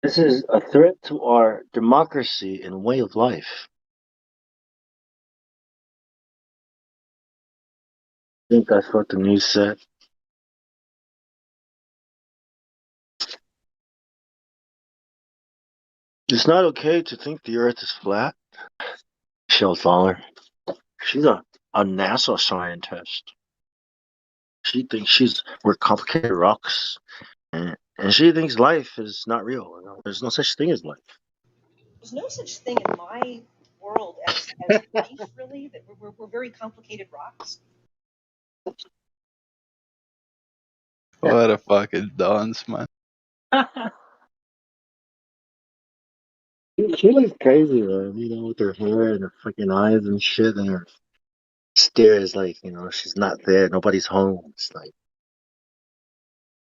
This is a threat to our democracy and way of life. I think that's what the news said. It's not okay to think the earth is flat. Michelle Thaler. She's a NASA scientist. She thinks we're complicated rocks. And she thinks life is not real. You know, there's no such thing as life. There's no such thing in my world as life, really. That we're very complicated rocks. What a fucking dunce, man. She looks crazy, man, you know, with her hair and her freaking eyes and shit, and her stare is like, you know, she's not there. Nobody's home. It's like,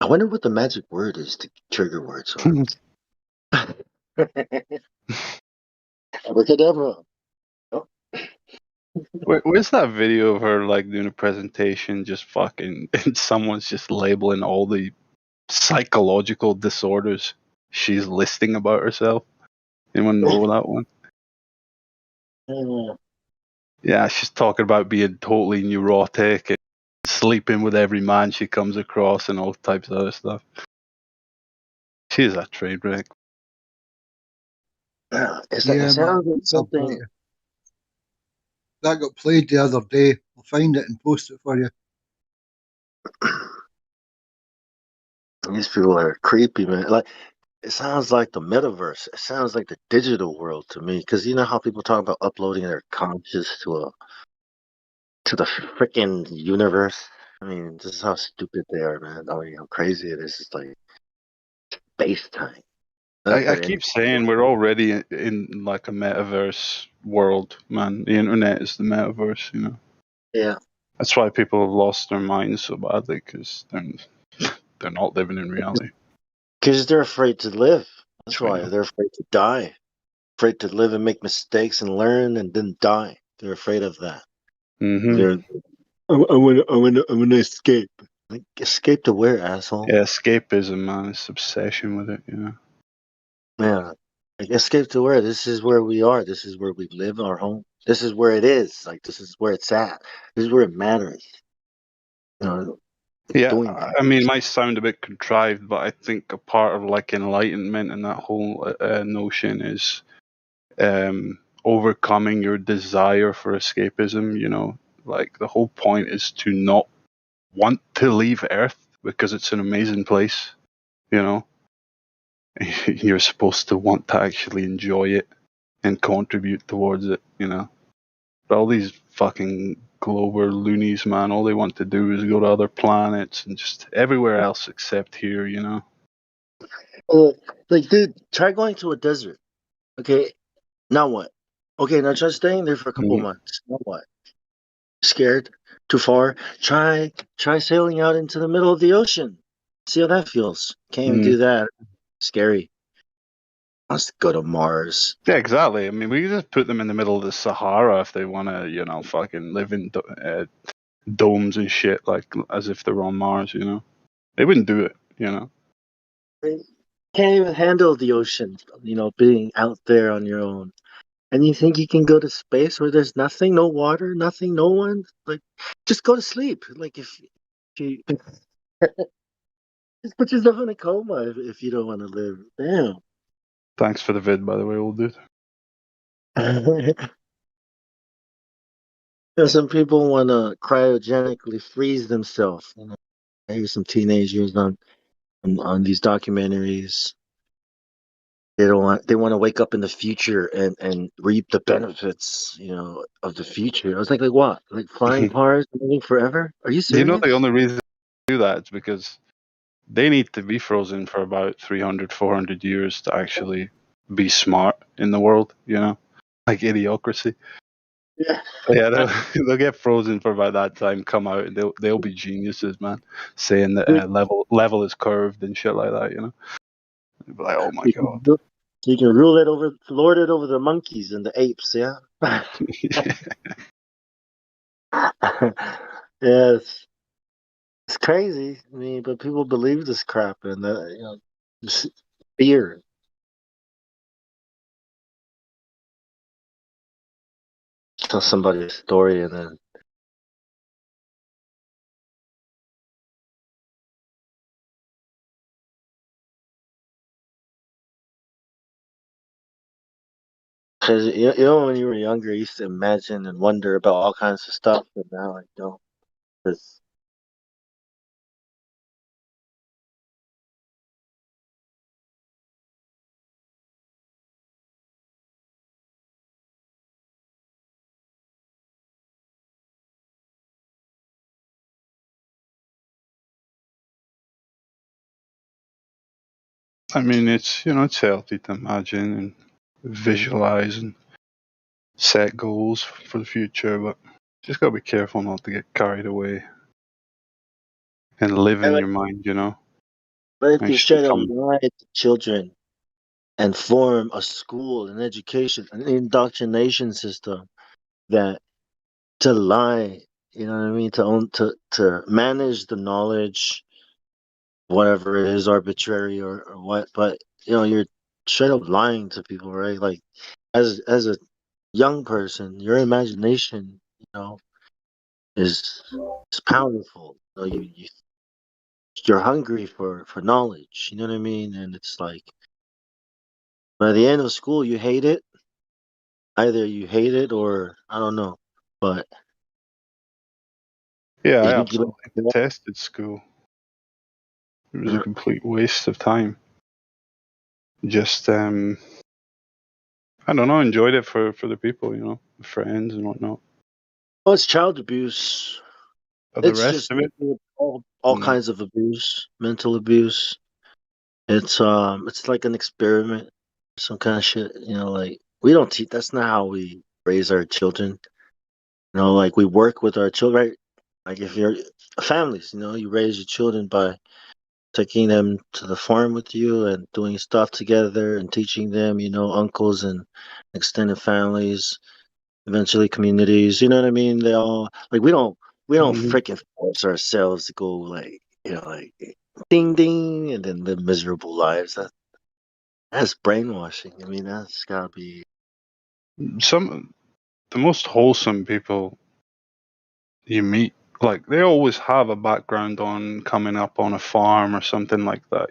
I wonder what the magic word is to trigger words. Abracadabra. Oh. Where's that video of her like doing a presentation, just fucking, and someone's just labeling all the psychological disorders she's listing about herself? Anyone know that one? Yeah, she's talking about being totally neurotic and sleeping with every man she comes across and all types of other stuff. She's a train wreck. It Yeah, sounds man. like something. That got played the other day. I'll find it and post it for you. These people are creepy, man. Like, it sounds like the metaverse. It sounds like the digital world to me. Because you know how people talk about uploading their conscious to the freaking universe. I mean, this is how stupid they are, man. I mean, how crazy it is. It's like space time. I keep saying we're already in like a metaverse world, man. The internet is the metaverse, you know. Yeah. That's why people have lost their minds so badly, because they're not living in reality. Because they're afraid to live. That's Right why now. they're afraid to die. Afraid to live and make mistakes and learn and then die. They're afraid of that. Mm-hmm. They're, I wanna escape. Like, escape to where, asshole? Yeah, escapism, man. It's obsession with it, you know. Yeah. Like, escape to where? This is where we are. This is where we live, our home. This is where it is. Like, this is where it's at. This is where it matters. You know, Yeah, doing that. I mean, it might sound a bit contrived, but I think a part of like enlightenment and that whole notion is overcoming your desire for escapism. You know, like the whole point is to not want to leave Earth because it's an amazing place. You know, you're supposed to want to actually enjoy it and contribute towards it. You know, but all these fucking Glober loonies, man, all they want to do is go to other planets and just everywhere else except here, you know. Like, dude, try going to a desert. Okay, now what? Okay, now try staying there for a couple of months. Now what? Scared? Too far? Try sailing out into the middle of the ocean. See how that feels. Can't even do that. Scary. Let's go to Mars. Yeah, exactly. I mean, we could just put them in the middle of the Sahara if they want to, you know, fucking live in domes and shit, like as if they're on Mars, you know. They wouldn't do it, you know. They can't even handle the ocean, you know, being out there on your own. And you think you can go to space where there's nothing, no water, nothing, no one? Like, just go to sleep. Like, if you just put yourself in a coma if you don't want to live. Damn. Thanks for the vid, by the way, old dude. You know, some people want to cryogenically freeze themselves. You know, I hear some teenagers on these documentaries. They want to wake up in the future and reap the benefits, you know, of the future. I was like what? Like flying cars living forever? Are you You know, serious? the only reason they do that is because they need to be frozen for about 300, 400 years to actually be smart in the world, you know, like idiocracy. Yeah. Yeah, they'll get frozen for about that time, come out, and they'll be geniuses, man, saying that level is curved and shit like that, you know. You'd be like, oh my god. You can rule it over, lord it over the monkeys and the apes, yeah? Yes. It's crazy. I mean, but people believe this crap and you know, just fear. tell somebody a story and then because when you were younger, you used to imagine and wonder about all kinds of stuff, but now I don't. 'Cause I mean, it's healthy to imagine and visualize and set goals for the future, but just gotta be careful not to get carried away and live in but your mind. but if you Actually straight up become. lie to children and form a school, an education, an indoctrination system that to lie, you know what I mean, to own to manage the knowledge, whatever it is, arbitrary or what, but you're straight up lying to people, right? Like as a young person, your imagination, is is powerful. You're hungry for knowledge, you know what I mean? And it's like by the end of school you hate it. Either you hate it or I don't know. But Yeah, I you absolutely detested school. It was a know, complete waste of time. Just I don't know, enjoyed it for the people, the friends and whatnot. well, it's child abuse. But the It's rest just of it, all no. kinds of abuse, mental abuse. It's like an experiment, some kind of shit. Like we don't teach. That's not how we raise our children. Like we work with our children. Right? Like if you're families, you raise your children by taking them to the farm with you and doing stuff together and teaching them. Uncles and extended families, eventually communities. You know what I mean? They all like we don't Mhm. freaking force ourselves to go like like ding ding and then live miserable lives. That's brainwashing. I mean, that's gotta be. Some the most wholesome people you meet, like they always have a background on coming up on a farm or something like that,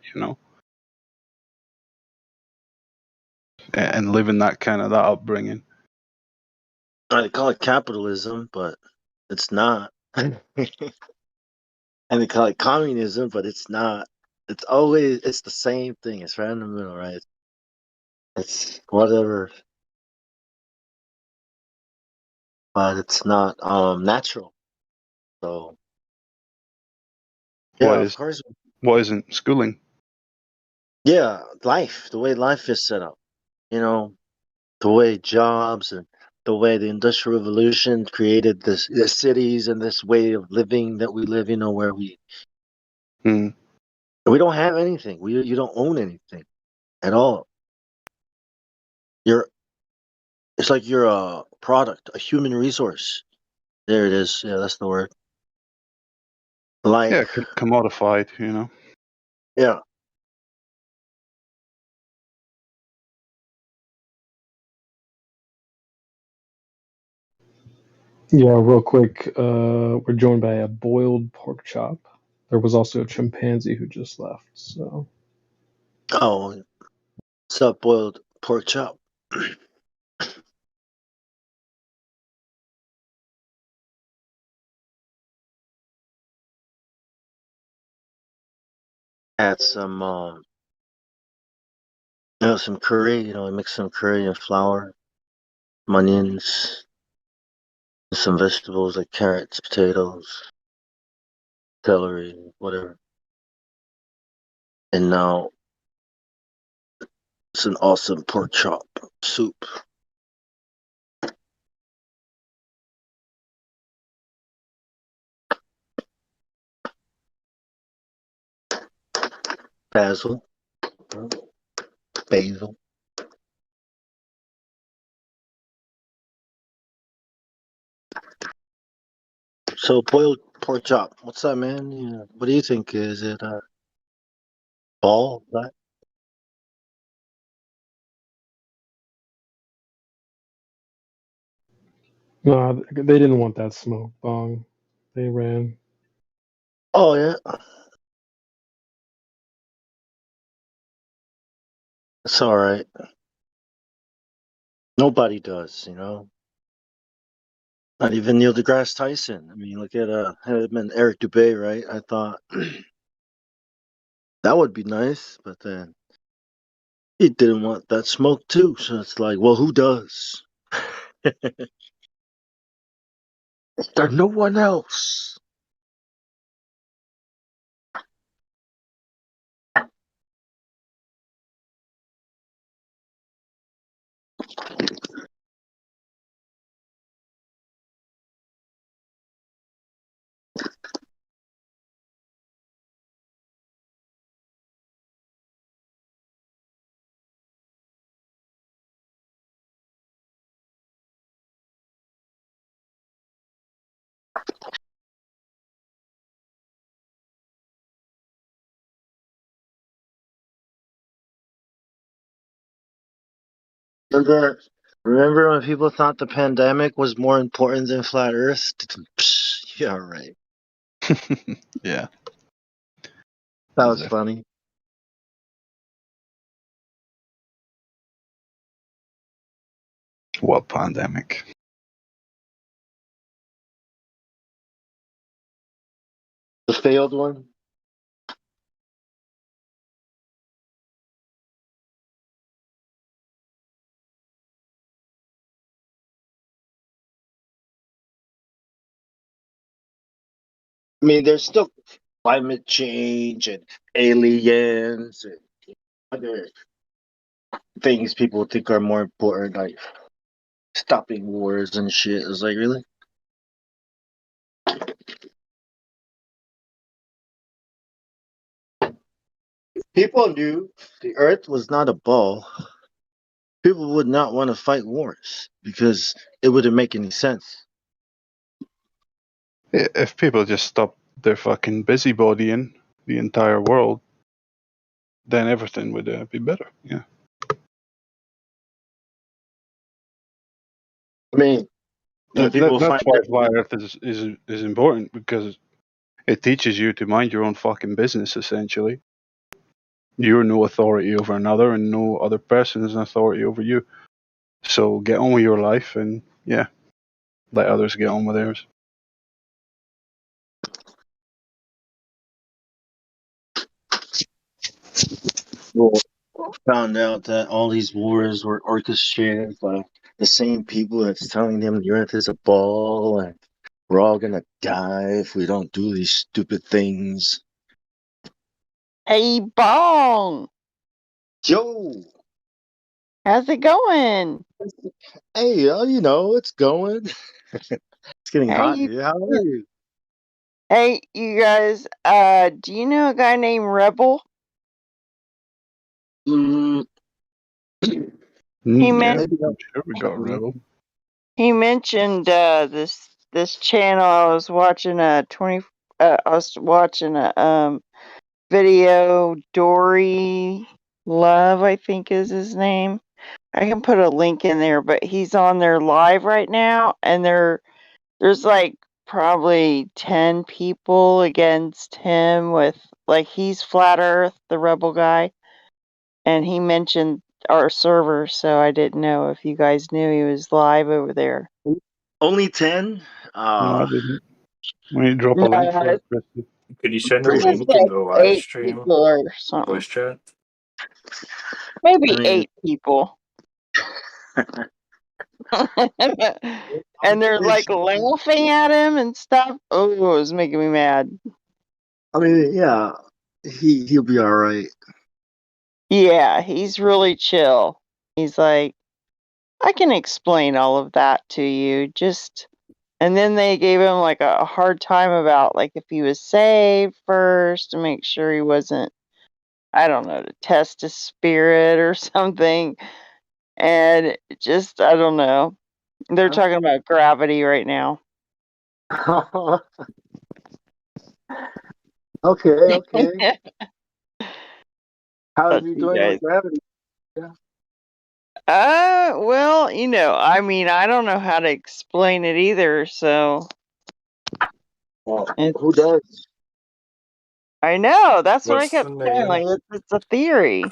and living that upbringing. They call it capitalism, but it's not. And they call it communism, but it's not. It's the same thing. It's right in the middle, right? It's whatever, but it's not natural. So What yeah, of is course. what isn't schooling? Yeah, the way life is set up, you know, the way jobs and the way the Industrial Revolution created the cities and this way of living that we live, where Hmm. we don't have anything. You don't own anything at all. You're It's like you're a product, a human resource. There it is. Yeah, that's the word. Like, Yeah, commodified. yeah. Yeah, real quick, we're joined by a boiled pork chop. There was also a chimpanzee who just left. So Oh, what's up, boiled pork chop? Add some curry. I mix some curry and flour, some onions, some vegetables like carrots, potatoes, celery, whatever. And now it's an awesome pork chop soup. Basil, basil. So boiled pork chop. What's up, man? Yeah. What do you think? Is it ball? Black? No, they didn't want that smoke bong. They ran. Oh yeah, it's all right. Nobody does, you know. Not even Neil deGrasse Tyson. I mean, look at him and Eric Dubay, right? I thought that would be nice, but then he didn't want that smoke too. So it's like, well, who does? Is there no one else? Remember, remember when people thought the pandemic was more important than flat Earth? Psh, yeah, right. Yeah. That As was if. funny. What pandemic? The failed one. I mean, there's still climate change and aliens and other things people think are more important, like stopping wars and shit. It's like, really? People knew the Earth was not a ball. People would not want to fight wars because it wouldn't make any sense. If people just stopped their fucking busybodying the entire world, then everything would be better. Yeah. I mean, people That's find why it. flat Earth is important, because it teaches you to mind your own fucking business. Essentially, you're no authority over another, and no other person is an authority over you. So get on with your life, and yeah, let others get on with theirs. Well, found out that all these wars were orchestrated by the same people that's telling them the Earth is a ball and we're all gonna die if we don't do these stupid things. Hey, Bong! Yo, How's it going? hey, you know it's going. It's getting Hey, hot you, here. How are you? hey, you guys, do you know a guy named Rebel? Mm, He Yeah, meant, maybe I'm sure we got a not. rebel. he mentioned, this channel. I was watching I was watching a, video, Dory Love, I think is his name. I can put a link in there, but he's on there live right now, and there's like probably 10 people against him with, like, he's Flat Earth, the rebel guy, and he mentioned our server, so I didn't know if you guys knew he was live over there. Only 10? No, I didn't. We need to drop a link for No, it, Christy. Could you send a it Pretty was link in like the live 8 stream people or something. voice chat? I Maybe mean, 8 people. And they're like laughing at him and stuff. Oh, it was making me mad. I mean, yeah, he'll be all right. Yeah, he's really chill. He's like, I can explain all of that to you. Just, and then they gave him like a hard time about like if he was saved first to make sure he wasn't, I don't know, to test his spirit or something. And just, I don't know. They're talking about gravity right now. Okay, okay. That's, you How is he doing with guys. gravity? Yeah. Well, I mean, I don't know how to explain it either, so Well, who it's, does? I know, that's what I What's kept the saying, like, name? it's a theory.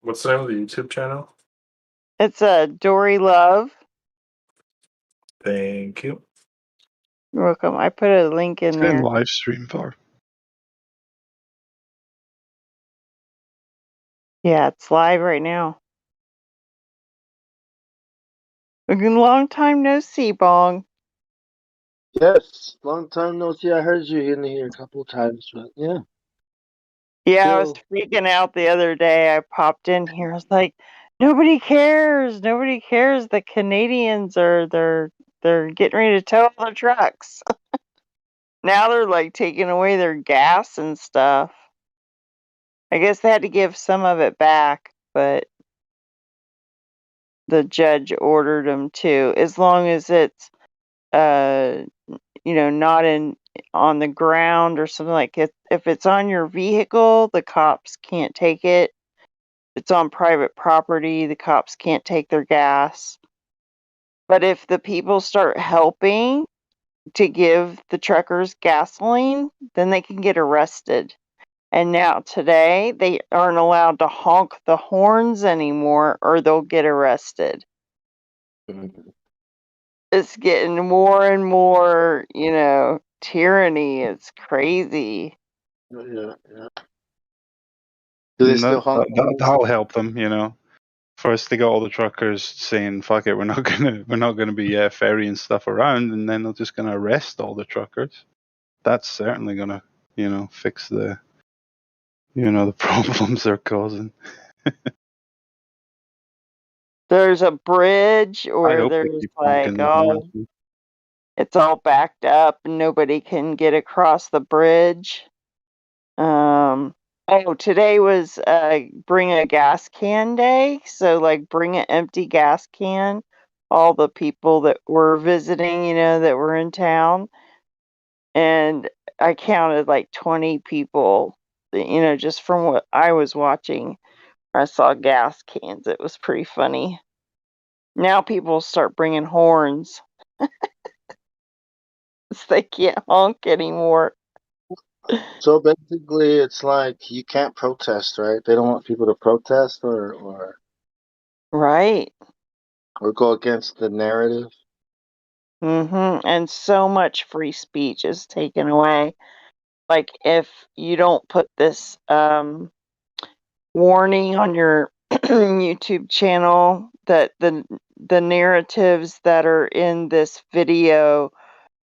What's the name of the YouTube channel? It's a Dory Love. Thank you. You're welcome. I put a link in It's in there. Livestream for. Yeah, it's live right now. A long time no see, Bong. Yes, long time no see. I heard you in here a couple of times, but yeah, Yeah, I was still. freaking out the other day. I popped in here. I was like, nobody cares. Nobody cares. The Canadians they're getting ready to tow all the trucks. Now they're like taking away their gas and stuff. I guess they had to give some of it back, but the judge ordered them to, as long as it's uh not on the ground or something. Like if it's on your vehicle, the cops can't take it. If it's on private property, the cops can't take their gas. But if the people start helping to give the truckers gasoline, then they can get arrested. And now today, they aren't allowed to honk the horns anymore or they'll get arrested. Mhm. It's getting more and more, tyranny. It's crazy. Yeah, yeah. Do they And still honk horns? that'll help them, First, they got all the truckers saying, "Fuck it, we're not gonna be ferrying stuff around," and then they're just gonna arrest all the truckers. That's certainly gonna, fix the problems they're causing. There's a bridge, I or hope they there's keep honking like, the horns. it's all backed up and nobody can get across the bridge. Today was bring a gas can day. So like bring an empty gas can. All the people that were visiting, that were in town. And I counted like 20 people, just from what I was watching. I saw gas cans. It was pretty funny. Now people start bringing horns. They can't honk anymore. So basically, it's like you can't protest, right? They don't want people to protest Right. or go against the narrative. And so much free speech is taken away. Like if you don't put this warning on your YouTube channel that the narratives that are in this video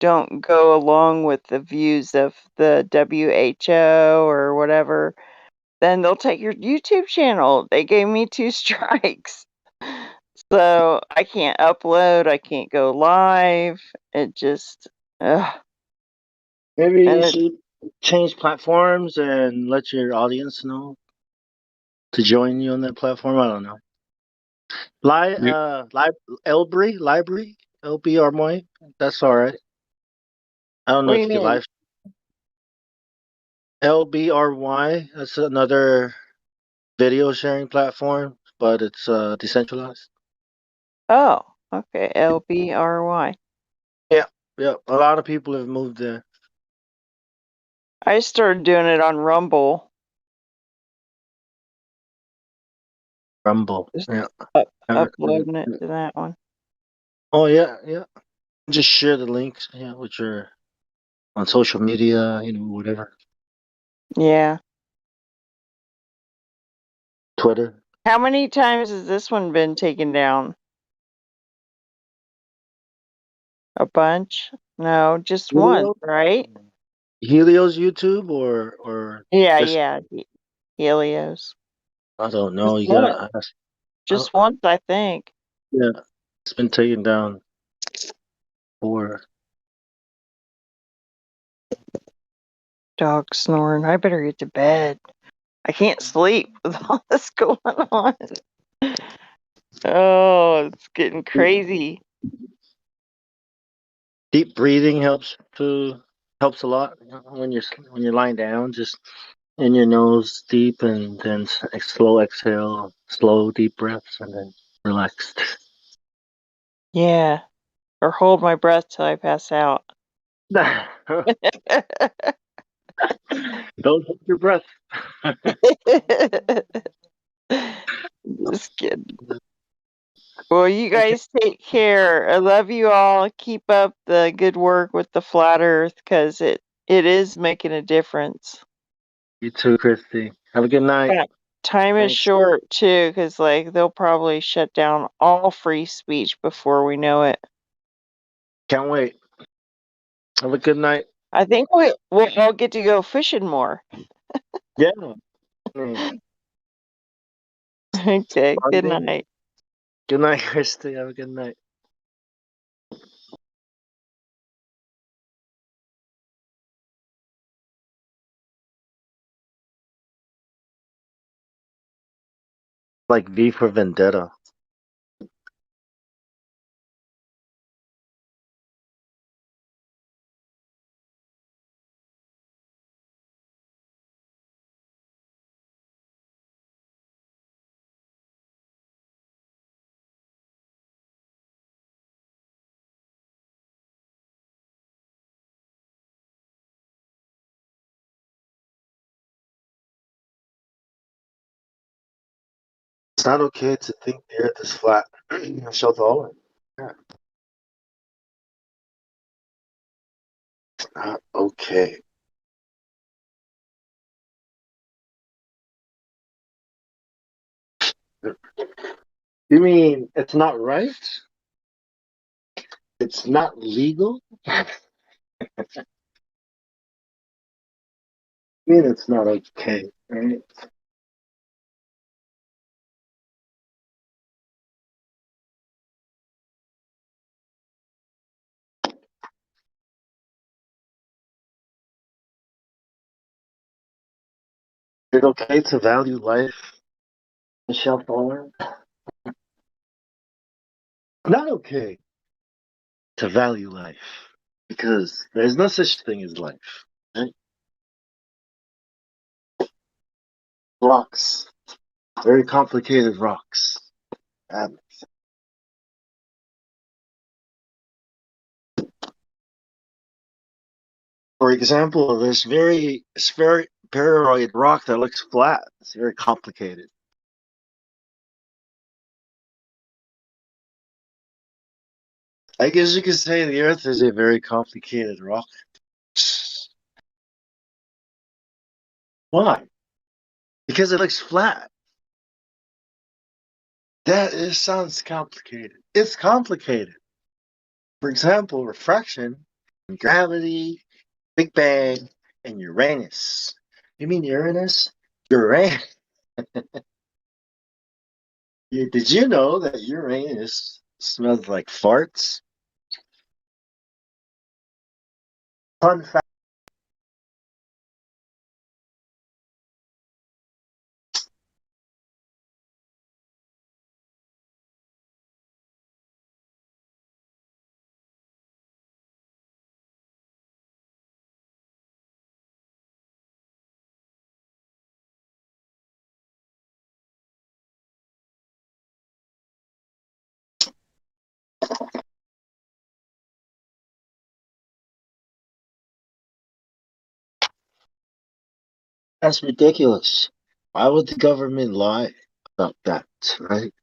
don't go along with the views of the WHO or whatever, then they'll take your YouTube channel. They gave me 2 strikes. So I can't upload, I can't go live. It just, ugh. Maybe you And it, should change platforms and let your audience know to join you on that platform. I don't know. You, Library, LBRY. That's all right. I don't know what do if you you can mean? live LBRY. That's another video sharing platform, but it's decentralized. Oh, okay, LBRY. Yeah, yeah. A lot of people have moved there. I started doing it on Rumble. Rumble. Just Yeah. uploading it to that one. Oh yeah, yeah. Just share the links, yeah, with your on social media, whatever. Yeah. Twitter. How many times has this one been taken down? A bunch? No, just once, Helio? right? Helio's YouTube or Yeah, just yeah. Helios. I don't know. Just You once. gotta ask. Just once, I think. Yeah, it's been taken down for. Dog snoring. I better get to bed. I can't sleep with all this going on. Oh, it's getting crazy. Deep breathing helps a lot when you're lying down. Just in your nose deep, and then slow exhale, slow deep breaths, and then Relaxed. Yeah. Or hold my breath till I pass out. Don't hold your breath. Just kidding. Well, you guys take care. I love you all. Keep up the good work with the flat earth because it is making a difference. You too, Christy. Have a good night. Yeah. Time is Thanks. short too because like they'll probably shut down all free speech before we know it. Can't wait. Have a good night. I think we'll all get to go fishing more. Yeah. Mm. Okay, good Bonding. night. Good night, Christy. Have a good night. Like V for Vendetta. It's not okay to think the earth is flat. Show the all. Yeah. It's not okay. You mean it's not right? It's not legal? I mean it's not okay, right? Is it okay to value life, Michelle Fuller? Not okay to value life because there's no such thing as life. Right? Rocks, very complicated rocks. Um, for example, this very spheroid rock that looks flat. It's very complicated. I guess you could say the Earth is a very complicated rock. Why? Because it looks flat. Sounds complicated. It's complicated. For example, refraction, gravity, Big Bang, and Uranus. You mean Uranus? Uranus. Did you know that Uranus smells like farts? Fun fact. That's ridiculous. Why would the government lie about that, right?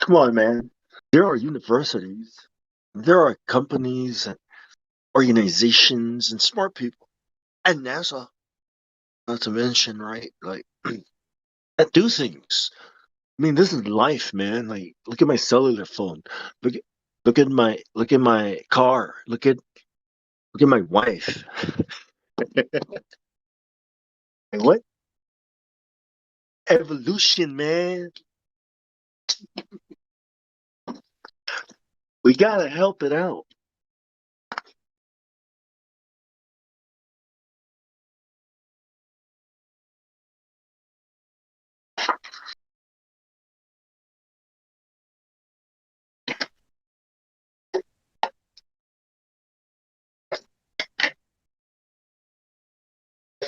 Come on, man. There are universities, there are companies, and organizations, and smart people, and NASA, not to mention, right? Like, that do things. I mean, this is life, man. Like, look at my cellular phone. Look at look at my car. Look at my wife. And what evolution, man? We gotta help it out.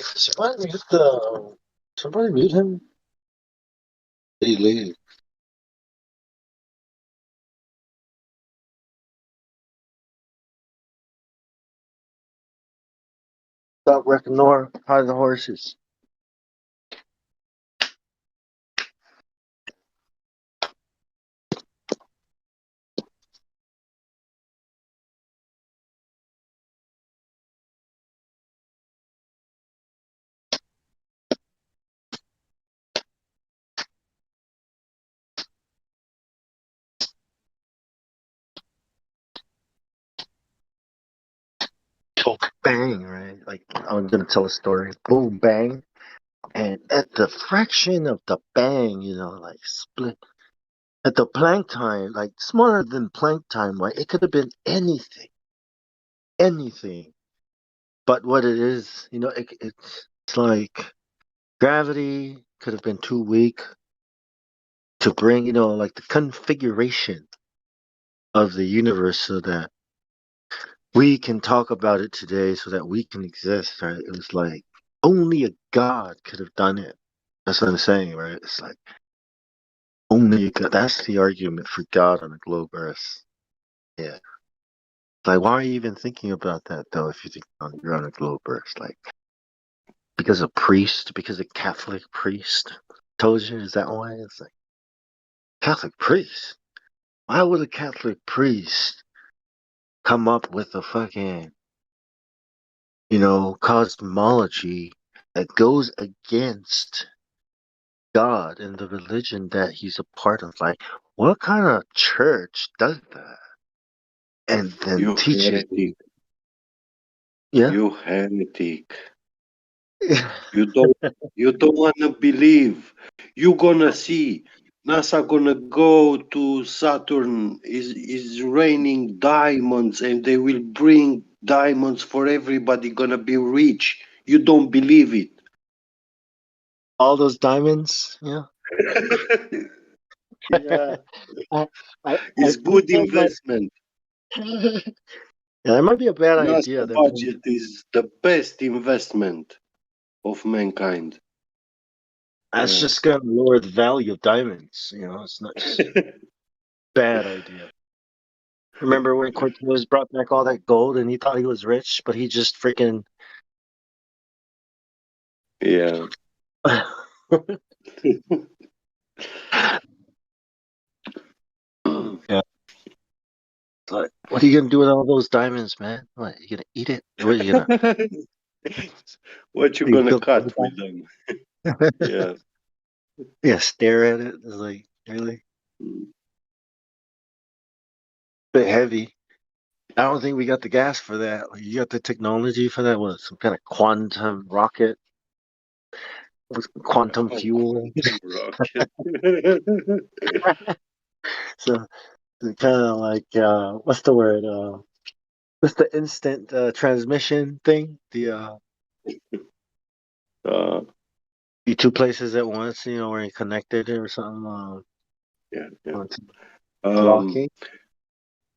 Somebody mute the. Somebody mute him. Did he leave? Stop wrecking Nora. Hide the horses. Oh, bang, right? Like, I'm gonna tell a story. Boom, bang. And at the fraction of the bang, like split at the plank time, like smaller than plank time, right? It could have been anything, anything. But what it is, it's like gravity could have been too weak to bring, like the configuration of the universe so that we can talk about it today, so that we can exist, right? It was like only a god could have done it. That's what I'm saying, right? It's like only a god. That's the argument for God on the globe Earth. Yeah. Like, why are you even thinking about that though? If you think you're on a globe Earth, like because a priest, because a Catholic priest told you, is that why? It's like Catholic priest. Why would a Catholic priest come up with a fucking, cosmology that goes against God and the religion that he's a part of? Like, what kind of church does that? And then You teaches, heretic. yeah. You heretic. You don't wanna believe. You gonna see. NASA gonna go to Saturn is raining diamonds and they will bring diamonds for everybody gonna be rich. You don't believe it. All those diamonds, yeah. Yeah. I, I It's think good that might, investment. yeah, that might be a bad idea. NASA That we, budget is the best investment of mankind. that's Yeah. just gonna lower the value of diamonds. It's not just bad idea. Remember when Cortez brought back all that gold and he thought he was rich, but he just freaking Yeah. yeah. Like, what are you gonna do with all those diamonds, man? What, you gonna eat it? What are you gonna? What you Are you gonna build cut with them? Yeah. Yeah, stare at it. It's like really Mm. bit heavy. I don't think we got the gas for that. Like, you got the technology for that? What, some kind of quantum rocket? Quantum Oh, fuel? quantum rocket. So it's kind of like what's the word? What's the instant transmission thing? The uh, you two places at once, where you're connected or something. yeah, yeah. Quantum Um, locking.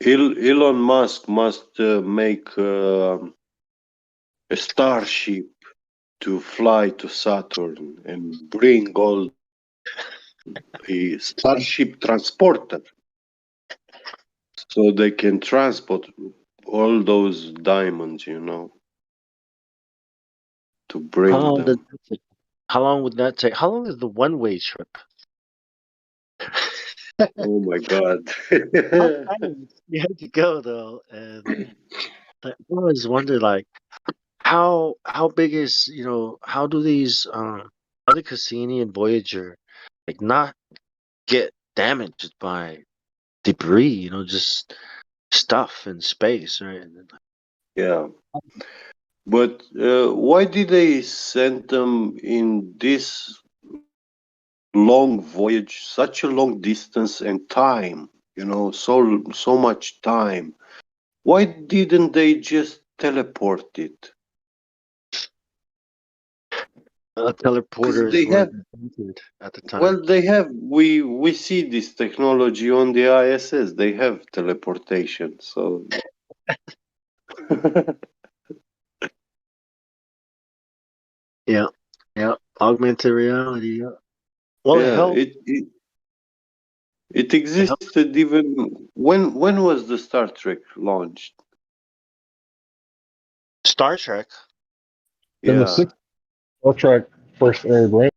Elon Musk must make a starship to fly to Saturn and bring all a starship transporter so they can transport all those diamonds, to How bring long does them. that take? How long would that take? How long is the one-way trip? Oh my God. How fast you have to go though? And I always wonder, like, how big is, how do these how the Cassini and Voyager like not get damaged by debris, just stuff in space, right? And then, Yeah. But why did they send them in this long voyage, such a long distance and time? So much time. Why didn't they just teleport it? Because teleporters they weren't have, invented at the time. well, we see this technology on the ISS. They have teleportation. So Yeah, yeah, augmented reality. Yeah. Well, it yeah, helped. it It helped. existed even when was the Star Trek launched? Star Trek. In the Yeah, 60s, Star Trek first aired, right?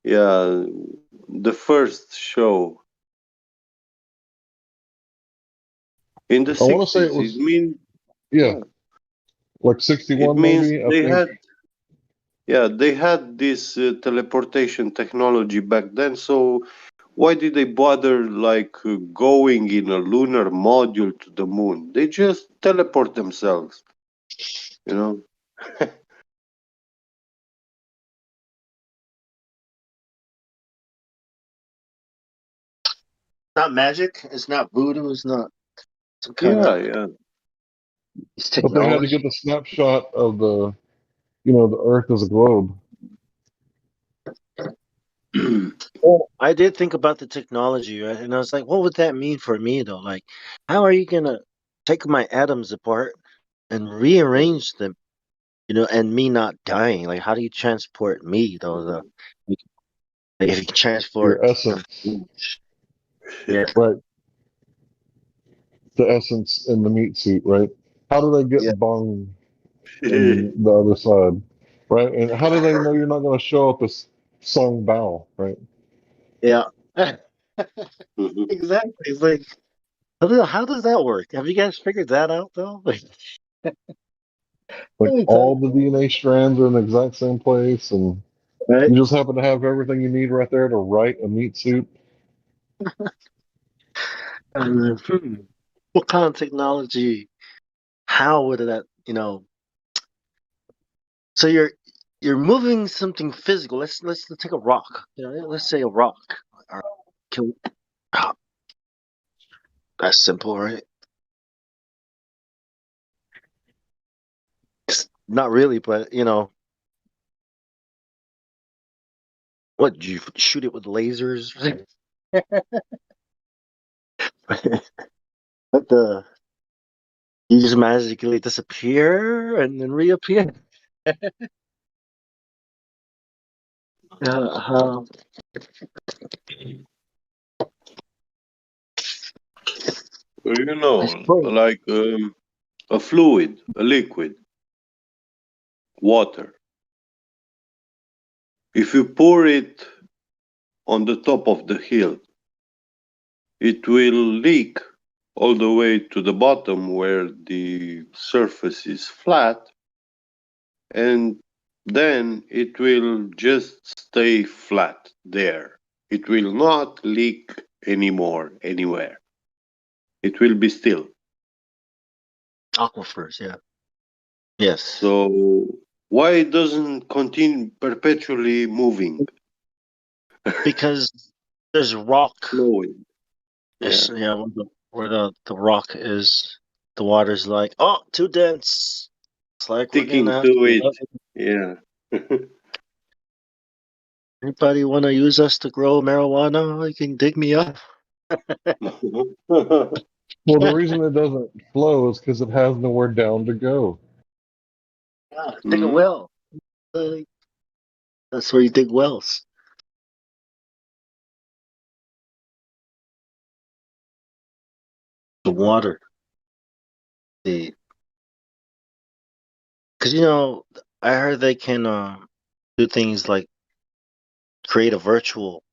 yeah, the first show in the I want to say it 60s. was, yeah, Yeah, like it 61 means maybe, I think. they had this teleportation technology back then. So why did they bother like going in a lunar module to the moon? They just teleport themselves, you know? Not magic. It's not voodoo. It's not some kind Yeah, of yeah. it's But they had to technology. get the snapshot of the Earth as a globe. Well, I did think about the technology, right? And I was like, what would that mean for me, though? Like, how are you gonna take my atoms apart and rearrange them, and me not dying? Like, how do you transport me, though? Like, if you transport Your the essence, flesh. Yeah, right? The essence in the meat suit, right? How do they get yeah, Bong in the other side, right? And how do they know you're not going to show up as Song Bao, right? yeah. Mhm. Exactly. It's like, how does that work? Have you guys figured that out, though? Like, Like it's like, all the DNA strands are in the exact same place, and right? you just happen to have everything you need right there to write a meat suit. What kind of technology? How would that? So you're moving something physical. Let's take a rock. Let's say a rock. All right. Can, ah, that's simple, right? Not really, but what? Do you shoot it with lasers? But you just magically disappear and then reappear. Uh, Well, I suppose. like a fluid, a liquid, water. If you pour it on the top of the hill, it will leak all the way to the bottom where the surface is flat, and then it will just stay flat there. It will not leak anymore anywhere. It will be still. Aquifers, yeah. Yes. So why it doesn't continue perpetually moving, Because there's rock. flowing? Yeah, It's, where the rock is, the water's like, oh, too dense. It's like we're sticking gonna have to to it. let Yeah. anybody want to use us to grow marijuana? You can dig me up. Well, the reason it doesn't flow is because it has nowhere down to go. Yeah, dig a Mhm. well. Uh, That's where you dig wells. The water. The Because I heard they can do things like create a virtual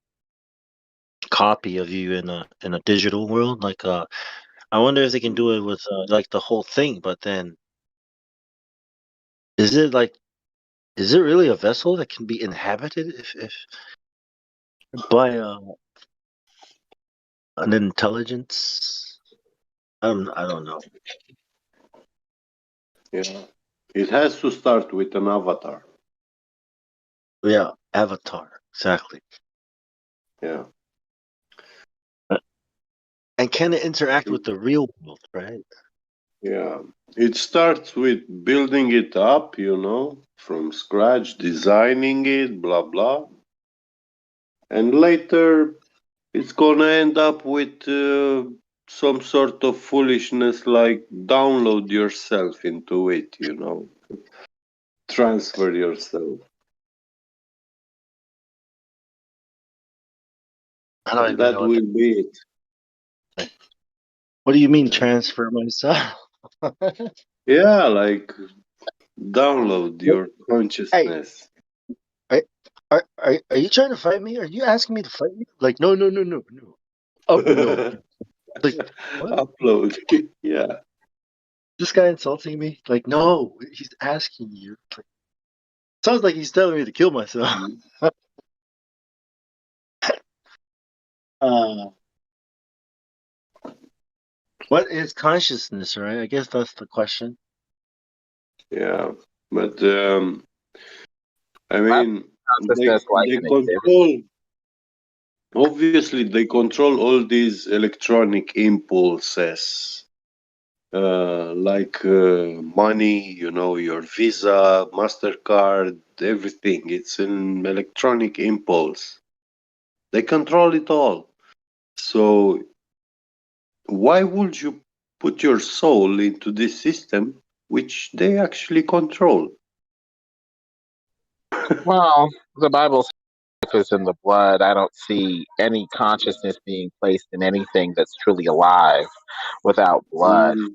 copy of you in a digital world. Like I wonder if they can do it with like the whole thing. But then, is it like is it really a vessel that can be inhabited if by an intelligence? I don't know. Yeah. It has to start with an avatar. Yeah, Avatar exactly. Yeah. And can it interact with the real world? Right. Yeah. It starts with building it up, from scratch, designing it, blah, blah. And later it's gonna end up with some sort of foolishness like download yourself into it. Transfer yourself. I don't And even that know what will be it. that. What do you mean Yeah. transfer myself? Yeah, like download your Hey, consciousness. are you trying to fight me? Are you asking me to fight you? Like, no, no, no, no, no. Upload. Like, what? Upload. Yeah. This guy insulting me? Like, no, he's asking you. Like, sounds like he's telling me to kill myself. uh, what is consciousness, right? I guess that's the question. Yeah. But I Why mean, consciousness like they an exhibit? control. Obviously, they control all these electronic impulses, like money. You know, your Visa, Mastercard, everything. It's an electronic impulse. They control it all. So why would you put your soul into this system which they actually control? Well, the Bible says life is in the blood. I don't see any consciousness being placed in anything that's truly alive without blood. Mm,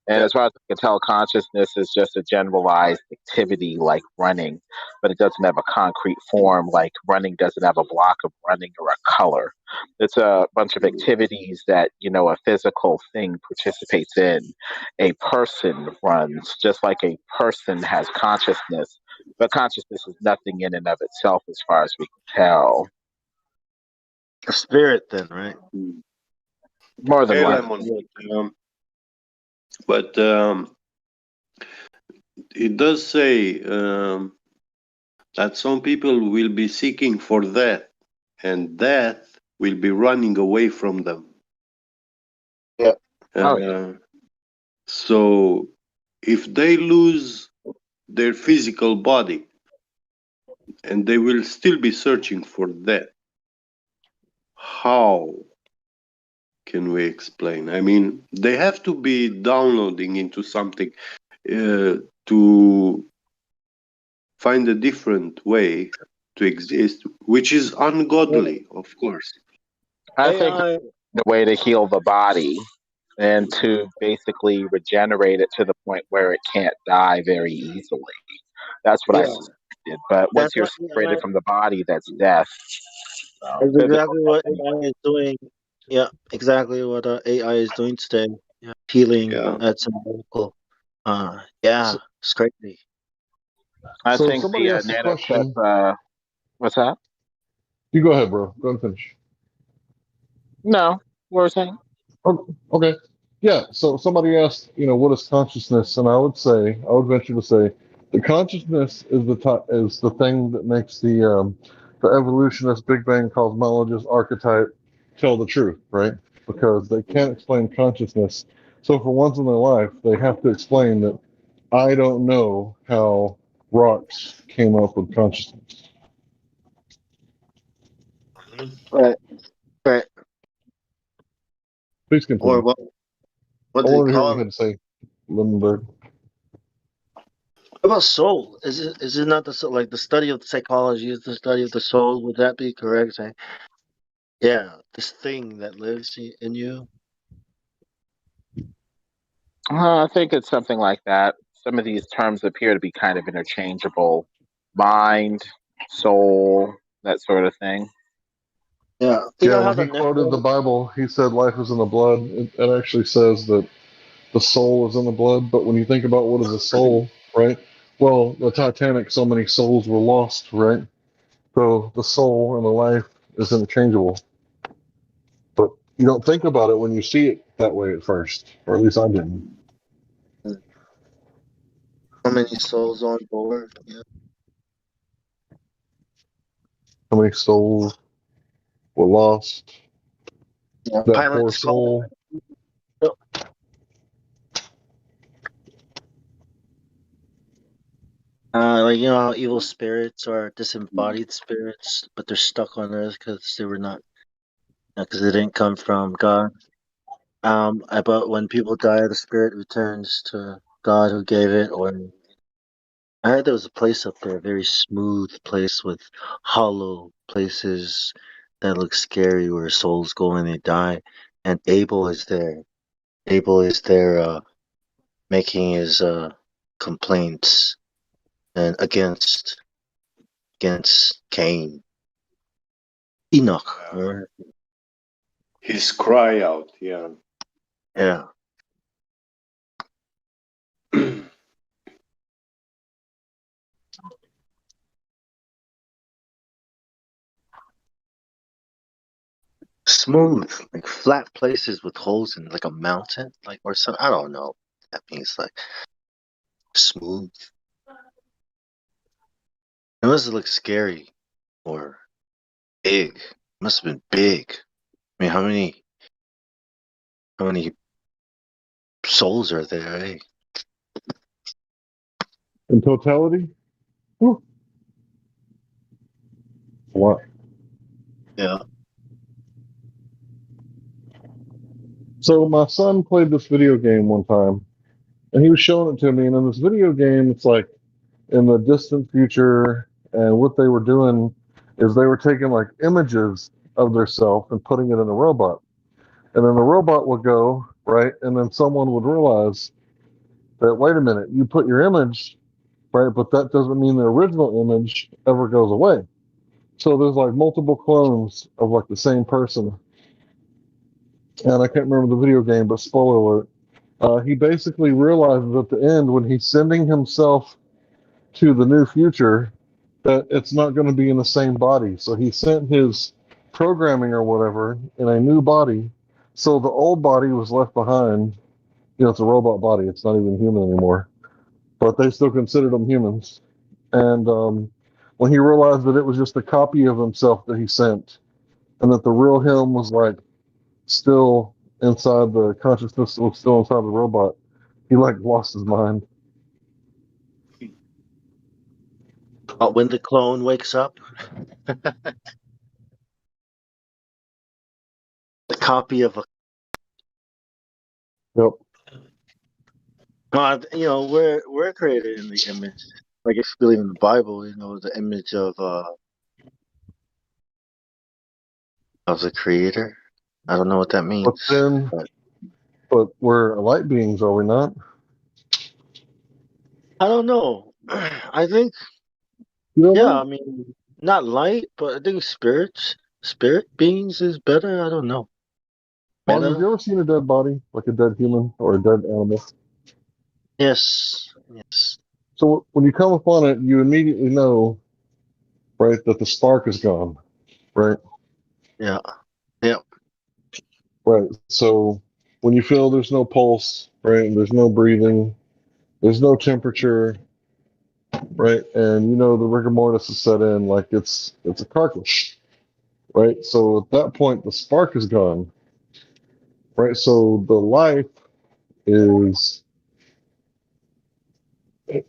And yeah. as far as I can tell, consciousness is just a generalized activity like running, but it doesn't have a concrete form like running doesn't have a block of running or a color. It's a bunch of activities that, a physical thing participates in. A person runs just like a person has consciousness, but consciousness is nothing in and of itself as far as we can tell. A spirit, then, right? Mm. More than Hey, likely. Lemon. But it does say that some people will be seeking for death, and death will be running away from them. Yeah. Oh, yeah. Uh, so if they lose their physical body, and they will still be searching for death, how can we explain? I mean, they have to be downloading into something to find a different way to exist, which is ungodly, of course. I think AI. the way to heal the body and to basically regenerate it to the point where it can't die very easily. That's what I Yeah. suspected. But once That's you're what separated AI from the body, that's death. So is physical exactly death what anyway. AI is doing. Yeah, exactly what AI is doing today. Yeah. Healing. Yeah. That's a miracle. Yeah, So, it's crazy. I so think somebody the asked a nanochip. question. What's that? You go ahead, bro. Go ahead and finish. No, what was that? Oh, okay. Yeah. So somebody asked, what is consciousness? And I would venture to say, the consciousness is is the thing that makes the evolutionist, Big Bang cosmologist archetype tell the truth, right? Because they can't explain consciousness. So for once in their life, they have to explain that I don't know how rocks came up with consciousness. Right. Right. Please Or continue. what I do they wanted to hear what you call had it? to say, Lindenberg. What about soul? Is it not the soul, like the study of psychology is the study of the soul? Would that be correct? Saying, yeah, this thing that lives in you. I think it's something like that. Some of these terms appear to be kind of interchangeable. Mind, soul, that sort of thing. Yeah, you Yeah, know how when the he quoted the nephron. Bible, he said life is in the blood. It actually says that the soul is in the blood. But when you think about what is a soul, right? Well, the Titanic, so many souls were lost, right? So the soul and the life is interchangeable. But you don't think about it when you see it that way at first, or at least I didn't. How many souls on board? Yeah, How many souls were lost? yeah. That poor Pilots call soul. it. Like how evil spirits are disembodied spirits, but they're stuck on Earth because they were not, because they didn't come from God. But when people die, the spirit returns to God who gave it. Or I heard there was a place up there, a very smooth place with hollow places that look scary, where souls go when they die. And Abel is there. Abel is there, making his complaints. and against Cain, Enoch. Or, His cry out, yeah. yeah. Smooth, like flat places with holes in, like a mountain, like or some. I don't know. That means like smooth. It must look scary or big. Must have been big. I mean, how many souls are there? Eh? In totality, whew, a lot. Yeah. So my son played this video game one time, and he was showing it to me. And in this video game, it's like in the distant future, and what they were doing is they were taking like images of their self and putting it in a robot, and then the robot would go right, and then someone would realize that wait a minute, you put your image right, but that doesn't mean the original image ever goes away. So there's like multiple clones of like the same person, and I can't remember the video game, but spoiler alert. He basically realizes at the end when he's sending himself to the new future that it's not going to be in the same body. So he sent his programming or whatever in a new body. So the old body was left behind. You know, it's a robot body. It's not even human anymore. But they still considered them humans. And when he realized that it was just a copy of himself that he sent, and that the real him was like still inside the consciousness, was still inside the robot, he like lost his mind. When the clone wakes up, the copy of a Yep. God. You know, we're created in the image. Like if you believe in the Bible, you know, the image of the Creator. I don't know what that But means, then, but but we're light beings, are we not? I don't know. I think, You don't yeah. know? I mean, not light, but I think spirit beings is better. I don't know. Martin, have Meta. you ever seen a dead body, like a dead human or a dead animal? Yes. Yes. So when you come upon it, you immediately know, right, that the spark is gone, right? Yeah. Yeah. Right. So when you feel there's no pulse, right, and there's no breathing, there's no temperature, right, and you know the rigor mortis is set in, like it's a carcass, right? So at that point, the spark is gone, right? So the life is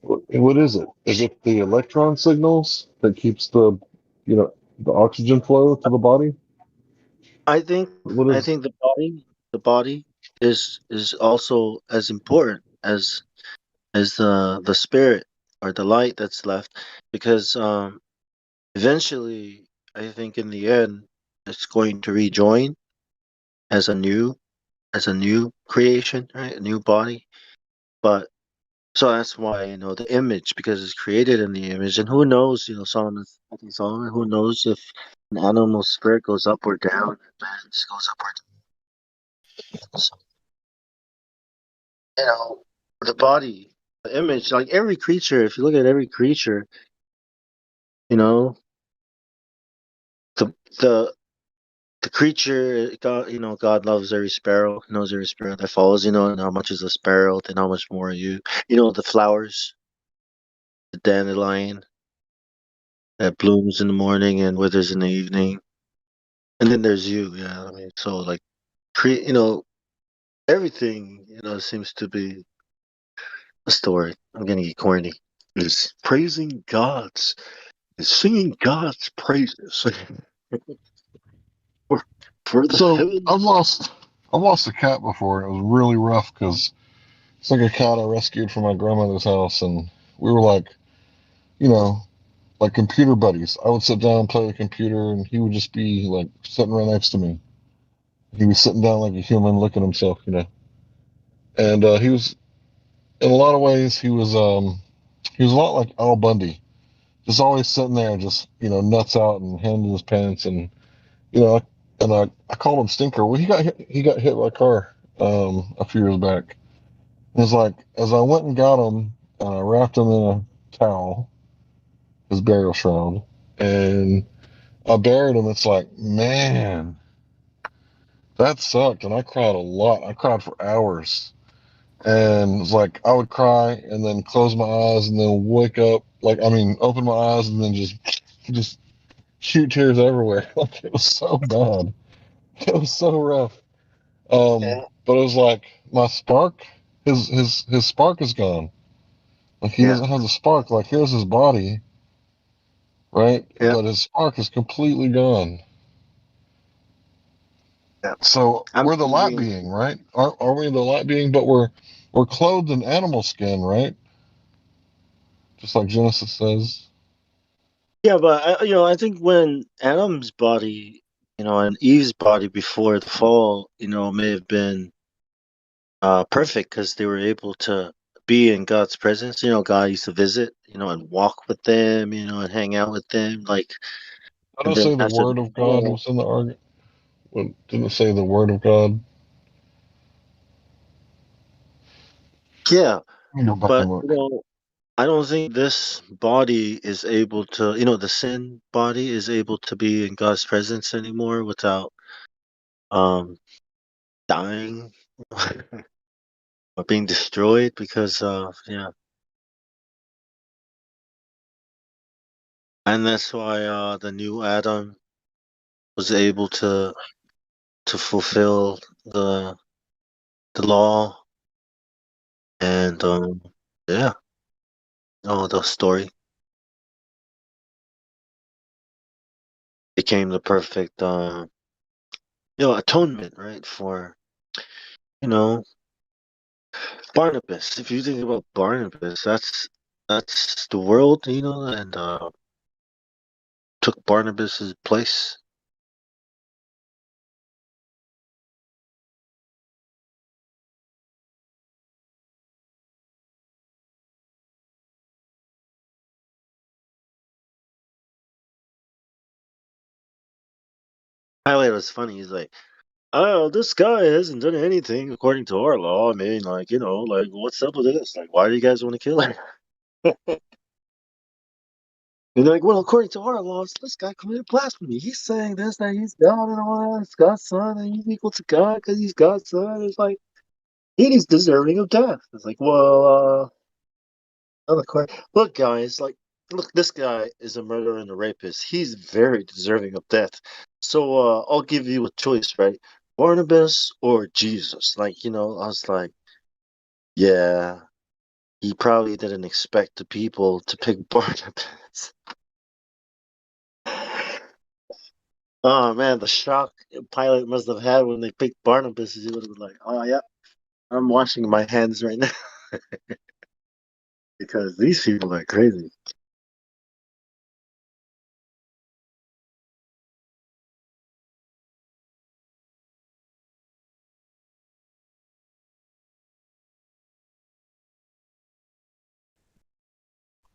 what is it? Is it the electron signals that keeps the, you know, the oxygen flow to the body? I think What I is? think the body is also as important as the spirit or the light that's left, because eventually I think in the end it's going to rejoin as a new creation, right? A new body. But so that's why, the image, because it's created in the image, and who knows, I think Solomon, who knows if an animal spirit goes up or down, man's goes up or down. So, you know, the body, the image, like every creature, if you look at every creature, you know, the the the creature, God, God loves every sparrow, knows every sparrow that falls, and how much is a sparrow, then how much more are you. The flowers, the dandelion that blooms in the morning and withers in the evening. And then there's you, yeah. I mean, so like, everything, seems to be a story. I'm gonna get corny. Is praising God's, is singing God's praises for, for the So heaven. I've lost a cat before. It was really rough because it's like a cat I rescued from my grandmother's house, and we were like, you know, like computer buddies. I would sit down and play the computer, and he would just be like sitting right next to me. He was sitting down like a human, looking at himself, you know. And he was, in a lot of ways, he was He was a lot like Al Bundy, just always sitting there, just nuts out and hand in his pants, and you know, and I called him Stinker. Well, he got hit by a car a few years back. It was like as I went and got him, and I wrapped him in a towel, his burial shroud, and I buried him. It's like, man, that sucked, and I cried a lot. I cried for hours, and it's like I would cry and then close my eyes and then wake up, open my eyes and then just shoot tears everywhere. Like it was so bad. It was so rough. Yeah. But it was like my spark, his spark is gone. Like he Yeah. doesn't have the spark. Like here's his body, right? Yeah. But his spark is completely gone. Yeah. So I'm we're the light thinking, being, right? Are we the light being? But we're clothed in animal skin, right? Just like Genesis says. yeah, but I think when Adam's body, and Eve's body before the fall, may have been perfect because they were able to be in God's presence. God used to visit, and walk with them, and hang out with them, I and don't then say the after the word of God fall, was in the argument. Didn't it say the word of God? yeah, Let me go back but and look. I don't think this body is able to, the sin body is able to be in God's presence anymore without um dying or being destroyed because of and that's why the new Adam was able to fulfill the law and yeah, the story became the perfect atonement, right, for you know Barnabas. If you think about Barnabas, that's the world, and took Barnabas's place. Pilate was funny. He's like, "Oh, this guy hasn't done anything according to our law. I mean, what's up with this? Like, why do you guys want to kill him?" And they're like, "Well, according to our laws, this guy committed blasphemy. He's saying this, that he's God and all that. He's God's son, and he's equal to God because he's God's son. It's like, he's deserving of death." It's like, well, look, guys, look, this guy is a murderer and a rapist. He's very deserving of death. So I'll give you a choice, right? Barnabas or Jesus. I was like, yeah, he probably didn't expect the people to pick Barnabas. Oh man, the shock Pilate must have had when they picked Barnabas. He would have been like, "Oh yeah, I'm washing my hands right now because these people are crazy."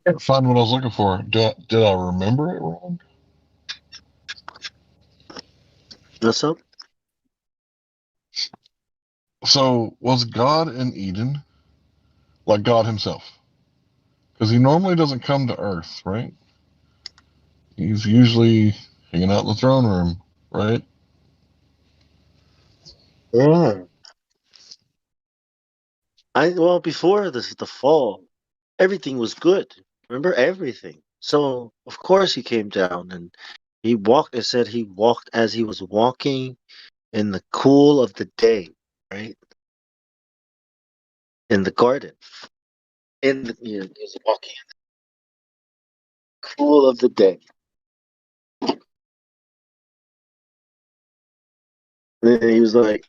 Can't find what I was looking for. Did I remember it wrong? What's up? So was God in Eden like God Himself? Because He normally doesn't come to Earth, right? He's usually hanging out in the throne room, right? Yeah. Before the fall, everything was good. Remember everything. So of course he came down and he walked. It said he walked as he was walking in the cool of the day, right? In the garden. He was walking in the cool of the day. And then he was like,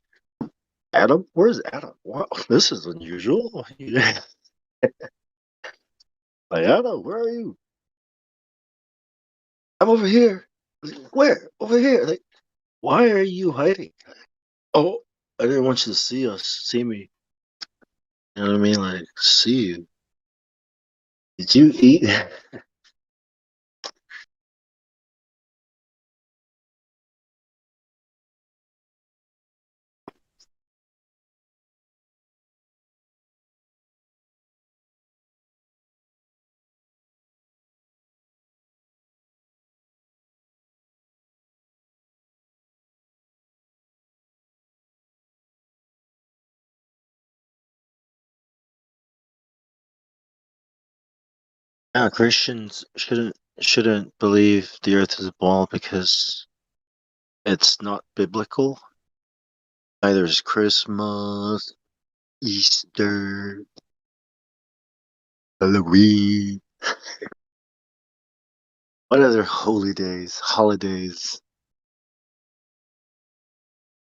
"Adam, where's Adam? Wow, this is unusual." Like, "Adam, where are you?" "I'm over here." "Where?" "Over here." Like, "Why are you hiding?" "Oh, I didn't want you to see me. You know what I mean? Like, see you." Did you eat? Yeah, Christians shouldn't believe the Earth is a ball because it's not biblical. Neither is Christmas, Easter, Halloween. What other holy days, holidays?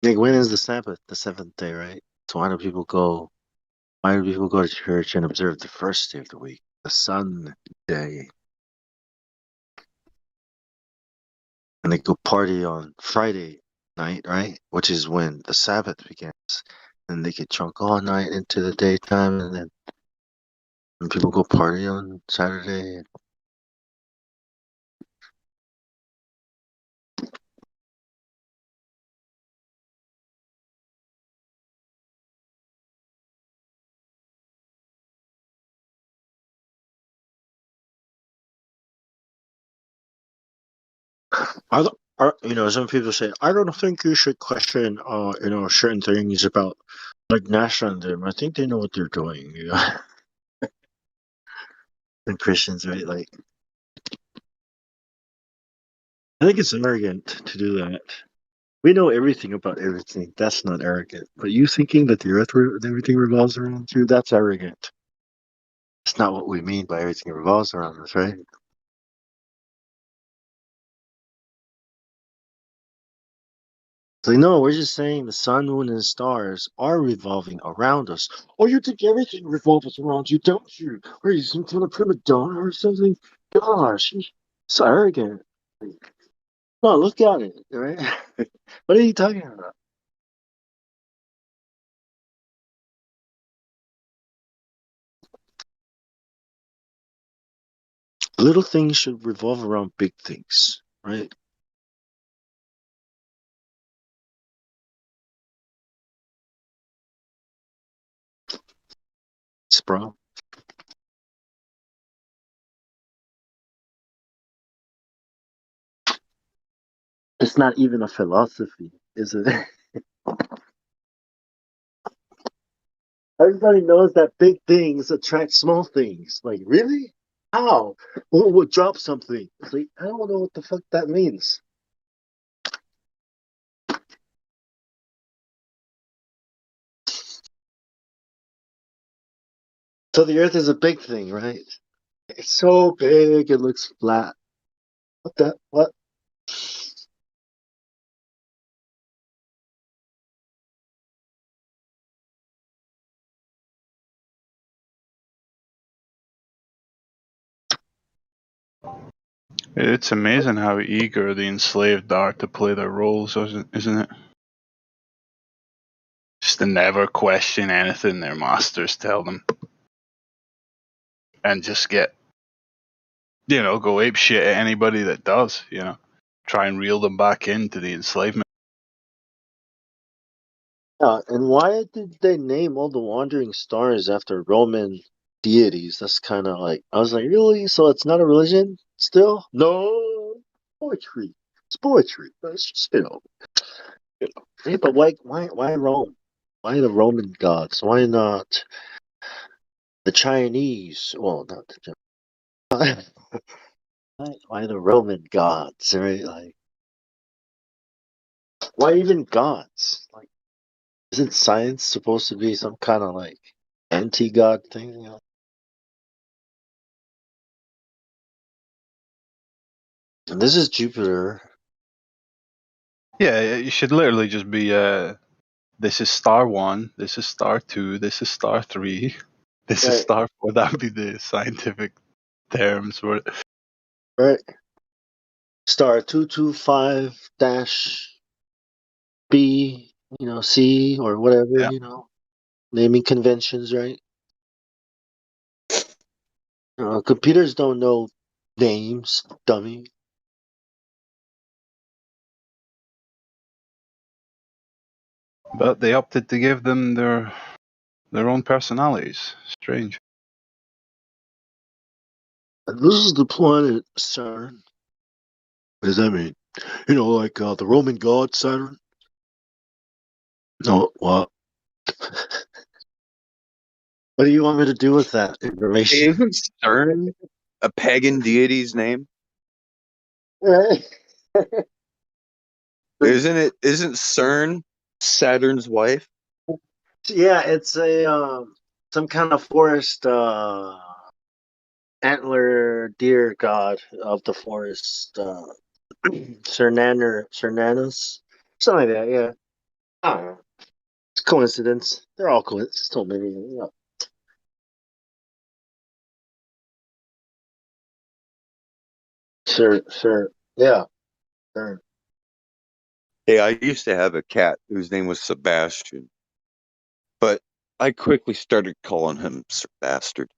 Like when is the Sabbath? The seventh day, right? So why do people go? Why do people go to church and observe the first day of the week, the Sunday, and they go party on Friday night, right? Which is when the Sabbath begins. And they get drunk all night into the daytime, and then people go party on Saturday. Some people say, I don't think you should question, certain things about like nationalism. I think they know what they're doing. And Christians, right? Like, I think it's arrogant to do that. We know everything about everything. That's not arrogant. But you thinking that the earth, everything revolves around you, that's arrogant. It's not what we mean by everything revolves around us, right? It's like, no, we're just saying the sun, moon, and stars are revolving around us. Oh, you think everything revolves around you, don't you? Are you some kind of prima donna or something? Gosh, you're so arrogant. No, look at it, right? What are you talking about? Little things should revolve around big things, right? It's bro. It's not even a philosophy, is it? Everybody knows that big things attract small things. Like, really? How? We'll drop something. It's like, I don't know what the fuck that means. So the Earth is a big thing, right? It's so big, it looks flat. What the? What? It's amazing how eager the enslaved are to play their roles, isn't it? Just to never question anything their masters tell them. And just get, go ape shit at anybody that does, Try and reel them back into the enslavement. Yeah, and why did they name all the wandering stars after Roman deities? That's kind of like, I was like, really? So it's not a religion still? No, poetry. It's poetry. It's just, Hey, but why Rome? Why the Roman gods? Why not the Chinese? Well, not the why the Roman gods, right? Like, why even gods? Like, isn't science supposed to be some kind of like anti-god thing? And this is Jupiter. Yeah, you should literally just be, this is star 1, this is star 2, this is star 3, this is Right, star 4. That would be the scientific terms for it. right. Star 225 dash B, C or whatever, Yeah. naming conventions, right? Computers don't know names, dummy. But they opted to give them their own personalities. Strange. This is the planet Saturn. What does that mean? You know, like the Roman god Saturn? No, what? What do you want me to do with that information? Isn't CERN a pagan deity's name? Isn't it? Isn't CERN Saturn's wife? Yeah, it's a some kind of forest antler deer god of the forest, Cernanus, something like that. Yeah, I don't know. It's coincidence. They're all coincidences. Don't maybe. Sure. Yeah, sure. Hey, I used to have a cat whose name was Sebastian, but I quickly started calling him Sir Bastard.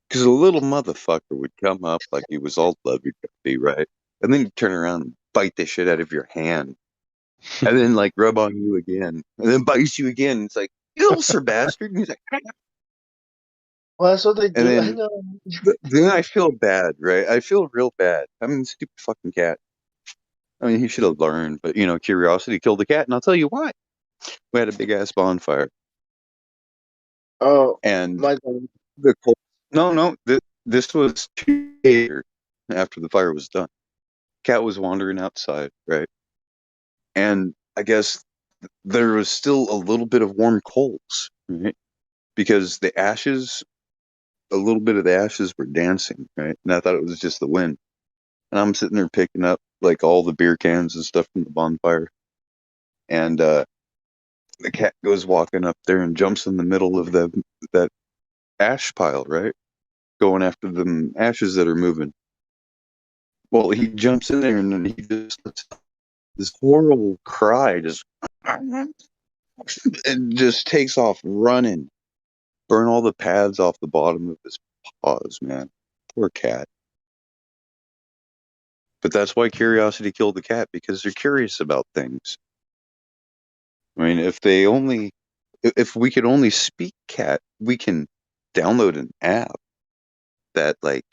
Because a little motherfucker would come up like he was all lovey-dovey, right? And then he'd turn around and bite the shit out of your hand. And then, like, rub on you again. And then bites you again. It's like, you little Sir Bastard. And he's like, "Ah." Well, that's what they And do. I then, know. then I feel bad, right? I feel real bad. I mean, stupid fucking cat. I mean, he should have learned. But, curiosity killed the cat. And I'll tell you why. We had a big-ass bonfire. Oh, And my. the coal. No. This was 2 days after the fire was done. Cat was wandering outside, right? And I guess there was still a little bit of warm coals, right? Because a little bit of the ashes were dancing, right? And I thought it was just the wind. And I'm sitting there picking up like all the beer cans and stuff from the bonfire. And the cat goes walking up there and jumps in the middle of that ash pile, right? Going after the ashes that are moving. Well, he jumps in there and then he just lets out this horrible cry, just and just takes off running. Burn all the pads off the bottom of his paws, man. Poor cat. But that's why curiosity killed the cat, because they're curious about things. I mean, if we could only speak cat, we can download an app that like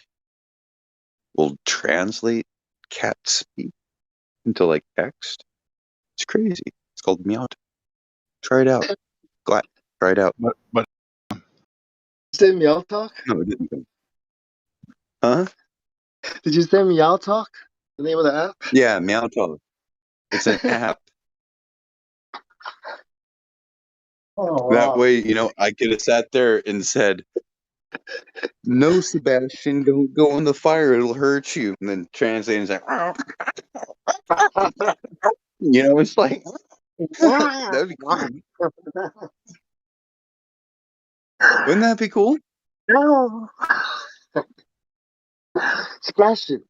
will translate cat speak into like text. It's crazy. It's called Meow. Try it out. Glad. Try it out. But Say Meow Talk? No, it didn't. Huh? Did you say Meow Talk? The name of the app? Yeah, Meow Talk. It's an app. Oh That wow. way, I could have sat there and said, "No, Sebastian, don't go in the fire; it'll hurt you." And then translating is like, it's like that'd be cool. Wouldn't that be cool? No. Splash it.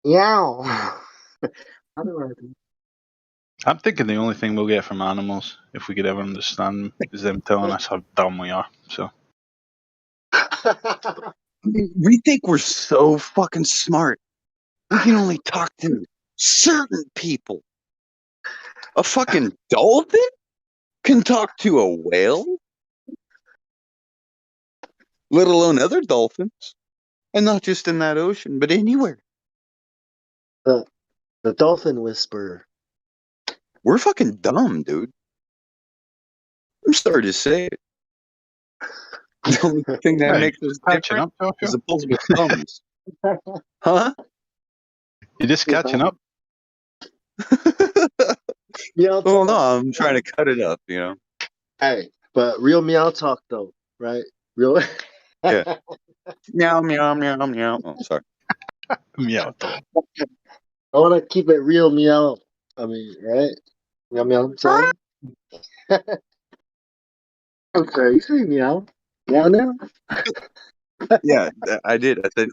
Yow. How do I do? I'm thinking the only thing we'll get from animals, if we could ever understand them, is them telling us how dumb we are. So I mean, we think we're so fucking smart. We can only talk to certain people. A fucking dolphin can talk to a whale, let alone other dolphins, and not just in that ocean, but anywhere. The dolphin whisperer. We're fucking dumb, dude. I'm sorry to say it. The only thing that hey, makes us catching different up, is Joshua? opposable thumbs. Huh? You just catching up? Meow Well, no, Talk. I'm trying to cut it up, Hey, but real Meow Talk though, right? Real. Yeah. Meow, meow, meow, meow. Oh, sorry. Yeah. I want to keep it real meow. I mean, right? Meow meow song. Okay, you say meow. Meow now. Yeah, I did. I said,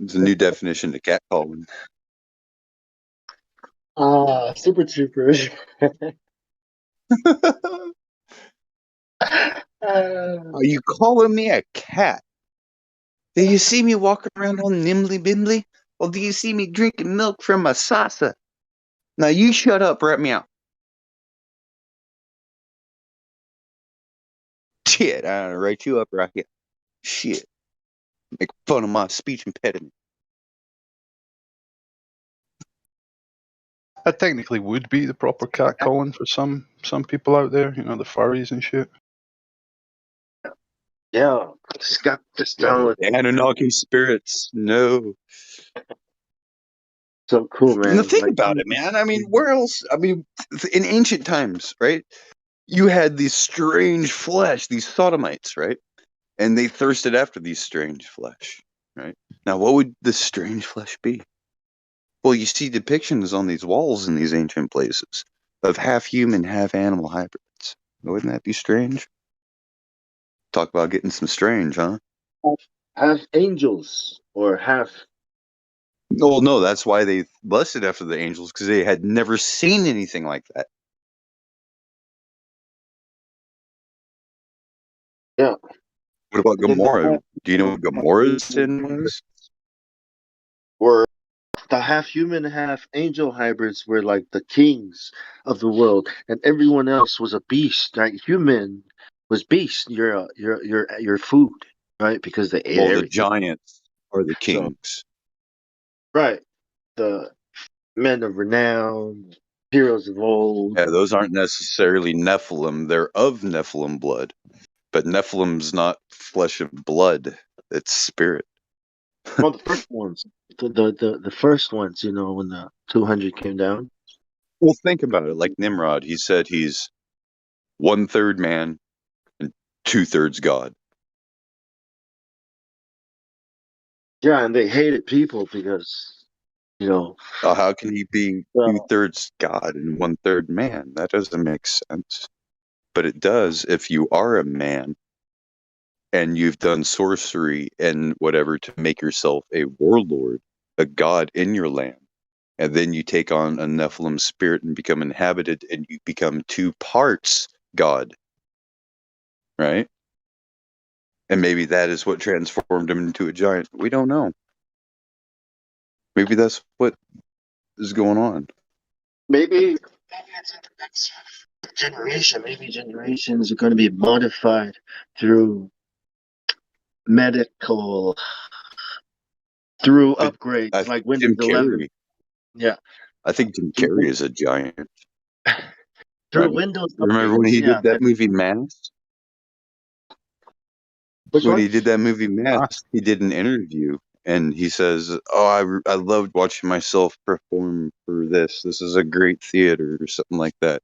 it's a new definition to catcalling. Super troopers. Are you calling me a cat? Do you see me walking around all nimbly bimbly? Or do you see me drinking milk from a saucer? Now you shut up, right meow. Shit, I'll write you up right here. Shit. Make fun of my speech impediment. That technically would be the proper cat calling for some people out there, you know, the furries and shit. Yeah, just got this down with The Anunnaki spirits. No. so cool, Now man. think Like, about it, man. I mean, where else? I mean, in ancient times, right? You had these strange flesh, these sodomites, right? And they thirsted after these strange flesh, right? Now, what would this strange flesh be? Well, you see depictions on these walls in these ancient places of half human, half animal hybrids. Wouldn't that be strange? Talk about getting some strange, huh? half angels or half. Well, no, that's why they lusted after the angels, because they had never seen anything like that. Yeah. What about And then the Gamora? half Do you know what Gamora's sin was? were the half human, half angel hybrids were like the kings of the world, and everyone else was a beast. Right? Human was beast. You're food, right? Because they ate Well, the everything. giants are the So kings. right, the men of renown, heroes of old. Yeah, those aren't necessarily Nephilim. They're of Nephilim blood. But Nephilim's not flesh of blood. It's spirit. Well, the first ones, the first ones, you know, when the 200 came down. Well, think about it. Like Nimrod, he said he's 1/3 man and 2/3 God. Yeah, and they hated people because, you know, How can he be well, 2/3 God and 1/3 man? That doesn't make sense. But it does if you are a man and you've done sorcery and whatever to make yourself a warlord, a god in your land. And then you take on a Nephilim spirit and become inhabited and you become 2 parts God, right? And maybe that is what transformed him into a giant. We don't know. Maybe that's what is going on. maybe it's in the next generation. Maybe generations are going to be modified through medical, through I, upgrades I like think Windows Jim 11. Carrey. Yeah, I think Jim Carrey is a giant, through right? Windows Remember when updates. he Yeah, did that that movie Mask? which When one? he did that movie Ah, Mask, he did an interview and he says, "Oh, I loved watching myself perform for this. This is a great theater," or something like that.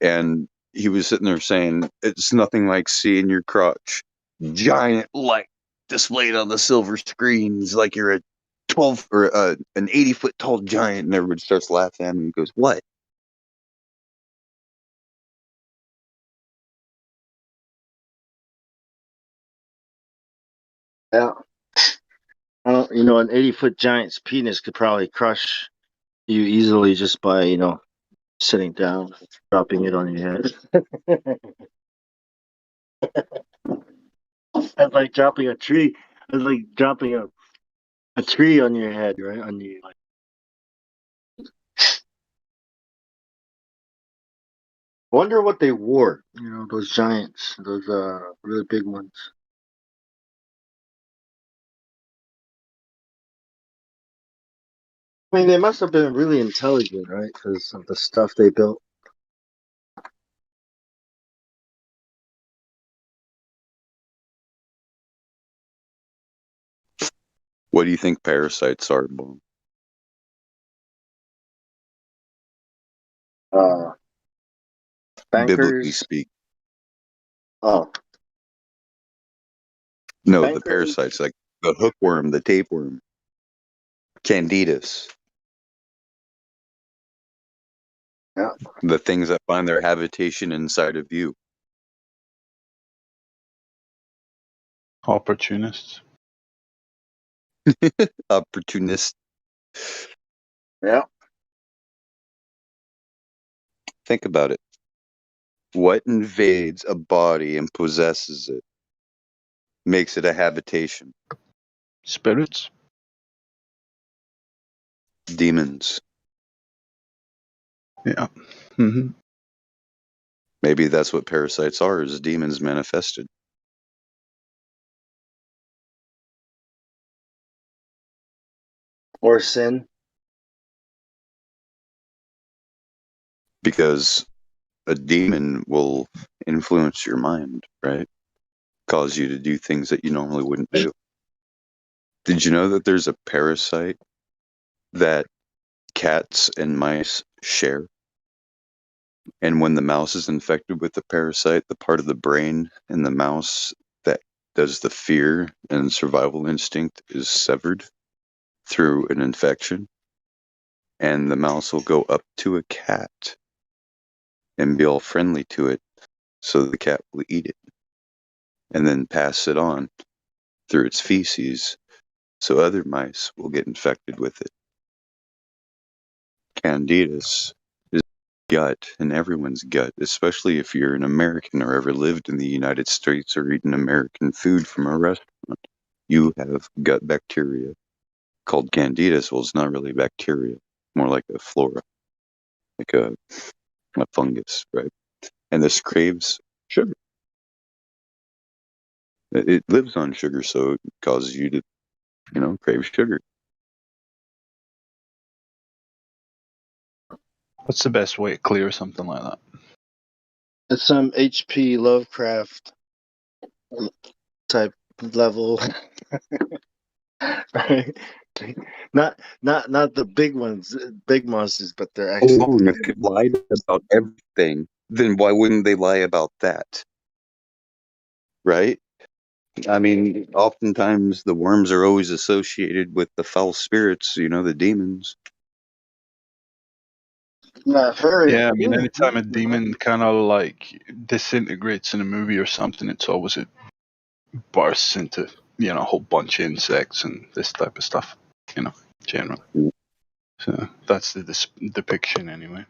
And he was sitting there saying, "It's nothing like seeing your crotch giant light displayed on the silver screens like you're a 12 or an 80-foot tall giant." And everybody starts laughing at him. He goes, "What?" Yeah, I don't, you know, an 80-foot giant's penis could probably crush you easily just by, you know, sitting down, dropping it on your head. That's like dropping a tree. It's like dropping a tree on your head, right? On you. Like, wonder what they wore. You know, those giants, those really big ones. I mean, they must have been really intelligent, right? Because of the stuff they built. What do you think parasites are, Bob? Uh, Biblically bankers. speak. Oh, No, the bankers. parasites, like the hookworm, the tapeworm, candidus, Yeah. the things that find their habitation inside of you. opportunists. Opportunist. Yeah. Think about it. What invades a body and possesses it? Makes it a habitation. Spirits? Demons. Yeah. Hmm. Maybe that's what parasites are, is demons manifested. Or sin. Because a demon will influence your mind, right? Cause you to do things that you normally wouldn't do. Did you know that there's a parasite that cats and mice share? And when the mouse is infected with the parasite, the part of the brain in the mouse that does the fear and survival instinct is severed through an infection. And the mouse will go up to a cat and be all friendly to it, so the cat will eat it and then pass it on through its feces, so other mice will get infected with it. Candidus is gut in everyone's gut, especially if you're an American or ever lived in the United States or eaten American food from a restaurant. You have gut bacteria called Candidus. Well, it's not really bacteria, more like a flora, like a fungus, right? And this craves sugar. It lives on sugar, so it causes you to, crave sugar. What's the best way to clear something like that? It's some HP Lovecraft type level. Right? Not the big ones, big monsters, but they're actually Alone, if they lied about everything, then why wouldn't they lie about that? Right? I mean, oftentimes the worms are always associated with the foul spirits, the demons. not very. Yeah, I mean, anytime a demon kind of like disintegrates in a movie or something, it's always it bursts into, a whole bunch of insects and this type of stuff, generally. So that's the depiction anyway.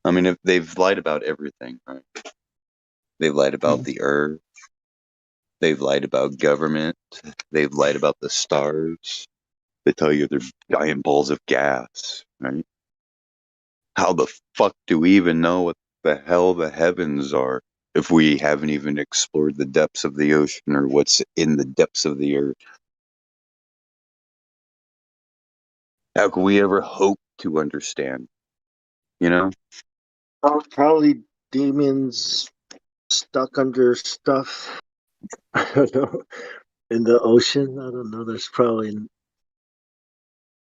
I mean, if they've lied about everything, right? They've lied about the earth. They've lied about government. They've lied about the stars. They tell you they're giant balls of gas, right? How the fuck do we even know what the hell the heavens are if we haven't even explored the depths of the ocean or what's in the depths of the earth? How can we ever hope to understand? Probably demons stuck under stuff. I don't know. In the ocean, I don't know. There's probably,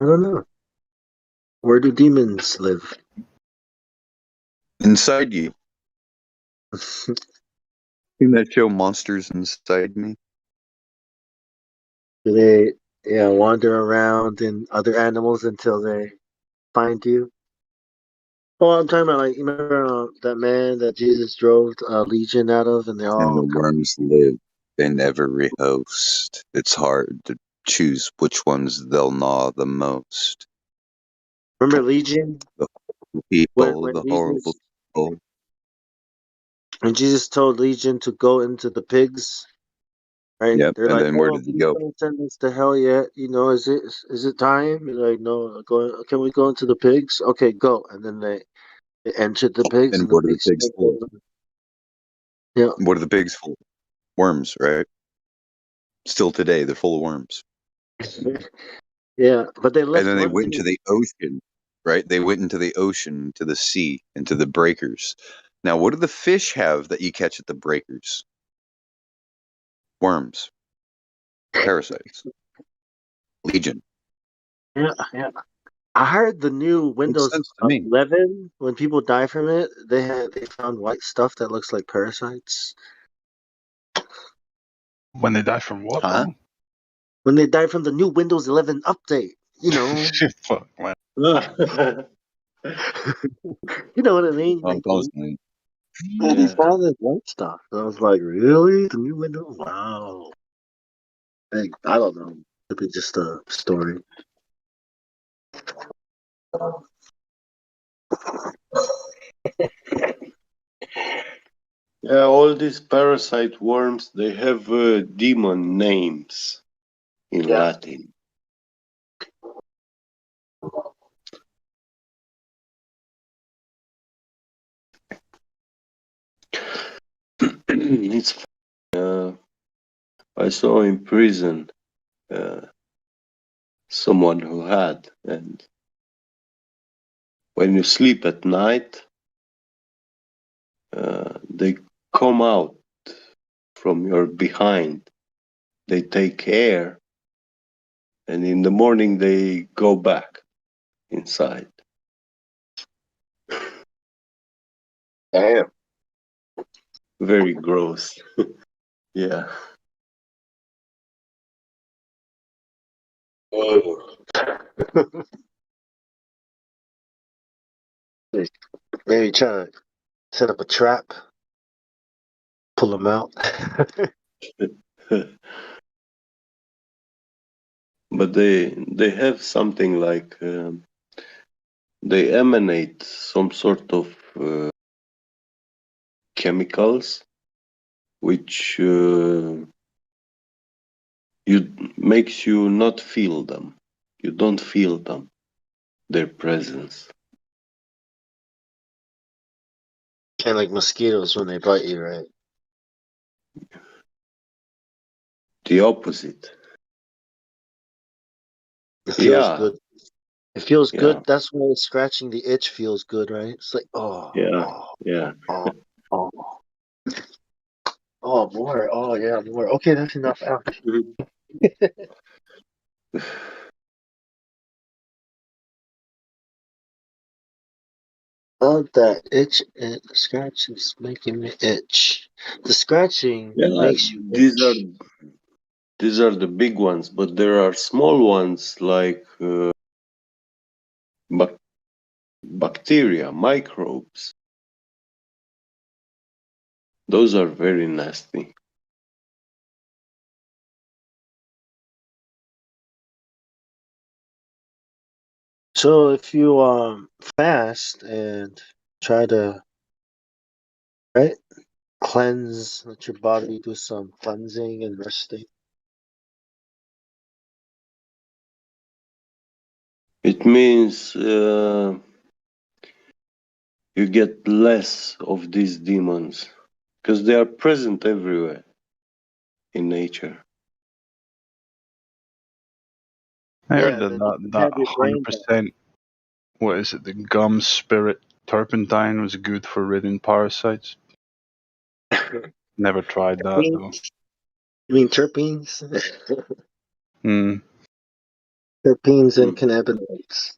I don't know. Where do demons live? Inside you. Seen that show Monsters Inside Me? Do they, wander around in other animals until they find you? Oh, I'm talking about, like, you remember that man that Jesus drove a legion out of, and they And the all come. worms live. They never rehost. It's hard to choose which ones they'll gnaw the most. Remember Legion? The horrible When people, when the horrible Jesus people. when Jesus told Legion to go into the pigs, right? Yep. They're And like, then where "Oh, did he he's go? gonna send us to hell yet? Is it time?" And like, "No, go. Can we go into the pigs? Okay, go." And then they entered the pigs, And and the what are the pigs pigs started full of? going. Yeah, What are the pigs full of? Worms, right? Still today, they're full of worms. yeah. But they And left then they one went into thing. the ocean, right? They went into the ocean, to the sea, into the breakers. Now, what do the fish have that you catch at the breakers? Worms, parasites, legion. Yeah, yeah. I heard the new Makes Windows sense to me. 11. When people die from it, they found white stuff that looks like parasites. When they die from what, Huh? bro? When they die from the new Windows 11 update, you know. Fuck, man. You know what I mean? I'm constantly. Yeah, they Yeah. found this white stuff. And I was like, really? The new Windows? Wow. Hey, I don't know. Could be just a story. Yeah, all these parasite worms, they have demon names in Yeah. Latin. It's I saw in prison someone who had, and when you sleep at night, they come out from your behind. They take air, and in the morning they go back inside. Damn. Very gross. Yeah. Whoa. Maybe trying to set up a trap, pull them out. But they have something like they emanate some sort of chemicals which makes you not feel them. You don't feel them, their presence. Kind of like mosquitoes when they bite you, right? The opposite. It feels Yeah, good. It feels yeah, good. That's why scratching the itch feels good, right? It's like, oh, yeah, oh, yeah. oh, oh, oh, more. Oh, yeah, more. Okay, that's enough. Ouch. Oh, that itch and scratch is making me itch. The scratching Yeah, makes you itch. these are the big ones, but there are small ones like bac- bacteria, microbes. Those are very nasty. So if you fast and try to right cleanse, let your body do some cleansing and resting. It means you get less of these demons because they are present everywhere in nature. I heard Yeah, that then you can that have your brain back. 100%, what is it, the gum spirit turpentine was good for ridding parasites. Never tried that though. You mean terpenes? Hmm. Terpenes and Mm. cannabinoids.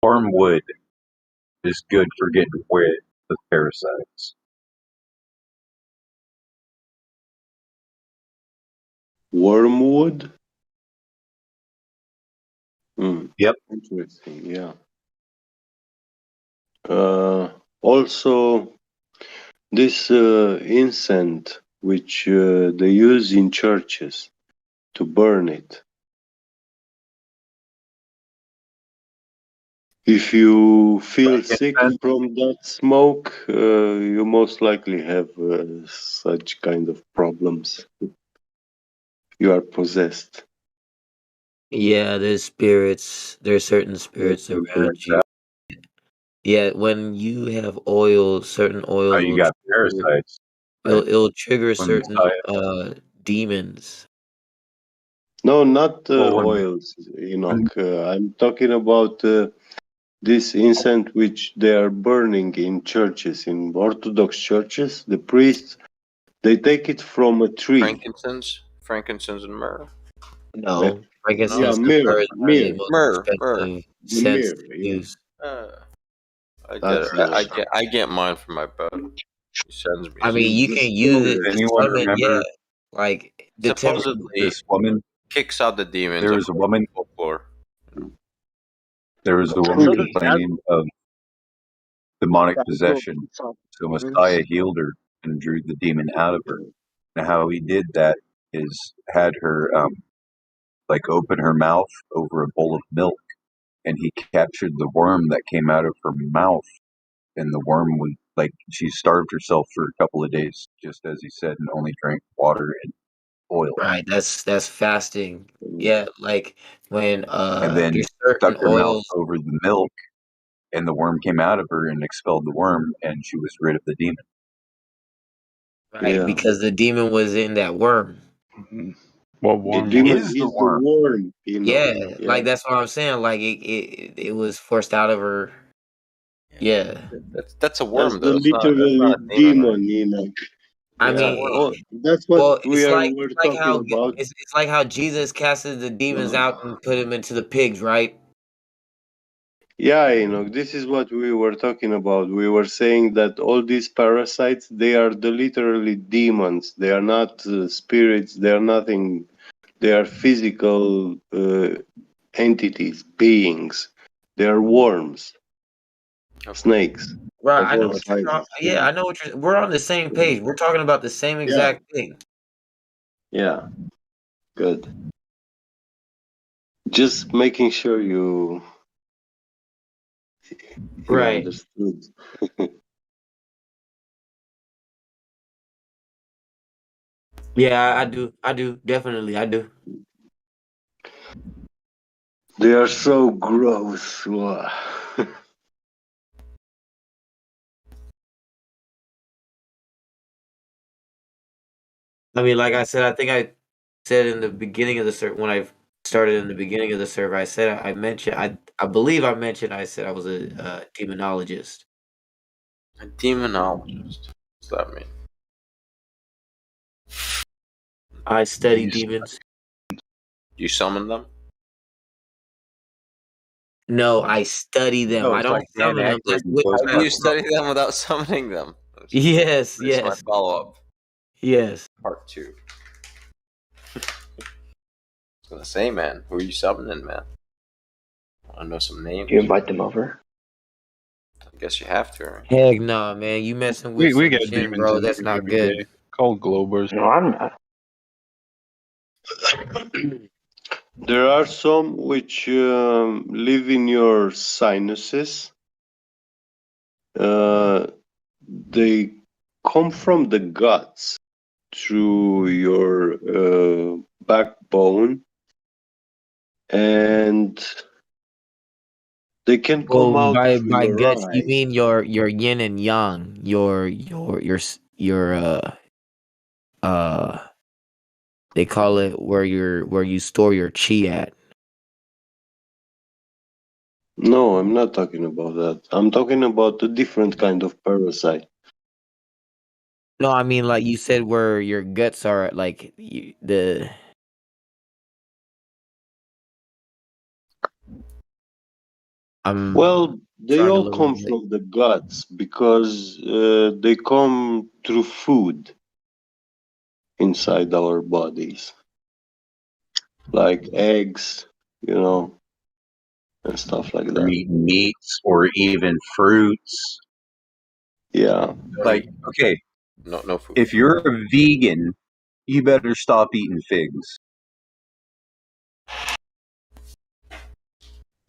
Wormwood is good for getting rid of parasites. Wormwood? Mm. Yep. Interesting, yeah. Also, this incense, which they use in churches to burn it. If you feel sick Frankincense. from that smoke, you most likely have such kind of problems. You are possessed. Yeah, there's spirits. There's certain spirits around you. Yeah, when you have oils, certain Oh, oils you will got trigger. parasites. Right. It'll trigger Women's certain diet. demons. No, not Well, oils, Enoch. I'm talking about this incense which they are burning in churches, in Orthodox churches. The priests, they take it from a tree. Frankincense and myrrh. Uh, No. yeah, Frankincense and myrrh myrrh, is one of the myrrh, most Myrrh. expensive the scents myrrh. to Yeah, use. I get it. that's the one. I get mine from my bud. He sends me I some. mean, It's you the can use it. Does strongest. The anyone summon, yeah. remember Like the temple. Supposedly this woman? kicks out the demons. There was a woman. Folklore. There was a woman Truly. complaining of demonic That's cool. possession. So Messiah healed her and drew the demon out of her. Now, how he did that is had her like open her mouth over a bowl of milk, and he captured the worm that came out of her mouth, and the worm like she starved herself for a couple of days, just as he said, and only drank water and oil. Right, that's fasting. Yeah, like when And then there's stuck certain her mouth oils, over the milk, and the worm came out of her and expelled the worm, and she was rid of the demon. right? Yeah. Because the demon was in that worm. Mhm. What The worm demon was Is it? the is the worm. worm, you know. Yeah, Yeah. like that's what I'm saying. Like it was forced out of her. Yeah, That's a That's worm the though. That's not literally a demon, right? demon, you know. I It's a Yeah. worm. Oh, mean, that's what well, we're it's like talking how about. it's like how Jesus casted the demons out and put them into the pigs, right? Yeah, you know, this is what we were talking about. We were saying that all these parasites, they are the literally demons. They are not spirits. They are nothing. They are physical entities, beings. They are worms, Okay. snakes Right. of I know all what you're talking. sizes. Yeah, I know what you're. We're on the same page. We're talking about the same Yeah, exact thing. yeah, good. Just making sure you Right. understood. Yeah, I do. I do. Definitely, I do. They are so gross. Wow. I mean, like I said, I think I said in the beginning of the server when I started in the beginning of the server, I said I mentioned I believe I mentioned I said I was a demonologist. A demonologist. What's that mean? I study You demons. You summon them? No, I study them. No, I it's don't like Dan summon them. Aykroyd That's in How do you witchcraft, bro. Ghostbusters. study them without summoning them? Yes, This is my yes, follow up. yes. Part 2. I was gonna say, man, who are you summoning, man? Wanna know some names? You invite them over. I guess you have to, right? Heck no, man. You messing with we some get Jin, demons bro. in That's here not every day. good. Called Globers. No, I'm not. There are some which live in your sinuses. They come from the guts through your backbone, and they can come Well, out through by your guts, you eyes. mean your yin and yang, your uh they call it where you store your chi at. No, I'm not talking about that. I'm talking about a different kind of parasite. No, I mean like you said where your guts are at, like the I'm Well, they trying to all look come up like from the guts because they come through food inside our bodies, like eggs, you know, and stuff like From that. eating meats or even fruits. Yeah. Don't Like, eat. okay, No food. if you're a vegan, you better stop eating figs.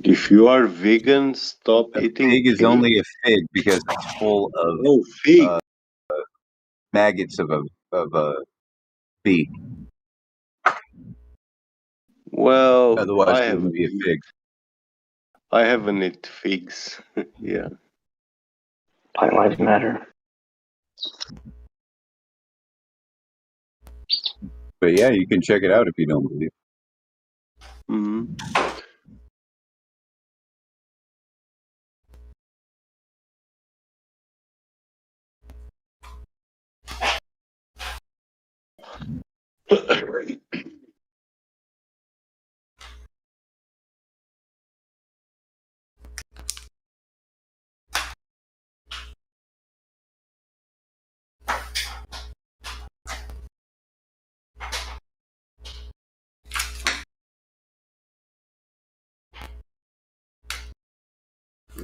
If you are vegan, stop A eating fig is pig. only a fig because it's full of Oh, fig. uh, maggots of a bee. Well, Otherwise, it wouldn't be a fig. I haven't eaten figs. Yeah. Plant lives matter. But yeah, you can check it out if you don't believe. Hmm.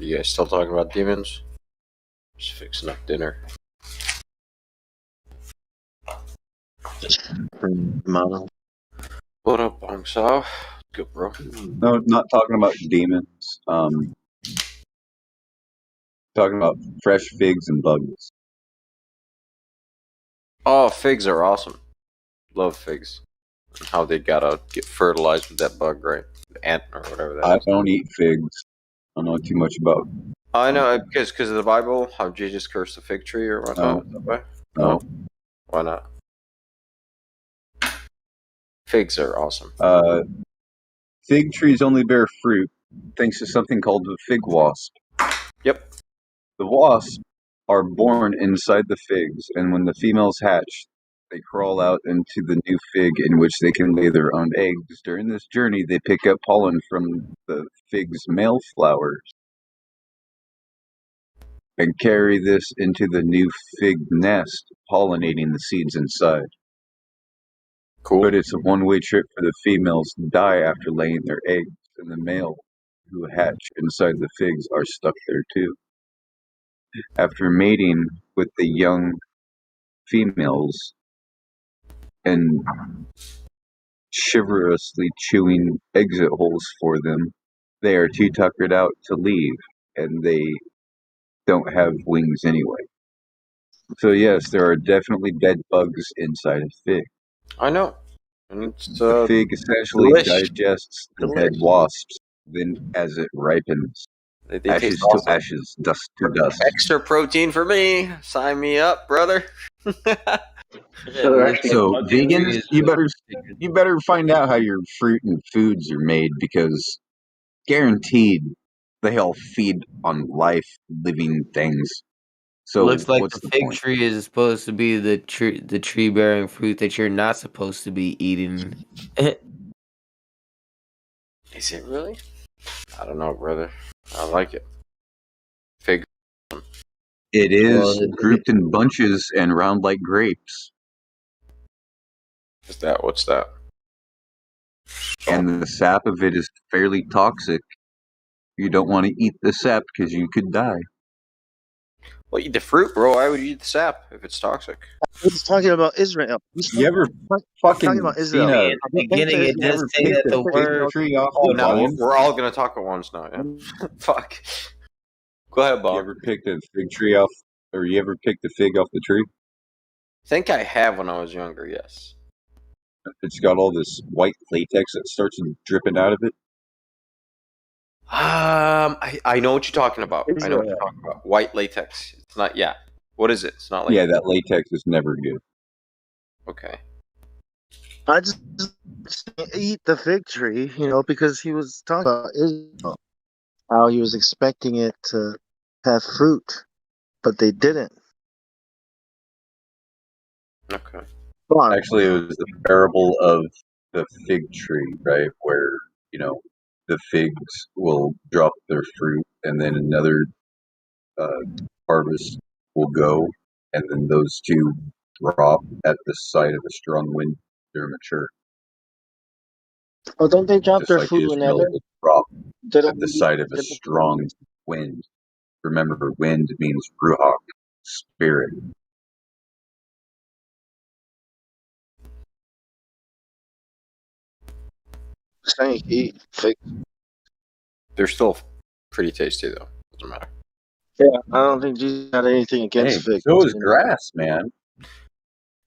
You guys still talking about demons? Just fixing up dinner. Mono. What up, Bong Sao? Good, bro. No, not talking about demons. Talking about fresh figs and bugs. Oh, figs are awesome. Love figs. And how they gotta get fertilized with that bug, right? The ant or whatever that I is. don't eat figs. I don't know too much about. I know because of the Bible, how Jesus cursed the fig tree or whatnot. No, No, no. why not? Figs are awesome. Fig trees only bear fruit thanks to something called the fig wasp. Yep. The wasps are born inside the figs, and when the females hatch, they crawl out into the new fig in which they can lay their own eggs. During this journey, they pick up pollen from the fig's male flowers and carry this into the new fig nest, pollinating the seeds inside. Cool. But it's a one-way trip for the females to die after laying their eggs, and the male who hatch inside the figs are stuck there too. After mating with the young females and chivalrously chewing exit holes for them, they are too tuckered out to leave, and they don't have wings anyway. So yes, there are definitely dead bugs inside a fig. I know. And it's The fig essentially delish. digests the dead Delish. wasps, then as it ripens, They taste ashes to awesome. ashes, dust to dust. Extra protein for me. Sign me up, brother. So vegans, you better find out how your fruit and foods are made, because guaranteed they all feed on life, living things. So Looks like what's the the fig point? tree is supposed to be the tree bearing fruit that you're not supposed to be eating. Is it really? I don't know, brother. I like it. Fig. It is Well, grouped in bunches and round like grapes, Is that what's that? and the sap of it is fairly toxic. You don't want to eat the sap because you could die. Well, eat the fruit, bro. Why would you eat the sap if it's toxic? He's talking about Israel. You ever Talking fucking about seen Israel. a? in the beginning, it You does ever say picked that a the fig word. tree off Oh, the no, vine? we're all gonna talk at once now. Yeah. Fuck. Go ahead, You Bob. ever picked a fig tree off, or you ever picked a fig off the tree? I think I have when I was younger. Yes. It's got all this white latex that starts dripping out of it. I know what you're talking about. I know what you're Israel. talking about. White latex. It's not. Yeah. What is it? It's not like. Yeah, that latex is never good. Okay. I just eat the fig tree, because he was talking about Israel, how he was expecting it to have fruit, but they didn't. Okay. Come on. Actually, it was the parable of the fig tree, right? Where, the figs will drop their fruit, and then another harvest will go, and then those two drop at the sight of a strong wind. They're mature. Oh, don't they drop Just their like fruit Israel whenever? will drop They at don't the eat sight of a typically. strong wind. Remember, wind means ruach, spirit. Saying eat fig. They're still pretty tasty though. Doesn't matter. Yeah, I don't think Jesus had anything against Hey, figs. so is grass, man.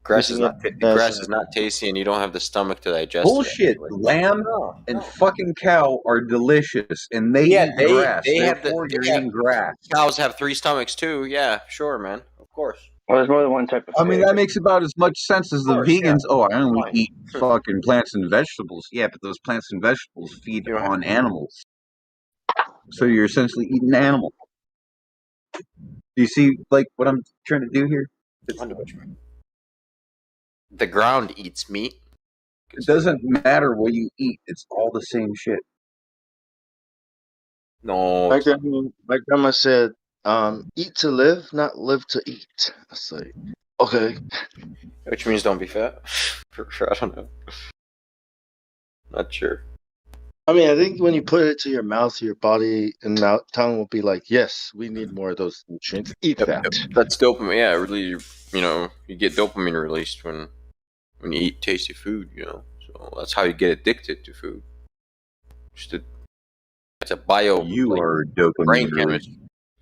Grass is Using not it as grass is not tasty, and you don't have the stomach to digest Bullshit. it. Actually. Lamb No, and no. fucking cow are delicious, and they Yeah, eat they grass. they have the Therefore, you're they have, eating grass. cows have 3 stomachs too. Yeah, sure, man. Of course. Well, there's more than one type of I mean, fig. that makes about as much sense as Of the course, yeah. vegans. Oh, I only Fine. eat fucking plants and vegetables. Yeah, but those plants and vegetables feed You don't on animals. So you're essentially eating an animal. Do you see, like, what I'm trying to do here? The ground eats meat. It doesn't matter what you eat. It's all the same shit. No, my grandma said, eat to live, not live to eat. I was like, okay. which means don't be fat. For sure, I don't know. Not sure. I mean, I think when you put it to your mouth, your body and tongue will be like, yes, we need more of those nutrients. Eat that. That's dopamine. Yeah, really. You get dopamine released when you eat tasty food. So that's how you get addicted to food. It's a bio. You like, are brain dopamine chemistry. release.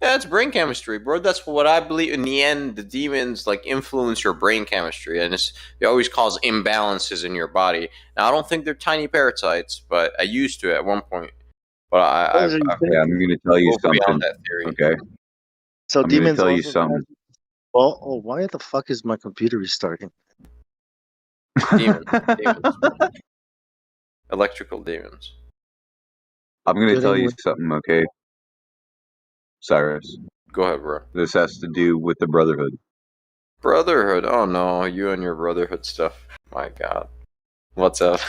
Yeah, it's brain chemistry, bro. That's what I believe. In the end, the demons like influence your brain chemistry, and they always cause imbalances in your body. Now, I don't think they're tiny parasites, but I used to at one point. But What is it? I've Okay, I'm going to tell you moved beyond something. that theory. Okay, So I'm going to demons tell you also. something. Well, oh, why the fuck is my computer restarting? Demons, electrical demons. I'm going to Good tell you English. something. Okay, Cyrus. Go ahead, bro. This has to do with the Brotherhood. Brotherhood. Oh no, you and your brotherhood stuff. My God, what's up?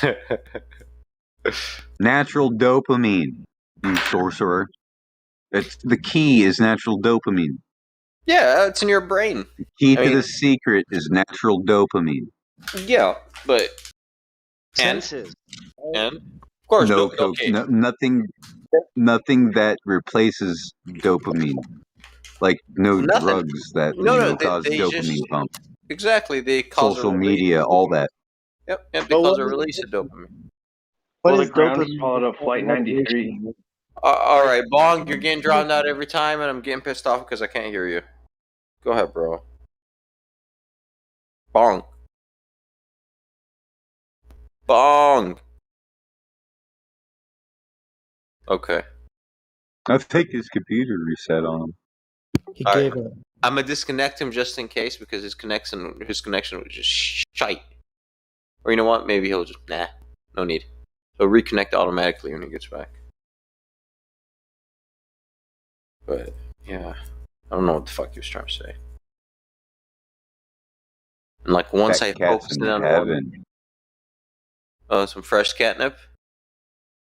Natural dopamine, you sorcerer. It's the key is natural dopamine. Yeah, it's in your brain. Key I to mean, the secret is natural dopamine. yeah, but Senses. and of course, No, okay. nothing that replaces dopamine. Like no Nothing. drugs that No, cause they dopamine just pump. exactly they cause a Social release. media, all that. Yep, they But cause what a is release of dopamine. what Well, the is ground dopamine? followed a Flight 93. All right, Bong, you're getting drowned out every time, and I'm getting pissed off because I can't hear you. Go ahead, bro. Bong. Bong. Okay. I think his computer reset on him. He All right. gave up. I'm gonna disconnect him just in case because his connection was just shite. Or you know what? Maybe he'll just no need. He'll reconnect automatically when he gets back. But yeah, I don't know what the fuck he was trying to say. And like once That I cat's focused in in on heaven. some fresh catnip.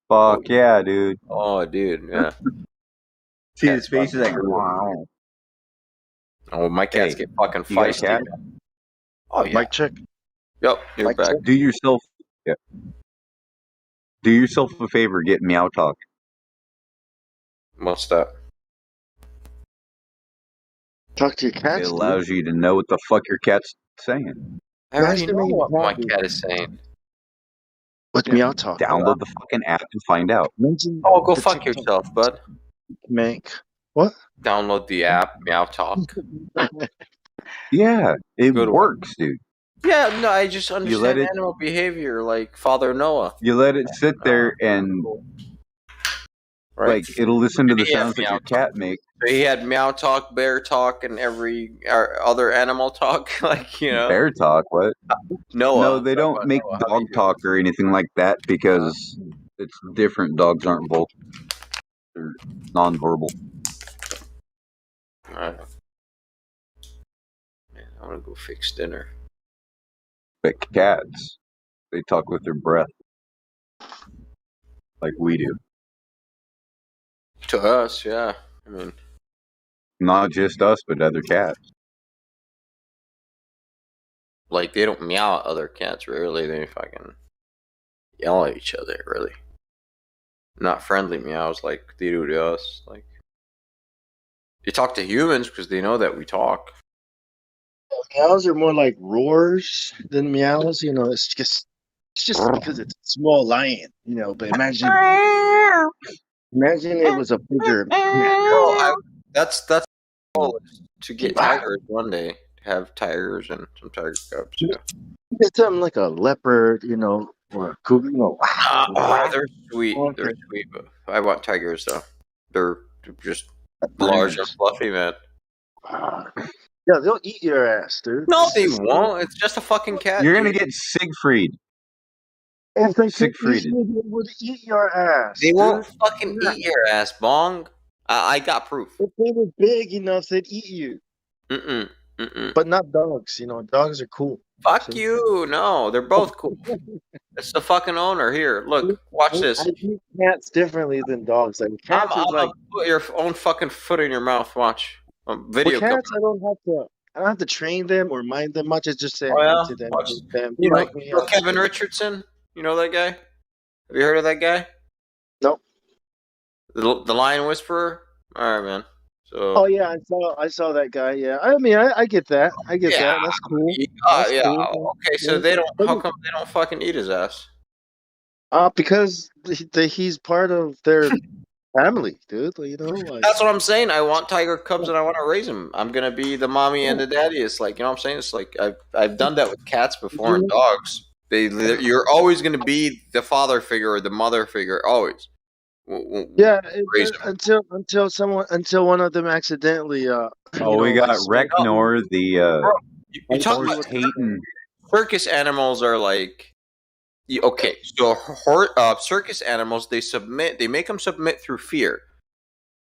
Fuck yeah, dude. Oh, dude, yeah. See his face is like, wow. Oh, my cats get fucking You got a feisty. cat? Oh yeah. Mic check. Yep, you're Mic back. check. Do yourself a favor, get Meow Talk. What's that? Talk to your It cats. Dude. allows you to know what the fuck your cat's saying. I already know Masturbating what my cat, dude. cat is saying. With Meow Talk. Download the fucking app and find out. Mention Oh, go the fuck TikTok. yourself, bud. Make what? Download the app, Meow Talk. Yeah, it Good one. works, dude. Yeah, no, I just let understand it- animal behavior like Father Noah. You let it sit there and Right? like it'll listen to the Yeah, sounds that Meow your cat makes. So he had Meow Talk, Bear Talk, and every other animal talk, like, you know. Bear Talk, what? Noah. No, they don't make Noah, how dog they talk or anything like that because it's different. Dogs aren't vocal; they're nonverbal. Alright. Man, I want to go fix dinner. But cats, they talk with their breath, like we do. To us, yeah. I mean, Not just us, but other cats. like, they don't meow at other cats, really. They fucking yell at each other, really. Not friendly meows like they do to us. Like, they talk to humans because they know that we talk. Meows are more like roars than meows. You know, it's just because it's a small lion. You know, but imagine it was a bigger. Well, that's the goal is to get tigers one day. To have tigers and some tiger cubs. Yeah. Get something like a leopard, you know, or a cougar. You know, They're sweet. Okay. They're sweet. But I want tigers though. They're just large and fluffy, man. Yeah, they'll eat your ass, dude. No, they won't. It's just a fucking cat. You're gonna dude. get Siegfried. If they could Siegfried. easily be able to eat your ass, They won't dude. fucking eat your ass, Bong. I got proof. If they were big enough, they'd eat you. Mm-mm. But not dogs. You know, dogs are cool. Fuck See? you. No, they're both cool. It's the fucking owner. Here, look. Watch this. I eat cats differently than dogs. Like cats I'm is like put your own fucking foot in your mouth. Watch. Video with cats. I don't have to train them or mind them much. It's just say Oh, yeah? hi to them. Watch. Greet them. You know, Like me. Kevin Richardson? You know that guy? Have you heard of that guy? Nope. The Lion Whisperer? Alright, man. So. Oh yeah, I saw that guy. Yeah, I mean, I get that. I get that. That's cool. That's Yeah. cool. Okay, so they don't. How come they don't fucking eat his ass? Because he's part of their family, dude. You know, like That's what I'm saying. I want tiger cubs and I want to raise them. I'm gonna be the mommy and the daddy. It's like, you know what I'm saying. It's like I've done that with cats before and dogs. You're always gonna be the father figure or the mother figure. Always. yeah, Raise them. until one of them accidentally, Oh, we got Reknor, Bro, you talk see about what Peyton. circus animals are like. Okay, so circus animals they make them submit through fear,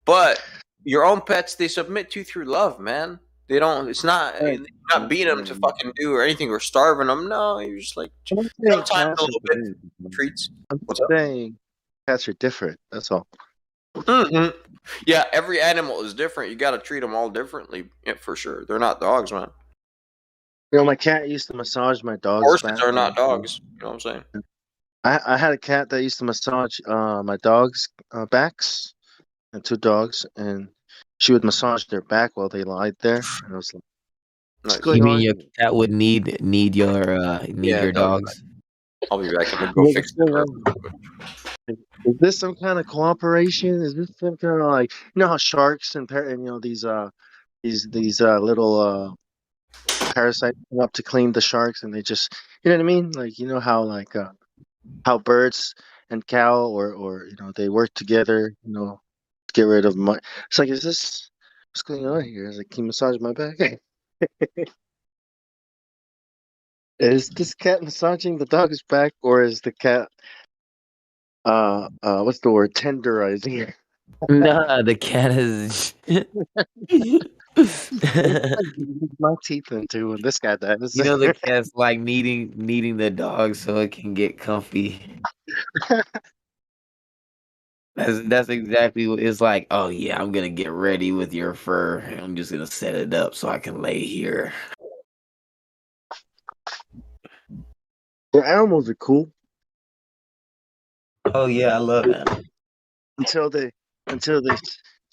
but your own pets they submit to through love, man. They don't. It's not. You're not beating them to fucking do or anything or starving them. No, you're just like I'm saying sometimes a cats are little bit different. treats. I'm What's up? saying cats are different. That's all. Mm-hmm. Yeah, every animal is different. You got to treat them all differently, yeah, for sure. They're not dogs, man. You know, my cat used to massage my dog's Horses back. are not dogs. You know what I'm saying? I had a cat that used to massage my dog's backs, and two dogs, and she would massage their back while they lied there. And I was like, "What's Nice. You going mean on your here?" cat would need Yeah, your dog. dogs? I'll be back. I'm gonna go What's fix going it. on? Is this some kind of cooperation? Is this some kind of like, you know how sharks and you know these little parasites come up to clean the sharks, and they just, you know what I mean? Like, you know how birds and cow or you know they work together, you know, to get rid of mud. It's like, is this what's going on here? Is like, can you massage my back? Is this cat massaging the dog's back, or is the cat what's the word, tenderizing it? Nah, the cat is. My teeth into when this guy does. You know the cat's like needing the dog so it can get comfy. That's exactly what it's like. Oh yeah, I'm gonna get ready with your fur. And I'm just gonna set it up so I can lay here. The animals are cool Oh yeah, I love animals. until they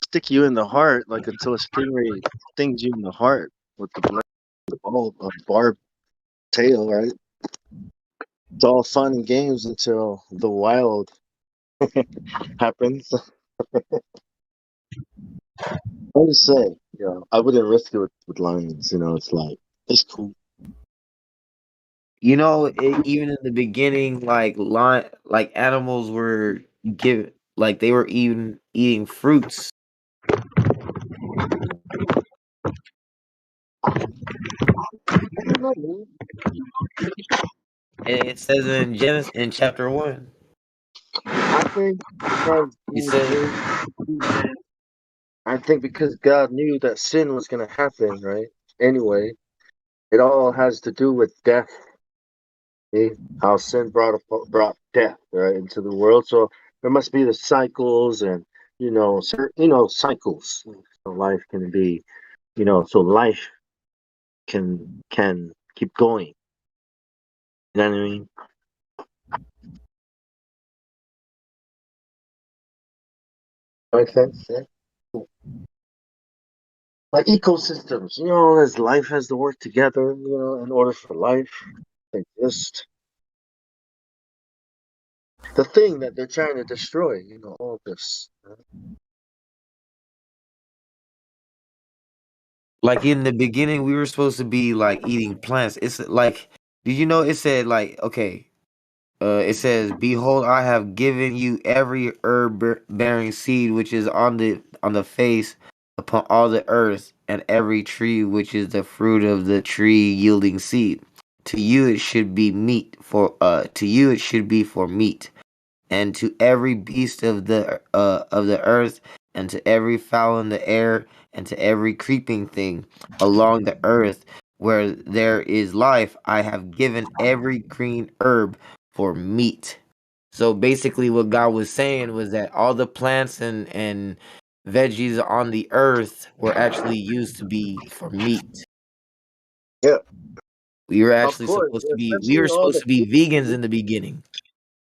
stick you in the heart, like until a stingray stings you in the heart with the ball barbed tail, right? It's all fun and games until the wild happens. I just say, you know, I wouldn't risk it with lions. You know, it's like it's cool. You know, even in the beginning, like animals were give like they were even eating fruits. And it says in Genesis in chapter 1. I think because He said, I think because God knew that sin was going to happen, right? Anyway, it all has to do with death. See? How sin brought death, right, into the world. So there must be the cycles, and cycles. So life can be, so life can keep going. You know what I mean? Make sense? Yeah. Cool. Like ecosystems, as life has to work together, in order for life to exist. The thing that they're trying to destroy, all this. like in the beginning, we were supposed to be like eating plants. It's like, did you know it said like, okay, it says, "Behold, I have given you every herb bearing seed which is on the face upon all the earth, and every tree which is the fruit of the tree yielding seed. To you it should be meat for to you it should be for meat, and to every beast of the earth, and to every fowl in the air, and to every creeping thing along the earth where there is life, I have given every green herb for meat." So basically what God was saying was that all the plants and veggies on the earth were actually used to be for meat. Yeah, We were of actually course, supposed to be especially all the vegans in the beginning.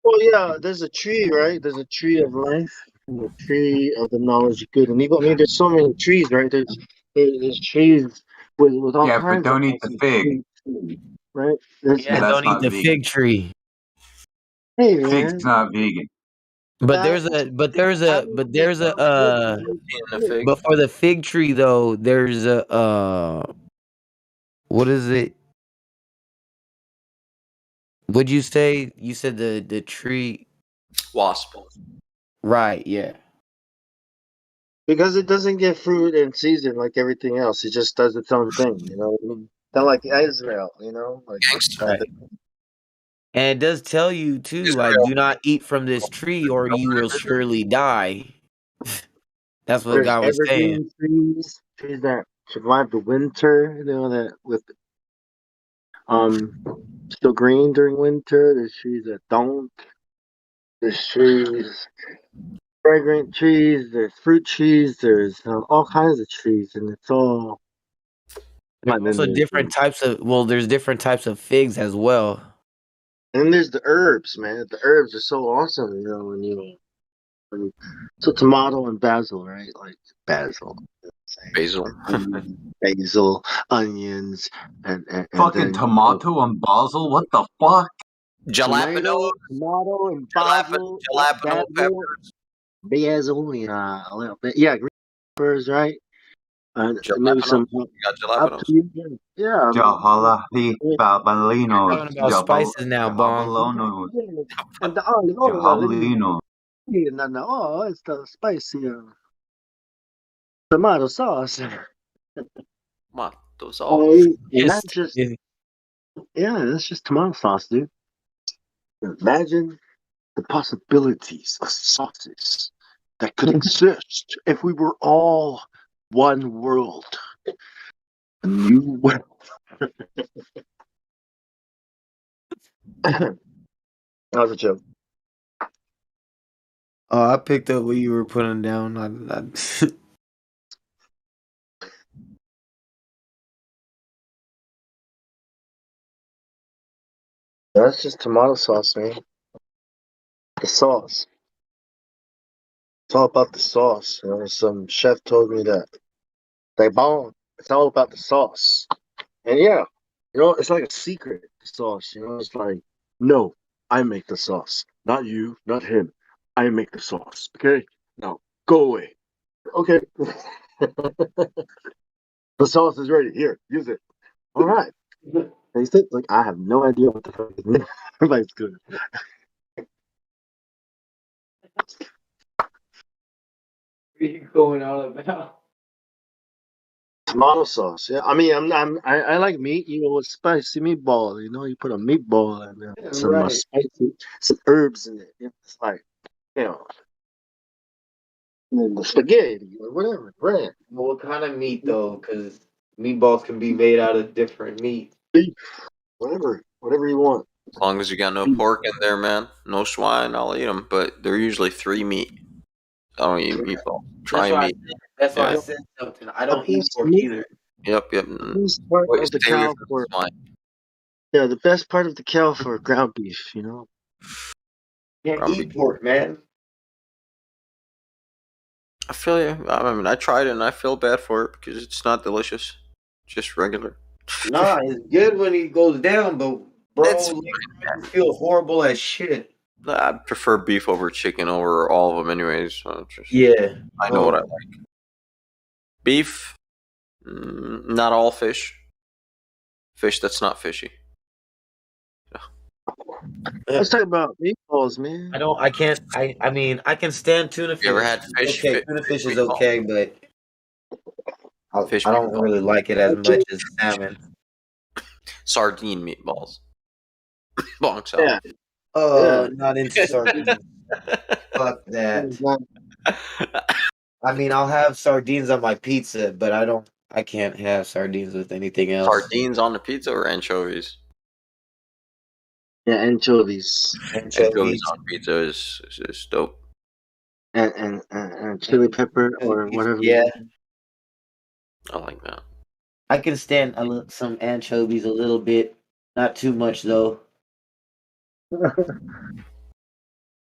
Well, yeah, there's a tree, right? There's a tree of life and a tree of the knowledge of good and evil. I mean, there's so many trees, right? There's trees with all Yeah, but kinds of don't eat the awesome fig. fruits, right? There's Yeah, That's don't eat not the vegan. fig tree. hey Fig's man, not vegan. But there's a but there's a but there's a In the fig. but for the fig tree though, there's a what is it? Would you say you said the tree? Wasp. Right, yeah. Because it doesn't get fruit in season like everything else. It just does its own thing, you know what I mean? Kind of like Israel, you know? Like Gangster. Right. And it does tell you too, like, do not eat from this tree or you will surely die. That's what there's God was saying. evergreen trees, trees that survive the winter, you know, that with still green during winter. There's trees that don't. There's trees, fragrant trees. There's fruit trees. There's all kinds of trees, and it's all. There's And then also different types of there's different types of figs as well. there's the herbs, man. The herbs are so awesome, you know, so tomato and basil, right? Like basil, Basil. basil, onions, and Fucking then tomato and basil. What the fuck? Jalapeno. tomato and basil, Jalapeno basil, yeah, a little bit, yeah, green peppers, right? Maybe Jalapeno. some You got up jalapenos. to you. Yeah, I mean, Jahalahi babalinos. Talking about spices now, Bong. Jabalonos. and the olive Jahalinos. oh, it's the spicy tomato sauce. Tomato sauce. Not just that's just tomato sauce, dude. Imagine the possibilities of sauces that could exist if we were all one world. A new world. That was a joke. Oh, I picked up what you were putting down. That's just tomato sauce, man. The sauce. It's all about the sauce. You know, some chef told me that. Like, bon, it's all about the sauce. And yeah, you know, it's like a secret, the sauce. You know, it's like, no, I make the sauce. Not you, not him. I make the sauce. Okay? Now, go away. Okay. The sauce is ready. Here, use it. All right. Taste it. Like, I have no idea what the fuck it is. But it's good. What are you going on about? Tomato sauce. Yeah, I mean, I like meat. You know, with spicy meatball. You know, you put a meatball and some spicy, some herbs in it. You know, it's like, you know, and then the spaghetti or whatever bread. What kind of meat though? Because meatballs can be made out of different meat. Beef, whatever you want. As long as you got no pork in there, man. No swine, I'll eat them. But they're usually 3 meat. I don't eat meatball. Try meat. That's why I said something. I don't eat pork either. Yep. Best part of the cow for the best part of the cow for ground beef. You know. Can't eat pork, man. I feel you. I mean, I tried it and I feel bad for it because it's not delicious. Just regular. Nah, it's good when it goes down, but bro, you feel horrible as shit. I prefer beef over chicken over all of them, anyways. So I know what I like. Beef, not all fish. Fish that's not fishy. Let's talk about meatballs, man. I mean, I can stand tuna fish. You ever had fish? Okay, tuna fish is okay, but I don't really like it as much as salmon. Sardine meatballs. Long salad. Not into sardines. Fuck that. I mean, I'll have sardines on my pizza, but I can't have sardines with anything else. Sardines on the pizza or anchovies? Yeah, anchovies. Anchovies on pizza is dope. And chili pepper or whatever. Yeah. I like that. I can stand some anchovies a little bit. Not too much, though.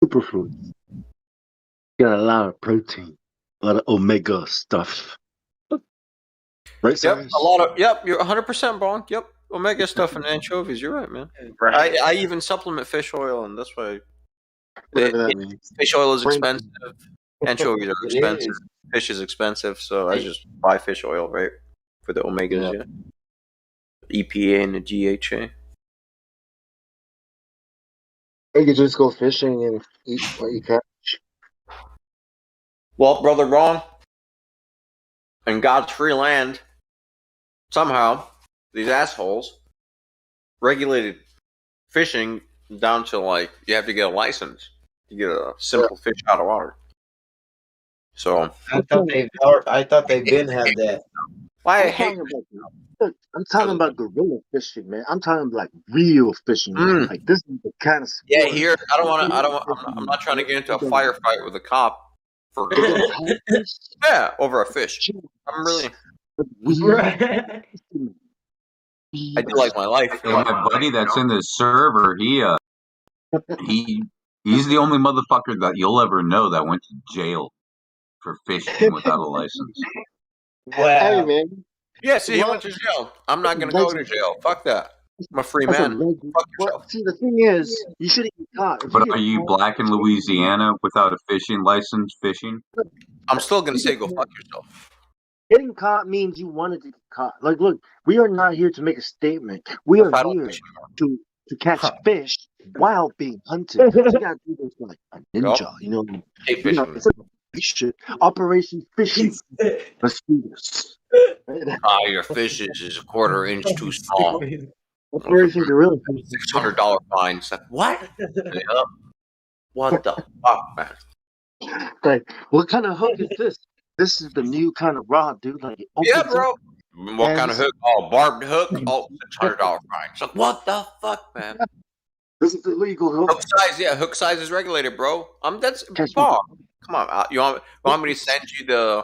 Superfoods. Got a lot of protein. A lot of omega stuff. Right, Yep, you're 100% wrong. Yep, omega stuff and anchovies. You're right, man. I even supplement fish oil, and that's why Whatever that means. Fish oil is Frank- expensive. Anchovies are It expensive. is. Fish is expensive, so I just buy fish oil, right? For the omegas, yeah. EPA and the GHA. Or you could just go fishing and eat what you catch. Well, brother, wrong. In God's free land, somehow these assholes regulated fishing down to like you have to get a license to get a simple fish out of water. So I thought they've been had that. why I I'm hate talking about, look, I'm talking about gorilla fishing, man. I'm talking like real fishing. Like this is the kind of yeah, sport. here I don't want to. I don't. I'm not trying to get into a firefight with a cop for yeah over a fish. I'm really. Right. I do like my life. Yeah, my buddy that's in this server, he's the only motherfucker that you'll ever know that went to jail for fishing without a license. Hey, Wow. man. Yeah, see, he Well, went to jail. I'm not gonna that's go to jail. Fuck that. I'm a free that's a man. legend. Fuck Well, yourself. see, the thing is, you shouldn't get caught. If you But get are you caught, black in Louisiana without a fishing license fishing? I'm still gonna you say get go caught. fuck yourself. Getting caught means you wanted to get caught. Like, look, we are not here to make a statement. We are If I don't here fish to catch fish while being hunted. So you gotta do this like a anymore. ninja, you know? Hate You know, fishing. it's like fish shit. Operation Fishing. Let's do this. Right? Ah, your fish is a quarter inch too small. Operation Gorilla Fishing. $600 fine. It's like what? Yeah. What the fuck, man? Like, what kind of hook is this? This is the new kind of rod, dude. Like, it Yeah, opens bro. up. What kind of hook? Oh, barbed hook. Oh, $600 fine. It's like what the fuck, man? This is the legal hook. Hook size, yeah. Hook size is regulated, bro. That's Catch Paul. Come on, you want me to send you the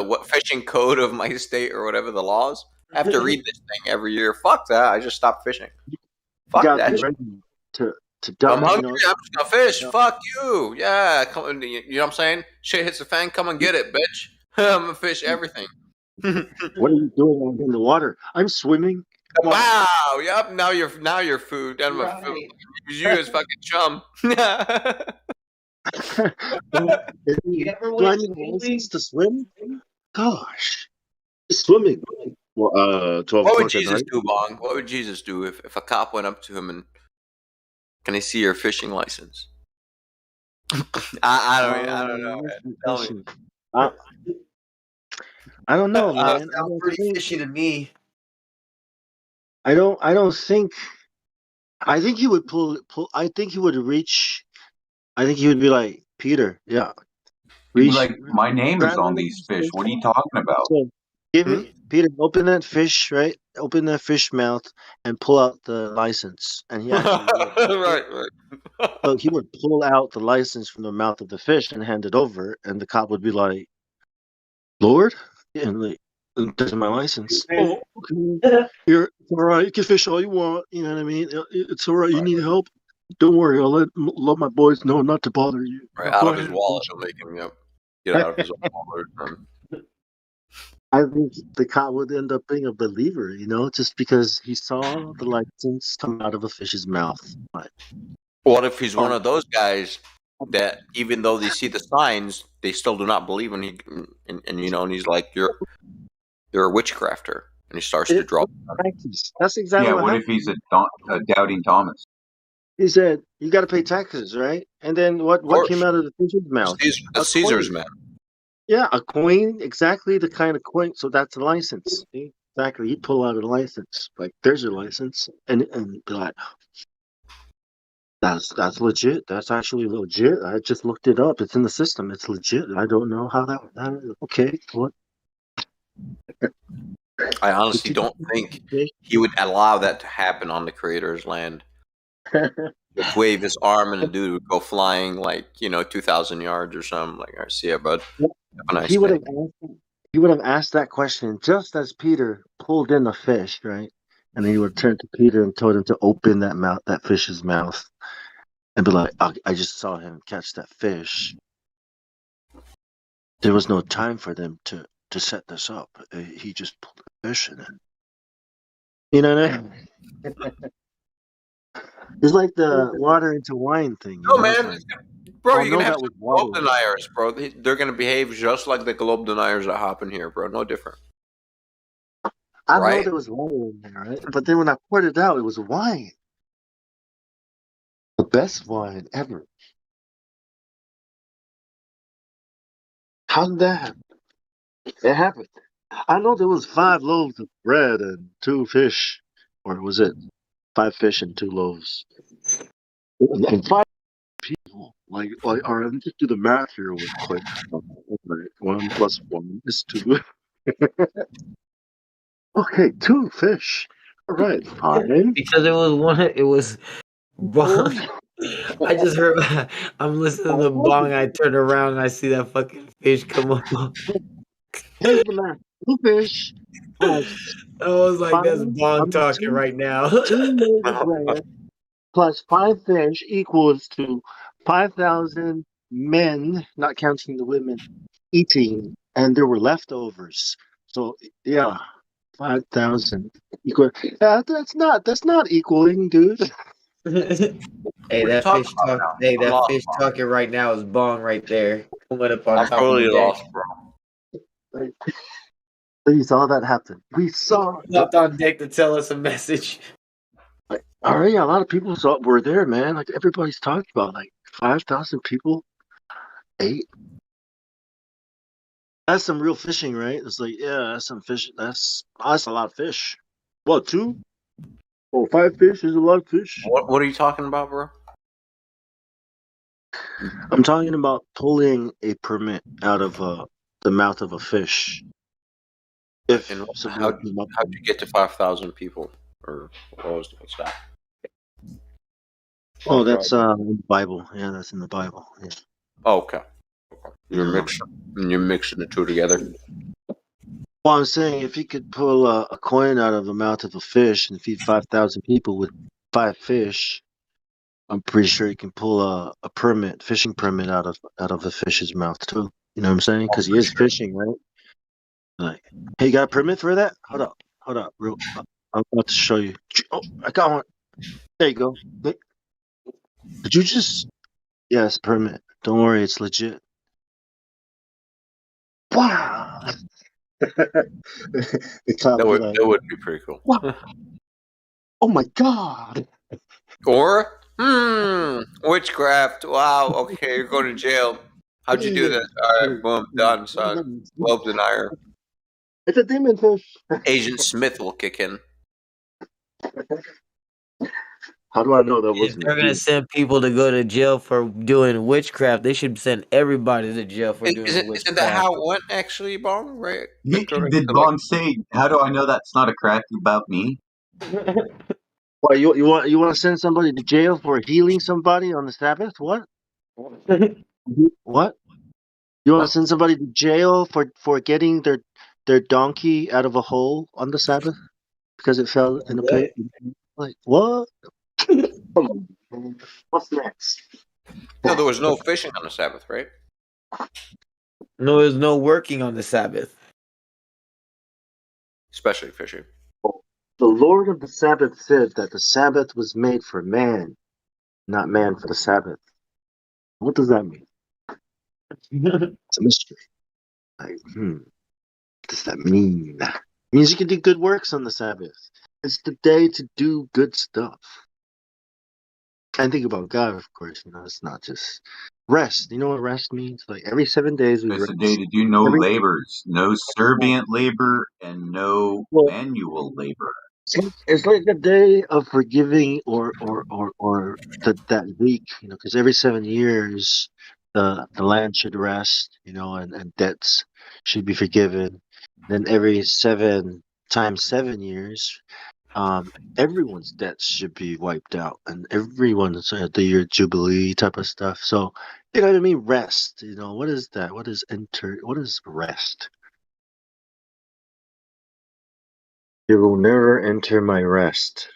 what fishing code of my state or whatever the laws? I have to read this thing every year. Fuck that. I just stopped fishing. You Fuck gotta that be shit. ready to I'm die. You hungry. know? I'm just gonna fish. Yeah. Fuck you. Yeah, come. You know what I'm saying? Shit hits the fan. Come and get it, bitch. I'm gonna fish everything. What are you doing out in the water? I'm swimming. Come on. Wow. Yep. Now you're food. And my food. Use you as fucking chum. You ever Do I went need a swimming? license to swim? Gosh, swimming. Well, 12 What would o'clock at Jesus night. do, Bong? What would Jesus do if a cop went up to him and can I see your fishing license? I don't know. Man. Tell me. I don't know, man. I Sounds don't pretty think. fishy to me. I don't think. I think he would pull. I think he would reach. I think he would be like Peter. Yeah, He'd be reach. like, my name is grab on it, these fish. What are you talking about? So give me Peter. Open that fish, right? Open that fish mouth and pull out the license. And he actually would. right. So he would pull out the license from the mouth of the fish and hand it over, and the cop would be like, "Lord," and like, "This is my license." Oh, okay. Here, it's all right. You can fish all you want. You know what I mean? It's all right. You need help? Don't worry. I'll let my boys know not to bother you. Right Go out of his ahead. wallet, he'll make him get out of his own wallet. I think the cop would end up being a believer, you know, just because he saw the license come out of a fish's mouth. But, What if he's one of those guys that even though they see the signs, they still do not believe in and you know, and he's like, you're a witchcrafter, and he starts to draw. That's exactly Yeah, what what happened. if he's a doubting Thomas? He said, "You got to pay taxes, right?" And then what came out of the fish's mouth? That's Caesar's, man. Yeah, a coin, exactly the kind of coin. So that's a license. See? Exactly. He'd pull out a license. Like, there's your license. And be like, that's legit. That's actually legit. I just looked it up. It's in the system. It's legit. I don't know how that okay. What? I honestly don't think he would allow that to happen on the creator's land. Just wave his arm and the dude would go flying like 2,000 yards or something. Like, I see it, bud. Have a nice He would day. have asked that question just as Peter pulled in the fish, right? And he would turn to Peter and told him to open that fish's mouth, and be like, I just saw him catch that fish. There was no time for them to set this up. He just pulled the fish in it. You know what I mean? It's like the water into wine thing, you No, know. It's man, like, bro, oh you're gonna no, have that was some globe water. deniers, bro. They're gonna behave just like the globe deniers that hop in here, bro. No different, I know right? there was water in there, right? But then when I poured it out, it was wine. The best wine ever. How did that happen? It happened. I know there was 5 loaves of bread and 2 fish, or was it 5 fish and 2 loaves? And 5 people. All right, let me just do the math here real quick. Right, 1 plus 1 is 2. Okay, 2 fish. All right, fine. Because it was one. It was bong. Loaves, I just heard. I'm listening to bong. I turn around and I see that fucking fish come up. Here's the math. 2 fish plus I was like, five. that's bong talking Two right now. 2 loaves of bread plus 5 fish equals to 5,000 men, not counting the women, eating, and there were leftovers. So yeah, 5,000 equal. That's not equaling, dude. Hey, What are you that talking fish about talk. now? Hey, I'm that lost, fish bro. talking right now is bong right there. Coming up on I'm top of the totally deck. lost, bro. Like, we saw that happen. We saw it. Popped on deck to tell us a message. Like, already, a lot of people were there, man. Like everybody's talking about, like 5,000 people, 8. That's some real fishing, right? It's like, yeah, that's some fish. That's a lot of fish. What, 2? Oh, 5 fish is a lot of fish. What are you talking about, bro? I'm talking about pulling a permit out of the mouth of a fish. And If somebody how came up how'd with you get to 5,000 people, or what's that? oh, Five that's thousand. in the Bible. Yeah, that's in the Bible. Yeah. Oh, okay. You know. You're mixing the two together. Well, I'm saying if he could pull a coin out of the mouth of a fish and feed 5,000 people with 5 fish, I'm pretty sure he can pull a fishing permit out of a fish's mouth too. You know what I'm saying? Oh, Because he for is sure. fishing, right? Like, hey, you got a permit for that? Hold up, I'm about to show you. Oh, I got one. There you go. Look, did you just? Yes, permit. Don't worry, it's legit. Wow. The cop be like, That would be pretty cool. "What? Oh my god!" Or witchcraft. Wow. Okay, you're going to jail. How'd you do this? All right, boom, done, son. Globe denier. It's a demon fish. Agent Smith will kick in. How do I know that If wasn't a they're gonna demon? send people to go to jail for doing witchcraft, they should send everybody to jail for doing Isn't that witchcraft. how it went, actually, Bong? Right? Did Like, Bond say, "How do I know that's not a crack about me"? What you want to send somebody to jail for healing somebody on the Sabbath? What? What? You want to What? send somebody to jail for getting their donkey out of a hole on the Sabbath because it fell in a pit? What? Like what? Come on, man. What's next? no, there was no fishing on the Sabbath, right? No, there's no working on the Sabbath. Especially fishing. The Lord of the Sabbath said that the Sabbath was made for man, not man for the Sabbath. What does that mean? It's a mystery. Like, what does that mean? It means you can do good works on the Sabbath. It's the day to do good stuff. And think about God, of course. It's not just rest. You know what rest means? Like every 7 days we It's a day rest. to do no Every labors, no servient labor, and no well, manual labor. it's like a day of forgiving or that week. Because every 7 years the land should rest. And debts should be forgiven. Then every 7 times 7 years, everyone's debts should be wiped out, and everyone's the year jubilee type of stuff. So you know what I mean. Rest. What is that? What is enter? What is rest? You will never enter my rest.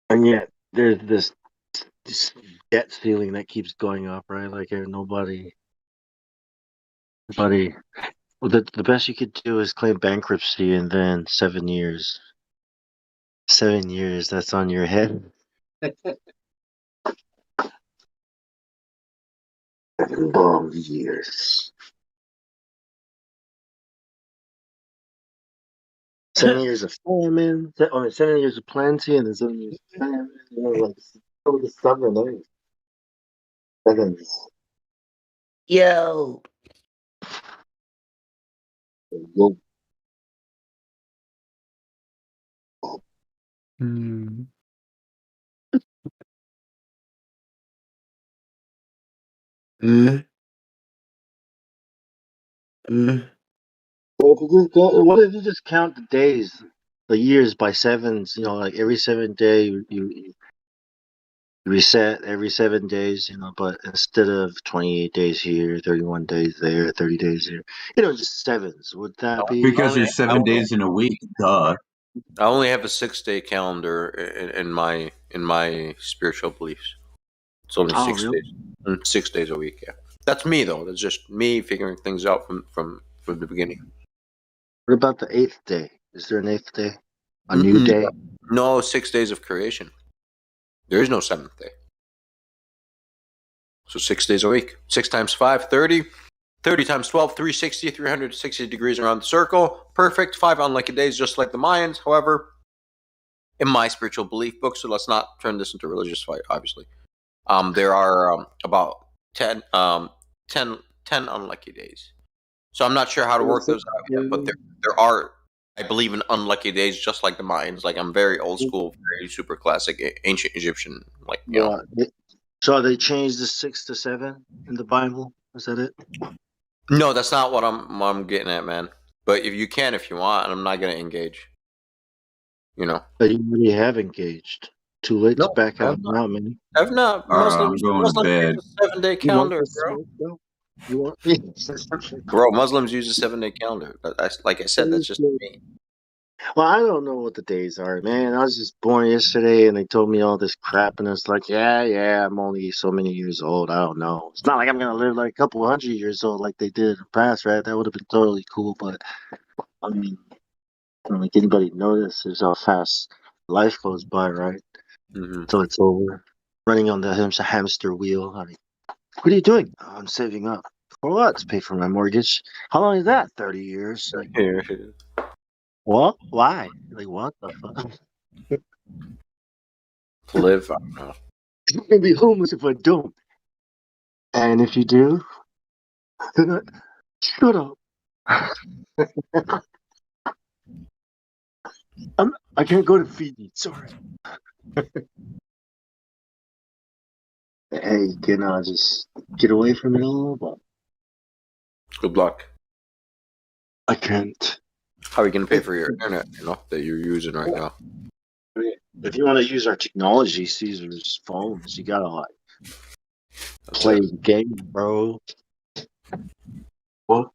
And yet there's this debt ceiling that keeps going up, right? Like nobody. buddy. Well, the best you could do is claim bankruptcy and then 7 years. 7 years, that's on your head. 7 long years. 7 years of famine. 7 years of plenty, and then 7 years of famine. You know, like over the summer, like sevens. Yo. Hmm. Well, if you just go, what if you just count the days, the years by sevens? You know, like every 7 day you reset every 7 days. You know, but instead of 28 days here, 31 days there, 30 days here, you know, just sevens. Would that be? Because there's I 7 days in a week. Duh. I only have a 6-day calendar in my spiritual beliefs. It's only Oh, 6 really? days, 6 days a week. Yeah, that's me though. That's just me figuring things out from the beginning. What about the eighth day? Is there an eighth day? A new Mm-mm. day? No, 6 days of creation. There is no seventh day. So 6 days a week. 6 times 5, 30. 30 times 12, 360, 360 degrees around the circle. Perfect. 5 unlucky days, just like the Mayans. However, in my spiritual belief book, so let's not turn this into a religious fight, obviously. There are about 10, 10 unlucky days. So I'm not sure how to work those out yet, but there are, I believe, in unlucky days, just like the Mayans. Like I'm very old school, very super classic, ancient Egyptian. Like So they changed the 6 to 7 in the Bible. Is that it? No, that's not what I'm getting at, man. But if you can, if you want, and I'm not gonna engage. You know. But you already have engaged. Too late to No, back I've out not. now, man. I've not. All right, I'm going to Muslims bed. use a 7-day You want calendar, the bro. smoke, though? You want me? Bro, Muslims use a 7-day calendar. Like I said, that's just me. Well, I don't know what the days are, man. I was just born yesterday, and they told me all this crap, and it's like, yeah, I'm only so many years old. I don't know. It's not like I'm gonna live like a couple 100 years old like they did in the past, right? That would have been totally cool, but I mean, I don't think anybody notices how fast life goes by, right? Mm-hmm. Till it's over. Running on the hamster wheel. I mean, what are you doing? "Oh, I'm saving up. For what? To pay for my mortgage. How long is that? 30 years. Like, what? Why? Like, what the fuck? Live. I don't know. I'm gonna be homeless if I don't. And if you do, then shut up. I can't go to Fiji. Sorry. Hey, can I just get away from it all? But Good luck. I can't. How are you gonna pay for your internet? You know that you're using right now. I mean, if you want to use our technology, Caesar's phones, you gotta like play the game, bro. What?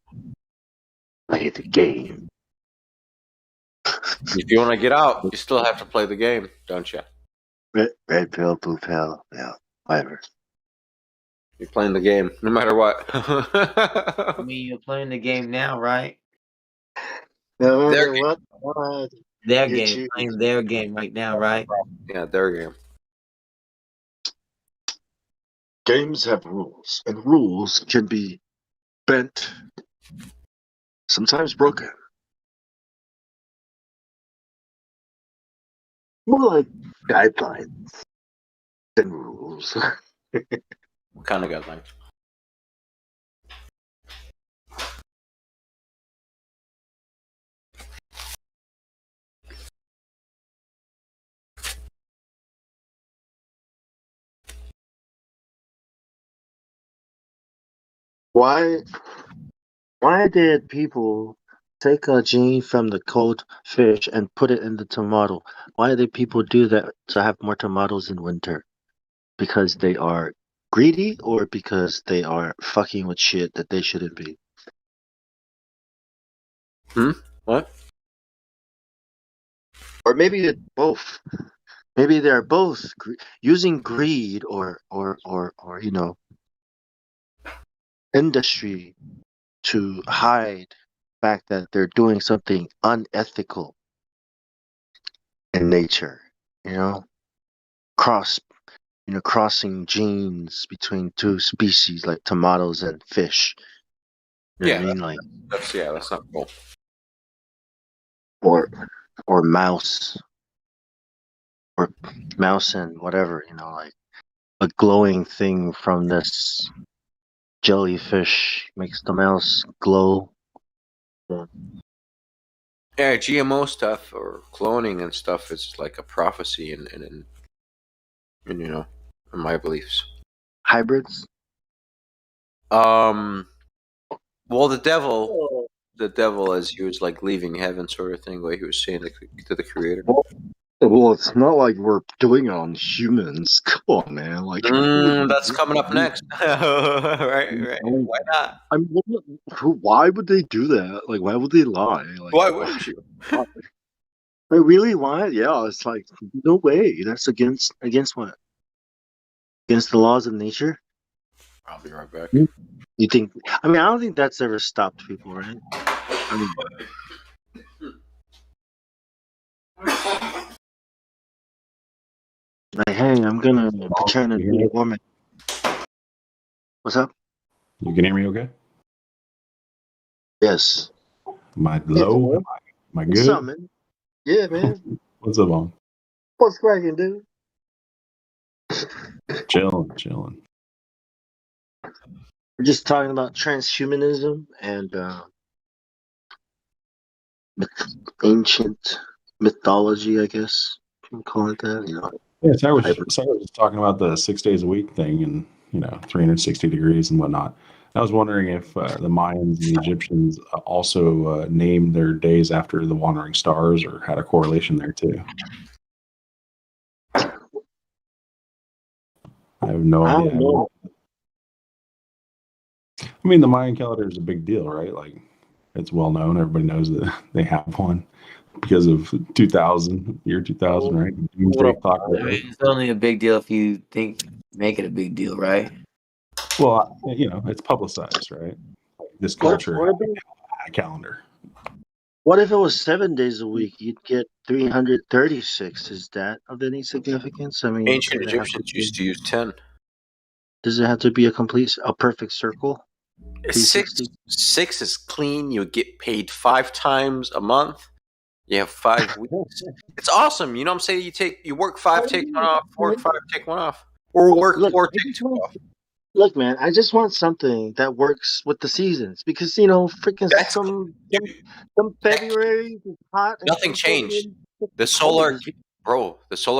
Play the game. If you want to get out, you still have to play the game, don't you? Red pill, blue pill, yeah, whatever. You're playing the game, no matter what. I mean, you're playing the game now, right? No Their matter game. what, Their you game, choose. playing their game right now, right? Yeah, their game. Games have rules, and rules can be bent, sometimes broken. More like guidelines than rules. What kind of guidelines? Why? Why did people take a gene from the cold fish and put it in the tomato? Why did people do that to have more tomatoes in winter? Because they are greedy or because they are fucking with shit that they shouldn't be? What? Or maybe it's both. Maybe they're both using greed or industry to hide the fact that they're doing something unethical in nature. You know, cross crossing genes between two species like tomatoes and fish. You know what I mean? Like that's not cool. or mouse and whatever, like a glowing thing from this jellyfish makes the mouse glow. Yeah. Yeah, GMO stuff or cloning and stuff is like a prophecy in in my beliefs. Hybrids? Well, the devil, as he was like leaving heaven, sort of thing, where he was saying to the creator. Well, it's not like we're doing it on humans. Come on, man. Like That's coming up next. right. Why not? I mean, why would they do that? Like, why would they lie? Like, Why wouldn't you? They really why? Yeah, it's like no way. That's against what? Against the laws of nature. I'll be right back. You think? I mean, I don't think that's ever stopped people, right? I mean, like, hey, I'm gonna pretend to be a woman. What's up? You can hear me okay? Yes. Am I low? Am I good? What's up, man? Yeah, man. What's up, on? What's cracking, dude? Chilling. We're just talking about transhumanism and ancient mythology, I guess. You can call it that. Yeah, so I was just talking about the 6 days a week thing and 360 degrees and whatnot. I was wondering if the Mayans and the Egyptians also named their days after the wandering stars or had a correlation there too. I have no idea. I mean, the Mayan calendar is a big deal, right? Like, it's well known. Everybody knows that they have one because of 2000, right? Doomsday clock. It's only a big deal if you make it a big deal, right? Well, it's publicized, right? This culture had a calendar. What if it was 7 days a week? You'd get 336. Is that of any significance? I mean, Ancient Egyptians used to use 10. Does it have to be a perfect circle? 6 is clean. You get paid 5 times a month. You have 5 weeks. It's awesome. You know what I'm saying? You work 5, take one off. Work 5, take one off. Or work 4, take 2 off. Look, man, I just want something that works with the seasons because freaking some February is hot. Nothing changed. The solar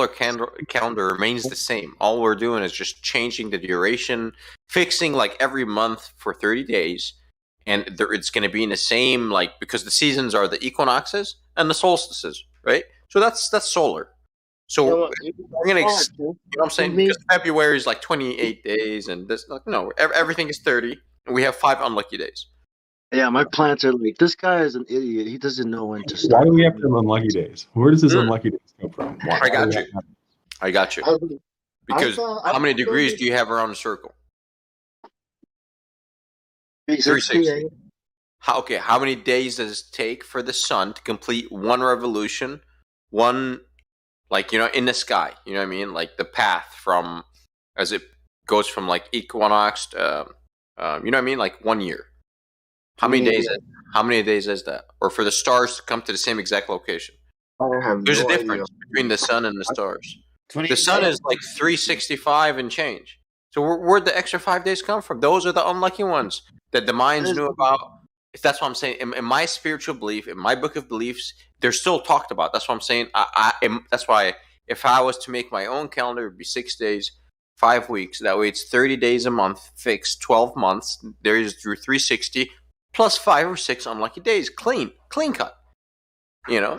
calendar remains the same. All we're doing is just changing the duration, fixing like every month for 30 days, and it's going to be in the same because the seasons are the equinoxes and the solstices, right? So that's solar. So we're gonna, you know what I'm saying? Because February is like 28 days, and this everything is 30, and we have 5 unlucky days. Yeah, my plants are like, this guy is an idiot. He doesn't know when to start. Why do we have to have unlucky days? Where does this unlucky days come from? I got you. Because how many degrees do you have around the circle? 360. How many days does it take for the sun to complete one revolution, in the sky? You know what I mean? Like the path from, as it goes from equinox to, you know what I mean? Like 1 year. How many days is that? Or for the stars to come to the same exact location? There's a difference between the sun and the stars. The sun is like 365 and change. So where'd the extra 5 days come from? Those are the unlucky ones that the Mayans knew about. That's what I'm saying. In my spiritual belief, in my book of beliefs, they're still talked about. That's what I'm saying. That's why if I was to make my own calendar, it would be 6 days, 5 weeks. That way it's 30 days a month, fixed, 12 months. There is through 360, plus 5 or 6 unlucky days. Clean cut. Nothing, you know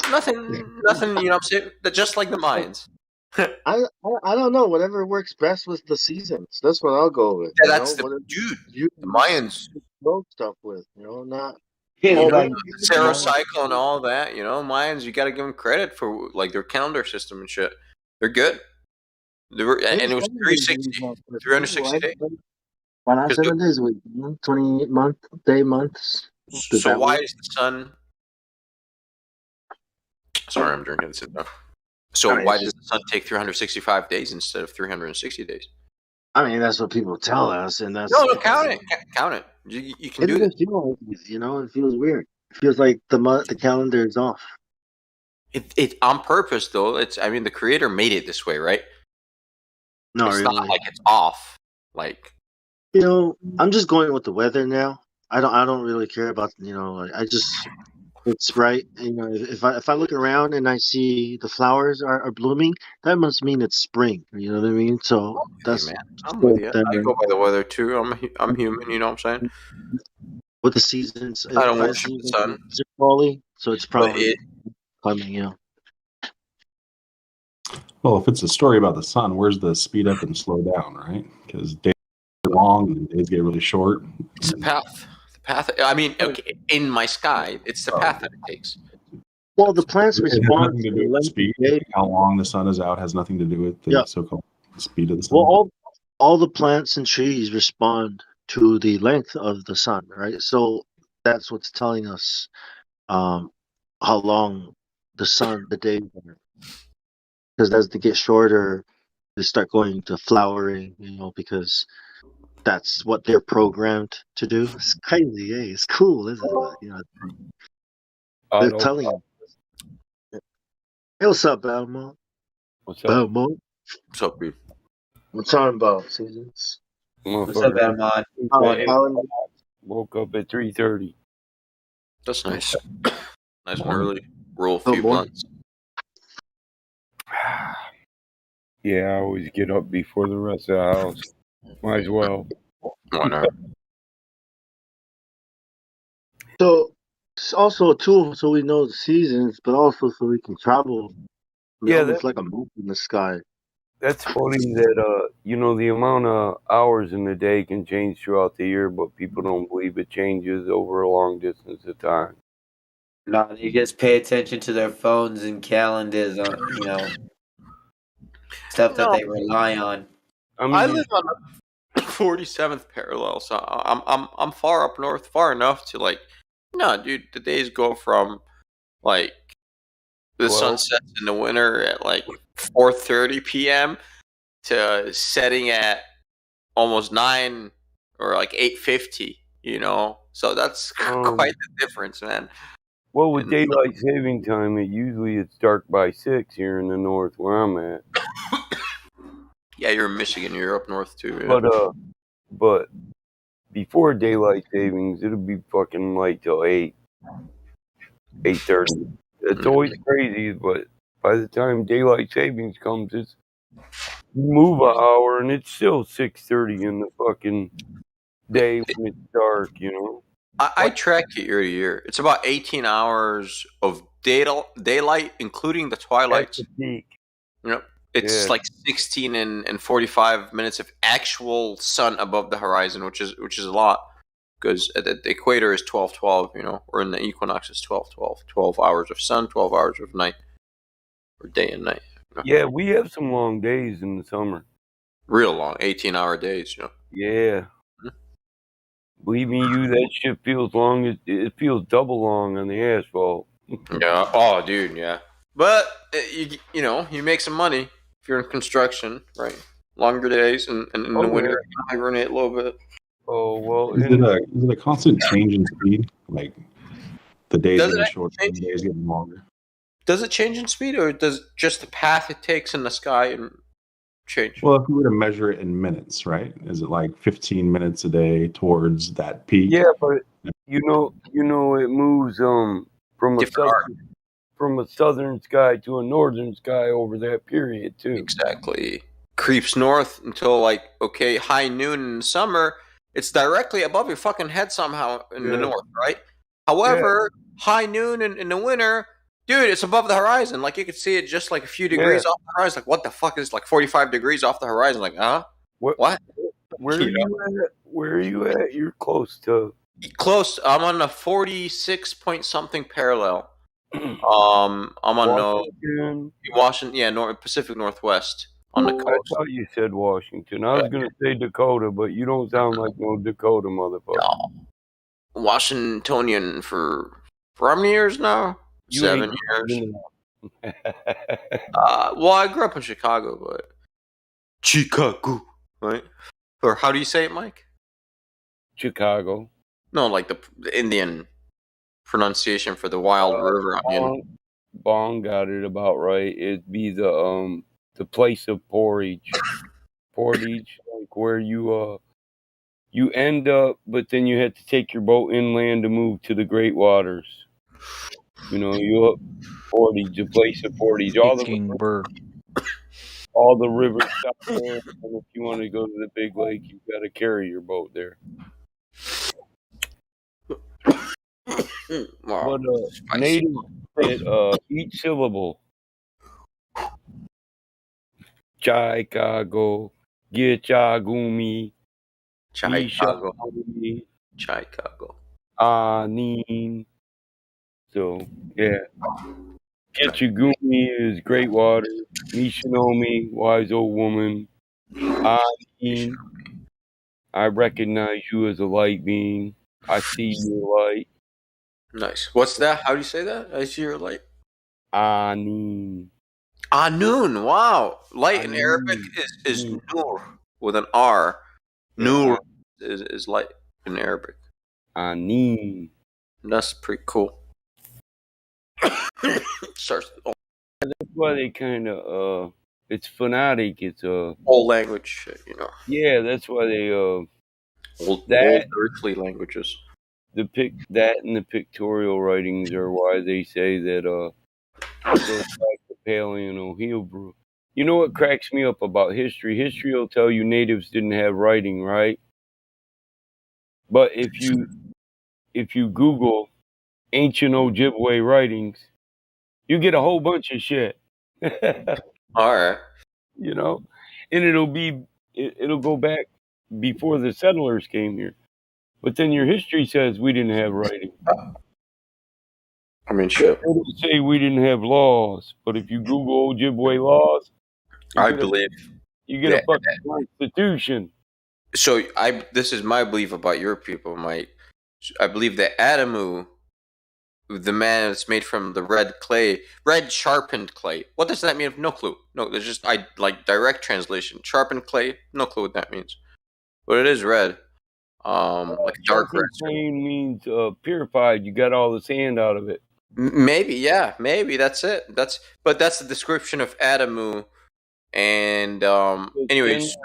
what I'm saying? Just like the Mayans. I don't know. Whatever works best with the seasons. That's what I'll go with. Yeah, that's the Mayans smoke stuff with. Not the Sarah cycle and all that. Mayans, you got to give them credit for their calendar system and shit. They're good. And it was 360 days. Why not 7 days a week? 28 months. Did So that why work? is the sun? Sorry, I'm drinking this stuff. So I mean, why it's does just, the sun take 365 days instead of 360 days? I mean, that's what people tell us, and No, that's no, because count it. Count it. You can it do this. doesn't feel like it, it feels weird. It feels like the calendar is off. It on purpose though. I mean the creator made it this way, right? Not It's not really. like it's off. Like I'm just going with the weather now. I don't really care about like I just it's right. If I look around and I see the flowers are blooming, that must mean it's spring. You know what I mean? So hey that's man, I'm with so you. I then go by the weather too. I'm human, you know what I'm saying? with the seasons. I If don't I worship see the like the sun. leaves are falling, so it's But probably coming. Well, if it's a story about the sun, where's the speed up and slow down, right? Because days are long and days get really short. it's the path. The path. I mean, okay, in my sky, it's the path that it takes. Well, the plants It has respond nothing to to the do with length of speed. day. Like how long the sun is out has nothing to do with Yeah. the so-called speed of the Well, sun. all the plants and trees respond to the length of the sun, right? So that's what's telling us how long the days are. Because as they get shorter, they start going to flowering, because that's what they're programmed to do. It's crazy, eh? It's cool, isn't it? But, they're telling you. Hey, what's up, Belmont? What's up? Belmont? What's up, dude? We're talking about seasons. What's up, Motherfucker. Amon? Calendar. Woke up at 3:30. That's nice. Nice and Morning. early. Roll a Oh, few morning. blunts. Yeah, I always get up before the rest of the house. Might as well. Why not? So it's also a tool so we know the seasons, but also so we can travel. Yeah, It's like a map in the sky. that's funny that the amount of hours in the day can change throughout the year, but people don't believe it changes over a long distance of time. No, they just pay attention to their phones and calendars on, stuff that No, they rely on. I live on the 47th parallel, so I'm far up north, far enough to like. No, dude, the days go from like the sun sets in the winter at like 4:30 p.m. to setting at almost 9 or like 8:50. So that's quite the difference, man. Well, with daylight saving time, it's dark by 6 here in the north where I'm at. Yeah, you're in Michigan. You're up north too. Yeah. But before daylight savings, it'll be fucking light till 8:30. It's always crazy, but by the time daylight savings comes, it's move an hour and it's still 6:30 in the fucking day when it's dark. I track it year to year. It's about 18 hours of daylight, including the twilights. At the peak. It's like 16 and 45 minutes of actual sun above the horizon, which is a lot, because the equator is 12-12, or in the equinox is 12-12. 12 hours of sun, 12 hours of night, or day and night. Yeah, we have some long days in the summer. Real long, 18-hour days. Yeah. Believe me, that shit feels long. It feels double long on the asphalt. Yeah. Oh, dude. Yeah. But you make some money if you're in construction, right? Longer days, and in the winter you hibernate a little bit. Oh well. Is it a constant change in speed? Like the days getting shorter, and the days getting longer. Does it change in speed, or does just the path it takes in the sky and change? Well, if we were to measure it in minutes, right? Is it like 15 minutes a day towards that peak? Yeah, but it moves from a southern sky to a northern sky over that period too. Exactly. Creeps north until high noon in the summer. It's directly above your fucking head somehow in the north, right? However, high noon in the winter, dude, it's above the horizon. Like you could see it just like a few degrees off the horizon. Like what the fuck is like 45 degrees off the horizon? Like, huh? What? Where are you at? Where are you at? You're close to. Close. I'm on a 46 point something parallel. I'm on Washington. Yeah, Pacific Northwest. on the I coast. thought you said Washington. I was gonna say Dakota, but you don't sound like no Dakota motherfucker. No. Washingtonian for how many years now? You 7 ain't years. even Well, I grew up in Chicago, but Chicago, right? Or how do you say it, Mike? Chicago. No, like the Indian pronunciation for the wild river onion. Bong got it about right. It'd be the place of porridge. Portage, like where you end up, but then you had to take your boat inland to move to the great waters. You know, you up Portage, the place of Portage. All the rivers stop there, and if you want to go to the big lake, you've got to carry your boat there. Wow. But native said each syllable. Chicago, Gichagumi, Chicago. Ishagumi, Chicago. Anin. So, yeah. Gichagumi is great water. Mishinomi, wise old woman. Anin, I recognize you as a light being. I see your light. Nice. What's that? How do you say that? I see your light. Anin. Noon. Wow. Light in Arabic is nur with an R. Nur is light in Arabic. Anin. That's pretty cool. Starts. That's why they kind of it's phonetic. It's whole language, you know. Yeah, that's why they old earthly languages. That and the pictorial writings are why they say that it goes back to Paleo Hebrew. You know what cracks me up about history? History will tell you natives didn't have writing, right? But if you Google ancient Ojibwe writings, you get a whole bunch of shit. All right. You know, and it'll go back before the settlers came here. But then your history says we didn't have writing. I mean, shit. It'll say we didn't have laws, but if you Google Ojibwe laws, you get a fucking constitution. So this is my belief about your people, Mike. I believe that Adamu, the man that's made from the red sharpened clay. What does that mean? No clue. No, there's just direct translation. Sharpened clay. No clue what that means. But it is red. Like dark red. Clay means purified. You got all the sand out of it. Maybe, yeah, maybe that's it. That's the description of Adamu. And anyways,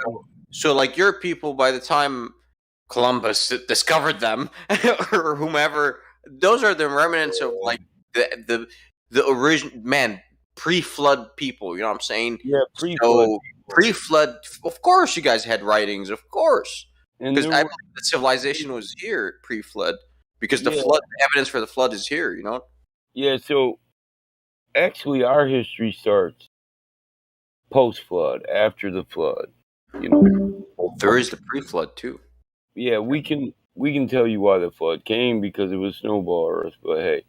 so like your people, by the time Columbus discovered them or whomever, those are the remnants of like the original pre-flood people. You know what I'm saying? Yeah, pre-flood. So pre-flood, of course, you guys had writings, of course, because I believe the civilization was here pre-flood because the flood, the evidence for the flood is here. You know? Yeah. So actually, our history starts post-flood, after the flood. You know, well, there is the pre-flood too. Yeah, we can tell you why the flood came because it was snowball Earth. But hey,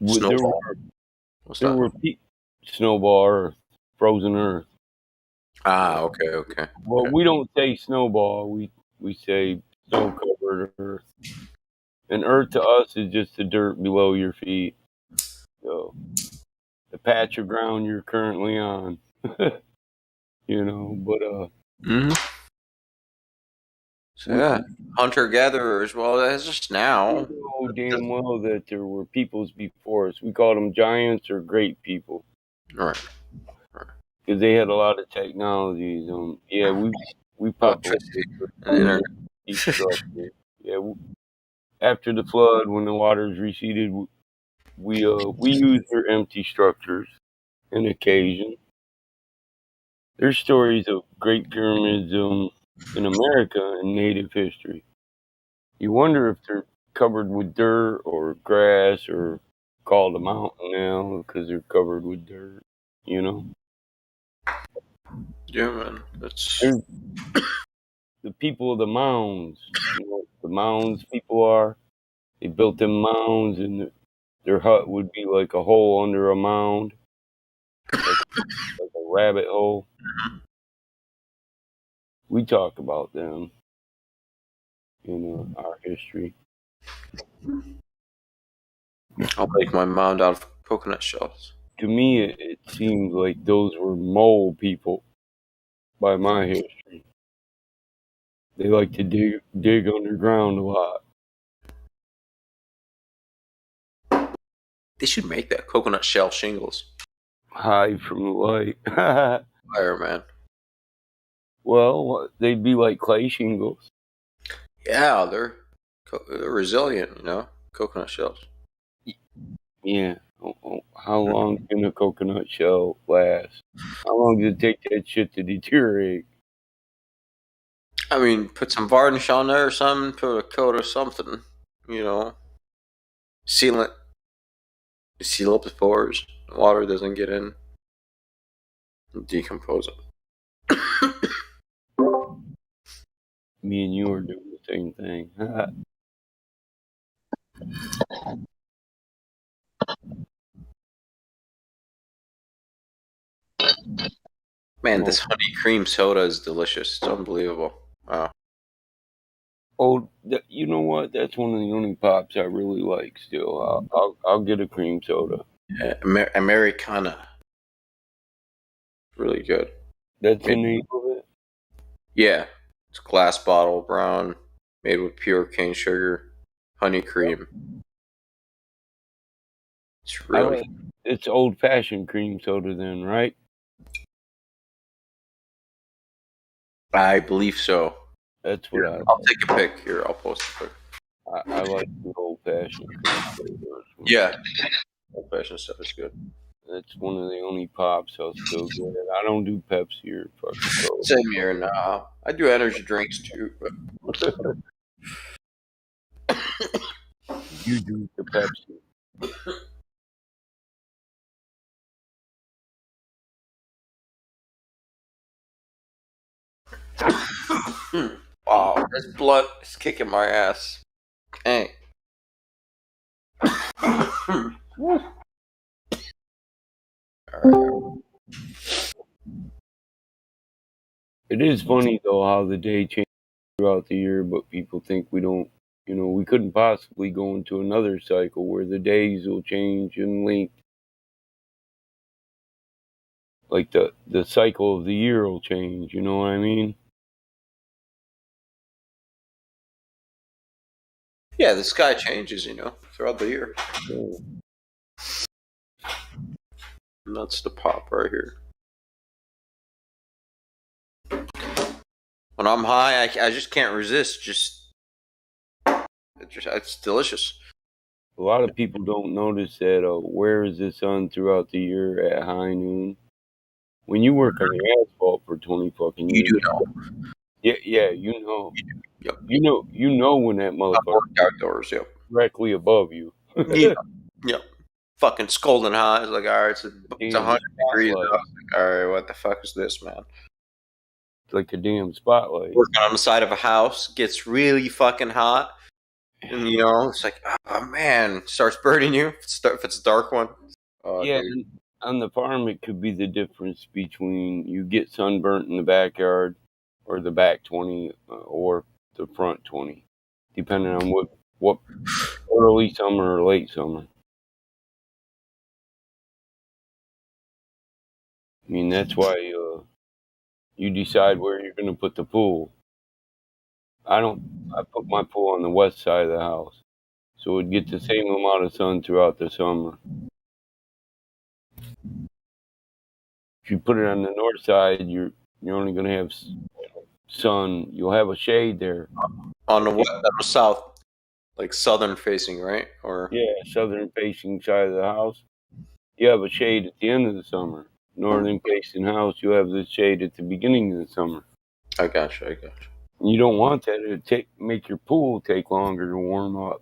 snowball. Snowball Earth, frozen Earth. Ah, okay. Well, we don't say snowball. We say snow-covered Earth. And Earth to us is just the dirt below your feet. So the patch of ground you're currently on. You know, but So yeah, hunter gatherers. Well, that's just now. We know damn well that there were peoples before us. We called them giants or great people. Right. Because they had a lot of technologies. Yeah, we populated yeah. After the flood, when the waters receded, we used their empty structures on occasion. There's stories of great pyramids in America in native history. You wonder if they're covered with dirt or grass or called a mountain now because they're covered with dirt, you know? Yeah, man. That's the people of the mounds. You know, the mounds people are. They built them mounds, and their hut would be like a hole under a mound, like a rabbit hole. We talk about them in our history. I'll make my mound out of coconut shells. To me, it seems like those were mole people by my history. They like to dig underground a lot. They should make that coconut shell shingles. Hide from the light. Fire, man. Well, they'd be like clay shingles. Yeah, they're resilient, coconut shells. Yeah. How long can a coconut shell last? How long does it take that shit to deteriorate? I mean, put some varnish on there or something, put a coat or something, seal it. Seal up the pores. The water doesn't get in. Decompose it. Me and you are doing the same thing. Man, this honey cream soda is delicious. It's unbelievable. Wow. Oh, you know what? That's one of the only pops I really like. Still, I'll get a cream soda. Americana. Really good. That's the name of it? Yeah. It's glass bottle, brown, made with pure cane sugar, honey cream. It's really. It's old-fashioned cream soda, then, right? I believe so. That's what I'll take a pic here. I'll post a pic. I like the old-fashioned cream soda. Yeah. Old-fashioned stuff is good. That's one of the only pops I'll still get. I don't do Pepsi or fucking Coke. Same here now. I do energy drinks too, but you do the Pepsi. Wow, this blood is kicking my ass. Hey. It is funny though how the day changes throughout the year, but people think we don't. We couldn't possibly go into another cycle where the days will change in length. Like the cycle of the year will change. You know what I mean? Yeah, the sky changes, throughout the year. Yeah. And that's the pop right here. When I'm high, I just can't resist. It's delicious. A lot of people don't notice that. Where is the sun throughout the year at high noon? When you work on the asphalt for 20 fucking years, you do know. Yeah, you know. Yep. You know when that motherfucker outdoors. Yep. Directly above you. Yeah. Yep. Fucking scalding hot. It's like, all right, it's 100 degrees. Like, all right, what the fuck is this, man? It's like a damn spotlight. Working on the side of a house gets really fucking hot, and it's like, oh man, starts burning you. If it's a dark one. Yeah, and on the farm, it could be the difference between you get sunburnt in the backyard, or the back 20, or the front 20, depending on what early summer or late summer. I mean, that's why you decide where you're going to put the pool. I put my pool on the west side of the house, so it gets the same amount of sun throughout the summer. If you put it on the north side, you're only going to have sun. You'll have a shade there. On the west, that was south, like southern facing, right? Or southern facing side of the house. You have a shade at the end of the summer. Northern facing house, you have the shade at the beginning of the summer. I got you. You don't want that to make your pool take longer to warm up.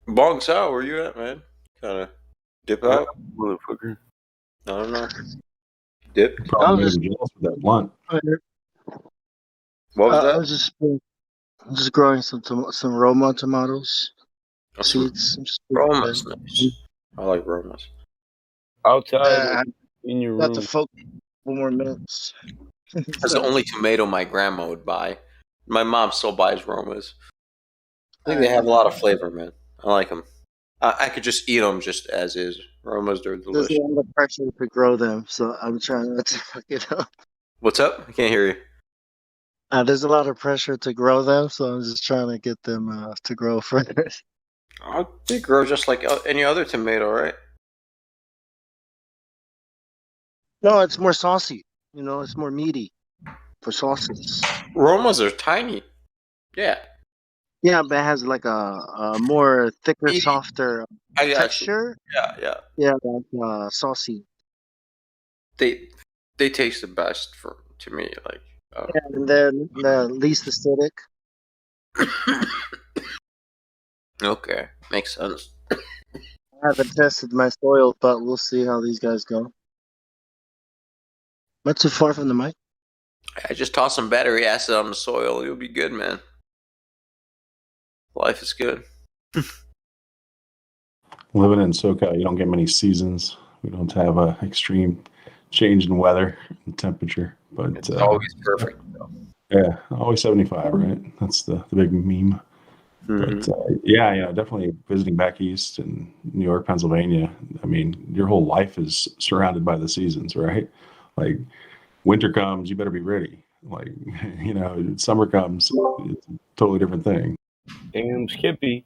Bong Sao, where you at, man? Kind of dip out, motherfucker. I don't know. Dip. Probably made him jealous with that blunt. What was that? I was just growing some Roma tomatoes. seeds. Roma's nice. I like Roma's. Outside or I in your got to room? focus for more minutes. That's the only tomato my grandma would buy. My mom still buys Romas. I think they have a lot of flavor, man. I like them. I could just eat them just as is. Romas are There's a delicious. lot of pressure to grow them, so I'm trying not to fuck it up. What's up? I can't hear you. There's a lot of pressure to grow them, so I'm just trying to get them to grow first. They grow just like any other tomato, right? No, it's more saucy. You know, it's more meaty for sauces. Romas are tiny. Yeah. Yeah, but it has like a more thicker, softer I got you. texture. Yeah. Yeah, like saucy. They taste the best to me. Like. Yeah, and then the least acidic. Okay, makes sense. I haven't tested my soil, but we'll see how these guys go. Not too far from the mic. I just toss some battery acid on the soil. You'll be good, man. Life is good. Living in SoCal, you don't get many seasons. We don't have a extreme change in weather and temperature, but it's always perfect. Yeah, always 75, right? That's the big meme. Mm-hmm. But yeah, definitely visiting back east in New York, Pennsylvania. I mean, your whole life is surrounded by the seasons, right? Like winter comes, you better be ready. Like summer comes, it's a totally different thing. Damn, Skippy.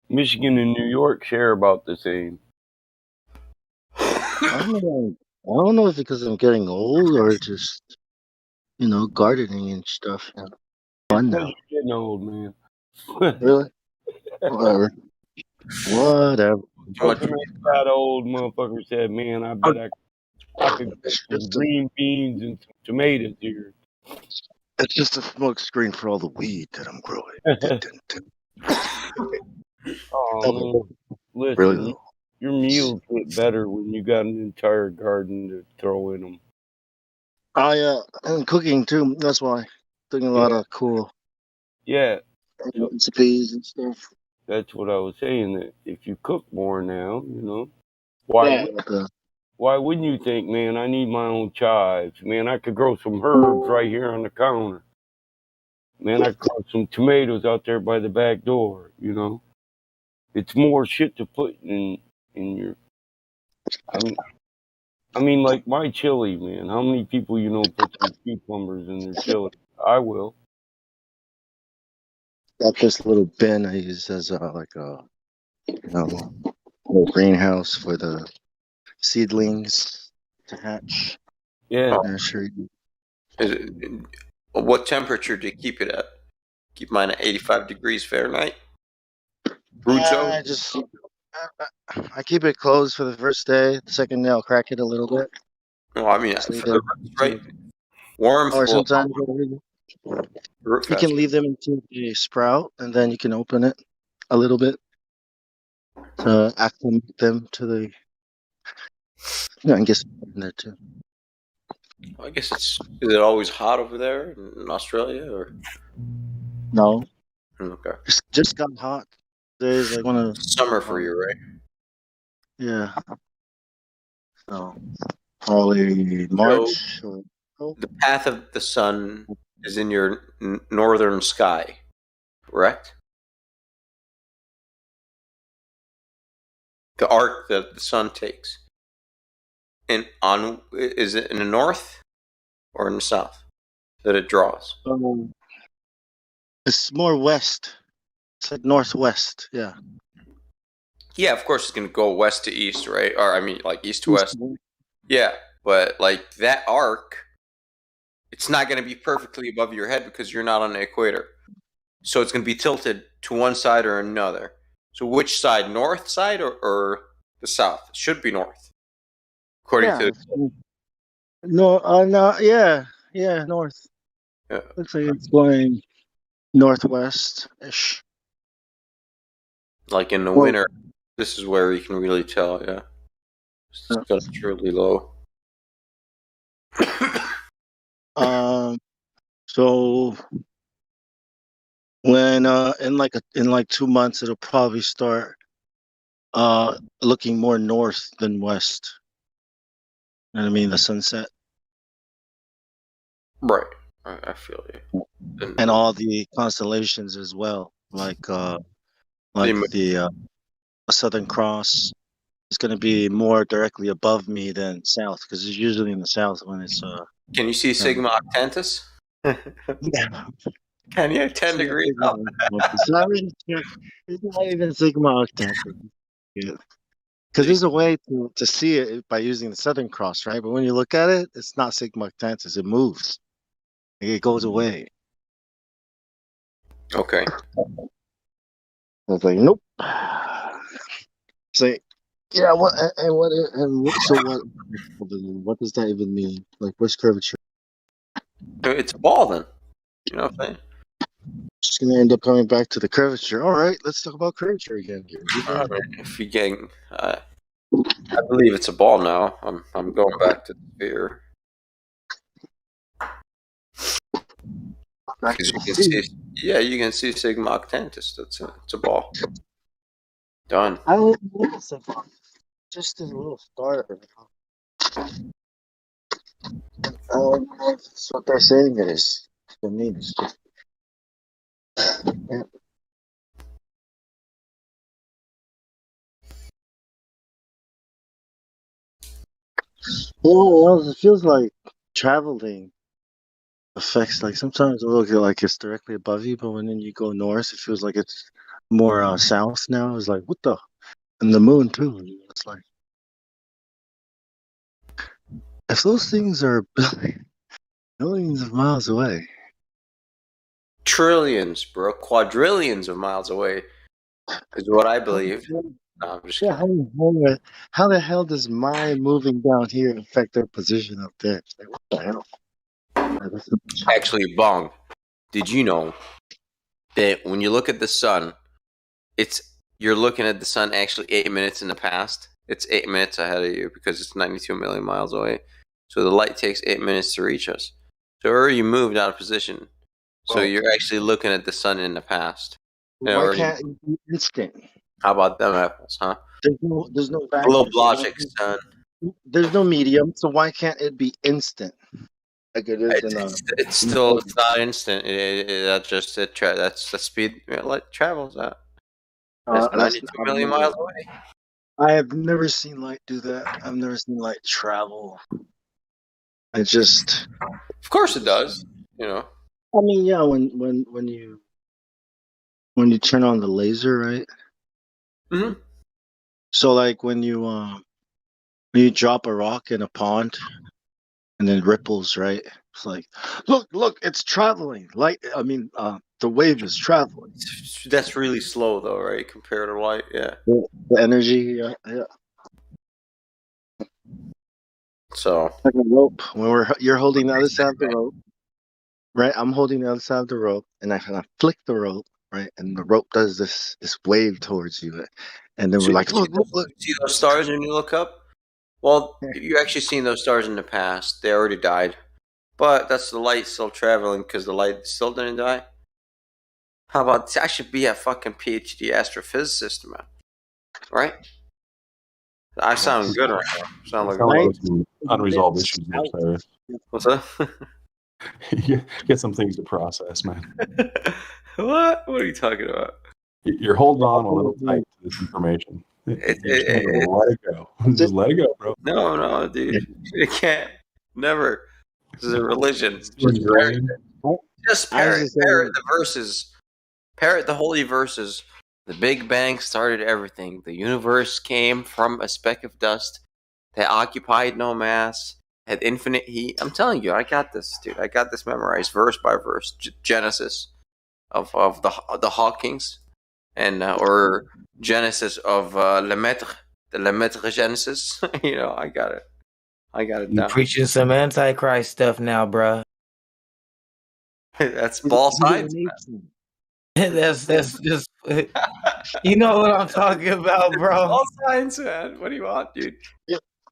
Michigan and New York share about the same. I don't know if it's because I'm getting old or just gardening and stuff. Fun now. You're getting old, man. Really? Whatever. That old motherfucker said, "Man, I bet I could get some green beans and some tomatoes here." It's just a smoke screen for all the weed that I'm growing. Oh, man. Listen, Really? your meals get better when you got an entire garden to throw in them. And cooking too. That's why doing a lot of cool recipes and stuff. That's what I was saying. That if you cook more now, why wouldn't you think, man? I need my own chives. Man, I could grow some herbs right here on the counter. Man, I could grow some tomatoes out there by the back door. It's more shit to put in your. I mean, like my chili, man. How many people put some cucumbers in their chili? I will. Got this little bin I use as like a little greenhouse for the seedlings to hatch. Yeah. Nursery. What temperature do you keep it at? Keep mine at 85 degrees Fahrenheit. I keep it closed for the first day. The second day I'll crack it a little bit. No, I mean for the rest, right? Warmth. Or sometimes you can leave them until they sprout, and then you can open it a little bit to acclimate them to the. I guess in there too. I guess is it always hot over there in Australia or? No. Okay. Just got hot. There's like one of summer for you, right? Yeah. So probably March. The path of the sun is in your northern sky, correct? The arc that the sun takes. Is it in the north or in the south that it draws? It's more west. It's like northwest. Yeah. Yeah, of course it's going to go west to east, right? Or I mean, like east to west. Yeah, but like that arc, it's not going to be perfectly above your head because you're not on the equator. So it's going to be tilted to one side or another. So which side, north side or the south? It should be north, according to. No, yeah, north. Yeah. Looks like it's going northwest-ish. Like in the winter, this is where you can really tell. Yeah, it's truly low. So When in like 2 months it'll probably start looking more north than west. You know what I mean? The sunset. Right. I feel you. And all the constellations as well. Like The- the Southern Cross is going to be more directly above me than south, because it's usually in the south when it's Can you see Sigma Octantis? yeah. Can you? 10 It's not degrees Sigma up. Octantis. It's not even Sigma Octantis. Yeah. Because there's a way to see it by using the Southern Cross, right? But when you look at it, it's not Sigma Octantis. It moves. It goes away. Okay. I was like, nope. Say, yeah. So what does that even mean? Like, what's curvature? It's a ball then. You know what I'm saying? Just gonna end up coming back to the curvature. All right, let's talk about curvature again here. If you gang, I believe it's a ball now. I'm going back to the sphere. Back Because to you the can sea. see, yeah, you can see Sigma Octantis. It's a ball. Done. I don't know. It's just a little star. I don't know if it's what they're saying it is. For me, it's just. Yeah. Well, it feels like traveling affects, like, sometimes it looks like it's directly above you, but when then you go north, it feels like it's more south now. It's like, what the? And the moon too. It's like, if those things are billions of miles away. Trillions, bro. Quadrillions of miles away is what I believe. No, I'm just Yeah, kidding. how the hell does my moving down here affect their position up there? It's like, what the hell? Actually, Bong, did you know that when you look at the sun, you're looking at the sun actually 8 minutes in the past? It's 8 minutes ahead of you because it's 92 million miles away. So the light takes 8 minutes to reach us. So already moved out of position. So you're actually looking at the sun in the past. Why can't it be instant? How about them apples, huh? There's no Globe vacuum. So logic, son. there's no medium. So why can't it be instant? Like it is in a. It's still it's not instant. That's the speed light travels at. It's That's 92 million miles away. I have never seen light do that. I've never seen light travel. I just. Of course it does. You know. I mean, yeah. When you turn on the laser, right? Mm-hmm. So like when you drop a rock in a pond and then ripples, right? It's like, look, it's traveling. Light. I mean, the wave is traveling. That's really slow though, right? Compared to light, yeah. The energy, yeah. So Like a rope. When you're holding the other side of the rope, right? I'm holding the other side of the rope, and I kind of flick the rope, right? And the rope does this wave towards you, and then we're like, look. See those stars when you look up? Well, you actually seen those stars in the past. They already died. But that's the light still traveling because the light still didn't die. How about I should be a fucking PhD astrophysicist, man. Right? I sound good right now. Sound like Sounds like a there's some unresolved issues there, Cyrus. What's that? You get some things to process, man. What? What are you talking about? You're holding on a little tight to this information. You just need to let it go. Just let it go, bro. No, dude. You can't. Never. This is a religion. Just parrot the verses. Parrot the holy verses. The Big Bang started everything. The universe came from a speck of dust that occupied no mass, had infinite heat. I'm telling you, I got this, dude. I got this memorized verse by verse. Genesis of the Hawkings, and or Genesis of Lemaitre, the Lemaitre Genesis. You know, I got it. You down. preaching some antichrist stuff now, bruh. That's ball science. that's just you know what I'm talking about, bro. Ball science, man. What do you want, dude?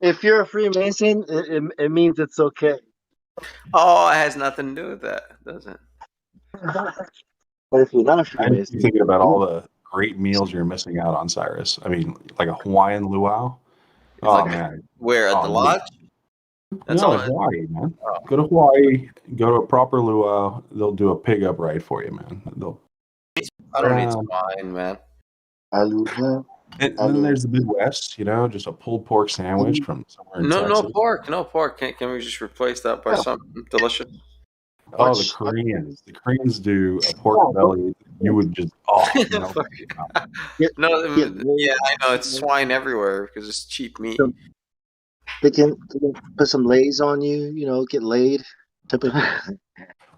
If you're a Freemason, it means it's okay. Oh, it has nothing to do with that, does it? But if you're not I'm Freemason, thinking about all the great meals you're missing out on, Cyrus. I mean, like a Hawaiian luau. It's Oh like man. where at the Oh, dude. lodge? That's No, all. in Hawaii, man. Oh. Go to Hawaii. Go to a proper luau. They'll do a pig upright for you, man. They'll. I don't need swine, man. And then there's the Midwest. You know, just a pulled pork sandwich from somewhere in No Texas. pork, no pork. Can we just replace that by something delicious? Oh, the Koreans. The Koreans do a pork belly. You would just melt Fuck. in your mouth. Yeah, I know it's swine everywhere because it's cheap meat. They can put some lays on you. You know, get laid.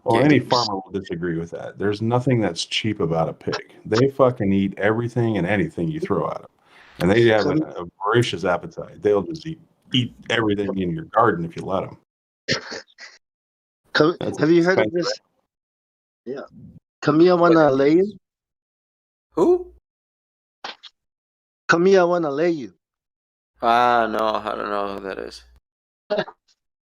Well, any farmer will disagree with that. There's nothing that's cheap about a pig. They fucking eat everything and anything you throw at them, and they have a voracious appetite. They'll just eat everything in your garden if you let them. Have you heard of this? Yeah. Camilla wanna lay you? Who? Camilla wanna lay you. No, I don't know who that is.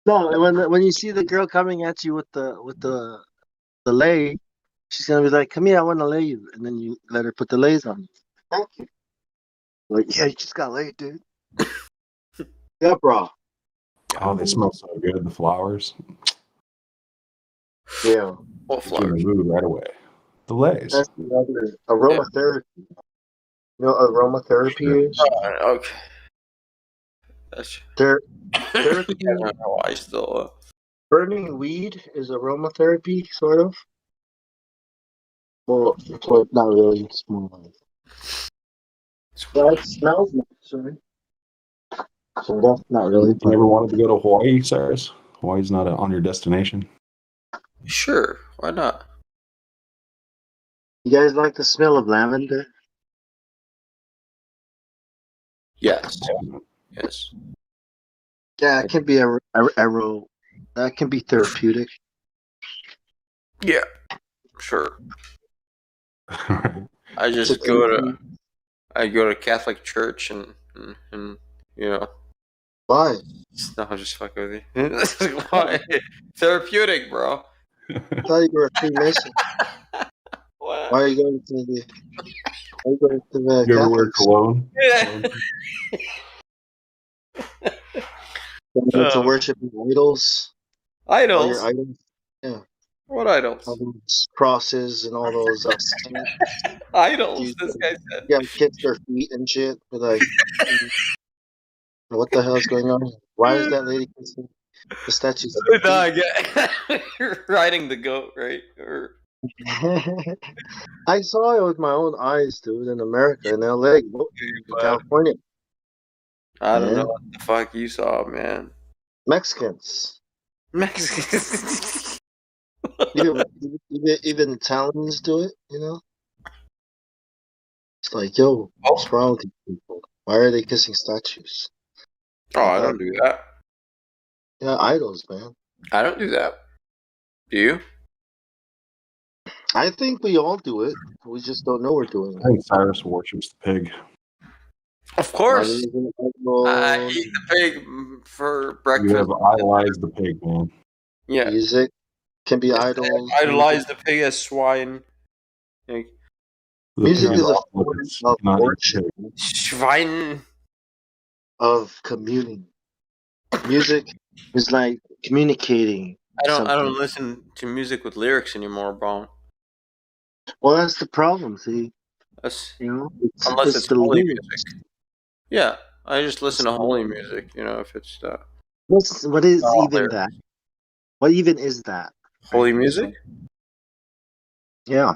No, when you see the girl coming at you with the lay, she's gonna be like, "Come here, I want to lay you," and then you let her put the lays on you. Thank you. Like, yeah, you just got laid, dude. Yeah, bro. Oh, they smell so good. The flowers. Yeah. What flowers? In the mood right away. The lays. That's another aromatherapy. You know what aromatherapy is? Okay. That's therapy. I don't know why still. Burning weed is aromatherapy, sort of. Well, not really. It's more like it smells nice, right? So that's not really. You ever wanted to go to Hawaii, Cyrus? Hawaii's not on your destination. Sure, why not? You guys like the smell of lavender? Yes. Yes. Yeah, it can be that can be therapeutic. Yeah, sure. I just go to Catholic church and you know. Why? No, I'm just fucking with you. Why? Therapeutic, bro. I thought you were a Freemason. What? Why are you going to the? Why are you going to the You ever wear Catholics? cologne? To worship idols. Idols. All your idols. Yeah. What idols? All those crosses and all those idols. This guy said. Yeah, kiss their feet and shit. But like, what the hell is going on? Why is that lady kissing the statues? No, I get you're riding the goat, right? Or... I saw it with my own eyes, dude, in America, in LA, in California. I don't know what the fuck you saw, man. Mexicans. Even Italians do it, you know? It's like, yo, what's wrong with these people? Why are they kissing statues? Oh, I don't do that. Yeah, idols, man. I don't do that. Do you? I think we all do it. We just don't know we're doing it. I think Cyrus worships the pig. Of course. I eat the pig for breakfast. You have idolized the pig, man. Yeah. Music can be idols. Idolize the pig as swine. Like, music is a form of worship. Schwein. Of communing. Music is like communicating. I don't listen to music with lyrics anymore, bro. Well, that's the problem. See, unless it's holy music. Yeah, I just listen to holy music. You know, if it's what is even that? What even is that? Holy music? Yeah.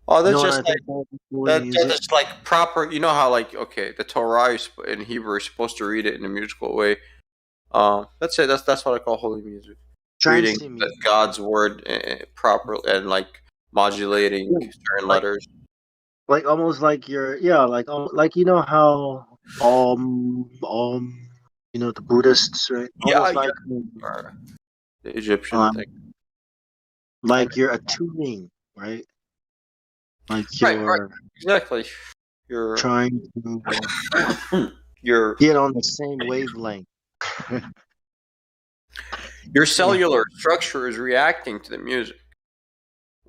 Oh, that's just like proper. You know how the Torah in Hebrew is supposed to read it in a musical way. That's it. That's what I call holy music. Reading God's word properly and modulating certain letters. Like almost like like you know how you know the Buddhists, right? Almost like the Egyptian thing. Like you're attuning, right? Like right. Exactly. You're trying to get on the same wavelength. Your cellular structure is reacting to the music.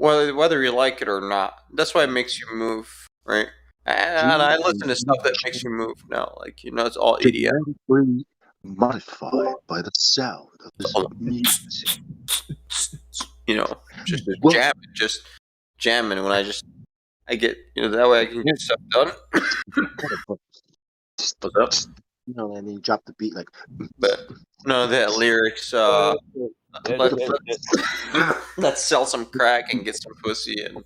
whether you like it or not. That's why it makes you move, right? And I listen to stuff that makes you move now. Like, it's all EDM. Genetically modified by the sound of this music. Just Well, jamming when I get, that way I can get stuff done. What's up? And then you drop the beat like. But no, that lyrics. Let's sell some crack and get some pussy and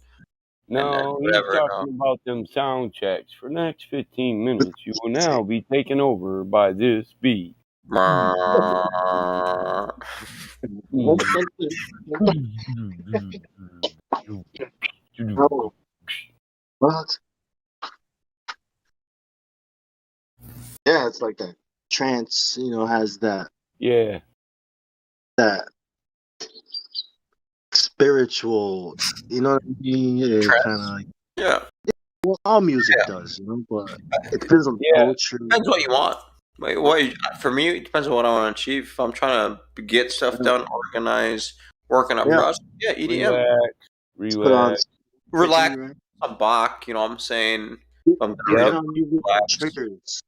No, he's whatever. talking about them sound checks. For the next 15 minutes, you will now be taken over by this beat. What? Yeah, it's like that trance, has that that spiritual, you know what I mean? It kind of like, Yeah. Well, all music does, but it depends on the culture. Depends what you want. For me, it depends on what I want to achieve. If I'm trying to get stuff done, organize, work on a project, EDM. Relax. Some Bach, you know what I'm saying? Triggers.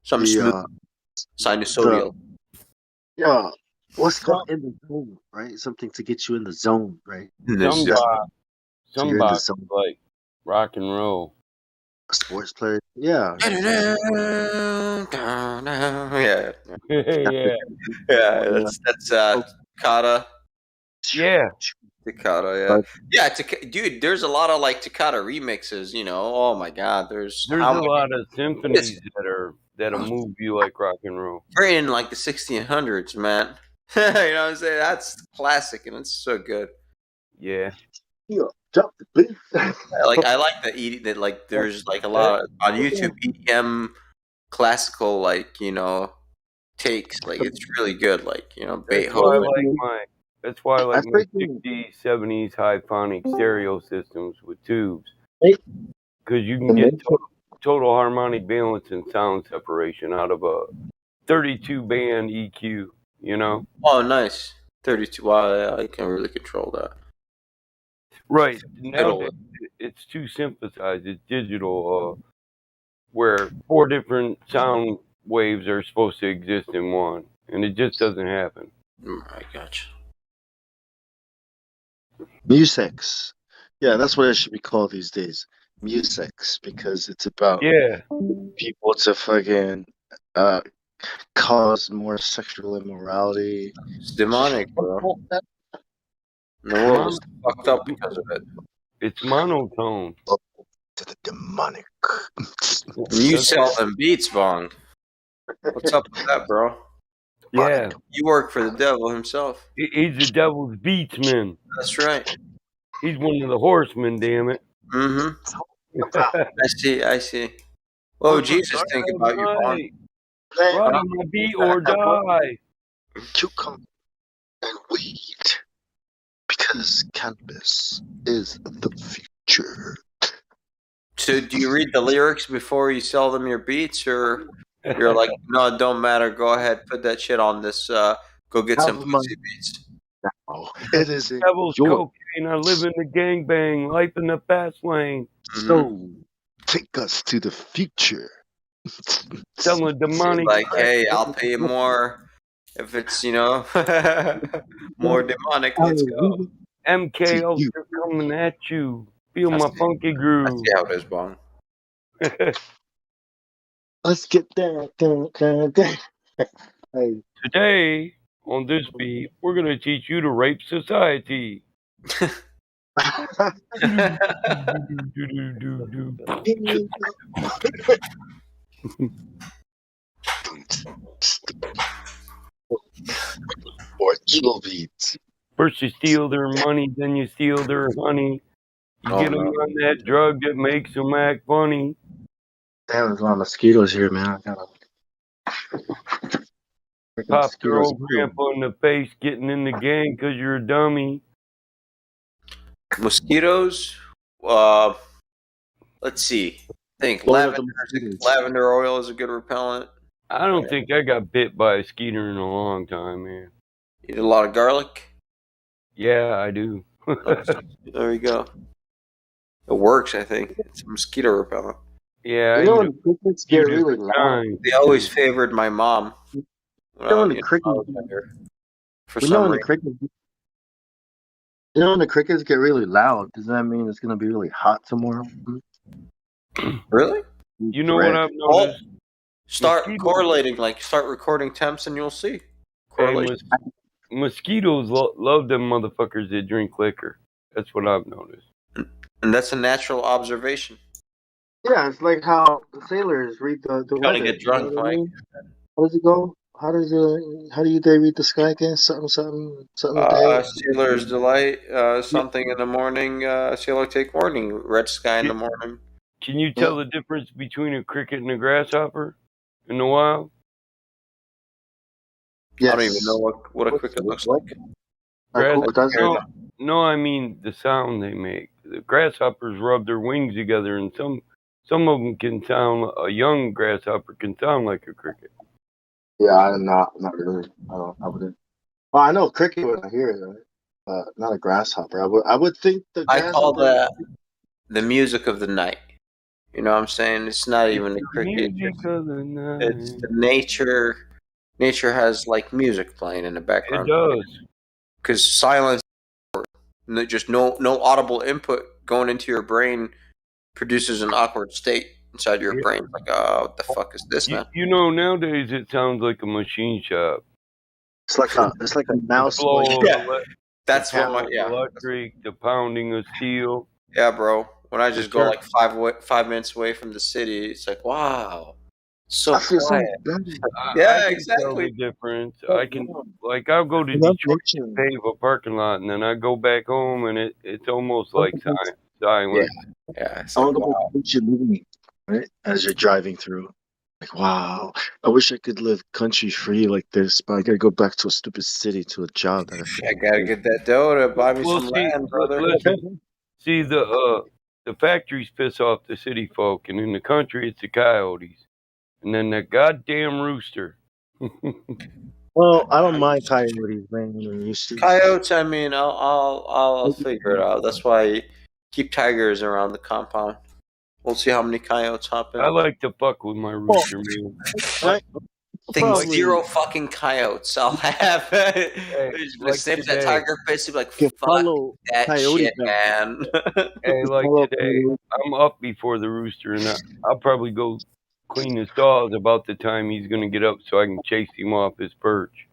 Some smooth sinusoidal. What's called in the zone, right? Something to get you in the zone, right? Some Bach like rock and roll. A sports player, yeah. That's Takata. Yeah. Takata, yeah. Dude, there's a lot of like Takata remixes, Oh my God, there's a lot of symphonies that'll move you like rock and roll. We're in like the 1600s, man. You know what I'm saying? That's classic, and it's so good. Yeah. I like that. Like, there's like a lot of, on YouTube EDM classical, takes. Like, it's really good. Like, Beethoven. That's why I like my 60s, 70s high-phonic stereo systems with tubes. Because you can get total harmonic balance and sound separation out of a 32-band EQ, Oh, nice. 32. Wow, I can really control that. Right. Nowadays, it's too synthesized. It's digital, where 4 different sound waves are supposed to exist in one. And it just doesn't happen. I gotcha. Musics. Yeah, that's what it should be called these days. Musics, because it's about people to fucking cause more sexual immorality. It's demonic, bro. The world is fucked up because of it. It's monotone. To the demonic. You sell them beats, Bond. What's up with that, bro? Yeah. You work for the devil himself. He's the devil's beatsman. That's right. He's one of the horsemen, damn it. Mm-hmm. I see. Oh, Jesus, think about you, Bond. Ride on my beat or die. Cucumber and weed. Because cannabis is the future. So, do you read the lyrics before you sell them your beats, or you're like, no, it don't matter. Go ahead, put that shit on this. Go get some pussy beats. No, it isn't. Devil's cocaine. I live in the gangbang. Life in the fast lane. So, take us to the future. Selling demonic. Like, hey, I'll pay you more if it's, more demonic. Let's go. MK Ultra coming at you. Feel my funky groove. I see how it is, Bong. Let's get down. Hey. Today, on this beat, we're going to teach you to rape society. Orchal beats. First you steal their money, then you steal their honey. You get them on that drug that makes them act funny. Damn, there's a lot of mosquitoes here, man. I gotta pop your old grandpa in the face getting in the gang because you're a dummy. Mosquitoes? Let's see. I think lavender oil is a good repellent. I don't think I got bit by a mosquito in a long time, man. Eat a lot of garlic? Yeah, I do. There you go. It works, I think. It's a mosquito repellent. Yeah, You I know eat when a the crickets get few really different loud? kinds. They always favored my mom You when know I, when the I crickets, was younger. For we know some when the reason. crickets, you know when the crickets get really loud. Does that mean it's gonna be really hot tomorrow? Really? You know what Dread. I've Well, noticed? start Mosquitoes. correlating. Like, start recording temps, and you'll see Hey, correlation. mosquitoes love them motherfuckers that drink liquor. That's what I've noticed. And that's a natural observation. Yeah, it's like how the sailors read the Trying to weather. get You know drunk, what I Mike. mean? How does it go? How do they read the sky again? Something a day. Sailor's delight. Something in the morning. Sailor take warning. Red sky in the morning. Can you Yeah. tell the difference between a cricket and a grasshopper in the wild? Yes. I don't even know what a cricket looks like. No, I mean the sound they make. The grasshoppers rub their wings together, and some of them can sound. A young grasshopper can sound like a cricket. Yeah, I'm not really. I wouldn't. Well, I know cricket when I hear it, right? Not a grasshopper. I would think the I call grasshopper. that the music of the night. You know what I'm saying? It's not even the cricket. Music of the night. It's the nature. Nature has like music playing in the background. It does. Because silence, just no audible input going into your brain produces an awkward state inside your brain. Like, oh, what the fuck is this now? You know, nowadays it sounds like a machine shop. It's like a mouse. That's what my electric, the pounding of steel. Yeah, bro. When I just go like 5 minutes away from the city, it's like, wow, so I feel quiet. I can tell the difference. I can, like, I'll go to Detroit and pave a parking lot, and then I go back home, and it's almost like silence. Yeah. It's I like, want to go wow. to movie, right? As you're driving through, like, wow. I wish I could live country free like this, but I gotta go back to a stupid city to a job that I I gotta get that dough to buy me Well, some see, land, brother. listen, see the factories piss off the city folk, and in the country it's the coyotes, and then that goddamn rooster. Well, I don't mind coyotes, man. Coyotes, I mean, I'll figure it out. That's why I keep tigers around the compound. We'll see how many coyotes hop in. I like to fuck with my rooster, man. Think zero fucking coyotes. I'll have. He's gonna like sniff that today. tiger piss. He'll be like, Can fuck follow that coyote shit, back. man. Hey, like today, I'm up before the rooster, and I'll probably go clean his stalls about the time he's gonna get up, so I can chase him off his perch.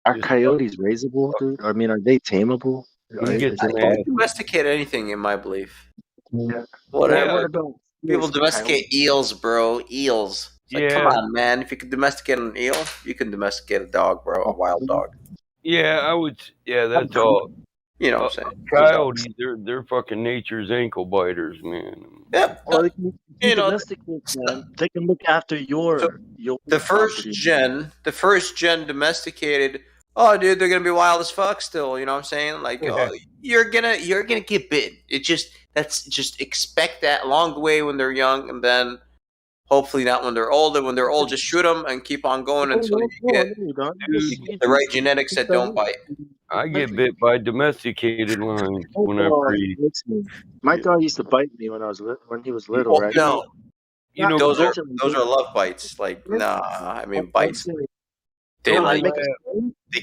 Are coyotes raisable, dude? I mean, are they tameable? He gets I mad. can't domesticate anything in my belief. Yeah. Whatever. What about People domesticate eels, bro? Eels. It's like, come Yeah. on, man. If you can domesticate an eel, you can domesticate a dog, bro. A wild dog. Yeah, I would. Yeah, that's all. You know what I'm saying? Coyotes, they're fucking nature's ankle biters, man. Yep. Well, you know, domesticate them. They can look after your The first gen domesticated. Oh, dude, they're gonna be wild as fuck still. You know what I'm saying? Like, oh, you're gonna get bitten. That's just expect that along the way when they're young, and then hopefully not when they're old. And when they're old, just shoot them and keep on going until you get the right genetics that don't bite. I get bit by domesticated lions when I breed. My dog used to bite me when he was little, right? No, you know those are love bites. Like, nah, I mean bites. They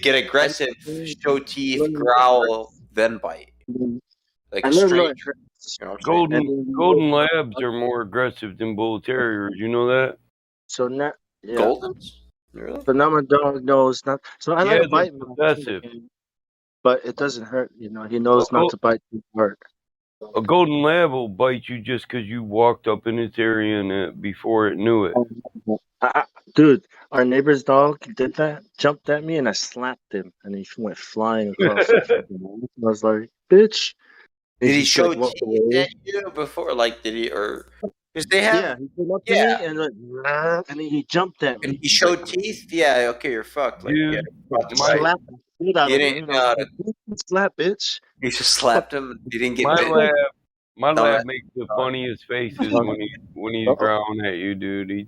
get aggressive, show teeth, growl, then bite. Like a straight. You know what I'm saying? Golden labs are more aggressive than bull terriers. You know that? So now, yeah. Goldens? Really? So now my dog knows not. So I let him bite me, possessive. but it doesn't hurt. You know, he knows not to bite too hard. A golden lab will bite you just because you walked up in its area and before it knew it. Dude, our neighbor's dog did that, jumped at me, and I slapped him, and he went flying across the fucking wall. I was like, "Bitch!" Did he show teeth at you before? Like, did he or? Because they have. Yeah, he came up to me and like, and then he jumped at me. And he showed teeth. Yeah, okay, you're fucked. Like, Dude, slapped the shit out of him. didn't know how to slap, bitch. He just slapped him. He didn't get My lab makes the funniest faces when he's growling at you, dude. He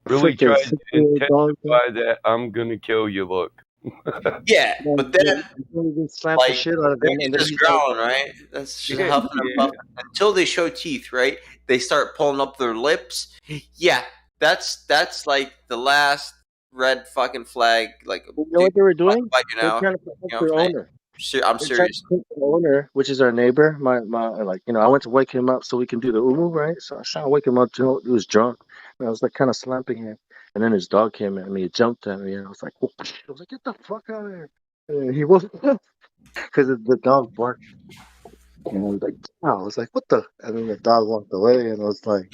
really tries to intensify that I'm gonna kill you look. Yeah, No, but then he slapped the like shit out of they're him, and then just he's like, growling, right? That's just Yeah, huffing and yeah. puffing until they show teeth, right? They start pulling up their lips. Yeah, that's like the last red fucking flag. Like, you know dude, what they were I'm about to doing? bite you They're now. trying to You protect know what their I'm saying? owner. I'm They're trying to serious. protect the owner, which is our neighbor. My like, I went to wake him up so we can do the umu, right? So I was trying to wake him up. He was drunk, and I was like kind of slapping him, and then his dog came at me, he jumped at me, and I was like, get the fuck out of here! And he woke up because the dog barked, and I was like, wow, I was like, what the? And then the dog walked away, and I was like,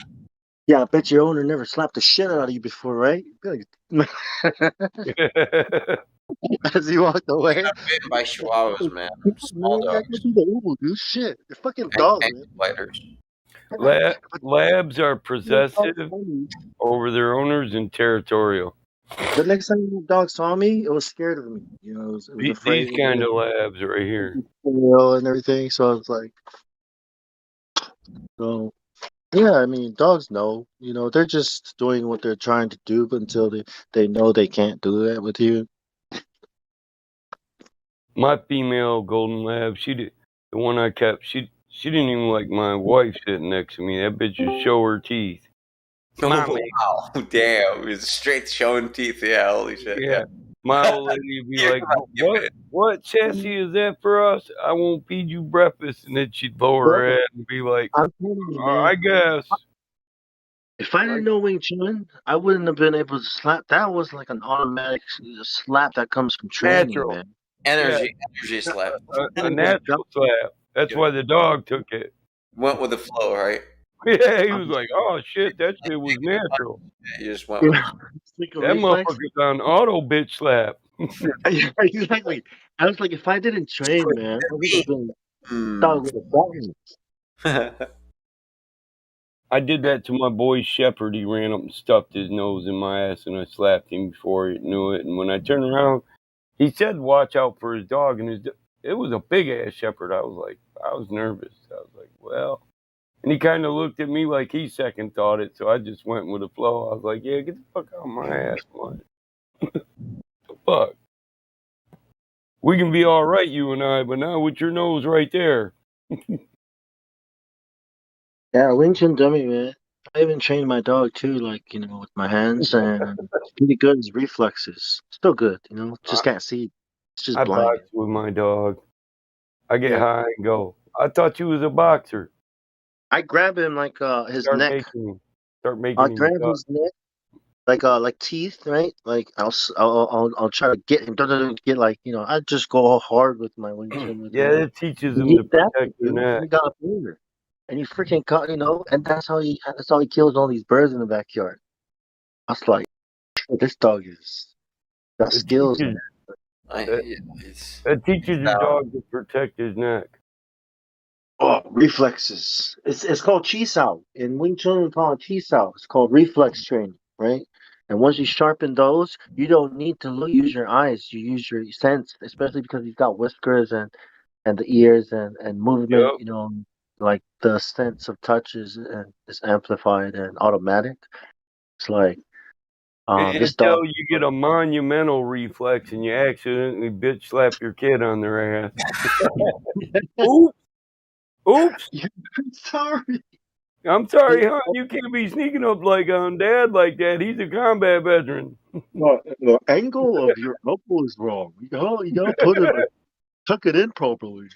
yeah, I bet your owner never slapped the shit out of you before, right? As he walked away. I'm bitten by chihuahuas, man. Yeah, Small man, I dogs, can do the umu, dude. Shit, they're fucking dogs, ankle man. biters. Labs are The dog possessive saw me. over their owners and territorial. The next time the dog saw me, it was scared of me. You know, it was These afraid of kind me, of labs right here. and everything. So I was like, so yeah. I mean, dogs know. You know, they're just doing what they're trying to do, but until they know they can't do that with you. My female golden lab, the one I kept, she didn't even like my wife sitting next to me. That bitch would show her teeth. Mommy. Oh, wow. Damn. It's straight showing teeth. Yeah, holy shit. Yeah. Yeah. My old lady would be like, what chassis is that for us? I won't feed you breakfast. And then she'd lower her Bro, head and be like, I'm telling you, man. I guess. If I didn't know Wing Chun, I wouldn't have been able to slap. That was like an automatic slap that comes from training, Natural. man. Yeah. Energy slap. A natural slap. That's why the dog took it. Went with the flow, right? Yeah, he was like, oh shit, that shit was natural. You just went You with know, the flow. it's like a That reflex. motherfucker's on auto bitch slap. Yeah, exactly. I was like, if I didn't train, man, I would have been dog would have got me. I did that to my boy Shepherd. He ran up and stuffed his nose in my ass, and I slapped him before he knew it. And when I turned around, he said, "Watch out for his dog." And it was a big ass Shepherd. I was nervous. I was like, well. And he kind of looked at me like he second thought it, so I just went with the flow. I was like, yeah, get the fuck out of my ass, man. The fuck? We can be all right, you and I, but not with your nose right there. Yeah, Wing Chun dummy, man. I even trained my dog too, like, you know, with my hands, and it's pretty good. His reflexes still good, you know. Just can't see. It's just I blind. box with my dog. I get Yeah, high and go. I thought you was a boxer. I grab him like his Start neck. making I him grab suck. his neck like teeth, right? Like I'll try to get him. Don't get like, you know. I just go hard with my Wing Chun with Yeah, him. it teaches He him to gets that, protect their dude, and neck. he got a finger, and he freaking caught, you know. And that's how he kills all these birds in the backyard. I was like, this dog is got It skills, man. teaches it teaches your dog to protect his neck. Oh, reflexes. It's called chi sao. In Wing Chun, we call it chi sao. It's called reflex training, right? And once you sharpen those, you don't need to use your eyes. You use your sense, especially because he's got whiskers and the ears and movement. Yep. You know, like the sense of touch is amplified and automatic. It's like this dog. Until you get a monumental reflex and you accidentally bitch slap your kid on their ass. Oops. Oops. Sorry. I'm sorry, hon. You can't be sneaking up like on dad like that. He's a combat veteran. The angle of your elbow is wrong. You gotta put it like tuck it in properly.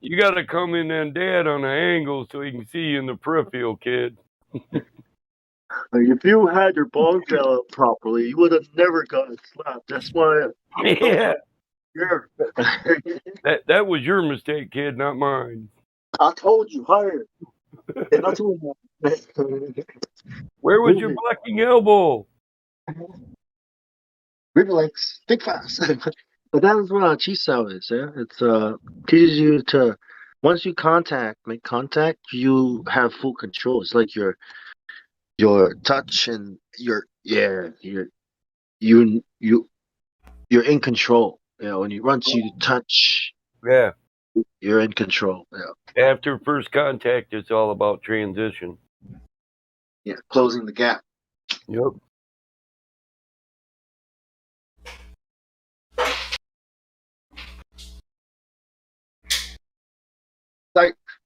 You got to come in on dad on an angle so he can see you in the peripheral, kid. Like, if you had your balls out properly, you would have never gotten slapped. That's why I don't Yeah. care. That was your mistake, kid, not mine. I told you, higher. And I told you. Where was your blocking elbow? Reflex, think fast. But that is what Chisao is, yeah. It's teaches you to once you make contact, you have full control. It's like your touch and you you're in control. You know, when once you touch, Yeah. you're in control. Yeah. After first contact, it's all about transition. Yeah, closing the gap. Yep.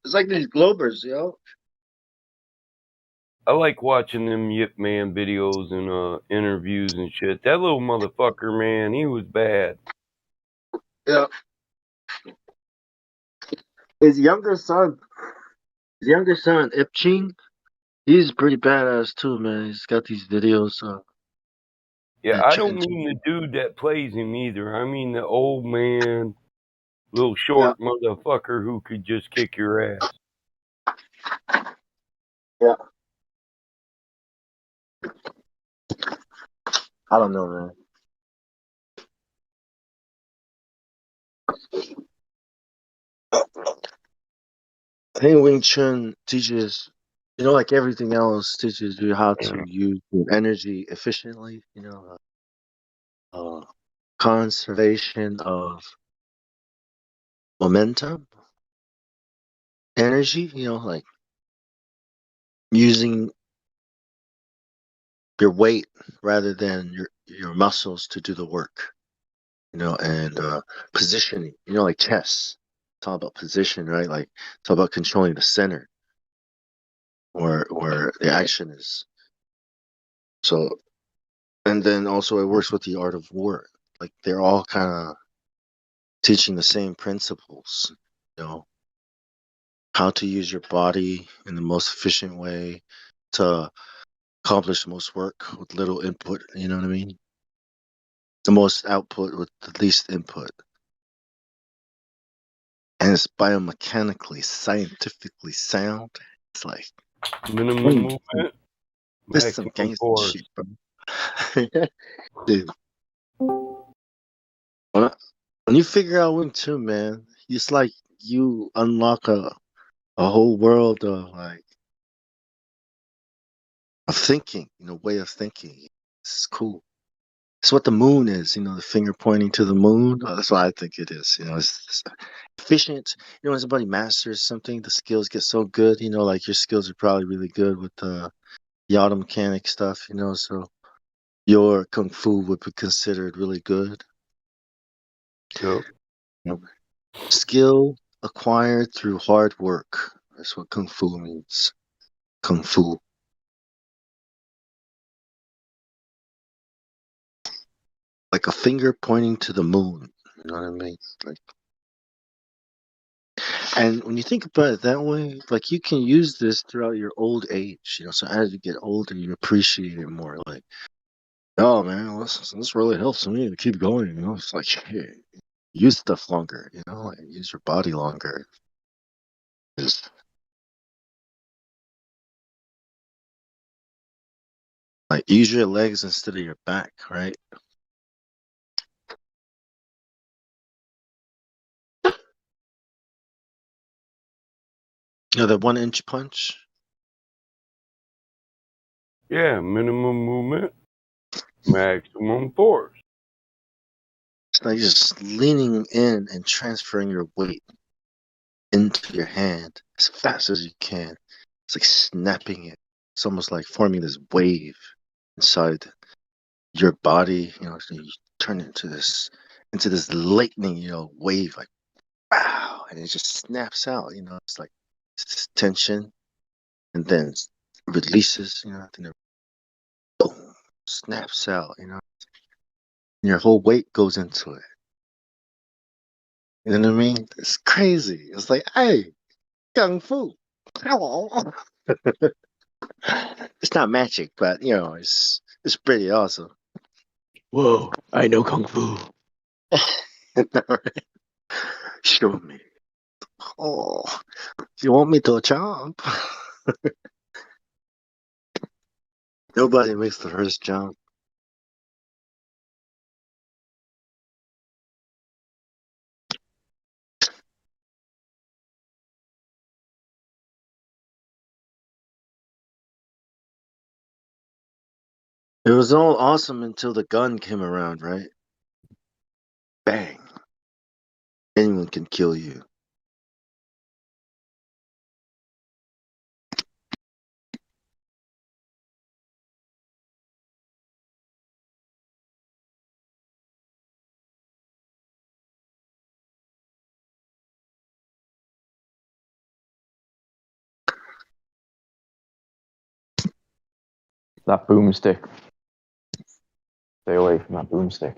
It's like these Globers, yo. I like watching them Yip Man videos and interviews and shit. That little motherfucker, man, he was bad. Yeah. His younger son, Ip Ching, he's pretty badass too, man. He's got these videos. Yeah, I don't mean the dude that plays him either. I mean the old man, little Yeah, short motherfucker who could just kick your ass. yeah. I don't know, man. I think Wing Chun teaches, like everything else, teaches you how to use your energy efficiently. Conservation of momentum, energy. Like using your weight rather than your muscles to do the work. And positioning. Like chess. It's all about position, right? Like it's all about controlling the center where the action is. So, and then also it works with the art of war. Like they're all kind of teaching the same principles. You know, how to use your body in the most efficient way to accomplish the most work with little input. You know what I mean? The most output with the least input. And it's biomechanically, scientifically sound. It's like Minimum movement, this is some maximum gangster force. shit, bro. Dude, when you figure out Wing Chun, man, it's like you unlock a whole world of thinking, way of thinking. It's cool. It's what the moon is, the finger pointing to the moon. That's what I think it is. It's efficient. When somebody masters something, the skills get so good. Like your skills are probably really good with the auto mechanic stuff. So your kung fu would be considered really good. Yep. Skill acquired through hard work. That's what kung fu means. Kung fu. Like a finger pointing to the moon. You know what I mean? Like, and when you think about it that way, like you can use this throughout your old age. So as you get older, you appreciate it more. Like, oh man, this really helps me to keep going. It's like, hey, use stuff longer. Like use your body longer. Just like use your legs instead of your back, right? The 1 inch punch. Yeah, minimum movement, maximum force. It's like just leaning in and transferring your weight into your hand as fast as you can. It's like snapping it. It's almost like forming this wave inside your body. So you turn into this lightning, wave, like wow, and it just snaps out. It's like this tension, and then it releases. And then boom, snaps out. And your whole weight goes into it. You know what I mean? It's crazy. It's like, hey, kung fu. Hello. It's not magic, but it's pretty awesome. Whoa, I know kung fu. Show me. Oh, you want me to jump? Nobody makes the first jump. It was all awesome until the gun came around, right? Bang. Anyone can kill you. That boomstick. Stay away from that boomstick.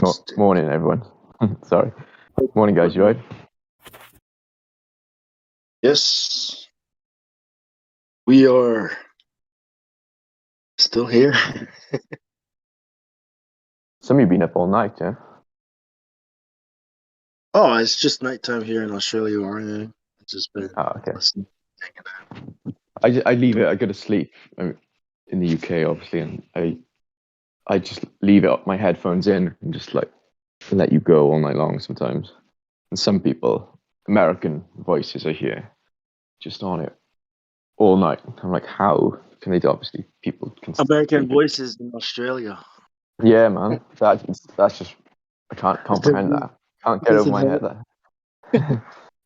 Oh, morning, everyone. Sorry. Morning, guys. You right? Yes. We are still here. Some of you been up all night, yeah? Oh, it's just nighttime here in Australia or anything. It's just been okay. listening. I leave it. I go to sleep in the UK, obviously, and I just leave it my headphones in and just like let you go all night long sometimes. And some people, American voices I hear, just on it all night. I'm like, how can they? Obviously, people can. American Voices in Australia. Yeah, man. That's just I can't comprehend that. Can't get over my head that.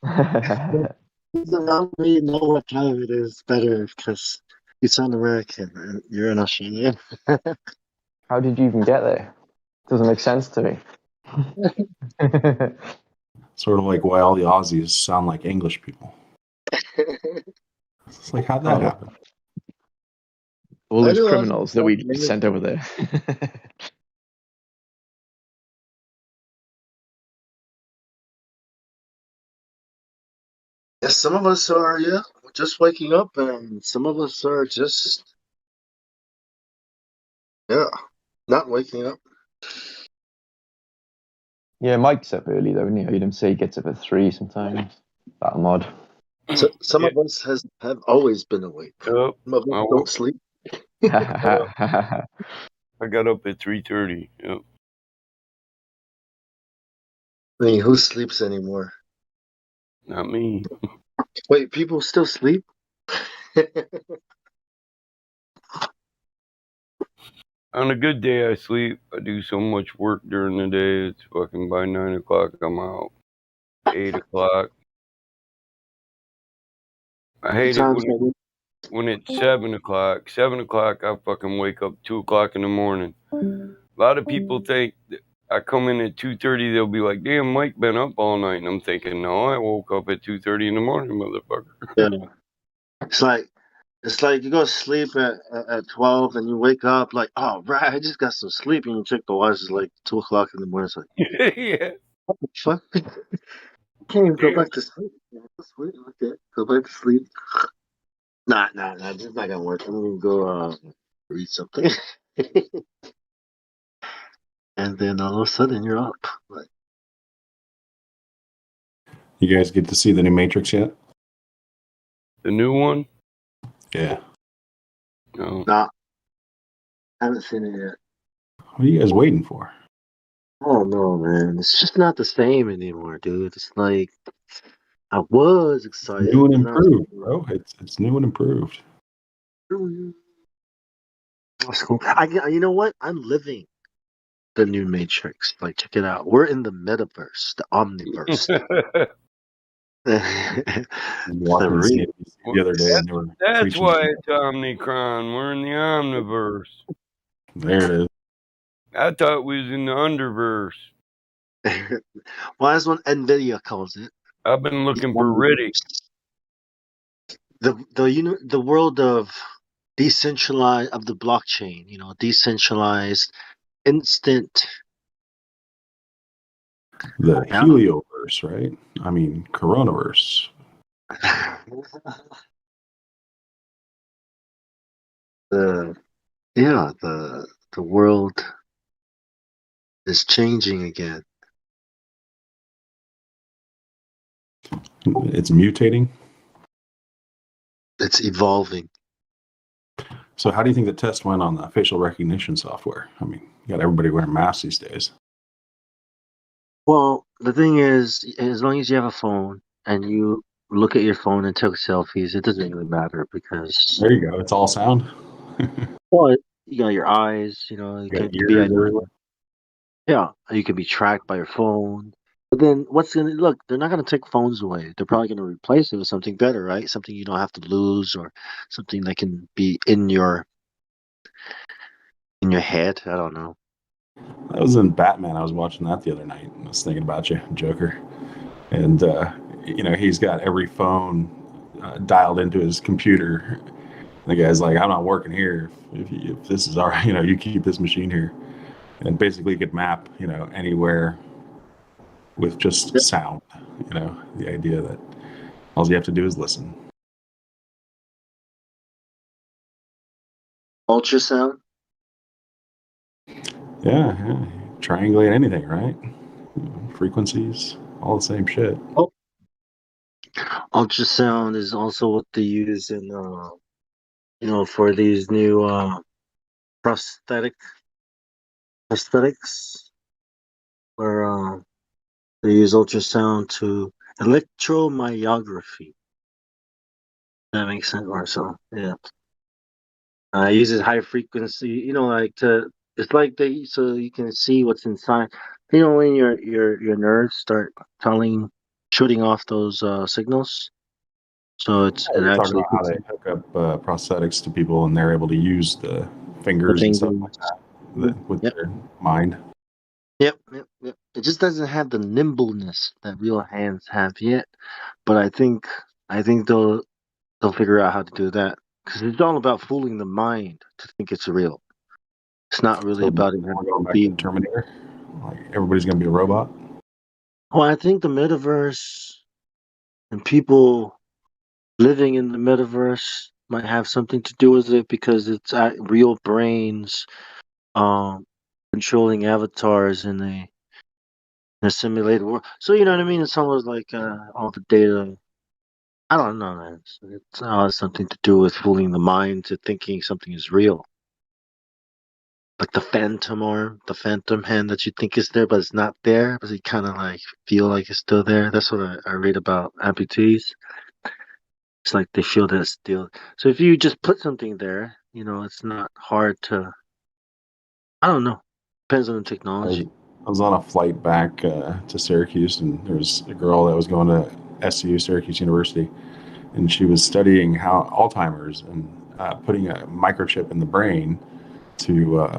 I don't really know what time it is better because you sound American and you're an Australian. How did you even get there? Doesn't make sense to me. Sort of like why all the Aussies sound like English people. It's like, how'd that happen? All those criminals that we sent over there. Yes, some of us are, just waking up, and some of us are just, not waking up. Yeah, Mike's up early though, isn't he? I heard him say he gets up at 3 sometimes. That mod. So some of us have always been awake. Yep. Some of us don't sleep. I got up at 3:30. Yep. I mean, who sleeps anymore? Not me. Wait, people still sleep? On a good day, I sleep. I do so much work during the day. It's fucking by 9 o'clock, I'm out. 8 o'clock. I hate it when it's 7 o'clock. 7 o'clock, I fucking wake up 2 o'clock in the morning. A lot of people think I come in at 2:30. They'll be like, "Damn, Mike been up all night." And I'm thinking, no, I woke up at 2:30 in the morning, motherfucker. Yeah. It's like you go to sleep at 12 and you wake up like, oh, right, I just got some sleep. And you check the watch, it's like 2 o'clock in the morning. It's like, yeah. What the fuck? I can't even go back to sleep. Okay, go back to sleep. Nah, this is not gonna work. I'm gonna go read something. And then all of a sudden you're up. Like, You guys get to see the new Matrix yet? The new one? Yeah. No. Nah, haven't seen it yet. What are you guys waiting for? Oh no, man. It's just not the same anymore, dude. It's like I was excited. New and But now improved, bro. It's new and improved. That's cool. You know what? I'm living the new Matrix. Like, check it out. We're in the metaverse, the omniverse. Watching CNBC the other day, and they were That's preaching. why it's Omnicron. We're in the Omniverse. There it is. I thought we was in the Underverse. Well, that's what NVIDIA calls it. I've been looking for Riddick. The world of decentralized of the blockchain. Decentralized, instant. The Helioverse, right? I mean, Coronaverse. The world is changing again. It's mutating. It's evolving. So how do you think the test went on the facial recognition software? I mean, you got everybody wearing masks these days. Well, the thing is, as long as you have a phone and you look at your phone and take selfies, it doesn't really matter because There you go. It's all sound. well, you got your eyes, you got can be ears everywhere. yeah, you can be tracked by your phone. But then what's gonna look? They're not gonna take phones away. They're probably gonna replace it with something better, right? Something you don't have to lose, or something that can be in your head. I don't know. That was in Batman. I was watching that the other night. I was thinking about you, Joker. And he's got every phone dialed into his computer. The guy's like, I'm not working here. If this is our, you keep this machine here. And basically you could map, anywhere with just sound, the idea that all you have to do is listen. Ultrasound? Yeah. Triangulate anything, right? Frequencies, all the same shit. Oh. Ultrasound is also what they use in, for these new prosthetics, where they use ultrasound to electromyography. That makes sense, or so, yeah. It uses high frequency, it's like so you can see what's inside. When your nerves start shooting off those signals. So it You're talking actually about how they hook up prosthetics to people, and they're able to use the fingers and stuff like that with their mind. Yep. It just doesn't have the nimbleness that real hands have yet, but I think they'll figure out how to do that, because it's all about fooling the mind to think it's real. It's not really So about it we're having going to back be. to Terminator. Like everybody's gonna be a robot. Well, I think the metaverse and people living in the metaverse might have something to do with it, because it's real brains controlling avatars in a simulated world. So you know what I mean? It's almost like all the data. I don't know, man. It's has something to do with fooling the mind to thinking something is real. Like the phantom arm, the phantom hand that you think is there, but it's not there, but you kind of like feel like it's still there. That's what I read about amputees. It's like they feel that it's still. So if you just put something there, it's not hard to. I don't know. Depends on the technology. I was on a flight back to Syracuse, and there was a girl that was going to SU, Syracuse University, and she was studying how Alzheimer's and putting a microchip in the brain to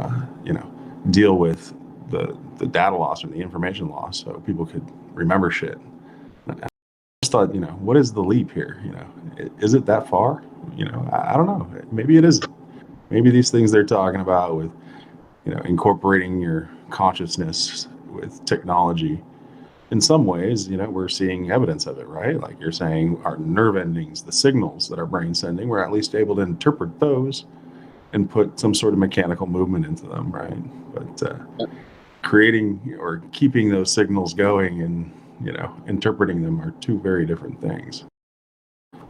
deal with the data loss or the information loss, so people could remember shit. I just thought, what is the leap here? Is it that far? I don't know. Maybe it isn't. Maybe these things they're talking about with incorporating your consciousness with technology. In some ways, we're seeing evidence of it, right? Like you're saying, our nerve endings, the signals that our brain's sending, we're at least able to interpret those and put some sort of mechanical movement into them, right? But creating or keeping those signals going and interpreting them are two very different things.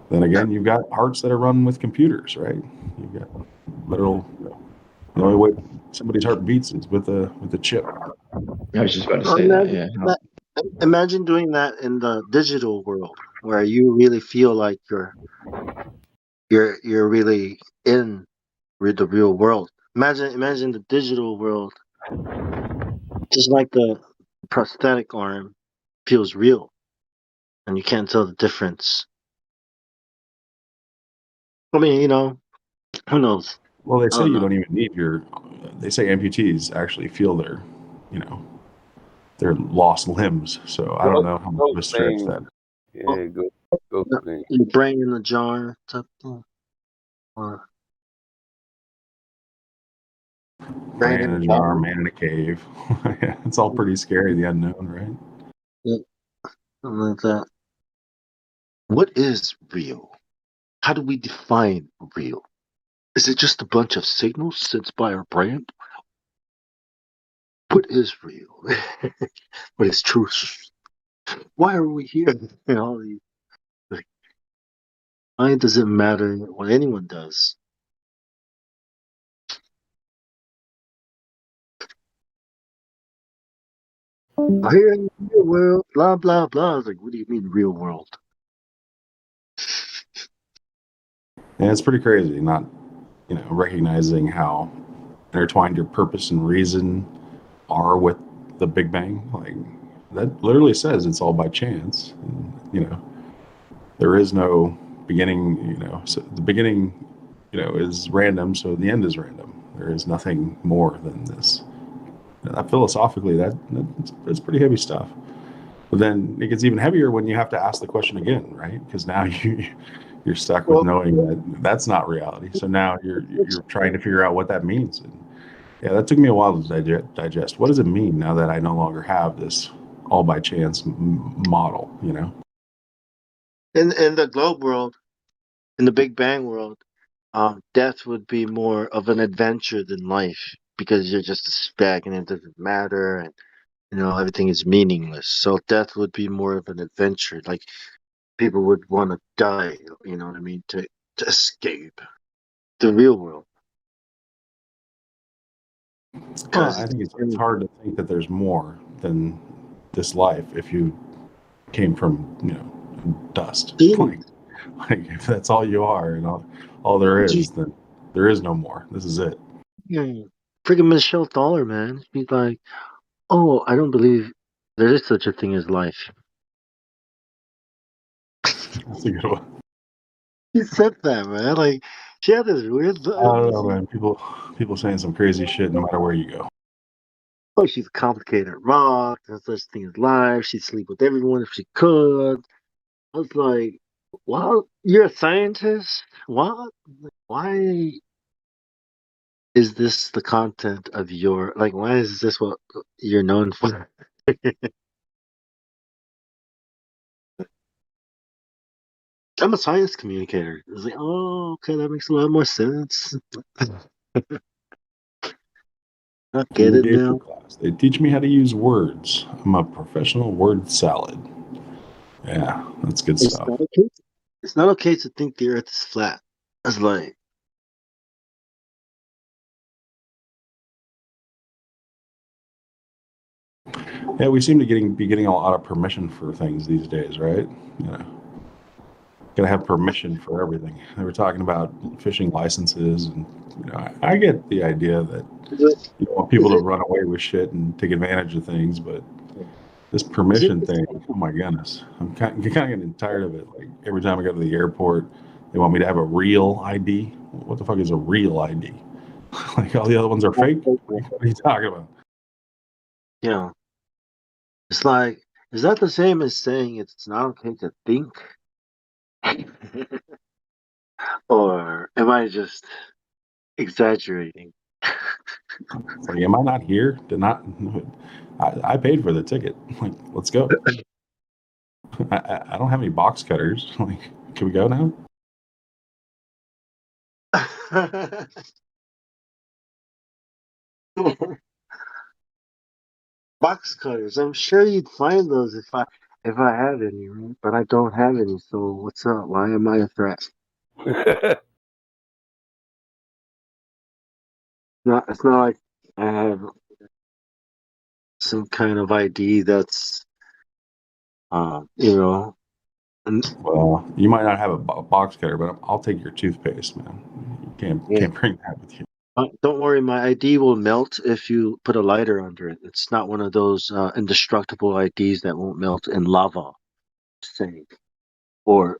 Then again, you've got hearts that are run with computers, right? You've got literal. The only way somebody's heart beats is with a chip. I was just about to say that. Yeah. Imagine doing that in the digital world, where you really feel like you're really in the real world. Imagine the digital world, just like the prosthetic arm feels real, and you can't tell the difference. I mean, who knows? Well, they I say don't you know. don't even need they say amputees actually feel their lost limbs. So I don't know how much of a stretch that. Yeah, go thing. Your brain in the jar type thing. Or brain Man in in a a jar, bottle. man in a cave. It's all pretty scary, the unknown, right? Yeah, something like that. What is real? How do we define real? Is it just a bunch of signals sent by our brain? What is real? What is truth? Why are we here? All these, like, why does it matter what anyone does? Here in the real world, blah blah blah. I was like, what do you mean real world? And it's pretty crazy not, recognizing how intertwined your purpose and reason are with the Big Bang. Like that literally says it's all by chance. And, there is no beginning. So the beginning, is random. So the end is random. There is nothing more than this. Philosophically, that's pretty heavy stuff. But then it gets even heavier when you have to ask the question again, right? Because now you're stuck with Well, knowing that that's not reality. So now you're trying to figure out what that means. And yeah, that took me a while to digest. What does it mean now that I no longer have this all by chance model? You know? in the globe world, in the Big Bang world, death would be more of an adventure than life because you're just a speck and it doesn't matter, and everything is meaningless. So death would be more of an adventure. Like people would want to die. You know what I mean? To escape the real world. Well, Because I think it's hard to think that there's more than this life if you came from dust. demons. Like if that's all you are and all there is, then there is no more. This is it. Yeah, freaking Michelle Dollar, man. She's like, oh, I don't believe there is such a thing as life. That's a good one. She said that, man. Like, she had this weird. I don't know, man. People saying some crazy shit no matter where you go. Oh, she's a complicated rock. There's such thing as life. She'd sleep with everyone if she could. I was like, "What? You're a scientist? What? Why is this the content of your like? Why is this what you're known for?" I'm a science communicator. It's like, oh, okay, that makes a lot more sense. I get it Communication now. class. They teach me how to use words. I'm a professional word salad. Yeah, that's good It's stuff. not okay. It's not okay to think the Earth is flat. It's like, Yeah, we seem to be getting a lot of permission for things these days, right? You know, gotta have permission for everything. They were talking about fishing licenses, and I get the idea that you don't want people is to it? run away with shit and take advantage of things, but this Is it? permission thing, oh my goodness, I'm kind of getting tired of it. Like every time I go to the airport, they want me to have a real ID. What the fuck is a real ID? Like all the other ones are fake. Like, what are you talking about? Yeah. It's like, is that the same as saying it's not okay to think? Or am I just exaggerating? It's like, am I not here? Did not? I paid for the ticket. Like, let's go. I don't have any box cutters. Like, can we go now? Box cutters. I'm sure you'd find those if I had any, right? But I don't have any. So what's up? Why am I a threat? It's not like I have some kind of ID that's, you know, and Well, you might not have a box cutter, but I'll take your toothpaste, man. You yeah. can't bring that with you. Don't worry, my ID will melt if you put a lighter under it. It's not one of those indestructible IDs that won't melt in lava, say, or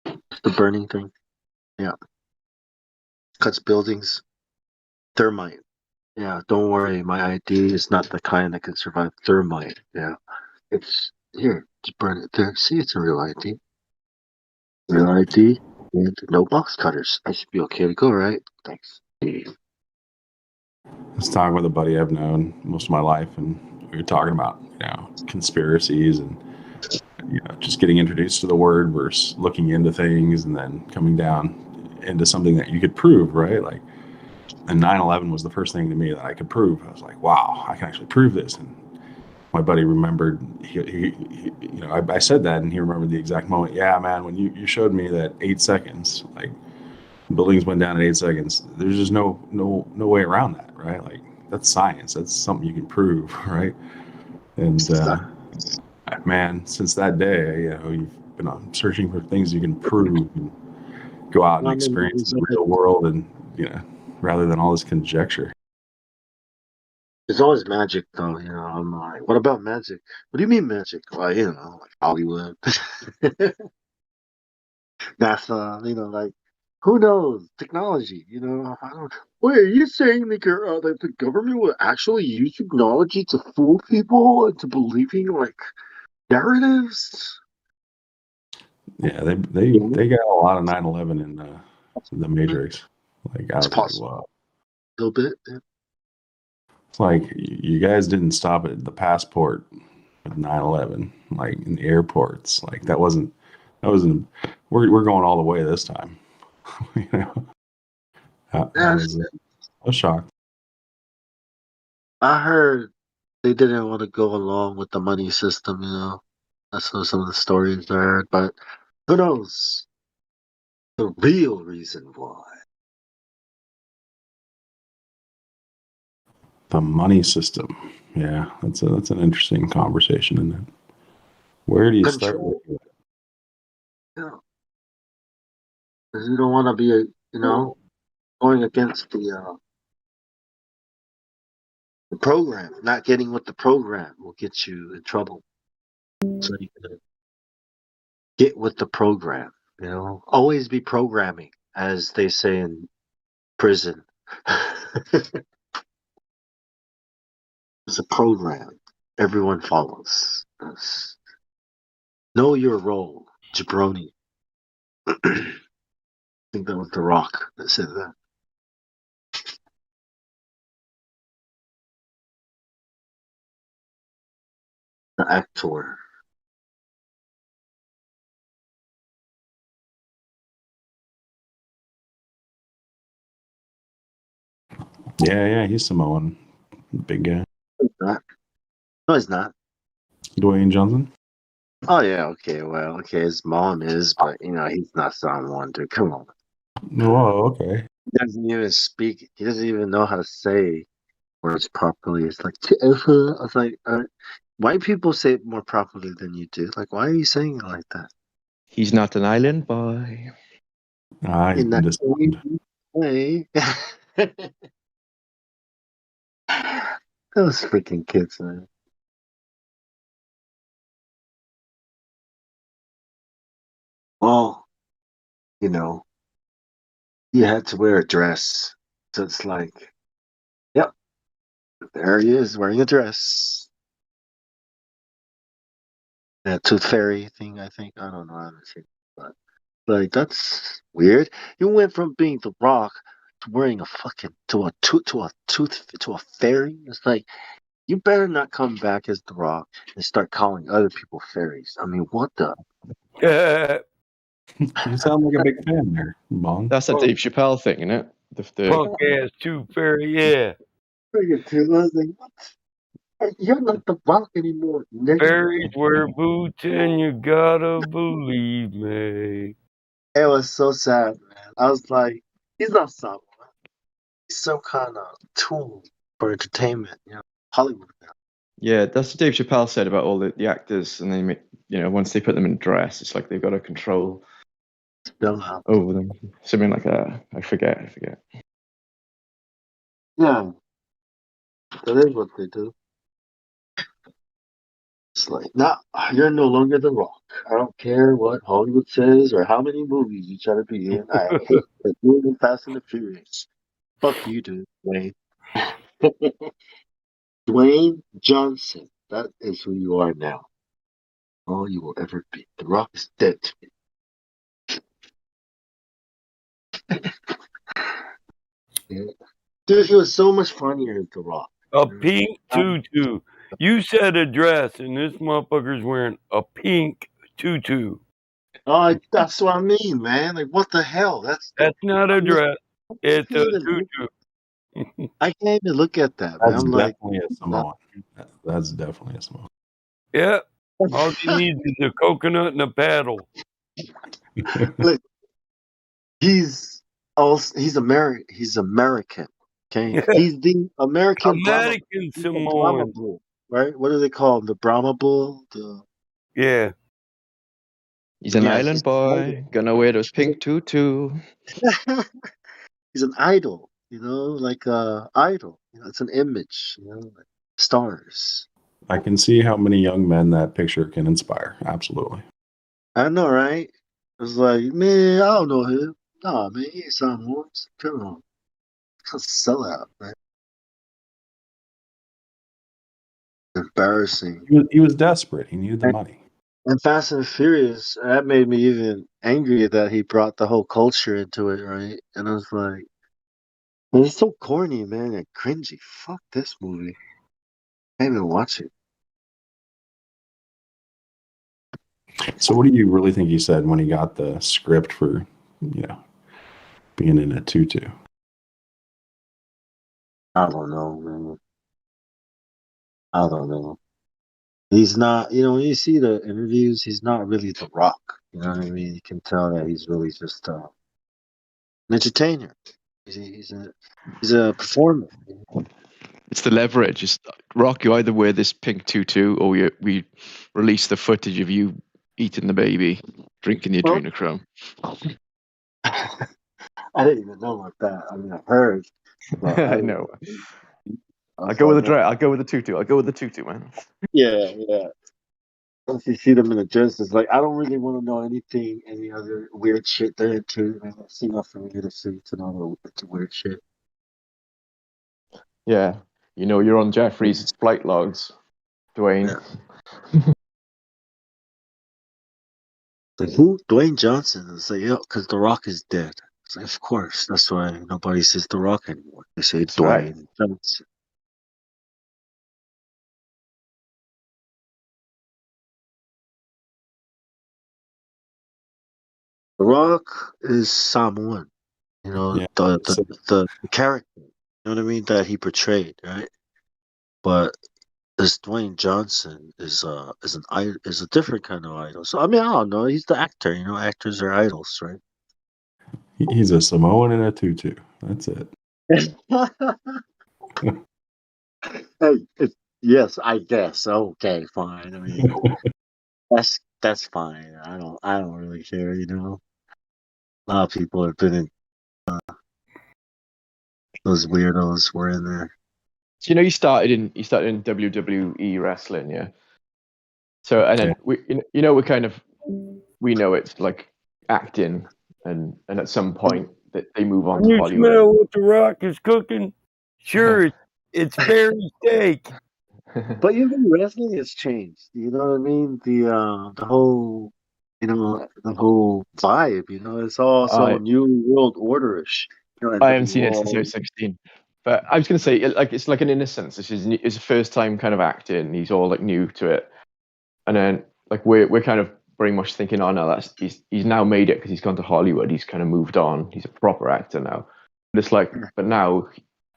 the burning thing. Yeah, cuts buildings. Thermite. Yeah, don't worry, my ID is not the kind that can survive thermite. Yeah, it's here. Just burn it there. See, it's a real ID. Real ID and no box cutters. I should be okay to go, right? Thanks. I was talking with a buddy I've known most of my life, and we were talking about conspiracies and just getting introduced to the word versus looking into things and then coming down into something that you could prove, right? Like, and 9/11 was the first thing to me that I could prove. I was like, wow, I can actually prove this. And my buddy remembered, I said that, and he remembered the exact moment. Yeah, man, when you showed me that 8 seconds, like buildings went down in 8 seconds, there's just no way around that, right? Like that's science. That's something you can prove, right? And man, since that day, you've been searching for things you can prove and go out and experience the real world, and rather than all this conjecture. There's always magic, though. I'm like, what about magic? What do you mean magic? Well, like Hollywood, NASA. Like Who knows? Technology, I don't. Wait, are you saying that the government will actually use technology to fool people into believing like narratives? Yeah, they got a lot of 9/11 in the Matrix. Like I It's was like, possible. wow. A little bit. Yeah. It's like you guys didn't stop at the passport with 9/11, like in the airports. Like that wasn't. We're going all the way this time. You know, I Yes, was shocked. I heard they didn't want to go along with the money system. That's what some of the stories I heard, but who knows the real reason why. The money system. Yeah, that's an interesting conversation, isn't it? Where do you start with Control. Yeah, because you don't want to be going against the program. Not getting with the program will get you in trouble. So you gotta get with the program. Always be programming, as they say in prison. It's a program everyone follows. Know your role, jabroni. I think that was The Rock that said that. The actor. Yeah, he's Samoan, big guy. He's not. No, he's not. Dwayne Johnson. Oh yeah, okay, well, okay, his mom is, but he's not someone, dude. Come on. Whoa, okay. He doesn't even speak. He doesn't even know how to say words properly. It's like, I was like, white people say it more properly than you do. Like, why are you saying it like that? He's not an island boy. He's In been that disowned. way. Those freaking kids, man. Well, you know, you had to wear a dress. So it's like, yep, there he is wearing a dress. That tooth fairy thing, I think. I don't know. I haven't seen it, but like that's weird. You went from being the Rock to wearing a fucking to a fairy. It's like you better not come back as the Rock and start calling other people fairies. I mean, what the? You sound like a big fan there, Bong. That's a Dave Chappelle thing, isn't it? Punk ass tooth fairy, yeah. Freaking dude, I was like, what? Hey, you're not the Rock anymore, nigga. Fairies wear boots and you gotta believe me. It was so sad, man. I was like, he's not someone. He's some kind of tool for entertainment, Hollywood. Yeah, that's what Dave Chappelle said about all the actors, and they make, once they put them in dress, it's like they've got a control over them. Something like that. I forget. Yeah, that is what they do. It's like, nah, you're no longer the Rock. I don't care what Hollywood says or how many movies you try to be in. I hate the doing Fast and the Furious. Fuck you, dude, Dwayne. Dwayne Johnson. That is who you are now. All you will ever be. The Rock is dead to me. Yeah. Dude, he was so much funnier than The Rock. A pink tutu. You said a dress, and this motherfucker's wearing a pink tutu. Oh, that's what I mean, man. Like, what the hell? That's not a dress. It's a tutu. I can't even look at that, man. That's I'm like, definitely a Samoan. That's definitely a Samoan. Yeah. All he needs is a coconut and a paddle. look, he's American. He's American. Okay, he's the American Brahma. American He's the Brahma Samoan. bull, right? What do they call him? The Brahma bull. Yeah. He's an island boy, gonna wear those pink tutu. He's an idol, like idol. It's an image, like stars. I can see how many young men that picture can inspire. Absolutely. I know, right? It's like, man, I don't know him. No, man, he ain't Samoan. Come on. That's a sellout, man. Embarrassing. He was desperate. He needed the money. And Fast and Furious, that made me even angry that he brought the whole culture into it, right? And I was like, man, it's so corny, man, and cringy. Fuck this movie. I can't even watch it. So, what do you really think he said when he got the script for, being in a tutu? I don't know, man. I don't know. He's not, when you see the interviews, he's not really The Rock. You know what I mean? You can tell that he's really just an entertainer. He's a performer. It's the leverage. It's, Rock, you either wear this pink tutu or we release the footage of you eating the baby, drinking the Well, adrenochrome. I didn't even know about that. I mean, I heard, but I I didn't. know. I I'll was go with like, the man, dress. I'll go with the tutu. I'll go with the tutu, man. yeah, yeah. Once you see them in the dress, it's like I don't really want to know any other weird shit they're into. Man, that's enough for me to see to know the weird shit. Yeah. You're on Jeffrey's flight logs, Dwayne. Yeah. Like who? Dwayne Johnson. It's like, yeah, because The Rock is dead. It's like, of course. That's why nobody says The Rock anymore. They say That's right. Dwayne Johnson. The Rock is Samoan. Yeah. The So, the character. You know what I mean? That he portrayed, right? But this Dwayne Johnson is a different kind of idol. So I mean, I don't know. He's the actor. Actors are idols, right? he's a Samoan in a tutu. That's it. Hey, yes, I guess. Okay, fine. I mean, that's fine. I don't really care. A lot of people have been in those weirdos were in there. So you started in WWE wrestling, yeah. So and Yeah. then we kind of we know it's like acting, and at some point that they move on Can to you Hollywood. smell what the Rock is cooking? Sure, it's fairy steak. But wrestling has changed. You know what I mean? The whole the whole vibe. It's all so I new world orderish. I haven't seen it since I NWO. was 16. But I was gonna say, it's like an innocence. It's the first time kind of acting. He's all like new to it, and then like we're kind of very much thinking, oh no, that's he's now made it because he's gone to Hollywood. He's kind of moved on. He's a proper actor now. But it's like, but now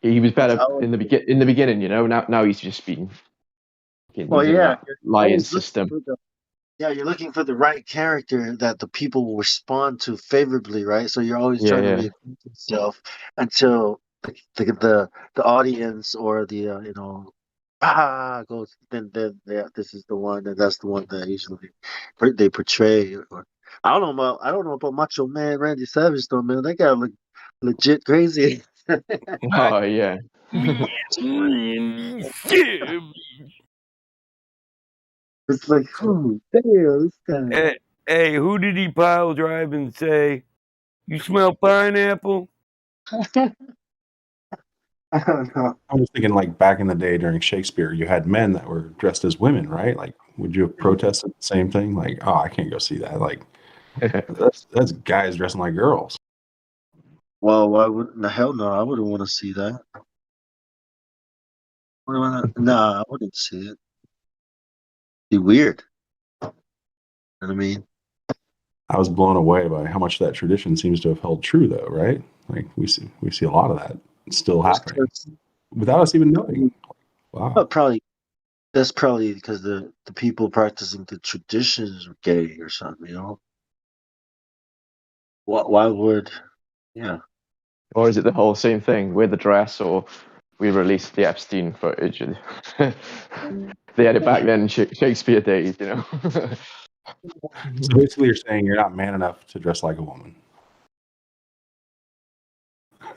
he was That's better how. in the beginning. Now he's just been Well, using yeah, that you're lion always looking system. for the Yeah, you're looking for the right character that the people will respond to favorably, right? So you're always Yeah, trying to yeah. reinvent yourself until the audience or goes. Then yeah, this is the one, and that's the one that usually they portray. Or I don't know about Macho Man Randy Savage though, man. That guy look legit crazy. Oh yeah. Me and Randy Savage. It's like, oh, damn, this guy. Hey, who did he pile drive and say, "You smell pineapple"? I don't know. I was thinking, like, back in the day during Shakespeare, you had men that were dressed as women, right? Like, would you have protested the same thing? Like, oh, I can't go see that. Like, that's guys dressing like girls. Well, why would the hell no? I wouldn't want to see that. Nah, I wouldn't see it. Be weird. You know what I mean? I was blown away by how much that tradition seems to have held true, though, right? Like, we see a lot of that still That's happening without us even knowing. Wow. probably that's probably because the people practicing the traditions are gay or something. Why would? Yeah. Or is it the whole same thing? Wear the dress, or we release the Epstein footage? And they had it back then in Shakespeare days. So basically, you're saying you're not man enough to dress like a woman.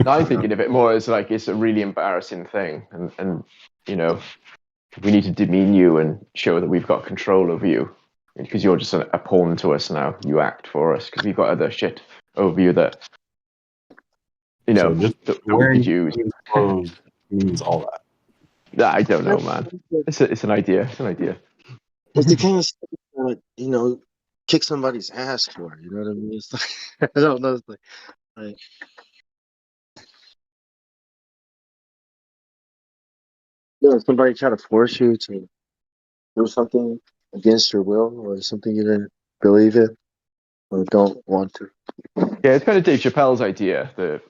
Now I'm thinking of it more as like it's a really embarrassing thing, and we need to demean you and show that we've got control over you because you're just a pawn to us now. You act for us because we've got other shit over you that You know, So just that we wearing could use. clean clothes means all that. I don't know, man. It's an idea. It's an idea. It's the kind of stuff that, kick somebody's ass for. You know what I mean? It's like, I don't know. It's like somebody try to force you to do something against your will or something you didn't believe in or don't want to. Yeah, it's kind of Dave Chappelle's idea.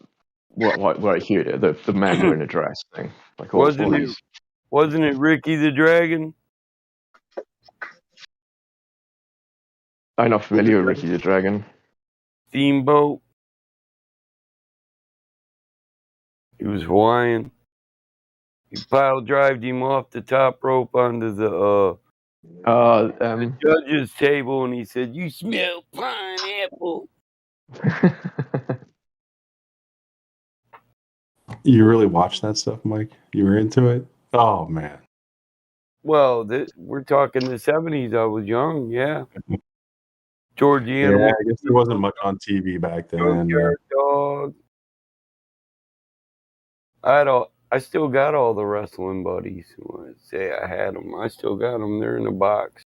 What I hear it, the men wearing a dress thing, like all these. Wasn't it Ricky the Dragon? I'm not familiar with Ricky the Dragon. Steamboat. He was Hawaiian. He pile drived him off the top rope onto the judge's table, and he said, "You smell pineapple." You really watched that stuff, Mike? You were into it? Oh man. Well, we're talking the 70s. I was young, yeah. George the Yeah, Animal. I guess there wasn't much on TV back then. Yeah. Dog. I still got all the wrestling buddies. When I say I had them, I still got them. They're in the box,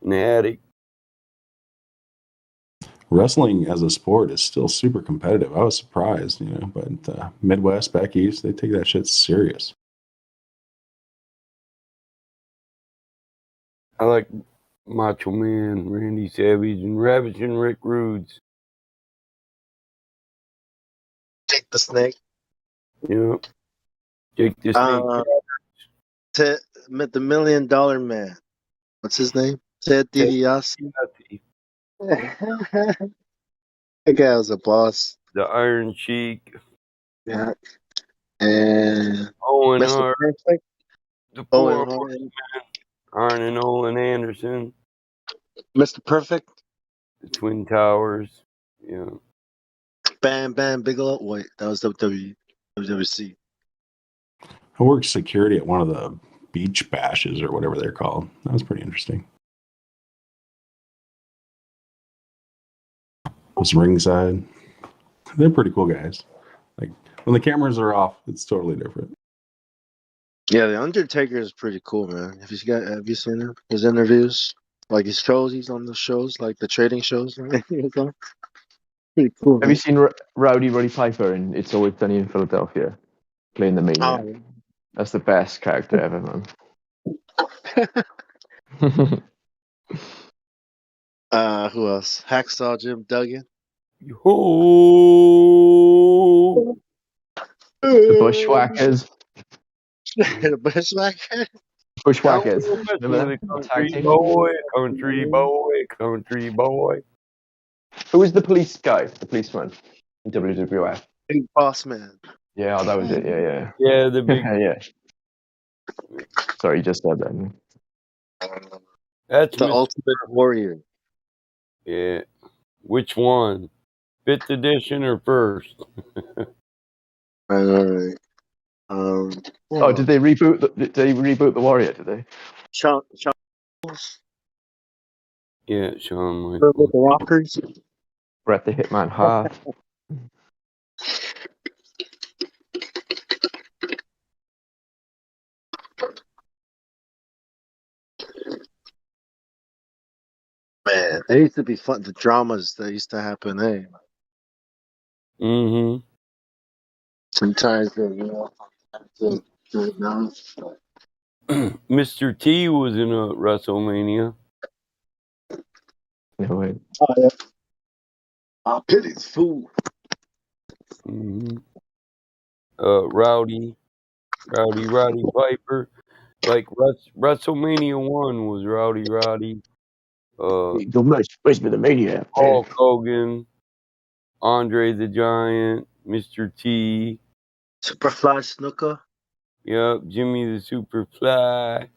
in the attic. Wrestling as a sport is still super competitive. I was surprised, but Midwest, back east, they take that shit serious. I like Macho Man, Randy Savage, and Ravishing Rick Rudes. Jake the Snake. Yeah. Jake the Snake. Met the $1 Million Man. What's his name? Ted DiBiase. That guy was a boss. The Iron Sheik. Yeah. And Owen Mr. Hart. Perfect. The Owen poor Hart. man. Arn and Olin Anderson. Mr. Perfect. The Twin Towers. Yeah. Bam Bam Bigelow. Wait, that was WWC. I worked security at one of the beach bashes or whatever they're called. That was pretty interesting. I was ringside. They're pretty cool guys. Like when the cameras are off, it's totally different. Yeah, the Undertaker is pretty cool, man. Have you seen him? His interviews, like his shows. He's on the shows, like the trading shows. Pretty cool. Have you seen Rowdy Roddy Piper in It's Always Sunny in Philadelphia playing the Maniac? Oh. That's the best character ever, man. Who else? Hacksaw Jim Duggan. Oh. The Bushwhackers. The Bushwhackers. Bushwhackers. Remember that? Country boy, country boy, country boy. Who was the police guy? The policeman in WWF. Big Boss Man. Yeah, that was it. Yeah. Yeah, the big. Yeah. Sorry, you just said that. That's the Ultimate Warrior. Yeah. Which one? 5th edition or first? All right. Did they reboot? Did they reboot the Warrior? Did they? Shawn. Yeah, Shawn Michaels. With the Rockers. Bret the Hitman Hart. Man, they used to be fun. The dramas that used to happen, hey. Mm-hmm. Sometimes Mr. T was in a WrestleMania. No way. Oh, yeah. I pity fool. Mm-hmm. Roddy Piper. Like WrestleMania 1 was Roddy. Don't mess with the Maniac. Hulk Hogan, Andre the Giant, Mr. T. Superfly Snooker. Yep, Jimmy the Superfly.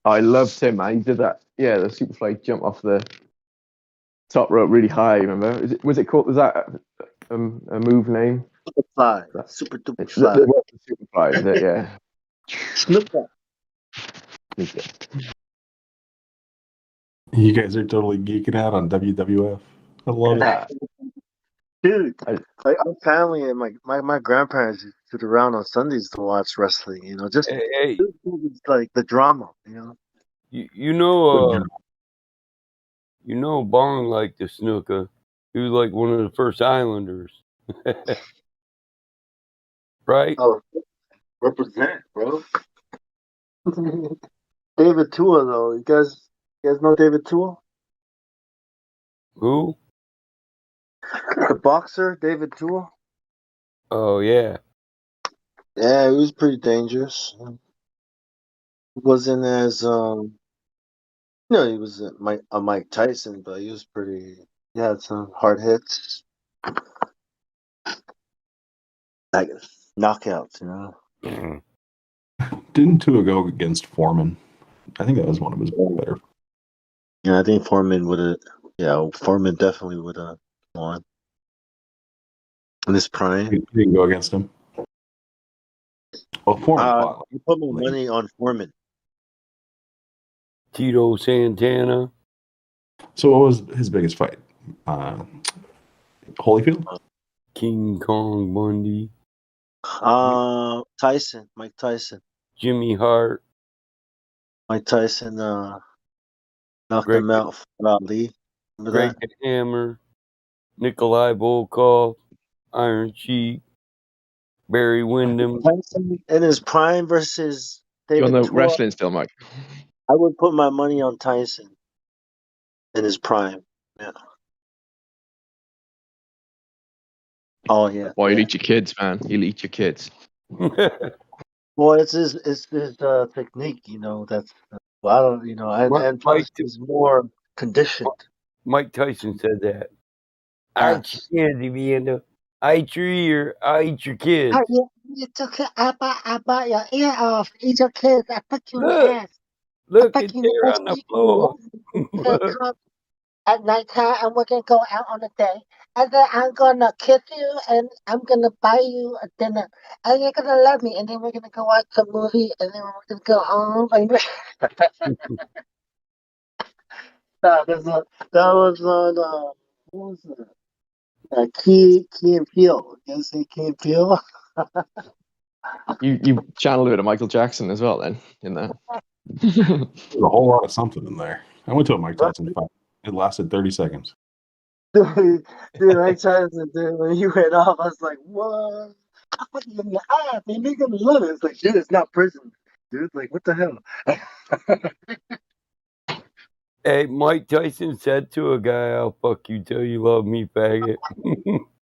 I loved him, man. He did that. Yeah, the Superfly jump off the top rope really high. Remember? Was it called? Was that a move name? Superfly. Super duper fly. Superfly. Is it? Yeah. Snooker. You guys are totally geeking out on WWF. I love it. Dude, like our family and my grandparents used to sit around on Sundays to watch wrestling. You know, just Hey, like the drama. You know. you know, Bong liked the snooker. He was like one of the first Islanders, right? Oh, represent, bro. David Tua, though. You guys know David Tua? Who? The boxer, David Tua. Oh yeah. Yeah, he was pretty dangerous. He wasn't as he was a Mike Tyson, but he was pretty. He had some hard hits, like knockouts. You know. Didn't Tua go against Foreman? I think that was one of his better. Yeah, I think Foreman would have. Yeah, Foreman definitely would have won in his prime. He didn't go against him. Well, Foreman fought. I put my money on Foreman. Tito Santana. So what was his biggest fight? Holyfield? King Kong Bundy. Tyson, Mike Tyson. Jimmy Hart. Mike Tyson knocked him out for Ali. Remember Greg that? the Hammer. Nikolai Volkov. Iron Sheik. Barry Windham. Tyson in his prime versus You on David the Tua. wrestling still, Mike? I would put my money on Tyson in his prime. Yeah. Oh yeah. Boy, you'll eat your kids, man. You'll eat your kids. Well, it's his technique, you know. That's well, I don't, you know, and plus he's more conditioned. Mike Tyson said that. I eat your kids, Amanda. I eat your ear. I eat your kids. You took it. I bite your ear off. Eat your kids. I put you in the ass. Look, it's there on the floor. Come at nighttime, and we're gonna go out on a date, and then I'm gonna kiss you, and I'm gonna buy you a dinner, and you're gonna love me, and then we're gonna go watch a movie, and then we're gonna go home. That was on what was that? Key and Peele. You see Key and Peele? You channeled a bit of Michael Jackson as well, then, in that. There's a whole lot of something in there. I went to a Mike Tyson fight. It lasted 30 seconds. Dude, Mike Tyson, dude, when you went off, I was like, what? I put you in your eye, man. You're gonna love it. It's like, dude, it's not prison. Dude, like, what the hell? Hey, Mike Tyson said to a guy, "I'll fuck you till you love me, faggot."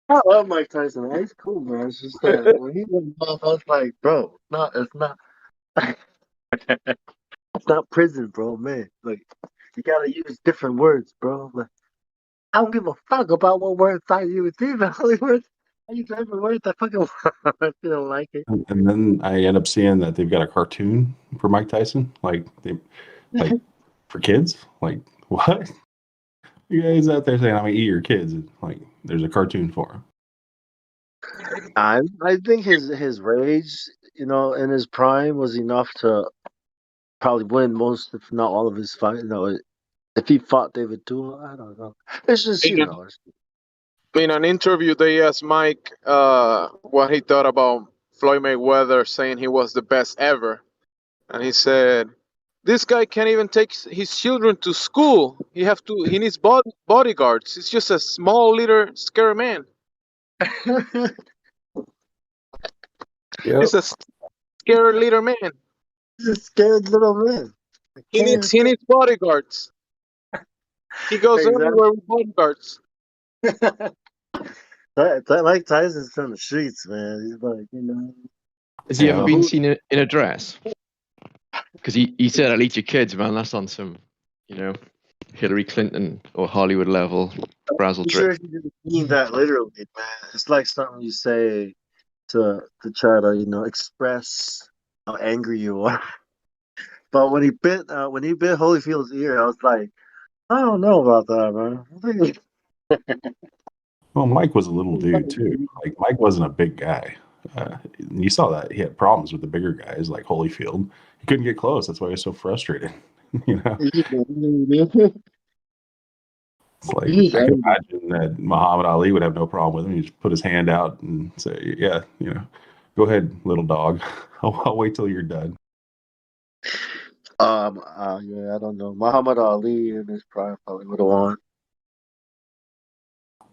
I love Mike Tyson. Man. He's cool, man. It's just that when he went off, I was like, bro, it's not it's not prison, bro, man. Like, you gotta use different words, bro. Like, I don't give a fuck about what words I use. These are the only words I use every word I fucking I don't like it. And then I end up seeing that they've got a cartoon for Mike Tyson, like for kids. Like, what? You guys out there saying I'm gonna eat your kids? Like, there's a cartoon for him. I think his rage, you know, in his prime was enough to probably win most, if not all, of his fight. You know, if he fought David Tua, I don't know. It's just In an interview, they asked Mike what he thought about Floyd Mayweather saying he was the best ever, and he said, "This guy can't even take his children to school. He needs bodyguards. He's just a small little scary man. He's a scary little man. He's a scared little man. He needs bodyguards. He goes everywhere with bodyguards." Mike Tyson's from the streets, man. He's like, you know. Has he ever been seen in a dress? Because he said, "I'll eat your kids, man." That's on some, you know, Hillary Clinton or Hollywood level frazzle I'm sure drip. he didn't mean that literally, man. It's like something you say to try to, you know, express how angry you are. But when he bit Holyfield's ear, I was like, I don't know about that, man. Well, Mike was a little dude too. Like, Mike wasn't a big guy. You saw that he had problems with the bigger guys like Holyfield. He couldn't get close. That's why he was so frustrated. You know. It's like I can imagine that Muhammad Ali would have no problem with him. He just put his hand out and say, "Yeah, go ahead, little dog. I'll wait till you're done." Yeah, I don't know. Muhammad Ali in his prime probably would have won.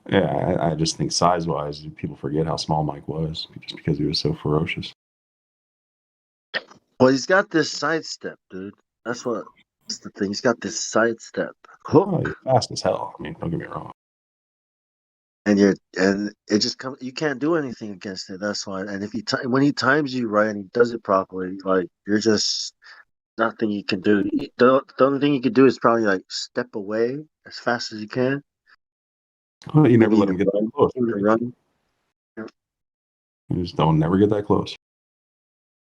Yeah, I just think size-wise, people forget how small Mike was just because he was so ferocious. Well, he's got this sidestep, dude. That's the thing. He's got this sidestep Oh, hook, he's fast as hell. I mean, don't get me wrong. and it just comes. You can't do anything against it. That's why. And if when he times you right and he does it properly, like you're just nothing you can do. The only thing you can do is probably like step away as fast as you can. Well, you never Maybe let him get that close, right? run. You just don't never get that close.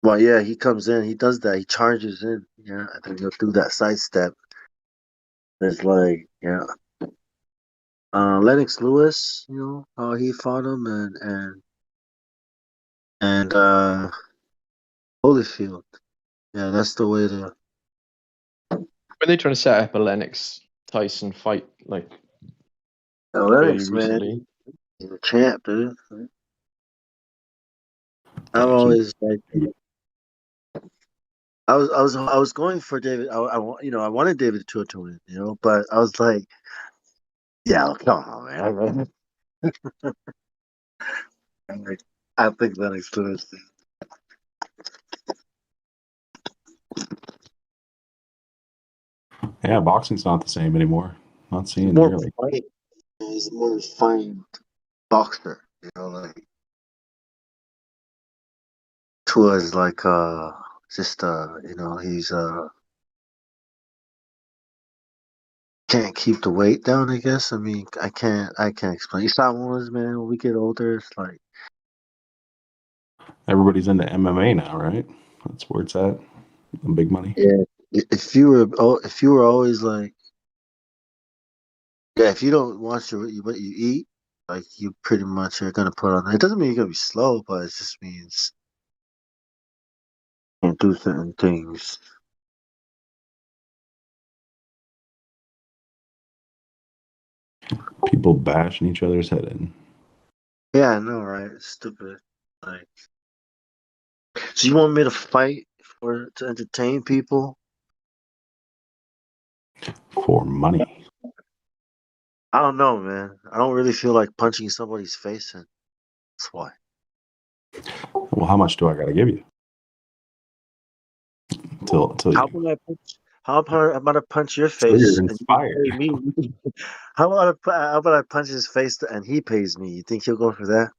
Well, yeah, he comes in, he does that, he charges in. Yeah, I think he'll do that sidestep. It's like, yeah. Lennox Lewis, how he fought him, and Holyfield. Yeah, that's the way to. When they trying to set up a Lennox Tyson fight, like fairly Lennox, man, recently? he's a champ, dude. I've Yeah, always like. I was going for David. I wanted David to win, but I was like, yeah, come on, man. I'm like, I think Lennox Lewis. Yeah, boxing's not the same anymore. Not seeing More nearly. fight. He's a more refined boxer, like Tua is like just he's can't keep the weight down, I guess. I mean, I can't explain. Samoans, man, when we get older, it's like Everybody's into MMA now, right? That's where it's at. The big money. yeah. If you were always like if you don't watch what you eat, like you pretty much are gonna put on. It doesn't mean you're gonna be slow, but it just means you can't do certain things. People bashing each other's head in. Yeah, I know, right? It's stupid. Like, so you want me to fight to entertain people? For money. I don't know, man. I don't really feel like punching somebody's face in. That's why. Well, how much do I got to give you? Till How you. about I punch? How about I punch your So you're face and you inspired. pay me? How about I punch his face and he pays me? You think he'll go for that?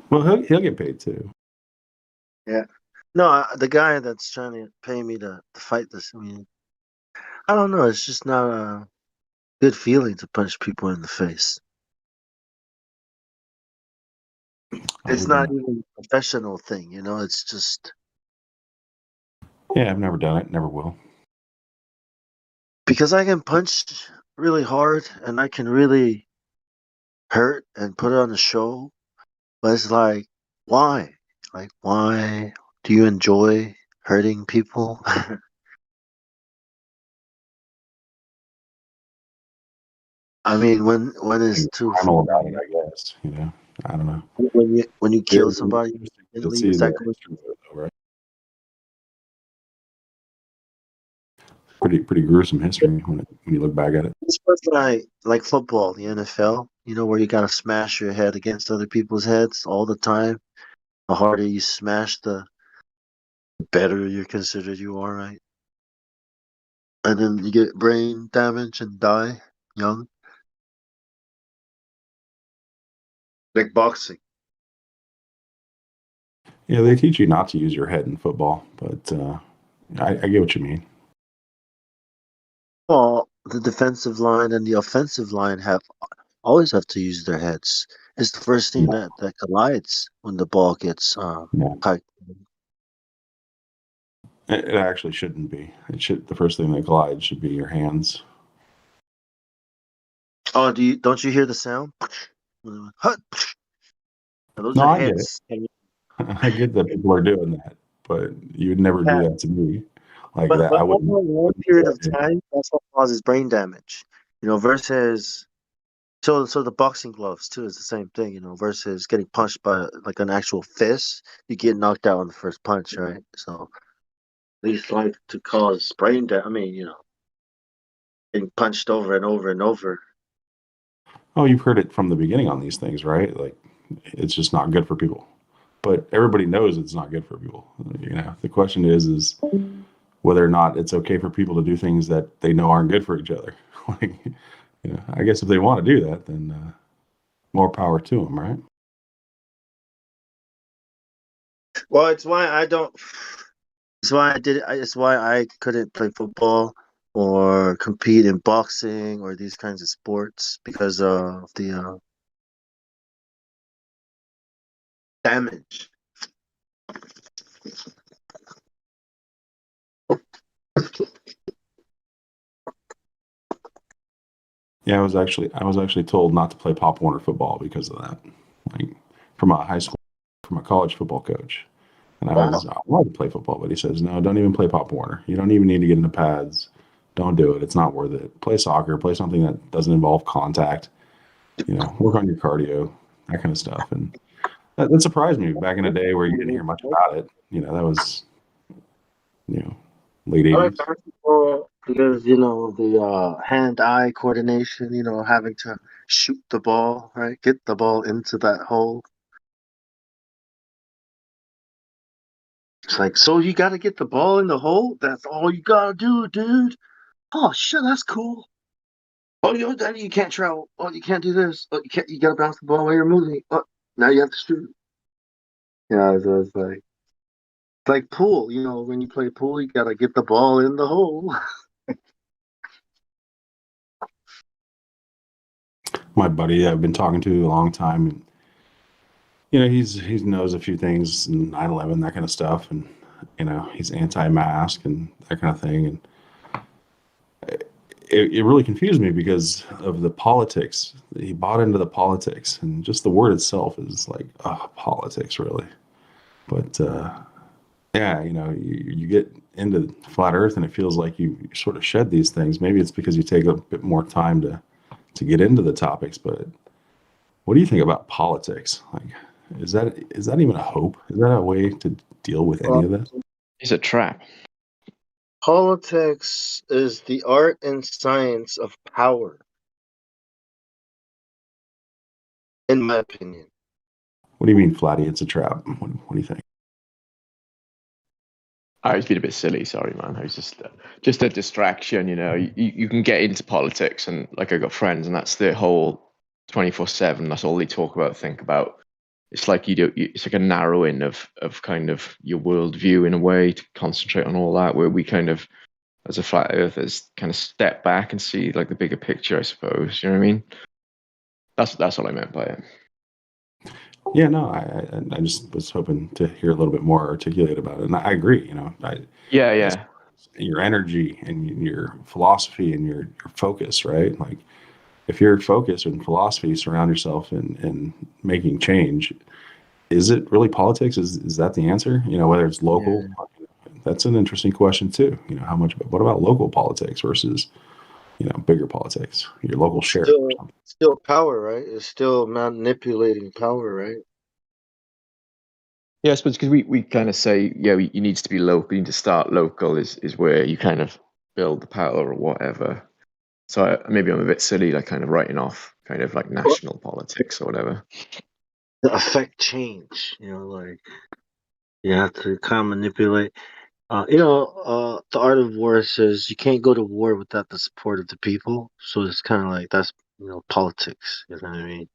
Well, he'll get paid too. Yeah. No, the guy that's trying to pay me to fight this. I mean, I don't know. It's just not a good feeling to punch people in the face. It's not even a professional thing, It's just Yeah, I've never done it. Never will. because I can punch really hard and I can really hurt and put on a show. But it's like, why? Like, why do you enjoy hurting people? I mean, when it's too Primal far, about it, I guess. I don't know. when you kill somebody You'll instantly, see is that the going? history of it, though, right? Pretty gruesome history when you look back at it. It's like football, the NFL. Where you gotta smash your head against other people's heads all the time. The harder you smash, the better you're considered you are, right? And then you get brain damage and die young, like boxing. Yeah, they teach you not to use your head in football, but I get what you mean. Well, the defensive line and the offensive line always have to use their heads. It's the first thing that collides when the ball gets kicked. It actually shouldn't be. The first thing that glides should be your hands. Oh, don't you hear the sound? Those No, are I get it. heads. I get that people are doing that, but you would never do Yeah, that to me like but that. I over wouldn't. a long period of time, that's what causes brain damage. versus so the boxing gloves too is the same thing, versus getting punched by like an actual fist, you get knocked out on the first punch, right? So these like to cause brain damage. I mean, getting punched over and over and over. Oh, you've heard it from the beginning on these things, right? Like, it's just not good for people. But everybody knows it's not good for people. The question is whether or not it's okay for people to do things that they know aren't good for each other. Like, I guess if they want to do that, then more power to them, right? Well, it's why I don't. It's why I did it. It's why I couldn't play football or compete in boxing or these kinds of sports because of the damage. Yeah, I was actually told not to play Pop Warner football because of that. Like, from a college football coach. And I wanted to play football, but he says, no, don't even play Pop Warner. You don't even need to get into pads. Don't do it. It's not worth it. Play soccer. Play something that doesn't involve contact. Work on your cardio, that kind of stuff. And that surprised me back in the day where you didn't hear much about it. That was, late I like 80s. basketball because the hand-eye coordination. Having to shoot the ball, right? Get the ball into that hole. It's like, so you got to get the ball in the hole. That's all you gotta do, dude. Oh shit, that's cool. Oh, you can't travel. Oh, you can't do this. Oh, you can't. You gotta bounce the ball while you're moving. Oh, now you have to shoot. Yeah, so it's like pool. When you play pool, you gotta get the ball in the hole. My buddy I've been talking to a long time, and he knows a few things, 9/11, that kind of stuff, and he's anti-mask and that kind of thing, and it really confused me because of the politics. He bought into the politics, and just the word itself is like, politics, really. But yeah, you get into flat Earth, and it feels like you sort of shed these things. Maybe it's because you take a bit more time to get into the topics. But what do you think about politics? Like, is that even a hope? Is that a way to deal with any of this? It's a trap. Politics is the art and science of power, in my opinion. What do you mean, Flatty? It's a trap. What do you think? I was being a bit silly, sorry, man. I was just a distraction, You can get into politics, and like I got friends, and that's their whole 24/7. That's all they talk about, think about. It's like it's like a narrowing of kind of your worldview in a way to concentrate on all that. Where we kind of, as a flat earthers, kind of step back and see like the bigger picture, I suppose. You know what I mean? That's what I meant by it. Yeah, no, I just was hoping to hear a little bit more articulate about it, and I agree. Yeah. Your energy and your philosophy and your focus, right? Like, if your focus and philosophy surround yourself in making change, is it really politics? Is that the answer? Whether it's local, that's an interesting question too. What about local politics versus bigger politics, your local sheriff or something? Still power, right? It's still manipulating power, right? Yeah, I suppose because we kind of say, you need to be local, you need to start local is where you kind of build the power or whatever. So maybe I'm a bit silly, like kind of writing off kind of like national politics or whatever. To affect change, like you have to kind of manipulate. The art of war says you can't go to war without the support of the people. So it's kind of like that's politics. You know what I mean?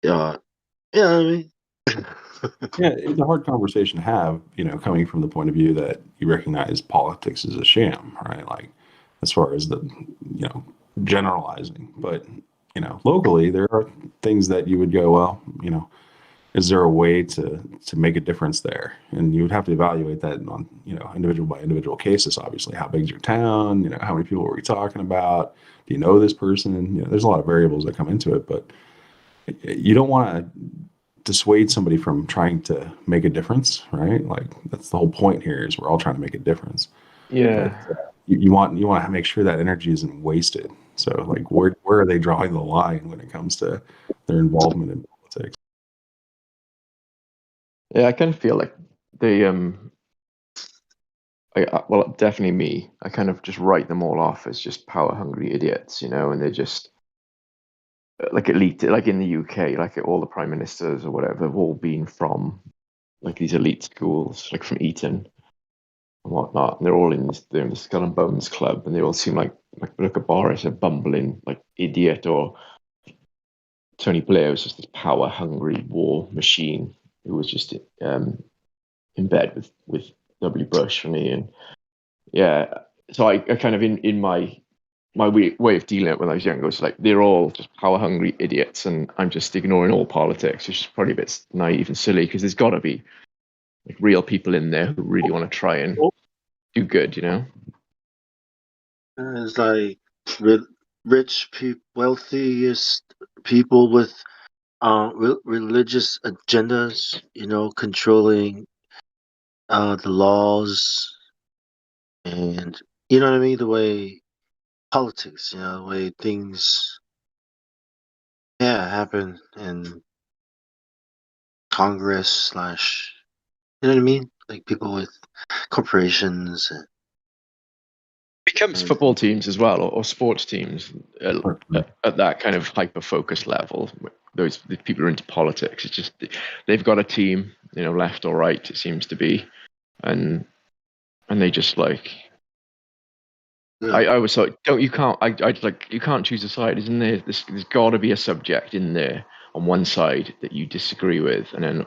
Yeah, you know what I mean. Yeah, it's a hard conversation to have, coming from the point of view that you recognize politics is a sham, right? Like, as far as the, generalizing. But, locally, there are things that you would go, well, is there a way to make a difference there? And you would have to evaluate that on, individual by individual cases, obviously. How big is your town? How many people are we talking about? Do you know this person? There's a lot of variables that come into it, but you don't want to dissuade somebody from trying to make a difference, right? Like, that's the whole point here, is we're all trying to make a difference. Yeah. But you want to make sure that energy isn't wasted. So like where are they drawing the line when it comes to their involvement in politics? Yeah, I kind of feel like they well, definitely me. I kind of just write them all off as just power hungry idiots, you know, and they're just like elite, like in the UK, like all the prime ministers or whatever have all been from like these elite schools, like from Eton and whatnot. And they're all they're in the Skull and Bones Club, and they all seem like look at Boris, a bumbling like idiot, or Tony Blair was just this power hungry war machine who was just in bed with W. Bush for me. And yeah, so I kind of in my way of dealing it when I was younger was like they're all just power hungry idiots, and I'm just ignoring all politics, which is probably a bit naive and silly because there's got to be like real people in there who really want to try and do good, you know. It's like rich people, wealthiest people with religious agendas, you know, controlling the laws, and you know what I mean, the way politics, you know, the way things happen in Congress slash, you know what I mean, like people with corporations Becomes football teams as well, or sports teams at that kind of hyper focused level. Those the people who are into politics, it's just they've got a team, you know, left or right, it seems to be, and they just like. I was like, don't you can't I like you can't choose a side, isn't there? There's got to be a subject in there on one side that you disagree with, and then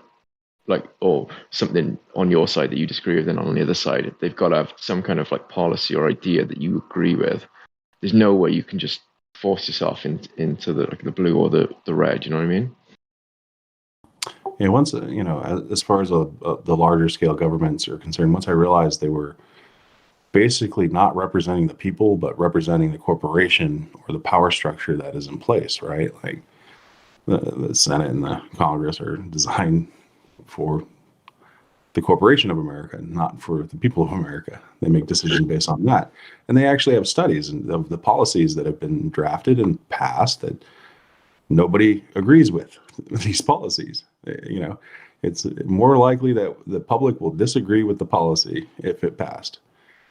like or something on your side that you disagree with, and on the other side they've got to have some kind of like policy or idea that you agree with. There's no way you can just force yourself into the like the blue or the red. You know what I mean? Yeah, once you know, as far as the larger scale governments are concerned, once I realized they were basically not representing the people, but representing the corporation or the power structure that is in place, right? Like the Senate and the Congress are designed for the corporation of America, not for the people of America. They make decisions based on that. And they actually have studies of the policies that have been drafted and passed that nobody agrees with these policies. You know, it's more likely that the public will disagree with the policy if it passed.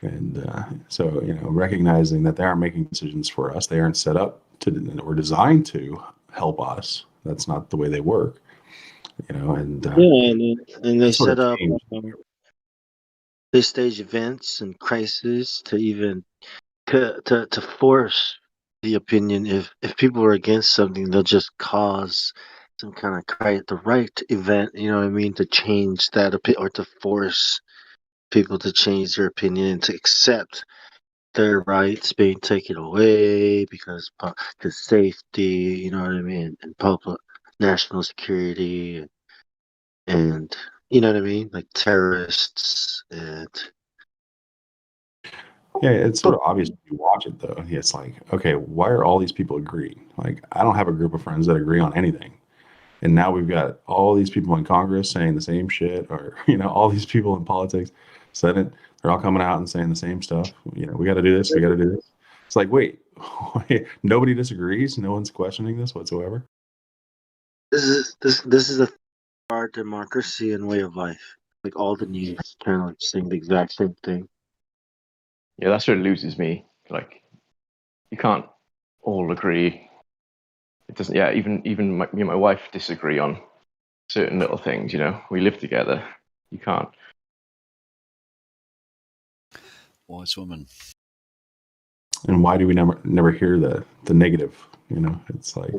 And so, you know, recognizing that they aren't making decisions for us, they aren't set up to or designed to help us. That's not the way they work. You know, and and they sort set of up changed. they stage events and crises to even to force the opinion. If people are against something, they'll just cause some kind of the right event, you know what I mean, to change that opinion or to force people to change their opinion and to accept their rights being taken away because safety, you know what I mean, and public national security and you know what I mean, like terrorists and Yeah, it's sort of obvious when you watch it, though. It's like, okay, why are all these people agreeing? Like, I don't have a group of friends that agree on anything. And now we've got all these people in Congress saying the same shit, or, you know, all these people in politics, Senate, they're all coming out and saying the same stuff. You know, we got to do this, we got to do this. It's like, wait, nobody disagrees? No one's questioning this whatsoever? this is our democracy and way of life. Like all the news channels saying the exact same thing. Yeah, that's what loses me. Like, you can't all agree. It doesn't. Yeah, even me and my wife disagree on certain little things. You know, we live together. You can't. Wise woman. And why do we never hear the negative? You know, it's like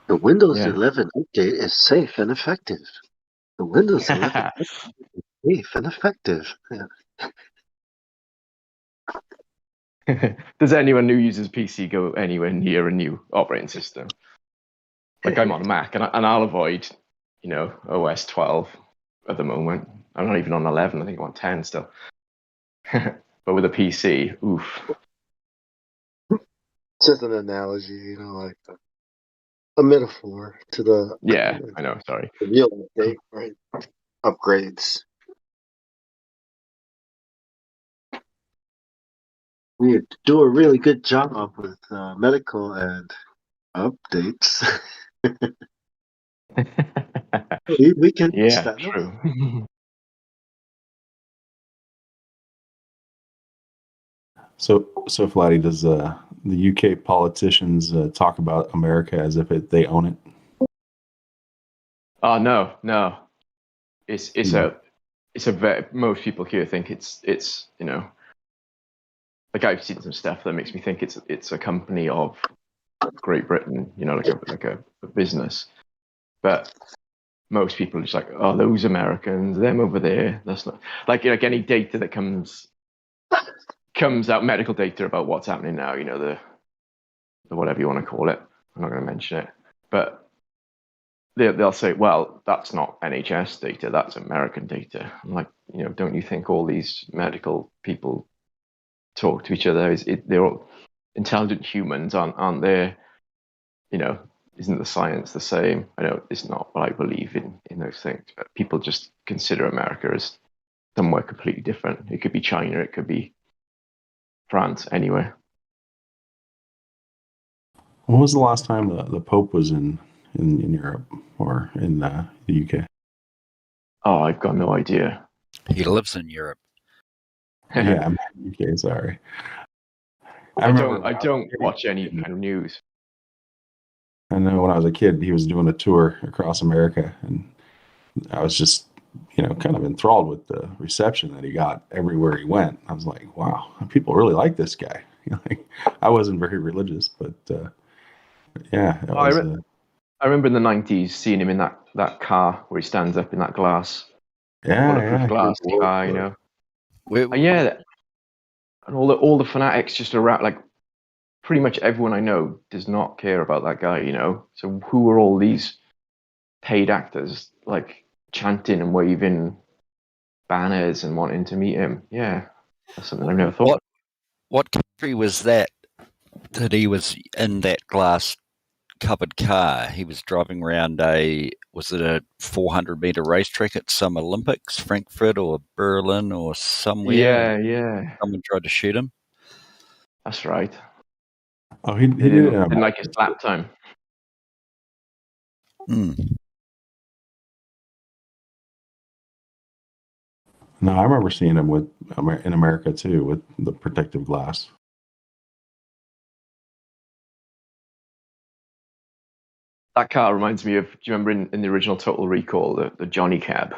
The Windows Yeah. 11 update is safe and effective. The Windows 11 update is safe and effective. Yeah. Does anyone who uses PC go anywhere near a new operating system? Like I'm on a Mac, and I'll avoid, you know, OS 12 at the moment. I'm not even on 11. I think I'm on 10 still. But with a PC, oof. It's just an analogy, you know, like a metaphor to the Yeah, I know. Sorry. the real update, right? Upgrades. We do a really good job with medical and updates. we can fix Yeah, that. No. true. So Flatty, does the UK politicians talk about America as if they own it? Oh no. It's Hmm. a very, most people here think it's like I've seen some stuff that makes me think it's a company of Great Britain, like a business. But most people are just like, oh, those Americans, them over there. That's not like any data that comes out, medical data about what's happening now. The whatever you want to call it. I'm not going to mention it, but they'll say, well, that's not NHS data, that's American data. I'm like, don't you think all these medical people talk to each other? They're all intelligent humans, aren't they? Isn't the science the same? I know it's not what I believe in those things, but people just consider America as somewhere completely different. It could be China, it could be France, anywhere. When was the last time the Pope was in Europe or in the UK? Oh, I've got no idea. He lives in Europe. Yeah, I'm UK. Sorry. I don't watch any kind of news. I know when I was a kid, he was doing a tour across America, and I was just, kind of enthralled with the reception that he got everywhere he went. I was like, wow, people really like this guy. I wasn't very religious, but yeah, it was. I remember in the 90s seeing him in that car where he stands up in that bulletproof glass car, yeah, and all the fanatics just around, like pretty much everyone I know does not care about that guy, So who are all these paid actors like chanting and waving banners and wanting to meet him? Yeah, that's something I've never thought. What country was that he was in that glass covered car? He was driving around was it a 400-meter racetrack at some Olympics, Frankfurt or Berlin or somewhere? Yeah. Someone tried to shoot him. That's right. Oh, he didn't like his lap time. No, I remember seeing him in America too with the protective glass. That car reminds me of, do you remember in the original Total Recall, the Johnny cab?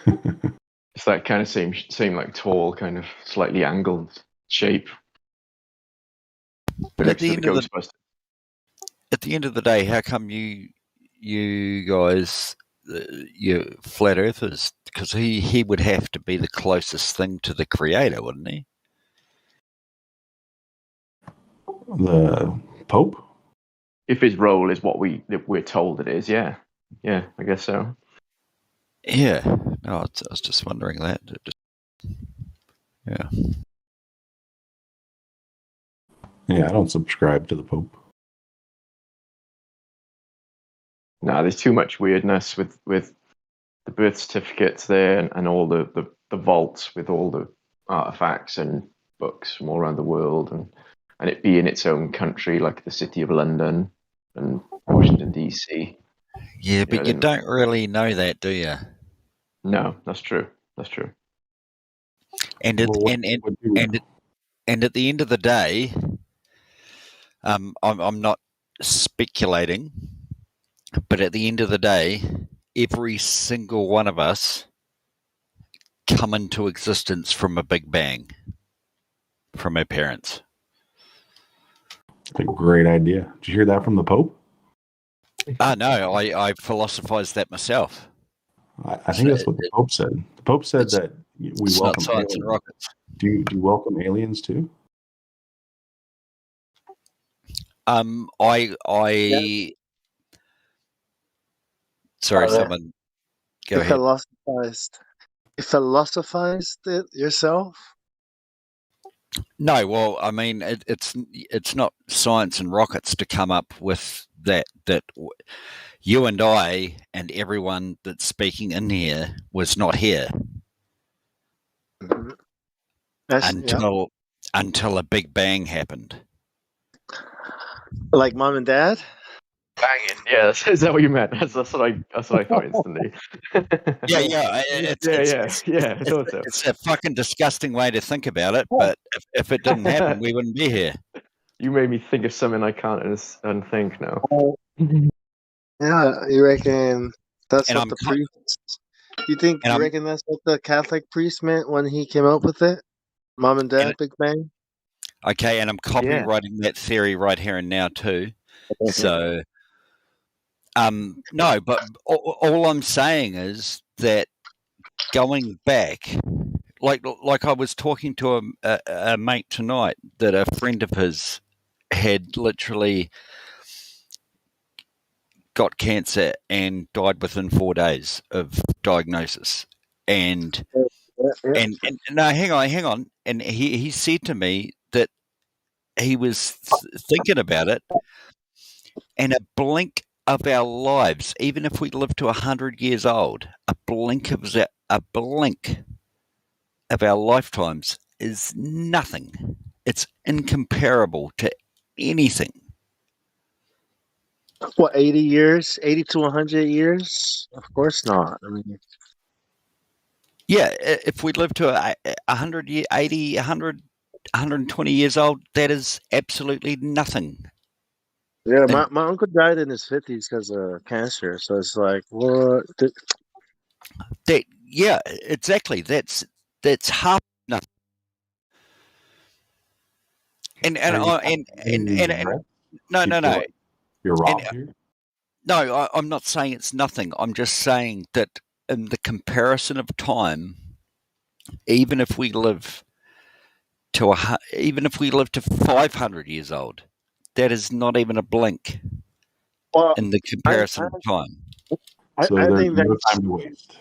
It's that kind of same like tall, kind of slightly angled shape. But at the end of the day, how come you guys, you flat earthers, because he would have to be the closest thing to the creator, wouldn't he? The Pope? If his role is what we're told it is, yeah, I guess so. Yeah, no, I was just wondering that. Yeah. Yeah, I don't subscribe to the Pope. No, there's too much weirdness with the birth certificates there and all the vaults with all the artifacts and books from all around the world, and it being its own country, like the City of London and Washington DC. Yeah, but you don't really know that, do you? No, that's true. And at the end of the day, I'm not speculating, but at the end of the day, every single one of us come into existence from a big bang, from our parents. That's a great idea. Did you hear that from the Pope? No, I philosophized that myself. I think that's what the Pope said. The Pope said that we welcome science and rockets. Do you welcome aliens too? Sorry, someone. Go ahead. You philosophized it yourself? No, well, I mean, it's not science and rockets to come up with that you and I and everyone that's speaking in here was not here until a big bang happened. Like mom and dad? Banging. Yeah, is that what you meant? That's what I thought instantly. Yeah. I thought so. It's a fucking disgusting way to think about it, but if it didn't happen, we wouldn't be here. You made me think of something I can't unthink now. Yeah, you reckon that's And what the priest? You reckon that's what the Catholic priest meant when he came up with it? Mom and dad, Big Bang. Okay, and I'm copywriting that theory right here and now too. So, no, but all I'm saying is that going back, like I was talking to a mate tonight, that a friend of his had literally got cancer and died within 4 days of diagnosis, and no, hang on, and he said to me that he was thinking about it, and a blink of our lives, even if we live to 100 years old, a blink of our lifetimes is nothing. It's incomparable to anything. What, 80 years? 80 to 100 years? Of course not. I mean, yeah, if we live to 100, 80, 100, 120 years old, that is absolutely nothing. yeah, my uncle died in his 50s because of cancer. So it's like, what? Yeah, exactly. That's half nothing. And no. You're wrong here. No, I'm not saying it's nothing. I'm just saying that in the comparison of time, even if we live to 500 years old, that is not even a blink in the comparison of time. I think no that's time to waste.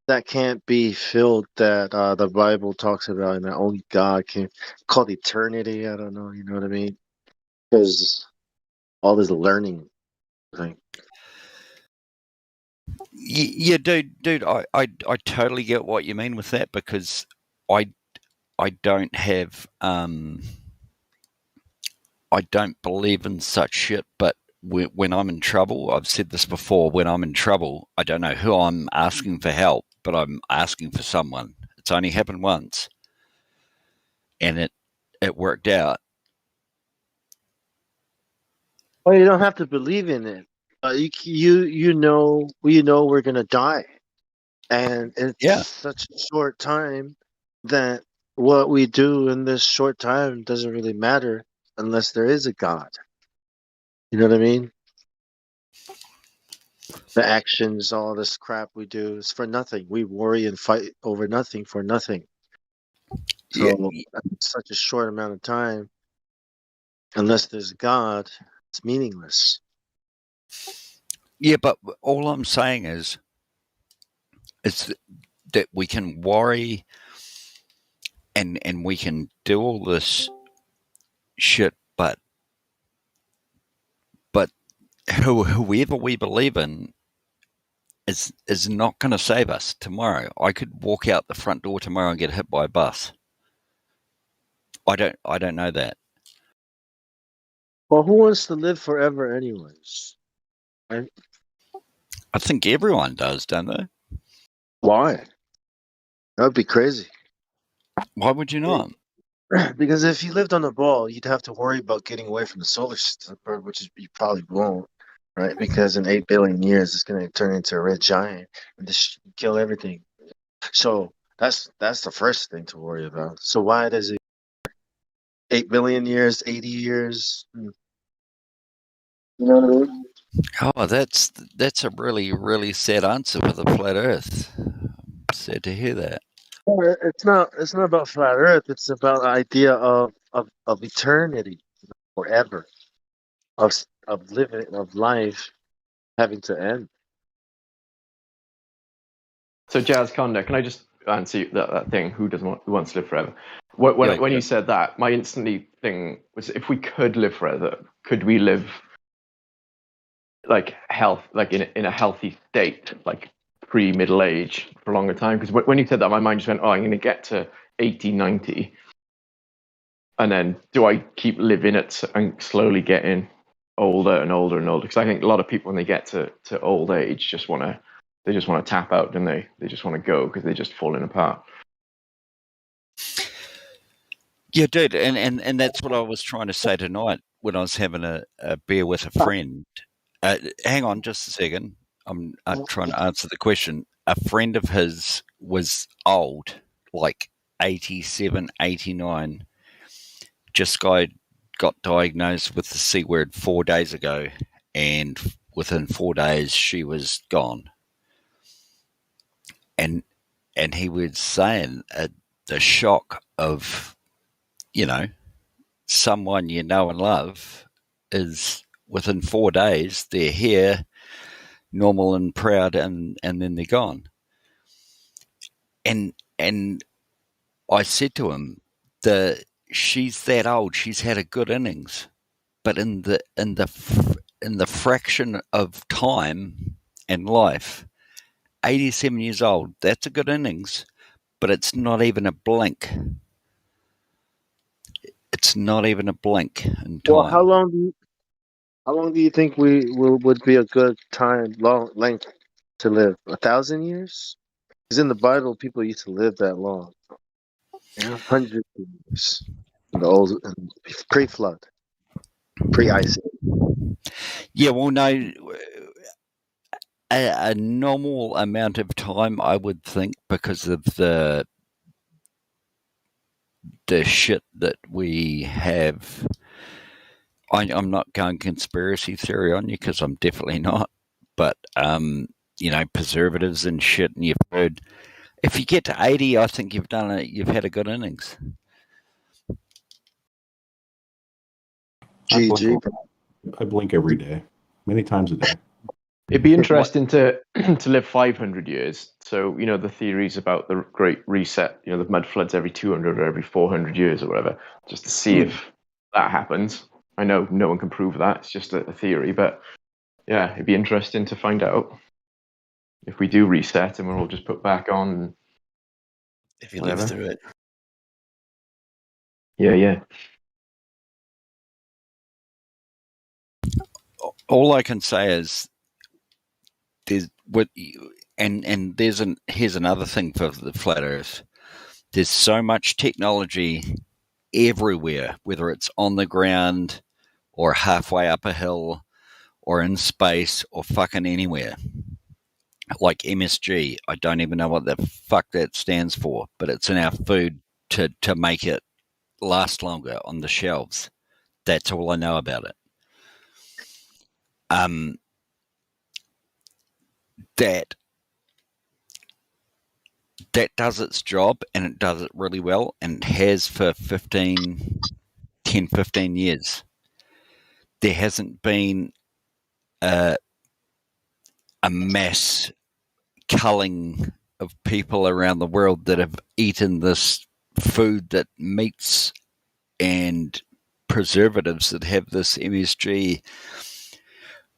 that can't be filled that the Bible talks about, and that only God can, called eternity. I don't know, you know what I mean? Because all this learning thing. Yeah, dude, I totally get what you mean with that, because I don't have I don't believe in such shit, but when I'm in trouble, I've said this before, when I'm in trouble, I don't know who I'm asking for help, but I'm asking for someone. It's only happened once, and it worked out. Well, you don't have to believe in it. You know we're gonna die, and it's such a short time that what we do in this short time doesn't really matter unless there is a God. You know what I mean? The actions, all this crap we do is for nothing. We worry and fight over nothing for nothing. So it's such a short amount of time, unless there's God, it's meaningless. Yeah, but all I'm saying is that we can worry and we can do all this shit, but whoever we believe in is not going to save us tomorrow. I could walk out the front door tomorrow and get hit by a bus. I don't know that. Well, who wants to live forever, anyways? Right? I think everyone does, don't they? Why? That would be crazy. Why would you not? Because if you lived on a ball, you'd have to worry about getting away from the solar system, which is, you probably won't, right? Because in 8 billion years, it's going to turn into a red giant and just kill everything. So that's the first thing to worry about. So why does it 8 billion years, 80 years? You know what I mean? Oh, that's a really, really sad answer for the flat Earth. I'm sad to hear that. It's not about flat Earth. It's about the idea of eternity, forever, of living, of life having to end. So, Jazz Conda, can I just answer that thing? Who wants to live forever? When you said that, my instantly thing was, if we could live forever, could we live like in a healthy state, like pre-middle age for a longer time? Because when you said that, my mind just went, oh, I'm going to get to 80, 90, And then do I keep living it and slowly getting older and older and older? Because I think a lot of people, when they get to old age, just want to tap out, don't they? They just want to go because they're just falling apart. Yeah, dude, and that's what I was trying to say tonight when I was having a beer with a friend. Hang on just a second. I'm trying to answer the question. A friend of his was old, like 87, 89. Just got diagnosed with the C word 4 days ago, and within 4 days she was gone. And he was saying the shock of, someone you know and love is within 4 days they're here, normal and proud, and then they're gone. And I said to him, she's that old, she's had a good innings, but in the fraction of time and life, 87 years old, that's a good innings, but it's not even a blink. It's not even a blink in time. Well, how long do you think would be a good length to live? 1,000 years? Because in the Bible, people used to live that long. Yeah, hundreds of years. In the old, pre-flood, pre-ice. Yeah, well, no, a normal amount of time, I would think, because of the shit that we have. I'm not going conspiracy theory on you, because I'm definitely not. But preservatives and shit, and you've heard. If you get to 80, I think you've had a good innings. I blink every day, many times a day. It'd be interesting to live 500 years. So, the theories about the Great Reset, the mud floods every 200 or every 400 years or whatever, just to see if that happens. I know no one can prove that. It's just a theory. But, yeah, it'd be interesting to find out if we do reset and we're all just put back on. If you live through it. Yeah. All I can say is here's another thing for the flat Earth. There's so much technology everywhere, whether it's on the ground or halfway up a hill or in space or fucking anywhere. Like MSG, I don't even know what the fuck that stands for, but it's in our food to make it last longer on the shelves. That's all I know about it. That does its job, and it does it really well, and it has for 10, 15 years. There hasn't been a mass culling of people around the world that have eaten this food that meats and preservatives that have this MSG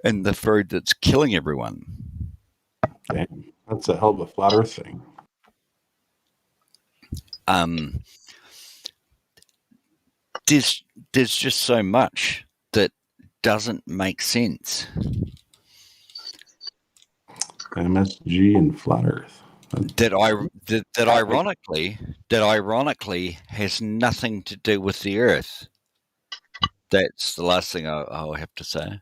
in the food that's killing everyone. Damn, that's a hell of a flat Earth thing. There's just so much that doesn't make sense. MSG and flat Earth. That ironically has nothing to do with the Earth. That's the last thing I'll have to say.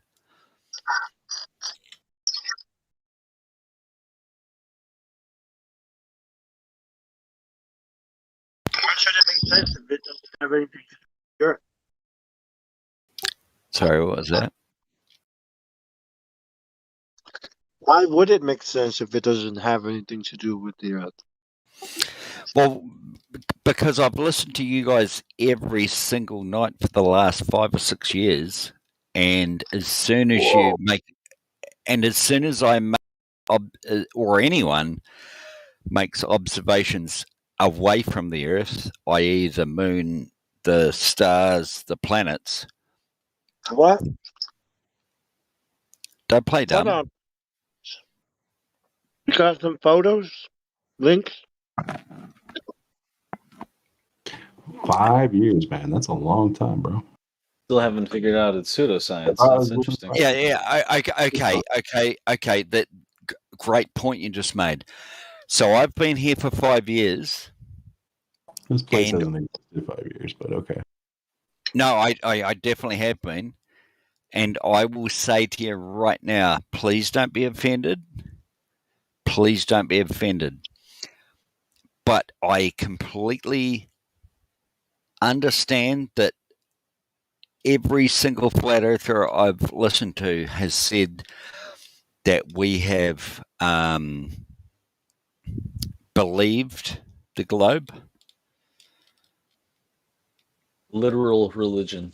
Why should it make sense if it doesn't have anything to do with the Earth? Sorry, what was that? Why would it make sense if it doesn't have anything to do with the Earth? Well, because I've listened to you guys every single night for the last 5 or 6 years, and as soon as I make, or anyone makes observations away from the Earth, i.e. the moon, the stars, the planets. What? Don't play dumb. Hold on. You got some photos? Links? 5 years, man. That's a long time, bro. Still haven't figured out it's pseudoscience. That's interesting. Yeah. Okay. That great point you just made. So I've been here for 5 years. This place hasn't existed 5 years, but okay. No, I definitely have been. And I will say to you right now, please don't be offended. Please don't be offended. But I completely understand that every single flat earther I've listened to has said that we have believed the globe. Literal religion.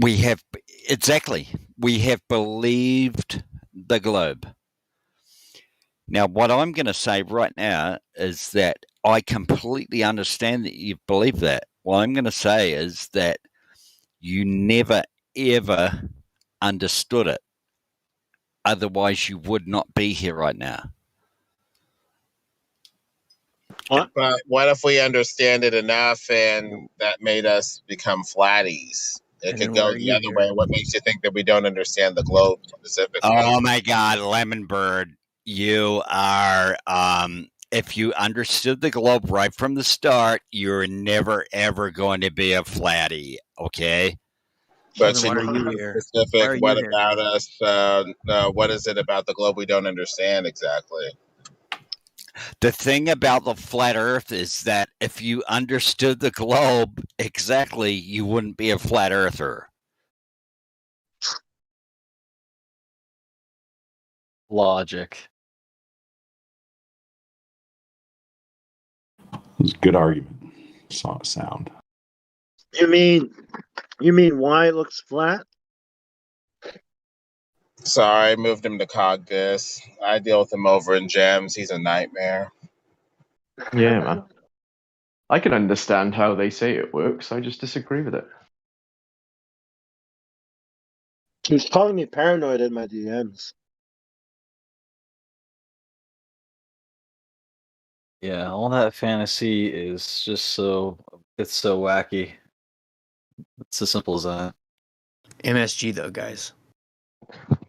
We have believed the globe. Now, what I'm going to say right now is that I completely understand that you believe that. What I'm going to say is that you never, ever understood it. Otherwise, you would not be here right now. But what if we understand it enough and that made us become flatties? It could go the other way. What makes you think that we don't understand the globe specifically? Oh my God, Lemon Bird, you are. If you understood the globe right from the start, you're never ever going to be a flatty. Okay. But you need to be specific. What about us? What is it about the globe we don't understand exactly? The thing about the flat Earth is that if you understood the globe exactly, you wouldn't be a flat earther. Logic. It was a good argument. Sound. You mean why it looks flat? Sorry, I moved him to Cogdis. I deal with him over in Gems. He's a nightmare. Yeah, man. I can understand how they say it works. I just disagree with it. He was calling me paranoid in my DMs. Yeah, all that fantasy is just so wacky. It's as simple as that. MSG though, guys.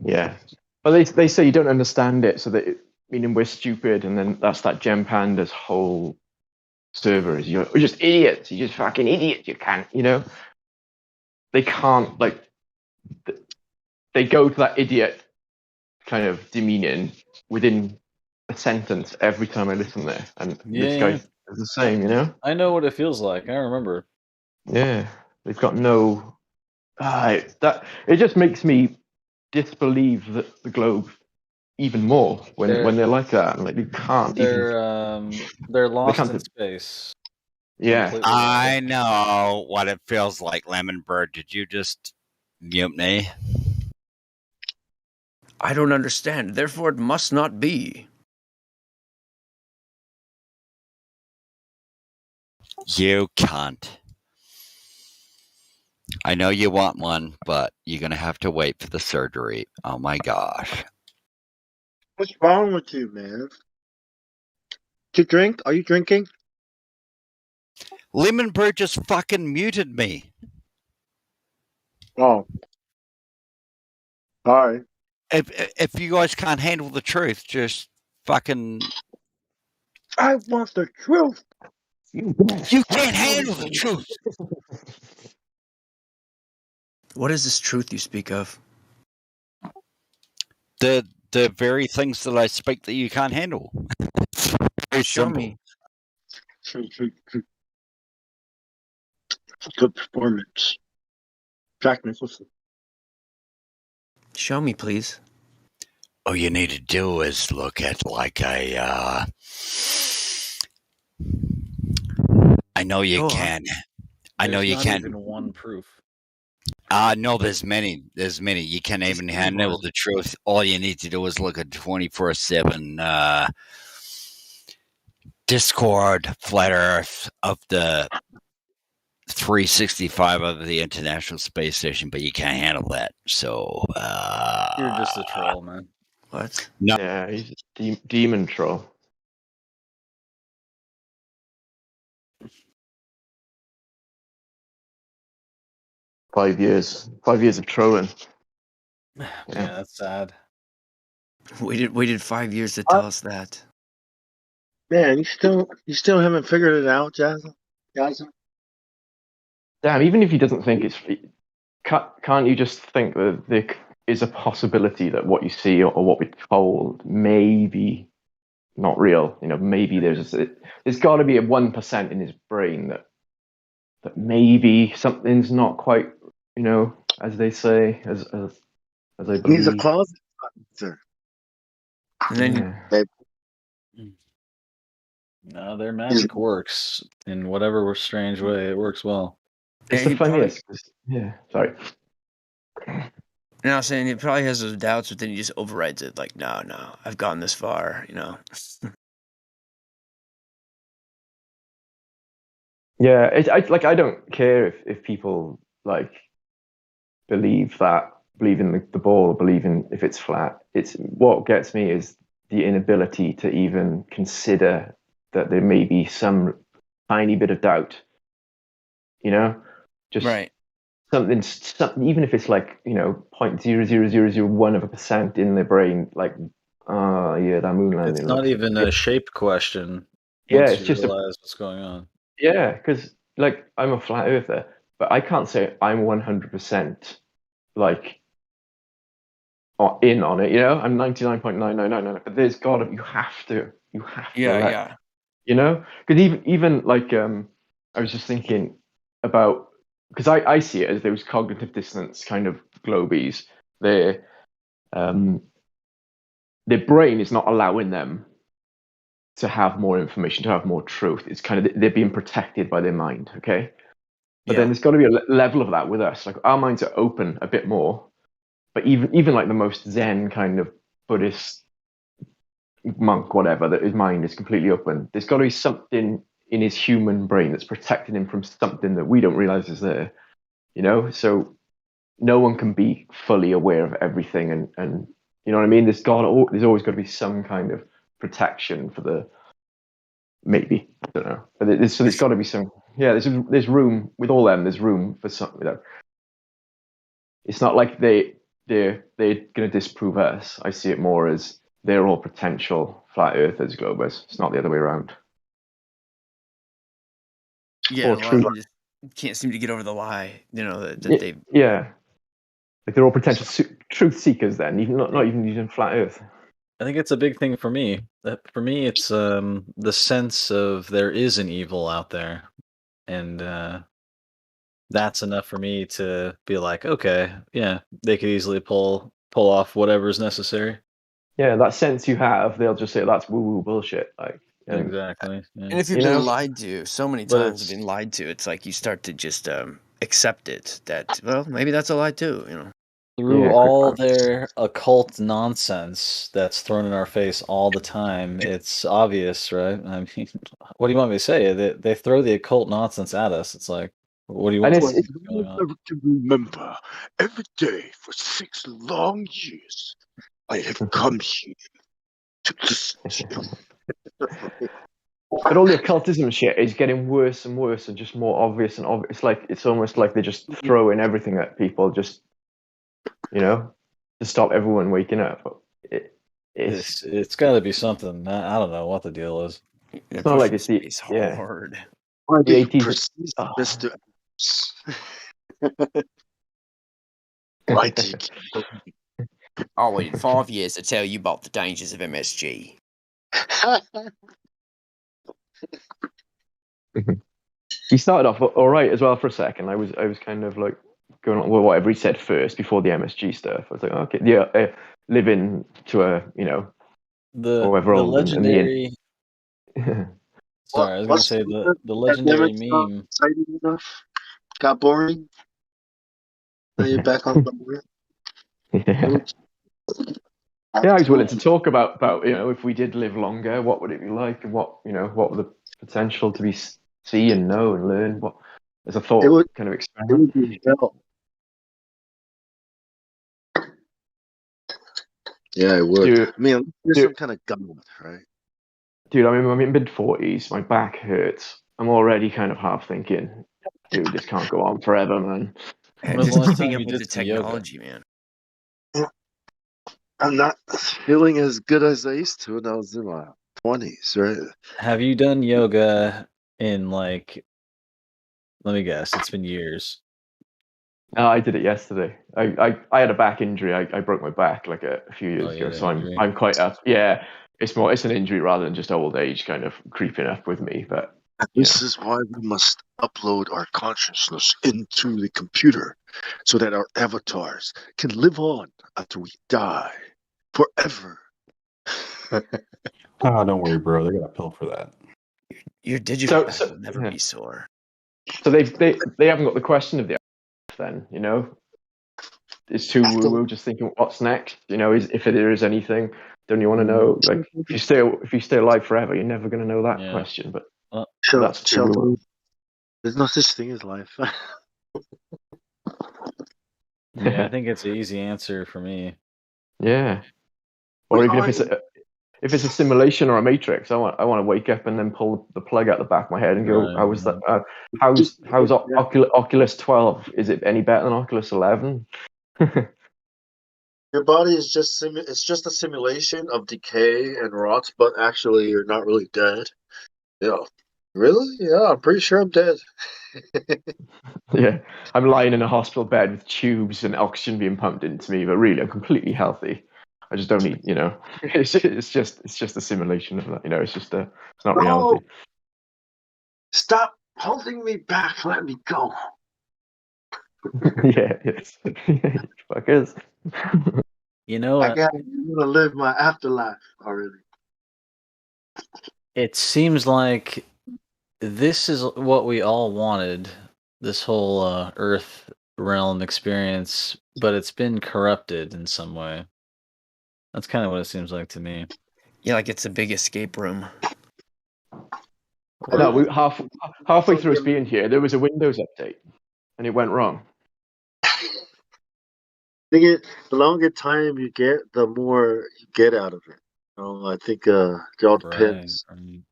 Yeah. But they say you don't understand it, so that meaning we're stupid, and then that's that Gem Panda's whole server is you're just idiots. You're just fucking idiots. You can't, they can't they go to that idiot kind of demeaning within a sentence every time I listen there, and this guy is the same. I know what it feels like. I remember. Yeah, they've got no. That it just makes me disbelieve the globe even more when they're like that. Like you can't they're lost in space. Yeah, I know what it feels like, Lemon Bird. Did you just mute me? I don't understand. Therefore, it must not be. You can't. I know you want one, but you're going to have to wait for the surgery. Oh my gosh. What's wrong with you, man? Do you drink? Are you drinking? Lemon Bird just fucking muted me. Oh. All right. If you guys can't handle the truth, just fucking. I want the truth. You can't handle the truth. What is this truth you speak of? The very things that I speak that you can't handle. Very Show simple. me. Good performance. Jack Nicholson. Show me, please. All you need to do is look at like a. I know you can. I know you can. Even one proof. No, there's many. There's many. You can't even handle the truth. All you need to do is look at 24/7 Discord, Flat Earth of the 365 of the International Space Station, but you can't handle that. So you're just a troll, man. What? No. Yeah, he's a demon troll. 5 years. 5 years of trolling. Yeah, that's sad. Waited 5 years to tell us that. Man, you still haven't figured it out, Jasmine? Damn, even if he doesn't think it's, can't you just think that there is a possibility that what you see or what we're told may be not real? You know, maybe there's got to be a 1% in his brain that maybe something's not quite, you know, as they say, as I believe. He's a closet sir. And then No, their magic works in whatever strange way. It works well. It's the funniest. Yeah, sorry. And I was saying he probably has those doubts, but then he just overrides it. Like, no, I've gone this far, you know. Yeah, I don't care if people like believe in the ball, or believe in if it's flat. It's what gets me is the inability to even consider that there may be some tiny bit of doubt. You know, just right. Something, even if it's like, you know, 0.00001% in their brain, like, yeah, that moon landing. It's not even a shape question. Yeah, Once it's you just realize what's going on. Yeah, because like I'm a flat earther, but I can't say I'm 100% like in on it. You know, I'm 99.9999. But there's gotta, you have to Yeah. you know, because even like I was just thinking about, because I see it as those cognitive dissonance kind of globies. Their brain is not allowing them to have more information, to have more truth. It's kind of, they're being protected by their mind. Okay. But then there's got to be a level of that with us. Like our minds are open a bit more, but even like the most Zen kind of Buddhist monk, whatever, that his mind is completely open. There's got to be something in his human brain that's protecting him from something that we don't realize is there. You know, so no one can be fully aware of everything, and you know what I mean. There's always got to be some kind of protection for the, maybe, I don't know, but there's got to be some. Yeah, there's room with all them. There's room for some. You know, it's not like they're going to disprove us. I see it more as they're all potential flat earthers, globers. It's not the other way around. Yeah, Or a lot of true. them just can't seem to get over the lie, you know, that they. Yeah, like they're all potential truth seekers. Then even not even using flat Earth. I think it's a big thing for me. For me, it's the sense of there is an evil out there, and that's enough for me to be like, okay, yeah, they could easily pull off whatever's necessary. Yeah, that sense you have, they'll just say that's woo-woo bullshit. Like, Exactly. Yeah. And if you've been lied to so many times, have been lied to, it's like you start to just accept it. That, well, maybe that's a lie too, you know. Through all their occult nonsense that's thrown in our face all the time, it's obvious, right? I mean, what do you want me to say? They throw the occult nonsense at us. It's like, what do you want? What's going on? To remember, every day for 6 long years, I have come here to listen to you. But all the occultism shit is getting worse and worse and just more obvious and obvious. It's almost like they're just throwing everything at people, just, you know, to stop everyone waking up. It's got to be something. I don't know what the deal is. It's not like it's the hard. Why do the you 80s. persist, Mr. Why do you keep going? I waited 5 years to tell you about the dangers of MSG. He started off all right as well for a second. I was kind of like going on with whatever he said first before the MSG stuff. I was like, okay, yeah, living to a, you know, however old legendary. Sorry, I was going to say the legendary Pandemic's meme. not exciting enough. Got boring. Now you're back on board. Yeah. Yeah, I was willing to talk about you know, if we did live longer, what would it be like, and what, you know, what were the potential to see and know and learn, what as a thought kind of experiment. It would be hell. Yeah, it would. Dude, I mean, there's some kind of gun, right? Dude, I'm in my mid-40s. My back hurts. I'm already kind of half thinking, dude, this can't go on forever, man. When was the Just last keeping time up you with the did some yoga? technology, man. I'm not feeling as good as I used to when I was in my 20s, right? Have you done yoga in like? Let me guess. It's been years. No, I did it yesterday. I had a back injury. I broke my back like a few Oh, years you ago, had an so injury. I'm quite up. Yeah, it's an injury rather than just old age kind of creeping up with me. But This is why we must upload our consciousness into the computer so that our avatars can live on after we die forever. Oh, don't worry, bro. They got a pill for that. Your digital so, back so will never yeah. be sore. So they haven't got the question of the then, you know. It's too woo woo. Just thinking, what's next? You know, if there is anything, don't you want to know? Like, if you stay alive forever, you're never going to know that Yeah. question. But Well, that's too woo woo. There's no such thing as life. yeah, I think it's an easy answer for me. Yeah. Or even if it's a simulation or a matrix, I want to wake up and then pull the plug out the back of my head and go, Right, how was right. that? How's Oculus 12? Is it any better than Oculus 11? Your body is just it's just a simulation of decay and rot, but actually you're not really dead. Yeah. Really? Yeah, I'm pretty sure I'm dead. Yeah, I'm lying in a hospital bed with tubes and oxygen being pumped into me, but really I'm completely healthy. I just don't need, you know, it's just a simulation of that, you know. It's not reality. Oh, stop holding me back. Let me go. Yeah, yes, fuckers. You know I what? gotta live my afterlife already. It seems like this is what we all wanted, this whole Earth realm experience, but it's been corrupted in some way. That's kind of what it seems like to me. Yeah, like it's a big escape room. No, halfway through us being here, there was a Windows update, and it went wrong. The longer time you get, the more you get out of it. I think it all depends. Right.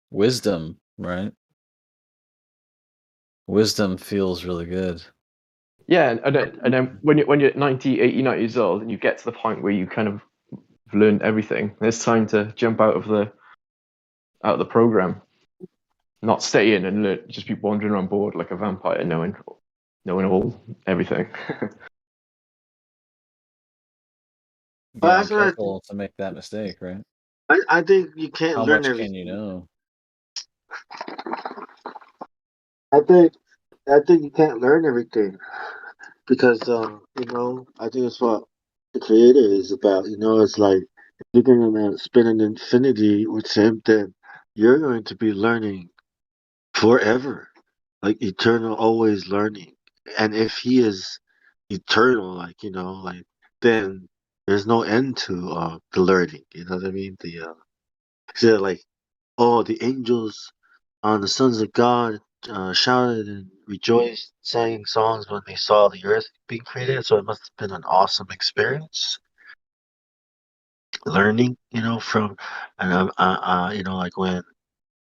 Wisdom, right? Wisdom feels really good. Yeah, and then when you're 90, 89 years old, and you get to the point where you kind of learned everything, it's time to jump out of the program, not stay in and just be wandering around bored like a vampire, knowing all everything. Yeah, That's what careful to make that mistake, right? I think you can't How learn much everything. can you know? I think you can't learn everything because I think it's what the creator is about. It's like if you're gonna spend an infinity with him, then you're going to be learning forever, like eternal, always learning. And if he is eternal, then there's no end to the learning. You know what I mean? So like, oh, the angels the sons of God shouted and rejoiced, sang songs when they saw the earth being created. So it must have been an awesome experience, learning, from, and like when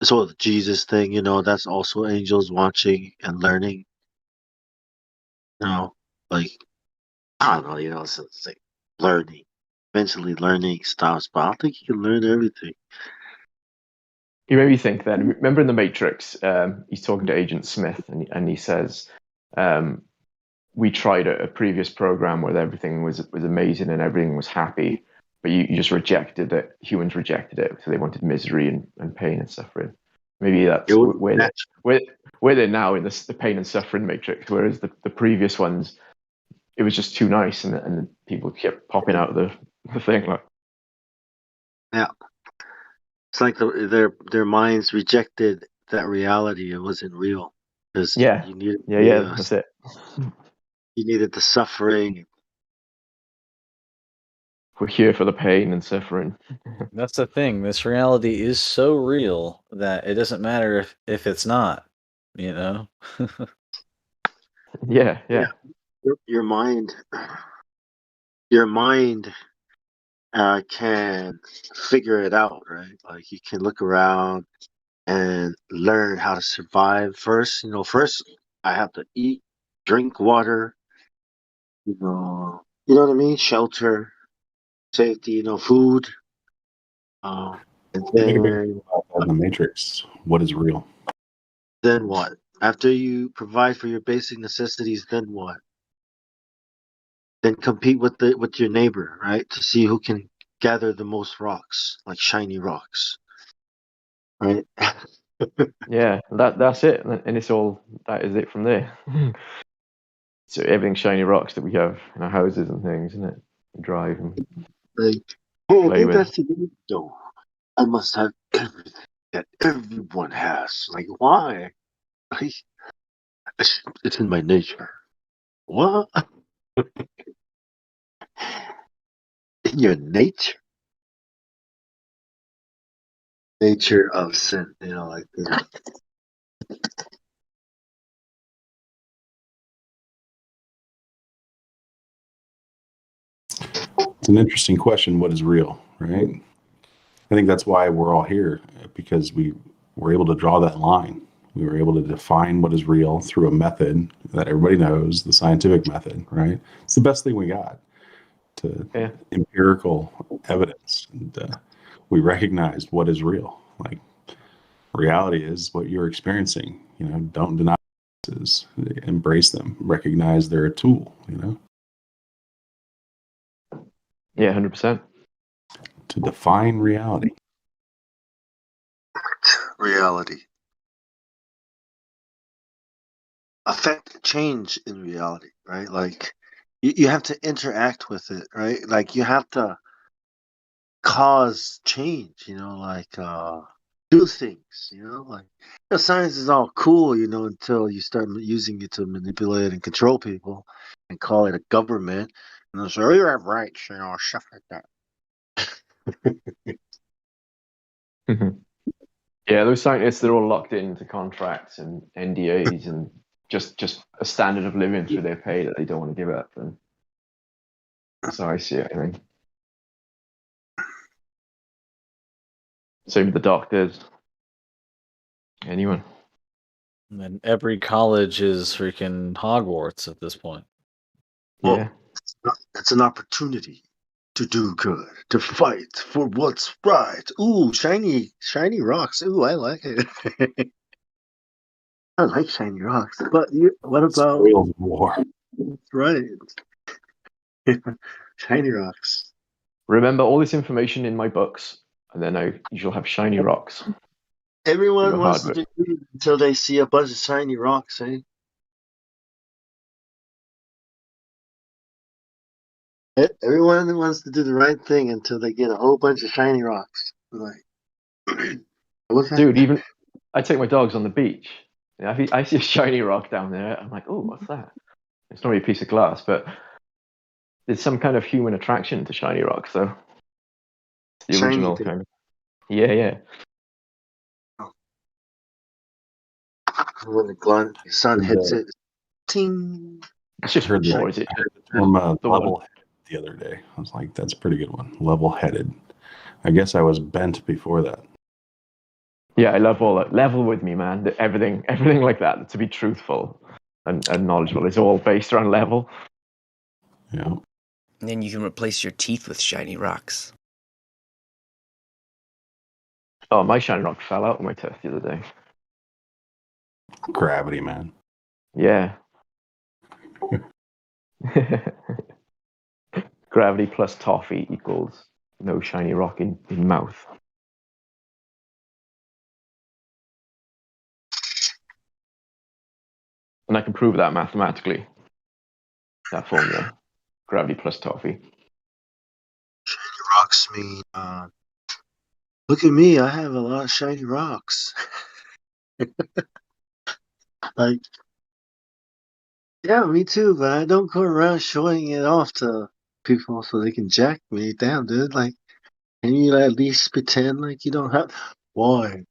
so the Jesus thing, that's also angels watching and learning. You know, like I don't know, it's like learning. Eventually, learning stops, but I don't think you can learn everything. You made me think then. Remember in The Matrix, he's talking to Agent Smith, and he says, "We tried a previous program where everything was amazing and everything was happy, but you just rejected it. Humans rejected it, so they wanted misery and pain and suffering. Maybe that's where they're now in the pain and suffering matrix, whereas the previous ones, it was just too nice, and people kept popping out of the thing like." Yeah, it's like their minds rejected that reality. It wasn't real because Yeah, you needed yeah, that's it. you needed the suffering. We're here for the pain and suffering. That's the thing. This reality is so real that it doesn't matter if it's not, you know? Yeah. Your mind, your mind can figure it out, right? Like you can look around and learn how to survive first. First I have to eat, drink water, you know what I mean? Shelter, safety, food. And Make a big deal then, about that in the Matrix. What is real? then what? After you provide for your basic necessities, then what? Then compete with your neighbor, right? To see who can gather the most rocks, like shiny rocks, right? Yeah, that's it, and it's all that is it from there. So everything shiny rocks that we have in our houses and things, isn't it? We drive and Like, hey, play with. investigation. I must have everything that everyone has. Like, why? Like, it's in my nature. What? In your nature? Nature of sin, like this. It's an interesting question. What is real, right? I think that's why we're all here, because we were able to draw that line. We were able to define what is real through a method that everybody knows, the scientific method, right? It's the best thing we got to empirical evidence. And we recognized what is real. Like, reality is what you're experiencing. Don't deny this, embrace them, recognize they're a tool, Yeah, 100%. to define reality. Reality. Affect change in reality, right? Like, you have to interact with it, right? Like, you have to cause change, like, do things, like, science is all cool, until you start using it to manipulate and control people and call it a government. And they'll say, oh, you have rights, stuff like that. Yeah, those scientists, they're all locked into contracts and NDAs and just a standard of living through their pay that they don't want to give up. And that's how I see it, I think. Same with the doctors. Anyone. And then every college is freaking Hogwarts at this point. Yeah. It's an opportunity to do good, to fight for what's right. Ooh, shiny rocks. Ooh, I like it. I like shiny rocks. But what about Spoils war? That's right. Shiny rocks. Remember all this information in my books, and then you shall have shiny rocks. Everyone Your wants hard to work. do good until they see a bunch of shiny rocks, eh? Everyone wants to do the right thing until they get a whole bunch of shiny rocks. Like, what's that? Dude, even I take my dogs on the beach. Yeah, I see a shiny rock down there. I'm like, oh, what's that? It's not really a piece of glass, but there's some kind of human attraction to shiny rocks, though. It's the Shiny original thing. kind of. Yeah. When the sun hits it, ting. It's just, heard or is it the term the one? level-headed the other day. I was like, that's a pretty good one. Level-headed. I guess I was bent before that. Yeah, I love all that. Level with me, man. Everything like that. To be truthful and knowledgeable is all based around level. Yeah. And then you can replace your teeth with shiny rocks. Oh, my shiny rock fell out of my tooth the other day. Gravity, man. Yeah. Gravity plus toffee equals no shiny rock in mouth. And I can prove that mathematically. That formula. Gravity plus toffee. Shiny rocks mean, look at me, I have a lot of shiny rocks. Like, yeah, me too, but I don't go around showing it off to people so they can jack me. Damn, dude. Like, can you at least pretend like you don't have. Why?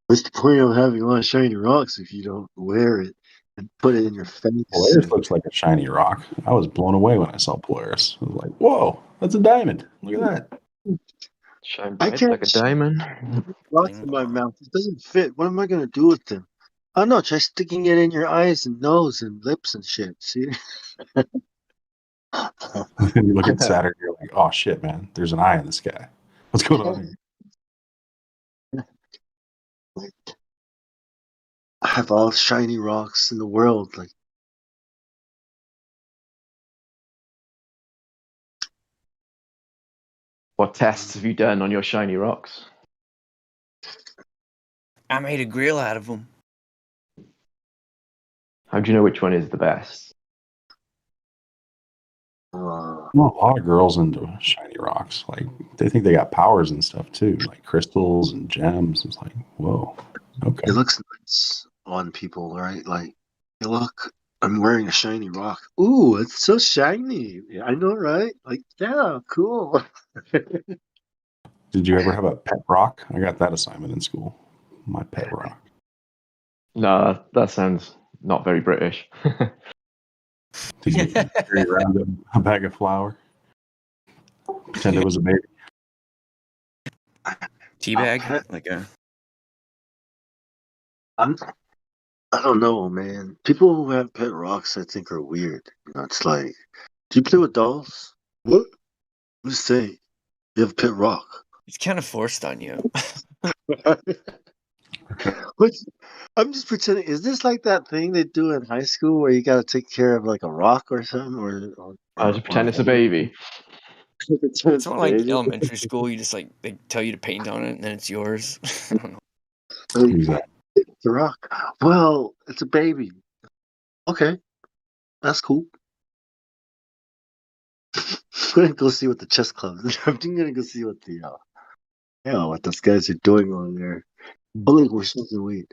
What's the point of having a lot of shiny rocks if you don't wear it and put it in your face? Polaris looks like a shiny rock. I was blown away when I saw Polaris. I was like, whoa, that's a diamond. Look at that. Shine I bright can't like a diamond. rocks in my mouth. It doesn't fit. What am I going to do with them? Oh no, try sticking it in your eyes and nose and lips and shit. See? And you look at Saturn, you're like, oh shit, man, there's an eye in the sky. What's going on here? Like, I have all shiny rocks in the world. Like, What tests have you done on your shiny rocks? I made a grill out of them. How do you know which one is the best? Well, a lot of girls into shiny rocks. Like they think they got powers and stuff too, like crystals and gems. It's like, whoa, okay. it looks nice on people, right? Like, hey, look, I'm wearing a shiny rock. Ooh, it's so shiny. Yeah, I know, right? Like, yeah, cool. Did you ever have a pet rock? I got that assignment in school. My pet rock. No, that sounds not very British. Did you carry around a bag of flour? Pretend it was a baby. Teabag? Like a. I don't know, man. People who have pet rocks, I think, are weird. You know, it's like, do you play with dolls? What? I'm just saying, you have a pet rock. It's kind of forced on you. Which, I'm just pretending. Is this like that thing they do in high school where you got to take care of like a rock or something, I just pretend it's a baby. It's more like elementary school. You just like they tell you to paint on it, and then it's yours. I don't know. Exactly. It's a rock. Well, it's a baby. Okay, that's cool. I'm gonna go see what the chess club is. I'm gonna go see what the what those guys are doing on there. Bullying or something weird.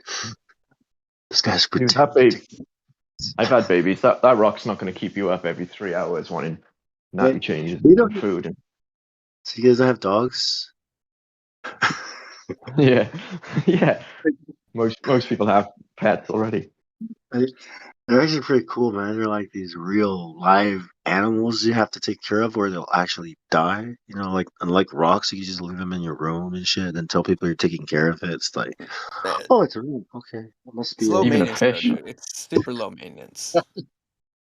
This guy's pretending. I've had babies. That rock's not going to keep you up every 3 hours wanting nappy changes and food. And... So you guys don't have dogs? yeah, yeah. Most people have pets already. They're actually pretty cool, man. They're like these real live animals you have to take care of, or they'll actually die. You know, like unlike rocks, you can just leave them in your room and shit, and tell people you're taking care of it. It's like, oh, it's a room. Okay, it must be It's low even maintenance, though, dude. It's super low maintenance.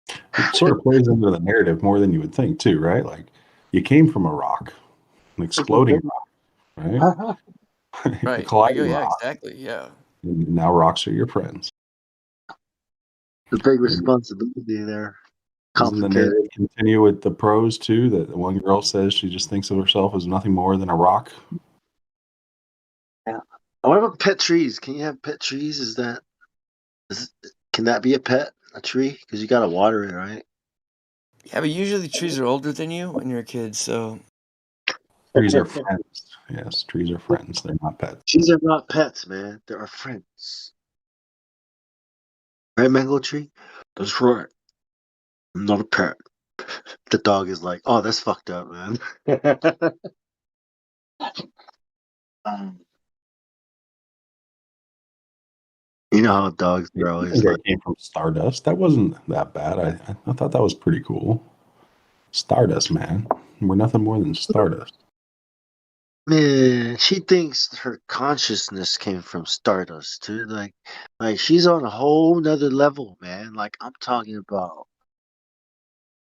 It sort of plays into the narrative more than you would think, too, right? Like you came from a rock, an exploding rock, right? Right. Colliding Yeah, rock. exactly. Yeah. And now rocks are your friends. The big responsibility there. Doesn't the narrative continue with the pros too? That the one girl says she just thinks of herself as nothing more than a rock. Yeah. What about pet trees? Can you have pet trees? Can that be a pet? A tree? Because you gotta water it, right? Yeah, but usually trees are older than you when you're a kid, so. Trees are friends. Yes, trees are friends. They're not pets. Trees are not pets, man. They are friends. Right, Mango Tree? That's right. I'm not a pet. The dog is like, oh, that's fucked up, man. You know how dogs are I always think I like, came from Stardust. That wasn't that bad. I thought that was pretty cool. Stardust, man. We're nothing more than Stardust. man, she thinks her consciousness came from Stardust, too. Like she's on a whole nother level, man. Like I'm talking about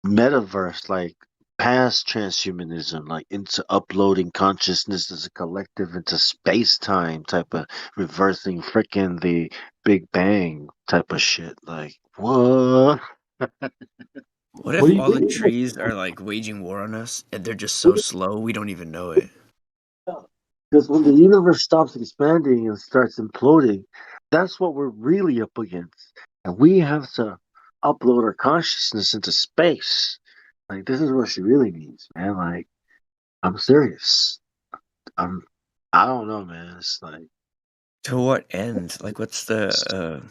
metaverse, like past transhumanism, like into uploading consciousness as a collective into space time type of reversing frickin' the Big Bang type of shit. Like, what? What if all the trees are like waging war on us and they're just so slow we don't even know it? Because when the universe stops expanding and starts imploding, that's what we're really up against. And we have to upload our consciousness into space. Like, this is what she really needs, man. Like, I'm serious. I don't know, man. It's like, To what end? Like, what's the?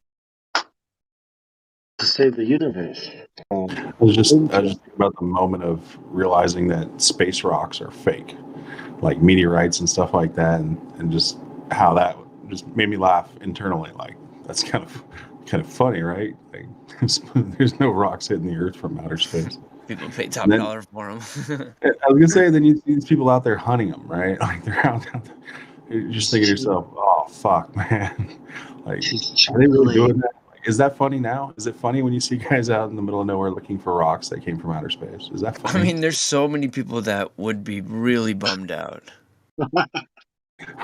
to save the universe. I was just thinking about the moment of realizing that space rocks are fake, like meteorites and stuff like that, and just how that just made me laugh internally. Like that's kind of funny, right? Like there's no rocks hitting the Earth from outer space. People pay top dollar for them. I was gonna say, then you see these people out there hunting them, right? Like they're out there. You're just thinking to yourself, oh fuck, man. Like, He's are they really chilling. doing that? Like, is that funny now? Is it funny when you see guys out in the middle of nowhere looking for rocks that came from outer space? Is that I funny? mean, there's so many people that would be really bummed out.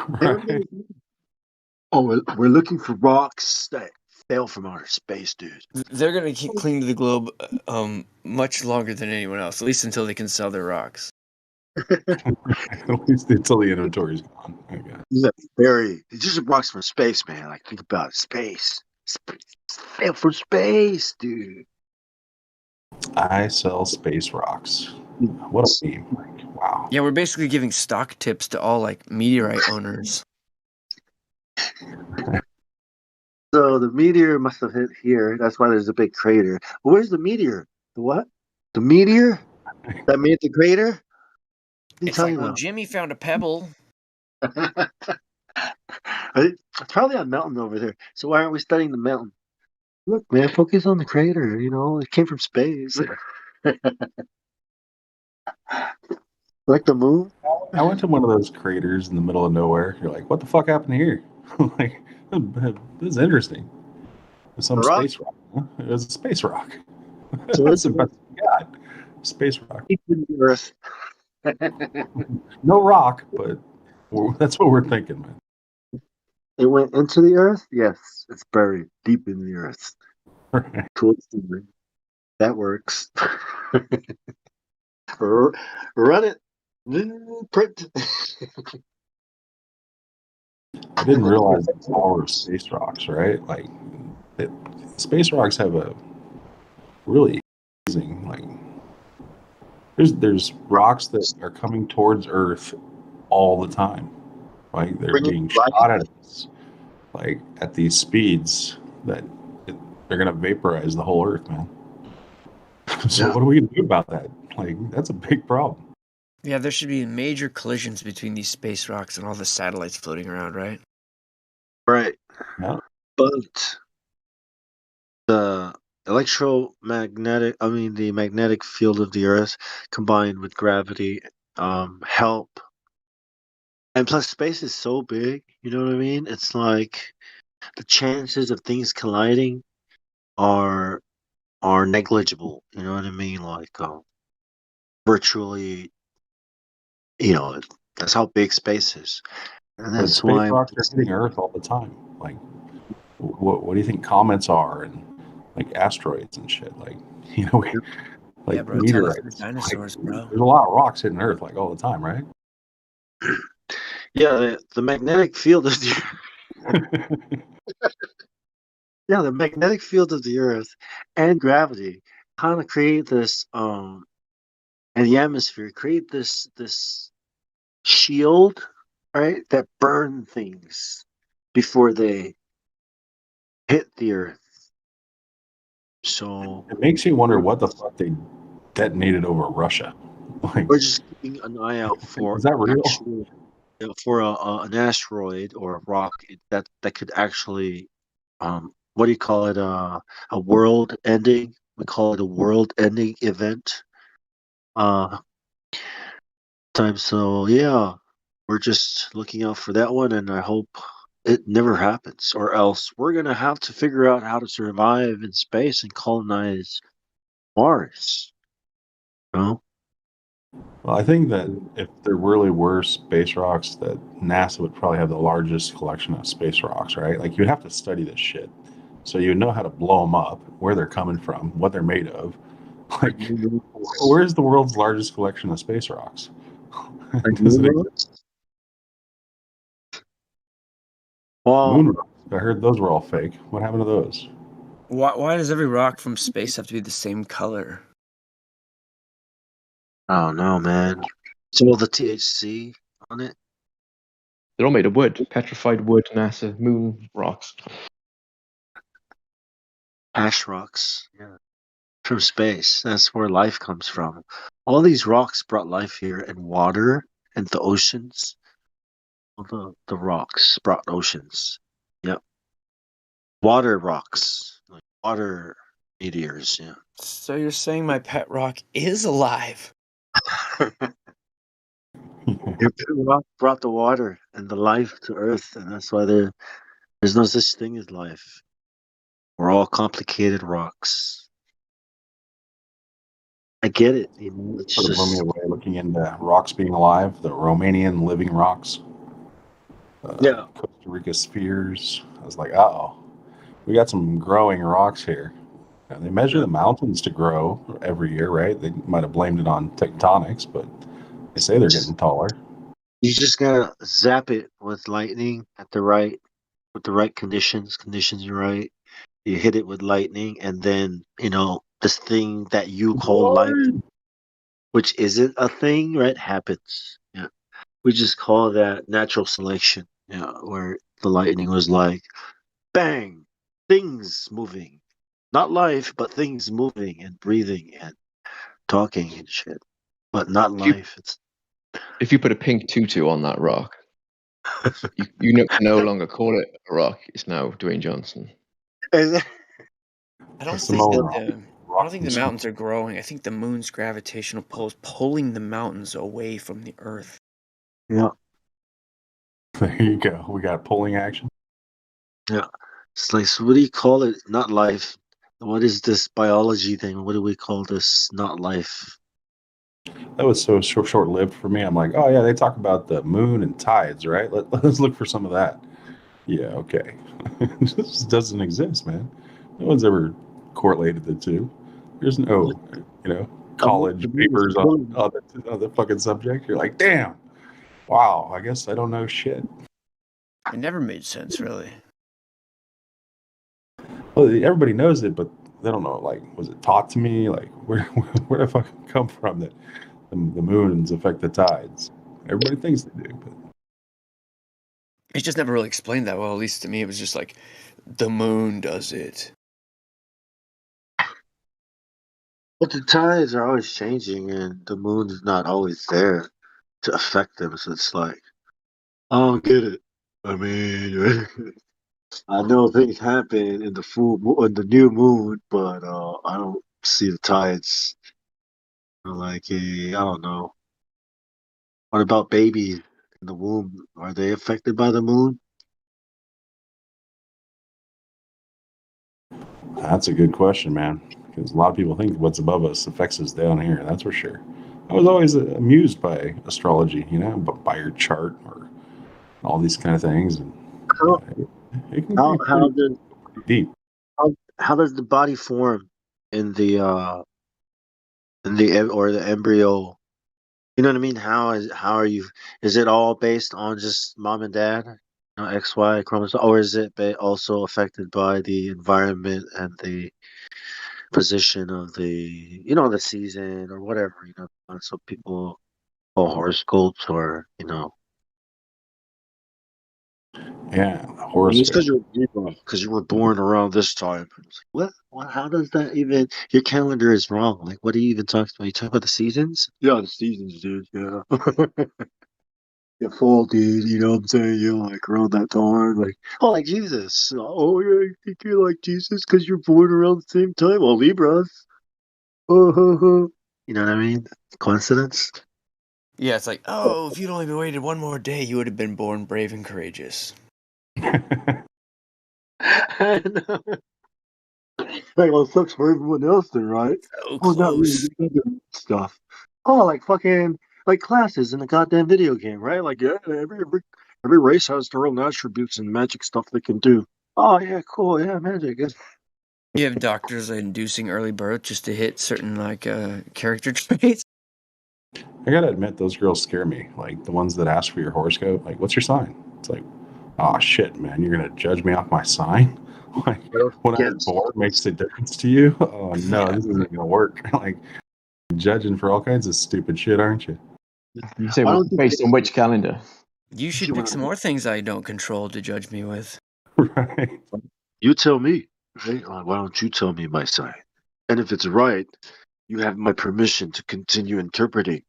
Right? Oh, we're looking for rocks that fell from outer space, dude. They're gonna keep clinging to the globe much longer than anyone else, at least until they can sell their rocks. At least until the inventory's gone. I guess. It's very. It's just rocks from space, man. Like think about it. Space. Fell from space, dude. I sell space rocks. What a meme. Like, wow. Yeah, we're basically giving stock tips to all like meteorite owners. So the meteor must have hit here. That's why there's a big crater. But where's the meteor? The what? The meteor that made the crater? What are you It's like, talking well, about? Jimmy found a pebble. It's probably a mountain over there. So why aren't we studying the mountain? Look, man, focus on the crater. You know, it came from space. Like the moon? I went to one of those craters in the middle of nowhere. You're like, what the fuck happened here? Like, this is interesting. It's some A rock? space rock. Huh? It was a space rock. So That's it's the best we got. Space rock. deep in the earth. No rock, but that's what we're thinking, man. It went into the earth? Yes, it's buried deep in the earth. Cool. That works. Run it. Print. I didn't realize the power of space rocks, right? Like, space rocks have a really amazing, like, there's rocks that are coming towards Earth all the time, right? They're being shot at us, like, at these speeds that they're gonna vaporize the whole Earth, man. So what are we gonna do about that? Like, that's a big problem. Yeah, there should be major collisions between these space rocks and all the satellites floating around, right? Right. Yeah. But the the magnetic field of the earth combined with gravity help. And plus space is so big, you know what I mean? It's like the chances of things colliding are negligible, you know what I mean? Like virtually, that's how big space is. And But that's space why rocks are hitting Earth all the time. Like, what do you think comets are and like asteroids and shit? Like, like Yeah, bro, tell us the meteorites. dinosaurs, bro. There's a lot of rocks hitting Earth like all the time, right? yeah, the magnetic field of the yeah, the magnetic field of the earth and gravity kind of create this and the atmosphere create this shield, right, that burn things before they hit the earth. So It makes you wonder what the fuck they detonated over Russia. Like, we're just keeping an eye out for is that real? an asteroid or a rock that could actually what do you call it, a world ending, we call it a world ending event time. So yeah, we're just looking out for that one, and I hope it never happens, or else we're gonna have to figure out how to survive in space and colonize Mars. You know? Well, I think that if there really were space rocks, that NASA would probably have the largest collection of space rocks, right? Like, you'd have to study this shit. So you know how to blow them up, where they're coming from, what they're made of. Like, where's the world's largest collection of space rocks? Does it exist? Well, Moon rocks. I heard those were all fake. What happened to those? Why does every rock from space have to be the same color? I don't know, man. It's all the THC on it. They're all made of wood, petrified wood, NASA, moon rocks. Ash rocks. Yeah. From space. That's where life comes from. All these rocks brought life here, and water and the oceans. All the rocks brought oceans. Yep. Water rocks. Like water meteors, yeah. So you're saying my pet rock is alive? Your rock brought the water and the life to Earth, and that's why there's no such thing as life. We're all complicated rocks. I get it. You know, it's Sort of blew me just away looking into rocks being alive, the Romanian living rocks, yeah. Costa Rica spheres. I was like, oh, we got some growing rocks here. And they measure Yeah. the mountains to grow every year, right? They might have blamed it on tectonics, but they say they're getting taller. You just gotta zap it with lightning with the right conditions are right. You hit it with lightning, and then this thing that you call life, which isn't a thing, right, happens. Yeah, we just call that natural selection. Yeah, where the lightning was like, bang, things moving, not life, but things moving and breathing and talking and shit, but not life. It's If you put a pink tutu on that rock, you no longer call it a rock. It's now Dwayne Johnson. I don't think Samoan that rock. I don't think the mountains are growing. I think the moon's gravitational pull is pulling the mountains away from the Earth. yeah, There you go. We got pulling action. yeah. It's like, so what do you call it? Not life. What is this biology thing? What do we call this? Not life. That was so short lived for me. I'm like, oh yeah, they talk about the moon and tides, right? Let's look for some of that. Yeah, okay. It just doesn't exist, man. No one's ever correlated the two. There's no, college papers on the fucking subject. You're like, damn, wow, I guess I don't know shit. It never made sense, really. Well, everybody knows it, but they don't know, like, was it taught to me? Like, where the fuck come from that the moons affect the tides? Everybody thinks they do, but It just never really explained that well. At least to me, it was just like the moon does it. But the tides are always changing, and the moon is not always there to affect them. So it's like, I don't get it. I mean, I know things happen in in the new moon, but I don't see the tides. Like, I don't know. What about babies in the womb? Are they affected by the moon? that's a good question, man. Because a lot of people think what's above us affects us down here. That's for sure. I was always amused by astrology, by your chart or all these kind of things, and How it can how be how pretty does deep. how does the body form in the embryo? You know what I mean? How are you? Is it all based on just mom and dad, XY chromosome, or is it also affected by the environment and the position of the season or whatever? So people call horoscopes or Yeah, it's horoscope. because you were born around this time. It's like, what? What? How does that even? Your calendar is wrong. Like, what are you even talking about? You talking about the seasons? Yeah, the seasons, dude. Yeah. Yeah, fall, dude. You know what I'm saying? You're like around that time, like, oh, like Jesus. Oh, yeah, you think you're like Jesus because you're born around the same time? Well, Libras. You know what I mean? Coincidence? Yeah, it's like, oh, if you'd only been waited one more day, you would have been born brave and courageous. Like, well, it sucks for everyone else then, right? So Oh, not really. close. You can do stuff. Oh, like fucking like classes in a goddamn video game, right? Like, yeah, every race has their own attributes and magic stuff they can do. Oh yeah, cool. Yeah, magic. You have doctors inducing early birth just to hit certain character traits. I gotta admit, those girls scare me. Like the ones that ask for your horoscope. Like, what's your sign? It's like, oh shit, man, you're gonna judge me off my sign? Like when I was born makes a difference to you? Oh no, this isn't gonna work. Like judging for all kinds of stupid shit, aren't you? You say based on which calendar? You should pick some more things I don't control to judge me with. Right. You tell me, right? Why don't you tell me my sign? And if it's right, you have my permission to continue interpreting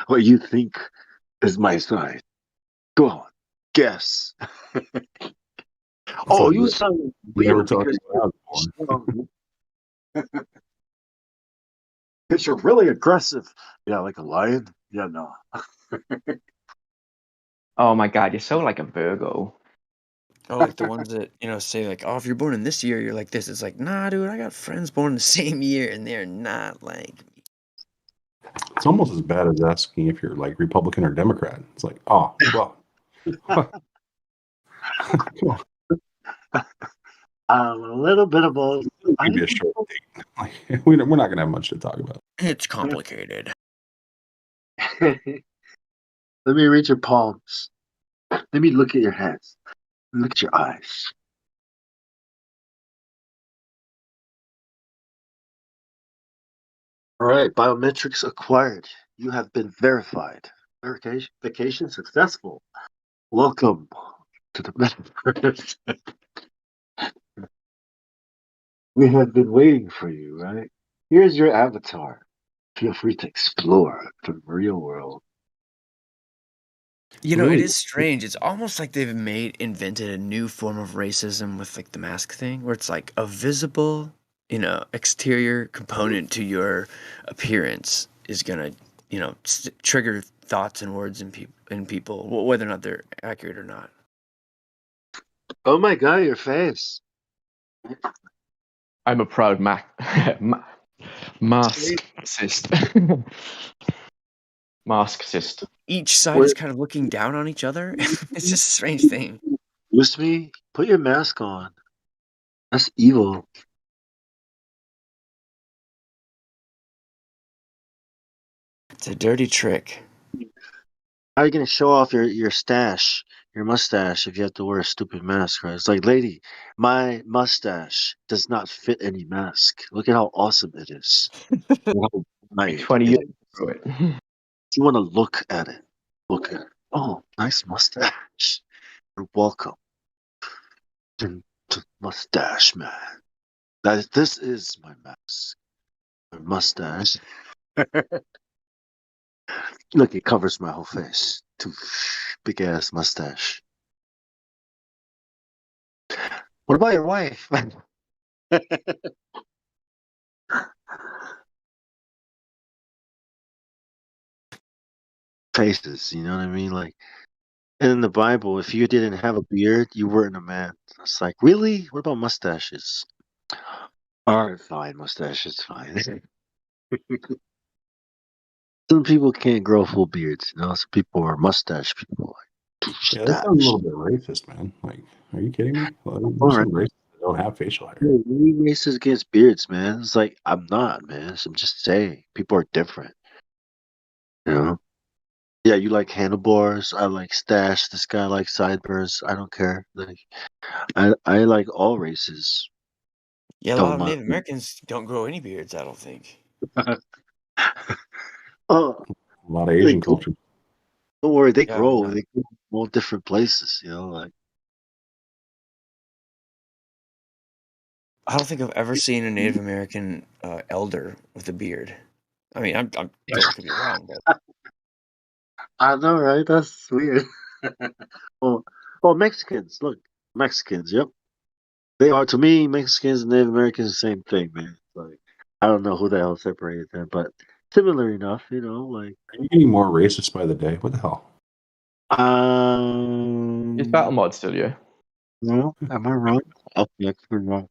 what you think is my sign. Go on, guess. Oh, you sound Never weird told because you when I was born. because you're really aggressive. Yeah, like a lion. Yeah, no. Oh my god, you're so like a Virgo. Oh, like the ones that, say like, oh, if you're born in this year, you're like this. It's like, nah, dude, I got friends born the same year and they're not like me. It's almost as bad as asking if you're like Republican or Democrat. It's like, oh, well. A little bit of both. Maybe a short date. Like, we're not going to have much to talk about. It's complicated. Let me read your palms. Let me look at your hands. Look at your eyes. All right, biometrics acquired. You have been verified. Verification successful. Welcome to the metaverse. We have been waiting for you, right? Here's your avatar. Feel free to explore the real world. It is strange. It's almost like they've invented a new form of racism with like the mask thing, where it's like a visible, exterior component to your appearance is gonna, trigger thoughts and words in people, whether or not they're accurate or not. Oh my god, your face. I'm a proud maskist. Maskist. Each side is kind of looking down on each other. It's just a strange thing. With me, put your mask on. That's evil. It's a dirty trick. How are you gonna show off your stash, your mustache, if you have to wear a stupid mask, right? It's like, lady, my mustache does not fit any mask. Look at how awesome it is. Look how nice 20 it years is. ago. You want to look at it. Look at it. Oh, nice mustache. You're welcome. To mustache man. This is my mask. My mustache. Look, it covers my whole face. Too big ass mustache. What about your wife? Faces, you know what I mean? Like in the Bible, if you didn't have a beard, you weren't a man. It's like, really? What about mustaches? Alright, fine, mustaches, fine. Some people can't grow full beards, Some people are mustache people. Yeah, that sounds a little bit racist, man. Like, are you kidding me? Well, there's some racists that don't have facial hair. Yeah, we racist against beards, man. It's like I'm not, man. I'm just saying people are different. Yeah, you like handlebars. I like stash. This guy likes sideburns. I don't care. Like, I like all races. Yeah, a lot Don't of mind. Native Americans don't grow any beards, I don't think. Oh, a lot of Asian culture. Don't worry, they Yeah, grow. They grow in all different places. Like. I don't think I've ever seen a Native American elder with a beard. I mean, I could be wrong, but I know, right? That's weird. Mexicans. Look, Mexicans. Yep, they are to me. Mexicans and Native Americans, the same thing, man. Like, I don't know who the hell separated them, but similar enough. Like. Are you getting more racist by the day? What the hell? Is Battle Mod still you? No, am I wrong? Okay, I could be wrong.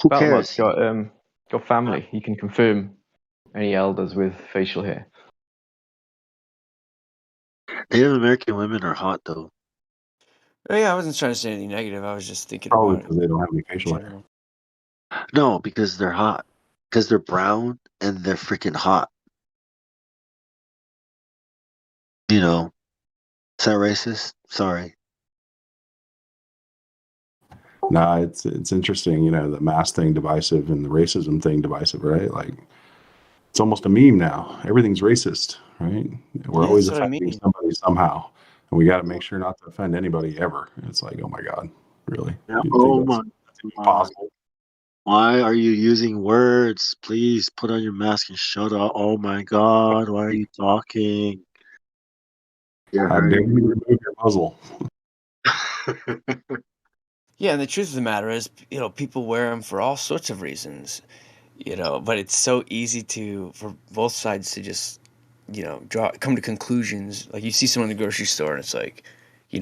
Who Battle cares? Mod's got family. He can confirm any elders with facial hair. Native American women are hot, though. oh, yeah, I wasn't trying to say anything negative. I was just thinking Probably about because they don't have any facial hair. general. No, because they're hot. Because they're brown and they're freaking hot. Is that racist? Sorry. Nah, it's interesting. The mask thing divisive and the racism thing divisive, right? Like, it's almost a meme now. Everything's racist, right? We're Yeah, always that's what I offending mean. somebody somehow, and we got to make sure not to offend anybody ever. It's like, oh my god, really? Yeah, You think oh my that's God. possible? Why are you using words? Please put on your mask and shut up. Oh my God, why are you talking? You're How dare hurting you me. remove your muzzle? Yeah, and the truth of the matter is, people wear them for all sorts of reasons, but it's so easy for both sides to just come to conclusions. Like you see someone in the grocery store and it's like, you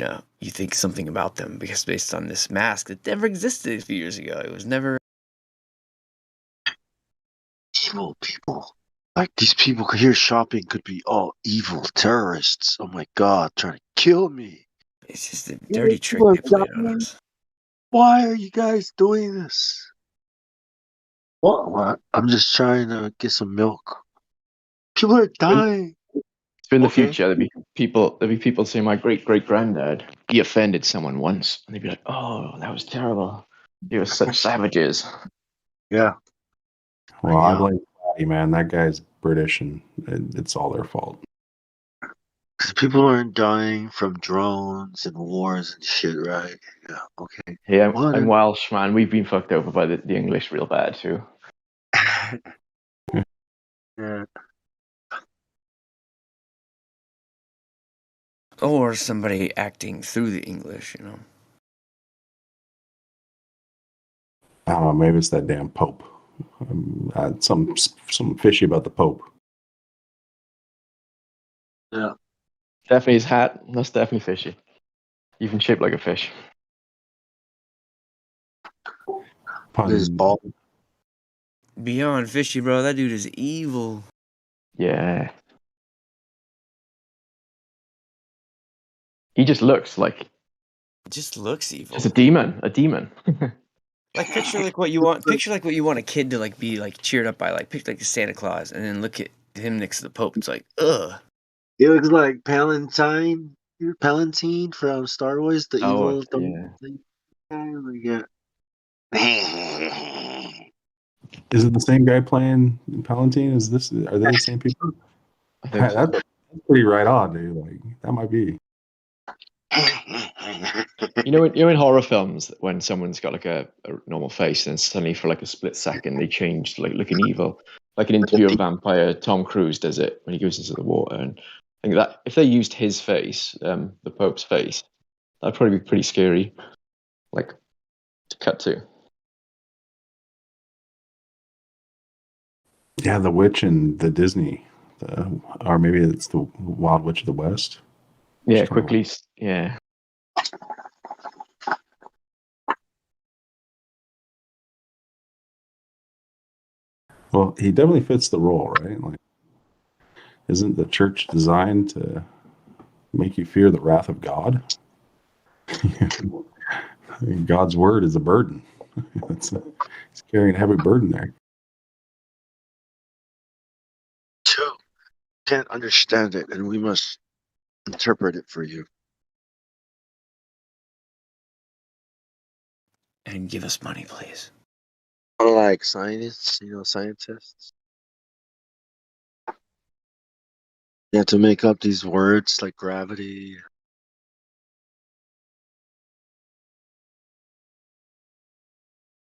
think something about them because based on this mask that never existed a few years ago. It was never Evil people. Like these people here shopping could be all evil terrorists. Oh my god, trying to kill me. It's just a You know, dirty trick people are they played on dying. us. Why are you guys doing this? What? I'm just trying to get some milk. People are dying. So in the Okay. future, there'll be people saying, "My great granddad, he offended someone once," and they'd be like, "Oh, that was terrible. They were such savages." Yeah. Well, I blame Patty, man. That guy's British, and it's all their fault. Because people aren't dying from drones and wars and shit, right? Yeah. Okay. Hey, Well, I'm Welsh, man. We've been fucked over by the English real bad too. yeah. Or somebody acting through the English, I don't know. Maybe it's that damn Pope. Some fishy about the Pope. Yeah. Definitely his hat. That's definitely fishy. Even shaped like a fish. His ball. Beyond fishy, bro. That dude is evil. Yeah. He just looks like Just looks evil. just a demon. A demon. Like picture like what you want a kid to like be like cheered up by, like picture like Santa Claus, and then look at him next to the Pope. It's like, ugh. It looks like Palantine from Star Wars, the Oh, evil yeah. thing. Oh my god. Is it the same guy playing Palantine? Are they the same people? I think so. That's pretty right on, dude. Like that might be. In horror films when someone's got like a normal face and suddenly for like a split second they change to like looking evil. Like an Interview with a Vampire, Tom Cruise does it when he goes into the water, and I think that if they used his face, the Pope's face, that'd probably be pretty scary. Like to cut to. Yeah, the witch and the Disney, or maybe it's the Wild Witch of the West. Yeah, quickly. Yeah. Well, he definitely fits the role, right? Like, isn't the church designed to make you fear the wrath of God? God's word is a burden. He's carrying a heavy burden there. Two can't understand it, and we must interpret it for you. And give us money, please. Like scientists. You have to make up these words like gravity.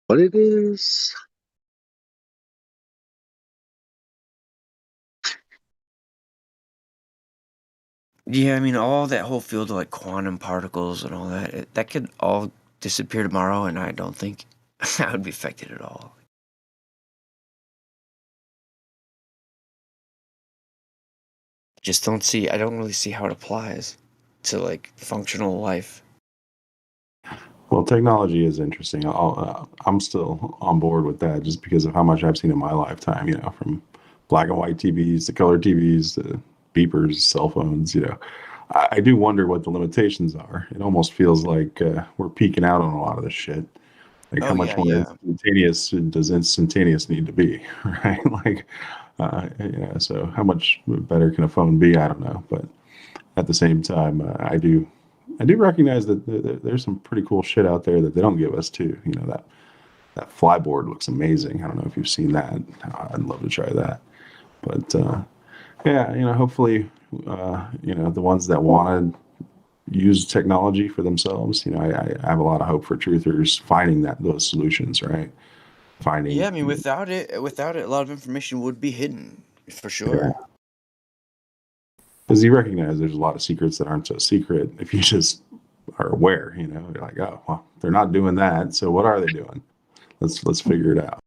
What it is? Yeah, I mean, all that whole field of like quantum particles and all that, that could all disappear tomorrow, and I don't think I would be affected at all. I don't really see how it applies to like functional life. Well, technology is interesting. I'm still on board with that just because of how much I've seen in my lifetime, from black and white TVs to color TVs to beepers, cell phones, I do wonder what the limitations are. It almost feels like we're peaking out on a lot of this shit. Like how much more instantaneous does instantaneous need to be, right? Like, so how much better can a phone be? I don't know. But at the same time, I do recognize that there's some pretty cool shit out there that they don't give us too. That flyboard looks amazing. I don't know if you've seen that. I'd love to try that. But yeah, hopefully, the ones that want to use technology for themselves, I have a lot of hope for truthers finding those solutions, right? Yeah, I mean, without it, a lot of information would be hidden for sure. Because you recognize there's a lot of secrets that aren't so secret if you just are aware. You're like, oh, well, they're not doing that. So what are they doing? Let's figure it out.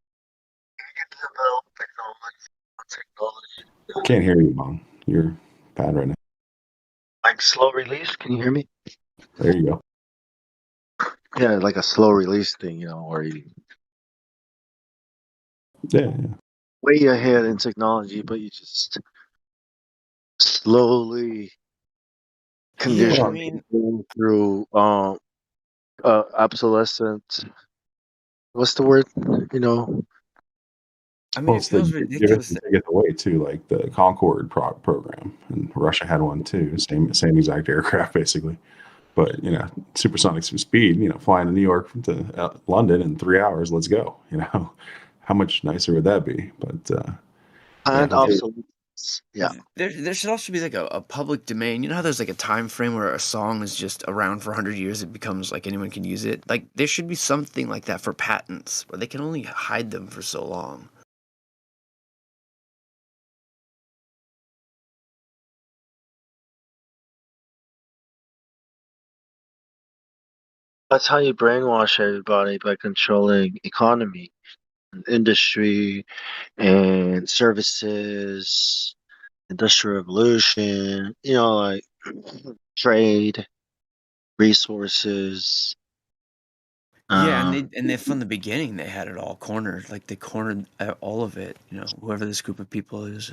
Can't hear you, Mom. You're bad right now. Like slow release. Can you hear me? There you go. Yeah, like a slow release thing, where you Yeah. way ahead in technology, but you just slowly Yeah, I condition mean, people through obsolescent. What's the word? Well, it it's the feels give it ridiculous and that take it away too, like the Concorde program, and Russia had one too. Same exact aircraft, basically. But supersonic speed. Flying to New York to London in 3 hours. Let's go. How much nicer would that be? But yeah, And obsolete. Yeah. there should also be like a public domain. You know how there's like a time frame where a song is just around for 100 years, it becomes like anyone can use it. Like there should be something like that for patents where they can only hide them for so long. That's how you brainwash everybody by controlling economy, and industry, and services, industrial revolution. Like trade, resources. Yeah, and they from the beginning they had it all cornered. Like they cornered all of it. Whoever this group of people is.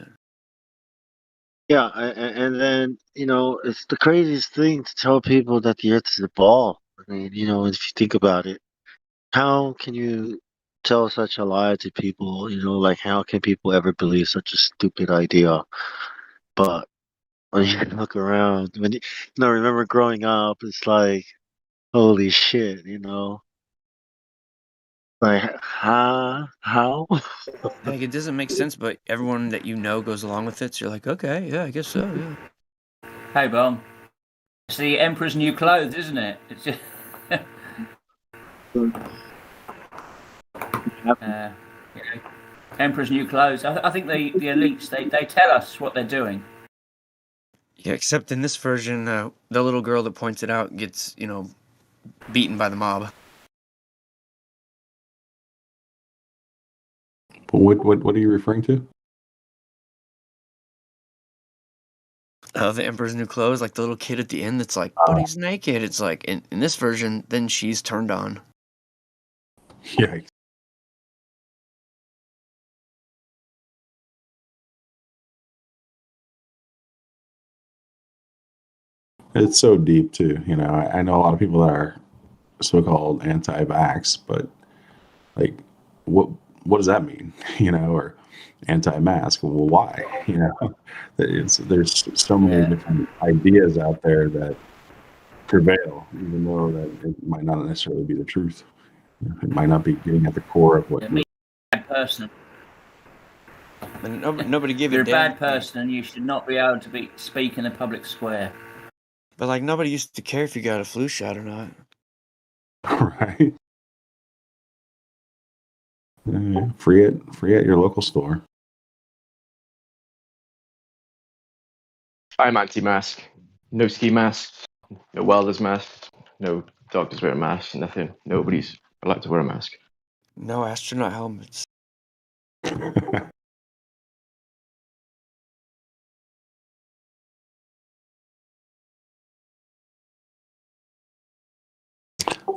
Yeah, and then it's the craziest thing to tell people that the Earth is a ball. I mean, if you think about it, how can you tell such a lie to people? Like how can people ever believe such a stupid idea? But when you look around, remember growing up, it's like, holy shit, like, how? Like it doesn't make sense, but everyone that you know goes along with it. So you're like, okay, yeah, I guess so, yeah. Hey, Bomb. It's the Emperor's New Clothes, isn't it? It's just. Yeah. Emperor's New Clothes. I think the elites they tell us what they're doing. Yeah, except in this version, the little girl that points it out gets, beaten by the mob. But what are you referring to? The Emperor's New Clothes, like the little kid at the end that's like, but he's naked. It's like, in this version, then she's turned on. Yikes. It's so deep too. I know a lot of people that are so-called anti-vax, but like, what does that mean? Or anti-mask? Well, why? There's so many different ideas out there that prevail, even though that it might not necessarily be the truth. It might not be getting at the core of what. You're a bad person. Nobody gave You're a a damn. bad person, and you should not be able to speak in a public square. But like nobody used to care if you got a flu shot or not. Right. Free at your local store. I'm anti-mask. No ski masks, no welders masks, no doctors wearing masks, nothing. Nobody's allowed to wear a mask. No astronaut helmets.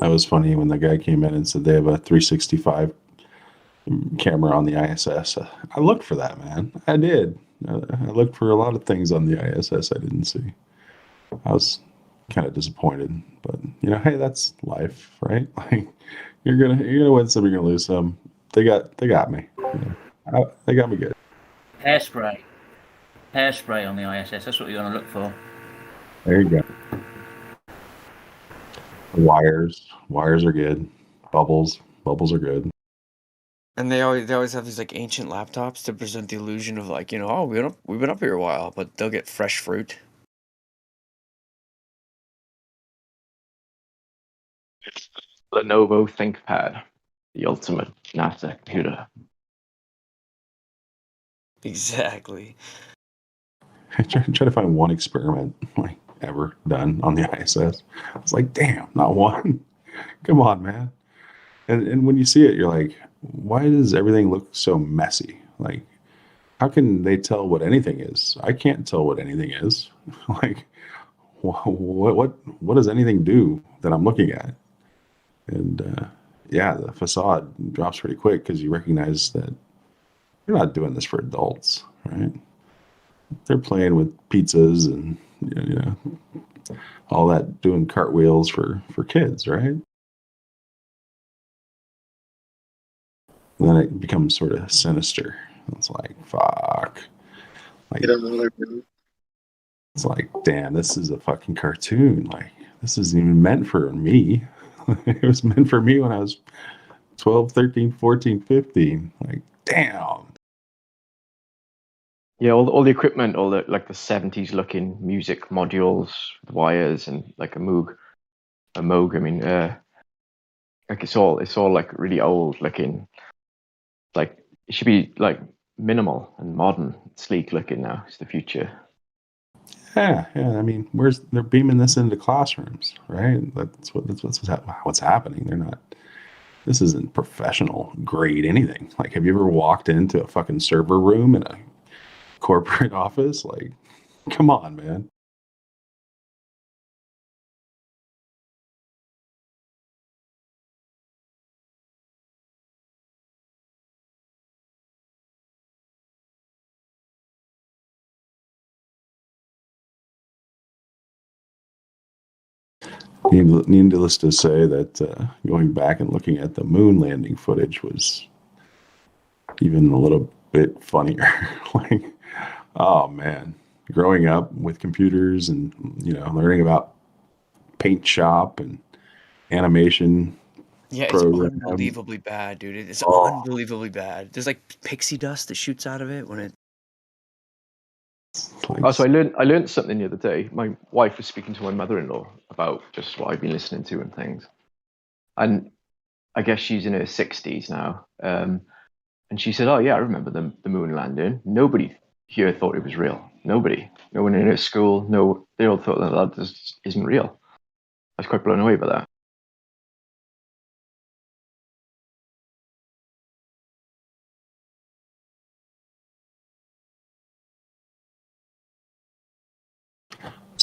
That was funny when the guy came in and said they have a 365 camera on the ISS. I looked for that, man. I did. I looked for a lot of things on the ISS I didn't see. I was kind of disappointed, but hey, that's life, right? Like you're gonna win some, you're gonna lose some. They got me. They got me good. Hairspray on the ISS. That's what you're gonna look for. There you go. Wires are good. Bubbles are good. And they always have these like ancient laptops to present the illusion of like, oh, we've been up here a while, but they'll get fresh fruit. Lenovo ThinkPad, the ultimate NASA computer. Exactly. I try to find one experiment like ever done on the ISS. I was like, damn, not one. Come on, man. And when you see it, you're like, why does everything look so messy? Like, how can they tell what anything is? I can't tell what anything is. Like, what does anything do that I'm looking at? And yeah, the facade drops pretty quick because you recognize that you're not doing this for adults, right? They're playing with pizzas and all that, doing cartwheels for kids, right? And then it becomes sort of sinister. It's like, fuck. Like, it's like, damn, this is a fucking cartoon. Like, this isn't even meant for me. It was meant for me when I was 12, 13, 14, 15. Like, damn. Yeah, all the equipment, all the like the 70s looking music modules, wires, and like a Moog. I mean, like it's all like really old looking. Like it should be like minimal and modern, sleek looking now. It's the future. Yeah. I mean, they're beaming this into classrooms, right? What's happening. They're not. This isn't professional grade anything. Like, have you ever walked into a fucking server room in a corporate office? Like, come on, man. Needless to say that going back and looking at the moon landing footage was even a little bit funnier. Like, oh man, growing up with computers and learning about paint shop and animation Yeah, it's program. unbelievably bad, dude. It's Oh, unbelievably bad. There's like pixie dust that shoots out of it when it. Oh, so I learned something the other day. My wife was speaking to my mother-in-law about just what I've been listening to and things, and I guess she's in her 60s now. And she said, "Oh yeah, I remember the moon landing. Nobody here thought it was real. Nobody. No one in her school. No, they all thought that just isn't real." I was quite blown away by that.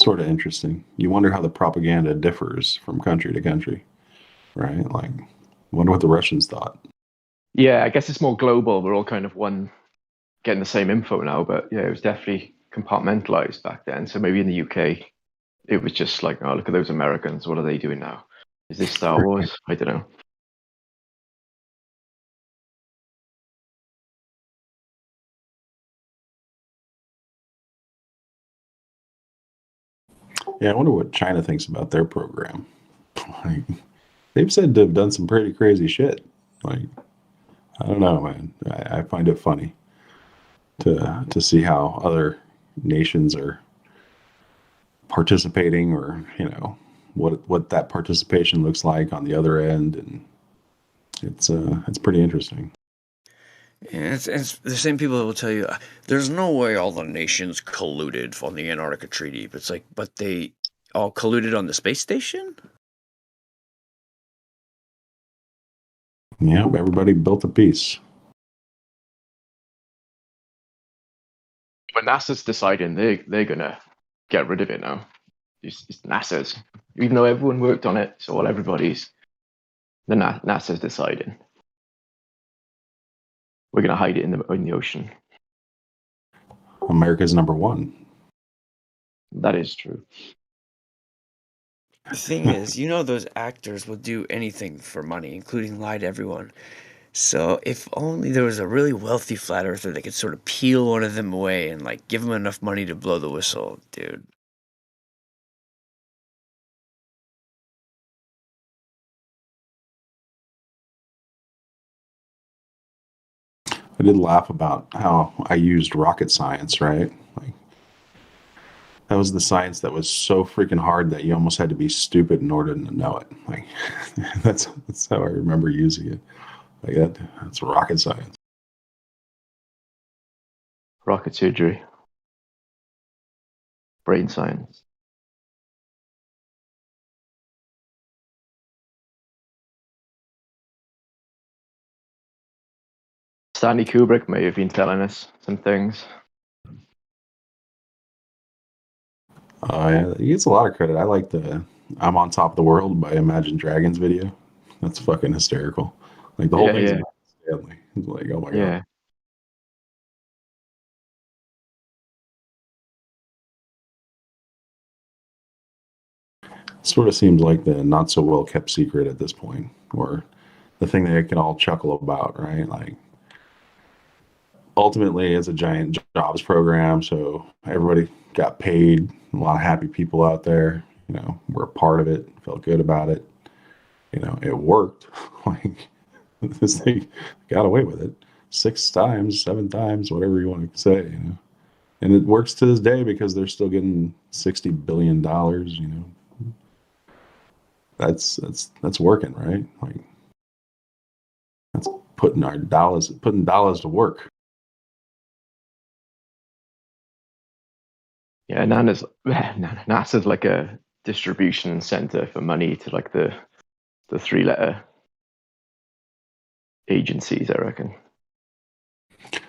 sort of interesting. You wonder how the propaganda differs from country to country, right? Like, wonder what the Russians thought. Yeah, I guess it's more global. We're all kind of getting the same info now, but yeah, it was definitely compartmentalized back then. So maybe in the UK, it was just like, oh, look at those Americans. What are they doing now? Is this Star Wars? I don't know. Yeah, I wonder what China thinks about their program. Like, they've said to have done some pretty crazy shit. Like, I don't know, man. I find it funny to see how other nations are participating, or what that participation looks like on the other end, and it's pretty interesting. Yeah, it's the same people that will tell you there's no way all the nations colluded on the Antarctica Treaty. But it's like, but they all colluded on the space station. Yeah, everybody built a piece. But NASA's deciding they're gonna get rid of it now. It's NASA's, even though everyone worked on it. So all everybody's NASA's deciding we're gonna hide it in the ocean. America's number one. That is true. The thing is, those actors will do anything for money, including lie to everyone. So if only there was a really wealthy flat earther that could sort of peel one of them away and like give them enough money to blow the whistle, dude. I did laugh about how I used rocket science, right? Like, that was the science that was so freaking hard that you almost had to be stupid in order to know it. Like, that's how I remember using it. Like, that's rocket science. Rocket surgery, brain science. Stanley Kubrick may have been telling us some things. Yeah, he gets a lot of credit. I like the "I'm on Top of the World" by Imagine Dragons video. That's fucking hysterical. Like the whole Yeah, thing's yeah, about Stanley. It's like, oh my god. yeah. Sort of seems like the not so well kept secret at this point, or the thing that they can all chuckle about, right? Like ultimately, it's a giant jobs program, so everybody got paid. A lot of happy people out there, were a part of it, felt good about it. It worked. Like this thing got away with it 6 times, 7 times, whatever you want to say. And it works to this day because they're still getting $60 billion. That's working, right? Like that's putting dollars to work. Yeah, NASA's like a distribution center for money to like the 3-letter agencies, I reckon.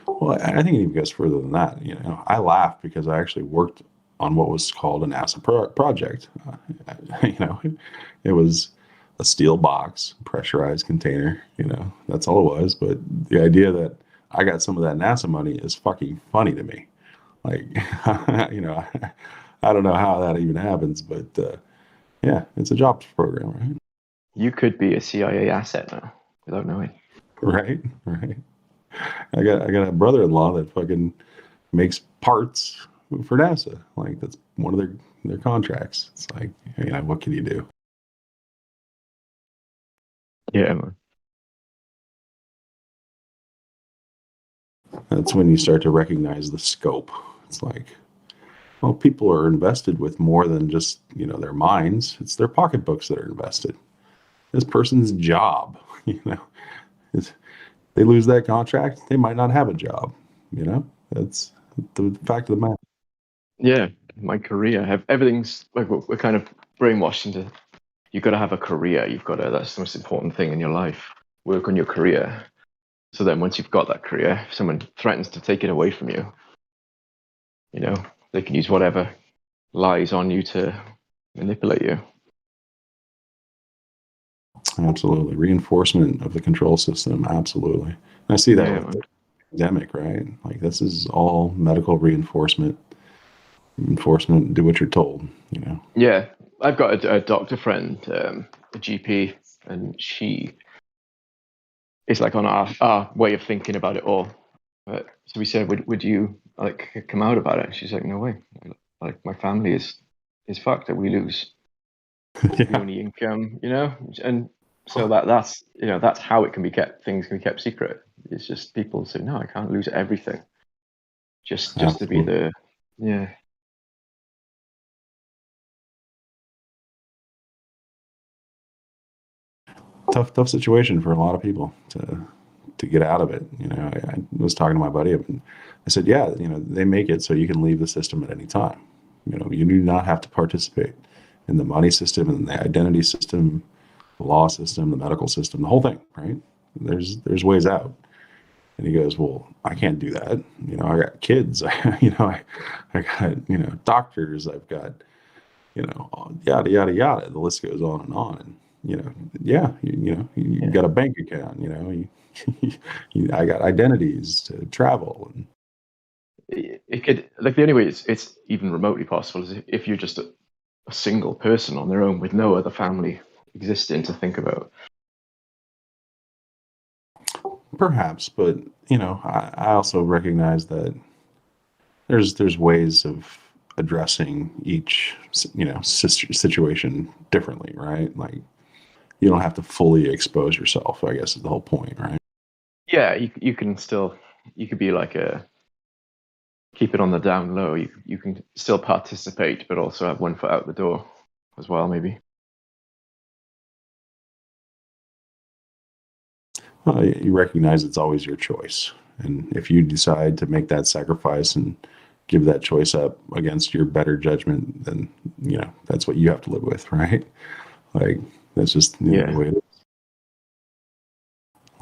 Well, I think it even goes further than that. I laugh because I actually worked on what was called a NASA project. It was a steel box, pressurized container. That's all it was. But the idea that I got some of that NASA money is fucking funny to me. Like, I don't know how that even happens, but yeah, it's a jobs program, right? You could be a CIA asset now without knowing. Right. I got a brother-in-law that fucking makes parts for NASA. Like that's one of their contracts. It's like, what can you do? Yeah, man. That's when you start to recognize the scope. It's like, well, people are invested with more than just, their minds. It's their pocketbooks that are invested. This person's job, is they lose that contract, they might not have a job. That's the fact of the matter. Yeah, my career. Everything's like we're kind of brainwashed into. You've got to have a career. That's the most important thing in your life. Work on your career. So then once you've got that career, if someone threatens to take it away from you, they can use whatever lies on you to manipulate you. Absolutely. Reinforcement of the control system. Absolutely. And I see that with the pandemic, right? Like this is all medical reinforcement. Enforcement, do what you're told, Yeah. I've got a doctor friend, a GP, and she is like on our way of thinking about it all. So we said, would you like come out about it? She's like, no way. Like my family is fucked. That we lose the only income, and so that's how it can be kept. Things can be kept secret. It's just people say, no, I can't lose everything. Just to be yeah. Tough situation for a lot of people to get out of it. I was talking to my buddy and I said, yeah, they make it so you can leave the system at any time. You do not have to participate in the money system and the identity system, the law system, the medical system, the whole thing, right? There's ways out. And he goes, well, I can't do that. I got kids, I got, doctors, I've got, yada, yada, yada. The list goes on and on. And, you got a bank account, I got identities to travel. And it could, like, the only way it's even remotely possible is if you're just a single person on their own with no other family existing to think about. Perhaps, but I also recognize that there's ways of addressing each situation differently, right? Like you don't have to fully expose yourself, I guess is the whole point, right? Yeah, you can still, you could be like keep it on the down low. You can still participate, but also have one foot out the door as well, maybe. You recognize it's always your choice. And if you decide to make that sacrifice and give that choice up against your better judgment, then, that's what you have to live with, right? Like, that's just the way it is.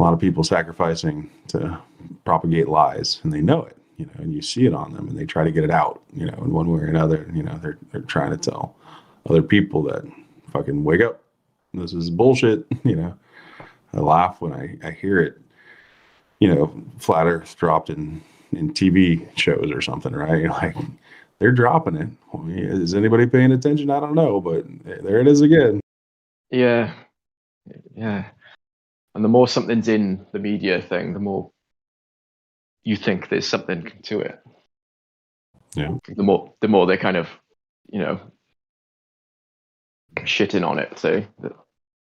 a lot of people sacrificing to propagate lies, and they know it, and you see it on them, and they try to get it out, in one way or another. They're trying to tell other people that fucking wake up. This is bullshit. I laugh when I hear it. Flat Earth dropped in TV shows or something, right? Like they're dropping it. Is anybody paying attention? I don't know, but there it is again. Yeah. And the more something's in the media thing, the more you think there's something to it. Yeah. The more they kind of, shitting on it. So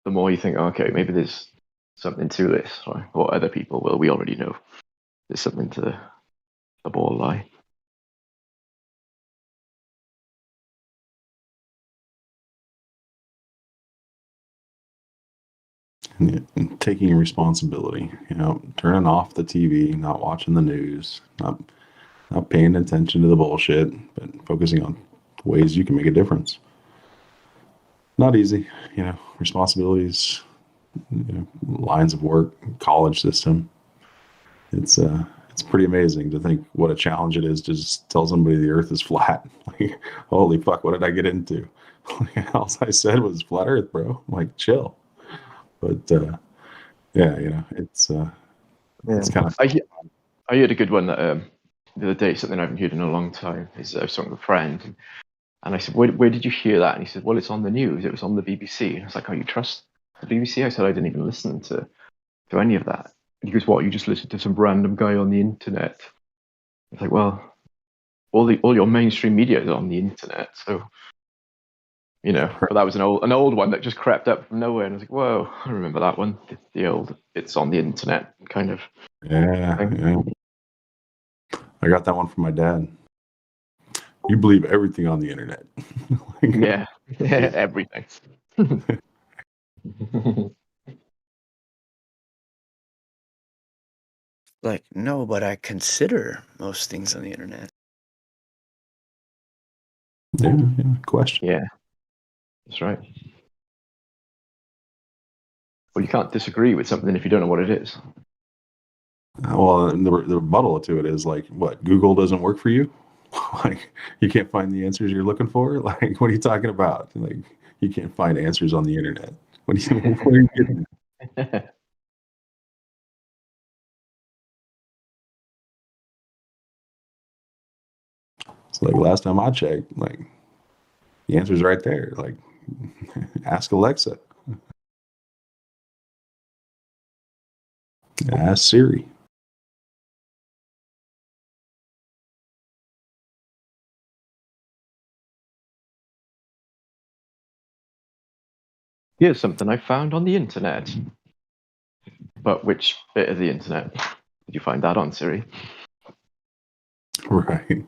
the more you think, okay, maybe there's something to this, or other people. Well, we already know there's something to the ball lie. And taking responsibility, turning off the TV, not watching the news, not paying attention to the bullshit, but focusing on ways you can make a difference. Not easy, responsibilities, lines of work, college system. It's pretty amazing to think what a challenge it is to just tell somebody the earth is flat. Like, holy fuck, what did I get into? All I said was flat earth, bro. Like, chill. But yeah, it's kind of. I heard a good one that the other day, something I haven't heard in a long time. Is I was talking with a friend, and I said, "Where did you hear that?" And he said, "Well, it's on the news. It was on the BBC." And I was like, "Oh, you trust the BBC?" I said, "I didn't even listen to any of that." And he goes, "What? You just listened to some random guy on the internet?" I was like, "Well, all your mainstream media is on the internet, so." But that was an old one that just crept up from nowhere, and I was like, "Whoa, I remember that one." The old, it's on the internet kind of. Yeah. I got that one from my dad. You believe everything on the internet. Yeah, everything. Like, no, but I consider most things on the internet. Yeah, question. Yeah, that's right. Well, you can't disagree with something if you don't know what it is. Well, and the rebuttal to it is like, what? Google doesn't work for you? Like, you can't find the answers you're looking for? Like, what are you talking about? Like, you can't find answers on the internet. What are you getting at? It's like last time I checked, like the answer's right there. Like, ask Alexa. Ask Siri. Here's something I found on the internet. But which bit of the internet did you find that on, Siri? Right.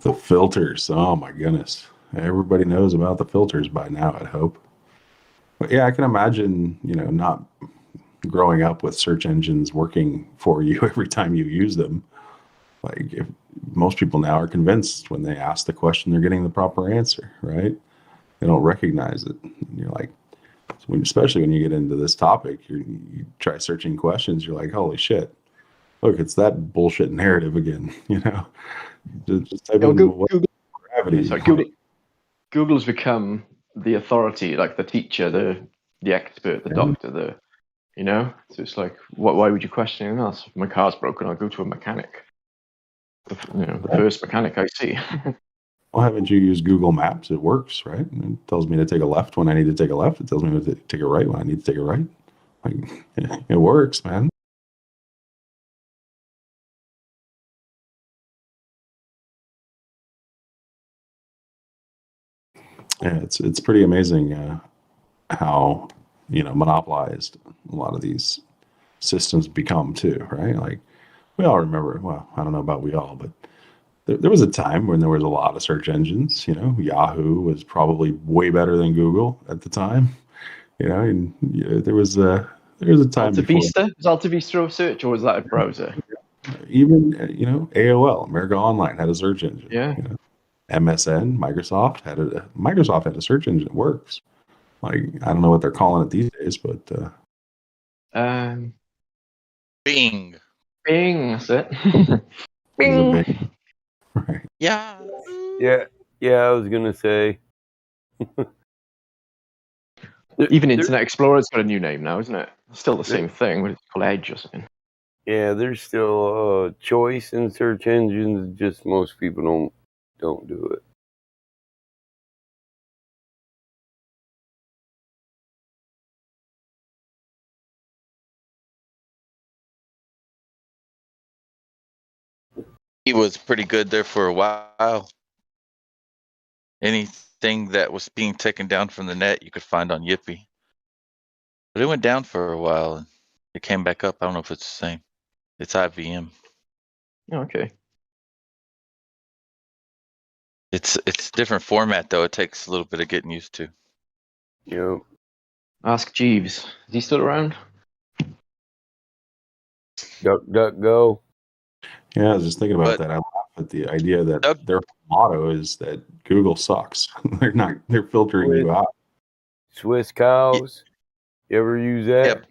The filters. Oh my goodness. Everybody knows about the filters by now, I'd hope. But yeah, I can imagine, not growing up with search engines working for you every time you use them. Like, if most people now are convinced when they ask the question, they're getting the proper answer, right? They don't recognize it. And you're like, especially when you get into this topic, you try searching questions, you're like, holy shit. Look, it's that bullshit narrative again, Just type in Google, gravity. Google's become the authority, like the teacher, the expert, the doctor, So it's like, why would you question anything else? If my car's broken, I'll go to a mechanic. The first mechanic I see. Well, haven't you used Google Maps? It works, right? It tells me to take a left when I need to take a left. It tells me to take a right when I need to take a right. Like, it works, man. Yeah, it's pretty amazing how monopolized a lot of these systems become too, right? Like, we all remember. Well, I don't know about we all, but there was a time when there was a lot of search engines. Yahoo was probably way better than Google at the time. And there was a time Alta before. Vista? Was Alta Vista a search, or was that a browser? Even AOL, America Online, had a search engine. Yeah. MSN, Microsoft had a search engine. It works. Like, I don't know what they're calling it these days, but Bing. Bing, that's it. there's a Bing. big right. Yeah. Yeah, I was gonna say. Even Internet Explorer's got a new name now, isn't it? Still the same thing, but it's called Edge or something. Yeah, there's still choice in search engines. Just most people don't do it. He was pretty good there for a while. Anything that was being taken down from the net, you could find on Yippee. But it went down for a while, and it came back up. I don't know if it's the same. It's IVM. Okay. It's different format though. It takes a little bit of getting used to. Yep. Ask Jeeves. Is he still around? Duck, duck, go. Yeah, I was just thinking about that. I laugh at the idea that their motto is that Google sucks. They're filtering you out. Swiss cows. You ever use that? Yep.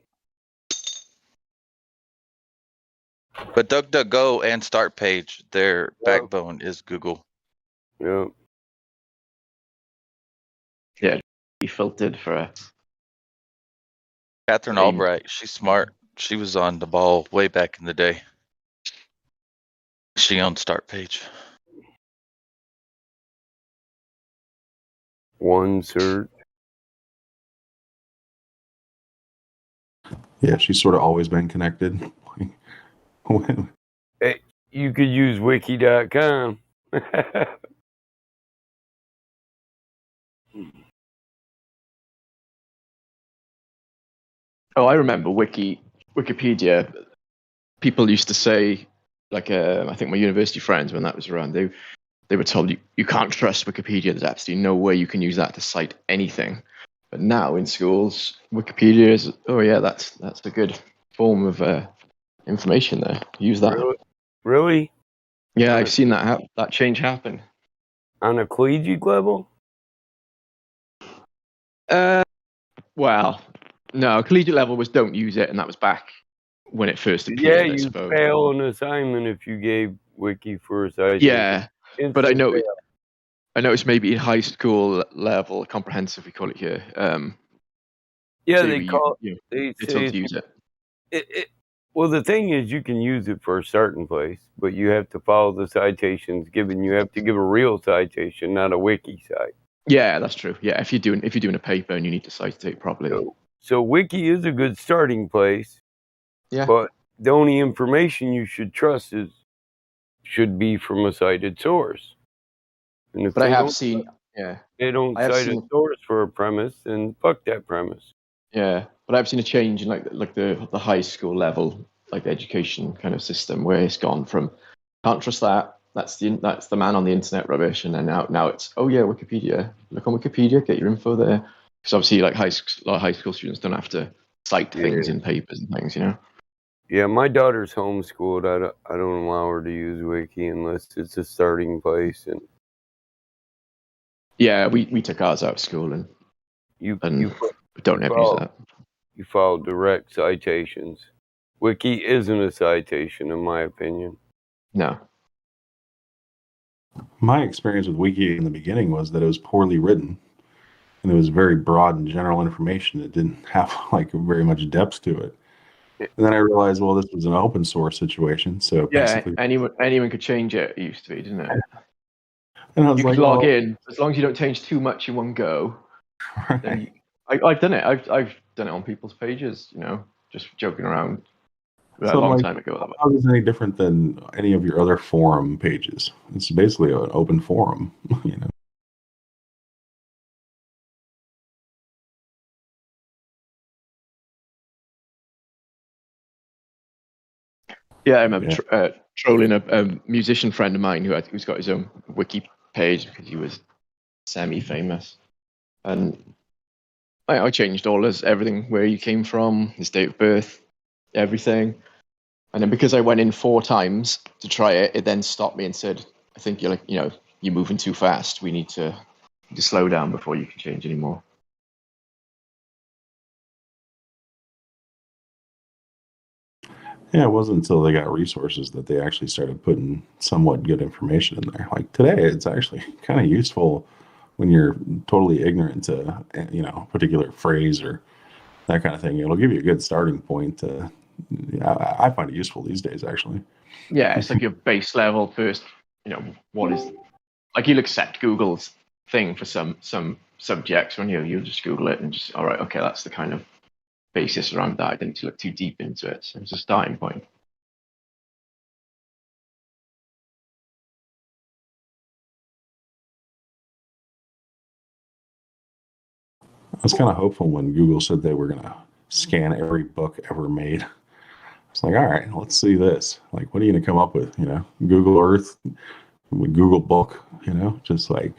But DuckDuckGo and Start Page, their backbone is Google. Yep. Yeah, he filtered for a. Catherine Albright, she's smart. She was on the ball way back in the day. She owned Start Page. One search. Yeah, she's sort of always been connected. Hey, you could use wiki.com. Oh, I remember Wikipedia. People used to say, like, I think my university friends, when that was around, they were told you can't trust Wikipedia. There's absolutely no way you can use that to cite anything. But now in schools, Wikipedia is, oh yeah, that's a good form of information there. Use that. Really? Yeah, I've seen that change happen. On a collegiate level? Well, no, collegiate level was don't use it, and that was back when it first appeared, Yeah, I you suppose. fail an assignment if you gave wiki for a citation. Yeah, but I Instant know. fail. I noticed maybe in high school level, comprehensive, we call it here. Yeah, say they we, call you know, they they're say told to use it. Well, the thing is, you can use it for a starting place, but you have to follow the citations given. You have to give a real citation, not a wiki site. Yeah, that's true. Yeah, if you're doing a paper and you need to cite it properly. So wiki is a good starting place. Yeah. But the only information you should trust should be from a cited source. And if But I they have don't, seen, they don't I have cite a seen, source for a premise, then fuck that premise. yeah, but I've seen a change in like the high school level, like the education kind of system, where it's gone from can't trust that. That's the man on the internet rubbish, and then now it's, oh yeah, Wikipedia. Look on Wikipedia, get your info there. Because obviously, like a lot of high school students don't have to cite things in papers and things, you know. Yeah, my daughter's homeschooled. I don't allow her to use wiki unless it's a starting place. And yeah, we took ours out of school and you don't ever use that. You follow direct citations. Wiki isn't a citation, in my opinion. No. My experience with Wiki in the beginning was that it was poorly written, and it was very broad and general information. It didn't have like very much depth to it. And then I realized, well, this was an open source situation, so Yeah, basically, anyone could change it. It used to be, didn't it? and I was You like, could log well, in as long as you don't change too much in one go. Then I've done it. I've done it on people's pages. You know, just joking around. A so long like, time ago. how is it any different than any of your other forum pages? It's basically an open forum, you know. Yeah, I remember trolling a musician friend of mine who's got his own wiki page because he was semi-famous, and I changed everything, where you came from, his date of birth, everything. And then because I went in 4 times to try it, it then stopped me and said, "I think you're you're moving too fast. We need to slow down before you can change anymore." Yeah, it wasn't until they got resources that they actually started putting somewhat good information in there. Like today, it's actually kind of useful when you're totally ignorant to, a particular phrase or that kind of thing. It'll give you a good starting point. I find it useful these days, actually. Yeah, it's like your base level first. What is like you'll accept Google's thing for some subjects when you'll just Google it and just all right, okay, that's the kind of basis around that. I didn't need to look too deep into it. So it's a starting point. I was kind of hopeful when Google said they were going to scan every book ever made. It's like, all right, let's see this. Like, what are you going to come up with? Google Earth, Google Book. Just like.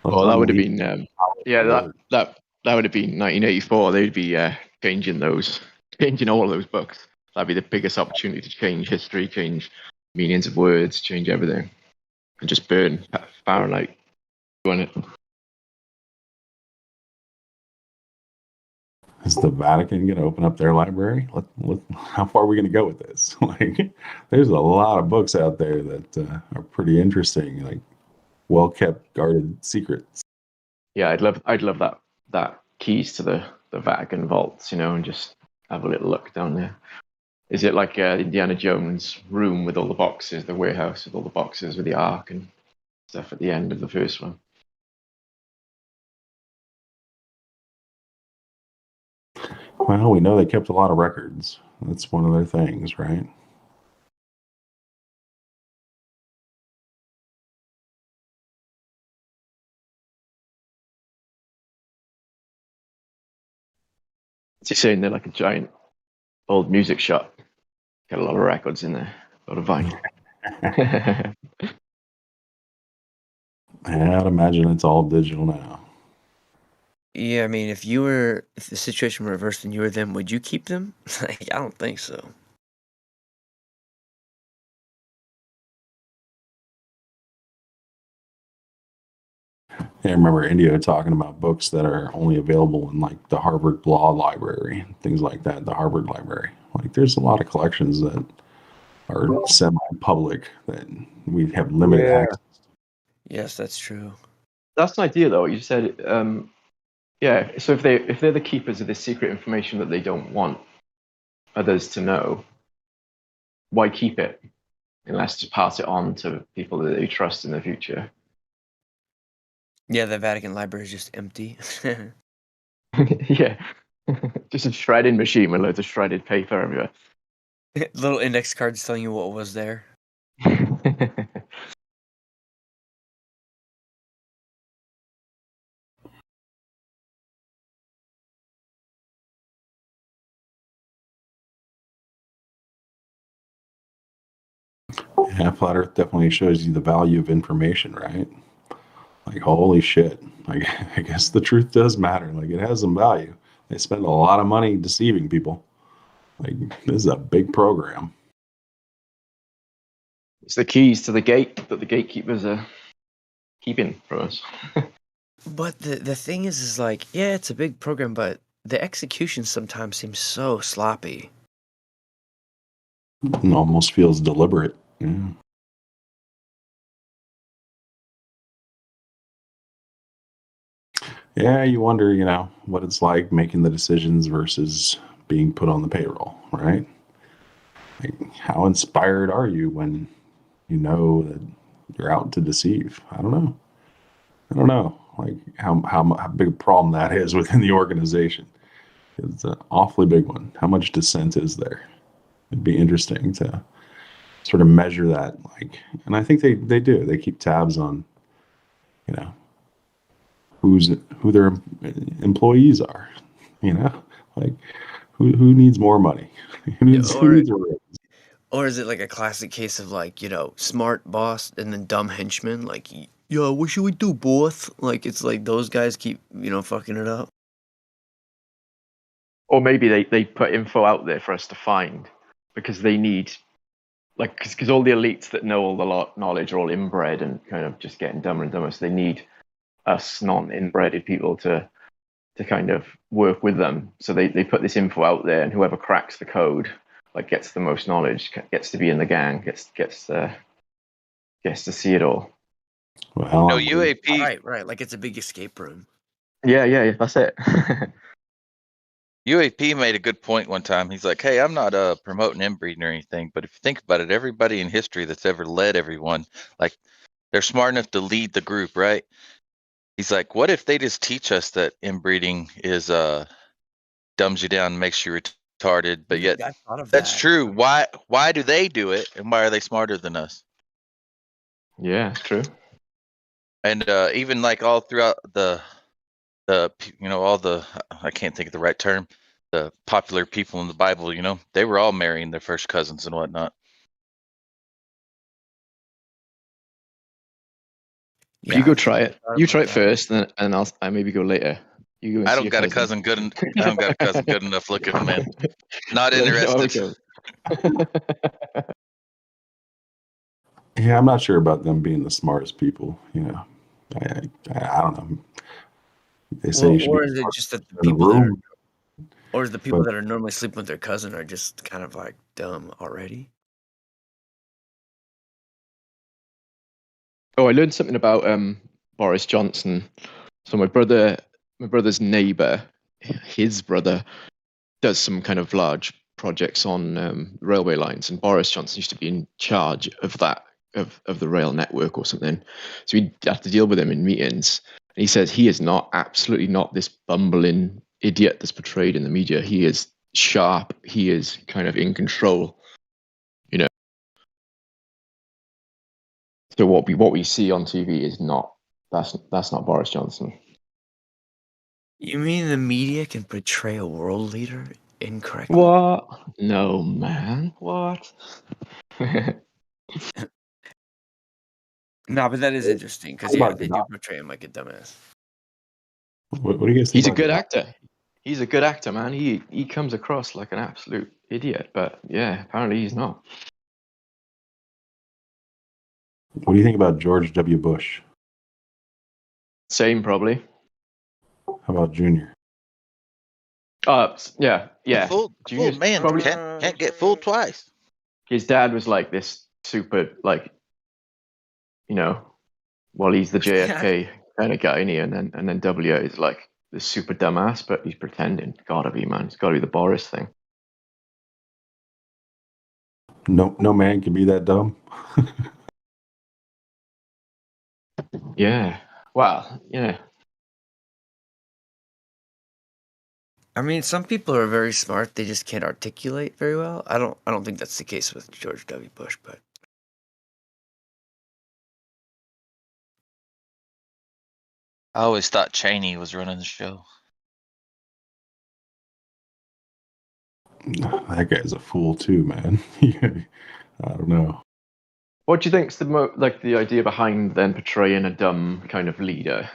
Well, that would have been that would have been 1984. They'd be changing all of those books. That'd be the biggest opportunity to change history, change meanings of words, change everything, and just burn Fahrenheit doing it. Is the Vatican going to open up their library? How far are we going to go with this? Like, there's a lot of books out there that are pretty interesting, like well kept, guarded secrets. Yeah, I'd love that keys to the Vatican vaults, and just have a little look down there. Is it like Indiana Jones' room with all the boxes, the warehouse with all the boxes with the Ark and stuff at the end of the first one? Well, we know they kept a lot of records. That's one of their things, right? It's just saying they're like a giant old music shop. Got a lot of records in there, a lot of vinyl. I'd imagine it's all digital now. Yeah, I mean, if the situation were reversed and you were them, would you keep them? Like, I don't think so. I remember India talking about books that are only available in like the Harvard Law Library, things like that, the Harvard Library. Like there's a lot of collections that are semi-public that we have limited access. Yes, that's true. That's an idea, though. You said, yeah. So if they're the keepers of this secret information that they don't want others to know, why keep it unless to pass it on to people that they trust in the future? Yeah, the Vatican Library is just empty. Yeah, just a shredding machine with loads of shredded paper everywhere. Little index cards telling you what was there. Yeah, Flat Earth definitely shows you the value of information, right? Like, holy shit. Like, I guess the truth does matter. Like, it has some value. They spend a lot of money deceiving people. Like, this is a big program. It's the keys to the gate that the gatekeepers are keeping from us. But the thing is like, yeah, it's a big program, but the execution sometimes seems so sloppy. It almost feels deliberate. Yeah. Yeah, you wonder, what it's like making the decisions versus being put on the payroll, right? Like, how inspired are you when you know that you're out to deceive? I don't know. Like how big a problem that is within the organization. It's an awfully big one. How much dissent is there? It'd be interesting to sort of measure that. And I think they do. They keep tabs on, who their employees are. Like who needs more money? Who needs a raise? Or is it like a classic case of like, smart boss and then dumb henchman? Like, yo, what should we do, boss? Like, it's like those guys keep, fucking it up. Or maybe they put info out there for us to find because they need, like, because all the elites that know all the knowledge are all inbred and kind of just getting dumber and dumber. So they need us non-inbreded people to kind of work with them. So they put this info out there, and whoever cracks the code, like gets the most knowledge, gets to be in the gang, gets to see it all. No, UAP. Right. Like it's a big escape room. Yeah, that's it. UAP made a good point one time. He's like, "Hey, I'm not promoting inbreeding or anything, but if you think about it, everybody in history that's ever led everyone, like they're smart enough to lead the group, right?" He's like, "What if they just teach us that inbreeding is dumbs you down, makes you retarded, but yet I thought of that's that. true. Why do they do it, and why are they smarter than us?" Yeah, it's true. And even like all throughout the all the, I can't think of the right term, the popular people in the Bible, they were all marrying their first cousins and whatnot. You go try it. You try it first, and I maybe go later. You go and I see don't your got a cousin. cousin I don't got a cousin good enough looking, man. Not Let me know how interested. it goes. Yeah, I'm not sure about them being the smartest people. I don't know. They say you should Or be is it just that the in a people that are, room, or is the people but that are normally sleeping with their cousin are just kind of like dumb already? Oh, I learned something about Boris Johnson. So my brother's neighbor, his brother, does some kind of large projects on railway lines, and Boris Johnson used to be in charge of that of the rail network or something. So he'd have to deal with him in meetings. And he says he is absolutely not this bumbling idiot that's portrayed in the media. He is sharp. He is kind of in control. So what we see on TV is not that's not Boris Johnson. You mean the media can portray a world leader incorrectly? What? No, man. What? No, but that is interesting because What yeah, about they do Gaddafi? portray him like a dumbass. What do you guys think He's a about good Gaddafi? actor. He's a good actor, man. He comes across like an absolute idiot, but yeah, apparently he's not. What do you think about George W. Bush? Same, probably. How about Junior? Yeah. Fooled Junior's man probably. can't get fooled twice. His dad was like this super, like, well, he's the JFK kind of guy, and then W is like this super dumbass, but he's pretending. Gotta be, man. It's gotta be the Boris thing. No man can be that dumb. Yeah. Well, yeah. I mean, some people are very smart; they just can't articulate very well. I don't think that's the case with George W. Bush, but I always thought Cheney was running the show. That guy's a fool too, man. I don't know. What do you think's the idea behind then portraying a dumb kind of leader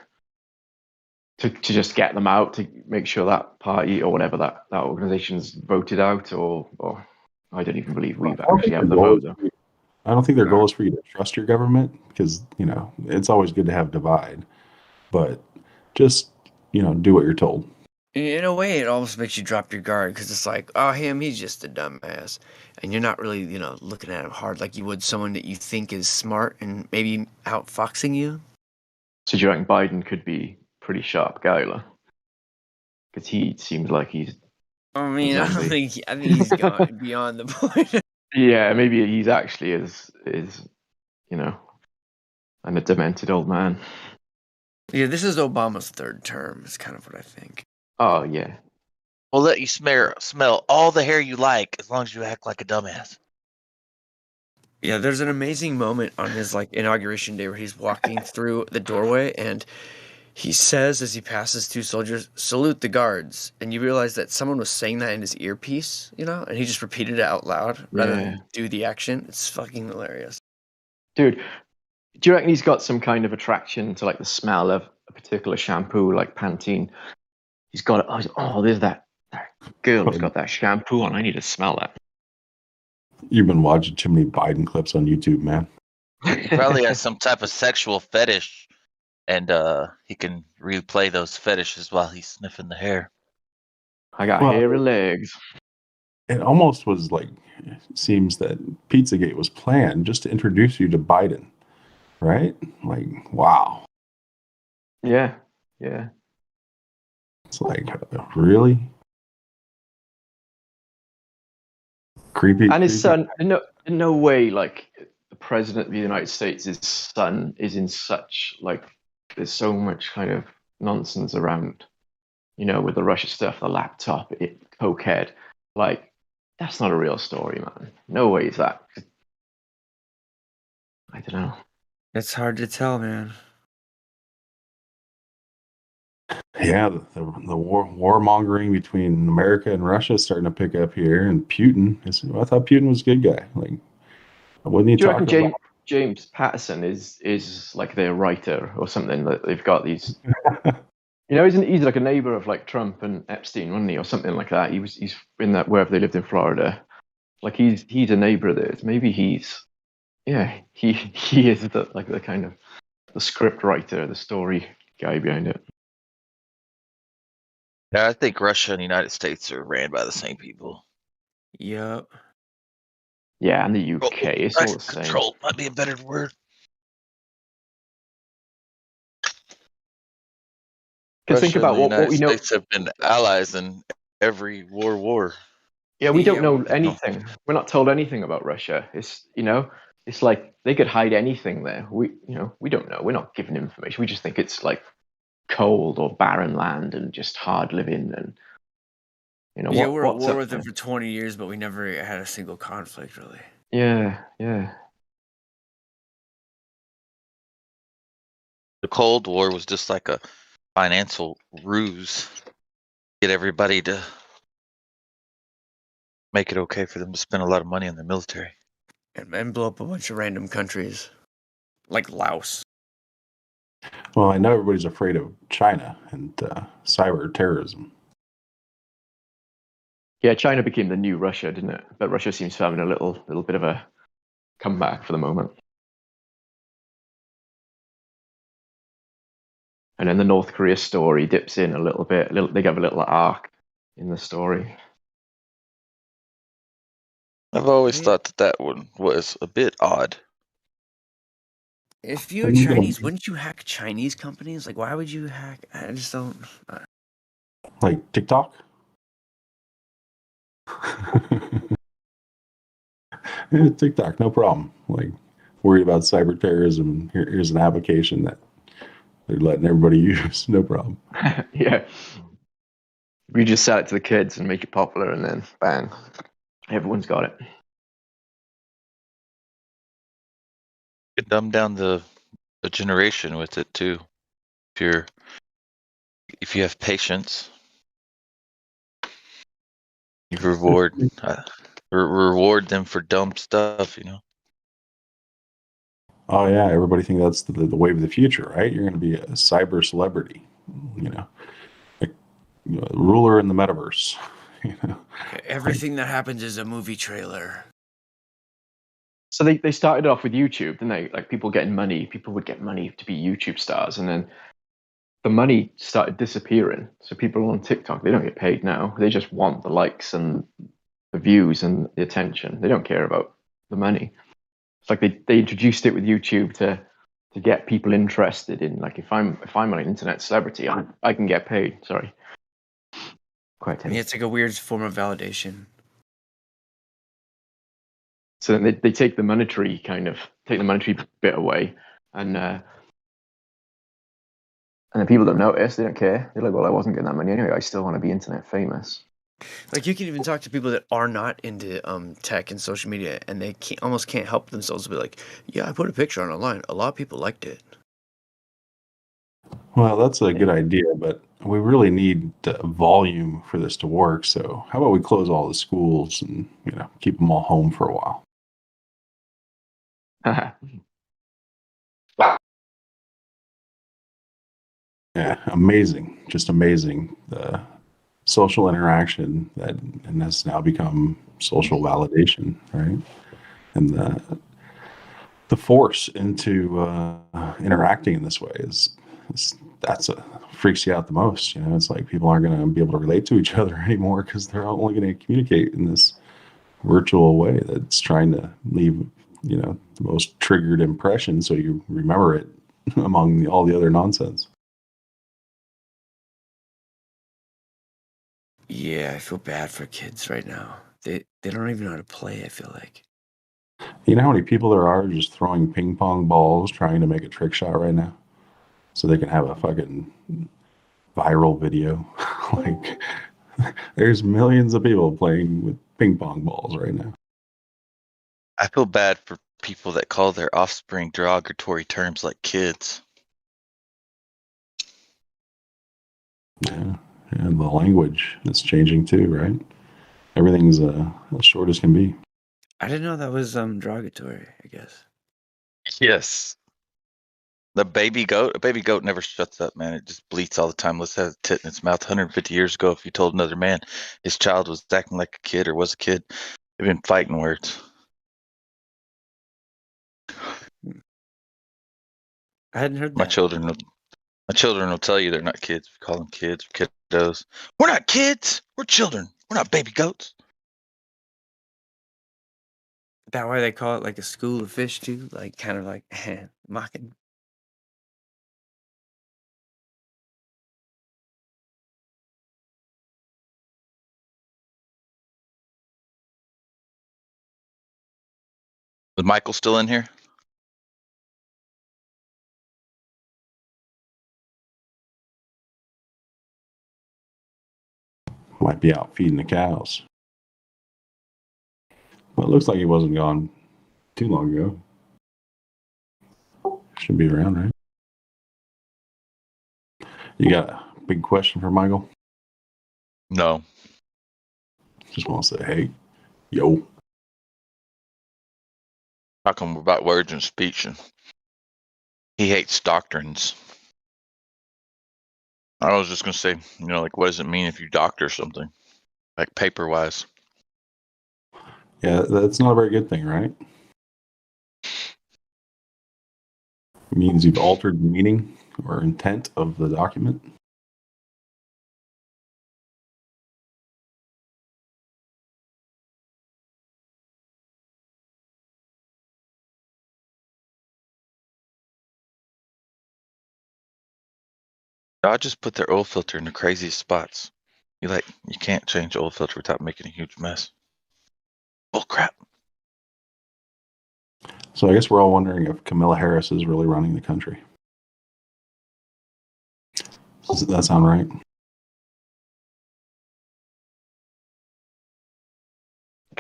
to just get them out, to make sure that party or whatever that organization's voted out, or I don't even believe we actually have the vote. Though. I don't think their goal is for you to trust your government because it's always good to have divide, but just do what you're told. in a way, it almost makes you drop your guard because it's like, oh, he's just a dumbass, and you're not really, looking at him hard like you would someone that you think is smart and maybe outfoxing you. So do you reckon Biden could be a pretty sharp guy, because he seems like he's. I mean, I think he's gone beyond the point. Yeah, maybe he's actually is a demented old man. Yeah, this is Obama's third term. Is kind of what I think. Oh yeah. We'll let you smell all the hair you like as long as you act like a dumbass. Yeah, there's an amazing moment on his inauguration day where he's walking through the doorway and he says as he passes two soldiers, "Salute the guards." And you realize that someone was saying that in his earpiece, and he just repeated it out loud rather than do the action. It's fucking hilarious. Dude, do you reckon he's got some kind of attraction to the smell of a particular shampoo, like Pantene? He's got it. Oh, there's that girl who's got that shampoo on. I need to smell that. You've been watching too many Biden clips on YouTube, man. He probably has some type of sexual fetish, and he can replay those fetishes while he's sniffing the hair. I got hairy legs. it almost was like, it seems that Pizzagate was planned just to introduce you to Biden, right? Like, wow. Yeah, yeah. It's like, really? Creepy. And his creepy. son, in no way, like the president of the United States, his son is in such like there's so much kind of nonsense around, with the Russia stuff, the laptop, cokehead. Like that's not a real story, man. No way is that. I don't know. It's hard to tell, man. Yeah, the warmongering between America and Russia is starting to pick up here, and Putin. I thought Putin was a good guy. Like, wasn't he Do you reckon talking about? James Patterson is like their writer or something? That they've got these. Isn't he's like a neighbor of like Trump and Epstein, wasn't he, or something like that? He's in that wherever they lived in Florida. Like he's a neighbor of theirs. Maybe he is the kind of the script writer, the story guy behind it. Yeah, I think Russia and the United States are ran by the same people. Yep. Yeah, and the UK, it's all the same. Control might be a better word. Because think about and the what we United know. States have been allies in every war. Yeah, we don't know anything. We're not told anything about Russia. It's like they could hide anything there. We don't know. We're not given information. We just think it's like cold or barren land and just hard living and we're at what's war up with them there? for 20 years, but we never had a single conflict, really. Yeah. The Cold War was just like a financial ruse, get everybody to make it okay for them to spend a lot of money on their military. And blow up a bunch of random countries, like Laos. Well, I know everybody's afraid of China and cyber terrorism. Yeah, China became the new Russia, didn't it? But Russia seems to be having a little bit of a comeback for the moment. And then the North Korea story dips in a little bit. They have a little arc in the story. I've always thought that one was a bit odd. If you're Chinese, wouldn't you hack Chinese companies? Like, why would you hack? I just don't. Like TikTok? Yeah, TikTok, no problem. Like, worried about cyber terrorism. Here's an application that they're letting everybody use. No problem. Yeah. We just sell it to the kids and make it popular, and then bang, everyone's got it. You dumb down the generation with it too. If you have patience, you reward them for dumb stuff. Oh yeah, everybody think that's the wave of the future, right? You're going to be a cyber celebrity, ruler in the metaverse. Everything that happens is a movie trailer. So they started off with YouTube, didn't they? Like people getting money. People would get money to be YouTube stars, and then the money started disappearing. So people on TikTok, they don't get paid now. They just want the likes and the views and the attention. They don't care about the money. It's like they introduced it with YouTube to get people interested in, like, if I'm an internet celebrity, I can get paid. Sorry. Quite Yeah, it's like a weird form of validation. So then they take the monetary bit away, and then people don't notice. They don't care. They're like, well, I wasn't getting that money anyway. I still want to be internet famous. Like, you can even talk to people that are not into tech and social media, and they almost can't help themselves to be like, yeah, I put a picture on online. A lot of people liked it. Well, that's a good idea, but we really need volume for this to work. So how about we close all the schools and keep them all home for a while? Yeah, amazing, just amazing. The social interaction and has now become social validation, right? And the force into interacting in this way that's freaks you out the most. It's like people aren't going to be able to relate to each other anymore because they're only going to communicate in this virtual way that's trying to leave, the most triggered impression so you remember it among all the other nonsense. Yeah, I feel bad for kids right now. They don't even know how to play, I feel like. You know how many people there are just throwing ping pong balls trying to make a trick shot right now? So they can have a fucking viral video. Like, there's millions of people playing with ping pong balls right now. I feel bad for people that call their offspring derogatory terms like kids. Yeah, and the language is changing too, right? Everything's as short as can be. I didn't know that was derogatory, I guess. Yes. A baby goat never shuts up, man. It just bleats all the time. Let's have a tit in its mouth. 150 years ago, if you told another man his child was acting like a kid or was a kid, they've been fighting words. I hadn't heard My that. children will tell you they're not kids. If you call them kids or kiddos. We're not kids. We're children. We're not baby goats. Is that why they call it like a school of fish too? Like kind of like mocking. Is Michael still in here? Might be out feeding the cows. Well, it looks like he wasn't gone too long ago. Should be around, right? You got a big question for Michael? No. Just want to say, hey, yo. Talking about words and speech, and he hates doctrines. I was just gonna say, like, what does it mean if you doctor something, like paper-wise? Yeah, that's not a very good thing, right? It means you've altered the meaning or intent of the document. I just put their oil filter in the craziest spots. You can't change oil filter without making a huge mess. Oh crap. So I guess we're all wondering if Kamala Harris is really running the country. Does that sound right?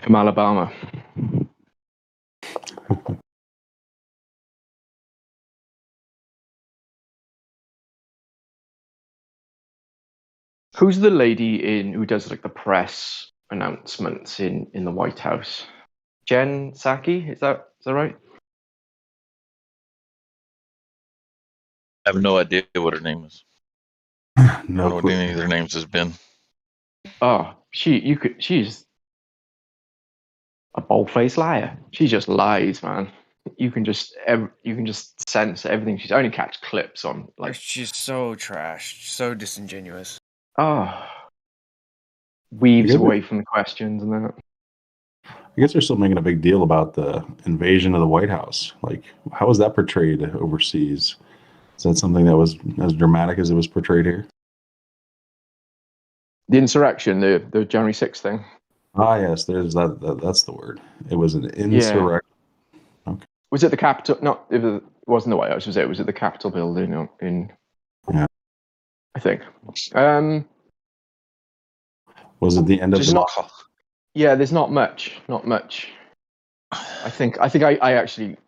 From Alabama. Who's the lady who does like the press announcements in the White House? Jen Psaki, is that right? I have no idea what her name is. No I don't know what any of their names has been. Oh, she's a bold-faced liar. She just lies, man. You can just sense everything. She's only catch clips on like. She's so trash, so disingenuous. Oh, weaves away from the questions and that. I guess they're still making a big deal about the invasion of the White House. Like, how was that portrayed overseas? Is that something that was as dramatic as it was portrayed here? The insurrection, the January 6th thing. Ah, yes, there's that. That's the word. It was an insurrection. Yeah. Okay. Was it the Capitol? No, it wasn't the White House. Was it? Was it the Capitol building in? Yeah. I think. Was it the end of the? Not, yeah, there's not much. Not much. I think I actually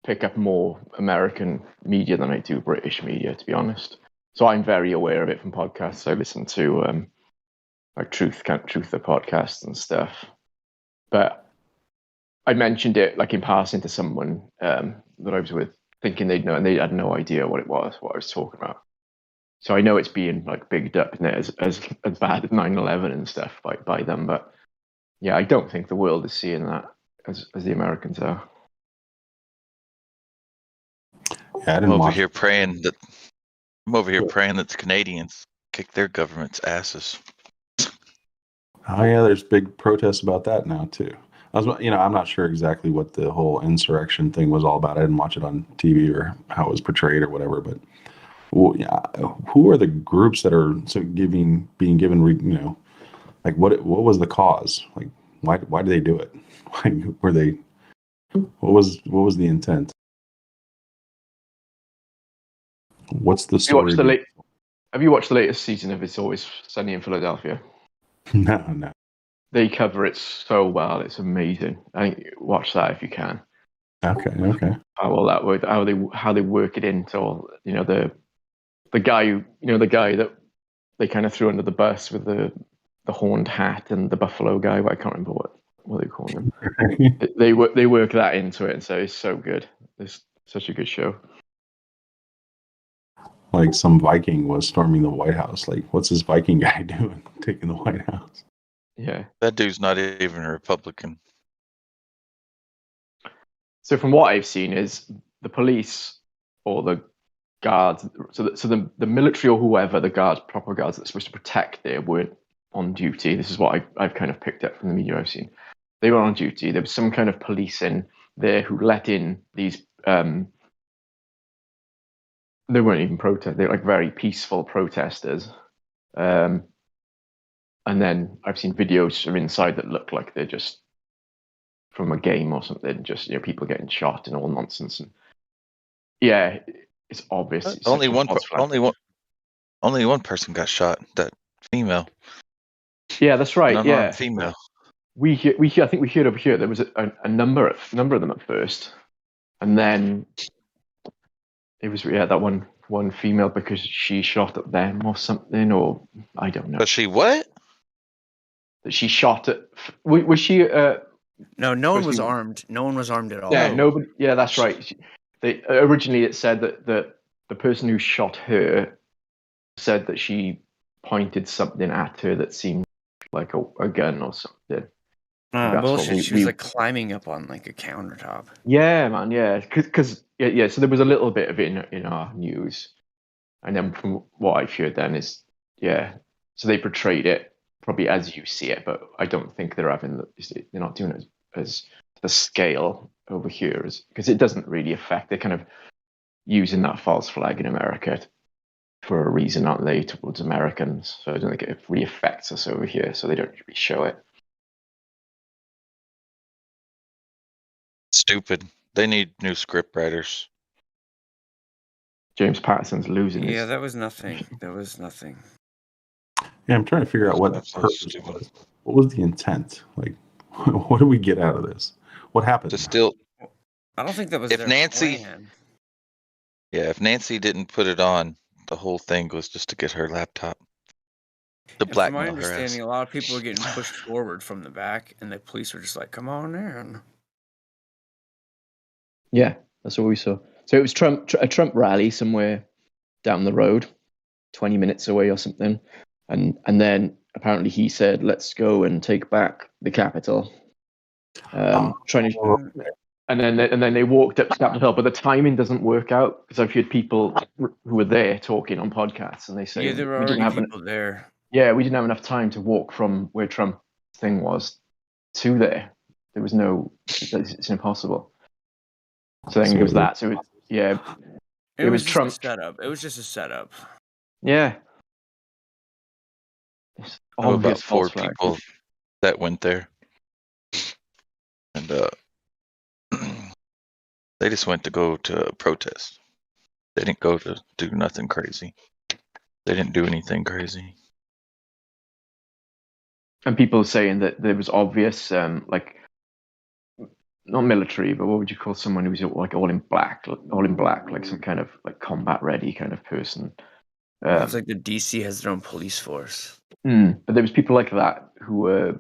pick up more American media than I do British media, to be honest. So I'm very aware of it from podcasts. I listen to like Truth the podcast and stuff. But I mentioned it like in passing to someone that I was with, thinking they'd know, and they had no idea what it was, what I was talking about. So I know it's being like bigged up in it as bad as 9/11 and stuff by them, but yeah, I don't think the world is seeing that as the Americans are. Yeah, I'm over here praying that the Canadians kick their government's asses. Oh yeah, there's big protests about that now too. I'm not sure exactly what the whole insurrection thing was all about. I didn't watch it on TV or how it was portrayed or whatever. But well, yeah, who are the groups that are being given? Like what was the cause? Like why did they do it? Like were they? What was the intent? What's the story? Have you watched the latest season of It's Always Sunny in Philadelphia? No. They cover it so well. It's amazing. I think watch that if you can. Okay. How all that work, how they work it into all, the guy that they kind of threw under the bus with the horned hat and the buffalo guy. But I can't remember what they call him. they work that into it, and so it's so good. It's such a good show. Like some Viking was storming the White House. Like, what's this Viking guy doing taking the White House? Yeah. That dude's not even a Republican. So from what I've seen is the police or the guards, so the military or whoever, the guards, proper guards that are supposed to protect there weren't on duty. This is what I've kind of picked up from the media I've seen. They were on duty. There was some kind of police in there who let in these they weren't even protest. They were like very peaceful protesters. And then I've seen videos from inside that look like they're just from a game or something, just people getting shot and all nonsense. And yeah, it's obvious. It's Only one person got shot. That female. Yeah, that's right. Unarmed female. I think we heard over here there was a number of them at first, and then it was that one female because she shot at them or something, or I don't know. But she what? That she shot at. Was she? No one was armed. No one was armed at all. Yeah, nobody. Yeah, that's right. Originally it said that the person who shot her said that she pointed something at her that seemed like a gun or something. Bullshit. She was like climbing up on like a countertop. Yeah, man. Yeah, because So there was a little bit of it in our news, and then from what I've heard, then is So they portrayed it probably as you see it, but I don't think they're not doing it as the scale over here, because it doesn't really affect. They're kind of using that false flag in America for a reason, aren't they, towards Americans? So I don't think it really affects us over here, so they don't really show it. Stupid. They need new script writers. James Patterson's losing. Yeah, that was nothing. Yeah, I'm trying to figure out what the purpose was. What was the intent? Like, what did we get out of this? What happened? I don't think that was if their Nancy. plan. Yeah, if Nancy didn't put it on, the whole thing was just to get her laptop. To blackmail From my her ass. understanding, a lot of people were getting pushed forward from the back, and the police were just like, "Come on in." Yeah, that's what we saw. So it was a Trump rally somewhere down the road, 20 minutes away or something, and then apparently he said, "Let's go and take back the Capitol." And then they walked up to Capitol Hill, but the timing doesn't work out because I've heard people who were there talking on podcasts, and they say there were already people there. Yeah, we didn't have enough time to walk from where Trump's thing was to there. There was it's impossible. So then it was that. So it was Trump. Just a setup. It was just a setup. Yeah. It's about 4 people that went there, and they just went to go to protest. They didn't go to do nothing crazy. They didn't do anything crazy. And people saying that there was obvious, like, not military, but what would you call someone who's like all in black, like some kind of like combat ready kind of person. It's like the DC has their own police force. But there was people like that who were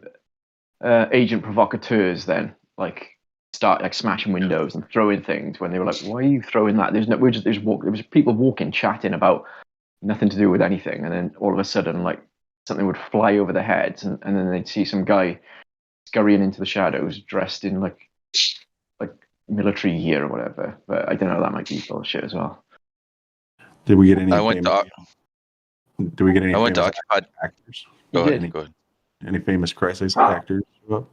agent provocateurs. Then like start like smashing windows and throwing things when they were like, "Why are you throwing that?" There was people walking, chatting about nothing to do with anything, and then all of a sudden, like something would fly over their heads, and then they'd see some guy scurrying into the shadows dressed in like military gear or whatever. But I don't know, that might be bullshit as well. Did we get any? I went to Did we get any? I went to Occupied. Actors? Go ahead. Any famous crisis actors show up?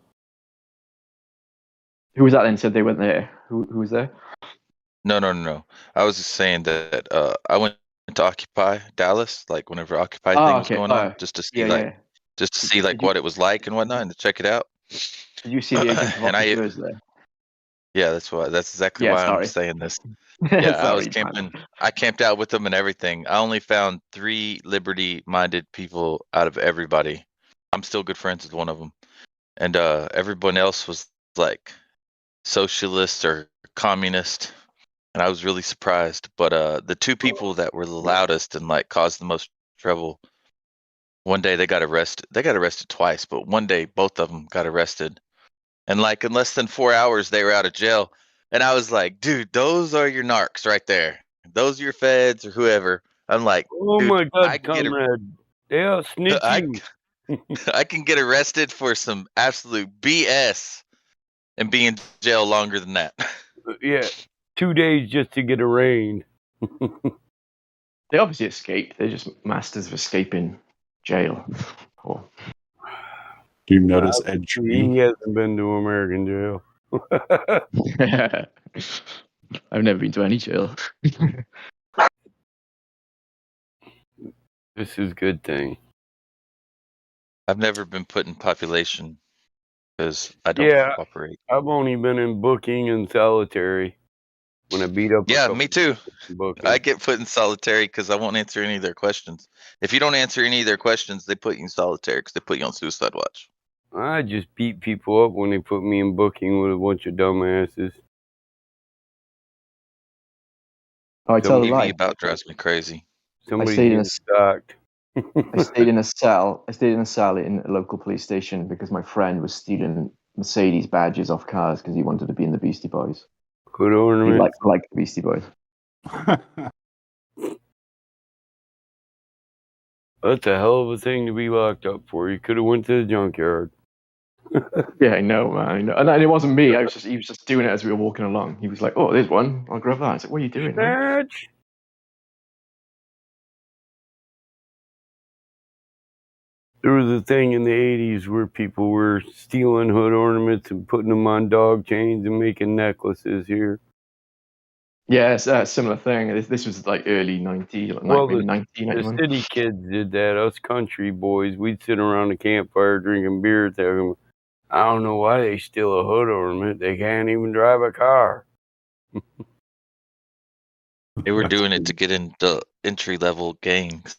Who was that then? Said they went there. Who was there? No. I was just saying that I went to Occupy Dallas, like whenever Occupy Oh, thing was okay. going on, just to see Yeah. what it was like and whatnot, and to check it out. Did you see the agent And provocateurs there? yeah, that's exactly Yeah. why I'm Sorry. saying this. Yeah, I was Sorry, man. camping. I camped out with them and everything. I only found 3 liberty-minded people out of everybody. I'm still good friends with one of them, and everyone else was like socialist or communist, and I was really surprised. But the 2 people that were the loudest and like caused the most trouble, one day they got arrested. They got arrested twice, but one day both of them got arrested, and like in less than 4 hours they were out of jail. And I was like, dude, those are your narcs right there. Those are your feds or whoever. I'm like, Oh dude, my I God, can get comrade. They are I snitching. I can get arrested for some absolute BS and be in jail longer than that. Yeah, 2 days just to get arraigned. They obviously escaped. They're just masters of escaping jail. Cool. Do you notice Ed He Sheeran? hasn't been to American jail. I've never been to any jail. This is a good thing. I've never been put in population because I don't Yeah, cooperate. I've only been in booking and solitary when I beat up a Yeah, couple me too. booking. I get put in solitary because I won't answer any of their questions. If you don't answer any of their questions, they put you in solitary because they put you on suicide watch. I just beat people up when they put me in booking with a bunch of dumbasses. I tell a EV lie. about drives me crazy. Somebody's stayed in getting stalked. I stayed in a cell. I stayed in a cell in a local police station because my friend was stealing Mercedes badges off cars because he wanted to be in the Beastie Boys. Good He ornament. liked the Beastie Boys. That's a hell of a thing to be locked up for. You could have went to the junkyard. Yeah, I know, man. I know. And it wasn't me. He was just doing it as we were walking along. He was like, "Oh, there's one. I'll grab that." I was like, "What are you doing, man?" Snatch. There was a thing in the 80s where people were stealing hood ornaments and putting them on dog chains and making necklaces here. Yeah, it's a similar thing. This was like early 90, like Well, maybe the 1991. city kids did that. Us country boys, we'd sit around the campfire drinking beer, telling them, I don't know why they steal a hood ornament. They can't even drive a car. They were doing it to get into entry level gangs.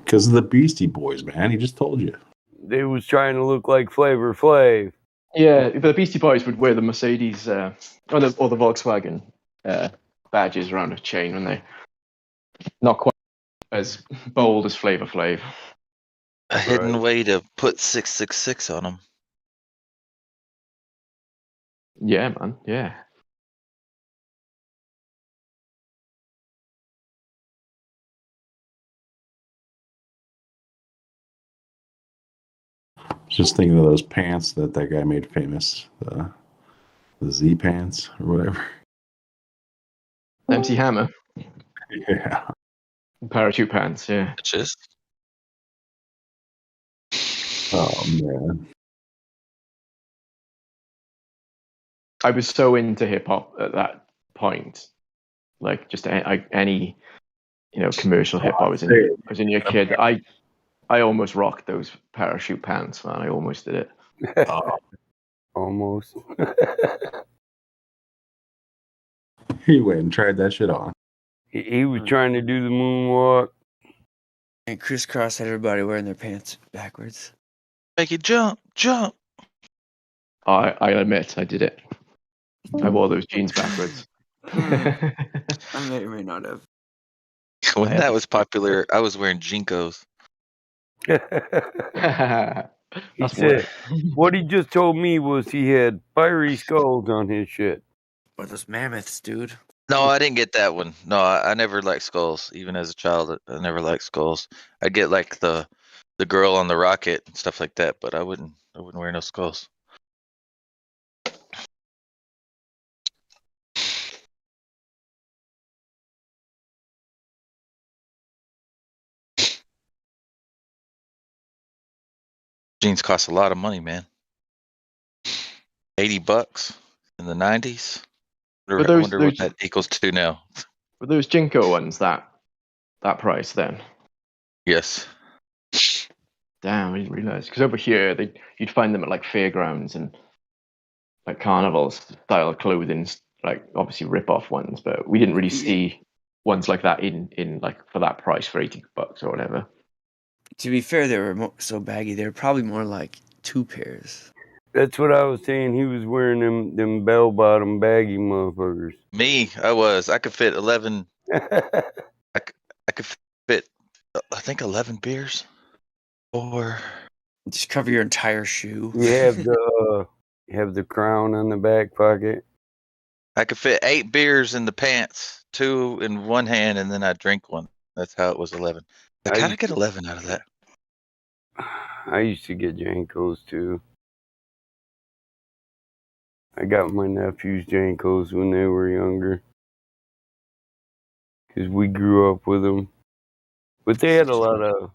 Because of the Beastie Boys, man. He just told you. They was trying to look like Flavor Flav. Yeah, the Beastie Boys would wear the Mercedes or the Volkswagen badges around a chain, when they not quite as bold as Flavor Flav. A hidden way to put 666 on them. Yeah, man. Yeah. Just thinking of those pants that guy made famous. The Z pants or whatever. MC Hammer. Yeah. Parachute pants, yeah. Just. Oh, man. I was so into hip hop at that point. Like, just any, commercial hip hop. I was only a kid. I almost rocked those parachute pants, man. I almost did it. Almost. He went and tried that shit on. He was trying to do the moonwalk. And crisscross had everybody wearing their pants backwards. Make it jump. I admit, I did it. I wore those jeans backwards. I may or may not have. When that was popular, I was wearing Jinkos. He said, what he just told me was he had fiery skulls on his shit. Or those mammoths, dude. No, I didn't get that one. No, I never liked skulls. Even as a child, I never liked skulls. I'd get like the girl on the rocket and stuff like that, but I wouldn't wear no skulls. Jeans cost a lot of money, man. $80 in the 90s. But I wonder what that equals to now. Were those Jinko ones that price then? Yes. Damn, I didn't realize. Because over here, you'd find them at like fairgrounds and like carnivals style clothing, like obviously rip-off ones. But we didn't really see ones like that in like for that price for $80 or whatever. To be fair, they were so baggy. They were probably more like 2 pairs. That's what I was saying. He was wearing them bell-bottom baggy motherfuckers. Me, I could fit 11. I could fit, I think 11 beers. Or just cover your entire shoe. You have the crown on the back pocket. I could fit 8 beers in the pants, 2 in one hand, and then I drink one. That's how it was 11. I kind of get 11 out of that. I used to get Jankos too. I got my nephews Jankos when they were younger. Because we grew up with them. But they had a lot of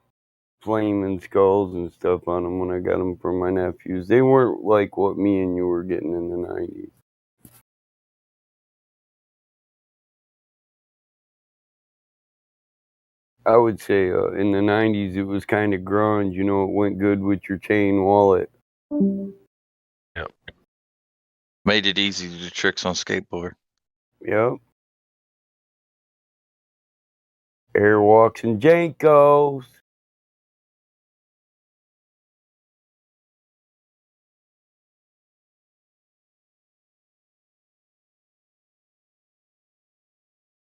flaming skulls and stuff on them when I got them for my nephews. They weren't like what me and you were getting in the 90s. I would say in the 90s it was kind of grunge. You know, it went good with your chain wallet. Yep. Made it easy to do tricks on skateboard. Yep. Airwalks and Jankos.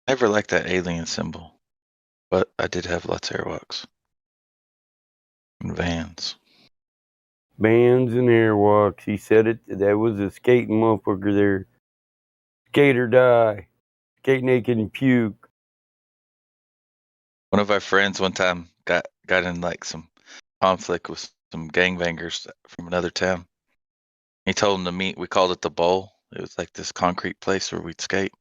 Never liked that alien symbol, but I did have lots of airwalks and vans. Bands and airwalks. He said it. That was a skating motherfucker there. Skate or die. Skate naked and puke. One of our friends one time got in like some conflict with some gangbangers from another town. He told them to meet. We called it the Bowl. It was like this concrete place where we'd skate.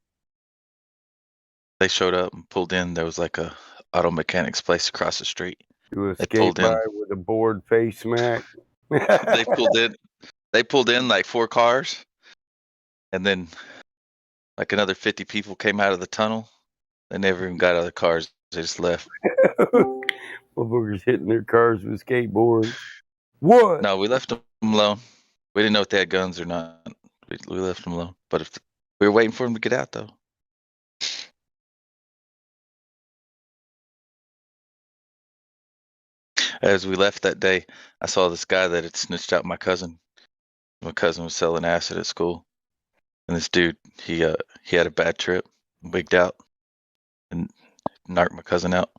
They showed up and pulled in. There was like a auto mechanics place across the street. Do a They skate pulled by in. with a board face smack. They pulled in. They pulled in like 4 cars, and then like another 50 people came out of the tunnel. They never even got out of the cars. They just left. Motherfuckers hitting their cars with skateboards. What? No, we left them alone. We didn't know if they had guns or not. We left them alone. But if we were waiting for them to get out, though. As we left that day, I saw this guy that had snitched out my cousin. My cousin was selling acid at school, and this dude, he had a bad trip, wigged out, and knocked my cousin out.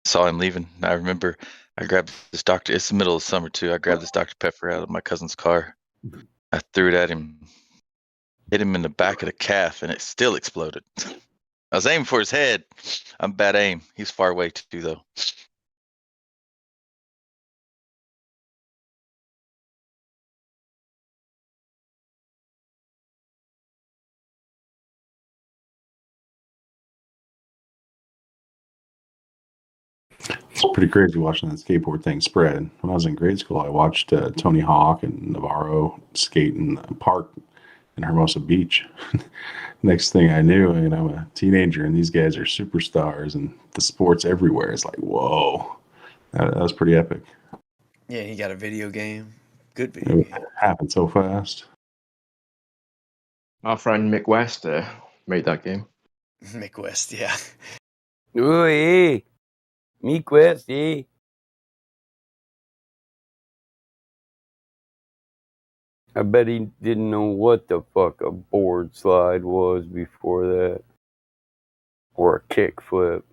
Saw him leaving. And I remember I grabbed this Dr. It's the middle of summer too. I grabbed this Dr. Pepper out of my cousin's car. I threw it at him, hit him in the back of the calf, and it still exploded. I was aiming for his head. I'm bad aim. He's far away too, though. It's pretty crazy watching that skateboard thing spread. When I was in grade school, I watched Tony Hawk and Navarro skate in the park in Hermosa Beach. Next thing I knew, I'm a teenager, and these guys are superstars, and the sport's everywhere. It's like, whoa, that was pretty epic. Yeah, he got a video game. Good video game. It happened so fast. Our friend Mick West made that game. Mick West, yeah. Oh, hey. Mick West, hey. I bet he didn't know what the fuck a board slide was before that. Or a kick flip.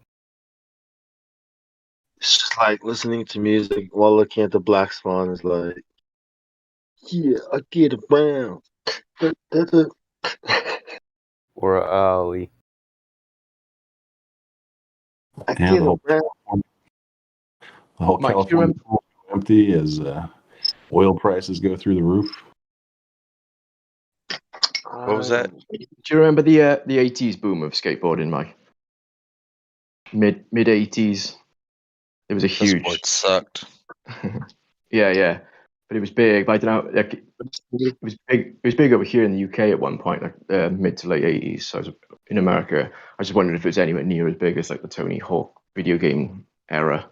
It's just like listening to music while looking at the Black Swan is like, yeah, I get around. Or a ollie. I Yeah, get the whole around. California pool is empty as oil prices go through the roof. What was that? Do you remember the 80s boom of skateboarding, Mike? Mid 80s. It was a huge. Sport sucked. Yeah. But it was big. But I don't know. Like, it was big. It was big over here in the UK at one point, like mid to late 80s. So I was in America. I just wondered if it was anywhere near as big as like the Tony Hawk video game era.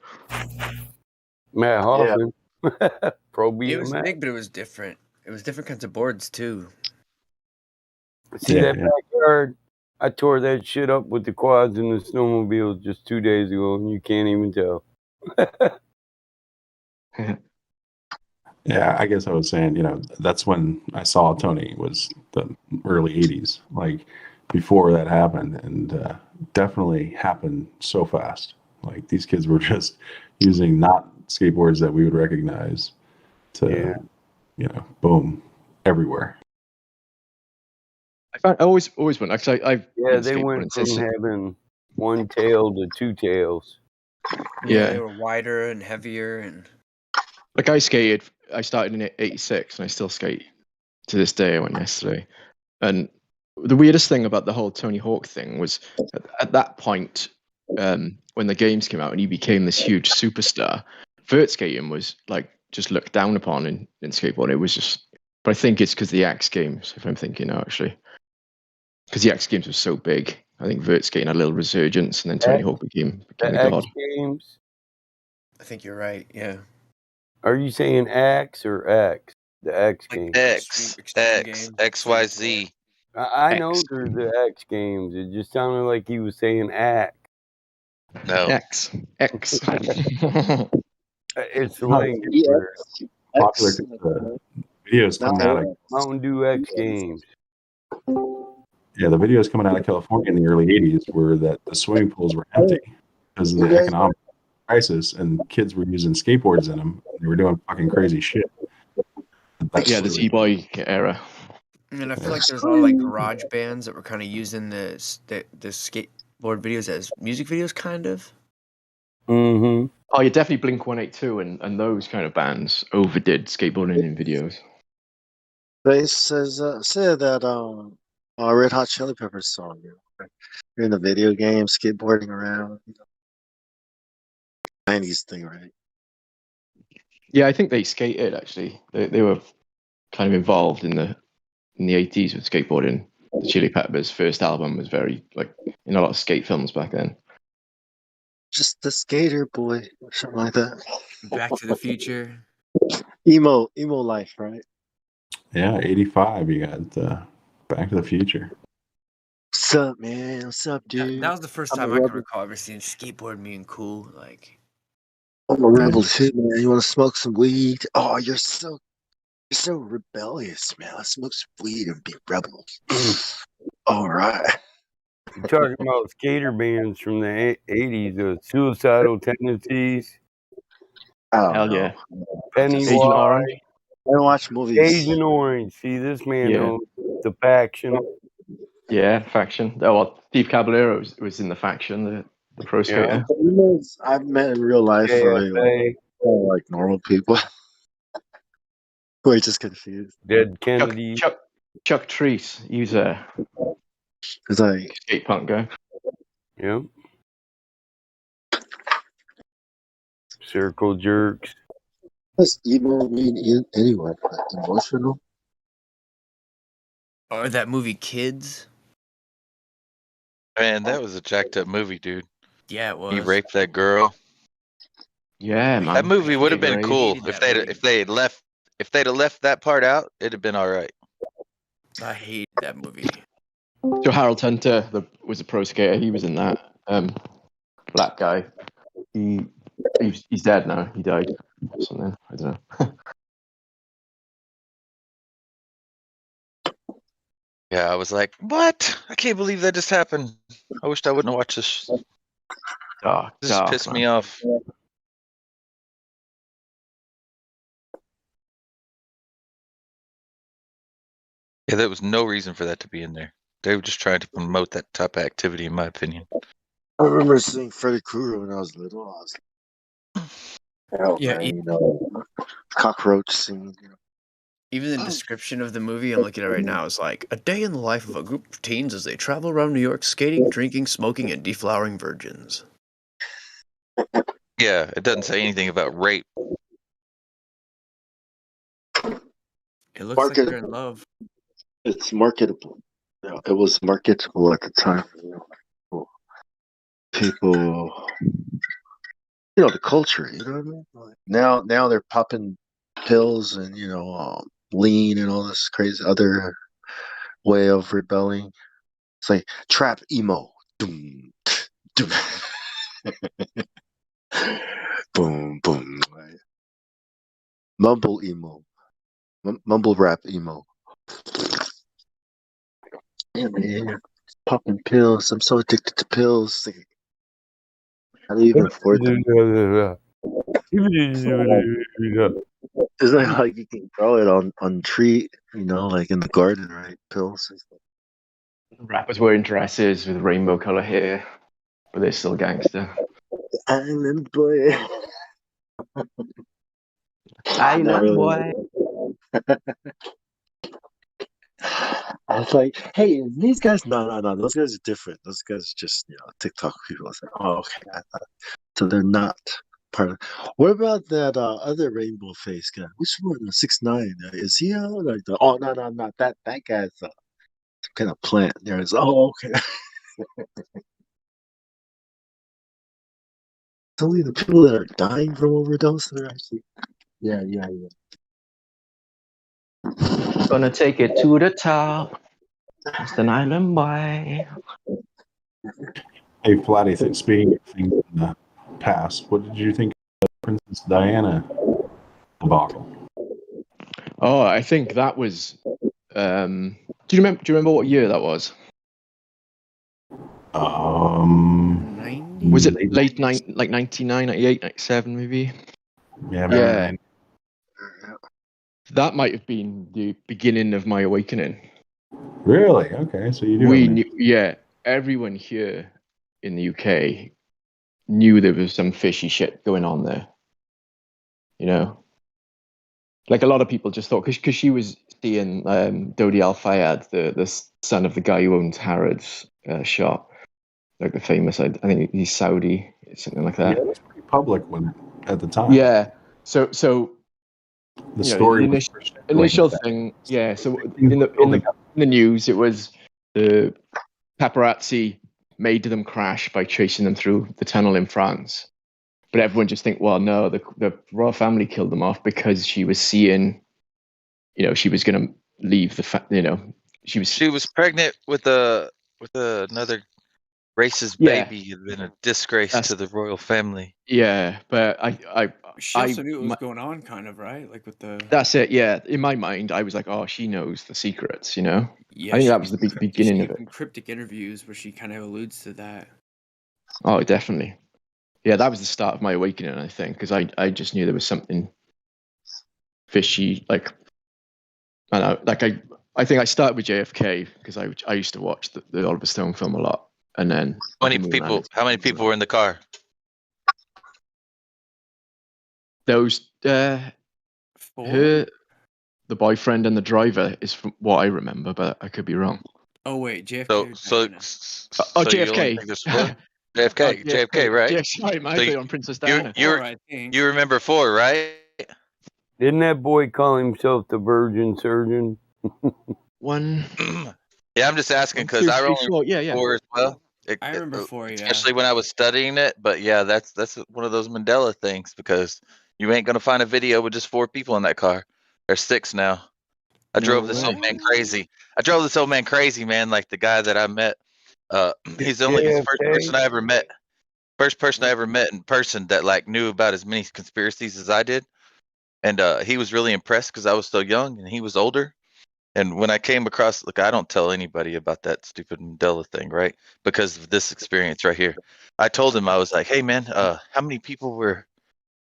Matt Hoffman, Pro It was BMX. big, but it was different. It was different kinds of boards too. See that backyard? I tore that shit up with the quads and the snowmobiles just 2 days ago, and you can't even tell. Yeah, I guess I was saying, that's when I saw Tony was the early 80s, like before that happened, and definitely happened so fast. Like these kids were just using not skateboards that we would recognize to, boom, everywhere. I always went. Actually, I've Yeah, been they went skateboarding from since. having one tail to two tails. Yeah, they were wider and heavier, and Like I skated. I started in '86, and I still skate to this day. I went yesterday, and the weirdest thing about the whole Tony Hawk thing was at that point, when the games came out and he became this huge superstar, vert skating was like just looked down upon in skateboarding. It was just, but I think it's because the X Games, if I'm thinking now, actually, because the X Games was so big. I think vert skating had a little resurgence, and then Tony Hawk became The a X god. Games? I think you're right. Yeah. Are you saying X or X? The X Games. XYZ. I know there's the X Games. It just sounded like he was saying X. No. X. It's language. Popular videos coming out of Mountain Dew X Games. the videos coming out of California in the early 80s were that the swimming pools were empty because of the economic crisis, and kids were using skateboards in them. They were doing fucking crazy shit. Yeah, the Z-Boy era. And I feel like there's a lot of like garage bands that were kind of using the skateboard videos as music videos, kind of. Mm-hmm. Oh, yeah, definitely Blink 182 and those kind of bands overdid skateboarding in videos. They said that Red Hot Chili Peppers song. You're in the video game, skateboarding around. 90s thing, right? Yeah, I think they skated actually. They were kind of involved in the 80s with skateboarding. The Chili Peppers' first album was very like in a lot of skate films back then. Just the skater boy, or something like that. Back to the Future. Emo life, right? Yeah, 85. You got Back to the Future. What's up, man? What's up, dude? That was the first I'm time a I could rebel. recall ever seeing skateboard being cool. Like, I'm a rebel too, man. You want to smoke some weed? Oh, you're so rebellious, man. Let's smoke some weed and be rebels. All right. You're talking about skater bands from the 80s, the Suicidal Tendencies. Hell yeah. Pennywise. Agent Orange. I don't watch movies. Agent Orange. See, this man knows the Faction. Yeah, Faction. Oh, well, Steve Caballero was in the Faction, the pro skater. I've met in real life JFA. like normal people. We're just confused. Dead Kennedy. Chuck Treese. He's a skate punk guy. Yep. Circle Jerks. What's emo mean anyway? Emotional? or that movie Kids. Man, that was a jacked up movie, dude. Yeah, it was. He raped that girl. Yeah, man. That movie would have been Great. cool if they'd have left that part out. It'd have been all right. I hate that movie. So Harold Hunter was a pro skater. He was in that. Black guy. He's dead now. He died or something. I don't know. Yeah, I was like, what? I can't believe that just happened. I wished I wouldn't have watched this. This pissed me off. Yeah, there was no reason for that to be in there. They were just trying to promote that type of activity, in my opinion. I remember seeing Freddy Krueger when I was little. I was like, hell, Yeah, man, cockroach scene. Even the description of the movie I'm looking at right now is like a day in the life of a group of teens as they travel around New York, skating, drinking, smoking, and deflowering virgins. Yeah, it doesn't say anything about rape. It looks like they're in Marketable. love. It's marketable. Yeah, it was marketable at the time. People, the culture. You know what I mean? Like, now they're popping pills and lean and all this crazy other way of rebelling. It's like trap emo. Doom, doom. Boom, boom. Right. Mumble emo. Mumble rap emo. Yeah, man. Popping pills. I'm so addicted to pills. Like, how do you even afford them? Isn't it like you can grow it on tree, like in the garden, right? Pills. Rappers wearing dresses with rainbow color hair, but they're still gangster. Island boy. Island boy. I was like, hey, these guys, no, those guys are different. Those guys are just, TikTok people. I was like, oh, okay. So they're not part of. What about that other rainbow face guy? Which one? 6ix9ine. Is he like the? Oh no, not that. That guy's some kind of plant. There's. Oh, okay. It's only the people that are dying from overdose that are actually. Yeah. Gonna take it to the top. Just an island boy. Hey, Flatty, speaking of things in the past, what did you think of Princess Diana debacle? Oh, I think that was. Do you remember what year that was? Was it late like 99, 98, 97 maybe? Yeah. That might have been the beginning of my awakening. Really? Okay, so you do. Everyone here in the UK knew there was some fishy shit going on there. Like a lot of people just thought because she was seeing Dodi Al Fayed, the son of the guy who owns Harrods, shot, like the famous. I think he's Saudi, something like that. Yeah, it was pretty public at the time. Yeah. So the story the initial thing. Yeah. So in the news, it was the paparazzi made them crash by chasing them through the tunnel in France. But everyone just think, well, no, the royal family killed them off because she was seeing, she was going to leave she was pregnant with another racist baby and been a disgrace to the royal family. Yeah, but She also knew what was going on, kind of, right? Like with the. That's it. Yeah, in my mind, I was like, oh, she knows the secrets. Yeah, I think that was the beginning of it. Some cryptic interviews where she kind of alludes to that. Oh, definitely. Yeah, that was the start of my awakening, I think, because I just knew there was something fishy. Like, I don't know, like I think I started with JFK because I used to watch the Oliver Stone film a lot, and then How many people were in the car? Those Four? her, the boyfriend and the driver is from what I remember, but I could be wrong. Oh wait, JFK. JFK. JFK, right? Yeah, sorry, my bad on Princess Diana. You remember 4, right? Didn't that boy call himself the Virgin Surgeon? One. Yeah, I'm just asking because I remember 4 as well. I remember 4, yeah. Especially when I was studying it. But yeah, that's one of those Mandela things because you ain't gonna find a video with just 4 people in that car. There's 6 now. I drove this old man crazy. Man. Like the guy that I met. He's the first person I ever met. First person I ever met in person that like knew about as many conspiracies as I did. And he was really impressed because I was so young and he was older. And when I came across, look, I don't tell anybody about that stupid Mandela thing, right? Because of this experience right here. I told him, I was like, hey, man, how many people were,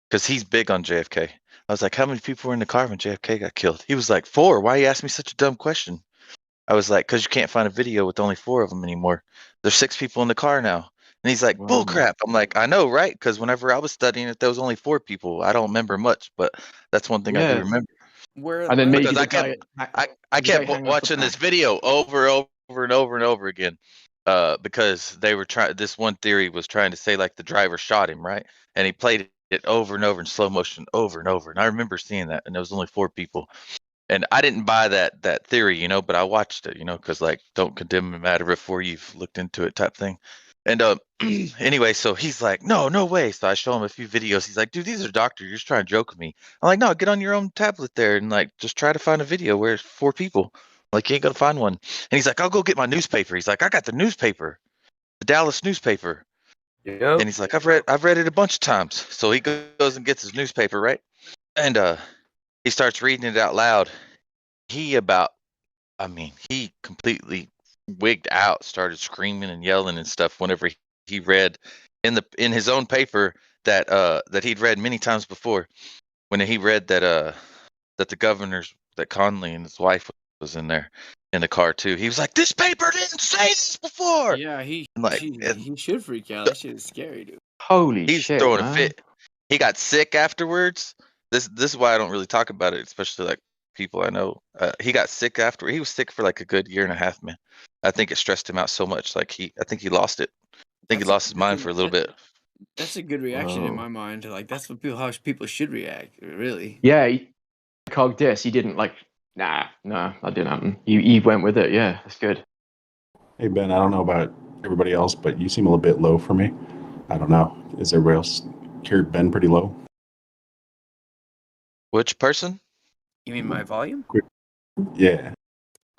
because he's big on JFK. I was like, how many people were in the car when JFK got killed? He was like, 4. Why you ask me such a dumb question? I was like, because you can't find a video with only 4 of them anymore. There's 6 people in the car now. And he's like, bull crap. I'm like, I know, right? Because whenever I was studying it, there was only 4 people. I don't remember much, but that's one thing I do remember. And then maybe I kept watching this video over and over again, because they were trying. This one theory was trying to say like the driver shot him, right? And he played it over and over in slow motion, over and over. And I remember seeing that, and there was only 4 people. And I didn't buy that theory, you know, but I watched it, you know, because like don't condemn a matter before you've looked into it type thing. And anyway, so he's like, no way. So I show him a few videos. He's like, dude, these are doctors. You're just trying to joke with me. I'm like, no, get on your own tablet there and like just try to find a video where it's 4 people. Like you ain't gonna find one. And he's like, I'll go get my newspaper. He's like, I got the newspaper, the Dallas newspaper. Yep. And he's like, I've read it a bunch of times. So he goes and gets his newspaper, right? And he starts reading it out loud. He completely wigged out, started screaming and yelling and stuff whenever he read in his own paper that he'd read many times before. When he read that that Conley and his wife was in there in the car too. He was like, "This paper didn't say this before." Yeah, he should freak out. That shit is scary, dude. Holy He's shit, throwing man. a fit. He got sick afterwards. This is why I don't really talk about it, especially like people I know. He got sick after. He was sick for like a good year and a half, man. I think it stressed him out so much. Like I think he lost it. I think he lost his mind for a little bit. That's a good reaction in Whoa. my mind. Like that's how people should react. Really. Yeah, Cog Dis, he didn't like, nah, that didn't happen. He went with it, yeah, that's good. Hey, Ben, I don't know about everybody else, but you seem a little bit low for me. I don't know. Is everybody else hear Ben pretty low? Which person? You mean my volume? Yeah.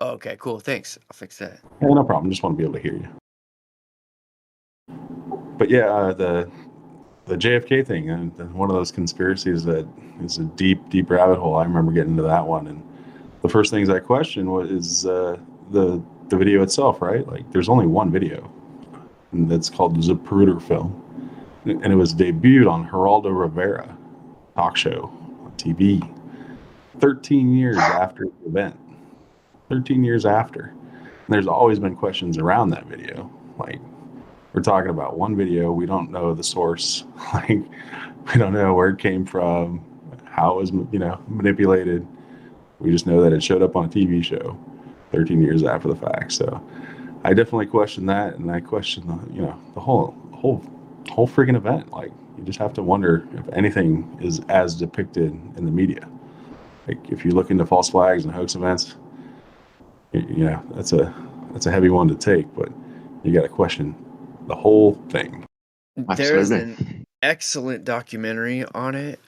Oh, okay, cool. Thanks. I'll fix that. Yeah, no problem. Just want to be able to hear you. But yeah, the JFK thing, and one of those conspiracies that is a deep rabbit hole. I remember getting into that one, and the first things I questioned was the video itself, right? Like, there's only one video, and that's called Zapruder Film, and it was debuted on Geraldo Rivera talk show on TV 13 years after the event. 13 years after. And there's always been questions around that video. Like, we're talking about one video, we don't know the source. Like, we don't know where it came from, how it was, manipulated. We just know that it showed up on a TV show 13 years after the fact. So I definitely question that, and I question the whole freaking event. Like, you just have to wonder if anything is as depicted in the media. Like, if you look into false flags and hoax events, that's a heavy one to take, but you got to question the whole thing. There is an excellent documentary on it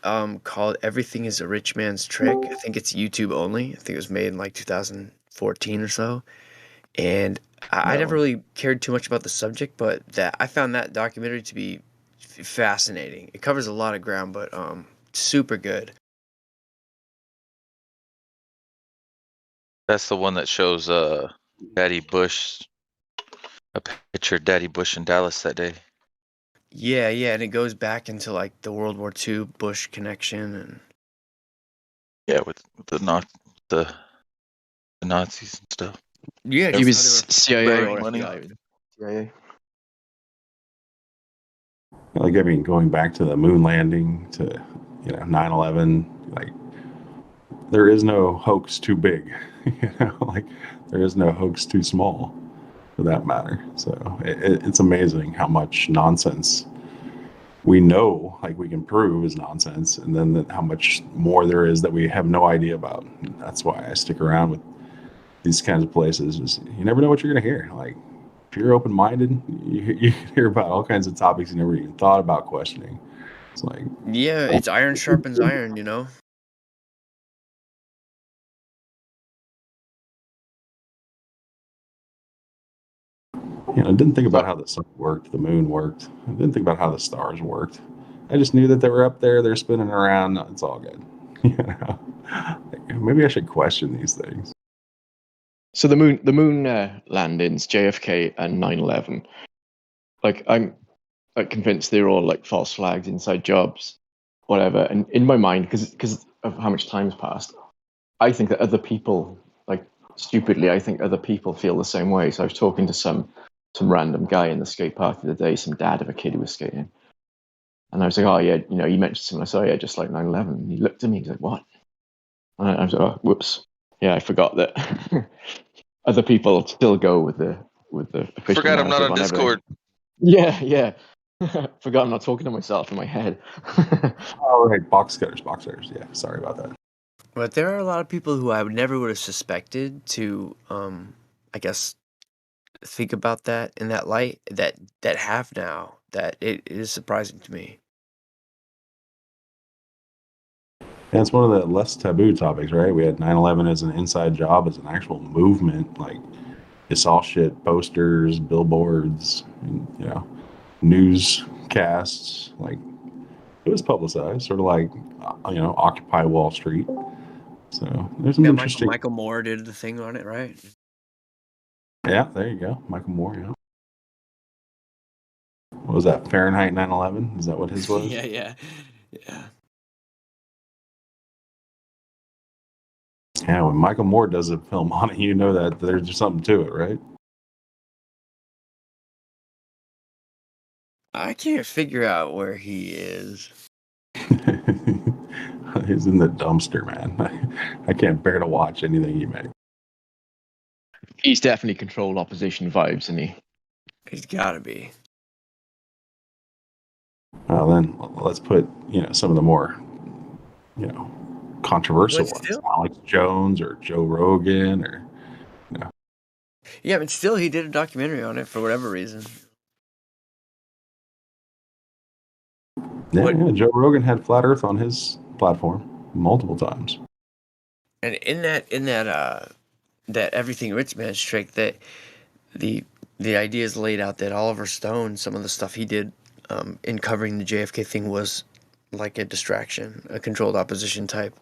called Everything is a Rich Man's Trick. I think it's YouTube only. I think it was made in like 2014 or so. And I never really cared too much about the subject, but I found that documentary to be fascinating. It covers a lot of ground, but super good. That's the one that shows Daddy Bush, a picture of Daddy Bush in Dallas that day. Yeah, and it goes back into like the World War II Bush connection and yeah, with the Nazis and stuff. Yeah, he was CIA or money. FBI. CIA. Like, I mean, going back to the moon landing to 9/11, like, there is no hoax too big. Like, there is no hoax too small, for that matter. So it's amazing how much nonsense we know, like, we can prove is nonsense, and then how much more there is that we have no idea about. And that's why I stick around with these kinds of places. Is you never know what you're going to hear. Like, if you're open-minded, you hear about all kinds of topics you never even thought about questioning. It's like, yeah, it's iron sharpens iron, you know. I didn't think about how the sun worked, the moon worked. I didn't think about how the stars worked. I just knew that they were up there, they're spinning around. It's all good. Maybe I should question these things. So the moon landings, JFK and 9/11. Like, I'm convinced they're all like false flags, inside jobs, whatever. And in my mind, because of how much time's passed, I think that other people, like, stupidly, I think other people feel the same way. So I was talking to some random guy in the skate park the other day, some dad of a kid who was skating. And I was like, oh, yeah, you mentioned something. I said, oh, yeah, just like 9/11. And he looked at me, he's like, what? And I was like, oh, whoops. Yeah, I forgot that other people still go with the official Forgot I'm not on narrative Discord. Yeah. Forgot I'm not talking to myself in my head. Oh, right, box cutters. Yeah, sorry about that. But there are a lot of people who I never would have suspected to, I guess, think about that in that light that have now. That it is surprising to me. And it's one of the less taboo topics, right? We had 9/11 as an inside job, as an actual movement. Like, you saw shit, posters, billboards, you know, newscasts. Like, it was publicized, sort of like, you know, Occupy Wall Street. So there's some Yeah, interesting. Michael Moore did the thing on it, right? Yeah, there you go, Michael Moore. Yeah. What was that? Fahrenheit 9/11? Is that what his was? yeah. Yeah, when Michael Moore does a film on it, you know that there's just something to it, right? I can't figure out where he is. He's in the dumpster, man. I can't bear to watch anything he makes. He's definitely controlled opposition vibes, isn't he? He's got to be. Well, then let's put, you know, some of the more, you know, controversial But ones. still- Alex Jones or Joe Rogan or, you know. Yeah, but still, he did a documentary on it for whatever reason. Yeah, Joe Rogan had Flat Earth on his platform multiple times. And in that that Everything Rich Man trick, that the idea is laid out that Oliver Stone, some of the stuff he did in covering the JFK thing was like a distraction, a controlled opposition type.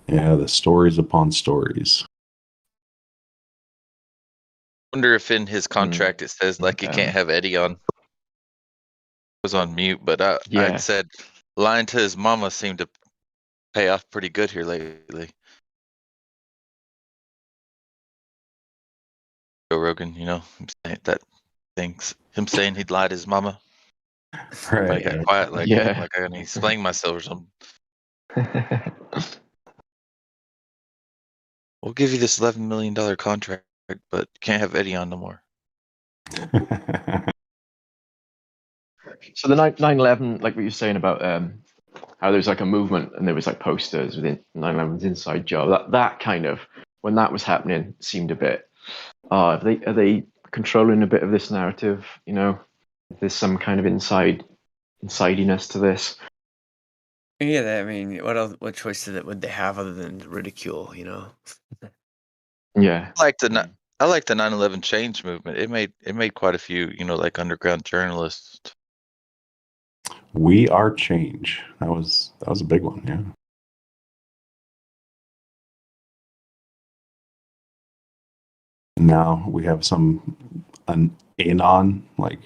Yeah, the stories upon stories. Wonder if in his contract it says like you can't have Eddie on. Was on mute, but Yeah. I'd said lying to his mama seemed to pay off pretty good here lately. Joe Rogan, you know, him saying he'd lied to his mama. Right. I got quiet, like Yeah. like I gotta explain myself or something. We'll give you this $11 million contract, but you can't have Eddie on no more. So the 9/11, like what you're saying about how there was like a movement and there was like posters within 9/11's inside job. That kind of, when that was happening, seemed a bit. Are they controlling a bit of this narrative? You know, there's some kind of insidiness to this. Yeah, I mean, what choice would they have other than ridicule? You know. Yeah. I like the 9/11 change movement. It made quite a few, you know, like underground journalists. We Are Change. That was a big one, yeah. Now we have an anon, like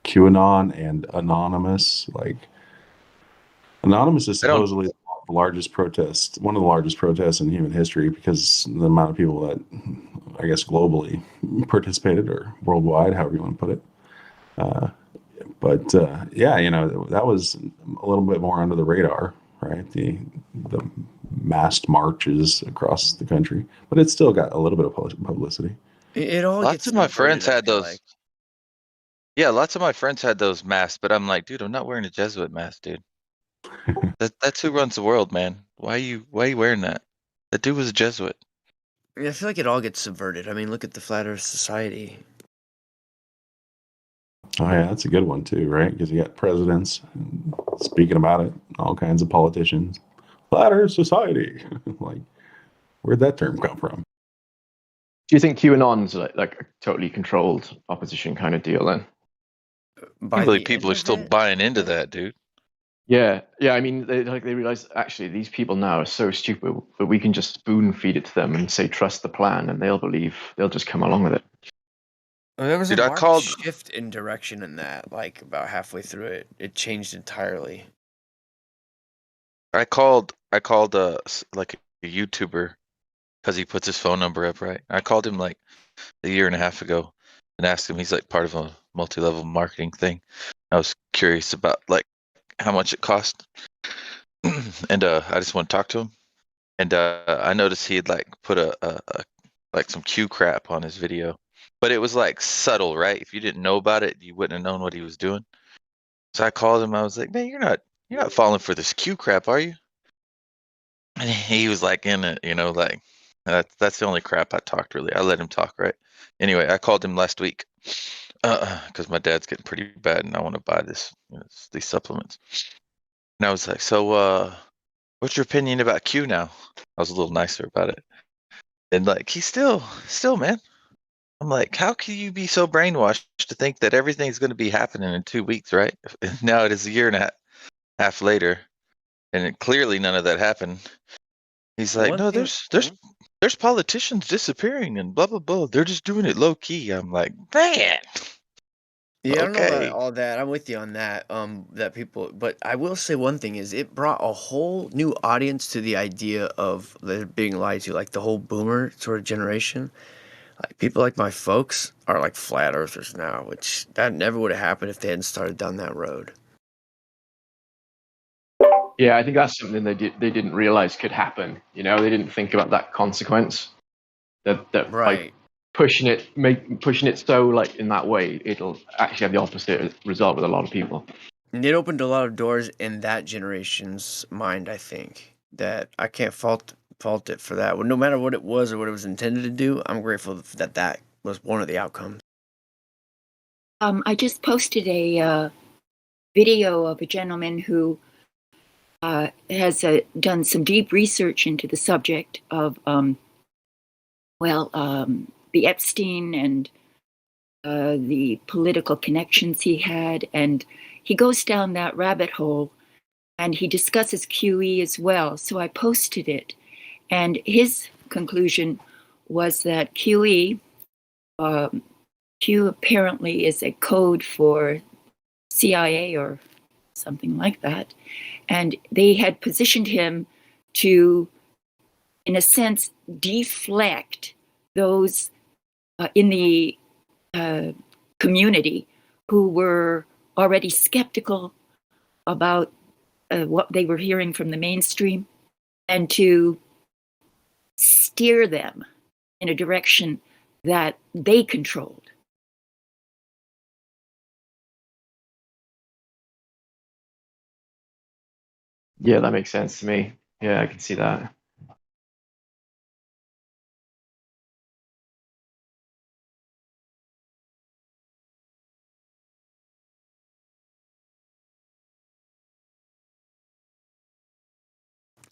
QAnon and Anonymous. Like, Anonymous is supposedly the largest protest, one of the largest protests in human history, because the amount of people that, I guess, globally participated, or worldwide, however you want to put it. But yeah, you know, that was a little bit more under the radar, right? The massed marches across the country, but it still got a little bit of publicity. It all Lots gets of my friends subverted, I had feel those. like. Yeah, lots of my friends had those masks, but I'm like, dude, I'm not wearing a Jesuit mask, dude. That's who runs the world, man. Why are you wearing that? That dude was a Jesuit. I mean, I feel like it all gets subverted. I mean, look at the Flat Earth Society. Oh yeah, that's a good one too, right? Because you got presidents speaking about it, all kinds of politicians. Flat Earth Society, like, where'd that term come from? Do you think QAnon's like a totally controlled opposition kind of deal then? I can't believe people are still buying into that, dude. Yeah. I mean, they realize actually these people now are so stupid, but we can just spoon feed it to them and say trust the plan, and they'll just come along with it. Well, there was Dude, a I marked called- shift in direction in that, like about halfway through it. It changed entirely. I called like a YouTuber because he puts his phone number up, right? I called him like a year and a half ago and asked him. He's like part of a multi-level marketing thing. I was curious about like how much it cost, and I just want to talk to him. And I noticed he had like put a like some Q crap on his video, but it was like subtle, right? If you didn't know about it, you wouldn't have known what he was doing. So I called him. I was like, man, you're not falling for this Q crap, are you? And he was like in it, like that's the only crap I talked really. I let him talk, right? Anyway, I called him last week because my dad's getting pretty bad, and I want to buy these supplements. And I was like, so what's your opinion about Q now? I was a little nicer about it, and like he's still, man. I'm like, how can you be so brainwashed to think that everything's going to be happening in 2 weeks, right? Now it is a year and a half later, and clearly none of that happened. He's like, One no, thing, there's politicians disappearing and blah blah blah. They're just doing it low key. I'm like, man. yeah, I don't know about Okay. all that. I'm with you on that. That people, but I will say one thing is it brought a whole new audience to the idea of being lied to, like the whole boomer sort of generation. Like people like my folks are like flat earthers now, which that never would have happened if they hadn't started down that road. Yeah, I think that's something they didn't realize could happen. You know, they didn't think about that consequence. That Right. like pushing it so like in that way, it'll actually have the opposite result with a lot of people. And it opened a lot of doors in that generation's mind, I think. That I can't fault it for that. Well, no matter what it was or what it was intended to do, I'm grateful that that was one of the outcomes. I just posted a video of a gentleman who has done some deep research into the subject of, the Epstein and the political connections he had. And he goes down that rabbit hole and he discusses QE as well. So I posted it. And his conclusion was that QE, Q apparently is a code for CIA or something like that. And they had positioned him to, in a sense, deflect those in the community who were already skeptical about what they were hearing from the mainstream, and to steer them in a direction that they controlled. Yeah, that makes sense to me. Yeah, I can see that.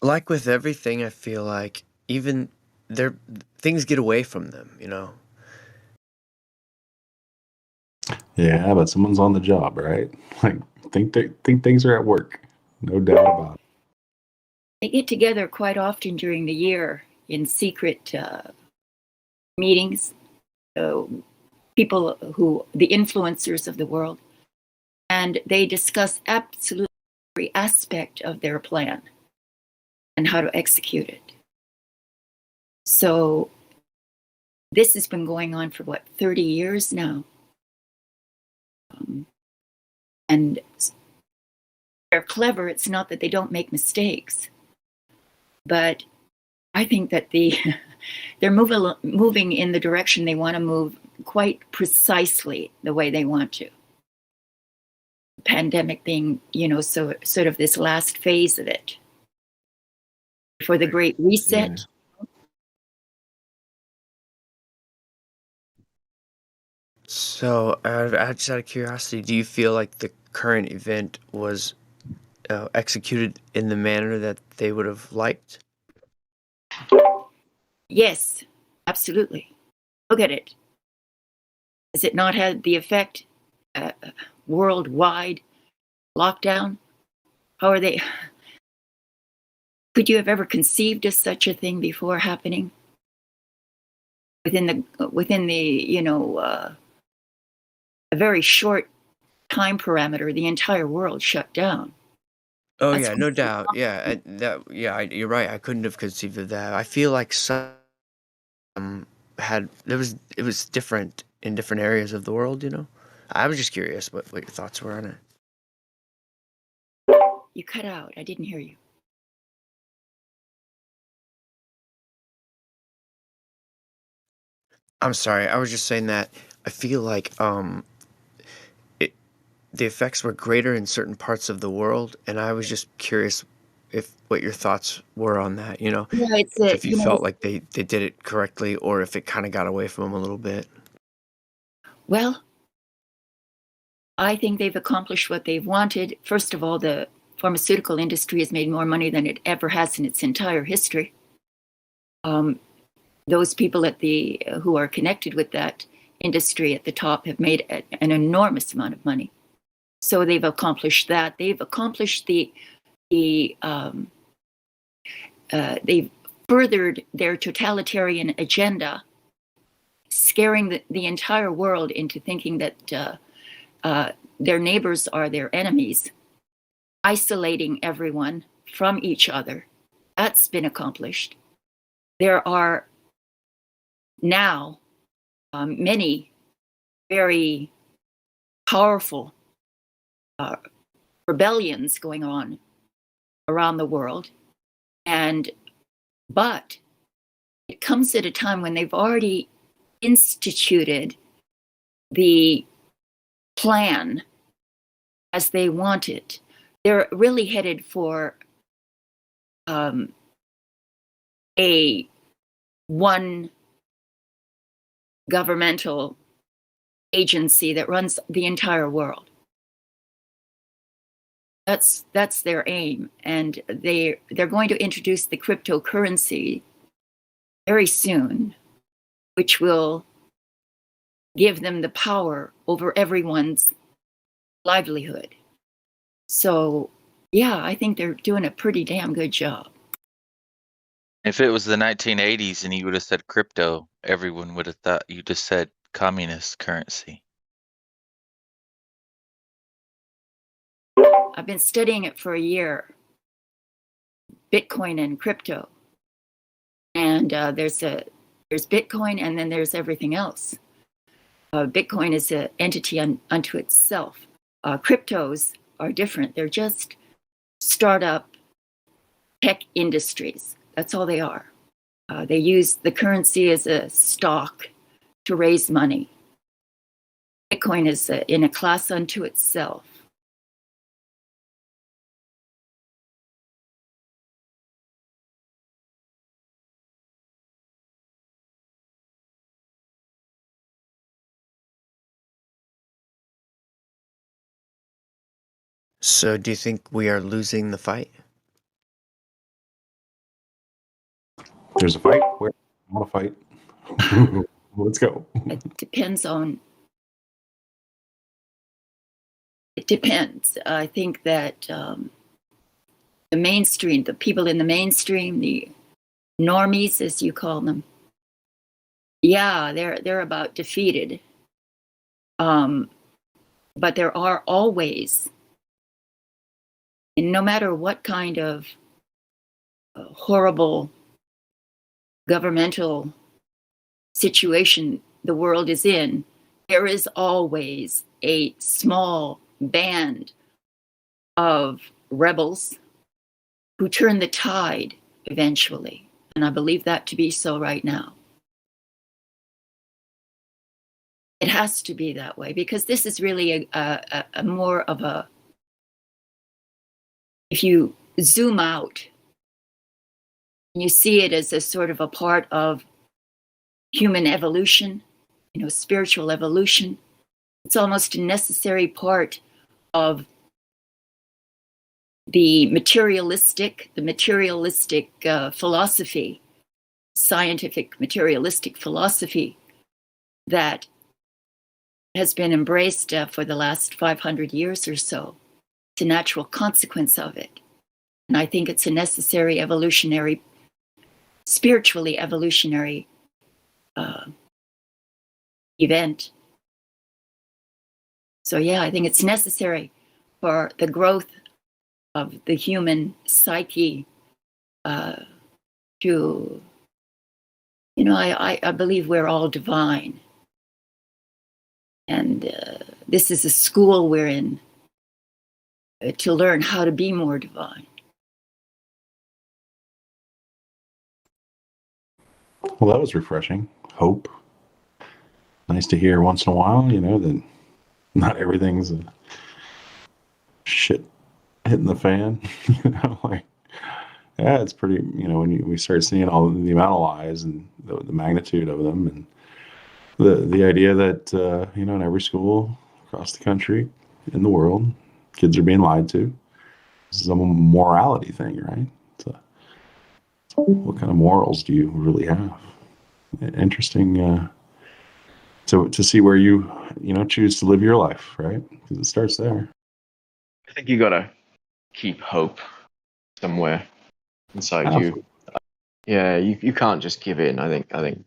Like with everything, I feel like even things get away from them, you know. Yeah, but someone's on the job, right? Like think things are at work. No doubt about it. They get together quite often during the year in secret meetings, people who, the influencers of the world, and they discuss absolutely every aspect of their plan and how to execute it. So this has been going on for 30 years now. And they're clever. It's not that they don't make mistakes, but I think that they're moving in the direction they want to move quite precisely the way they want to. The pandemic being, so sort of this last phase of it. For the Great Reset. Yeah. So, just out of curiosity, do you feel like the current event was executed in the manner that they would have liked? Yes, absolutely. Look at it. Has it not had the effect worldwide lockdown? How are they? Could you have ever conceived of such a thing before happening? Within the a very short time parameter, the entire world shut down. Oh That's yeah, no doubt. Yeah, you're right. I couldn't have conceived of that. I feel like some it was different in different areas of the world. You know, I was just curious what your thoughts were on it. You cut out. I didn't hear you. I'm sorry. I was just saying that I feel like the effects were greater in certain parts of the world, and I was just curious what your thoughts were on that. You know, Yeah, if you felt like they did it correctly, or if it kind of got away from them a little bit. Well, I think they've accomplished what they've wanted. First of all, the pharmaceutical industry has made more money than it ever has in its entire history. Those people who are connected with that industry at the top have made an enormous amount of money. So they've accomplished that. They've accomplished they've furthered their totalitarian agenda, scaring the entire world into thinking that their neighbors are their enemies, isolating everyone from each other. That's been accomplished. There are now many very powerful rebellions going on around the world, but it comes at a time when they've already instituted the plan as they want it. They're really headed for a one governmental agency that runs the entire world. That's their aim, and they're going to introduce the cryptocurrency very soon, which will give them the power over everyone's livelihood. So, yeah, I think they're doing a pretty damn good job. If it was the 1980s and you would have said crypto, everyone would have thought you just said communist currency. I've been studying it for a year, Bitcoin and crypto. And there's Bitcoin, and then there's everything else. Bitcoin is an entity unto itself. Cryptos are different. They're just startup tech industries. That's all they are. They use the currency as a stock to raise money. Bitcoin is in a class unto itself. So, do you think we are losing the fight? There's a fight. Where I want to fight. Let's go. It depends. I think that the mainstream, the people in the mainstream, the normies, as you call them, yeah, they're about defeated. But there are always, and no matter what kind of horrible governmental situation the world is in, there is always a small band of rebels who turn the tide eventually. And I believe that to be so right now. It has to be that way, because this is really a more of a, if you zoom out, you see it as a sort of a part of human evolution, spiritual evolution. It's almost a necessary part of the materialistic philosophy, scientific materialistic philosophy that has been embraced for the last 500 years or so. It's a natural consequence of it. And I think it's a necessary evolutionary, spiritually evolutionary event. So yeah, I think it's necessary for the growth of the human psyche to, I believe we're all divine. And this is a school we're in to learn how to be more divine. Well, that was refreshing. Hope. Nice to hear once in a while, that not everything's shit hitting the fan. Like, yeah, it's pretty. When we start seeing all the amount of lies and the magnitude of them, and the idea that in every school across the country, in the world, kids are being lied to. This is a morality thing, right? So, what kind of morals do you really have? Interesting. To see where you choose to live your life, right? Because it starts there. I think you gotta keep hope somewhere inside you. Yeah, you can't just give in. I think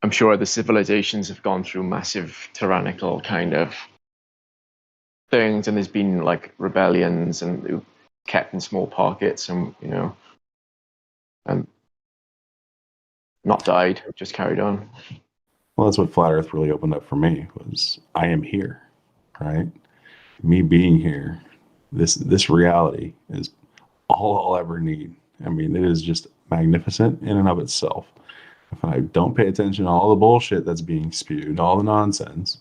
I'm sure the civilizations have gone through massive tyrannical kind of things, and there's been like rebellions and kept in small pockets, and and not died, just carried on. Well, that's what Flat Earth really opened up for me, was I am here, right? Me being here, this reality is all I'll ever need. I mean, it is just magnificent in and of itself. If I don't pay attention to all the bullshit that's being spewed, all the nonsense,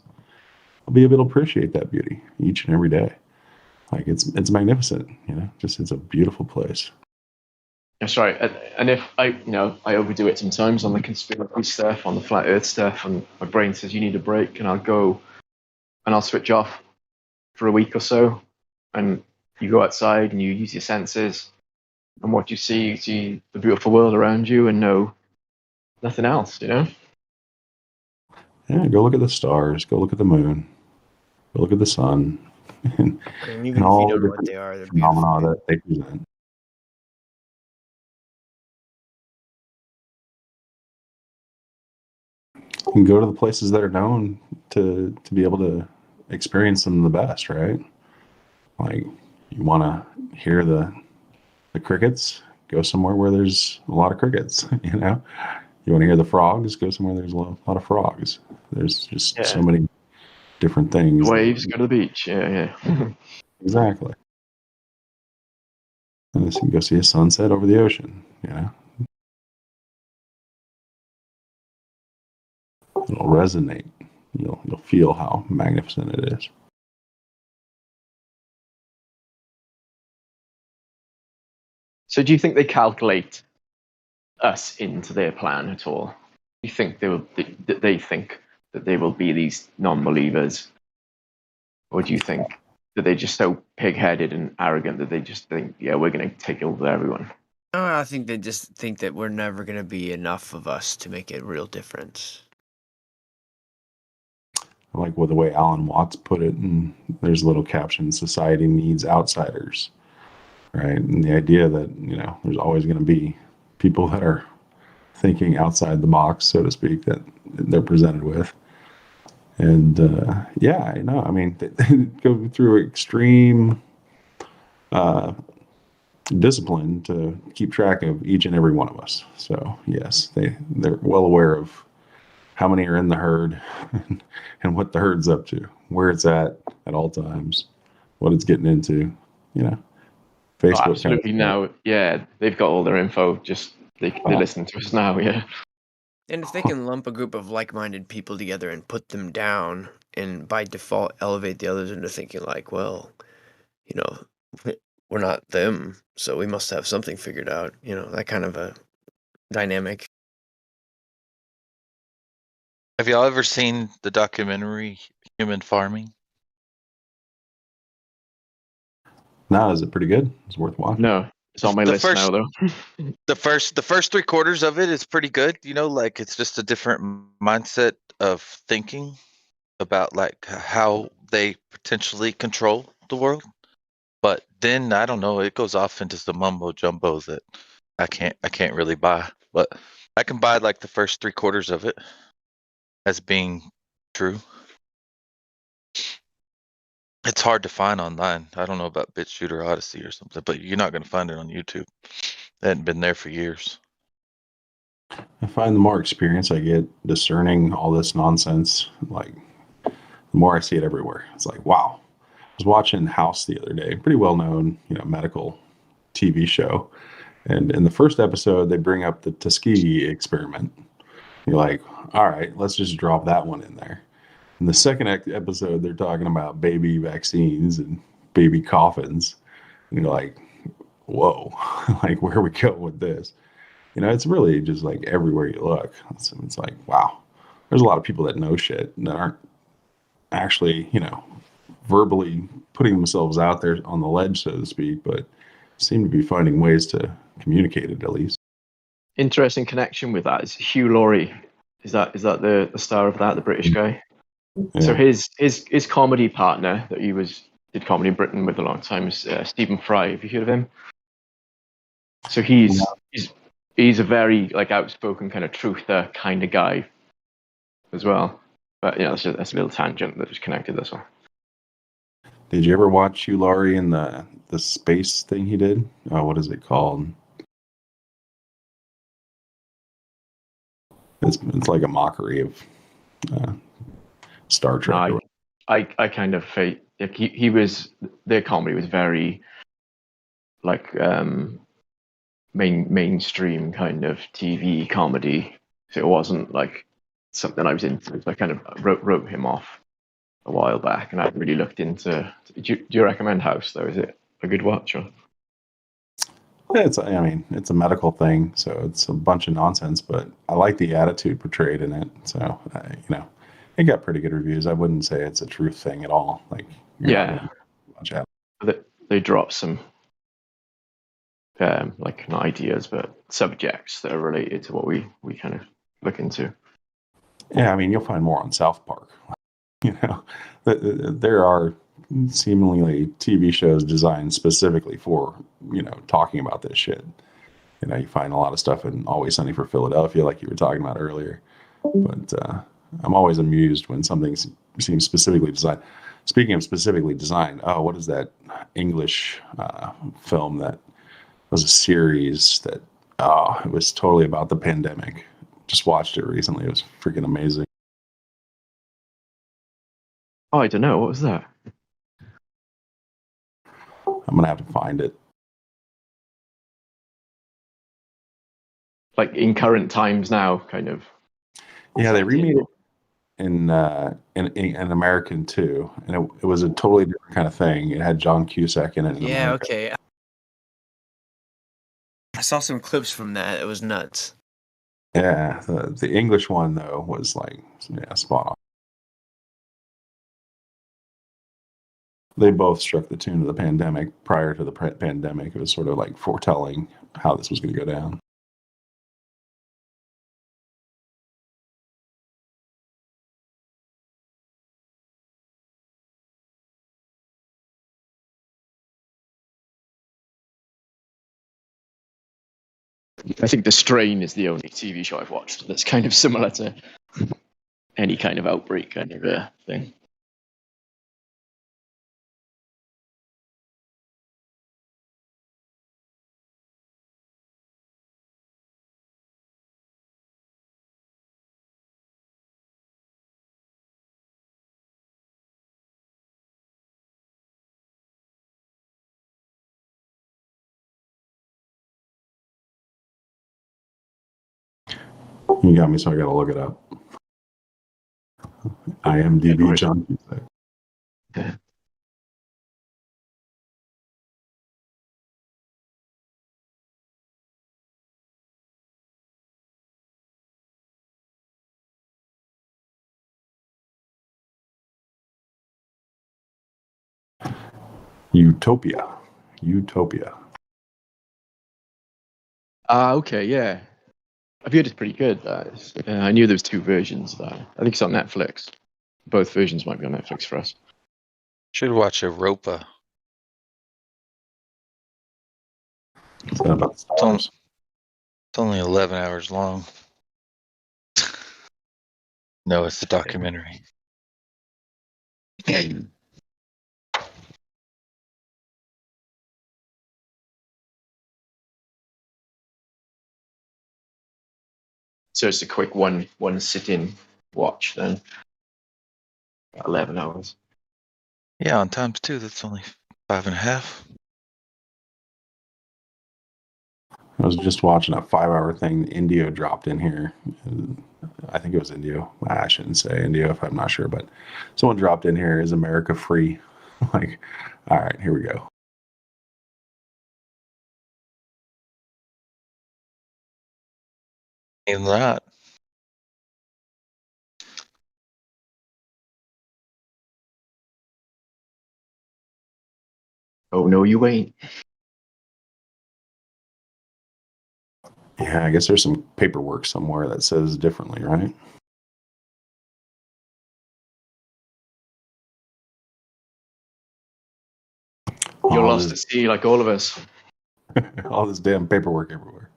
I'll be able to appreciate that beauty each and every day. Like, it's magnificent, just it's a beautiful place. That's right. And if I overdo it sometimes on the conspiracy stuff, on the flat Earth stuff, and my brain says you need a break, and I'll go and I'll switch off for a week or so, and you go outside and you use your senses, and what you see the beautiful world around you, and know nothing else. Yeah, go look at the stars, go look at the moon, go look at the sun, and And even if you all don't the know what different they are, they're phenomena beautiful. that they present. You can go to the places that are known to be able to experience them the best, right? Like, you want to hear the crickets, go somewhere where there's a lot of crickets. You want to hear the frogs, go somewhere there's a lot of frogs. There's just so many different things. Waves, go to the beach. Yeah. Exactly. And so you can go see a sunset over the ocean. It'll resonate. You'll feel how magnificent it is. So do you think they calculate us into their plan at all? Do you think they think that they will be these non-believers, or do you think that they're just so pig-headed and arrogant that they just think, yeah, we're going to take over everyone? I think they just think that we're never going to be enough of us to make a real difference. I like the way Alan Watts put it, and there's a little caption: "Society needs outsiders." Right, and the idea that there's always going to be people that are thinking outside the box, so to speak, that they're presented with. And yeah, I mean, they go through extreme discipline to keep track of each and every one of us. So yes, they're well aware of how many are in the herd and what the herd's up to, where it's at all times, what it's getting into. Facebook. Oh, absolutely. Now, yeah, they've got all their info. Just they listen to us now. Yeah. And if they can lump a group of like-minded people together and put them down, and by default elevate the others into thinking like, well, we're not them, so we must have something figured out. That kind of a dynamic. Have y'all ever seen the documentary Human Farming? No, is it pretty good? It's worth watching. No, it's on my list now, though. The first 3/4 of it is pretty good. Like, it's just a different mindset of thinking about like how they potentially control the world. But then I don't know, it goes off into some mumbo jumbo that I can't really buy. But I can buy like the first 3/4 of it as being true. It's hard to find online. I don't know about BitChute or Odyssey or something, but you're not going to find it on YouTube. It hadn't been there for years. I find the more experience I get discerning all this nonsense, like, the more I see it everywhere. It's like, wow. I was watching House the other day, pretty well known, medical TV show. And in the first episode, they bring up the Tuskegee experiment. You're like, all right, let's just drop that one in there. In the second episode, they're talking about baby vaccines and baby coffins. And you're like, whoa, like, where are we going with this? You know, it's really just like everywhere you look. It's like, wow, there's a lot of people that know shit that aren't actually, you know, verbally putting themselves out there on the ledge, so to speak, but seem to be finding ways to communicate it at least. Interesting connection with that is Hugh Laurie. Is that the star of that, the British guy? Yeah. So his comedy partner that he did comedy in Britain with a long time is Stephen Fry. Have you heard of him? So he's a very like outspoken kind of truther kind of guy as well. But you know, that's a little tangent that was connected. That's all. Did you ever watch Hugh Laurie in the space thing he did? What is it called? It's like a mockery of Star Trek. No, I kind of like he was, their comedy was very like mainstream kind of TV comedy. So it wasn't like something I was into. So I kind of wrote him off a while back, and I really looked into. Do you recommend House though? Is it a good watch? Or? It's a medical thing, so it's a bunch of nonsense. But I like the attitude portrayed in it. So you know, it got pretty good reviews. I wouldn't say it's a truth thing at all. Like they drop some like not ideas, but subjects that are related to what we kind of look into. Yeah, I mean, you'll find more on South Park. You know, there are seemingly TV shows designed specifically for, you know, talking about this shit. You know, you find a lot of stuff in Always Sunny for Philadelphia, like you were talking about earlier. But I'm always amused when something seems specifically designed. Speaking of specifically designed, what is that English film that was a series that it was totally about the pandemic? Just watched it recently. It was freaking amazing. Oh, I don't know. What was that? I'm gonna have to find it. Like in current times now, kind of. Yeah, they remade it in American too, and it was a totally different kind of thing. It had John Cusack in it. In Yeah, America. okay. I saw some clips from that. It was nuts. Yeah, the English one though was like, yeah, spot on. They both struck the tune of the pandemic. Prior to the pandemic, it was sort of like foretelling how this was going to go down. I think The Strain is the only TV show I've watched that's kind of similar to any kind of outbreak kind of thing. You got me, so I got to look it up. IMDb John Cusack. Utopia. Okay, yeah. I've heard it's pretty good. I knew there was two versions of that. I think it's on Netflix. Both versions might be on Netflix for us. Should watch Europa. It's about stars. It's only 11 hours long. No, it's a documentary. So it's a quick one sit-in watch then. 11 hours. Yeah, on times two, that's only 5.5. I was just watching a 5-hour thing Indio dropped in here. I think it was India. I shouldn't say India if I'm not sure, but someone dropped in here, is America free? Like, all right, here we go. Even that. Oh, no, you ain't. Yeah, I guess there's some paperwork somewhere that says differently, right? You're All lost this, at sea like all of us. all this damn paperwork everywhere.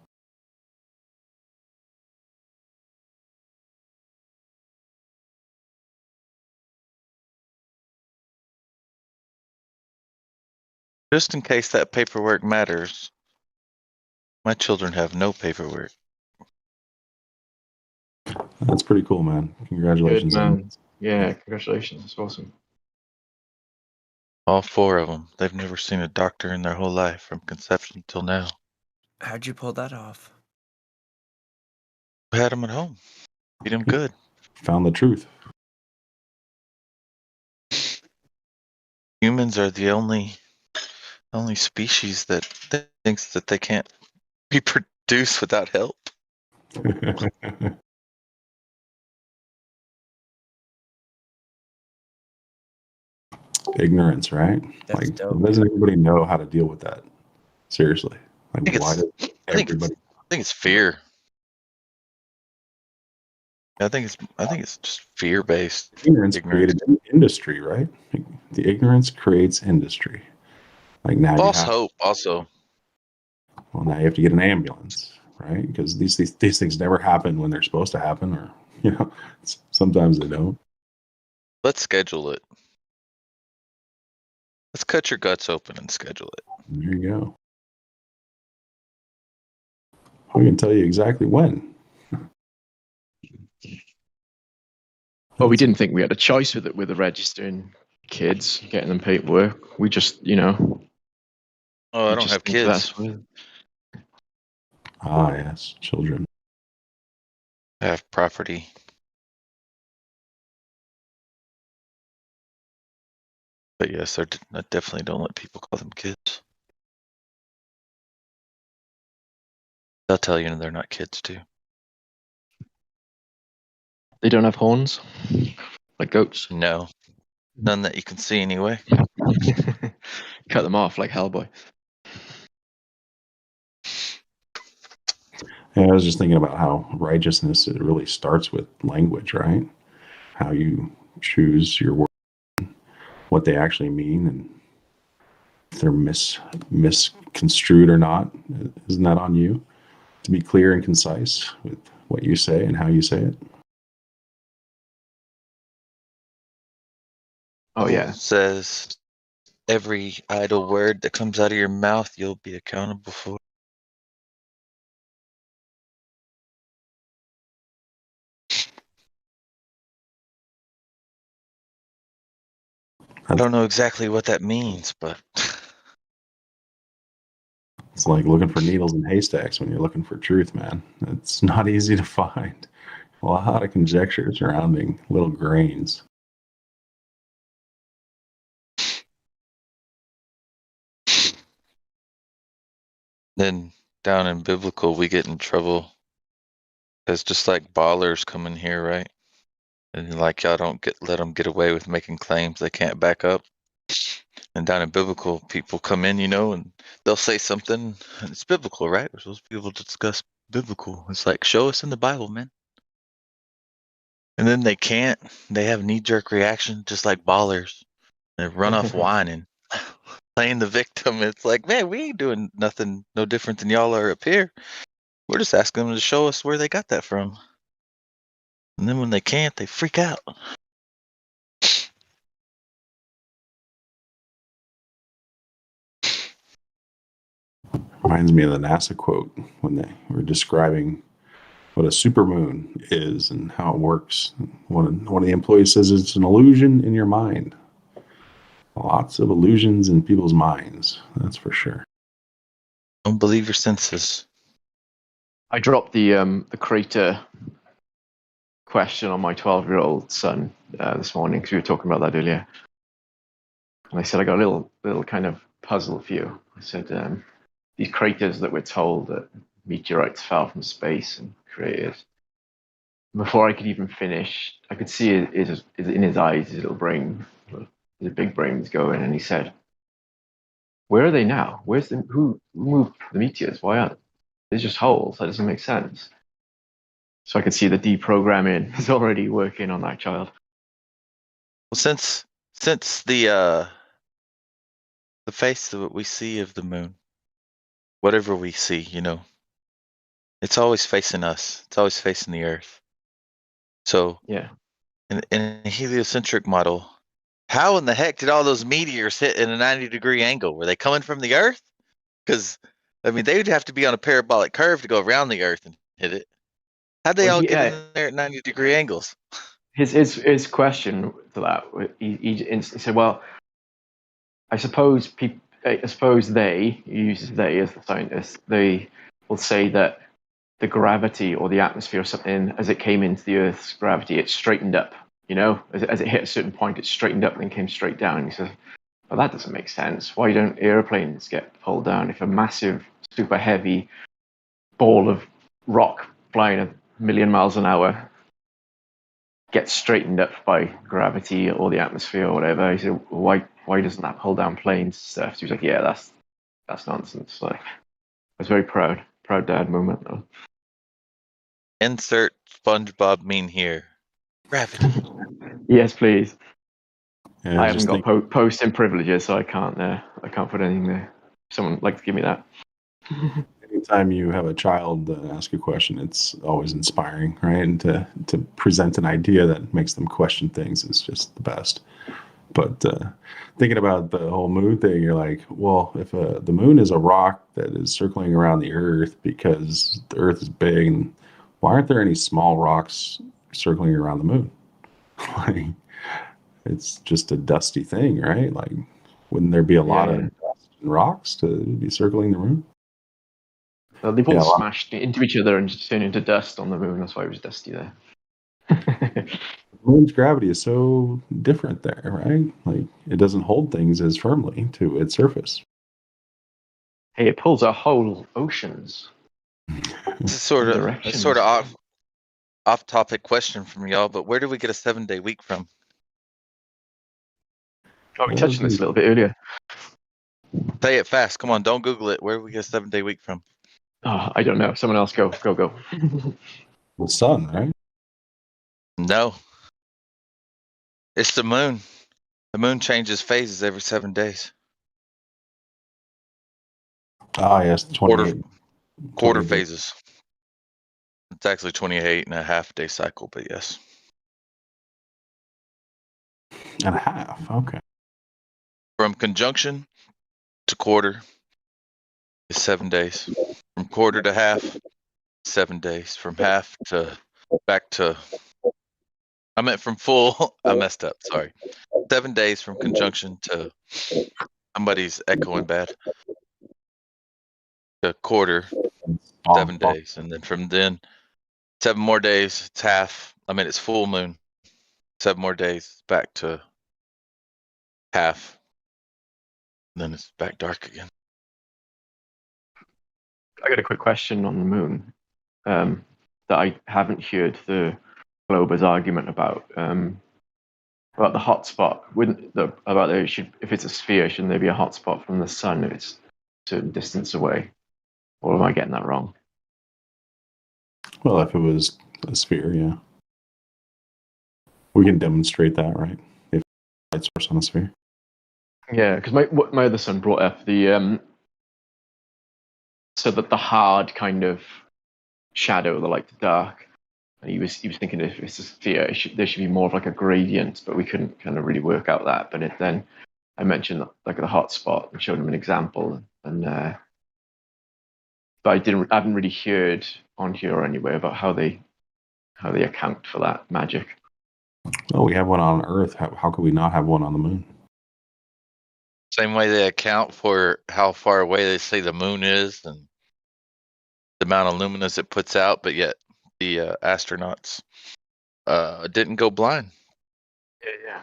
Just in case that paperwork matters, my children have no paperwork. That's pretty cool, man. Good, Congratulations. man. Yeah, congratulations. That's awesome. All 4 of them. They've never seen a doctor in their whole life from conception till now. How'd you pull that off? I had them at home. Feed them good. Found the truth. Humans are the only species that thinks that they can't reproduce without help. Ignorance, right? That's Like, dope. doesn't everybody know how to deal with that? Seriously. Like, why does I think everybody? it's fear. I think it's just fear based Ignorance ignorance. created industry, right? Like, the ignorance creates industry. Like now you False have, hope also. well, now you have to get an ambulance, right? Because these things never happen when they're supposed to happen, or sometimes they don't. Let's schedule it. Let's cut your guts open and schedule it. There you go. We can tell you exactly when. Well, we didn't think we had a choice with it, with the registering kids, getting them paperwork. We just, Oh, I we don't just have think kids. Ah, yes, children. I have property. But yes, I definitely don't let people call them kids. They'll tell you they're not kids too. They don't have horns like goats. No, none that you can see anyway. Cut them off like Hellboy. Yeah, I was just thinking about how righteousness, it really starts with language, right? How you choose your words, what they actually mean, and if they're misconstrued or not. Isn't that on you to be clear and concise with what you say and how you say it? Oh yeah. It says every idle word that comes out of your mouth, you'll be accountable for. I don't know exactly what that means, but It's like looking for needles in haystacks when you're looking for truth, man. It's not easy to find. A lot of conjecture surrounding little grains. then down in biblical, we get in trouble. It's just like ballers come in here, right? And like y'all don't let them get away with making claims they can't back up. And down in biblical, people come in, and they'll say something, and it's biblical, right? We're supposed to be able to discuss biblical. It's like, show us in the Bible, man. And then they can't. They have knee-jerk reaction, just like ballers. They run off whining, playing the victim. It's like, man, we ain't doing nothing no different than y'all are up here. We're just asking them to show us where they got that from. And then when they can't, they freak out. Reminds me of the NASA quote when they were describing what a supermoon is and how it works. One of the employees says it's an illusion in your mind. Lots of illusions in people's minds, that's for sure. Don't believe your senses. I dropped the crater question on my 12-year-old son this morning because we were talking about that earlier. And I said, I got a little kind of puzzle for you. I said, these craters that we're told that meteorites fell from space and created. Before I could even finish, I could see it in his eyes, his little brain, his big brain was going, and he said, "Where are they now? Who moved the meteors? Why aren't they're just holes? That doesn't make sense." So I could see the deprogramming is already working on that child. Well, since the face that we see of the moon, whatever we see, it's always facing us. It's always facing the Earth. So yeah, in a heliocentric model, how in the heck did all those meteors hit in a 90-degree angle? Were they coming from the Earth? Because I mean, they would have to be on a parabolic curve to go around the Earth and hit it. How'd they all get in there at 90-degree angles? His question to that, he said, "Well, I suppose they," he uses they as the scientists, they will say that the gravity or the atmosphere or something, as it came into the Earth's gravity, it straightened up. As it hit a certain point, it straightened up and then came straight down." And he says, "Well, that doesn't make sense. Why don't airplanes get pulled down if a massive, super heavy ball of rock flying 1,000,000 miles an hour gets straightened up by gravity or the atmosphere or whatever?" He said, "Why doesn't that pull down planes?" Stuff. He was like, "Yeah, that's nonsense." Like, I was very proud dad moment though. Insert SpongeBob meme here. Gravity. Yes, please. Yeah, I haven't got posting privileges, so I can't put anything there. Someone like to give me that. Anytime you have a child ask a question, it's always inspiring, right? And to present an idea that makes them question things is just the best. But thinking about the whole moon thing, you're like, well, if the moon is a rock that is circling around the Earth because the Earth is big, why aren't there any small rocks circling around the moon? Like, it's just a dusty thing, right? Like, wouldn't there be a lot of dust and rocks to be circling the moon? Well, they've all smashed into each other and just turned into dust on the moon. That's why it was dusty there. The moon's gravity is so different there, right? Like, it doesn't hold things as firmly to its surface. Hey, it pulls our whole oceans. This is sort of off topic question from y'all, but where do we get a 7-day week from? Oh, we touched on this a little bit earlier. Say it fast. Come on, don't Google it. Where do we get a 7-day week from? Oh, I don't know. Someone else go. The sun, right? No. It's the moon. The moon changes phases every 7 days. Ah, yes, 28. Quarter phases. It's actually 28 and a half day cycle, but yes. And a half, okay. From conjunction to quarter is 7 days. From quarter to half, 7 days. From half to back to, I meant from full, I messed up, sorry. 7 days from conjunction to, somebody's echoing bad, to quarter, 7 days. And then from then, 7 more days, it's half, it's full moon. 7 more days, back to half. Then it's back dark again. I got a quick question on the moon that I haven't heard the Glober's argument about the hotspot. If it's a sphere, shouldn't there be a hotspot from the sun if it's a certain distance away? Or am I getting that wrong? Well, if it was a sphere, yeah. We can demonstrate that, right? If light source on a sphere. Yeah, because my other son brought up the so that the hard kind of shadow, the light to dark, and he was thinking if it's a sphere, there should be more of like a gradient, but we couldn't kind of really work out that. But then I mentioned like the hot spot and showed him an example, and but I haven't really heard on here or anywhere about how they account for that magic. Well, we have one on Earth. How could we not have one on the moon? Same way they account for how far away they say the moon is and the amount of luminous it puts out, but yet the astronauts didn't go blind. Yeah.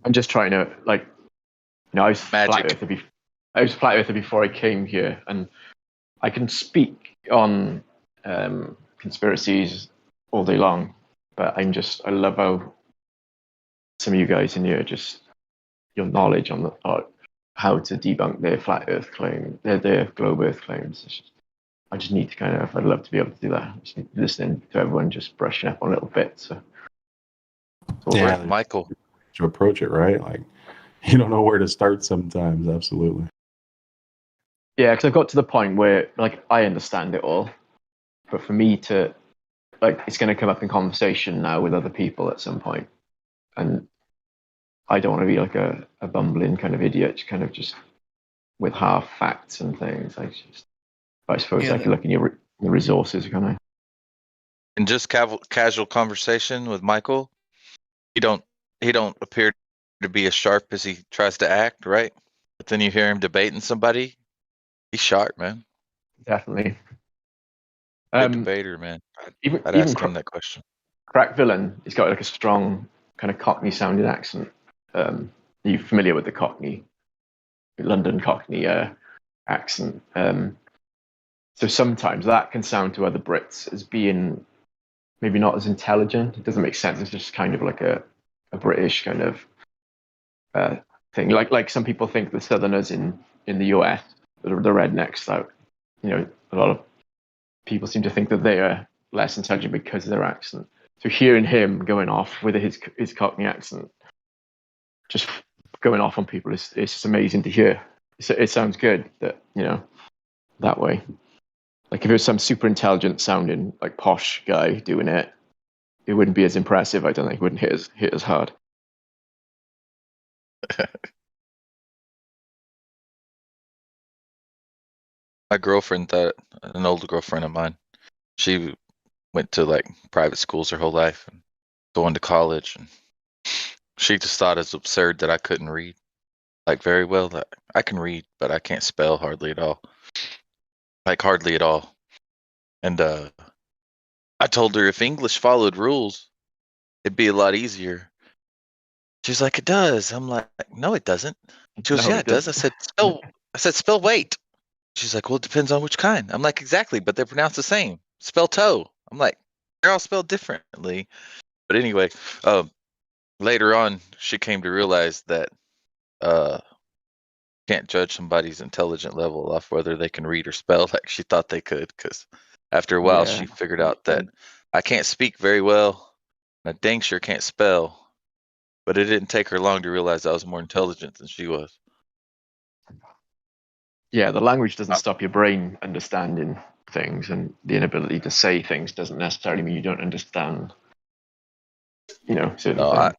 I'm just trying to I was Magic. I was flat earther before I came here, and I can speak on conspiracies all day long, but I love how some of you guys in here just your knowledge on how to debunk their flat Earth claim, their globe Earth claims. I just need to I'd love to be able to do that. I just need to listen to everyone just brushing up on little bits. So, Yeah, Michael, to approach it, right? Like you don't know where to start sometimes. Absolutely. yeah, because I've got to the point where I understand it all, but for me to it's going to come up in conversation now with other people at some point, and I don't want to be like a bumbling kind of idiot, just with half facts and things. I suppose Yeah, I could look in your resources, can I? in just casual conversation with Michael, he don't appear to be as sharp as he tries to act, right? But then you hear him debating somebody, he's sharp, man. Definitely. Good debater, man. Even I'd ask him that question. Crack Villain, he's got a strong kind of Cockney sounding accent. Are you familiar with the Cockney, London Cockney accent? So sometimes that can sound to other Brits as being maybe not as intelligent. It doesn't make sense. It's just kind of like a British kind of thing. Like some people think the Southerners in the US, the rednecks, that a lot of people seem to think that they are less intelligent because of their accent. So hearing him going off with his Cockney accent, just going off on people, it's just amazing to hear. It sounds good that that way. Like if it was some super intelligent sounding posh guy doing it, it wouldn't be as impressive. I don't think it wouldn't hit as hard. My girlfriend thought, an old girlfriend of mine, she went to private schools her whole life and going to college, and she just thought it was absurd that I couldn't read very well. That I can read, but I can't spell hardly at all. Hardly at all. And I told her if English followed rules, it'd be a lot easier. She's like, it does. I'm like, no, it doesn't. She goes, No, yeah, it does. I said, spell wait. She's like, well, it depends on which kind. I'm like, exactly, but they're pronounced the same. Spell toe. I'm like, they're all spelled differently. But anyway, later on, she came to realize that can't judge somebody's intelligent level off whether they can read or spell like she thought they could. Because after a while, she figured out that I can't speak very well. And I dang sure can't spell. But it didn't take her long to realize I was more intelligent than she was. Yeah, the language doesn't stop your brain understanding things, and the inability to say things doesn't necessarily mean you don't understand. Certain things.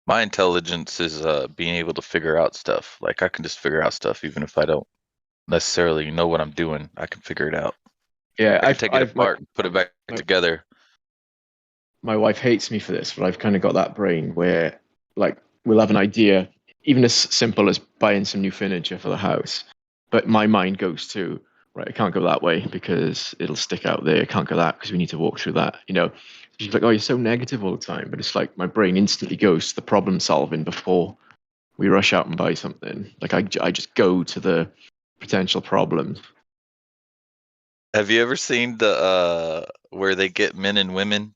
My intelligence is being able to figure out stuff. I can just figure out stuff even if I don't necessarily know what I'm doing. I can figure it out. Yeah, I can take it apart and put it back together. My wife hates me for this, but I've kind of got that brain where, we'll have an idea, even as simple as buying some new furniture for the house, but my mind goes to, right, I can't go that way because it'll stick out there. I can't go that because we need to walk through that. She's like, oh, you're so negative all the time, but it's like my brain instantly goes to the problem solving before we rush out and buy something. I just go to the potential problems. Have you ever seen the where they get men and women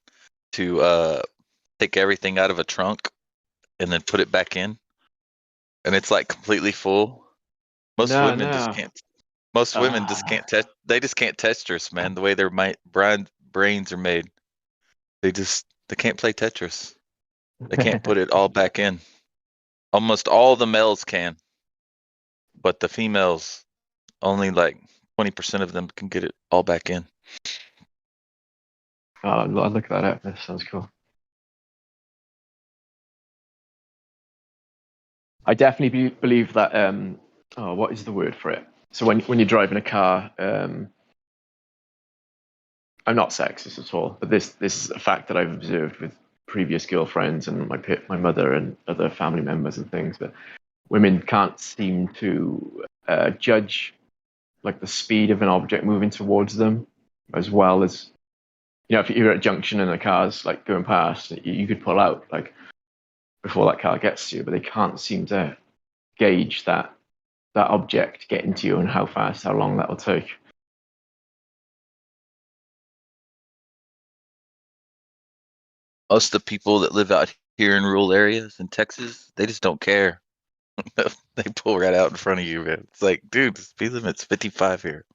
to take everything out of a trunk and then put it back in, and it's completely full? Most women just can't. Most women just can't test. They just can't Tetris, man. The way their brains are made, they can't play Tetris. They can't put it all back in. Almost all the males can, but the females only 20% of them can get it all back in. I'll look that up. That sounds cool. I definitely believe that. What is the word for it? So when you're driving a car, I'm not sexist at all, but this is a fact that I've observed with previous girlfriends and my mother and other family members and things. But women can't seem to judge like the speed of an object moving towards them, as well as, you know, if you're at a junction and a car's like going past, you could pull out like before that car gets to you, but they can't seem to gauge that object getting to you and how fast, how long that'll take. Most of the people that live out here in rural areas in Texas, they just don't care. They pull right out in front of you, man. It's like, dude, the speed limit's 55 here.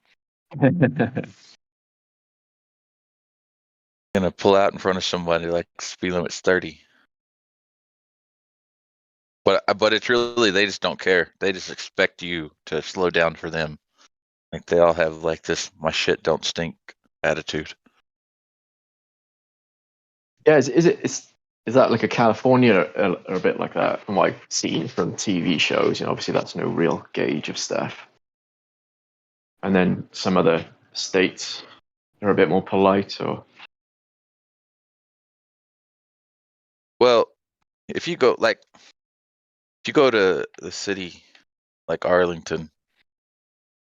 Gonna pull out in front of somebody like speed limit's 30. But it's really, they just don't care. They just expect you to slow down for them. Like they all have like this "my shit don't stink" attitude. Yeah, is that like a California or a bit like that from what I've seen from TV shows? You know, obviously that's no real gauge of stuff. And then some other states are a bit more polite, or Well, if you go to the city like Arlington,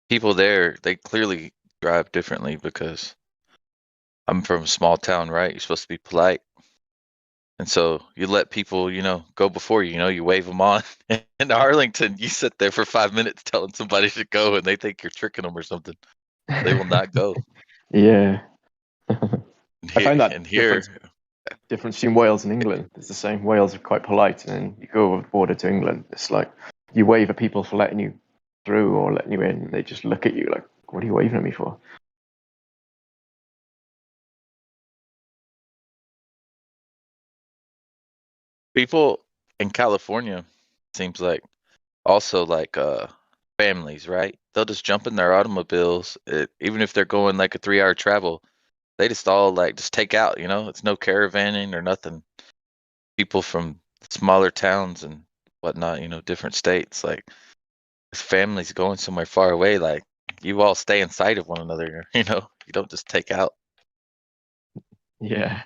people there, they clearly drive differently because I'm from a small town, right? You're supposed to be polite. And so you let people, go before you, you wave them on. In Arlington, you sit there for 5 minutes telling somebody to go and they think you're tricking them or something. They will not go. yeah. I find that And here, difference between Wales and England. It's the same. Wales are quite polite, and then you go over the border to England. It's like you wave at people for letting you through or letting you in, and they just look at you like, "What are you waving at me for?" people in California seems like also like families, right? They'll just jump in their automobiles, even if they're going like a 3-hour travel. They just all like just take out, it's no caravanning or nothing. People from smaller towns and whatnot, different states, like if families going somewhere far away, like you all stay in sight of one another, you don't just take out. Yeah.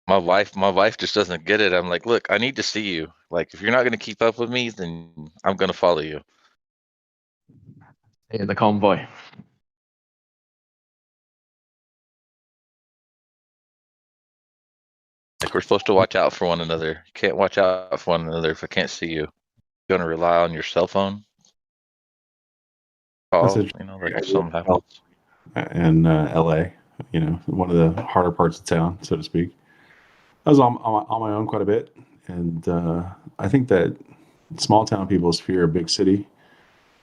My wife just doesn't get it. I'm like, look, I need to see you. Like, if you're not going to keep up with me, then I'm going to follow you. In the convoy. Like, we're supposed to watch out for one another. You can't watch out for one another if I can't see you. You're going to rely on your cell phone That's call, interesting. like if something happens. In LA, one of the harder parts of town, so to speak. I was on my own quite a bit, and I think that small town people's fear of big city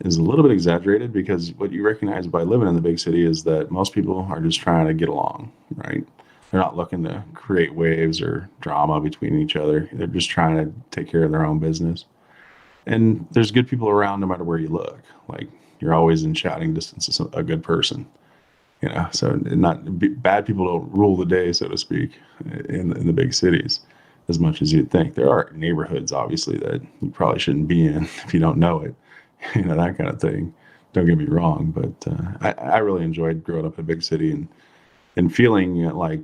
is a little bit exaggerated, because what you recognize by living in the big city is that most people are just trying to get along, right? They're not looking to create waves or drama between each other. They're just trying to take care of their own business. And there's good people around no matter where you look. Like, you're always in shouting distance of a good person. So bad people don't rule the day, so to speak, in the big cities as much as you'd think. There are neighborhoods, obviously, that you probably shouldn't be in if you don't know it, that kind of thing. Don't get me wrong, but I really enjoyed growing up in a big city and feeling like,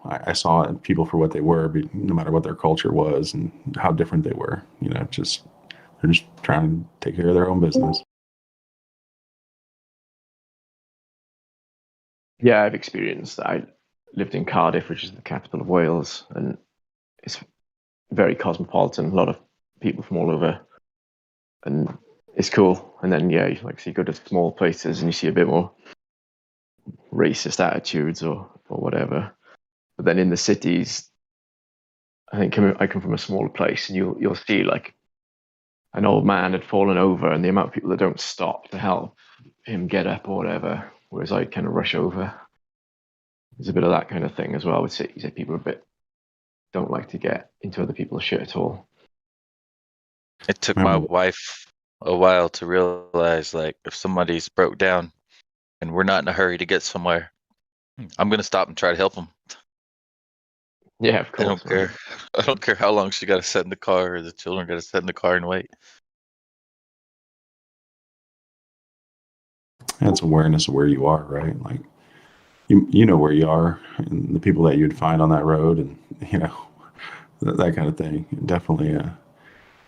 I saw people for what they were, no matter what their culture was and how different they were. They're just trying to take care of their own business. Yeah, I've experienced that. I lived in Cardiff, which is the capital of Wales, and it's very cosmopolitan. A lot of people from all over, and it's cool. And then, yeah, you go to small places and you see a bit more racist attitudes or whatever. But then in the cities, I think I come from a smaller place, and you'll see like an old man had fallen over, and the amount of people that don't stop to help him get up or whatever, whereas I kind of rush over. There's a bit of that kind of thing as well with cities. That people don't like to get into other people's shit at all. It took my wife a while to realize, like, if somebody's broke down and we're not in a hurry to get somewhere, I'm going to stop and try to help them. Yeah, of course. I don't care. I don't care how long she got to sit in the car or the children got to sit in the car and wait. That's awareness of where you are, right? Like, you know where you are and the people that you'd find on that road, and that kind of thing. Definitely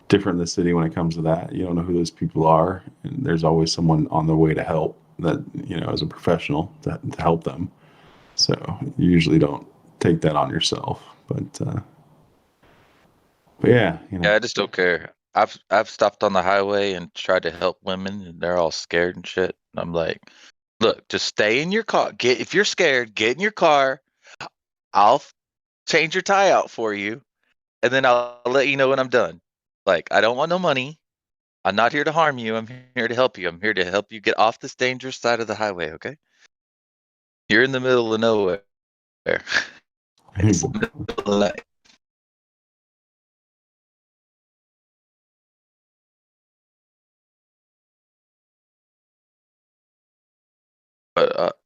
different in the city when it comes to that. You don't know who those people are, and there's always someone on the way to help. that as a professional to help them. So you usually don't take that on yourself. But yeah, Yeah, I just don't care. I've stopped on the highway and tried to help women, and they're all scared and shit. And I'm like, look, just stay in your car. If you're scared, get in your car. I'll change your tie out for you, and then I'll let you know when I'm done. Like, I don't want no money. I'm not here to harm you. I'm here to help you. I'm here to help you get off this dangerous side of the highway. Okay? You're in the middle of nowhere. It's the middle of the night. But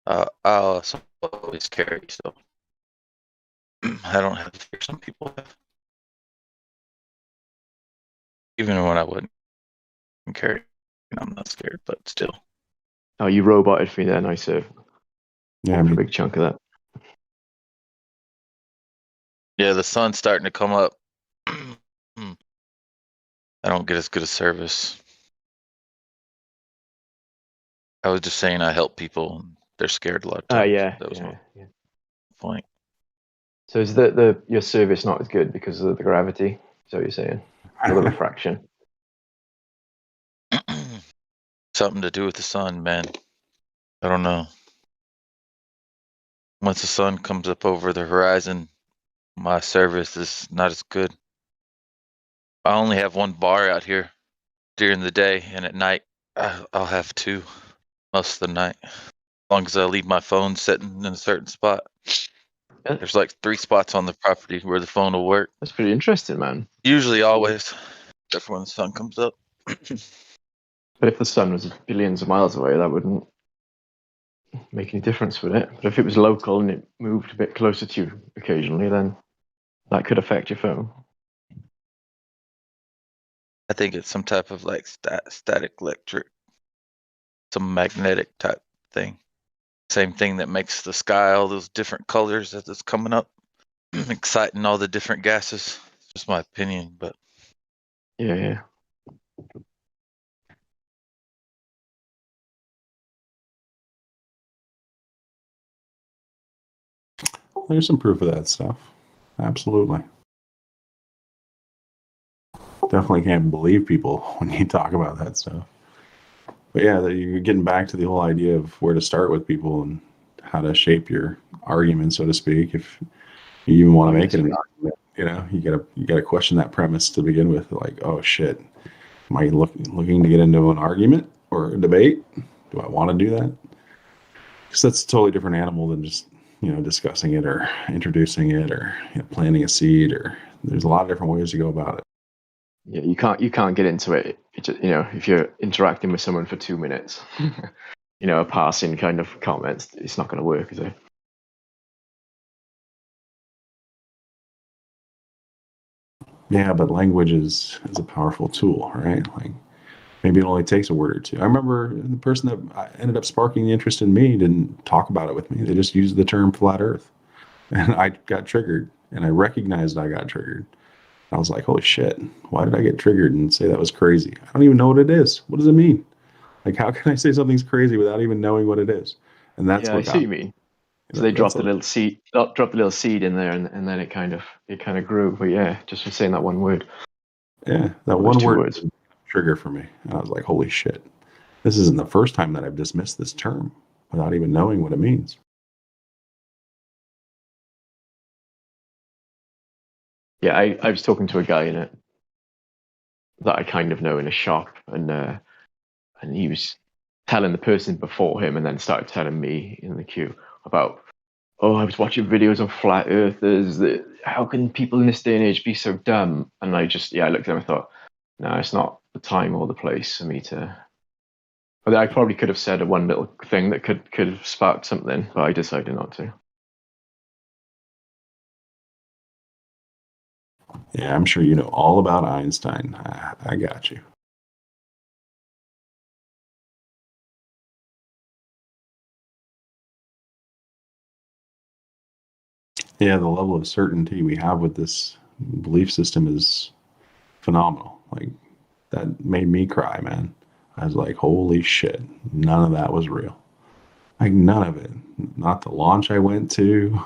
I also always carry, so I don't have fear. Some people have, even when I wouldn't carry. I'm not scared, but still. Oh, you roboted me then. I serve. Yeah, for a big chunk of that. Yeah, the sun's starting to come up. I don't get as good a service. I was just saying I help people. And they're scared a lot of times. Yeah, That was my point. So is the your service not as good because of the gravity? Is that what you're saying? Or the refraction? Something to do with the sun, man. I don't know. Once the sun comes up over the horizon, my service is not as good. I only have one bar out here during the day, and at night I'll have two most of the night. As long as I leave my phone sitting in a certain spot. There's like 3 spots on the property where the phone will work. That's pretty interesting, man. Usually, always, except for when the sun comes up. But if the sun was billions of miles away, that wouldn't make any difference, would it? But if it was local and it moved a bit closer to you occasionally, then that could affect your phone. I think it's some type of like static electric, some magnetic type thing. Same thing that makes the sky all those different colors as it's coming up, exciting all the different gases. It's just my opinion, but Yeah. There's some proof of that stuff. Absolutely. Definitely can't believe people when you talk about that stuff. But yeah, you're getting back to the whole idea of where to start with people and how to shape your argument, so to speak. If you even want to make it an argument, you gotta question that premise to begin with. Like, oh shit, am I looking to get into an argument or a debate? Do I want to do that? Because that's a totally different animal than just discussing it or introducing it or planting a seed. Or there's a lot of different ways to go about it. Yeah, you can't get into it. If you're interacting with someone for 2 minutes, a passing kind of comment, it's not going to work, is it? Yeah, but language is a powerful tool, right? Like maybe it only takes a word or two. I remember the person that ended up sparking the interest in me didn't talk about it with me. They just used the term flat Earth, and I got triggered, and I recognized I got triggered. I was like, holy shit, why did I get triggered and say that was crazy? I don't even know what it is. What does it mean? Like, how can I say something's crazy without even knowing what it is? And that's I what see got what you me. mean. So they dropped the little seed in there, and then it kind of grew. But yeah, just from saying that one word. Yeah, that one word was a trigger for me. And I was like, holy shit, this isn't the first time that I've dismissed this term without even knowing what it means. Yeah, I was talking to a guy in it that I kind of know in a shop, and he was telling the person before him, and then started telling me in the queue about, oh, I was watching videos on flat earthers. How can people in this day and age be so dumb? And I looked at him and thought, no, it's not the time or the place for me to. But I probably could have said one little thing that could have sparked something, but I decided not to. Yeah, I'm sure you know all about Einstein. I got you. Yeah, the level of certainty we have with this belief system is phenomenal. Like, that made me cry, man. I was like, holy shit, none of that was real. Like, none of it. Not the launch I went to,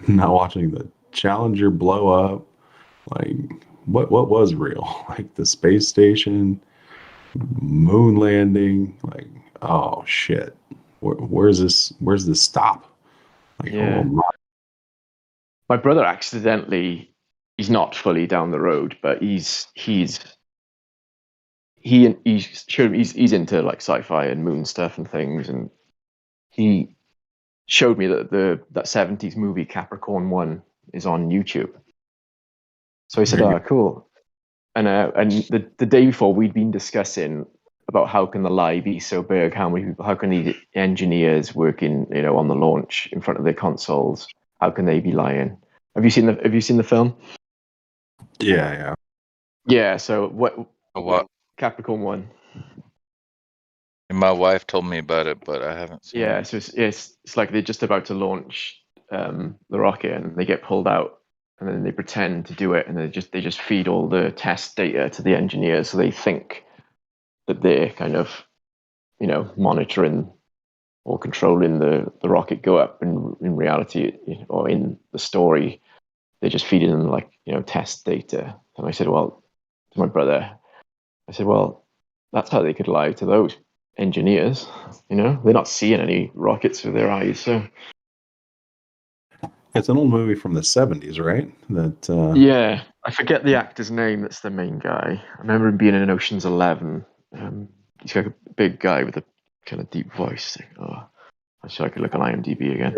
not watching the Challenger blow up. Like, what was real? Like the space station, moon landing. Like, oh shit, where's this stop? Like, Yeah. oh my. My brother accidentally, he's not fully down the road, but he's into like sci-fi and moon stuff and things, and he showed me that that 70s movie Capricorn 1 is on YouTube. So I said, "Oh, cool." And the day before, we'd been discussing about how can the lie be so big? How can these engineers working, on the launch in front of their consoles, how can they be lying? Have you seen the film? Yeah. Yeah. So What? Capricorn 1. And my wife told me about it, but I haven't seen Yeah. it. So it's like they're just about to launch the rocket, and they get pulled out, and then they pretend to do it, and they just feed all the test data to the engineers, so they think that they're kind of monitoring or controlling the rocket go up. And in reality, or in the story, they're just feeding them like test data. And I said, well, to my brother, I said, well, that's how they could lie to those engineers. They're not seeing any rockets with their eyes. So It's an old movie from the 70s, right? That yeah, I forget the actor's name. That's the main guy. I remember him being in Ocean's 11. He's like a big guy with a kind of deep voice. Oh, I should I could look on IMDb again.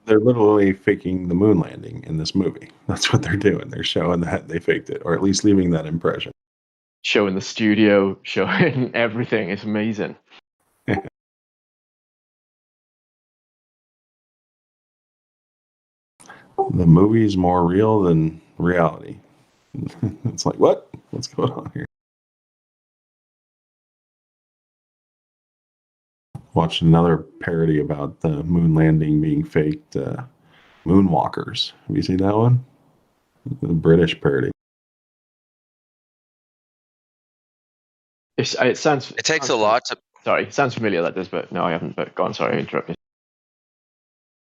they're literally faking the moon landing in this movie. That's what they're doing. They're showing that they faked it, or at least leaving that impression. Showing the studio, showing everything. It's amazing. The movie's more real than reality. It's like, what's going on here? Watched another parody about the moon landing being faked. Moonwalkers. Have you seen that one? The British parody. It sounds. It takes a lot to. Sorry, it sounds familiar. That does, but no, I haven't. But go on. Sorry, I interrupted.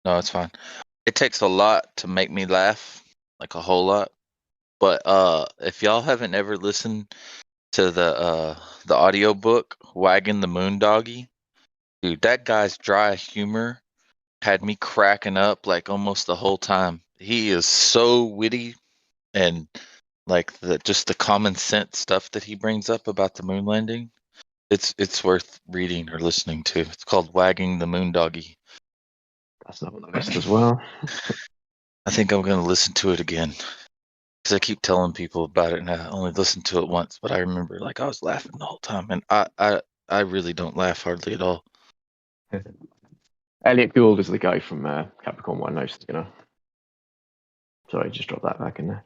No, it's fine. It takes a lot to make me laugh, like a whole lot. But if y'all haven't ever listened to the audiobook Wagging the Moon Doggy, dude, that guy's dry humor had me cracking up like almost the whole time. He is so witty, and like the common sense stuff that he brings up about the moon landing. It's worth reading or listening to. It's called Wagging the Moon Doggy. That's not on the list as well. I think I'm gonna listen to it again because I keep telling people about it, and I only listened to it once. But I remember like I was laughing the whole time, and I really don't laugh hardly at all. Elliot Gould is the guy from Capricorn 1. I just, sorry, just dropped that back in there.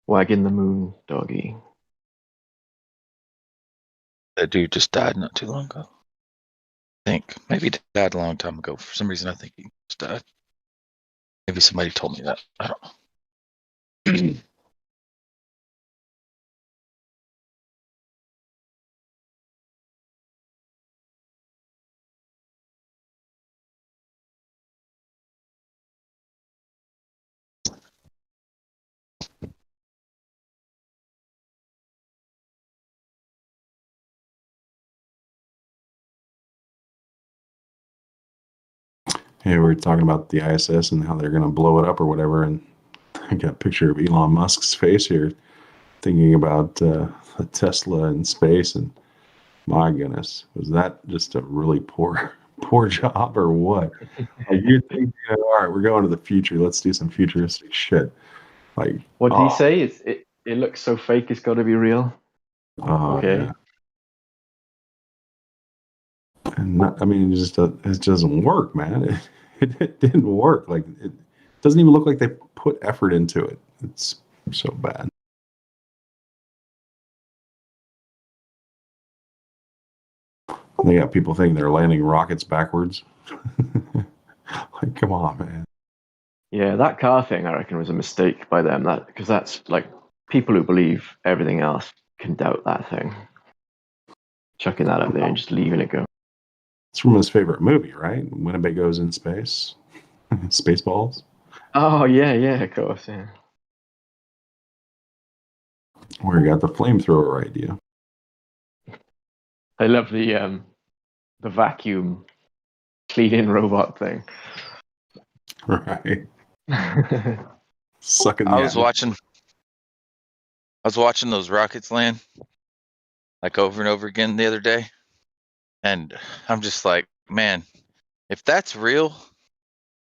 Wagging the Moon Doggy. That dude just died not too long ago. I think maybe he died a long time ago. For some reason, I think he just died. Maybe somebody told me that. I don't know. Yeah, we were talking about the ISS and how they're going to blow it up or whatever, and I got a picture of Elon Musk's face here, thinking about the Tesla in space, and my goodness, was that just a really poor job or what? Like, you think, all right, we're going to the future, let's do some futuristic shit. Like, What did he say? It looks so fake. It's got to be real. Oh, Okay. yeah. And I mean, it doesn't work, man. It didn't work. Like, it doesn't even look like they put effort into it. It's so bad. They got people thinking they're landing rockets backwards. Like, come on, man. Yeah, that car thing, I reckon, was a mistake by them. Because that's like people who believe everything else can doubt that thing. Chucking that up there and just leaving it go. It's from his favorite movie, right? Winnebago's in space. Spaceballs. Oh yeah, of course, yeah. Where he got the flamethrower idea. I love the vacuum cleaning robot thing. Right. Sucking the I was watching those rockets land like over and over again the other day, and I'm just like, man, if that's real,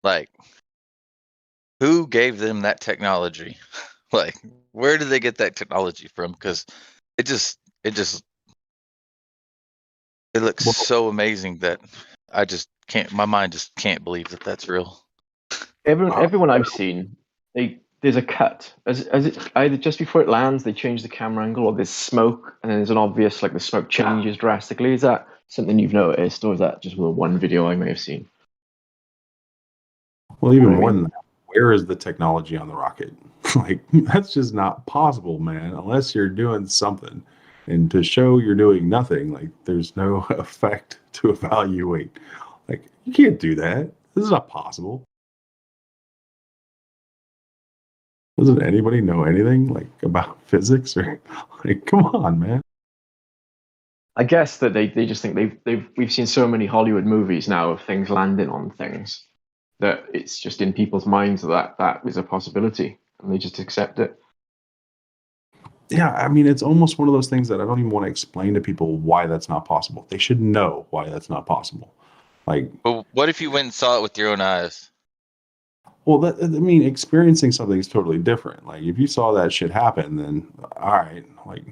like, who gave them that technology? Like, where did they get that technology from? Because it looks so amazing that I just can't. My mind just can't believe that that's real. Everyone I've seen, there's a cut as it either just before it lands they change the camera angle, or there's smoke and then there's an obvious like the smoke changes drastically. Is that something you've noticed, or is that just one video I may have seen? Well, even more than that, where is the technology on the rocket? Like, that's just not possible, man, unless you're doing something. And to show you're doing nothing, like, there's no effect to evaluate. Like, you can't do that. This is not possible. Doesn't anybody know anything, like, about physics? Or, like, come on, man. I guess that they just think we've seen so many Hollywood movies now of things landing on things that it's just in people's minds that is a possibility, and they just accept it. Yeah, I mean, it's almost one of those things that I don't even want to explain to people why that's not possible. They should know why that's not possible. Like, But what if you went and saw it with your own eyes? well, I mean, experiencing something is totally different. Like, if you saw that shit happen, then all right, like,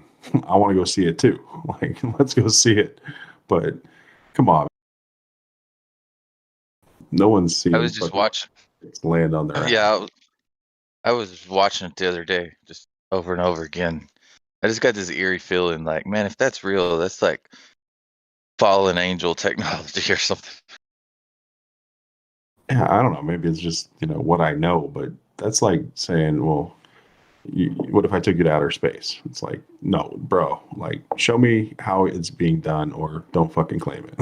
I want to go see it too. Like, let's go see it. But come on, no one's seen. I was just watching. Land on their ass. Yeah, I was watching it the other day, just over and over again. I just got this eerie feeling, like, man, if that's real, that's like fallen angel technology or something. Yeah, I don't know. Maybe it's just what I know, but that's like saying, well, what if I took you to outer space? It's like, no, bro. Like, show me how it's being done, or don't fucking claim it.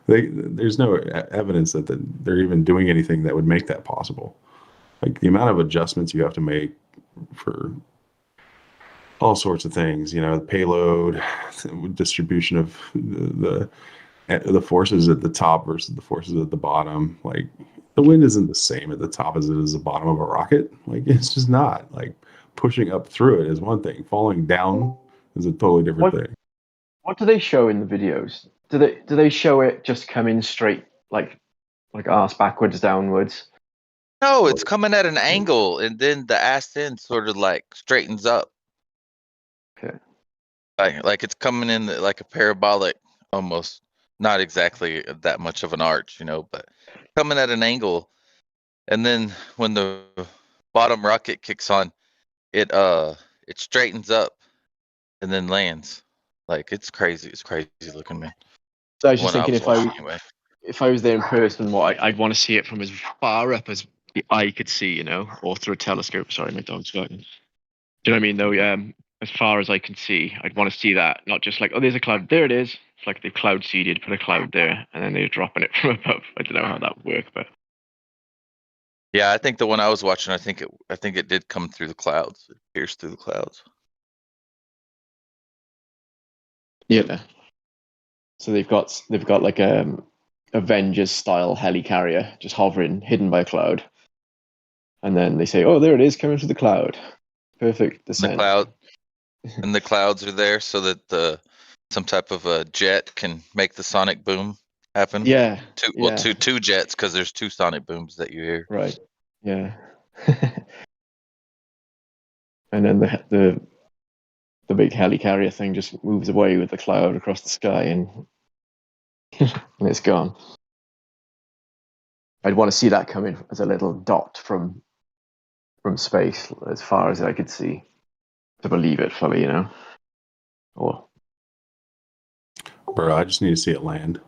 Like, there's no evidence that they're even doing anything that would make that possible. Like, the amount of adjustments you have to make for all sorts of things, the payload, distribution of the forces at the top versus the forces at the bottom. Like, the wind isn't the same at the top as it is at the bottom of a rocket. Like, it's just not. Like, pushing up through it is one thing. Falling down is a totally different thing. What do they show in the videos? Do they show it just coming straight, like arse backwards, downwards? No, it's coming at an angle, and then the ass end sort of like straightens up. Okay. Like it's coming in like a parabolic, almost. Not exactly that much of an arch, but coming at an angle. And then when the bottom rocket kicks on, it straightens up and then lands. Like, it's crazy. It's crazy looking, man. So I was just thinking, if I was there in person, I'd want to see it from as far up as the eye could see, or through a telescope. Sorry, my dog's going. Do you know what I mean? Though, as far as I can see, I'd want to see that, not just like, oh, there's a cloud. There it is. It's like they've cloud seeded, put a cloud there, and then they're dropping it from above. I don't know how that would work, but yeah, I think the one I was watching, I think it did come through the clouds. It pierced through the clouds. yeah. So they've got like Avengers style helicarrier just hovering, hidden by a cloud, and then they say, "Oh, there it is, coming through the cloud." Perfect descent. And the clouds are there so that some type of a jet can make the sonic boom happen. Yeah. Two jets, because there's two sonic booms that you hear. Right. Yeah. And then the big helicarrier thing just moves away with the cloud across the sky, and and it's gone. I'd want to see that coming as a little dot from space, as far as I could see, to believe it fully, Or Bro, I just need to see it land.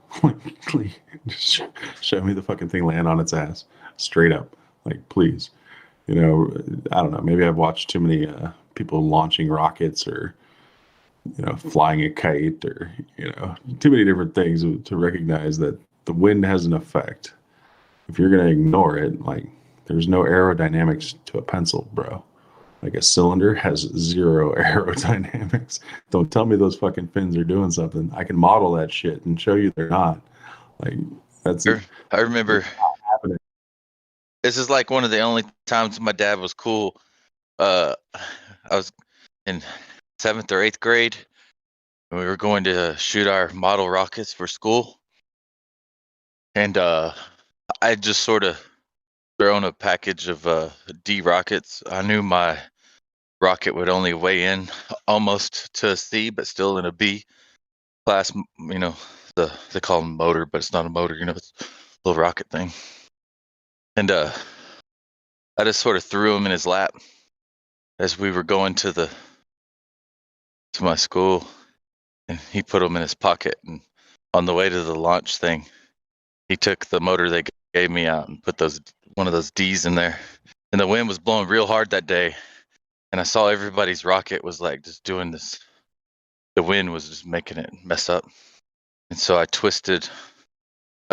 Just show me the fucking thing land on its ass, straight up. Like, please. I don't know. Maybe I've watched too many people launching rockets or flying a kite or too many different things to recognize that the wind has an effect. If you're going to ignore it, like there's no aerodynamics to a pencil, bro. Like a cylinder has zero aerodynamics. Don't tell me those fucking fins are doing something. I can model that shit and show you they're not. Like that's it. I remember this is like one of the only times my dad was cool. I was in 7th or 8th grade, and we were going to shoot our model rockets for school. And I just sort of thrown a package of D rockets. I knew my rocket would only weigh in almost to a C, but still in a B class. They call them motor, but it's not a motor. It's a little rocket thing. And I just sort of threw him in his lap as we were going to my school, and he put them in his pocket. And on the way to the launch thing, he took the motor they gave me out and put one of those D's in there. And the wind was blowing real hard that day, and I saw everybody's rocket was like just doing this. The wind was just making it mess up, and so I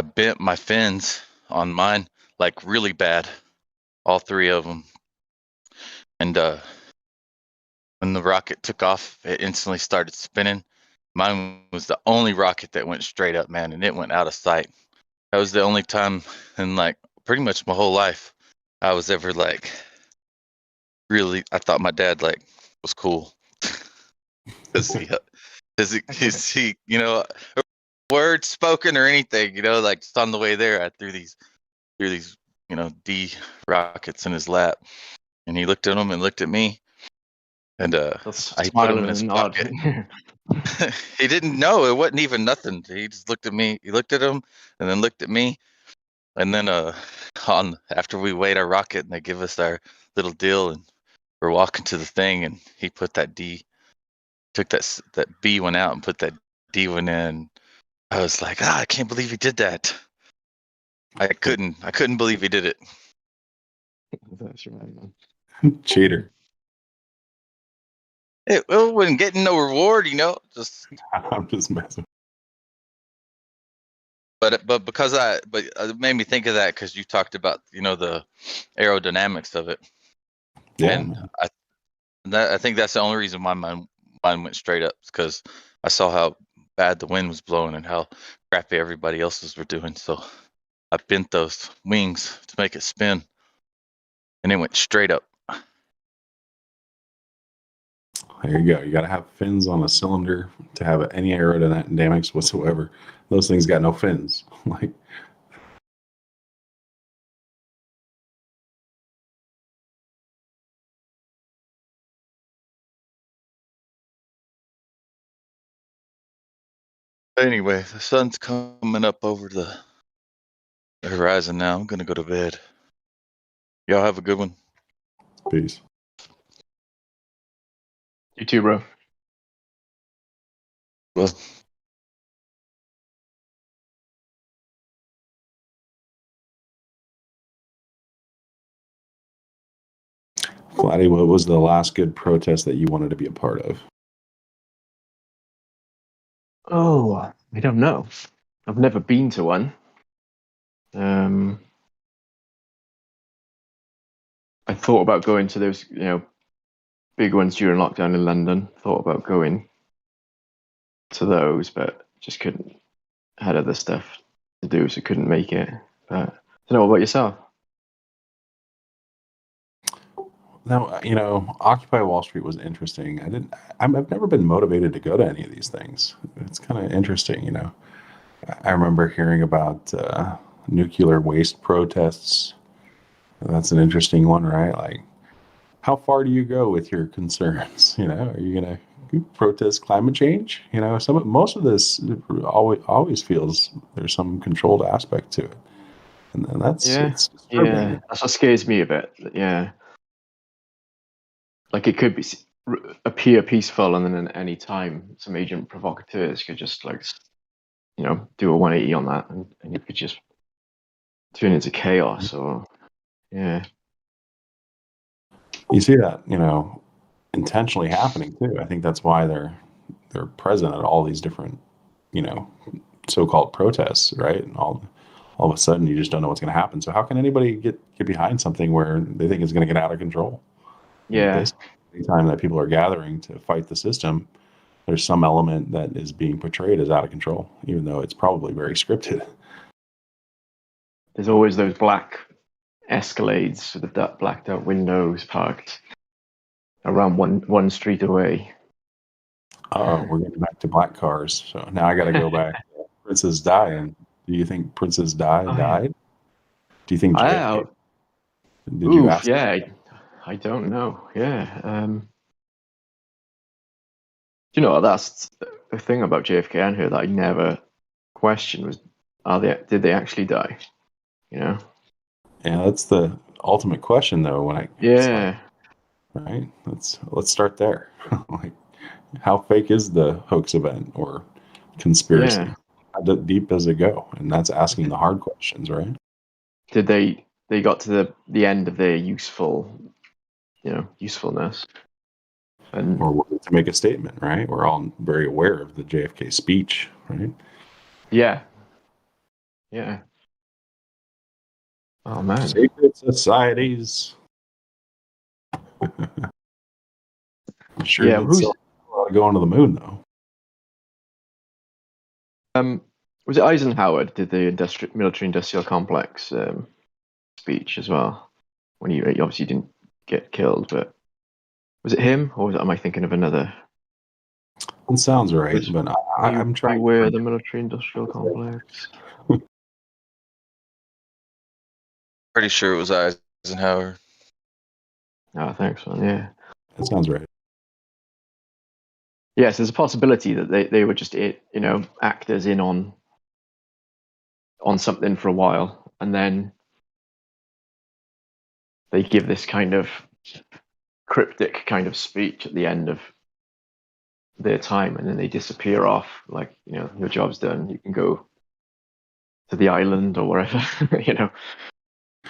bent my fins on mine like really bad, all 3 of them. And when the rocket took off, it instantly started spinning. Mine was the only rocket that went straight up, man, and it went out of sight. That was the only time in like pretty much my whole life I was ever like really. I thought my dad like was cool because he words spoken or anything, like just on the way there, I threw these D rockets in his lap, and he looked at them and looked at me, and I put them in his pocket. He didn't know. It wasn't even nothing. He just looked at me. He looked at him and then looked at me. And then after we weighed our rocket and they give us our little deal and we're walking to the thing, and he put that D, took that B one out and put that D one in. I was like, I can't believe he did that. I couldn't believe he did it. That's right, man. Cheater. It wasn't getting no reward, just I'm just messing. But it made me think of that because you talked about the aerodynamics of it. Yeah, and I think that's the only reason why mine went straight up, because I saw how bad the wind was blowing and how crappy everybody else's were doing. So I bent those wings to make it spin, and it went straight up. There you go. You got to have fins on a cylinder to have any aerodynamics whatsoever. Those things got no fins. Like, Anyway, the sun's coming up over the horizon now. I'm gonna go to bed. Y'all have a good one. Peace. You too, bro. Well. Flatty, what was the last good protest that you wanted to be a part of? Oh, I don't know. I've never been to one. I thought about going to those, big ones during lockdown in London. Thought about going to those, but just couldn't. Had other stuff to do, so couldn't make it. But I don't know. What about yourself? No, Occupy Wall Street was interesting. I've never been motivated to go to any of these things. It's kind of interesting, I remember hearing about nuclear waste protests. That's an interesting one, right? Like, how far do you go with your concerns? Are you gonna protest climate change? Most of this always feels there's some controlled aspect to it, and that's it's disturbing. Yeah. That's what scares me a bit. Yeah, like it could appear peaceful, and then at any time some agent provocateurs could just do a 180 on that, and it could just turn into chaos. Or yeah. You see that, intentionally happening too. I think that's why they're present at all these different, so-called protests, right? And all of a sudden, you just don't know what's going to happen. So how can anybody get behind something where they think it's going to get out of control? Yeah. Basically, anytime that people are gathering to fight the system, there's some element that is being portrayed as out of control, even though it's probably very scripted. There's always those black Escalades with the blacked out windows parked around one street away. Oh, we're getting back to black cars. So now I got to go back to Princess Di. And do you think Princess Di died? Do you think JFK? Did you ask? Yeah, I don't know. Yeah. You know, that's the thing about JFK and her that I never questioned was, did they actually die? You know? Yeah, that's the ultimate question, though. Right. Let's start there. Like, how fake is the hoax event or conspiracy? Yeah. How deep does it go? And that's asking the hard questions, right? Did they got to the end of their usefulness? And or to make a statement, right? We're all very aware of the JFK speech, right? Yeah. Yeah. Oh man. Secret societies. I'm sure Yeah, did sell going to the moon though. Was it Eisenhower that did the military-industrial complex speech as well? When he obviously didn't get killed, but was it him, or am I thinking of another? It sounds right, but I'm trying. Beware the military-industrial complex. Pretty sure it was Eisenhower. Oh, thanks, man. Yeah, that sounds right. Yes, there's a possibility that they were just actors in on something for a while, and then they give this kind of cryptic kind of speech at the end of their time, and then they disappear off. Like, your job's done. You can go to the island or wherever.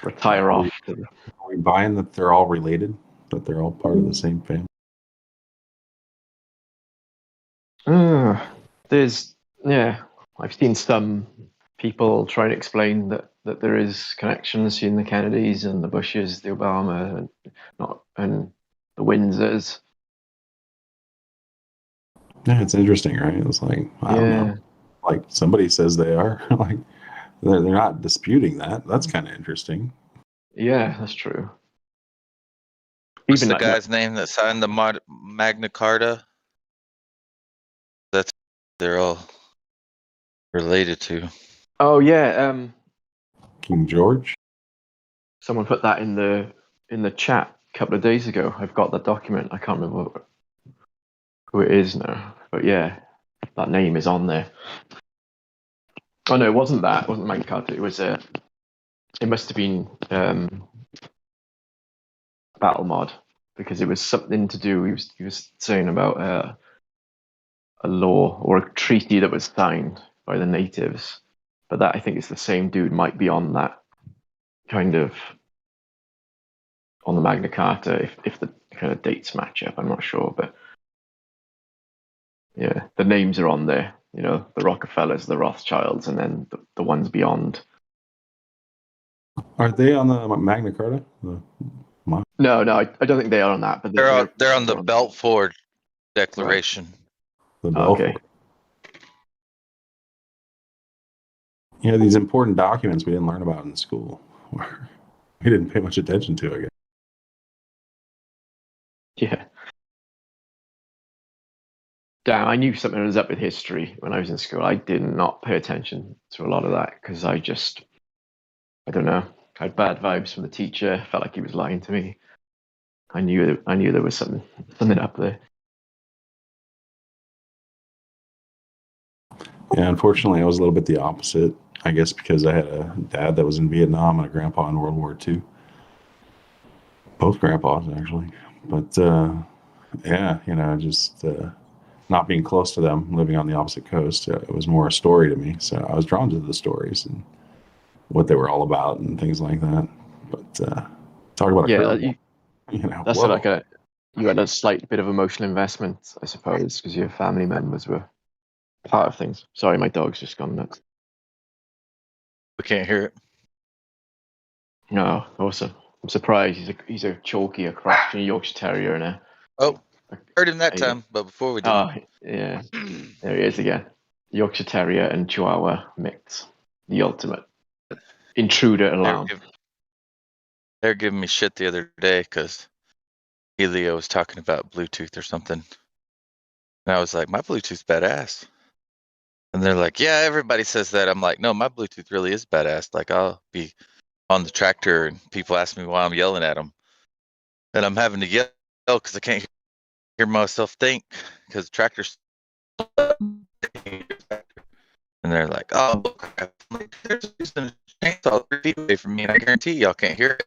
Retire off. Are we buying that they're all related? That they're all part of the same family? I've seen some people try to explain that there is connections between the Kennedys and the Bushes, the Obama, and the Windsors. Yeah, it's interesting, right? It's like, I don't know. Like, somebody says they are. Like, they're not disputing that. That's kind of interesting. Yeah, that's true. What's the guy's name that signed the Magna Carta? They're all related to. Oh yeah, King George. Someone put that in the chat a couple of days ago. I've got that document. I can't remember who it is now, but yeah, that name is on there. Oh no, it wasn't that. It wasn't Magna Carta. It was it must have been Battle Mod, because it was something to do. He was saying about a law or a treaty that was signed by the natives, but that I think is the same dude might be on that kind of on the Magna Carta if the kind of dates match up. I'm not sure, but yeah, the names are on there. The Rockefellers, the Rothschilds, and then the ones beyond. Are they on the Magna Carta? No, I don't think they are on that. But they're on the Balfour Declaration. Right. The Balfour. Okay. Yeah, these important documents we didn't learn about in school. We didn't pay much attention to, I guess. Yeah. Damn, I knew something was up with history when I was in school. I did not pay attention to a lot of that because I don't know. I had bad vibes from the teacher. Felt like he was lying to me. I knew there was something up there. Yeah, unfortunately, I was a little bit the opposite. I guess because I had a dad that was in Vietnam and a grandpa in World War II. Both grandpas, actually. But, just not being close to them, living on the opposite coast, it was more a story to me. So I was drawn to the stories and what they were all about and things like that. But talk about that's whoa. like you had a slight bit of emotional investment, I suppose, because your family members were part of things. Sorry, my dog's just gone nuts. We can't hear it. No, awesome. I'm surprised. He's a chalky, a cross between a Yorkshire Terrier and a. Oh, heard him that time, but before we didn't. Oh, yeah. There he is again. Yorkshire Terrier and Chihuahua mix. The ultimate. Intruder alarm. They're giving me shit the other day because Helio was talking about Bluetooth or something. And I was like, my Bluetooth's badass. And they're like, yeah, everybody says that. I'm like, no, my Bluetooth really is badass. Like, I'll be on the tractor and people ask me why I'm yelling at them. And I'm having to yell because I can't hear myself think because the tractor's. And they're like, oh, crap. I'm like, there's a chainsaw 3 feet away from me, and I guarantee y'all can't hear it.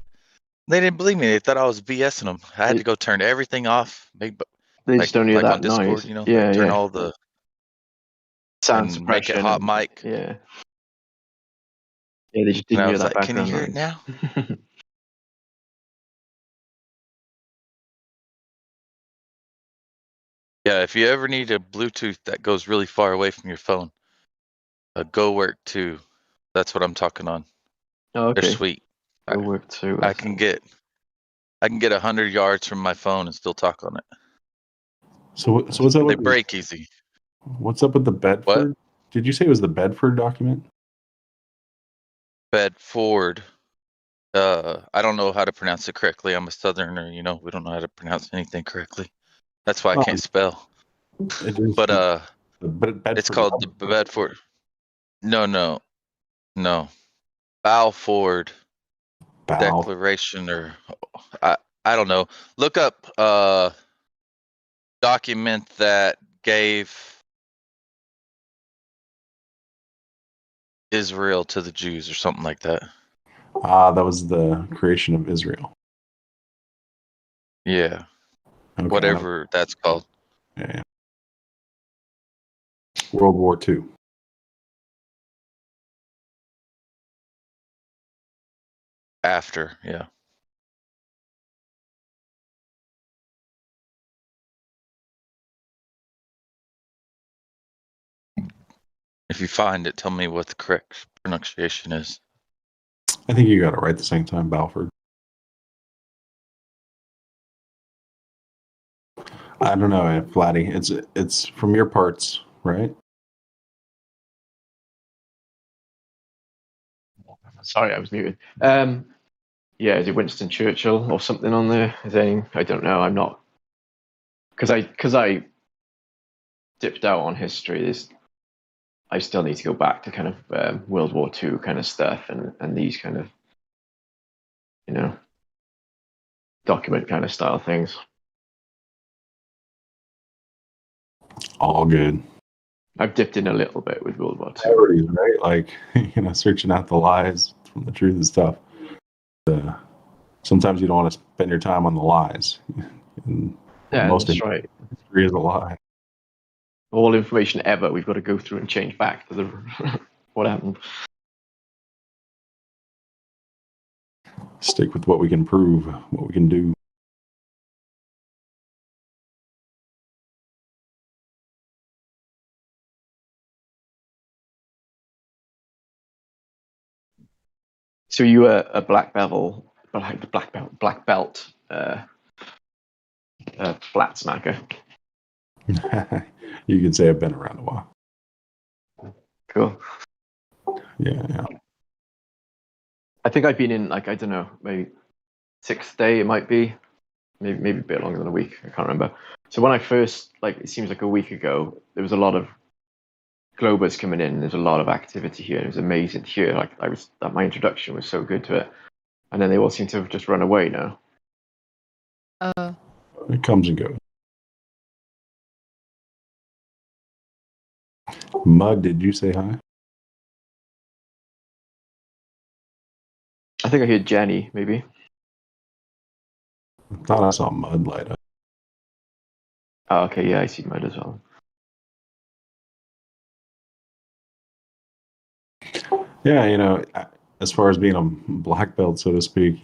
They didn't believe me. They thought I was BSing them. I had to go turn everything off. They just don't hear like that on Discord, noise. you know, Yeah, turn yeah. all the Sound and make it suppression. hot mic. Yeah. Yeah, they just And didn't I hear was that like, can you background hear it noise. now? Yeah, if you ever need a Bluetooth that goes really far away from your phone, Go Work 2. That's what I'm talking on. Oh, okay. They're sweet. Go Work 2. I can get 100 yards from my phone and still talk on it. So what's up They with break easy. What's up with the Bedford? What? Did you say it was the Bedford document? Bedford. I don't know how to pronounce it correctly. I'm a Southerner, you know. We don't know how to pronounce anything correctly. That's why I can't spell. But it's called the Bedford. No. Balfour Declaration, or I don't know. Look up document that gave Israel to the Jews or something like that. That was the creation of Israel. Yeah. Okay, Whatever that's called. Yeah. World War II. After, yeah. If you find it, tell me what the correct pronunciation is. I think you got it right the same time, Balfour. I don't know, Flatty. It's from your parts, right? Sorry, I was muted. Yeah, is it Winston Churchill or something on there? I don't know. I'm not, because I dipped out on history. I still need to go back to kind of World War II kind of stuff and these kind of, document kind of style things. All good. I've dipped in a little bit with World War II. Priorities, right? Like, searching out the lies from the truth and stuff. Sometimes you don't want to spend your time on the lies. And Yeah, most that's of right. history is a lie. All information ever, we've got to go through and change back to the what happened. Stick with what we can prove, what we can do. So you were a black belt flat smacker. You can say I've been around a while. Cool. Yeah. I think I've been in, I don't know, maybe 6th day it might be, maybe a bit longer than a week. I can't remember. So when I first, it seems like a week ago, there was a lot of Globers coming in. There's a lot of activity here. It was amazing to hear. My introduction was so good to it, and then they all seem to have just run away now. It comes and goes. Mud, did you say hi? I think I heard Jenny, maybe. I thought I saw Mud light up. Oh, okay, yeah, I see Mud as well. Yeah, as far as being a black belt, so to speak,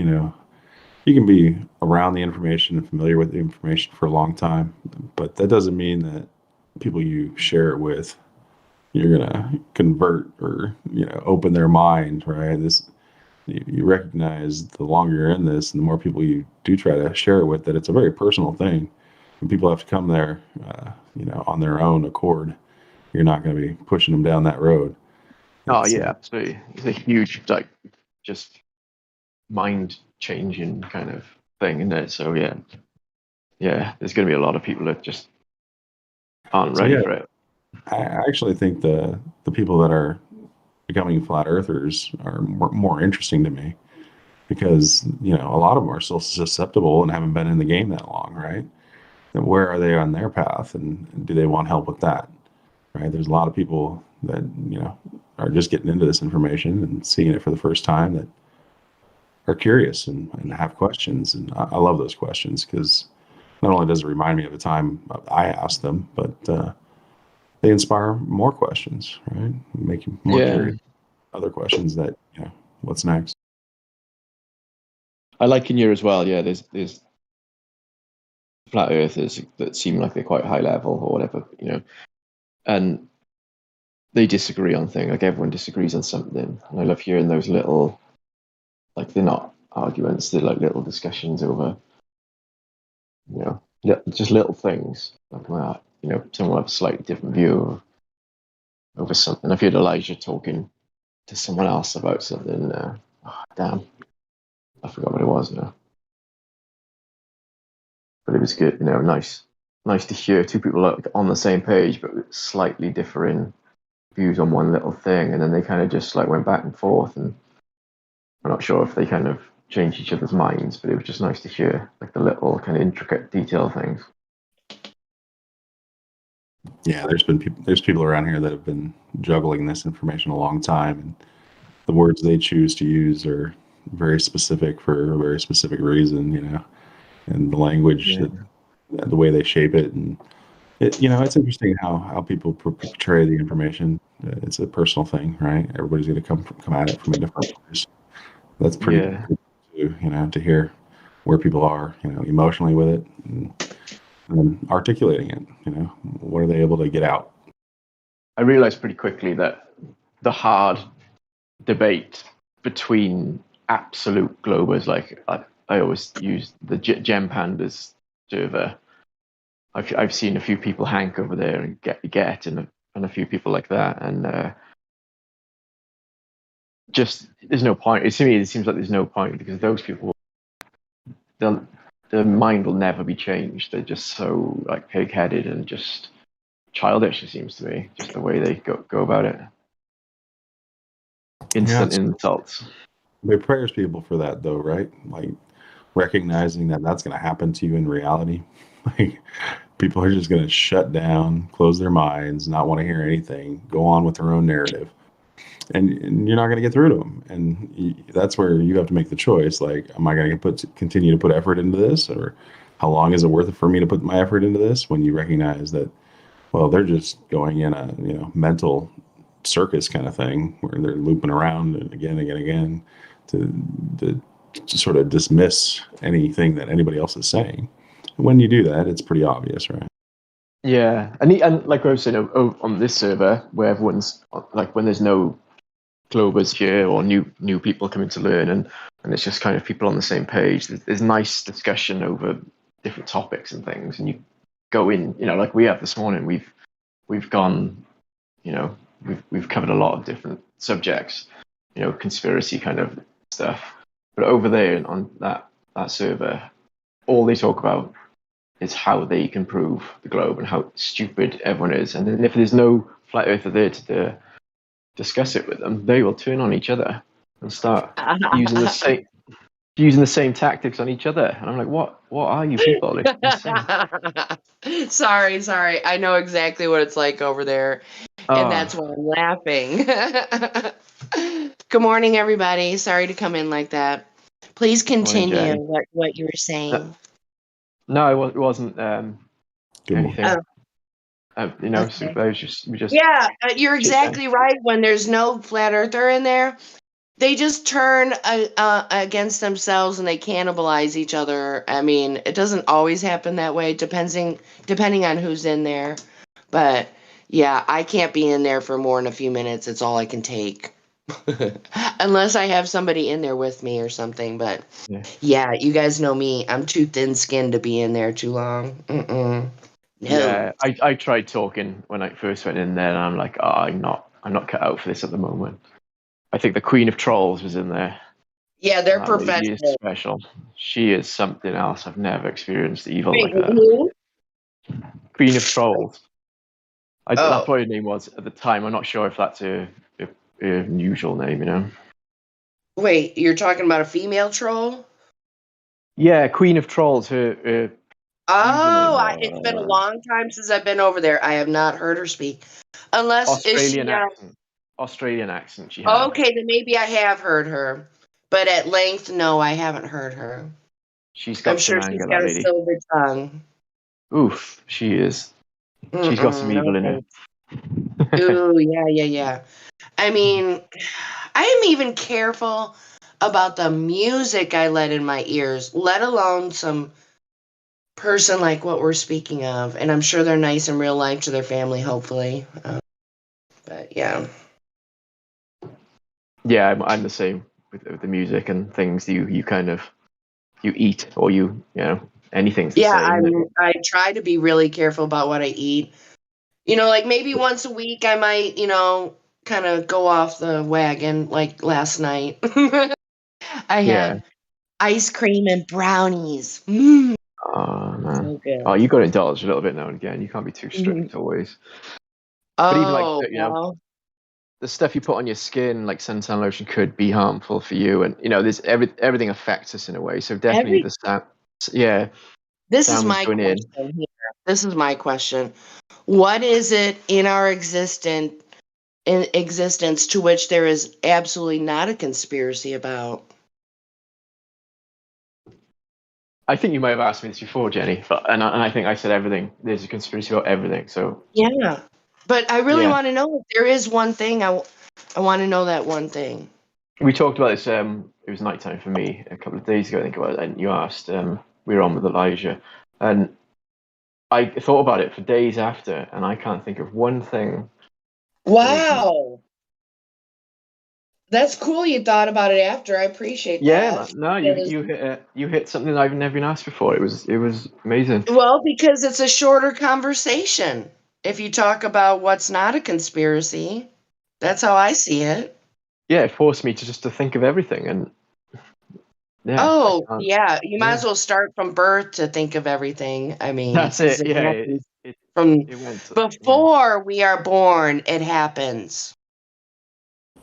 you can be around the information and familiar with the information for a long time, but that doesn't mean that people you share it with, you're gonna convert or open their mind, right? You recognize the longer you're in this, and the more people you do try to share it with, that it's a very personal thing, and people have to come there, on their own accord. You're not going to be pushing them down that road. Oh yeah, absolutely. It's a huge just mind changing kind of thing, isn't it? So yeah, there's going to be a lot of people that just aren't So, ready yeah, for it. I actually think the people that are becoming flat earthers are more interesting to me because a lot of them are still susceptible and haven't been in the game that long, right? And where are they on their path, and do they want help with that? Right? There's a lot of people that are just getting into this information and seeing it for the first time that are curious and have questions, and I love those questions because not only does it remind me of the time I asked them, but they inspire more questions, right? Make you more Yeah. curious. Other questions that what's next? I like in here as well. Yeah, there's flat earthers that seem like they're quite high level or whatever, and they disagree on things. Like everyone disagrees on something, and I love hearing those little, like they're not arguments, they're like little discussions over, just little things like that. Someone will have a slightly different view over something. I've heard Elijah talking to someone else about something. Damn, I forgot what it was now. But it was good, nice to hear two people on the same page, but with slightly differing views on one little thing, and then they kind of just like went back and forth, and I'm not sure if they kind of changed each other's minds, but it was just nice to hear like the little kind of intricate detail things. Yeah, there's people around here that have been juggling this information a long time, and the words they choose to use are very specific for a very specific reason, and the language that the way they shape it, and it's interesting how people portray the information. It's a personal thing, right? Everybody's going to come at it from a different place. That's pretty Yeah. good to hear where people are, emotionally with it, and articulating it. What are they able to get out? I realized pretty quickly that the hard debate between absolute globers, like I always use the Gem Pandas server. I've seen a few people hank over there and get and a few people like that, and just there's no point. To me, it seems like there's no point because those people, their mind will never be changed. They're just so like pig-headed and just childish. It seems to me, just the way they go about it. Instant insults. They prayers people for that though, right? Like recognizing that that's going to happen to you in reality. Like people are just going to shut down, close their minds, not want to hear anything, go on with their own narrative, and you're not going to get through to them. And that's where you have to make the choice. Like, am I going to continue to put effort into this, or how long is it worth it for me to put my effort into this? When you recognize that, well, they're just going in a mental circus kind of thing where they're looping around and again to sort of dismiss anything that anybody else is saying. When you do that, it's pretty obvious, right? Yeah, and like I was saying, on this server where everyone's like, when there's no Globers here or new people coming to learn, and it's just kind of people on the same page. There's nice discussion over different topics and things, and you go in, like we have this morning. We've gone, we've covered a lot of different subjects, conspiracy kind of stuff. But over there on that server, all they talk about is how they can prove the globe and how stupid everyone is. And then if there's no flat earther there to discuss it with them, they will turn on each other and start using the same tactics on each other. And I'm like, what are you people? It's insane. Sorry. I know exactly what it's like over there. And that's why I'm laughing. Good morning, everybody. Sorry to come in like that. Please continue what you were saying. No, it wasn't anything. Oh. Okay. Yeah, you're exactly right. When there's no flat earther in there, they just turn against themselves and they cannibalize each other. I mean, it doesn't always happen that way, depending on who's in there. But yeah, I can't be in there for more than a few minutes. It's all I can take. Unless I have somebody in there with me or something. But yeah, you guys know me. I'm too thin-skinned to be in there too long. No. Yeah, I tried talking when I first went in there, and I'm like, oh, I'm not cut out for this at the moment. I think the Queen of Trolls was in there. Yeah, they're That lady is professional. special. She is something else. I've never experienced evil Wait, like that. who? Queen of Trolls. That's Oh. what her name was at the time. I'm not sure if that's a unusual name, you know. Wait, you're talking about a female troll? Yeah, Queen of Trolls. Her Oh, it's been a username. long time since I've been over there. I have not heard her speak. Unless, is she... Australian accent. Australian accent she had. Okay, then maybe I have heard her. But at length, no, I haven't heard her. She's I'm got some sure she's anger, got that a lady. silver tongue. Oof, she is. She's got some evil in her. Ooh, yeah. I mean, I am even careful about the music I let in my ears, let alone some person like what we're speaking of. And I'm sure they're nice in real life to their family, hopefully. But yeah. Yeah, I'm the same with the music and things you kind of you eat or you know anything's the Yeah, same. I try to be really careful about what I eat. You know, like maybe once a week I might, kind of go off the wagon like last night. I had ice cream and brownies. Oh man. So good. Oh, you got to indulge a little bit now and again. You can't be too strict always. But even like Oh, well. the stuff you put on your skin, like suntan lotion, could be harmful for you, and there's everything affects us in a way. So definitely the sound, This is sounds my going in. question here. This is my question. What is it in our existence to which there is absolutely not a conspiracy about? I think you might have asked me this before, Jenny, but and I think I said everything. There's a conspiracy about everything. So Yeah. But I really Yeah. want to know if there is one thing. I want to know that one thing. we talked about this. It was nighttime for me a couple of days ago. I think it was, and you asked. We were on with Elijah, and I thought about it for days after, and I can't think of one thing. Wow. That's cool you thought about it after. I appreciate Yeah, that. man. No, you hit something I've never been asked before. It was amazing. Well, because it's a shorter conversation. If you talk about what's not a conspiracy, that's how I see it. Yeah, it forced me to think of everything, and yeah. Oh, I can't- yeah. You might yeah. as well start from birth to think of everything. I mean, That's 'cause it. it Yeah, happens it from went. before we are born. It happens.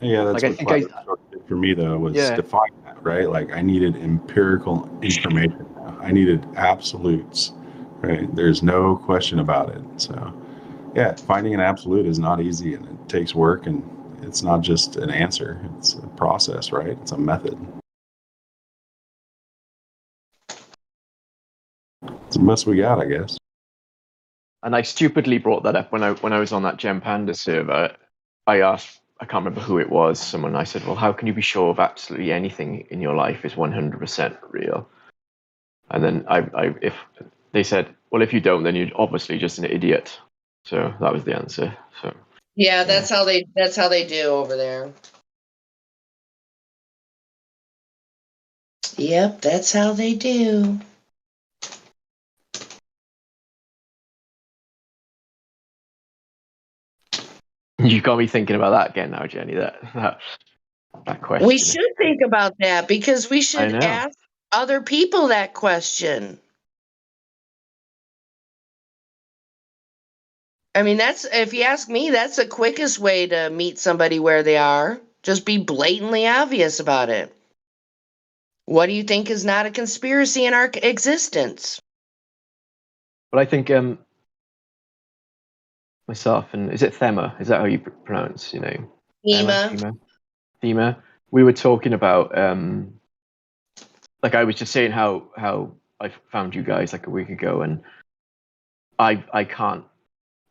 Yeah, that's Like I what think flat Earth did for me though, was Yeah. define that, right? Like I needed empirical information. I needed absolutes, right? There's no question about it. So yeah, finding an absolute is not easy, and it takes work, and it's not just an answer. It's a process, right? It's a method. It's the best we got, I guess. And I stupidly brought that up when I was on that Gem Panda server. I asked, I can't remember who it was, someone. I said, "Well, how can you be sure of absolutely anything in your life is 100% real?" And then if they said, "Well, if you don't, then you're obviously just an idiot." So that was the answer. So Yeah, that's how they do over there. Yep, that's how they do. you got me thinking about that again now, Jenny. That question. We should think about that because we should know. ask other people that question. I mean, if you ask me, that's the quickest way to meet somebody where they are. Just be blatantly obvious about it. What do you think is not a conspiracy in our existence? But I think myself and is it Thema? Is that how you pronounce your name? Thema. We were talking about like I was just saying how I found you guys like a week ago, and I can't,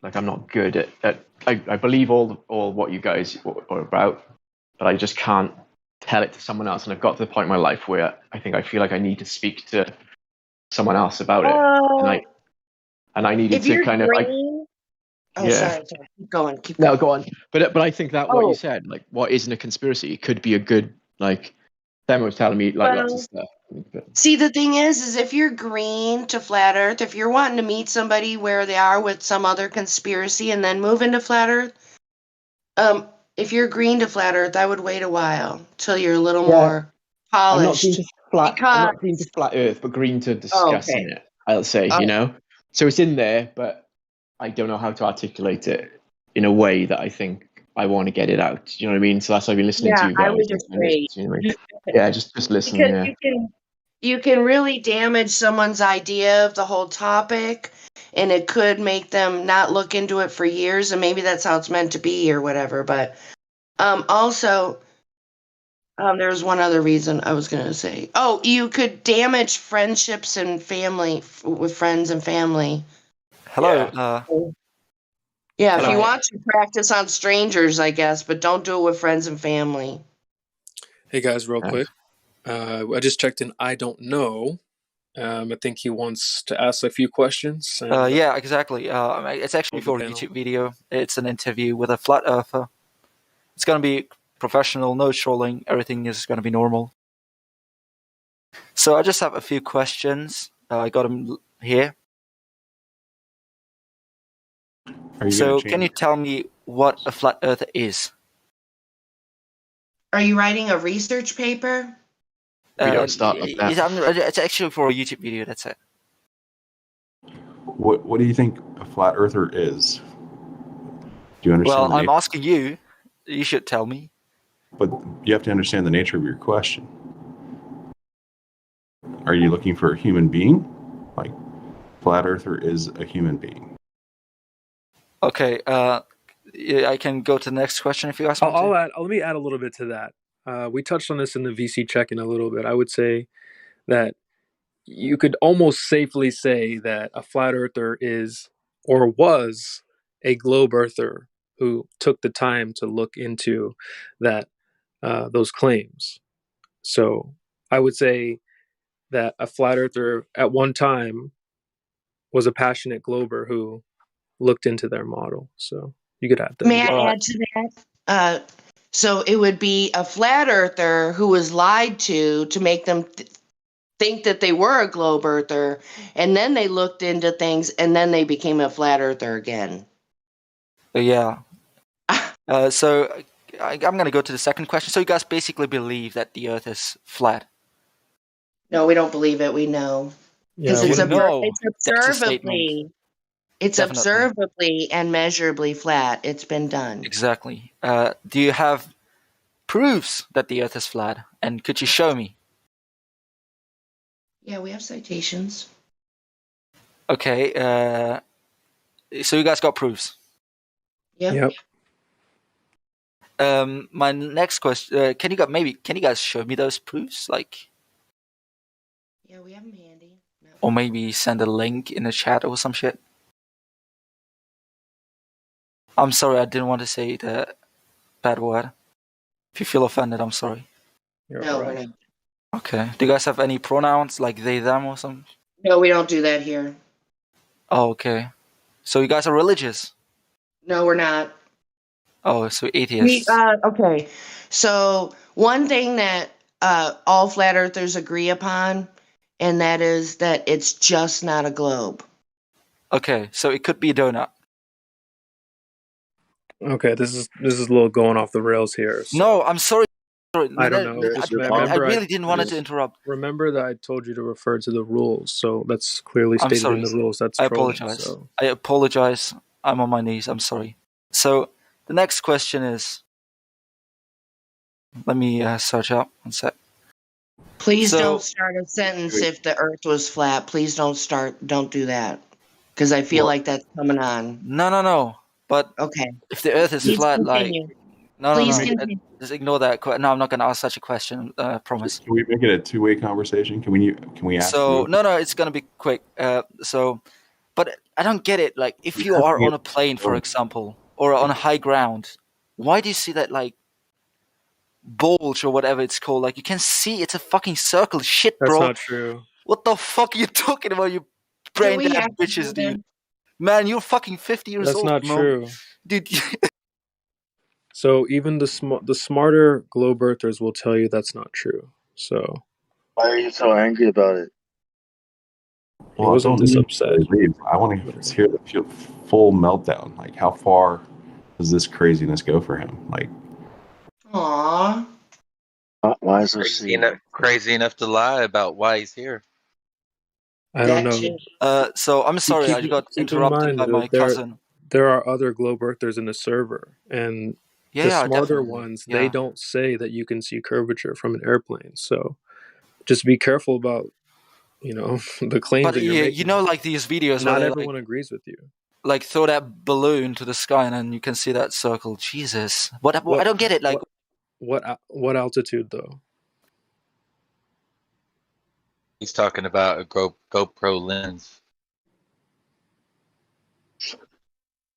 like I'm not good at I believe all what you guys are about, but I just can't tell it to someone else, and I've got to the point in my life where I think I feel like I need to speak to someone else about it, and I needed If to you're kind of green, sorry, keep going, keep going. No, go on. But I think that what you Oh. said, like what isn't a conspiracy, could be a good like. Them was telling me like lots of stuff. See, the thing is if you're green to flat Earth, if you're wanting to meet somebody where they are with some other conspiracy and then move into flat Earth, if you're green to flat Earth, I would wait a while till you're a little more I'm not polished. green to flat. Because I'm not green to flat Earth, but green to discussing it. I'll say, Oh. you know. So it's in there, but I don't know how to articulate it in a way that I think I want to get it out. You know what I mean? So that's why I've been listening to Yeah, you I guys. would just wait. You know what I mean? Yeah, just listen. Because Yeah. you can really damage someone's idea of the whole topic, and it could make them not look into it for years, and maybe that's how it's meant to be or whatever. But also, there's one other reason I was going to say. Oh, you could damage friendships and family with friends and family. Hello. Yeah, if you Hello. want to practice on strangers, I guess, but don't do it with friends and family. Hey guys, real quick. I just checked in. I don't know. I think he wants to ask a few questions. And, Yeah, exactly. It's actually for a YouTube video. It's an interview with a flat earther. It's going to be professional, no trolling. Everything is going to be normal. So I just have a few questions. I got them here. So can you tell me what a flat earther is? Are you writing a research paper? We don't start like that. It's actually for a YouTube video. That's it. What do you think a flat earther is? Do you understand? Well, I'm asking you. You should tell me. But you have to understand the nature of your question. Are you looking for a human being? Like, flat earther is a human being. Okay. I can go to the next question if you ask me. Let me add a little bit to that. We touched on this in the VC check-in a little bit. I would say that you could almost safely say that a flat earther is or was a globe earther who took the time to look into that those claims. So I would say that a flat earther at one time was a passionate glober who looked into their model. So you could add that. May I add to that? So it would be a flat earther who was lied to make them think that they were a globe earther, and then they looked into things, and then they became a flat earther again. Yeah. So I'm going to go to the second question. So you guys basically believe that the Earth is flat? No, we don't believe it. We know. Because it's observably, observably and measurably flat. It's been done. Exactly. Do you have proofs that the Earth is flat? And could you show me? Yeah, we have citations. Okay. So you guys got proofs? Yep. My next question: Can you guys show me those proofs? Like, yeah, we have them handy. No. Or maybe send a link in the chat or some shit. I'm sorry, I didn't want to say the bad word. If you feel offended, I'm sorry. No, we're not. Okay. Do you guys have any pronouns like they, them, or something? No, we don't do that here. Oh, okay. So you guys are religious? No, we're not. Oh, so atheists. Okay. So one thing that all flat earthers agree upon, and that is that it's just not a globe. Okay, so it could be a donut. Okay, this is a little going off the rails here. So. No, I'm sorry. I don't know. I really didn't want to interrupt. Remember that I told you to refer to the rules, so that's clearly stated in the rules. That's I trolling, apologize. So. I apologize. I'm on my knees. I'm sorry. So the next question is. Let me search up one sec. Please don't start a sentence if the Earth was flat. Please don't do that, because I feel like that's coming on. No. But okay, if the Earth is Please flat, continue. no. Continue. Just ignore that. No, I'm not going to ask such a question. Promise. Can we make it a two-way conversation? Can we ask? So no, it's going to be quick. But I don't get it. Like, if you are on a plane, for example, or on a high ground, why do you see that? Like, bulge or whatever it's called. Like you can see it's a fucking circle. Shit, That's bro. not true. What the fuck are you talking about? You brain we dead have to bitches, do dude. Man, you're fucking 50 years That's old, not man. true. Dude. So even the smarter globe earthers will tell you that's not true. So Why are you so angry about it? he wasn't this upset. I want to hear the full meltdown. Like, how far does this craziness go for him? Like, Aww. Why is there crazy enough to lie about why he's here? I don't know. So I'm sorry, I got keep in interrupted mind by my that cousin. there are other globe earthers in the server, and the Yeah, smarter definitely. ones, Yeah. they don't say that you can see curvature from an airplane. So just be careful about, the claims But that you're making. you know, like these videos Not where they everyone agrees with you. like throw that balloon to the sky and then you can see that circle. Jesus, what I don't get it. Like, what altitude though? He's talking about a GoPro lens.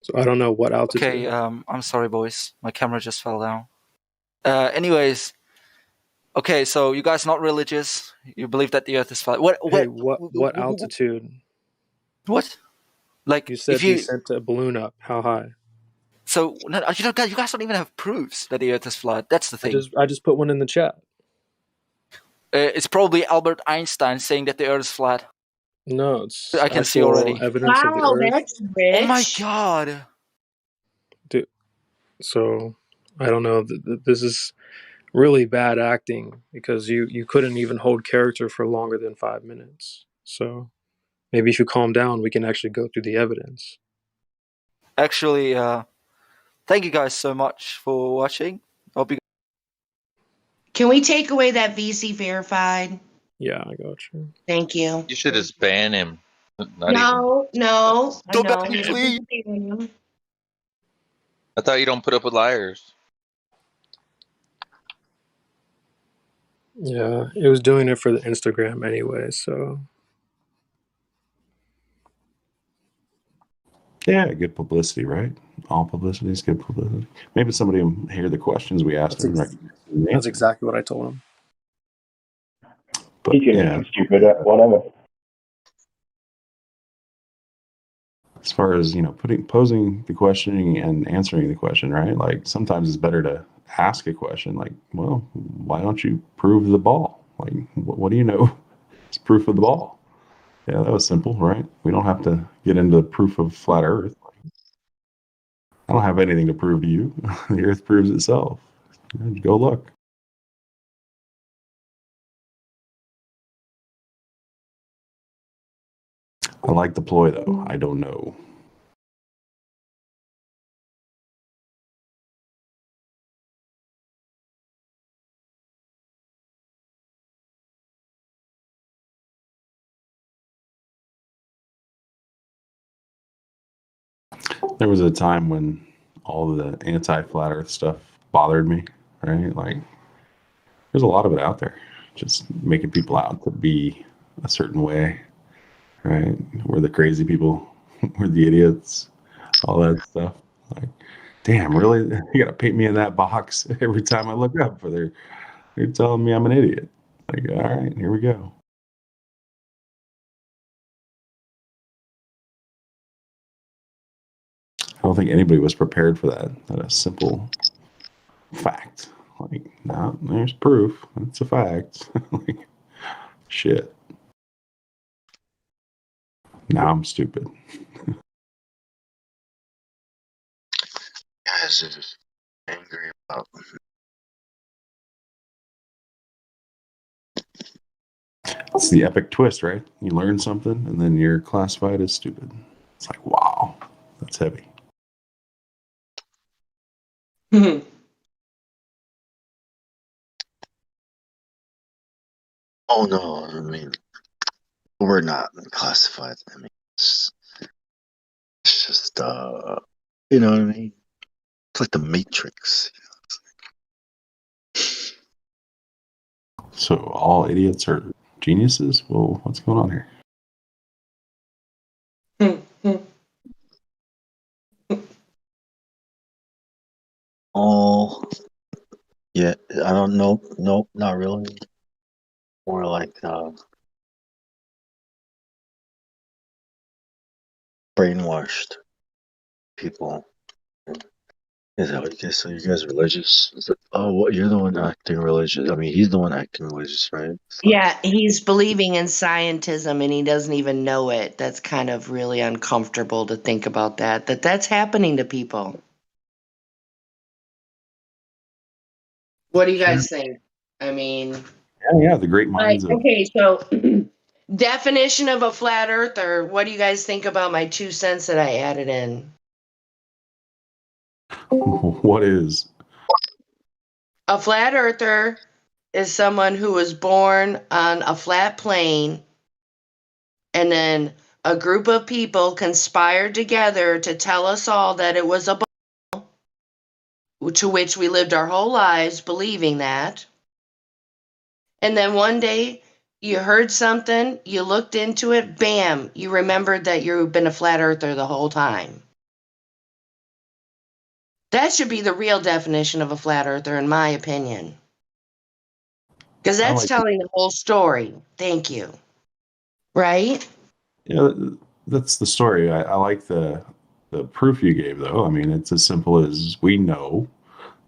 So I don't know what altitude. okay, I'm sorry, boys. My camera just fell down. Anyways, okay, so you guys not religious? You believe that the Earth is flat? What altitude? What? Like You said if he you sent a balloon up. How high? so no, you guys don't even have proofs that the Earth is flat. That's the thing. I just put one in the chat. It's probably Albert Einstein saying that the Earth is flat. No, it's I can see actual already. evidence of the Earth. That's rich. Oh my god. Dude, so I don't know. This is really bad acting because you couldn't even hold character for longer than 5 minutes. So maybe if you calm down, we can actually go through the evidence. Actually, thank you guys so much for watching. Hope you. Can we take away that VC verified? Yeah, I got you. Thank you. You should just ban him. Not No, I Don't know. ban me, please. I thought you don't put up with liars. Yeah, it was doing it for the Instagram anyway, so. yeah, good publicity, right? All publicity is good publicity. Maybe somebody will hear the questions we asked him. That's exactly what I told him. But yeah, stupid at whatever. as far as posing the questioning and answering the question, right? Like sometimes it's better to ask a question like, well, why don't you prove the ball? Like, what do you know? It's proof of the ball. Yeah, that was simple, right? We don't have to get into proof of flat Earth. I don't have anything to prove to you. The Earth proves itself. Go look. I like the ploy though. I don't know. There was a time when all the anti-flat Earth stuff bothered me, right? Like, there's a lot of it out there, just making people out to be a certain way, right? We're the crazy people, we're the idiots, all that stuff. Like, damn, really? You gotta paint me in that box every time I look up, or they're telling me I'm an idiot. Like, all right, here we go. I don't think anybody was prepared for that. That a simple fact. Like, no, there's proof. It's a fact. Like, shit. Now I'm stupid. Guys are just angry about. It's the epic twist, right? You learn something and then you're classified as stupid. It's like, wow, that's heavy. Oh no, I mean, we're not classified. I mean, it's just you know what I mean? It's like the Matrix. So all idiots are geniuses? Whoa, what's going on here? All Yeah, I don't know. Nope, not really. More like brainwashed people. Is that what you guys? So you guys religious? Oh, what? You're the one acting religious. I mean, he's the one acting religious, right? Yeah, he's believing in scientism and he doesn't even know it. That's kind of really uncomfortable to think about that's happening to people. What do you Sure. guys think? I mean, Yeah, the great minds of okay, so definition of a flat earther. What do you guys think about my 2 cents that I added in? what is. A flat earther is someone who was born on a flat plane and then a group of people conspired together to tell us all that it was a ball, to which we lived our whole lives believing that. And then one day you heard something, you looked into it, bam, you remembered that you've been a flat earther the whole time. That should be the real definition of a flat earther, in my opinion. Because I that's like telling the whole story. Thank you. Right? Yeah, that's the story. I like the proof you gave, though. I mean, it's as simple as we know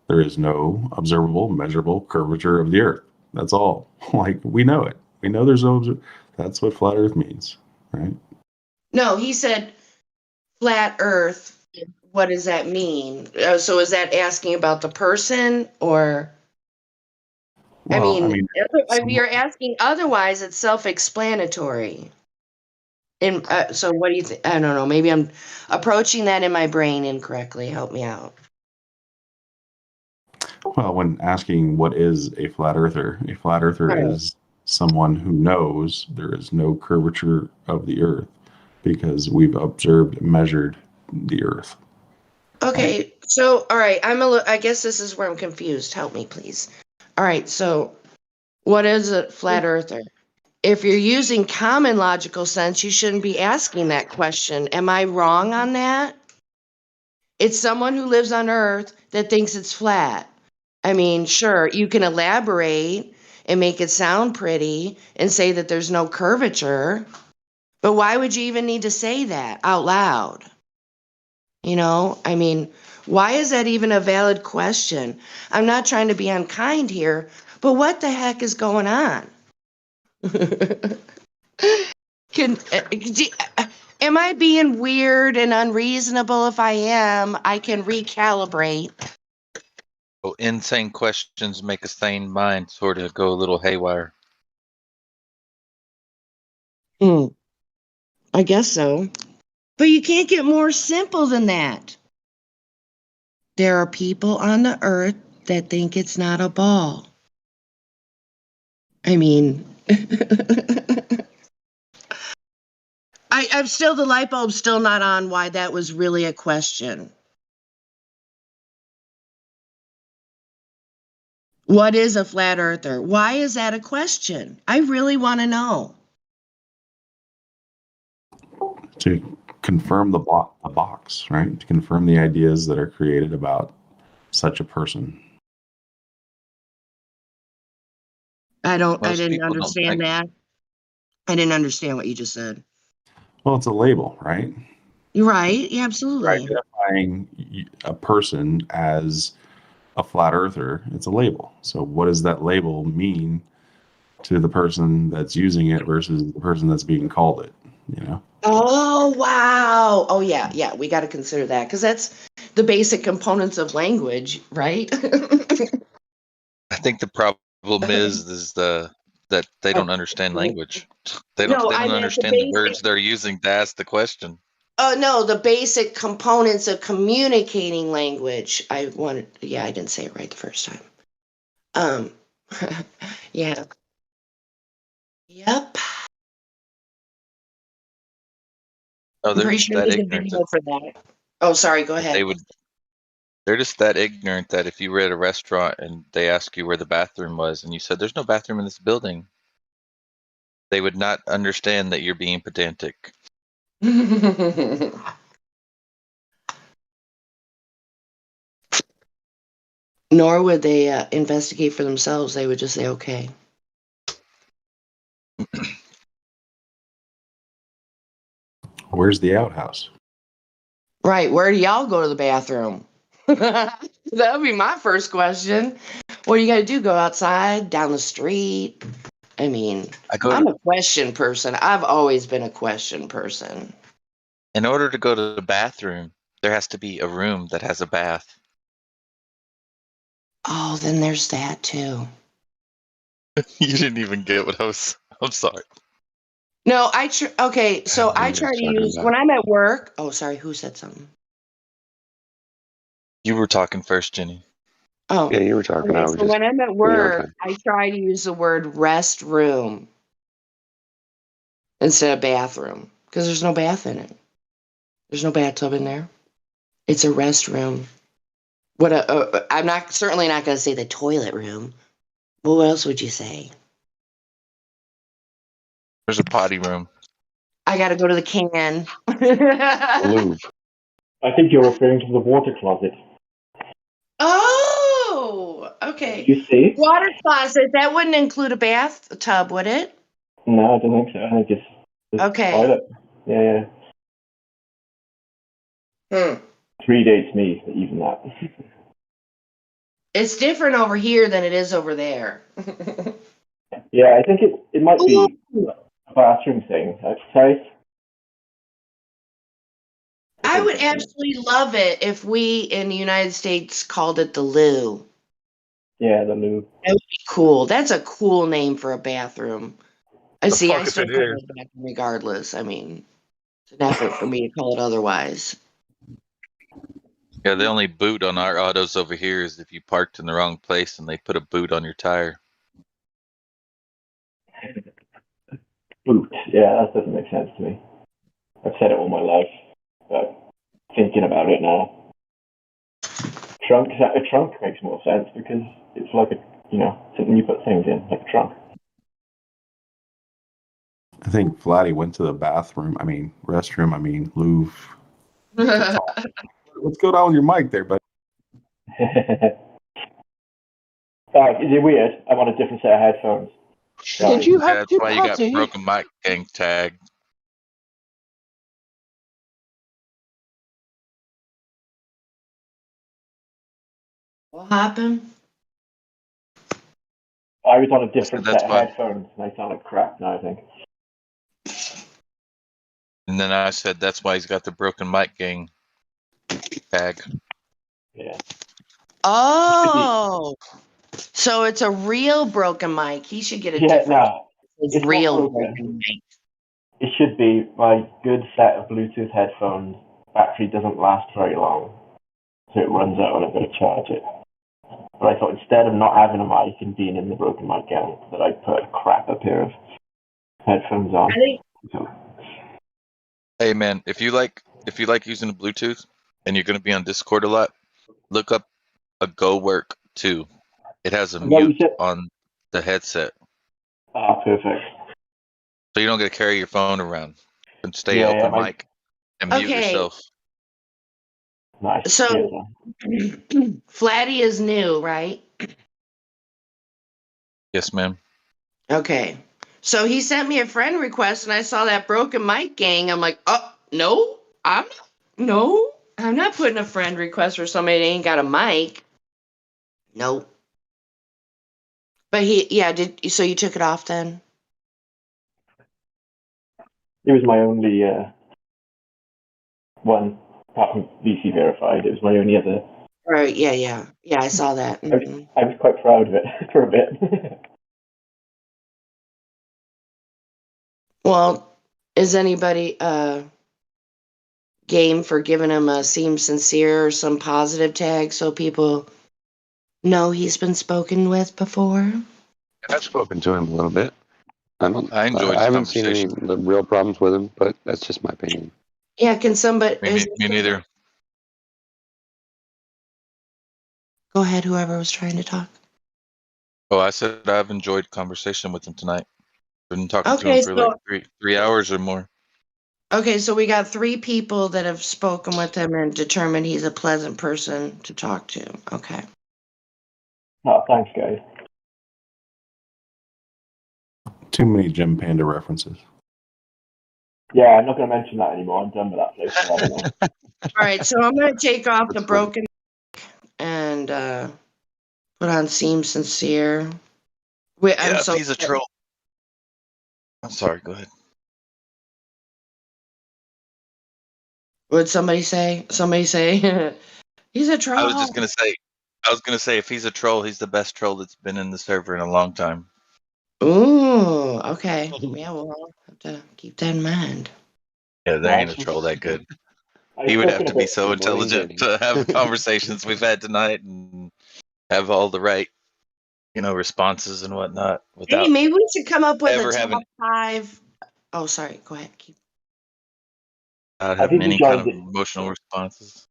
there is no observable, measurable curvature of the Earth. That's all. Like we know it. We know there's no. That's what flat Earth means, right? No, he said flat earth. What does that mean? So is that asking about the person or? I Well, I mean, mean, if you're asking otherwise, it's self-explanatory. And so what do you think? I don't know. Maybe I'm approaching that in my brain incorrectly. Help me out. well, when asking what is a flat earther Right. is someone who knows there is no curvature of the Earth because we've observed and measured the Earth. Okay. So, all right. I guess this is where I'm confused. Help me, please. All right. So, what is a flat earther? If you're using common logical sense, you shouldn't be asking that question. Am I wrong on that? It's someone who lives on Earth that thinks it's flat. I mean, sure, you can elaborate and make it sound pretty and say that there's no curvature, but why would you even need to say that out loud? You know, I mean, why is that even a valid question? I'm not trying to be unkind here, but what the heck is going on? Am I being weird and unreasonable? If I am, I can recalibrate. Oh, insane questions make a sane mind sort of go a little haywire. I guess so. But you can't get more simple than that. There are people on the earth that think it's not a ball. I mean, I'm still, the light bulb's still not on why that was really a question. What is a flat earther? Why is that a question? I really want to know. To confirm the box, right? To confirm the ideas that are created about such a person. I Most didn't people don't understand think. that. I didn't understand what you just said. Well, it's a label, right? You're right. Yeah, You're absolutely. identifying a person as a flat earther. It's a label. So, what does that label mean to the person that's using it versus the person that's being called it? You know. Oh, wow. Oh, yeah. Yeah. We got to consider that because that's the basic components of language, right? I think the problem is that they don't understand language. They No, I don't meant the understand the words basic. they're using to ask the question. Oh, no, the basic components of communicating language. Yeah, I didn't say it right the first time. Um, yeah. Yep. Oh, I'm they're pretty just sure that there's a ignorant video for that. Oh, sorry. Go that they ahead. would. They're just that ignorant that if you were at a restaurant and they ask you where the bathroom was and you said there's no bathroom in this building, they would not understand that you're being pedantic. Nor would they investigate for themselves. They would just say, okay. Where's the outhouse? Right. Where do y'all go to the bathroom? That would be my first question. What do you got to do? Go outside, down the street? I mean, I'm a question person. I've always been a question person. In order to go to the bathroom, there has to be a room that has a bath. Oh, then there's that too. You didn't even get what I was. I'm sorry. No, okay. So I try to talking use about. when I'm at work. Oh, sorry. Who said something? You were talking first, Jenny. Oh, Yeah, you were talking. okay. I was So just when I'm at giving you a hard work, time. I try to use the word restroom instead of bathroom because there's no bath in it. There's no bathtub in there. It's a restroom. I'm not certainly not going to say the toilet room. Well, what else would you say? There's a potty room. I got to go to the can. Lube. I think you're referring to the water closet. Oh, okay. You see? Water closet. That wouldn't include a bathtub, would it? No, I don't think so. I think it's the Okay. toilet. Yeah, Hmm. predates me, even that. It's different over here than it is over there. Yeah, I think it might be a bathroom thing. Sorry? I would absolutely love it if we in the United States called it the loo. Yeah, the loo. That would be cool. That's a cool name for a bathroom. I see. I fuck if still it call is. it a bathroom regardless. I mean, it's an effort for me to call it otherwise. Yeah, the only boot on our autos over here is if you parked in the wrong place and they put a boot on your tire. Boot. Yeah, that doesn't make sense to me. I've said it all my life, but thinking about it now. A trunk makes more sense because it's like something you put things in, like a trunk. I think Vladdy went to the restroom, Louvre. What's going on with your mic there, buddy? Is it weird? I'm on a different set of headphones. Did you have that's why you got broken mic gang tag. What happened? I was on a different That's set of why. headphones and I sound like crap now, I think. And then I said that's why he's got the broken mic gang tag. Yeah. Oh, so it's a real broken mic. He should get a Yeah, different. no, It's it's real not broken. broken mic. It should be my good set of Bluetooth headphones. Battery doesn't last very long, so it runs out and I've got to charge it. But I thought instead of not having a mic and being in the broken mic gang, that I'd put a crapper pair of headphones on. Hey man, if you like using Bluetooth and you're gonna be on Discord a lot, look up a Go Work 2. It has a mute on the headset. Ah, perfect. So you don't get to carry your phone around and stay Yeah, open my- mic and mute Okay. yourself. Nice. So, Flatty is new, right? Yes, ma'am. Okay. So he sent me a friend request and I saw that broken mic gang. I'm like, oh, no, I'm not putting a friend request for somebody that ain't got a mic. Nope. But so you took it off then? It was my only one, apart from VC verified. It was my only other. Right, yeah. Yeah, I saw that. Mhm. I was quite proud of it for a bit. Well, is anybody game for giving him a seem sincere or some positive tag so people know he's been spoken with before? I've spoken to him a little bit. I enjoyed I the haven't seen any conversation. real problems with him, but that's just my opinion. Yeah, can somebody Me neither. Go ahead, whoever was trying to talk. Oh, I said I've enjoyed conversation with him tonight. Been talking to him Okay, for so like three hours or more. okay, so we got 3 people that have spoken with him and determined he's a pleasant person to talk to. Okay. Oh, thanks, guys. Too many Gem Panda references. Yeah, I'm not going to mention that anymore. I'm done with that place forever now. All right, so I'm going to take off the broken and put on Seem Sincere. Wait, I'm Yeah, so if he's a troll. I'm sorry. Go ahead. What'd somebody say? Somebody say he's a troll. I was just gonna say. I was gonna say if he's a troll, he's the best troll that's been in the server in a long time. Ooh, okay. Yeah, well, I'll have to keep that in mind. Yeah, there ain't a troll that good. He would have to be so intelligent to have the conversations we've had tonight and have all the right, responses and whatnot Hey, without maybe we should come up with ever a top having 5. Oh, sorry. Go ahead. without I've having even any kind of joined it. emotional responses.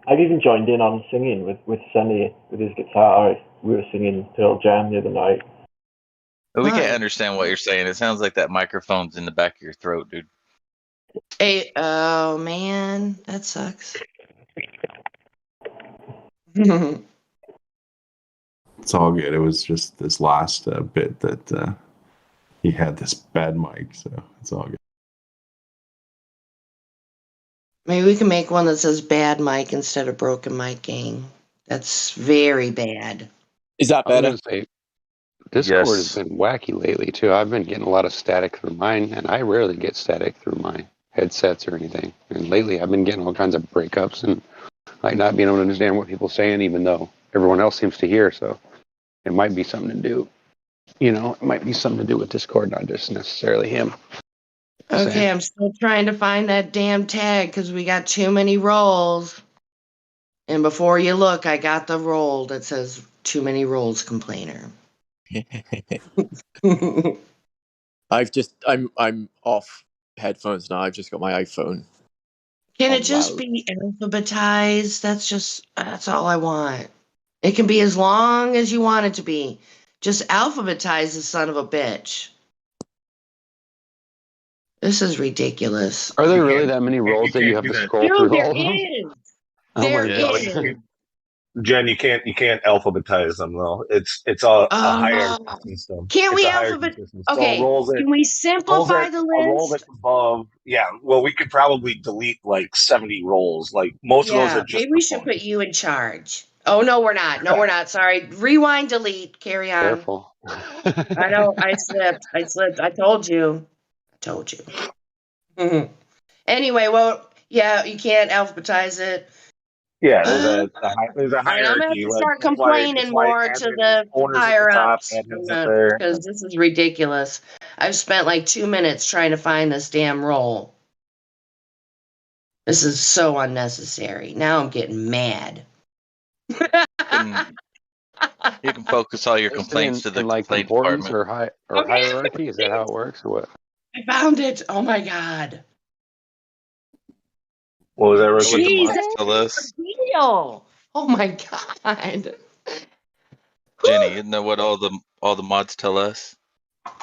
I've even joined in on singing with Senny with his guitar. We were singing Pearl Jam the other night. But we can't Nice. understand what you're saying. It sounds like that microphone's in the back of your throat, dude. Hey, oh man, that sucks. It's all good. It was just this last bit that he had this bad mic, so it's all good. Maybe we can make one that says bad mic instead of broken mic gang. That's very bad. Is that I was better? gonna say Discord Yes. has been wacky lately too. I've been getting a lot of static through mine, and I rarely get static through my headsets or anything. And lately, I've been getting all kinds of breakups and like not being able to understand what people are saying, even though everyone else seems to hear. So it might be something to do. It might be something to do with Discord, not just necessarily him. Okay, I'm still trying to find that damn tag because we got too many rolls. And before you look, I got the roll that says too many rolls complainer. I'm off headphones now. I've just got my iPhone. Can on it just loud. be alphabetized? That's all I want. It can be as long as you want it to be. Just alphabetize the son of a bitch. This is ridiculous. Are there really that many roles that you have to scroll Dude, through there all of them? is. Oh There my god! is. Jen, you can't alphabetize them though. It's a hierarchy Oh, system. can It's we a hierarchy alphabet? system. So Okay, can we simplify the a role list? that's above. Yeah, well, we could probably delete like 70 roles. Like most of those Yeah, are just maybe for we should fun. put you in charge. Oh, no, we're not. No, we're not. Sorry. Rewind, delete, carry on. Careful. I know. I slipped. I told you. I told you. Anyway, well, yeah, you can't alphabetize it. Yeah, there's a All right, I'm gonna have hierarchy. to Like start that's complaining why more to admin the owners at the higher top, ups admins up there. because this is ridiculous. I've spent like 2 minutes trying to find this damn roll. This is so unnecessary. Now I'm getting mad. You can focus all your Is it complaints to the in like complaint importance department. or hierarchy? Is that how it works or what? I found it. Oh my god. What was that, What would the Jeez, mods that's tell us? real. Oh my god. Jenny, isn't that what all the mods tell us?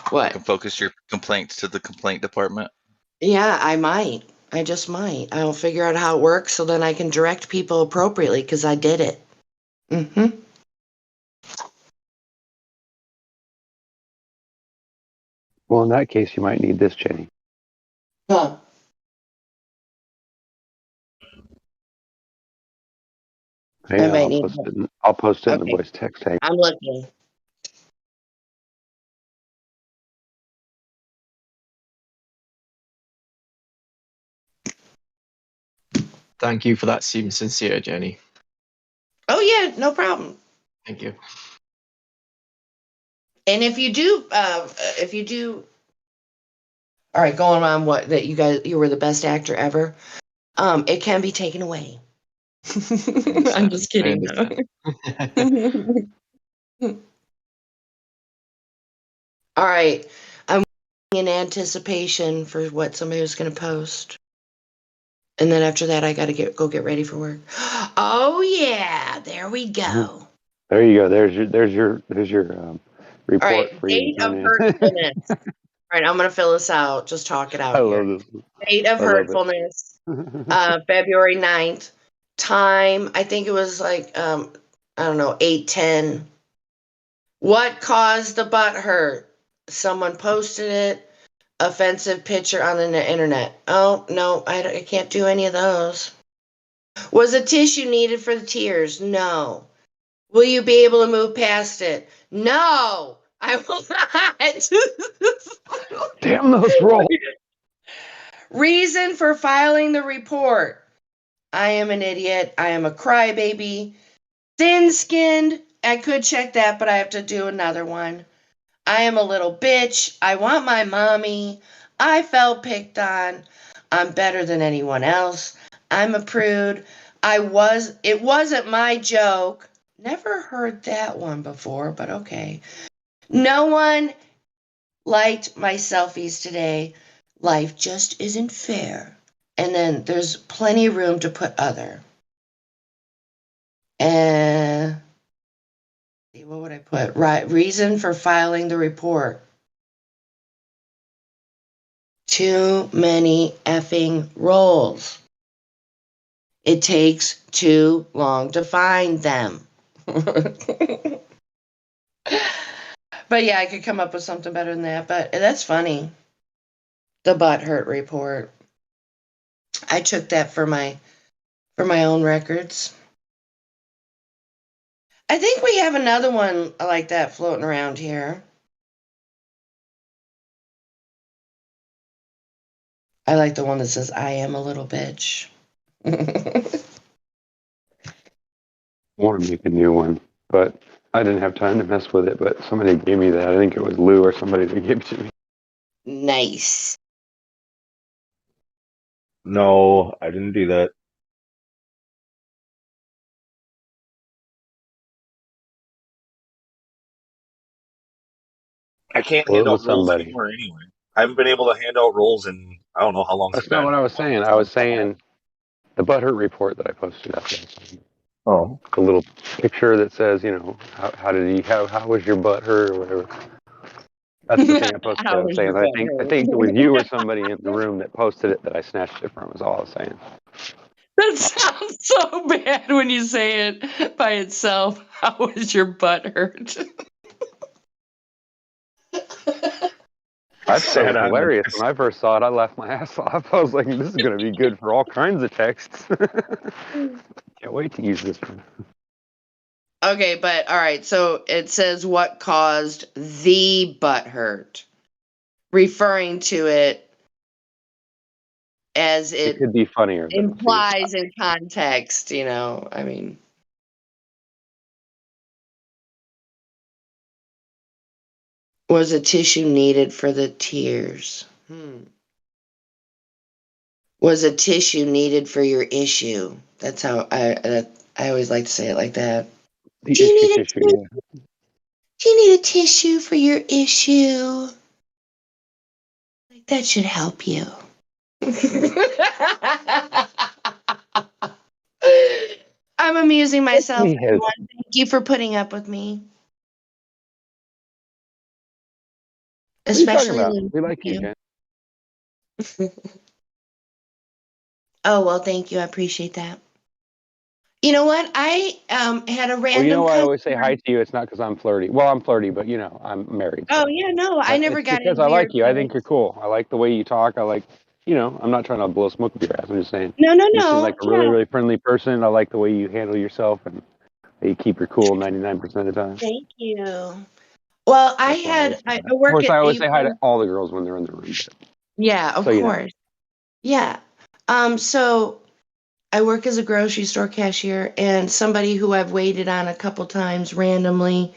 What? You can focus your complaints to the complaint department. Yeah, I might. I just might. I'll figure out how it works so then I can direct people appropriately because I did it. Mm-hmm. Well, in that case, you might need this, Jenny. Huh. Hang I on, might I'll need post it. I'll post it in the Okay. voice text. Hang. I'm looking. Thank you for that. Seems sincere, Jenny. Oh yeah, no problem. Thank you. And if you do, all right, going on what that you were the best actor ever. It can be taken away. I'm just kidding. All right, I'm in anticipation for what somebody was going to post, and then after that, I got to go get ready for work. Oh yeah, there we go. There you go. There's your All report right, for you to date of turn in. hurtfulness. All right, I'm going to fill this out. Just talk it I out here. love this. Date of I love it. hurtfulness, February 9th. Time, I think it was like, I don't know, 8:10 What caused the butt hurt? Someone posted it. Offensive picture on the internet. Oh, no, I can't do any of those. Was a tissue needed for the tears? No. Will you be able to move past it? No, I will not. Damn those rolls. Reason for filing the report. I am an idiot. I am a crybaby. Thin-skinned. I could check that, but I have to do another one. I am a little bitch. I want my mommy. I felt picked on. I'm better than anyone else. I'm a prude. It wasn't my joke. Never heard that one before, but okay. No one liked my selfies today. Life just isn't fair. And then there's plenty of room to put other. And what would I put? Right, reason for filing the report. Too many effing rolls. It takes too long to find them. But yeah, I could come up with something better than that. But that's funny. The butt hurt report. I took that for my own records. I think we have another one like that floating around here. I like the one that says, I am a little bitch. I want to make a new one, but I didn't have time to mess with it. But somebody gave me that. I think it was Lou or somebody that gave it to me. Nice. No, I didn't do that. I can't Well, hand it out was rolls somebody. anymore anyway. I haven't been able to hand out rolls in I don't know how long it's That's been. not what I was saying. I was saying the butthurt report that I posted up there. Oh. A little picture that says, how was your butt hurt or whatever. That's the thing I posted. How I was was your saying, butt I hurt? think it was you or somebody in the room that posted it that I snatched it from. Is all I was saying. That sounds so bad when you say it by itself. How was your butt hurt? I thought it was hilarious. When I first saw it, I laughed my ass off. I was like, this is going to be good for all kinds of texts. Can't wait to use this one. Okay, but all right. So it says what caused the butt hurt, referring to it as It it could be funnier, though, too. implies in context. I mean. Was a tissue needed for the tears? Was a tissue needed for your issue? That's how I always like to say it like that. The Do you need a tissue, yeah. Do you need a tissue for your issue? That should help you. I'm amusing myself, everyone. Thank you for putting up with me. What are you talking Especially about? Lou. We like you, Thank Jen. Oh, well, thank you. I appreciate that. You know what? I had a random Well, you know why I always say customer. hi to you? It's not because I'm flirty. Well, I'm flirty, but I'm married. Oh, So. yeah, no, I never It's got because into I your like you. I think you're cool. I like the way you talk. I like, I'm not trying to blow smoke up your ass. I'm just saying. No, You seem like a really, yeah. really friendly person. I like the way you handle yourself and that you keep your cool 99% of the time. Thank you. Well, I Of work course, at I always say hi to all the girls when they're in the room. Yeah, of So, course. Yeah. So I work as a grocery store cashier, and somebody who I've waited on a couple times randomly,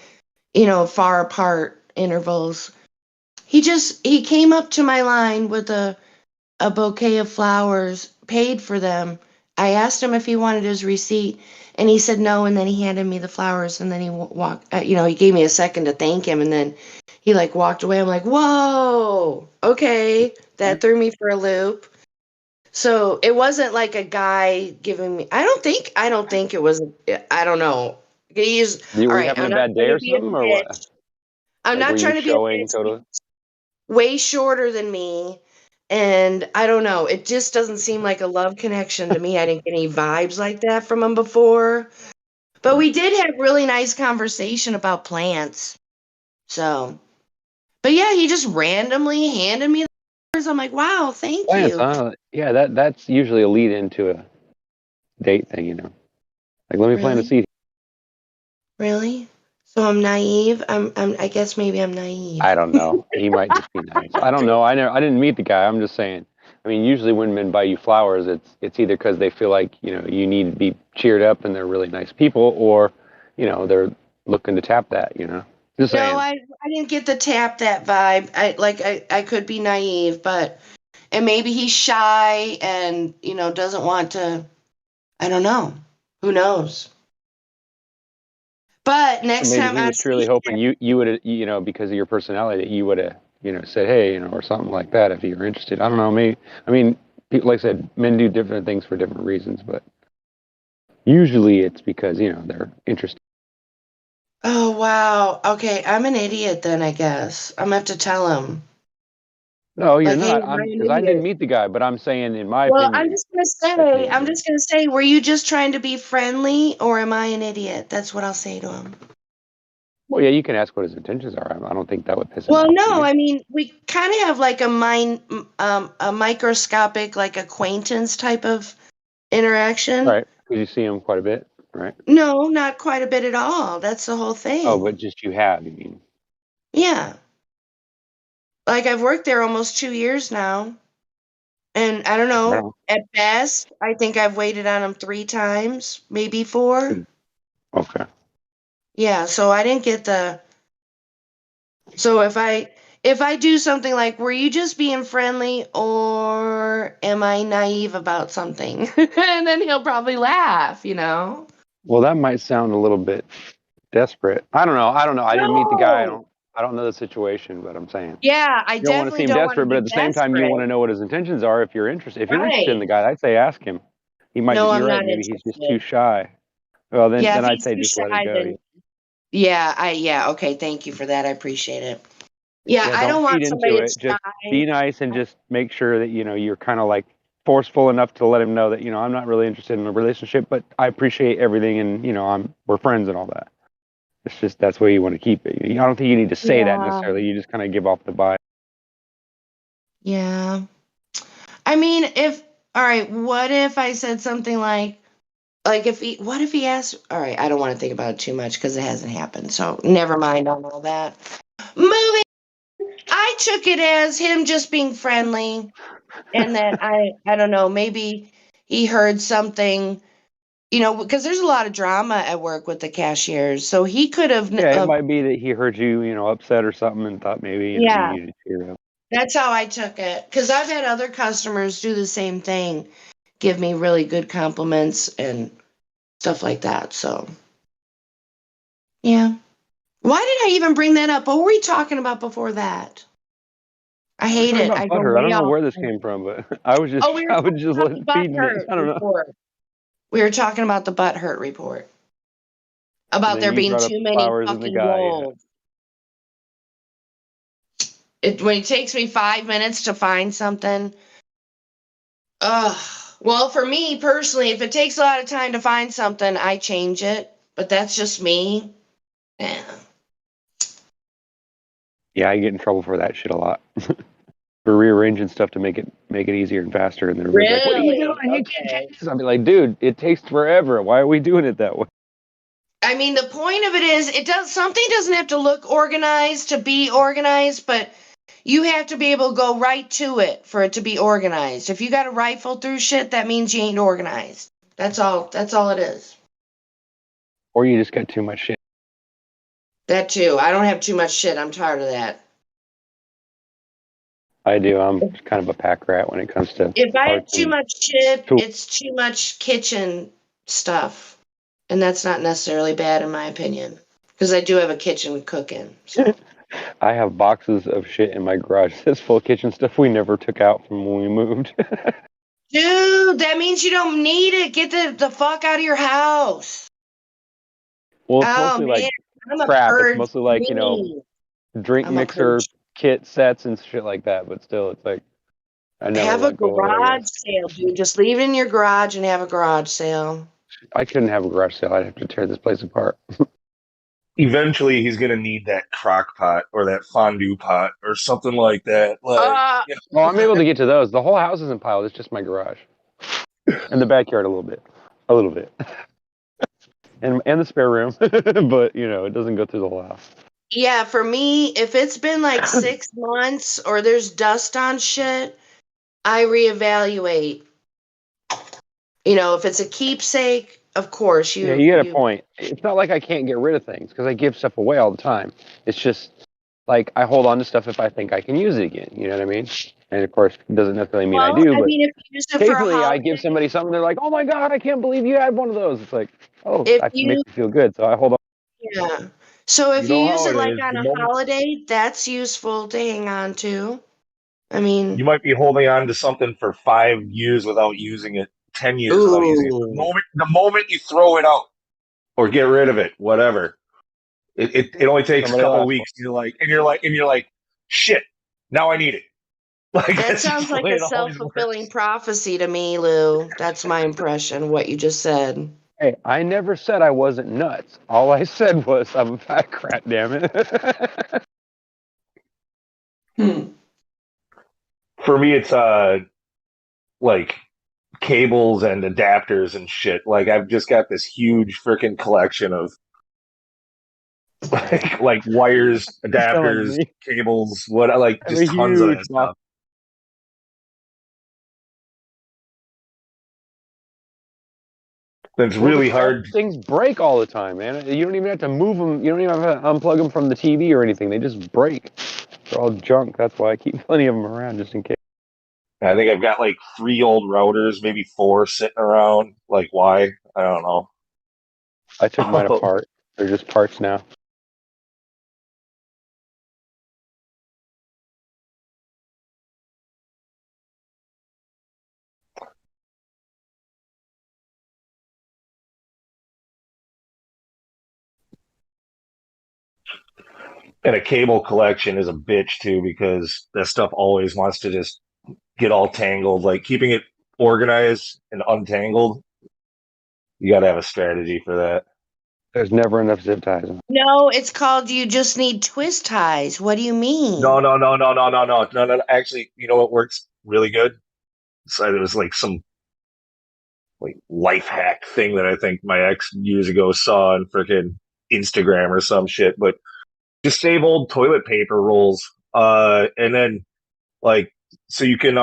far apart intervals. He came up to my line with a bouquet of flowers, paid for them. I asked him if he wanted his receipt, and he said no, and then he handed me the flowers, and then he walked, he gave me a second to thank him, and then he walked away. I'm like, whoa, okay, that threw me for a loop. So it wasn't like a guy giving me, I don't think it was, I don't know. He's, all Were you right, having I'm a not bad day trying to or be a something, or what? bitch. I'm Like, not were trying you to be a showing bitch. totally? Way shorter than me. And I don't know, it just doesn't seem like a love connection to me. I didn't get any vibes like that from him before. But we did have really nice conversation about plants. So, but yeah, he just randomly handed me the flowers. I'm like, wow, thank Plants, you. huh? Yeah, that's usually a lead into a date thing, you know. Like, let me plant a Really? seed. Really? So I'm naive. I guess maybe I'm naive. I don't know. He might just be nice. I don't know. I didn't meet the guy. I'm just saying. I mean, usually when men buy you flowers, it's either because they feel like you need to be cheered up and they're really nice people, or they're looking to tap that. Just No, saying. I didn't get the tap that vibe. I could be naive, but and maybe he's shy and doesn't want to. I don't know. Who knows? But Or next maybe time he I was truly see hoping him, you would because of your personality that you would have said hey or something like that if you were interested. I don't know. Maybe I mean people, like I said, men do different things for different reasons, but usually it's because they're interested. oh wow, okay, I'm an idiot then. I guess I'm gonna have to tell him. No, you're Like, hey, not. am I an Because I didn't idiot? meet the guy, but I'm saying, in my Well, opinion, I'm just gonna say, were you just trying to be friendly, or am I an idiot? That's what I'll say to him. well, yeah, you can ask what his intentions are. I don't think that would piss him Well, off. Do no, you? I mean, we kind of have like a microscopic, like acquaintance type of interaction. Right? Because you see him quite a bit, right? No, not quite a bit at all. That's the whole Oh, thing. but just you have, you mean? Yeah. Like I've worked there almost 2 years now. And I don't Right know, on. at best, I think I've waited on him 3 times, maybe 4. Okay. Yeah, so I didn't get the. So if I do something like, were you just being friendly or am I naive about something? And then he'll probably laugh. Well, that might sound a little bit desperate. I don't know. I didn't meet the guy. No. I don't know the situation, but I'm saying Yeah, I you don't want to definitely seem don't want to desperate, but be at the same time, you want to desperate. know what his intentions are. If you're interested, in Right. the guy, I'd say ask him. He might. No, You're I'm right. not Maybe he's just too interested. shy. Well, Yeah, then if I'd he's say too just let it shy, go. then yeah, okay, thank you for that. I appreciate it. Yeah, Yeah, I don't don't feed want into somebody it. that's Just shy. be nice and just make sure that you're kind of like forceful enough to let him know that I'm not really interested in a relationship, but I appreciate everything, and we're friends and all that. It's just that's where you want to keep it. I don't think you need to say that Yeah. necessarily. You just kind of give off the vibe. Yeah. I mean, all right, what if I said something like what if he asked, all right, I don't want to think about it too much because it hasn't happened. So never mind on all that. Moving, I took it as him just being friendly and that I don't know, maybe he heard something, because there's a lot of drama at work with the cashiers. So he could have, Yeah, it might be that he heard you, upset or something, and thought maybe you yeah, needed to cheer up. that's how I took it. Because I've had other customers do the same thing, give me really good compliments and stuff like that. So, yeah. Why did I even bring that up? What were we talking about before that? I We're hate talking it. about I go butthurt. I way don't know off. where this came from, but I was just Oh, we were I was talking just about the butt feeding it. hurt I don't know. report. We were talking about the butt hurt report. And About then there you being brought up too the many flowers and the fucking guy. Yeah. rolls. When it takes me 5 minutes to find something. Ugh. Well, for me personally, if it takes a lot of time to find something, I change it. But that's just me. Yeah. Yeah, I get in trouble for that shit a lot. For rearranging stuff to make it easier and faster, and then everybody's like, "What are you doing? Really? You can't Okay. change this." I'll be like, "Dude, it takes forever. Why are we doing it that way?" I mean, the point of it is, something doesn't have to look organized to be organized, but you have to be able to go right to it for it to be organized. If you got to rifle through shit, that means you ain't organized. That's all it is. Or you just got too much shit. That too. I don't have too much shit. I'm tired of that. I do. I'm kind of a pack rat when it comes to If I have parts too and much shit, tools. it's too much kitchen stuff. And that's not necessarily bad in my opinion. Because I do have a kitchen cooking. So. I have boxes of shit in my garage that's full of kitchen stuff we never took out from when we moved. Dude, that means you don't need it. Get the fuck out of your house. Well, it's Oh mostly man, like I'm a crap. It's purge mostly like, queen. drink I'm a mixer purge. kit sets and shit like that. But still, it's like I never Have a let go of it, I garage guess. sale, dude. Just leave it in your garage and have a garage sale. I couldn't have a garage sale. I'd have to tear this place apart. eventually he's gonna need that crock pot or that fondue pot or something like that. Like, you know. Well, I'm able to get to those. The whole house isn't piled. It's just my garage and the backyard a little bit, and the spare room. But it doesn't go through the whole house. Yeah, for me, if it's been like 6 months or there's dust on shit, I reevaluate. If it's a keepsake, of course Yeah, you get a point. It's not like I can't get rid of things because I give stuff away all the time. It's just like I hold on to stuff if I think I can use it again. You know what I mean? And of course, it doesn't necessarily mean I Well, do. I But mean, if you use it for a occasionally, I holiday, give somebody something. They're like, "Oh my god, I can't believe you had one of those." It's like, oh, if that you makes me feel good. So I hold on. yeah. So if You you know use how it it like is. on The a moment holiday, that's useful to hang on to. I you mean, might be holding on to something for 5 years without using it, 10 years without using it. ooh. The moment you throw it out or get rid of it, whatever, it only takes a Somebody will couple of ask for weeks. You're like, shit, now I need it. Like That that's sounds just the like way a it always self-fulfilling works. prophecy to me, Lou. That's my impression of what you just said. Hey, I never said I wasn't nuts. All I said was I'm a fat crap. Damn it. For me, it's like cables and adapters and shit. Like I've just got this huge freaking collection of like wires, You sound like adapters, me. cables, what like I have a just tons of huge that box. stuff. It's Well, the really crap hard. things break all the time, man. You don't even have to move them. You don't even have to unplug them from the TV or anything. They just break. They're all junk. That's why I keep plenty of them around just in case. I think I've got like 3 old routers, maybe 4 sitting around. Like why? I don't know. I took mine apart. They're just parts now. And a cable collection is a bitch too because that stuff always wants to just get all tangled. Like keeping it organized and untangled, you got to have a strategy for that. There's never enough zip ties. No, it's called you just need twist ties. What do you mean? No. Actually, you know what works really good? So it was like some like life hack thing that I think my ex years ago saw on freaking Instagram or some shit. But just save old toilet paper rolls, and then like so you can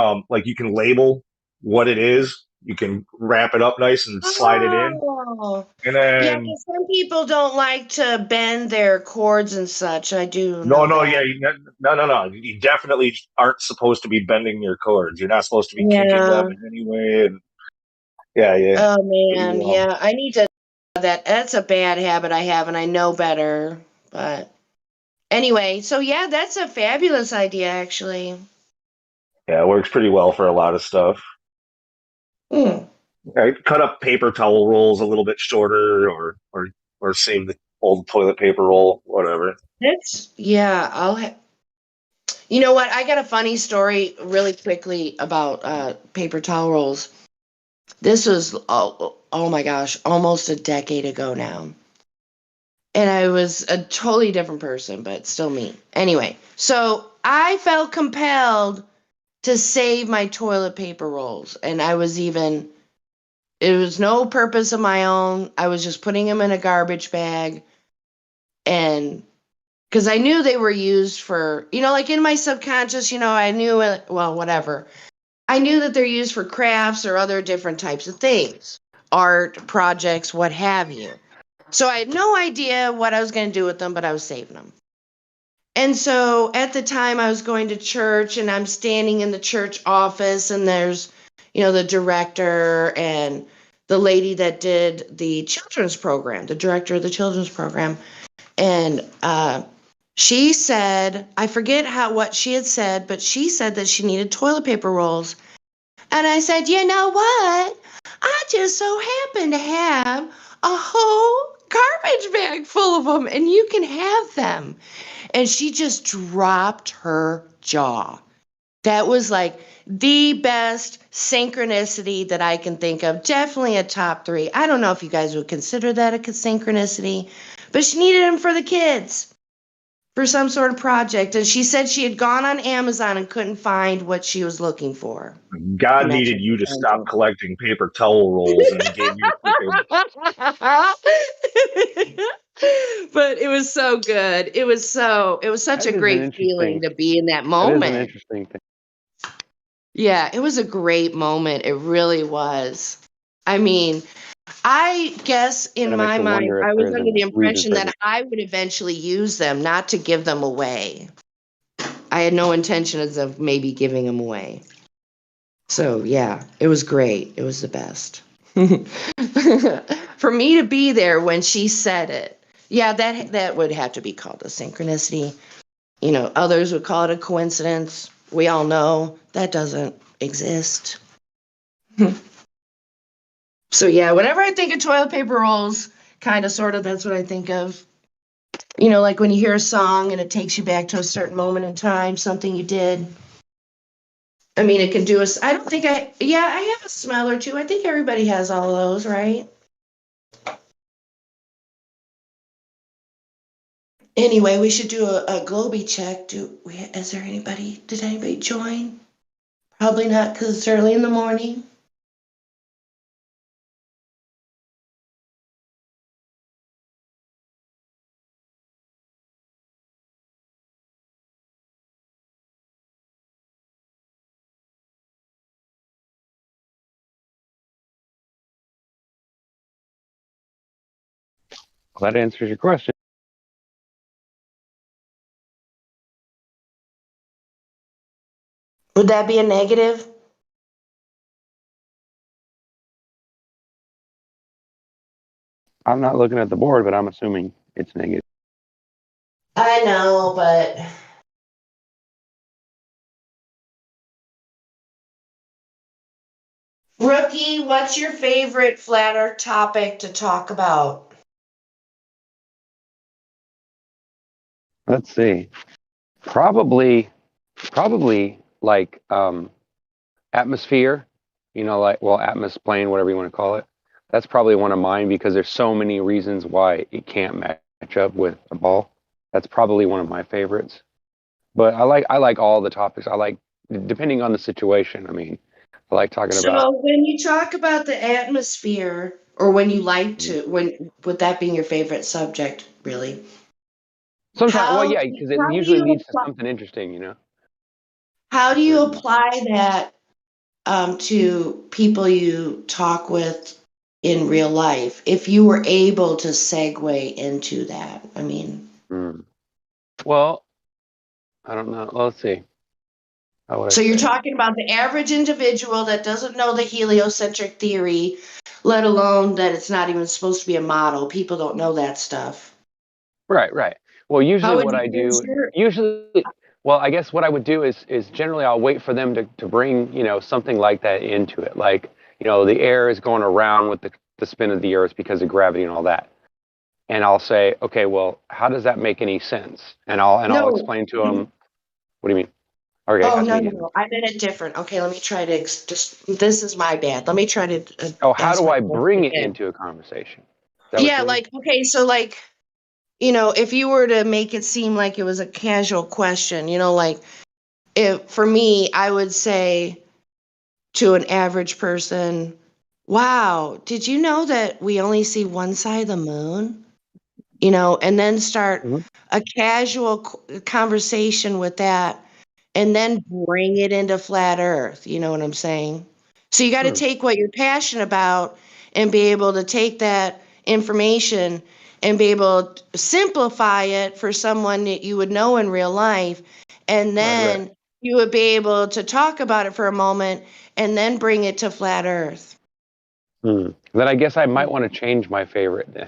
label what it is. You can wrap it up nice and slide it in, Oh, and yeah, then because some people don't like to bend their cords and such. I do no, know no, that. yeah, no. You definitely aren't supposed to be bending your cords. You're not supposed to be kinking Yeah. them in any way. And yeah. Oh But, man, yeah. I need to that's a bad habit I have and I know better. But anyway, so yeah, that's a fabulous idea actually. yeah, it works pretty well for a lot of stuff. Right, cut up paper towel rolls a little bit shorter, or save the old toilet paper roll, whatever. You know what? I got a funny story really quickly about paper towel rolls. This was oh my gosh, almost a decade ago now. And I was a totally different person, but still me. Anyway, so I felt compelled to save my toilet paper rolls. And it was no purpose of my own. I was just putting them in a garbage bag. And because I knew they were used for, like in my subconscious, I knew, well, whatever. I knew that they're used for crafts or other different types of things, art, projects, what have you. So I had no idea what I was going to do with them, but I was saving them. And so at the time I was going to church and I'm standing in the church office and there's, the director and the lady that did the children's program, the director of the children's program. And she said, I forget what she had said, but she said that she needed toilet paper rolls. And I said, you know what? I just so happen to have a whole garbage bag full of them and you can have them. And she just dropped her jaw. That was like the best synchronicity that I can think of. Definitely a top 3. I don't know if you guys would consider that a synchronicity, but she needed him for the kids, for some sort of project. And she said she had gone on Amazon and couldn't find what she was looking for. God And that's needed what you to she stop collecting paper towel rolls, and he gave you freaking. But it was so good. It was such a That is an great feeling interesting. to be in that That is an moment. interesting thing. Yeah, it was a great moment. It really was. I mean, I guess in That makes my you mind, wonder if I there was under isn't the a reason impression for that this. I would eventually use them, not to give them away. I had no intentions of maybe giving them away. So, yeah, it was great. It was the best. For me to be there when she said it, yeah, that would have to be called a synchronicity. You know, others would call it a coincidence. We all know that doesn't exist. So yeah, whenever I think of toilet paper rolls, kind of sort of that's what I think of. You know, like when you hear a song and it takes you back to a certain moment in time, something you did. I mean, it can do us. I don't think yeah, I have a smell or two. I think everybody has all those, right? Anyway, we should do a Globy check. Is there anybody? Did anybody join? Probably not because it's early in the morning. Well, that answers your question. Would that be a negative? I'm not looking at the board, but I'm assuming it's negative. I know, but Rookie, what's your favorite flat earth topic to talk about? Let's see. Probably like atmosphere. You know, like atmosphere, whatever you want to call it. That's probably one of mine because there's so many reasons why it can't match up with a ball. That's probably one of my favorites. But I like all the topics. I like depending on the situation. I mean, I like talking about. So when you talk about the atmosphere, or when you like to, when with that being your favorite subject, really, Sometimes, well, how yeah, because it how do usually you leads to apply, something interesting, you know. how do you apply that to people you talk with in real life? If you were able to segue into that, I mean. Well, I don't know. Let's see. How would I So you're say it? talking about the average individual that doesn't know the heliocentric theory, let alone that it's not even supposed to be a model. People don't know that stuff. Right, right. Well, usually How would what you I use do, your well, I guess what I would do is generally I'll wait for them to bring, something like that into it. Like, the air is going around with the spin of the earth because of gravity and all that. And I'll say, okay, well, how does that make any sense? And I'll no? explain to them, what do you mean? Okay, Oh ask no, me no, again. no! I meant it different. Okay, let me try to just. This is my bad. Let me try to Oh, how ask do my I question bring it again. into a conversation? Is that what Yeah, you mean? like okay, so like if you were to make it seem like it was a casual question, like if for me, I would say to an average person, "Wow, did you know that we only see one side of the moon?" And then start a casual conversation with that, and then bring it into flat earth. You know what I'm saying? So you got to take what you're passionate about and be able to take that information and be able to simplify it for someone that you would know in real life. And Right, right. then you would be able to talk about it for a moment and then bring it to flat earth. Then I guess I might want to change my favorite then.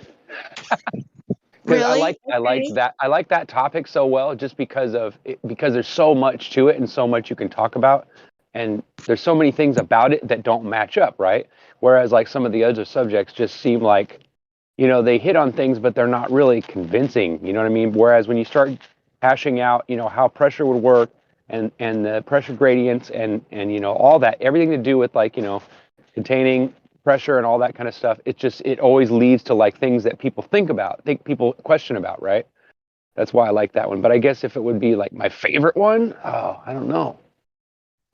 Because Really? Okay. I like that topic so well just because there's so much to it and so much you can talk about, and there's so many things about it that don't match up, right? Whereas like some of the other subjects just seem like, they hit on things but they're not really convincing, you know what I mean? Whereas when you start hashing out, how pressure would work and the pressure gradients and all that, everything to do with like, containing pressure and all that kind of stuff, it always leads to like things that people people question about, right? That's why I like that one. But I guess if it would be like my favorite one, I don't know.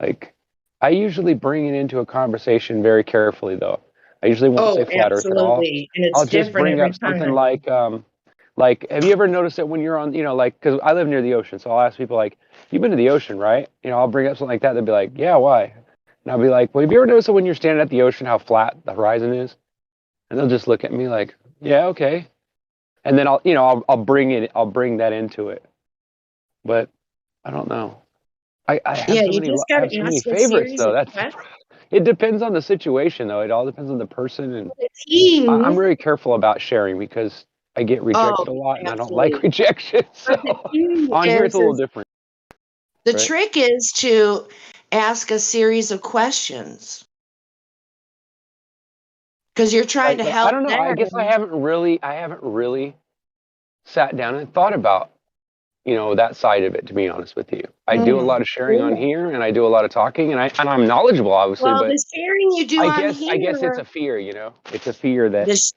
Like, I usually bring it into a conversation very carefully, though. I usually won't say flat Earth at all. Absolutely. And it's I'll just different bring up every something time. like, have you ever noticed that when you're on, like, because I live near the ocean, so I'll ask people like, you've been to the ocean, right? I'll bring up something like that. They'll be like, yeah, why? And I'll be like, well, have you ever noticed that when you're standing at the ocean, how flat the horizon is? And they'll just look at me like, yeah, okay. And then I'll bring that into it. But I don't know. I Yeah, have so you many just I got have to so many ask a favorites series though. of That's questions. it depends on the situation though. It all depends on the person, and The team. I'm very careful about sharing because I get rejected a lot and I don't like Absolutely. rejection. So But the key on here it's a little different. the Right? trick is to ask a series of questions because you're trying Right, to but I help don't know. I guess I them. haven't really sat down and thought about, that side of it, to be honest with you. I do a lot of sharing on Yeah. here and I do a lot of talking, and I'm knowledgeable obviously, Well, but the sharing you do I on guess it's here, a fear, It's a fear that, the you know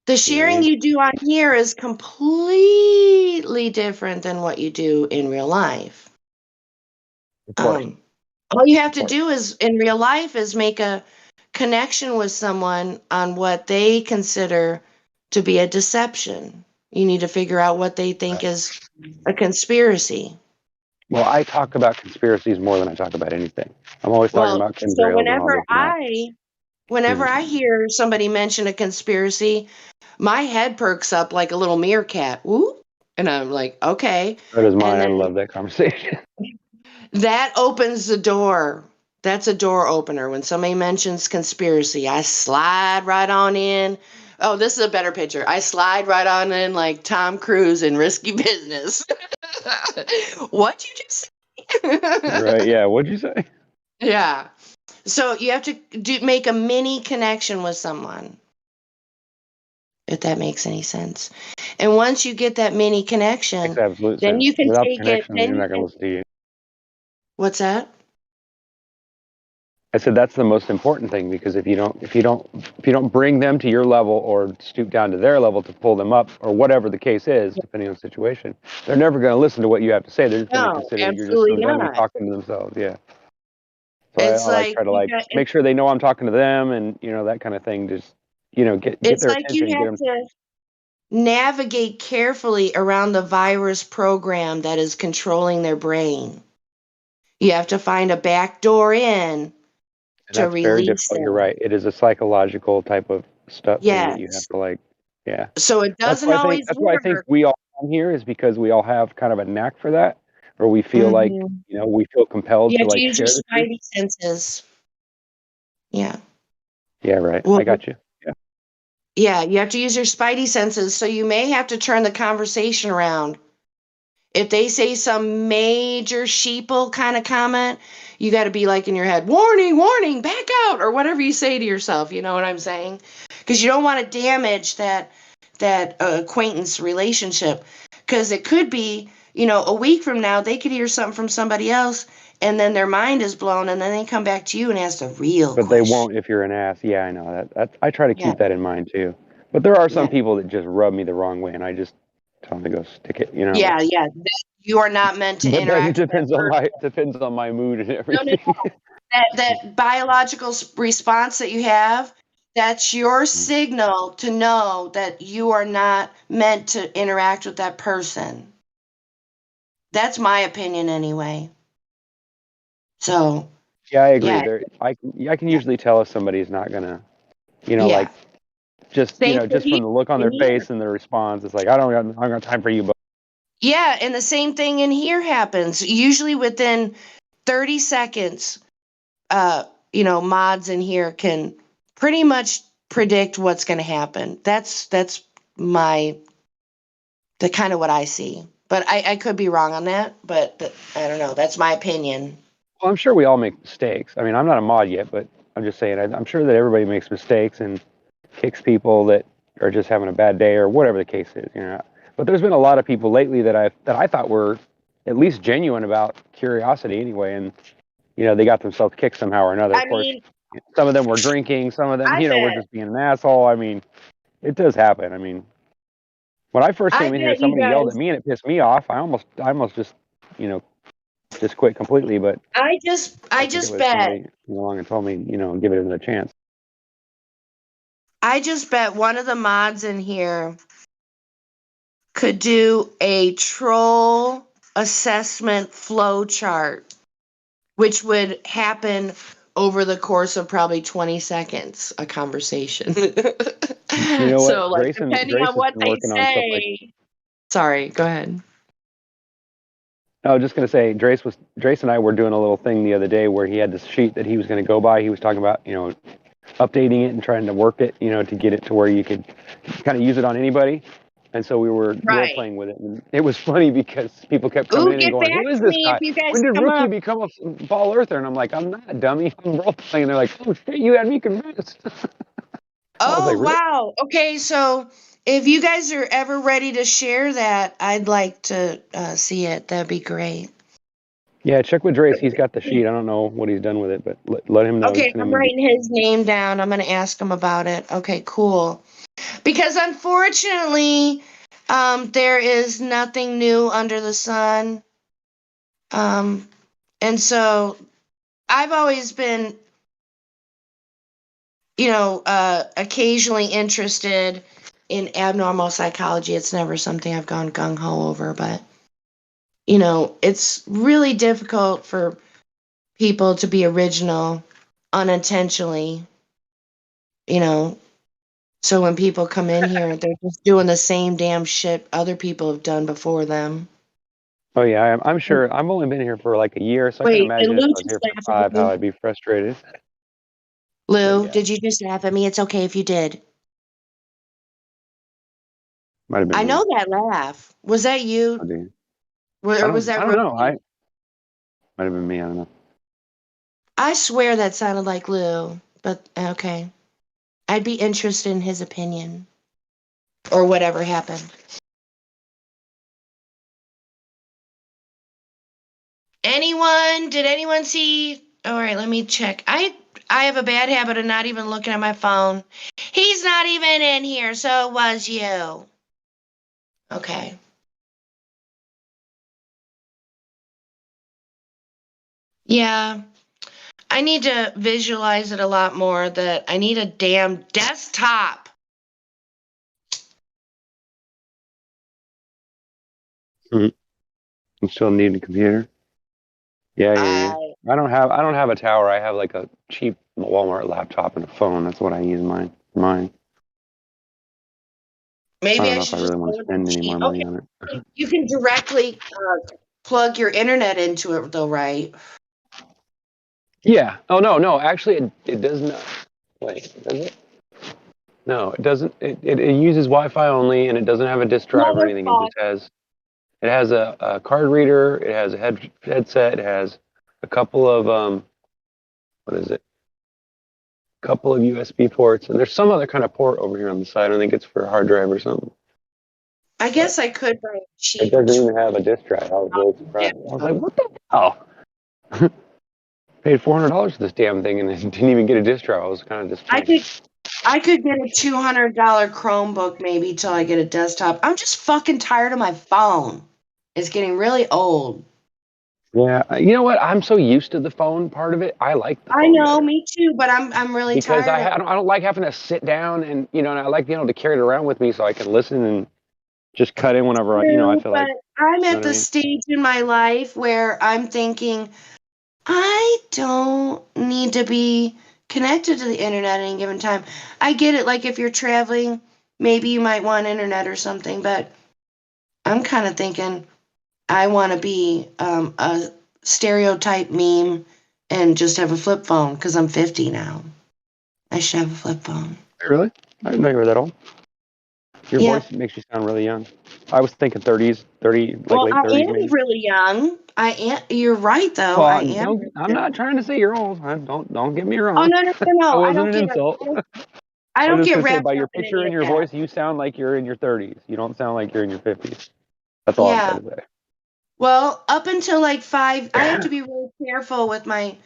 what I sharing mean? you do on here is completely different than what you do in real life. Of course. All you have to Of course. do is in real life is make a connection with someone on what they consider to be a deception. You need to figure out what they think is a conspiracy. Well, I talk about conspiracies more than I talk about anything. I'm always talking Well, about so chemtrails and all this and that. whenever Mhm. I hear somebody mention a conspiracy, my head perks up like a little meerkat. Woo! And I'm like, okay. So does mine. And I then love that conversation. that opens the door. That's a door opener. When somebody mentions conspiracy, I slide right on in. Oh, this is a better picture. I slide right on in like Tom Cruise in Risky Business. What'd you just say? Right, yeah. What'd you say? Yeah. So you have to make a mini connection with someone, if that makes any sense. And once you get that mini connection, Makes absolute then sense. you can Without the take it. connection, they're Then you not going to can. listen to you. What's that? I said that's the most important thing, because if you don't bring them to your level or stoop down to their level to pull them up, or whatever the case is, depending on the situation, they're never going to listen to what you have to say. They're just going to No, consider you're just absolutely going to be not. talking to themselves. Yeah. So It's I like try to you got. make sure they know I'm talking to them, and that kind of thing. Just get It's their like attention you and get have them. to navigate carefully around the virus program that is controlling their brain. You have to find a back door in And to that's very release difficult. You're them. right. It is a psychological type of thing that you have Yes. to yeah. So it That's doesn't why I think always that's why I think work. we all come here, is because we all have kind of a knack for that, or we feel like, Hmm. we feel compelled You to have to use your share the truth. spidey senses. Yeah. Yeah, right. Well, I got you. Yeah. yeah, you have to use your spidey senses. So you may have to turn the conversation around. If they say some major sheeple kind of comment, you got to be like in your head, warning, warning, back out, or whatever you say to yourself. You know what I'm saying? Because you don't want to damage that acquaintance relationship. Because it could be, a week from now, they could hear something from somebody else, and then their mind is blown, and then they come back to you and ask the real But they question. won't if you're an ass. Yeah, I know that. I try to Yeah, keep that in mind too. But there are some yeah, people that just rub me the wrong way, and I just tell them to go stick it. yeah, yeah. You are not meant to But then it interact with that depends on person. my mood and No, no, everything. no. That biological response that you have, that's your Mm. signal to know that you are not meant to interact with that person. That's my opinion anyway. So, Yeah, I agree. yeah, I can usually tell if somebody's not gonna, yeah. Same thing just here. from the look on In their here. face and their response. It's like, I don't got time for you, but Yeah, and the same thing in here happens. Usually within 30 seconds, mods in here can pretty much predict what's going to happen. That's my the kind of what I see. But I could be wrong on that, but I don't know. That's my opinion. well, I'm sure we all make mistakes. I mean, I'm not a mod yet, but I'm just saying, I'm sure that everybody makes mistakes and kicks people that are just having a bad day or whatever the case is. But there's been a lot of people lately that I thought were at least genuine about curiosity anyway, and they got themselves kicked somehow or another. I Of course, mean, Some of them were drinking. Some of them, were just being an asshole. I mean, it does happen. I mean, when I first I came in here, bet you somebody yelled at guys. me and it pissed me off. I almost just, just quit completely. But I just I think it was bet. somebody came along and told me, give it another chance. I just bet one of the mods in here could do a troll assessment flow chart, which would happen over the course of probably 20 seconds, a conversation. You know what? So, like, depending Grace on has what been they working on stuff like. say. Sorry, go ahead. I was just going to say, Drace and I were doing a little thing the other day where he had this sheet that he was going to go by. He was talking about, updating it and trying to work it, to get it to where you could kind of use it on anybody. And so we were role playing with it. And it was funny because people kept coming in and Get going, back "Who is to this me if guy? you guys When did come Rookie up. become a ball earther?" And I'm like, "I'm not, dummy. I'm role playing." And they're like, "Oh shit, you had me convinced." I was Oh, like, "Really?" wow. Okay, so if you guys are ever ready to share that, I'd like to see it. That'd be great. Yeah, check with Drace. He's got the sheet. I don't know what he's done with it, but let him know. Okay, Send I'm him writing his name down. I'm going to ask him about it. Okay, cool. Because unfortunately, there is nothing new under the sun. And so I've always been, occasionally interested in abnormal psychology. It's never something I've gone gung ho over, but, it's really difficult for people to be original unintentionally, So when people come in here, they're just doing the same damn shit other people have done before them. Oh yeah, I'm sure. I've only been here for like a year, so I can Wait, did imagine if Lou I was just here for laugh at 5, how me? I'd be frustrated. Lou, yeah. did you just laugh at me? It's okay if you did. Might have been I me. know that laugh. Was that you? Or was that I don't know. Rookie? Might have been me. I don't know. I swear that sounded like Lou, but okay. I'd be interested in his opinion. Or whatever happened. Anyone? Did anyone see? All right, let me check. I have a bad habit of not even looking at my phone. He's not even in here, so it was you. Okay. Yeah. I need to visualize it a lot more that I need a damn desktop. You still need a computer? Yeah, yeah. I don't have a tower. I have like a cheap Walmart laptop and a phone. That's what I use mine. I Maybe don't I know if should I just really want go to with the spend any cheap. more money on it. You can directly plug your internet into it, though, right? Yeah. Oh no. Actually, it does not. Wait, does it? No, it doesn't. It uses Wi-Fi only, and it doesn't have a disk drive or anything. It has a card reader. It has a headset. It has a couple of what is it? Couple of USB ports, and there's some other kind of port over here on the side. I don't think it's for a hard drive or something. I guess I could buy a It cheap. doesn't even have a disk drive. I was really surprised. I was like, what the hell? Paid $400 for this damn thing and it didn't even get a disk drive. I was kind of disappointed. I could get a $200 Chromebook maybe till I get a desktop. I'm just fucking tired of my phone. It's getting really old. Yeah, you know what? I'm so used to the phone part of it. I like the I phone know, better me too, but I'm really because tired of I don't like having to sit down and and I like being able to carry it around with me so I can listen and just cut in whenever I feel but like. I'm You know at what I the mean? stage in my life where I'm thinking I don't need to be connected to the internet at any given time. I get it, like if you're traveling, maybe you might want internet or something, but I'm kind of thinking I want to be a stereotype meme and just have a flip phone because I'm 50 now. I should have a flip phone. Really? I didn't know you were that old. Your Yeah. voice makes you sound really young. I was thinking 30s, Well, late I 30s am maybe. really young. I am. You're right, though. Well, I am. I'm not trying to say you're old. Don't get me Oh wrong. no! That I wasn't don't an get. insult. I I was don't just get gonna say, wrapped by up your in picture any and of your that. voice, you sound like you're in your 30s. You don't sound like you're in your 50s. That's all I'm Yeah. trying to say. Well, up until like 5, I have to be really careful with my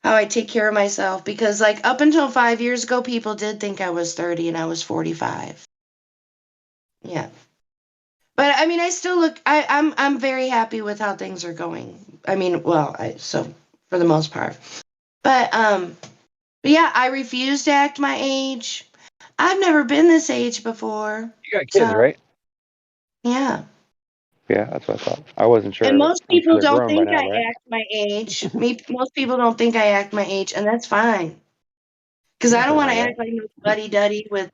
how I take care of myself, because like up until 5 years ago, people did think I was 30 and I was 45. Yeah. But I mean, I still look. I'm very happy with how things are going. I mean, well, so for the most part. But yeah, I refuse to act my age. I've never been this age before. You got kids, right? Yeah. Yeah, that's what I thought. I wasn't sure, And but most I'm sure people they're don't grown by think now, I right? act my age. Most people don't think I act my age, and that's fine. Because I don't Nothing want wrong to with act like no buddy duddy with,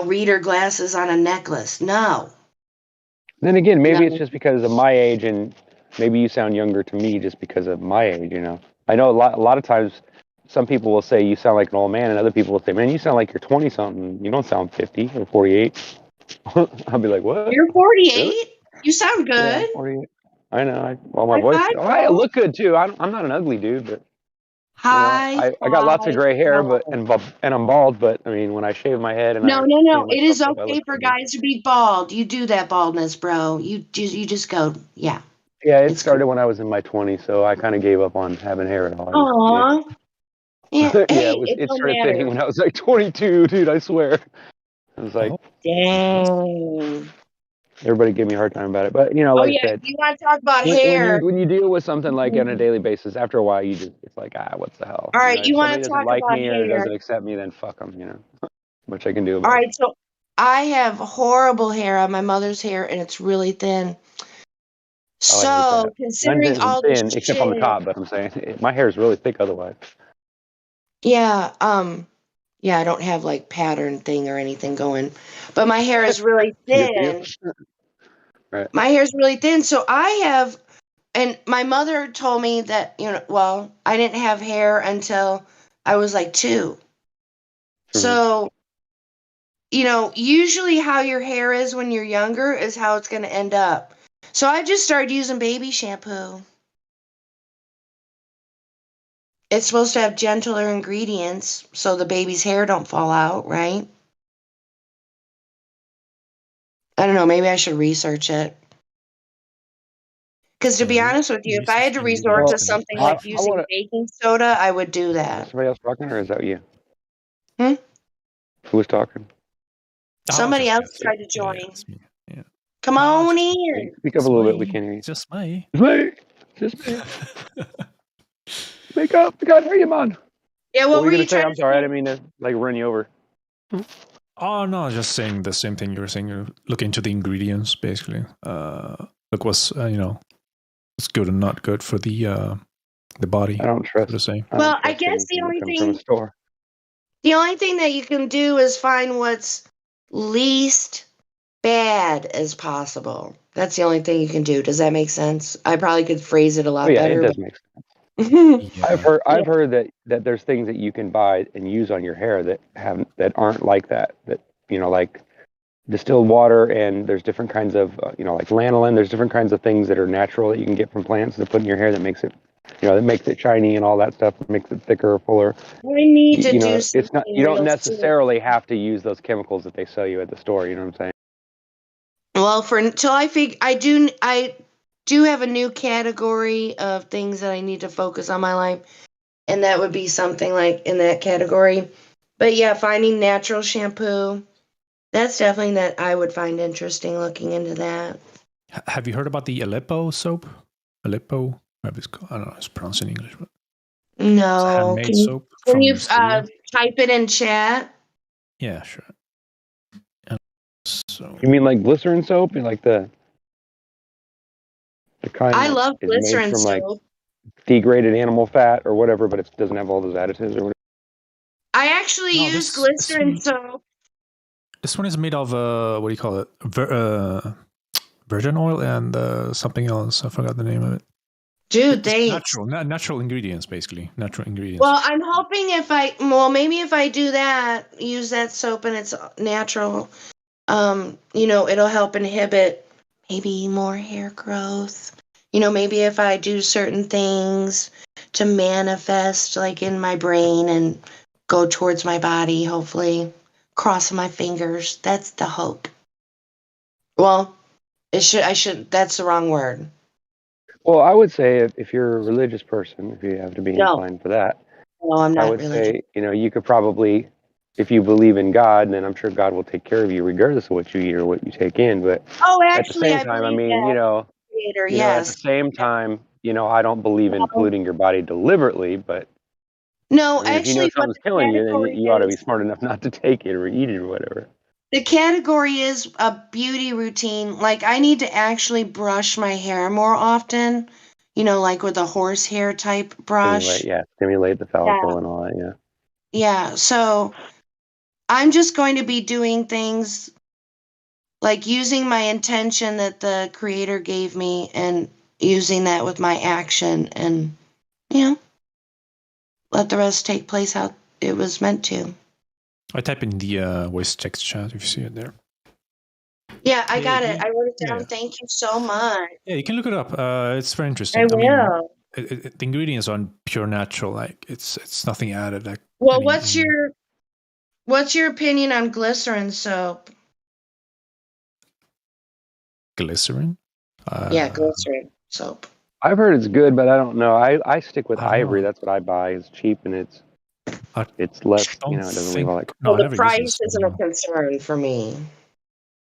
reader glasses on a necklace. No. Then again, maybe it's No. just because of my age, and maybe you sound younger to me just because of my age. I know a lot of times, some people will say you sound like an old man, and other people will say, "Man, you sound like you're 20 something. You don't sound 50 or 48." I'll be like, "What? You're Really?" 48. You sound Yeah, I'm good. 48. I know. Well, my High voice. five, Oh, I bro. look good too. I'm not an ugly dude, but High I got lots of five, gray hair, bro. and I'm bald. But I mean, when I shave my head and No, I no, clean no. It myself is up, I look okay for pretty good. guys to be bald. You do that baldness, bro. You just go, yeah. Yeah, it It's cool. started when I was in my 20s, so I kind of gave up on having hair at all. Aw. Yeah. Yeah, Hey, it it don't started thinning matter. when I was like 22, dude. I swear. I was like, Dang. everybody gave me a hard time about it. But Oh like I yeah, if said, you want to talk about when hair. you deal with something like on a Mhm. daily basis, after a while, it's like, what's the hell? All right, If you somebody want to doesn't talk like about me or hair. doesn't accept me, then fuck them. Which I can do All about it. right, so I have horrible hair on my mother's hair, and it's really thin. Oh, I hate So that. Mine's considering isn't all the thin, except on the shit, top. But I'm saying my hair is really thick otherwise. yeah, yeah, I don't have like pattern thing or anything going, but my hair is really Good for you. thin. Right. My hair is really thin, so I have, and my mother told me that well, I didn't have hair until I was like 2. So usually how your hair is when you're younger is how it's going to end up. So I just started using baby shampoo. It's supposed to have gentler ingredients so the baby's hair don't fall out, right? I don't know, maybe I should research it. Because to be honest with you, if I had to resort to something I like using want to. baking soda, I would do Is that. somebody else talking, or is that you? Hmm? Who was talking? Somebody just else tried to join. it's me. Yeah. Come on in. Speak up a little bit. We can't hear you. Just me. Just me. Speak up. We can't hear you, man. Yeah, What what were were you you gonna say? trying I'm to sorry. I say? didn't mean to run you over. Oh no, just saying the same thing you were saying. Look into the ingredients, basically. Look what's what's good and not good for the body. I don't trust. So to say. Well, I guess the only thing that you can do is find what's least bad as possible. That's the only thing you can do. Does that make sense? I probably could phrase it a Oh lot yeah, it better. does But make sense. Yeah. I've heard that there's things that you can buy and use on your hair that aren't like that. That like distilled water, and there's different kinds of like lanolin. There's different kinds of things that are natural that you can get from plants to put in your hair that makes it that makes it shiny and all that stuff. Makes it thicker or fuller. I need to do It's not. something You don't real soon. necessarily have to use those chemicals that they sell you at the store. You know what I'm saying? Well, until I do have a new category of things that I need to focus on my life, and that would be something like in that category. But yeah, finding natural shampoo, that's definitely that I would find interesting looking into that. Have you heard about the Aleppo soap? Aleppo? Maybe it's called, I don't know. It's pronounced in English, but No, it's a handmade soap can from you Syria. type it in chat? Yeah, sure. So You mean like glycerin soap? You like the kind I that love is made glycerin from like soap. degraded animal fat or whatever, but it doesn't have all those additives or whatever. I actually No, use this glycerin soap. This one is made of what do you call it? Virgin oil and something else. I forgot the name of it. Dude, it's natural ingredients, basically. Natural ingredients. Well, I'm hoping maybe if I do that, use that soap and it's natural, it'll help inhibit maybe more hair growth. Maybe if I do certain things to manifest like in my brain and go towards my body, hopefully, crossing my fingers. That's the hope. Well, that's the wrong word. Well, I would say if you're a religious person, if you have to be No. inclined for that, No, I'm I not would religious. say, you could probably, if you believe in God, then I'm sure God will take care of you regardless of what you eat or what you take in. But Oh, at the actually, same I time, I believe mean, that creator. at the Yes. same time, I don't believe in No, polluting your body deliberately, but no, I mean, if you know actually, what something's the killing you, then category you ought to be is, smart enough not to take it or eat it or whatever. the category is a beauty routine. Like, I need to actually brush my hair more often, like with a horsehair type brush. Stimulate the Yeah. follicle and all that, yeah. Yeah. So I'm just going to be doing things like using my intention that the creator gave me and using that with my action and, let the rest take place how it was meant to. I type in the voice text chat if you see it there. Yeah, I got it. I wrote it down. Yeah. Thank you so much. Yeah, you can look it up. It's very interesting. I I mean, will. the ingredients are pure natural. Like it's nothing added. Like Well, what's your opinion on glycerin soap? glycerin. Yeah, glycerin soap. I've heard it's good, but I don't know. I stick with I don't Ivory. know. That's what I buy. It's cheap and it's I less. don't It doesn't leave think. all that. No, Well, I the never used price this. isn't a concern for me.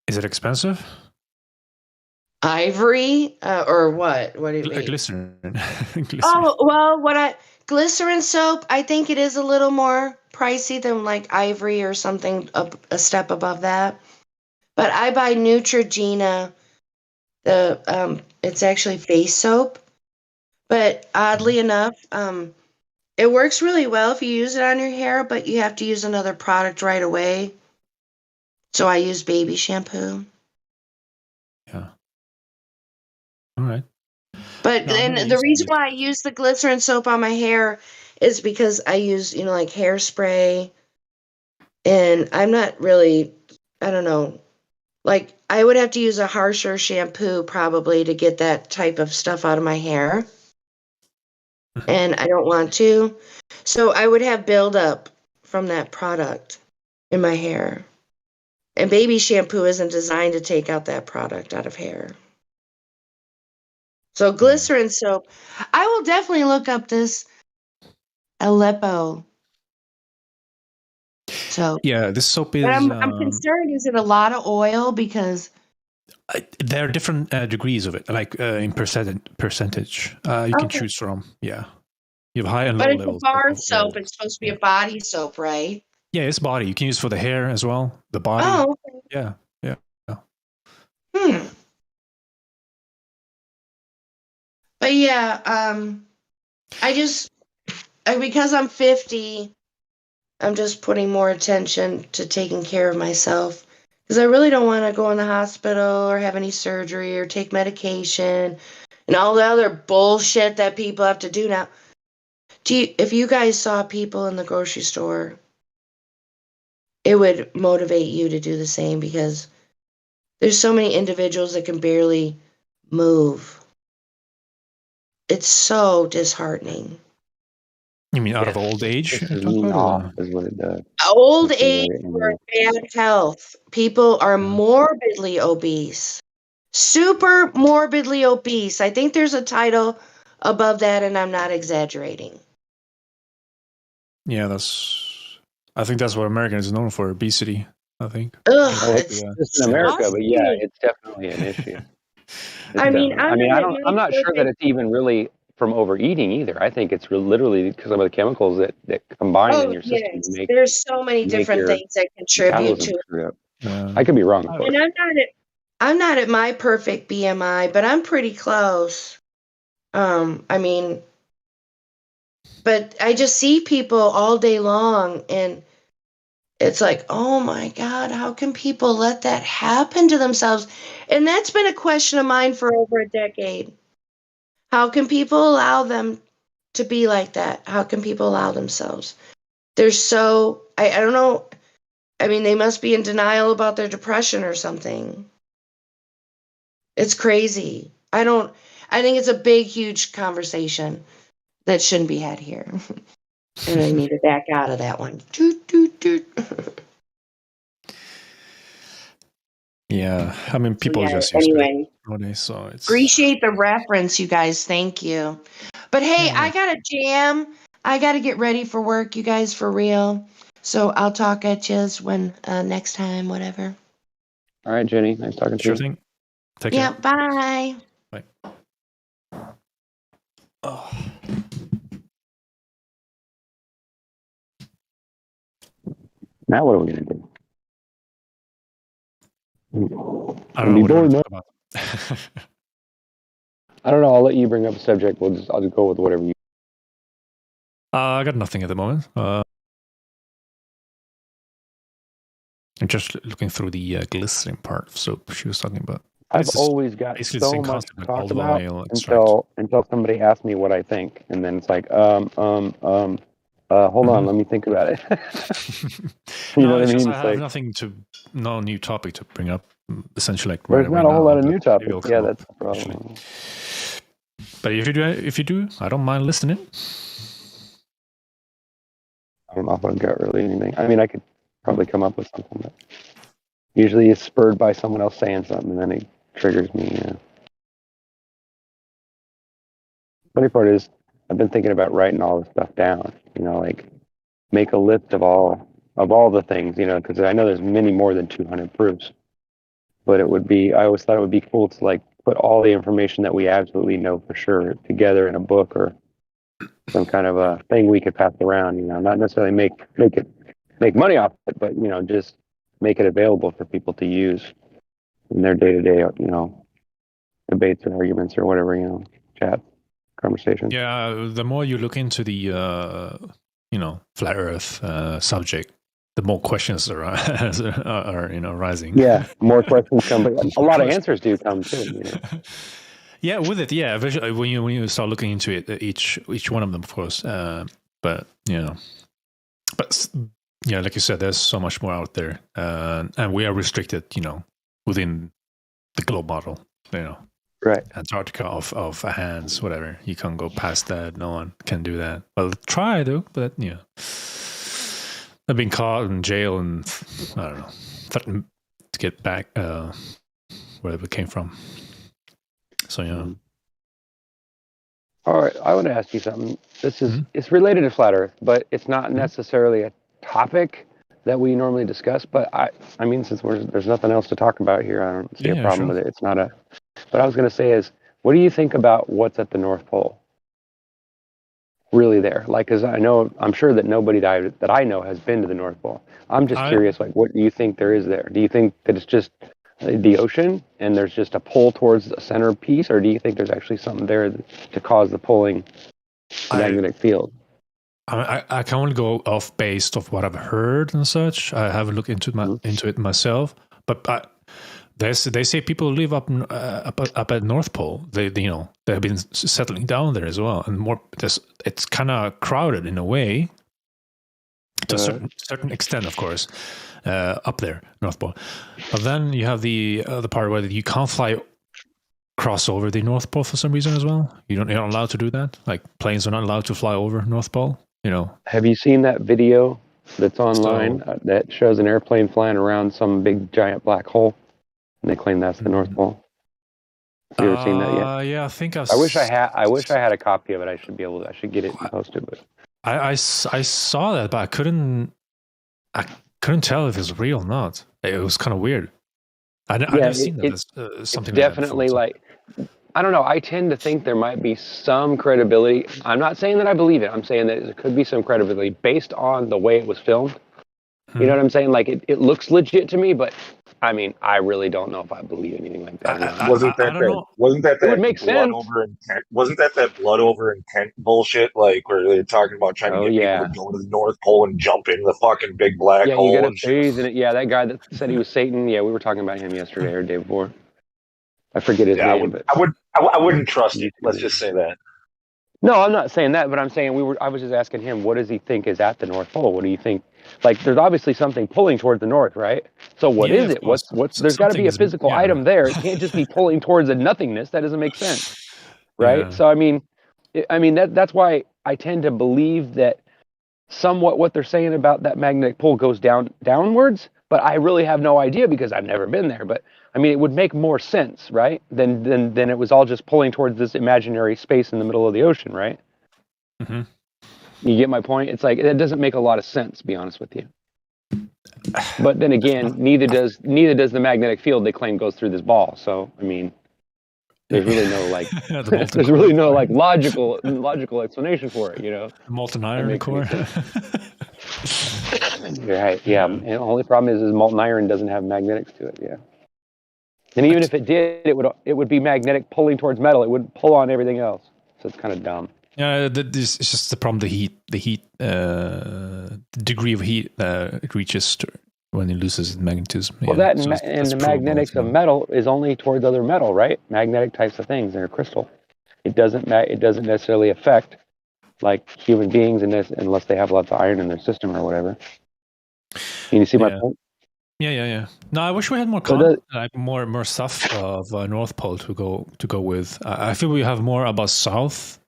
Is it expensive? Ivory or what? What do you mean? Glycerin. Glycerin. Oh, well, glycerin soap, I think it is a little more pricey than like Ivory or something a step above that. But I buy Neutrogena. It's actually face soap. But oddly enough, it works really well if you use it on your hair, but you have to use another product right away. So I use baby shampoo. Yeah. All right. But No, I've then never the used reason it. why I use the glycerin soap on my hair is because I use, like hairspray. And I'm not really, I don't know, like I would have to use a harsher shampoo probably to get that type of stuff out of my hair. And I don't want to. So I would have buildup from that product in my hair. And baby shampoo isn't designed to take out that product out of hair. So glycerin soap, I will definitely look up this Aleppo soap. Yeah, this soap is. But I'm concerned, is it a lot of oil? Because there are different degrees of it, like in percentage. You can choose from. Yeah, you have high and low But it's a levels bar of soap. oil. It's supposed to be a body soap, right? Yeah, it's body. You can use for the hair as well. The body. Oh, okay. Yeah. But yeah, because I'm 50, I'm just putting more attention to taking care of myself. Because I really don't want to go in the hospital or have any surgery or take medication and all the other bullshit that people have to do now. If you guys saw people in the grocery store, it would motivate you to do the same because there's so many individuals that can barely move. It's so disheartening. You mean out of old age? Pisses me off is what it does. Old Makes me age very or angry. bad health. People are morbidly obese. Super morbidly obese. I think there's a title above that, and I'm not exaggerating. Yeah, I think that's what America is known for, obesity. I think. Ugh, Oh, it's just in America, but yeah, disgusting. it's definitely an issue. I mean, I'm not at my I'm not sure that perfect. it's even really from overeating either. I think it's literally because of the chemicals that combine in Oh your system to yes, there's so many make different your things that contribute metabolism to it. screwed up. I could be wrong, of course. And I'm not at my perfect BMI, but I'm pretty close. I mean, but I just see people all day long, and it's like, oh my God, how can people let that happen to themselves? And that's been a question of mine for over a decade. How can people allow them to be like that? How can people allow themselves? They're so, I don't know. I mean, they must be in denial about their depression or something. It's crazy. I think it's a big, huge conversation that shouldn't be had here. And I need to back out of that one. Toot, toot, toot. Yeah, I mean, people are just used to Anyway, it nowadays, so it's. appreciate the reference, you guys. Thank you. But hey, I got a jam. I got to get ready for work, you guys, for real. So I'll talk at you when next time, whatever. All right, Jenny. Nice talking to you. Sure thing. Take Yeah, care. bye. Bye. Oh. Now what are we gonna do? I don't know what we're talking about. I don't know. I'll let you bring up a subject. I'll just go with whatever you. I got nothing at the moment. I'm just looking through the glycerin part of soap she was talking about. I've always got basically so the same much concept, to like talk olive about oil extract. until somebody asks me what I think, and then it's like, hold on, let me think about it. You know what I It's just mean? I It's have like, nothing no new topic to bring up. Essentially, like there's right not a now. whole lot of but new maybe topics. it'll Yeah, come up that's the problem. eventually. But if you do, I don't mind listening. I don't know if I've got really anything. I mean, I could probably come up with something, but usually it's spurred by someone else saying something, and then it triggers me. Yeah. Funny part is, I've been thinking about writing all this stuff down. You know, like make a list of all the things. You know, because I know there's many more than 200 proofs. But it would be, I always thought it would be cool to like put all the information that we absolutely know for sure together in a book or some kind of a thing we could pass around. You know, not necessarily make money off it, but you know, just make it available for people to use in their day-to-day, you know, debates or arguments or whatever, you know, chat conversations. Yeah, the more you look into the flat Earth subject, the more questions are rising. Yeah, more questions come, but a lot of answers do come too. You know? Yeah, with it, yeah. Eventually, when you start looking into it, each one of them, of course. But like you said, there's so much more out there, and we are restricted, within the globe model, Right. Antarctica off a hands, whatever. You can't go past that. No one can do that. Well, try though, but I've been caught in jail and I don't know, threatened to get back wherever it came from. So All right, I want to ask you something. This is it's related to flat Earth, but it's not necessarily a topic that we normally discuss. But I mean, since there's nothing else to talk about here, I don't see a problem with it. It's not a. But I was going to say is, what do you think about what's at the North Pole? Really there, like, because I'm sure that nobody that I know has been to the North Pole. I'm just curious, like, what do you think there is there? Do you think that it's just the ocean and there's just a pull towards the center piece, or do you think there's actually something there to cause the pulling magnetic field? I can only go off based of what I've heard and such. I haven't looked into it myself, but they say people live up at North Pole. They have been settling down there as well, and more. It's kind of crowded in a way, to a certain extent, of course, up there, North Pole. But then you have the part where you can't cross over the North Pole for some reason as well. You're not allowed to do that. Like planes are not allowed to fly over North Pole. Have you seen that video that's online that shows an airplane flying around some big giant black hole, and they claim that's the North Pole? Have you ever seen that yet? Yeah, I think I wish I had a copy of it. I should get it and post it. But I saw that, but I couldn't tell if it was real or not. It was kind of weird. I've never seen that. As something it's definitely like, I don't know. I tend to think there might be some credibility. I'm not saying that I believe it. I'm saying that there could be some credibility based on the way it was filmed. You know what I'm saying? Like it looks legit to me, but I mean, I really don't know if I believe anything like that. Wasn't that It would make blood sense. over intent? Wasn't that blood over intent bullshit? Like where they're talking about trying to get people to go to the North Pole and jump in the fucking big black hole. You got and to shit. bathe in it. Yeah, that guy that said he was Satan. Yeah, we were talking about him yesterday or the day before. I forget his name, but I wouldn't trust it. Let's just say that. No, I'm not saying that, but I'm saying I was just asking him, what does he think is at the North Pole? What do you think? Like, there's obviously something pulling towards the north, right? So what is it? What's there's got to be a physical item there. It can't just be pulling towards a nothingness. That doesn't make sense, right? Yeah. So I mean that's why I tend to believe that somewhat what they're saying about that magnetic pull goes downwards, but I really have no idea because I've never been there. But I mean, it would make more sense, right? Than it was all just pulling towards this imaginary space in the middle of the ocean, right? Mm-hmm. You get my point? It's like, it doesn't make a lot of sense, to be honest with you. But then again, neither does the magnetic field they claim goes through this ball. So, I mean, there's really no like, there's really no like logical explanation for it, you know? Molten iron core. You're right. Yeah. And the only problem is molten iron doesn't have magnetics to it. Yeah. And even if it did, it would be magnetic pulling towards metal. It wouldn't pull on everything else. So it's kind of dumb. Yeah, this is just the problem. The degree of heat it reaches when it loses its magnetism. Well, yeah. The magnetics of metal is only towards other metal, right? Magnetic types of things in a crystal. It doesn't necessarily affect like human beings in this unless they have lots of iron in their system or whatever. Can you see my point? Yeah. No, I wish we had more like more stuff of North Pole to go with. I feel we have more about South,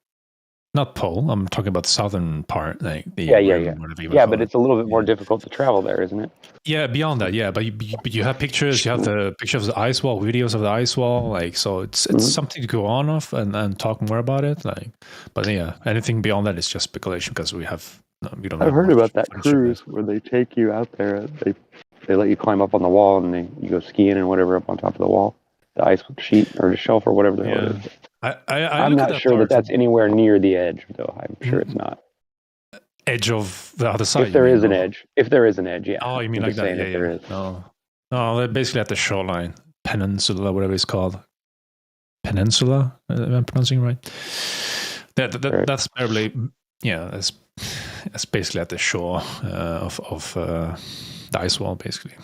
not Pole. I'm talking about the southern part, like the yeah. But it's a little bit more difficult to travel there, isn't it? Yeah, beyond that, yeah. But you have pictures. You have the pictures of the ice wall, videos of the ice wall. Like, so it's something to go on of and talk more about it. Like, but yeah, anything beyond that is just speculation because we don't. I've heard about that cruise where they take you out there. They let you climb up on the wall and you go skiing and whatever up on top of the wall, the ice sheet or the shelf or whatever the hell it is. I'm not sure that's anywhere near the edge, though. I'm sure it's not. Edge of the other side. If there is an edge, yeah. Oh, you mean like that? Yeah. There is. No, they're basically at the shoreline, peninsula, whatever it's called. Peninsula, am I pronouncing right? That's probably That's basically at the shore of the ice wall, basically.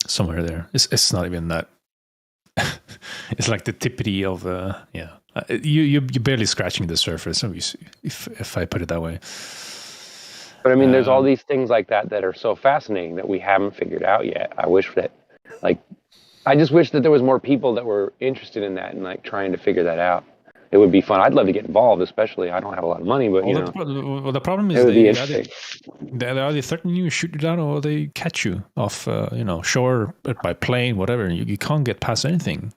Somewhere there. It's not even that. It's like the tippity of you're barely scratching the surface, if I put it that way. But I mean, there's all these things like that are so fascinating that we haven't figured out yet. I just wish that there was more people that were interested in that and like trying to figure that out. It would be fun. I'd love to get involved, especially I don't have a lot of money, but the problem is it would be interesting. They threaten you, shoot you down, or they catch you off, shore by plane, whatever. You can't get past anything.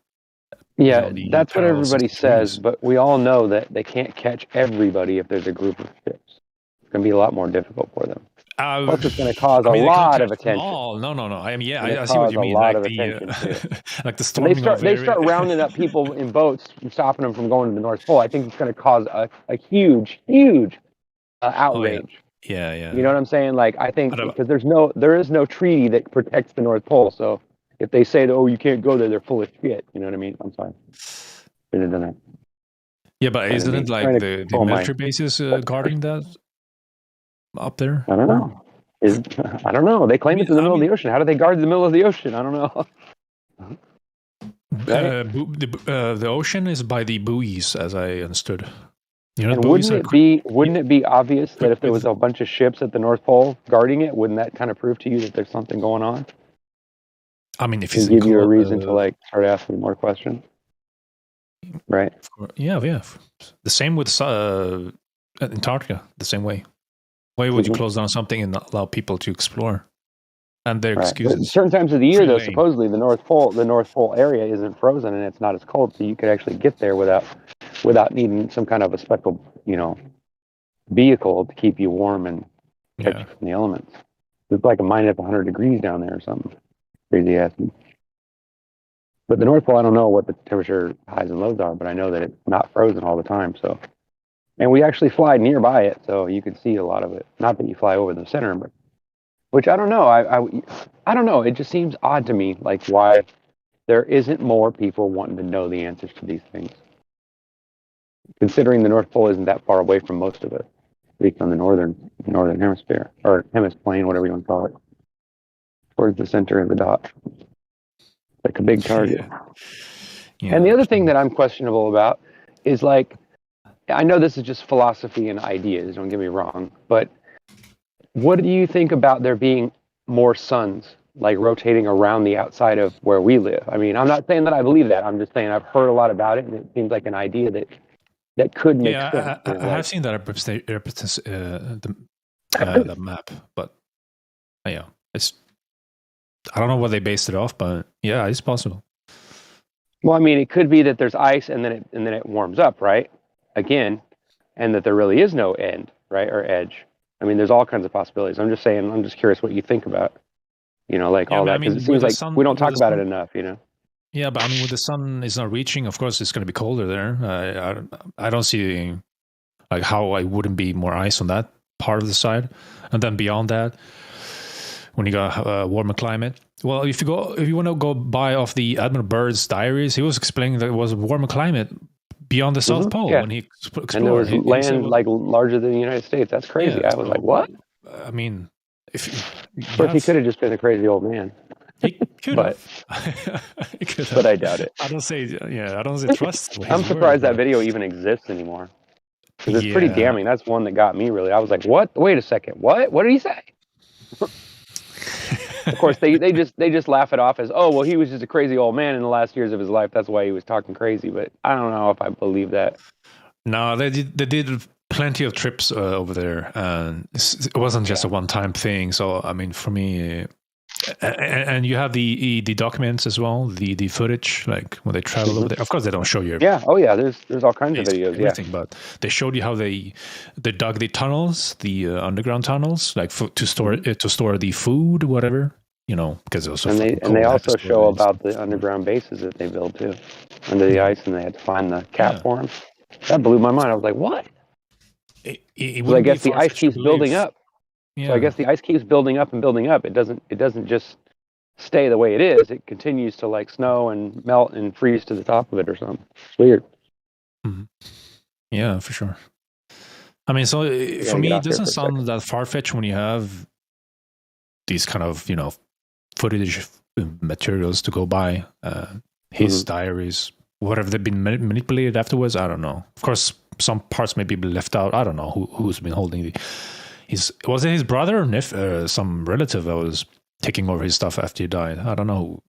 Yeah, that's what everybody says, but we all know that they can't catch everybody if there's a group of ships. It's going to be a lot more difficult for them. Plus, it's going to cause a lot of attention. Oh, no. I see what you mean. Like the storming they start rounding up people in boats and stopping them from going to the North Pole. I think it's going to cause a huge outrage. Yeah. You know what I'm saying? Like, I think because there is no treaty that protects the North Pole. So if they say that, you can't go there, they're full of shit. You know what I mean? I'm sorry. Should have done that. Yeah, but isn't it like the military bases guarding that? Up there? I don't know. I don't know. They claim it's in the middle of the ocean. How do they guard the middle of the ocean? I don't know. The ocean is by the buoys, as I understood. And wouldn't it be obvious that if there was a bunch of ships at the North Pole guarding it, wouldn't that kind of prove to you that there's something going on? I mean, if it's give you a reason to like start asking more questions, right? Yeah. The same with Antarctica. The same way. Why would you close down something and not allow people to explore? And their excuses. But certain times of the year, though, supposedly the North Pole area isn't frozen and it's not as cold, so you could actually get there without needing some kind of a special, vehicle to keep you warm and catch you from the elements. It's like a minus 100 degrees down there or something crazy ass. But the North Pole, I don't know what the temperature highs and lows are, but I know that it's not frozen all the time. So. And we actually fly nearby it, so you can see a lot of it. Not that you fly over the center, but which I don't know. I don't know. It just seems odd to me, like why there isn't more people wanting to know the answers to these things. Considering the North Pole isn't that far away from most of it, at least on the northern hemisphere or hemiplane, whatever you want to call it, towards the center of the dot, like a big target. Yeah. And the other thing that I'm questionable about is like. I know this is just philosophy and ideas, don't get me wrong, but what do you think about there being more suns, like rotating around the outside of where we live? I mean, I'm not saying that I believe that. I'm just saying I've heard a lot about it, and it seems like an idea that could make sense. I have seen that the map, but it's I don't know what they based it off, but yeah, it's possible. Well, I mean, it could be that there's ice and then it warms up, right? Again, and that there really is no end, right, or edge. I mean, there's all kinds of possibilities. I'm just saying. I'm just curious what you think about, like all that, because it seems like we don't talk about it enough. Yeah, but I mean, when the sun is not reaching, of course, it's going to be colder there. I don't see like how I wouldn't be more ice on that part of the side, and then beyond that, when you got warmer climate. Well, if you want to go by off the Admiral Byrd's diaries, he was explaining that it was a warmer climate beyond the South Pole when he explored. And there was land like larger than the United States. That's crazy. Yeah, I was like, what? I mean, Of course, he could have just been a crazy old man. He could but, but I doubt it. I don't say trust. I'm surprised that video even exists anymore. Because it's pretty damning. That's one that got me really. I was like, what? Wait a second. What? What did he say? Of course, they just laugh it off as, oh, well, he was just a crazy old man in the last years of his life. That's why he was talking crazy. But I don't know if I believe that. No, they did plenty of trips over there, and it wasn't just a one-time thing. So, I mean, for me, and you have the documents as well, the footage, like when they travel over there. Of course, they don't show you. Yeah. Oh, yeah. There's all kinds of videos. Everything, but they showed you how they dug the tunnels, the underground tunnels, like to store the food, whatever. Because it was so. And they also show about the underground bases that they built too, under the ice, and they had to find the cap for them. That blew my mind. I was like, what? So I guess the ice keeps building up. Yeah. So I guess the ice keeps building up and building up. It doesn't just stay the way it is. It continues to like snow and melt and freeze to the top of it or something. It's weird. Mm-hmm. Yeah, for sure. I mean, so for me, it doesn't sound that far-fetched when you have these kind of, footage materials to go by. His diaries, what have they been manipulated afterwards? I don't know. Of course, some parts may be left out. I don't know who's been holding was it his brother or some relative that was taking over his stuff after he died? I don't know.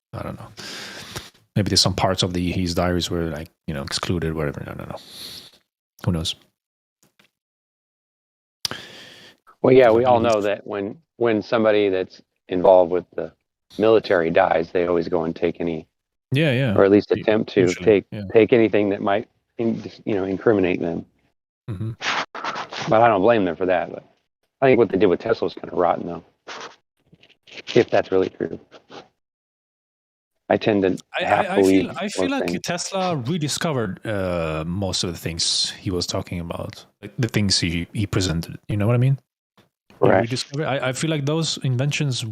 Maybe there's some parts of his diaries were like, excluded, whatever. I don't know. Who knows? Well, yeah, we all know that when somebody that's involved with the military dies, they always go and take any, or at least attempt to take anything that might, incriminate them. Mm-hmm. But I don't blame them for that. But I think what they did with Tesla was kind of rotten, though. If that's really true, I tend to believe. I feel like Tesla rediscovered most of the things he was talking about, like the things he presented. You know what I mean? Right. I feel like those inventions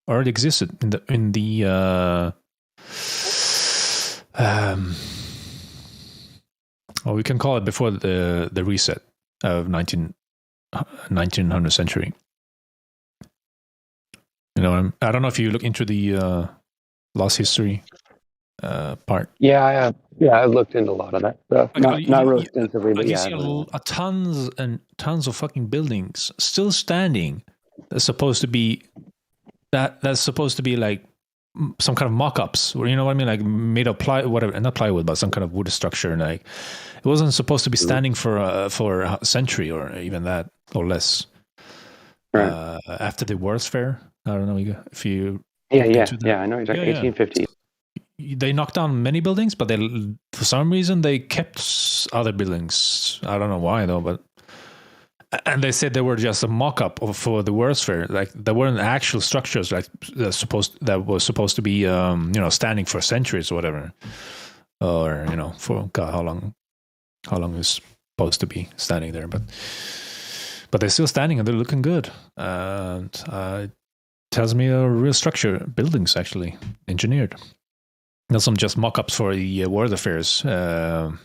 already existed in the we can call it before the reset of 1900th century. I don't know if you look into the lost history part. Yeah, I looked into a lot of that stuff. Not real extensively, but you see tons and tons of fucking buildings still standing. That's supposed to be like some kind of mock-ups, or you know what I mean, like made of whatever, not plywood, but some kind of wood structure. And like it wasn't supposed to be standing for a century or even that or less. Right. After the World's Fair, I don't know if you. Yeah, I know exactly. 1850. They knocked down many buildings, but for some reason they kept other buildings. I don't know why though, but. And they said they were just a mock-up for the World's Fair. Like there weren't actual structures like that was supposed to be, standing for centuries or whatever, or for God, how long is supposed to be standing there? But they're still standing and they're looking good. And tells me a real structure, buildings actually engineered. Not some just mock-ups for the World Affairs to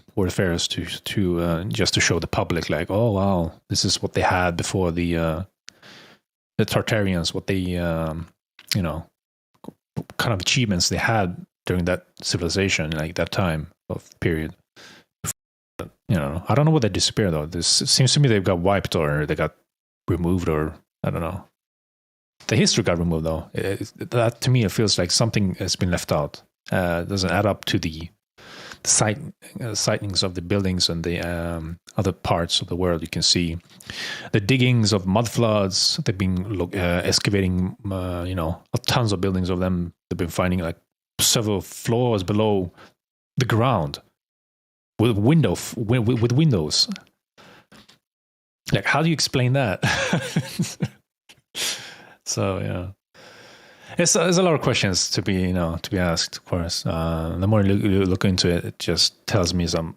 just to show the public, like, oh wow, this is what they had before the Tartarians, what they kind of achievements they had during that civilization, like that time of period. I don't know what they disappeared though. It seems to me they've got wiped or they got removed, or I don't know. The history got removed though. That to me it feels like something has been left out. Doesn't add up to the sightings of the buildings and the other parts of the world. You can see the diggings of mud floods. They've been excavating, tons of buildings of them. They've been finding like several floors below the ground with windows. Like, how do you explain that? So yeah, there's a lot of questions to be asked. Of course, the more you look into it, it just tells me some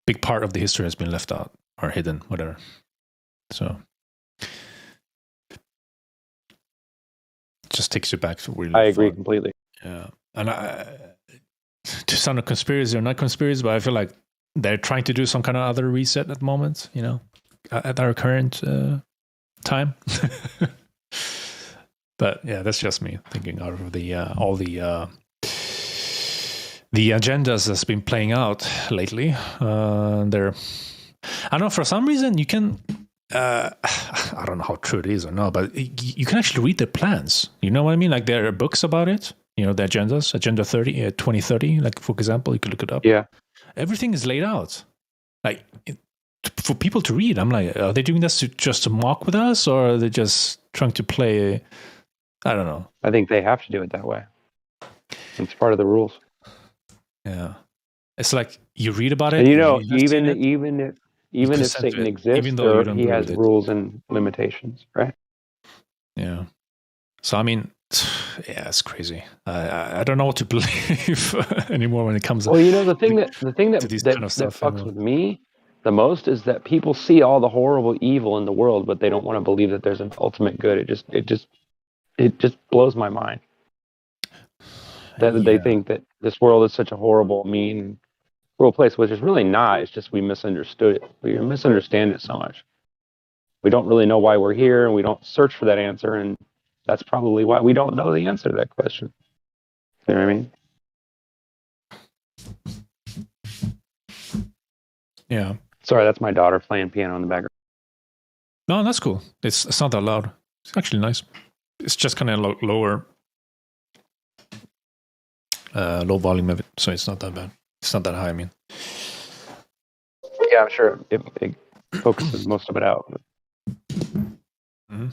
big part of the history has been left out or hidden, whatever. So it just takes you back to really I agree completely. Yeah, and to sound a conspiracy or not conspiracy, but I feel like they're trying to do some kind of other reset at the moment, at our current time. But yeah, that's just me thinking out of the all the agendas that's been playing out lately. I don't know, for some reason you can. I don't know how true it is or not, but you can actually read their plans. You know what I mean? Like there are books about it. The agendas, Agenda 2030. Like for example, you could look it up. Yeah, everything is laid out, like for people to read. I'm like, are they doing this just to mock with us, or are they just trying to play? I don't know. I think they have to do it that way. It's part of the rules. Yeah, it's like you read about it, And even if Satan exists, he has rules and limitations, right? Yeah. So I mean, yeah, it's crazy. I don't know what to believe anymore when it comes. Well, the thing that kind of stuff, fucks with me the most is that people see all the horrible evil in the world, but they don't want to believe that there's an ultimate good. It just blows my mind that they think that this world is such a horrible, mean, cruel place, which is really not. It's just we misunderstood it. We misunderstand it so much. We don't really know why we're here, and we don't search for that answer, and that's probably why we don't know the answer to that question. You know what I mean? Yeah. Sorry, that's my daughter playing piano in the background. No, that's cool. It's not that loud. It's actually nice. It's just kind of lower, low volume of it, so it's not that bad. It's not that high. I mean, yeah, I'm sure it focuses most of it out. Mm-hmm.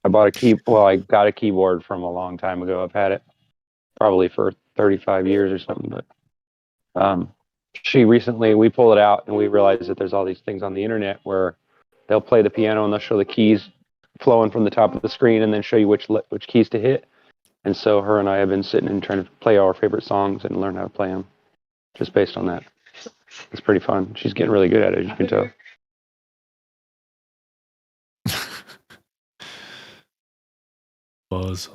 I got a keyboard from a long time ago. I've had it probably for 35 years or something, but we pulled it out and we realized that there's all these things on the internet where they'll play the piano and they'll show the keys flowing from the top of the screen and then show you which keys to hit. And so her and I have been sitting and trying to play our favorite songs and learn how to play them just based on that. It's pretty fun. She's getting really good at it, as you can tell. Buzz.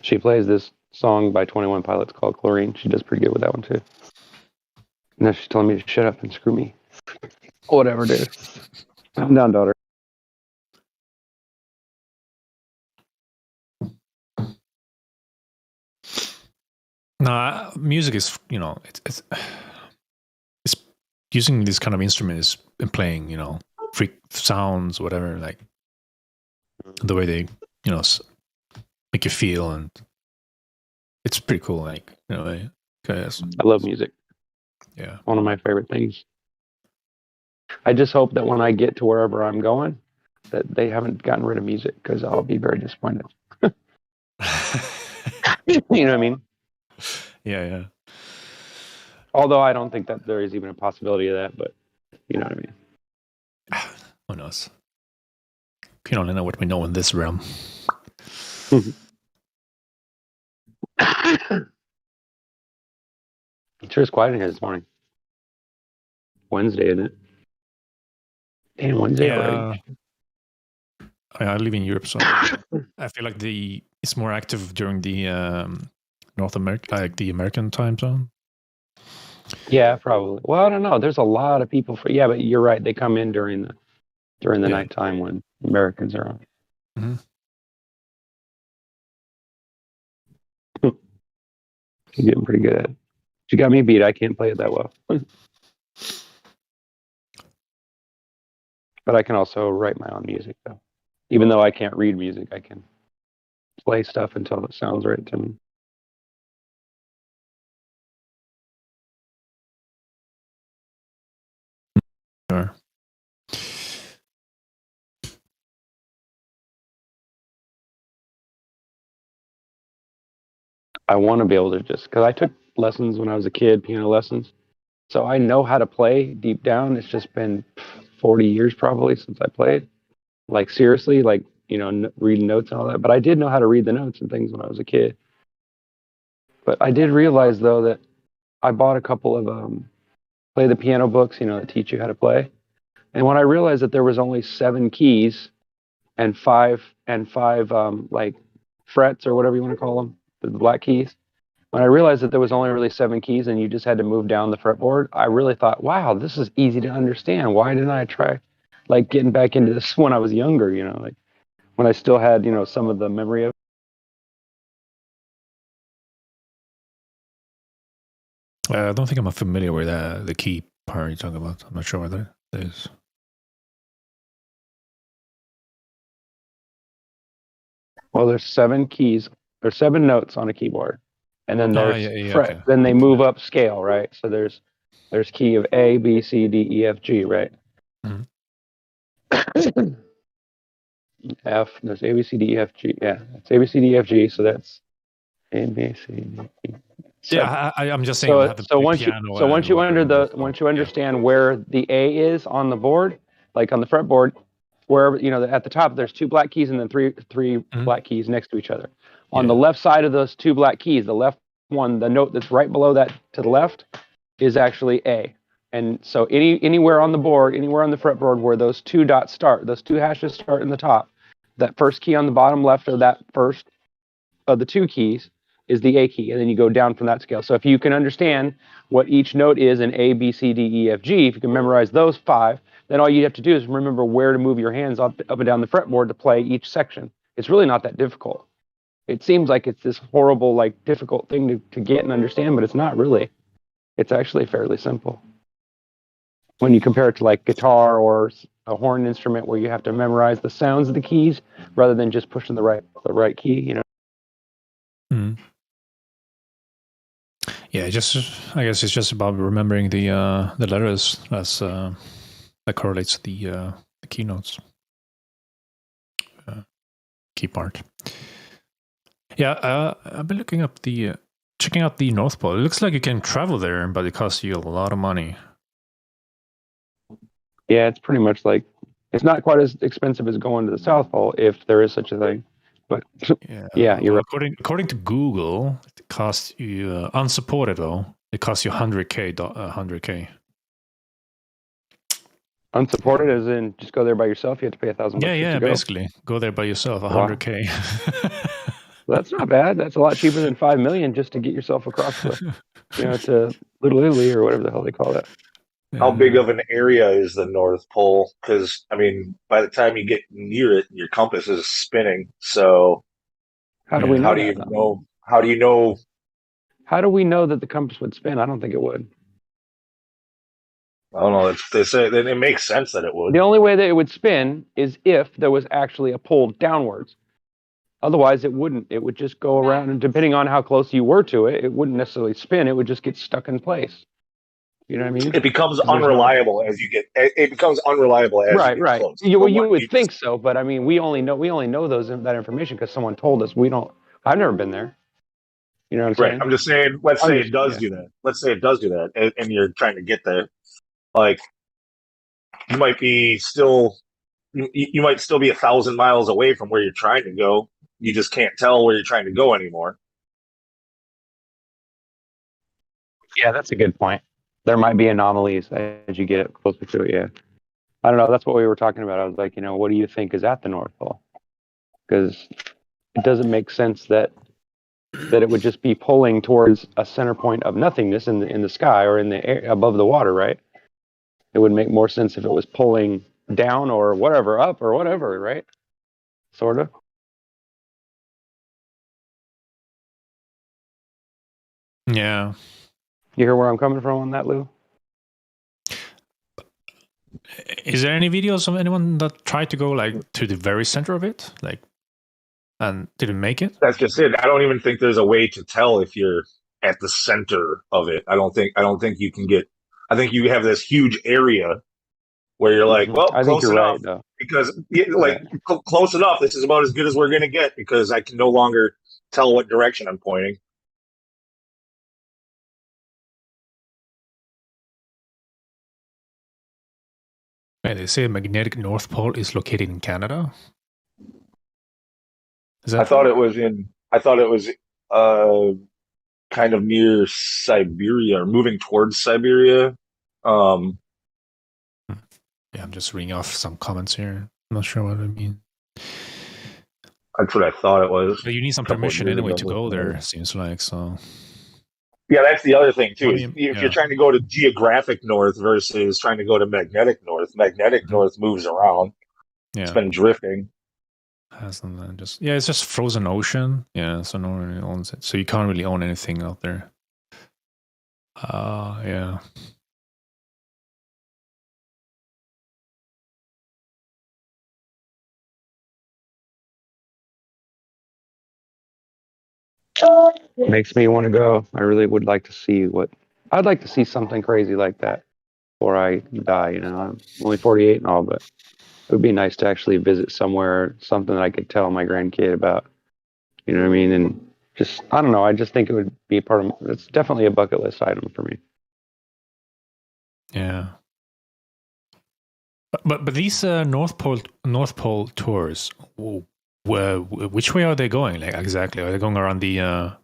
She plays this song by 21 Pilots called Chlorine. She does pretty good with that one too. Now she's telling me to shut up and screw me. Whatever, dude. Calm down, daughter. No, music is, it's using this kind of instruments and playing, freak sounds, whatever, like the way they, make you feel, and it's pretty cool. Like, I love music. Yeah, one of my favorite things. I just hope that when I get to wherever I'm going, that they haven't gotten rid of music, because I'll be very disappointed. You know what I mean? Yeah. Although I don't think that there is even a possibility of that, but you know what I mean. Who knows? We can only know what we know in this realm. It sure is quiet in here this morning. Wednesday, isn't it? Damn, Wednesday already. I live in Europe, so I feel like it's more active during the North America, like the American time zone. Yeah, probably. Well, I don't know. There's a lot of people but you're right. They come in during the nighttime when Americans are on. Mm-hmm. You're getting pretty good at it. You got me beat. I can't play it that well. But I can also write my own music, though. Even though I can't read music, I can play stuff until it sounds right to me. Sure. I want to be able to just, because I took lessons when I was a kid, piano lessons. So I know how to play deep down. It's just been 40 years probably since I played. Like seriously, like, reading notes and all that. But I did know how to read the notes and things when I was a kid. But I did realize though that I bought a couple of play the piano books, that teach you how to play. And when I realized that there was only 7 keys and five like frets or whatever you want to call them, the black keys. When I realized that there was only really 7 keys and you just had to move down the fretboard, I really thought, wow, this is easy to understand. Why didn't I try like getting back into this when I was younger, like when I still had, some of the memory of it. I don't think I'm familiar with the key part you're talking about. I'm not sure what that is. Well, there's 7 keys. There's 7 notes on a keyboard, and then there's fret. Okay. Then they move up scale, right? So there's key of A, B, C, D, E, F, G, right? F. There's A, B, C, D, E, F, G. Yeah, it's A, B, C, D, E, F, G. So that's A, B, C, D, E. Yeah, I'm just saying. So once you understand where the A is on the board, like on the fretboard, wherever at the top, there's 2 black keys and then three black keys next to each other. On the left side of those 2 black keys, the left one, the note that's right below that to the left, is actually A. And so anywhere on the board, anywhere on the fretboard where those 2 dots start, those 2 hashes start in the top, that first key on the bottom left of that first of the 2 keys is the A key, and then you go down from that scale. So if you can understand what each note is in A, B, C, D, E, F, G, if you can memorize those 5, then all you have to do is remember where to move your hands up and down the fretboard to play each section. It's really not that difficult. It seems like it's this horrible, like difficult thing to get and understand, but it's not really. It's actually fairly simple. When you compare it to like guitar or a horn instrument where you have to memorize the sounds of the keys rather than just pushing the right key, Yeah, I guess it's just about remembering the letters as that correlates to the keynotes key part. Yeah, I've been looking up checking out the North Pole. It looks like you can travel there, but it costs you a lot of money. Yeah, it's pretty much like it's not quite as expensive as going to the South Pole if there is such a thing. But yeah, you're right. According to Google, it costs you unsupported though. It costs you 100K. Unsupported, as in just go there by yourself. You have to pay $1,000. Yeah, basically go there by yourself. 100K. Well, that's not bad. That's a lot cheaper than $5 million just to get yourself across the, to Little Italy or whatever the hell they call that. How big of an area is the North Pole? Because I mean, by the time you get near it, your compass is spinning. So how do we know? How do you know? How do you know? How do we know that the compass would spin? I don't think it would. I don't know. They say that it makes sense that it would. The only way that it would spin is if there was actually a pull downwards. Otherwise, it wouldn't. It would just go around, and depending on how close you were to it, it wouldn't necessarily spin. It would just get stuck in place. You know what I mean? It becomes unreliable as you get. It becomes unreliable as you get close. You would think so, but I mean, we only know that information because someone told us. I've never been there. You know what I'm saying? Right. I'm just saying. Let's say it does do that. Let's say it does do that, and you're trying to get there. Like, you might be still. You might still be 1,000 miles away from where you're trying to go. You just can't tell where you're trying to go anymore. Yeah, that's a good point. There might be anomalies as you get closer to it. Yeah, I don't know. That's what we were talking about. I was like, what do you think is at the North Pole? Because it doesn't make sense that it would just be pulling towards a center point of nothingness in the sky or in the air above the water, right? It would make more sense if it was pulling down or whatever, up or whatever, right? Sort of. Yeah. You hear where I'm coming from on that, Lou? Is there any videos of anyone that tried to go to the very center of it, and didn't make it? That's just it. I don't even think there's a way to tell if you're at the center of it. I don't think you can get. I think you have this huge area where you're like, well, I think close you're enough, right, though. because close enough. This is about as good as we're going to get because I can no longer tell what direction I'm pointing. Yeah, they say magnetic North Pole is located in Canada. Is I that thought true? it was in. I thought it was kind of near Siberia or moving towards Siberia. Um, Yeah, I'm just reading off some comments here. I'm not sure what I mean. that's what I thought it was. But you need some a couple of permission years anyway ago, to go looking at there, it. seems like, so. Yeah, that's the other thing too. I Is mean, if you're yeah. trying to go to geographic north versus trying to go to magnetic north, magnetic north moves around. It's Yeah. been drifting. Hasn't just it's just frozen ocean. Yeah, so no one really owns it. So you can't really own anything out there. Yeah. Makes me want to go. I really would like to see I'd like to see something crazy like that before I die. You know, I'm only 48 and all, but it would be nice to actually visit somewhere, something that I could tell my grandkid about. You know what I mean? And just, I don't know. I just think it would be part of. It's definitely a bucket list item for me. Yeah. But these North Pole tours, which way are they going? Like exactly, are they going around the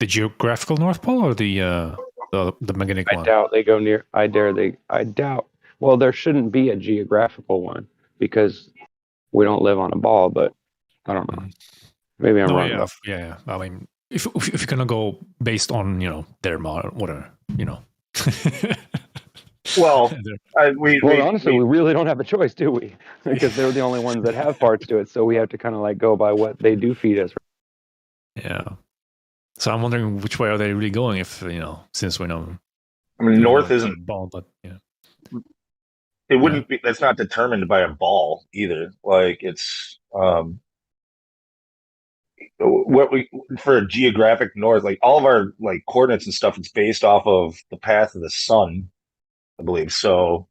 geographical North Pole or the magnetic one? I doubt they go near. I doubt. Well, there shouldn't be a geographical one because we don't live on a ball. But I don't know. Maybe I'm wrong. Yeah. I mean, if you're gonna go based on their model, whatever, Well, honestly, we really don't have a choice, do we? Because they're the only ones that have parts to it, so we have to kind of like go by what they do feed us. Yeah. So I'm wondering which way are they really going? If since we know. I mean, north isn't a ball, but yeah. It wouldn't be. That's not determined by a ball either. Like it's what we for a geographic north. Like all of our like coordinates and stuff. It's based off of the path of the sun, I believe. So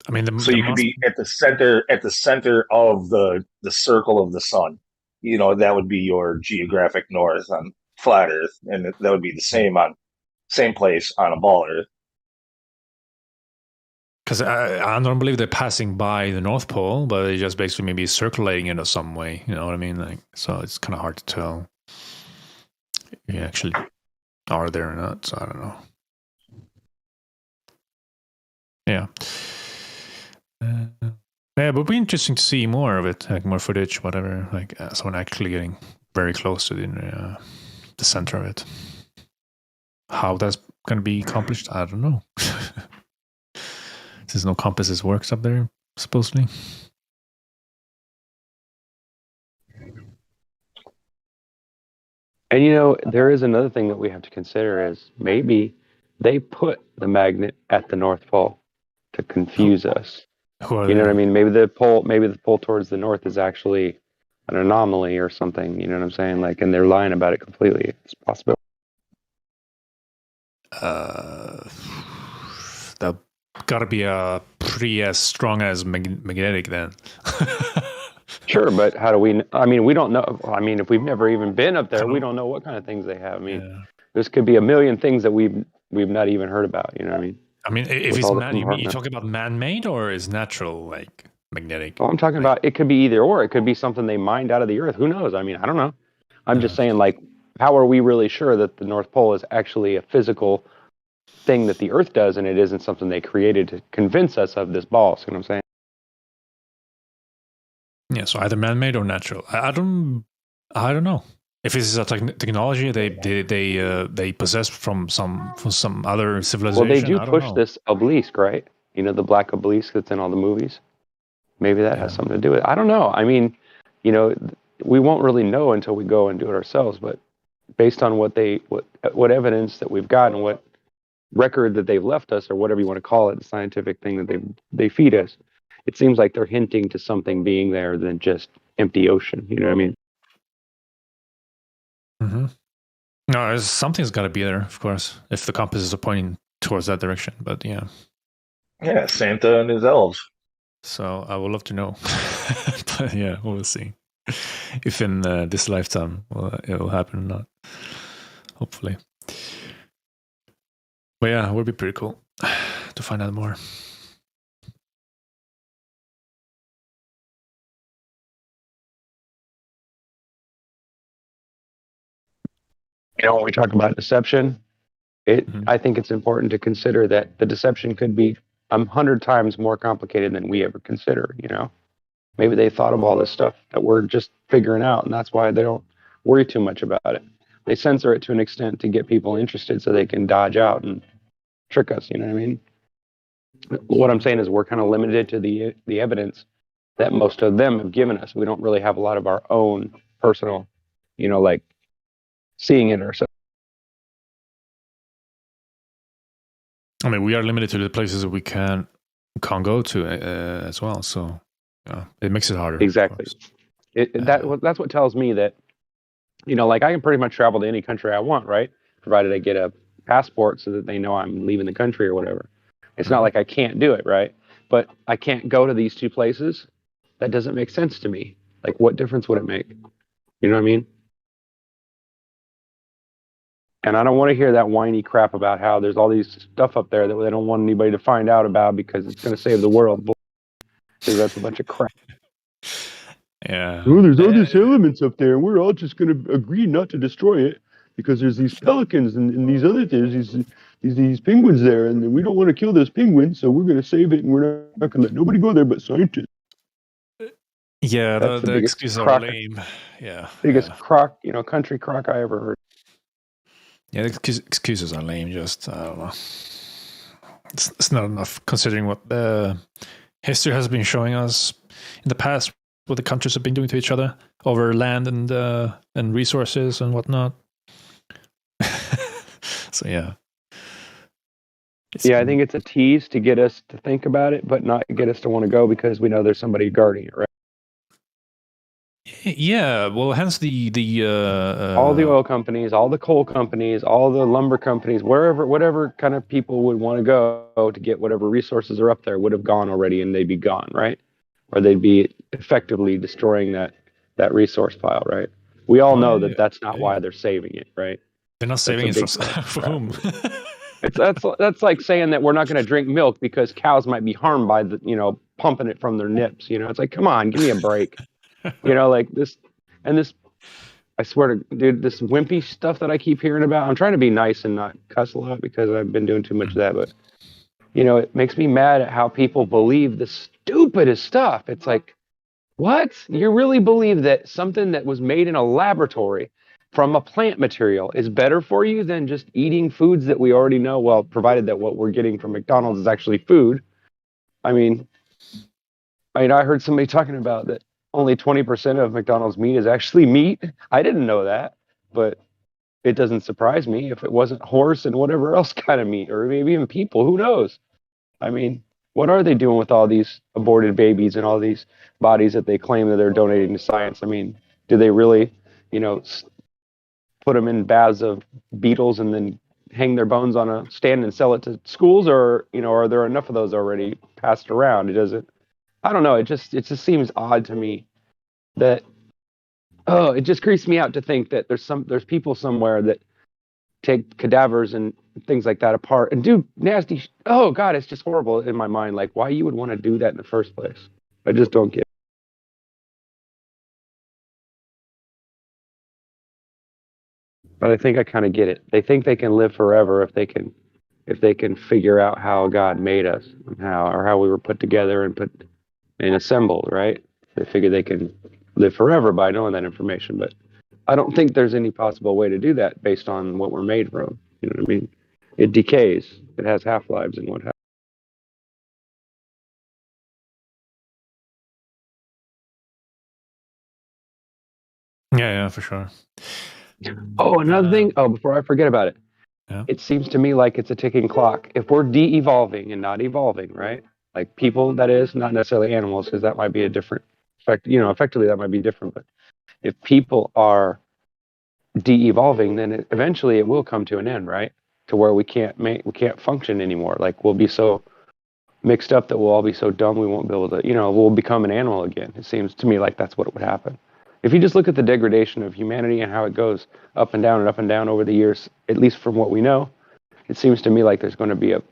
I mean, so you could be at the center of the circle of the sun. That would be your geographic north on flat Earth, and that would be the same place on a ball Earth. Because I don't believe they're passing by the North Pole, but they just basically maybe circulating it in some way. You know what I mean? Like, so it's kind of hard to tell if you actually are there or not. So I don't know. Yeah. Yeah, but it'd be interesting to see more of it, like more footage, whatever. Like someone actually getting very close to the center of it. How that's going to be accomplished, I don't know. Since no compasses works up there, supposedly. And there is another thing that we have to consider is maybe they put the magnet at the North Pole to confuse us. You know what I mean? Maybe the pole towards the north is actually an anomaly or something. You know what I'm saying? Like, and they're lying about it completely. It's possible. That got to be pretty as strong as magnetic then. Sure, but how do we? I mean, we don't know. I mean, if we've never even been up there, we don't know what kind of things they have. I mean, this could be a million things that we've not even heard about. You know what I mean? I mean, if it's you talking about man-made or is natural, like magnetic? Oh, I'm talking about it could be either or. It could be something they mined out of the earth. Who knows? I mean, I don't know. I'm just saying, like, how are we really sure that the North Pole is actually a physical thing that the Earth does, and it isn't something they created to convince us of this ball? See what I'm saying? Yeah, so either man-made or natural. I don't know if this is a technology they possess from some other civilization. Well, they do push this obelisk, right? The black obelisk that's in all the movies. Maybe that has something to do with it. I don't know. I mean, we won't really know until we go and do it ourselves. But based on what evidence that we've got and what record that they've left us, or whatever you want to call it, the scientific thing that they feed us, it seems like they're hinting to something being there than just empty ocean. You know what I mean? Mm-hmm. No, something's got to be there, of course, if the compasses are pointing towards that direction. But yeah. Yeah, Santa and his elves. So I would love to know. But yeah, we'll see if in this lifetime it will happen or not. Hopefully. But yeah, it would be pretty cool to find out more. when we talk about deception, I think it's important to consider that the deception could be 100 times more complicated than we ever consider. Maybe they thought of all this stuff that we're just figuring out, and that's why they don't worry too much about it. They censor it to an extent to get people interested so they can dodge out and trick us. You know what I mean? What I'm saying is we're kind of limited to the evidence that most of them have given us. We don't really have a lot of our own personal, like seeing it ourselves. I mean, we are limited to the places that we can't go to as well. So it makes it harder. Exactly. That's what tells me that, like I can pretty much travel to any country I want, right? Provided I get a passport so that they know I'm leaving the country or whatever. It's not like I can't do it, right? But I can't go to these two places. That doesn't make sense to me. Like, what difference would it make? You know what I mean? And I don't want to hear that whiny crap about how there's all these stuff up there that they don't want anybody to find out about because it's going to save the world. Because that's a bunch of crap. Yeah. Oh, there's all these elements up there, and we're all just going to agree not to destroy it because there's these pelicans and these other things, these penguins there, and we don't want to kill those penguins, so we're going to save it, and we're not going to let nobody go there but scientists. Yeah, That's the biggest excuses are crock, lame. Yeah. biggest crock, country crock I ever heard. Yeah, the excuses are lame. Just I don't know. It's not enough considering what the history has been showing us in the past, what the countries have been doing to each other over land and resources and whatnot. So yeah. Yeah, I think it's a tease to get us to think about it, but not get us to want to go because we know there's somebody guarding it, right? Yeah, well, hence the all the oil companies, all the coal companies, all the lumber companies, whatever kind of people would want to go to get whatever resources are up there would have gone already, and they'd be gone, right? Or they'd be effectively destroying that resource pile, right? We all know that that's not why they're saving it, right? They're not saving it for whom? That's like saying that we're not going to drink milk because cows might be harmed by pumping it from their nips. It's like, come on, give me a break. Like this, and this. I swear to dude, this wimpy stuff that I keep hearing about. I'm trying to be nice and not cuss a lot because I've been doing too much of that. But it makes me mad at how people believe the stupidest stuff. It's like, what? You really believe that something that was made in a laboratory from a plant material is better for you than just eating foods that we already know? Well, provided that what we're getting from McDonald's is actually food. I heard somebody talking about that only 20% of McDonald's meat is actually meat. I didn't know that, but it doesn't surprise me if it wasn't horse and whatever else kind of meat, or maybe even people. Who knows? What are they doing with all these aborted babies and all these bodies that they claim that they're donating to science? Do they really, put them in baths of beetles and then hang their bones on a stand and sell it to schools, or are there enough of those already passed around? I don't know. It just seems odd to me that it just creeps me out to think that there's people somewhere that take cadavers and things like that apart and do nasty. Oh God, it's just horrible in my mind. Like, why you would want to do that in the first place? I just don't get it. But I think I kind of get it. They think they can live forever if they can figure out how God made us and how we were put together and assembled, right? They figure they can live forever by knowing that information, but I don't think there's any possible way to do that based on what we're made from. You know what I mean? It decays. It has half-lives and what have. Yeah, for sure. Oh, another thing. Oh, before I forget about it. Yeah. It seems to me like it's a ticking clock. If we're de-evolving and not evolving, right? Like people, that is, not necessarily animals, because that might be a different effect. Effectively that might be different. But if people are de-evolving, then eventually it will come to an end, right? To where we can't function anymore. Like we'll be so mixed up that we'll all be so dumb we won't be able to, we'll become an animal again. It seems to me like that's what would happen. If you just look at the degradation of humanity and how it goes up and down over the years, at least from what we know, it seems to me like there's going to be an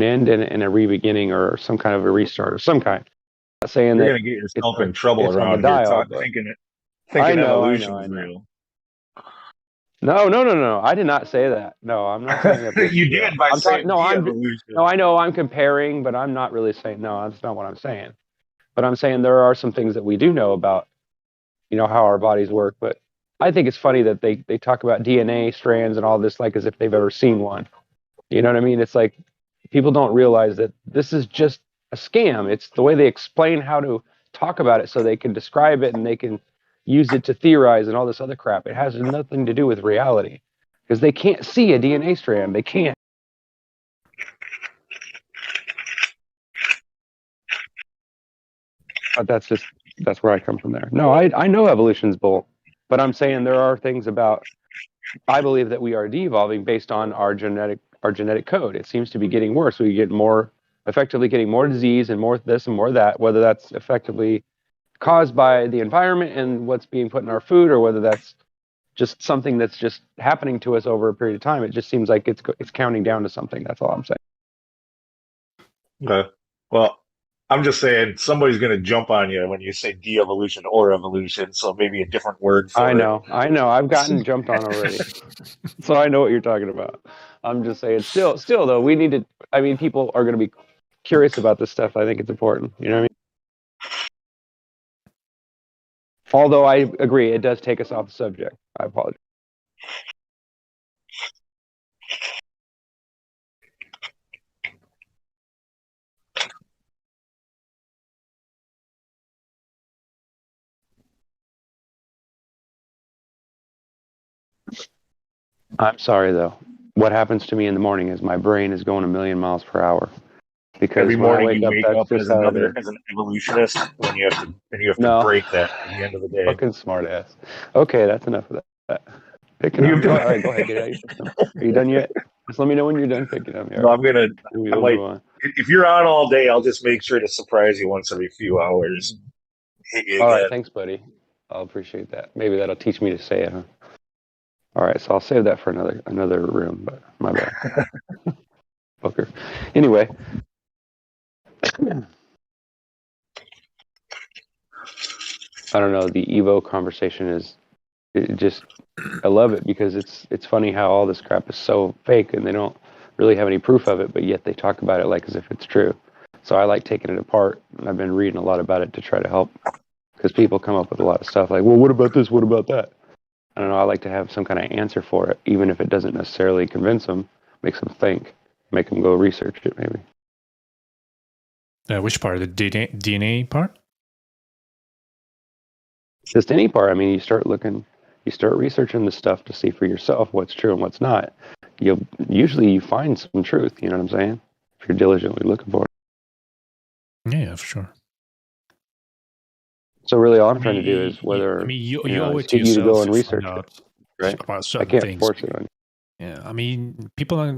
end and a re-beginning or some kind of a restart of some kind. I'm not saying You're that going to get yourself in trouble it's on around the here dial, thinking I know. evolution's real. No. I did not say that. No, I'm not saying that. You did by I'm talking. saying No, de-evolution. No, I know I'm comparing, but I'm not really saying. No, that's not what I'm saying. But I'm saying there are some things that we do know about, how our bodies work. But I think it's funny that they talk about DNA strands and all this like as if they've ever seen one. You know what I mean? It's like people don't realize that this is just a scam. It's the way they explain how to talk about it so they can describe it and they can use it to theorize and all this other crap. It has nothing to do with reality because they can't see a DNA strand. They can't. But that's where I come from there. No, I know evolution's bull, but I'm saying there are things about. I believe that we are de-evolving based on our genetic code. It seems to be getting worse. We get effectively getting more disease and more this and more that, whether that's effectively caused by the environment and what's being put in our food, or whether that's just something that's just happening to us over a period of time. It just seems like it's counting down to something. That's all I'm saying. Okay. Well, I'm just saying somebody's going to jump on you when you say de-evolution or evolution, so maybe a different word for I it. know. I've gotten jumped on already, so I know what you're talking about. I'm just saying. Still though, we need to. I mean, people are going to be curious about this stuff. I think it's important. You know what I mean? Although I agree, it does take us off the subject. I apologize. I'm sorry though. What happens to me in the morning is my brain is going a million miles per hour. Because Every when I morning you wake up, wake that's up just as how it an is. evolutionist, and you have to No, break that at the end of the day. fucking smart ass. Okay, that's enough of that. Picking on me. All right, go ahead, get it out your system. Are you done yet? Just let me know when you're done picking on me. No, All I'm gonna. right. I We'll might. move on. If you're on all day, I'll just make sure to surprise you once every few hours. Hit you All right, again. thanks, buddy. I'll appreciate that. Maybe that'll teach me to say it, huh? All right, so I'll save that for another room, but my bad. Fucker. Anyway. I don't know, the Evo conversation is I love it because it's funny how all this crap is so fake and they don't really have any proof of it, but yet they talk about it like as if it's true. So I like taking it apart, and I've been reading a lot about it to try to help, because people come up with a lot of stuff like, well, what about this? What about that? I don't know. I like to have some kind of answer for it, even if it doesn't necessarily convince them, makes them think, make them go research it maybe. Which part? The DNA part? Just any part. I mean, you start researching the stuff to see for yourself what's true and what's not. Usually you find some truth. You know what I'm saying? If you're diligently looking for it. Yeah, for sure. So really, all I'm trying to do is whether you owe it to get you to yourself go and to research find it, out right? about I certain can't things. force it on you. Yeah, I mean, people are,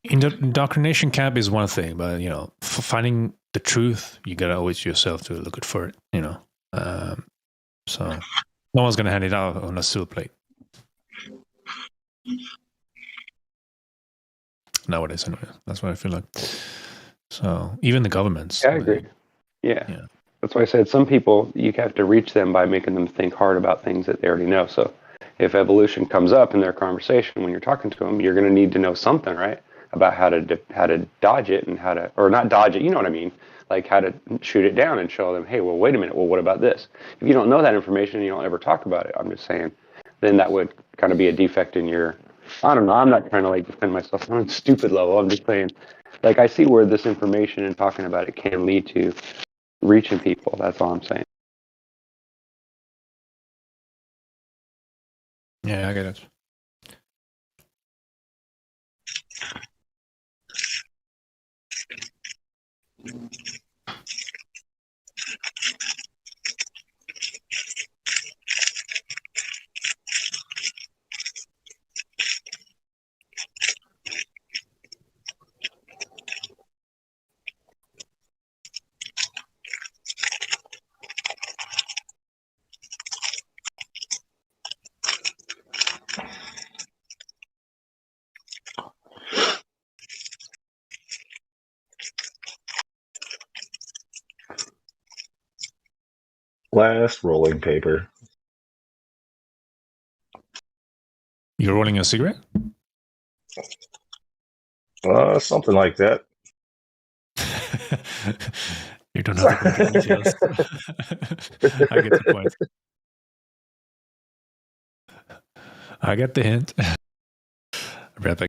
indoctrination camp is one thing, but for finding the truth, you gotta owe it to yourself to look for it. So no one's gonna hand it out on a silver plate nowadays. Anyway, that's what I feel like. So even the governments. Yeah, I agree. Yeah. That's why I said some people, you have to reach them by making them think hard about things that they already know. So if evolution comes up in their conversation when you're talking to them, you're going to need to know something, right? About how to dodge it and or not dodge it, you know what I mean? Like how to shoot it down and show them, hey, well, wait a minute. Well, what about this? If you don't know that information and you don't ever talk about it, I'm just saying, then that would kind of be a defect in your, I don't know. I'm not trying to defend myself on a stupid level. I'm just saying, I see where this information and talking about it can lead to reaching people. That's all I'm saying. Yeah, I get it. Last rolling paper. You're rolling a cigarette? Something like that. You don't have to go into details. I get the point. I get the hint. Right back.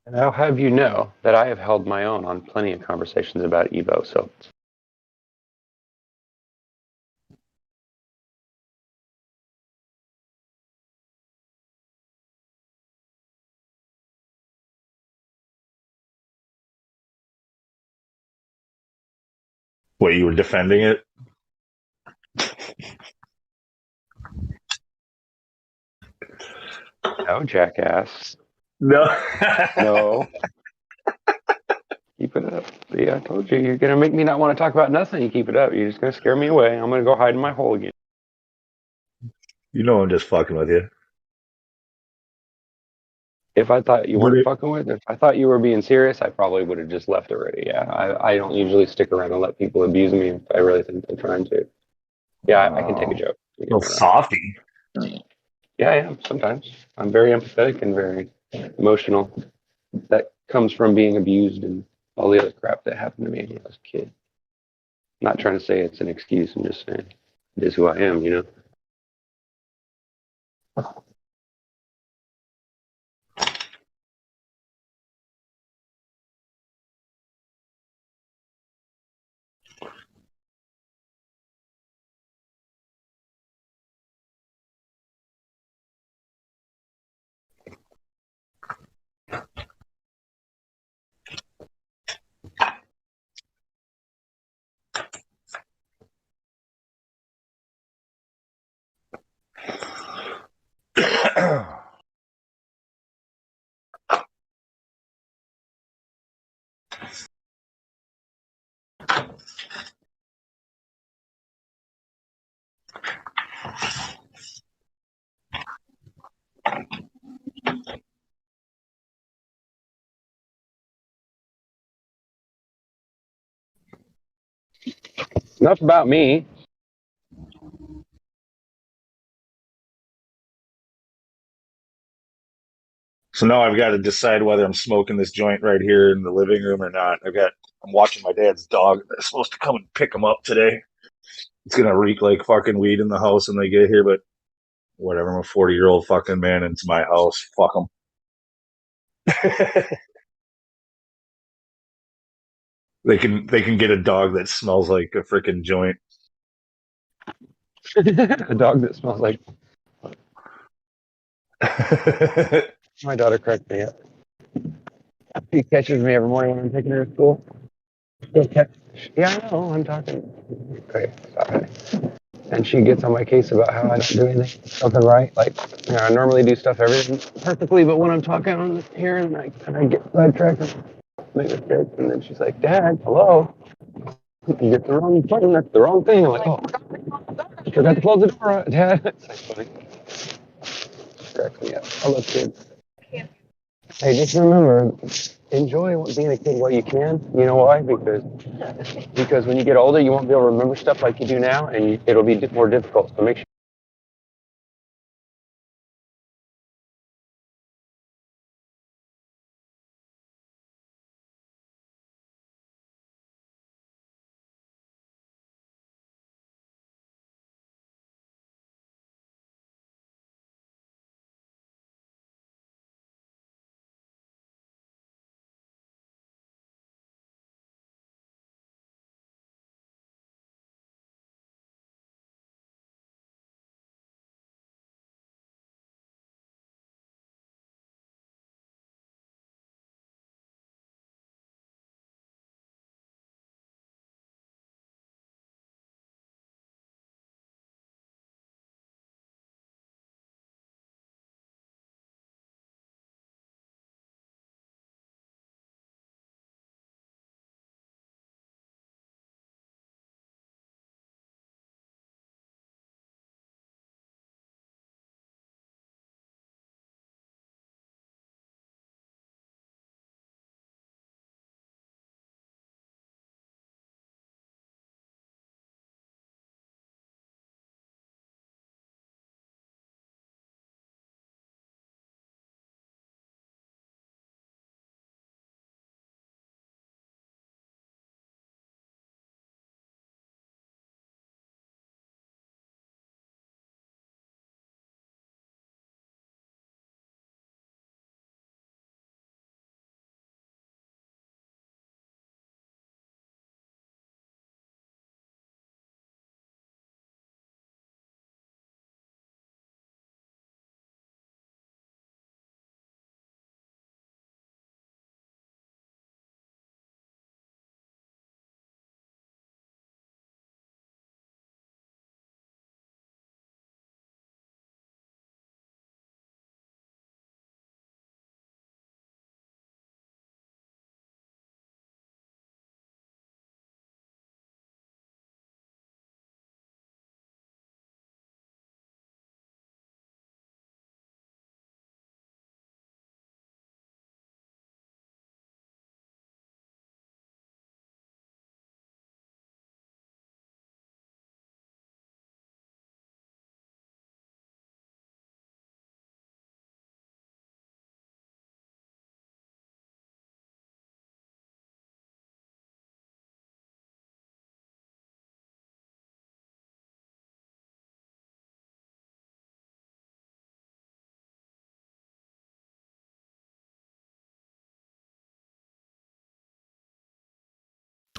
And I'll have you know that I have held my own on plenty of conversations about Evo, so What, you were defending it? no, jackass. No. No. Keep it up. See, I told you, you're going to make me not want to talk about nothing. You keep it up. You're just going to scare me away. I'm going to go hide in my hole again. You know I'm just fucking with you. If I thought you weren't fucking with, if I thought you were being serious, I probably would have just left already. Yeah, I don't usually stick around and let people abuse me if I really think they're trying to. Yeah, I can take a joke. Little softy. Yeah, I am sometimes. I'm very empathetic and very emotional. That comes from being abused and all the other crap that happened to me when I was a kid. I'm not trying to say it's an excuse. I'm just saying it is who I am, you know? Enough about me. So now I've got to decide whether I'm smoking this joint right here in the living room or not. I'm watching my dad's dog. They're supposed to come and pick him up today. It's gonna reek like fucking weed in the house when they get here, but whatever. I'm a 40-year-old fucking man and it's my house. Fuck them. They can get a dog that smells like a freaking joint. A dog that smells like. My daughter cracked me up. She catches me every morning when I'm taking her to school. Yeah, I know. I'm talking. Okay, sorry. And she gets on my case about how I don't do something right. Like, you know, I normally do everything perfectly, but when I'm talking on here and I get sidetracked and make mistakes, and then she's like, "Dad, hello." You get the wrong button. That's the wrong thing. I'm like, "Oh, I forgot to close the door, Dad." It's like funny. Cracks me up. I love kids. Hey, just remember, enjoy being a kid while you can. You know why? Because when you get older, you won't be able to remember stuff like you do now, and it'll be more difficult. So make sure.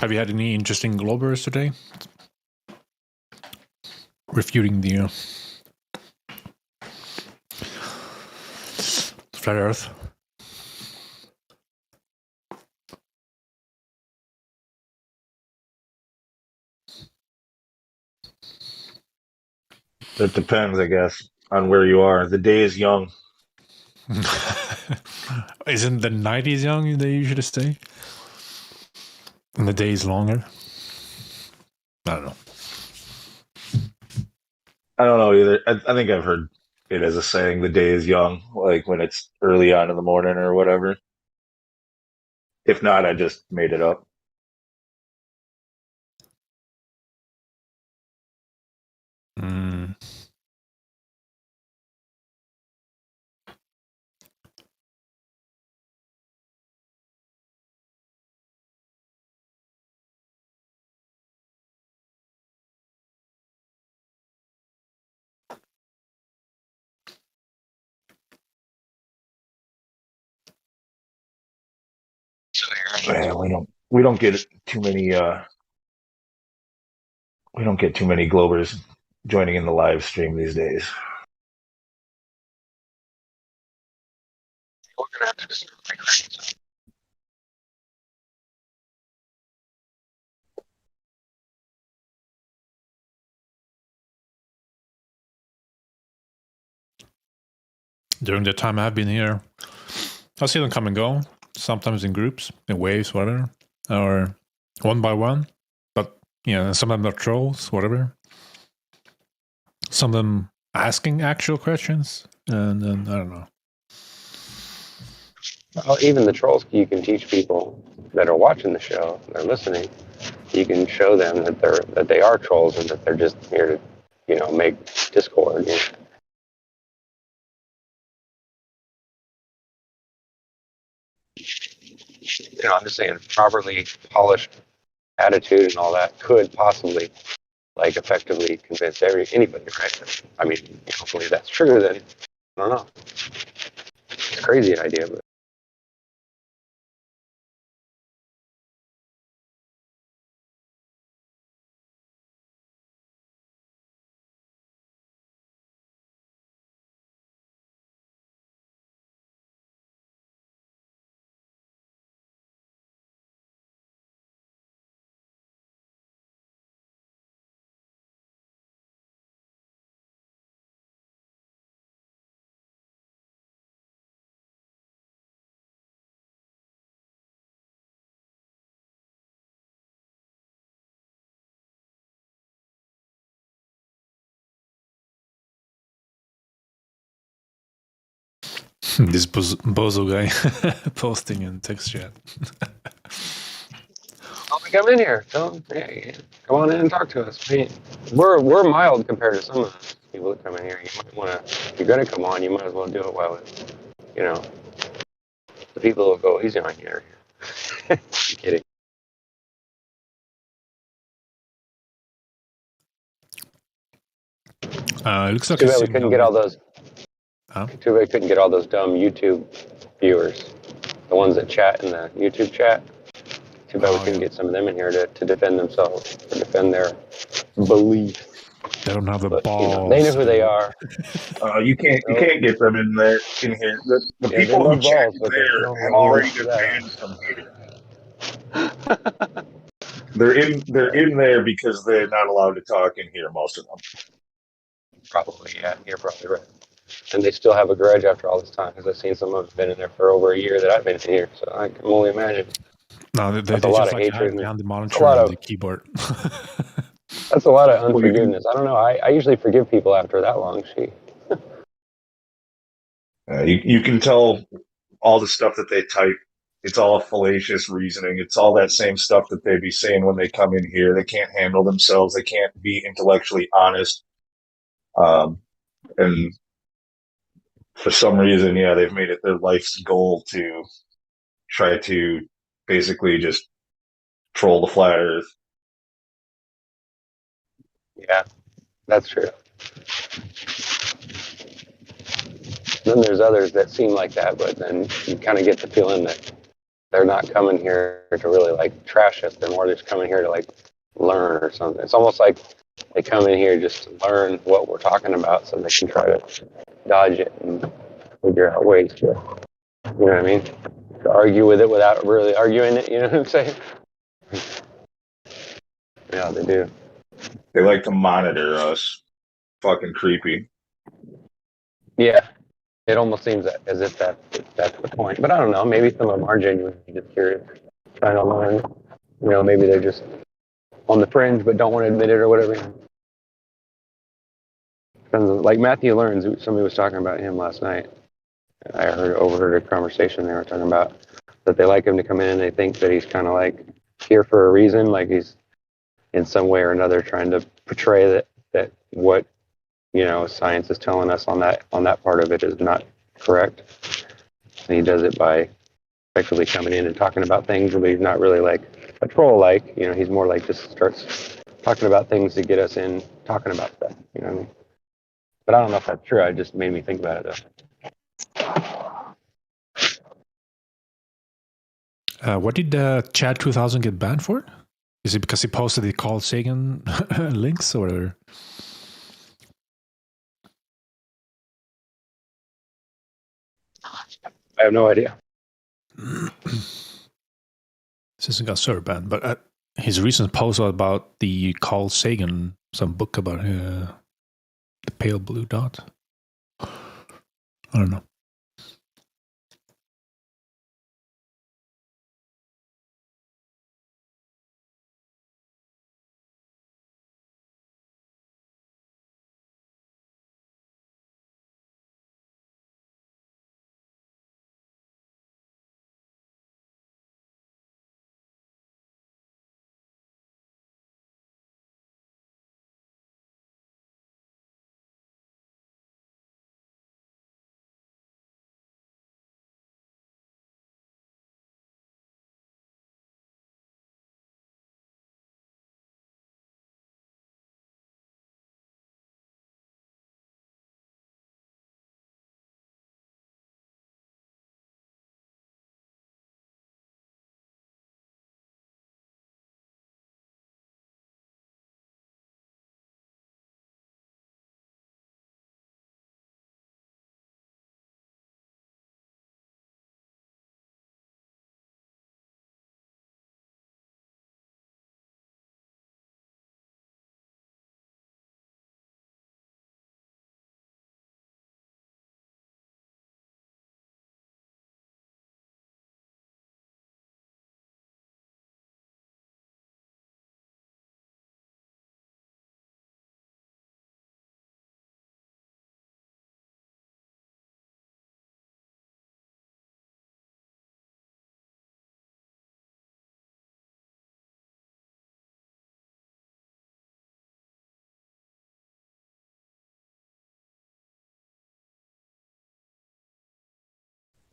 Have you had any interesting globers today? Refuting the flat Earth. It depends, I guess, on where you are. The day is young. Isn't the night is young, they usually say? And the day is longer? I don't know. I don't know either. I think I've heard it as a saying, the day is young, like when it's early on in the morning or whatever. If not, I just made it up. Mm. Man, we don't get too many we don't get too many Globers joining in the live stream these days. During the time I've been here, I see them come and go. Sometimes in groups, in waves, whatever, or one by one. But some of them are trolls, whatever. Some of them asking actual questions, and then I don't know. Well, even the trolls, you can teach people that are watching the show, they're listening. You can show them that they are trolls and that they're just here to, make discord. I'm just saying, properly polished attitude and all that could possibly, effectively convince anybody, right? I mean, hopefully that's true. Then I don't know. It's a crazy idea, but. This bozo guy posting in text chat. Come in here. Come on in and talk to us. I mean, we're mild compared to some of the people that come in here. You might want to, if you're going to come on, you might as well do it while the people will go easy on you. I'm kidding. It looks like Too bad we couldn't get all those. Huh? Too bad we couldn't get all those dumb YouTube viewers, the ones that chat in the YouTube chat. Too bad we couldn't get some of them in here to defend themselves, to defend their beliefs. They don't have the But, balls. they know who they are. You can't get them in here. The Yeah, people they who love chat balls, but they there don't have have already links to been that. banned from here. They're in there because they're not allowed to talk in here, most of them. Probably, yeah, you're probably right. And they still have a grudge after all this time, because I've seen some of them been in there for over a year that I've been here, so I can only imagine. No, they That's a lot just of like hatred. hide behind the That's monitor a lot and of the keyboard. That's a lot of unforgiveness. I don't know. I usually forgive people after that long. You can tell all the stuff that they type. It's all fallacious reasoning. It's all that same stuff that they be saying when they come in here. They can't handle themselves. They can't be intellectually honest. And for some reason, they've made it their life's goal to try to basically just troll the flat Earth. Yeah, that's true. Then there's others that seem like that, but then you kind of get the feeling that they're not coming here to really like trash us. They're more just coming here to like learn or something. It's almost like they come in here just to learn what we're talking about so they can try to dodge it and figure out ways to, you know what I mean? To argue with it without really arguing it, you know what I'm saying? Yeah, they do. They like to monitor us. Fucking creepy. Yeah. It almost seems as if that's the point. But I don't know. Maybe some of them are genuinely just curious, trying to learn. You know, maybe they're just on the fringe but don't want to admit it or whatever. Like Matthew Learns, somebody was talking about him last night. I overheard a conversation they were talking about that they like him to come in and they think that he's kind of like here for a reason, like he's in some way or another trying to portray that what, you know, science is telling us on that part of it is not correct. And he does it by effectively coming in and talking about things, but he's not really like a troll. Like, you know, he's more like just starts talking about things to get us in talking about stuff. You know what I mean? But I don't know if that's true. It just made me think about it What did Chad 2000 get banned for? Is it because he posted the Carl Sagan links or? I have no idea. Since he got server banned, but his recent post was about the Carl Sagan, some book about the pale blue dot. I don't know.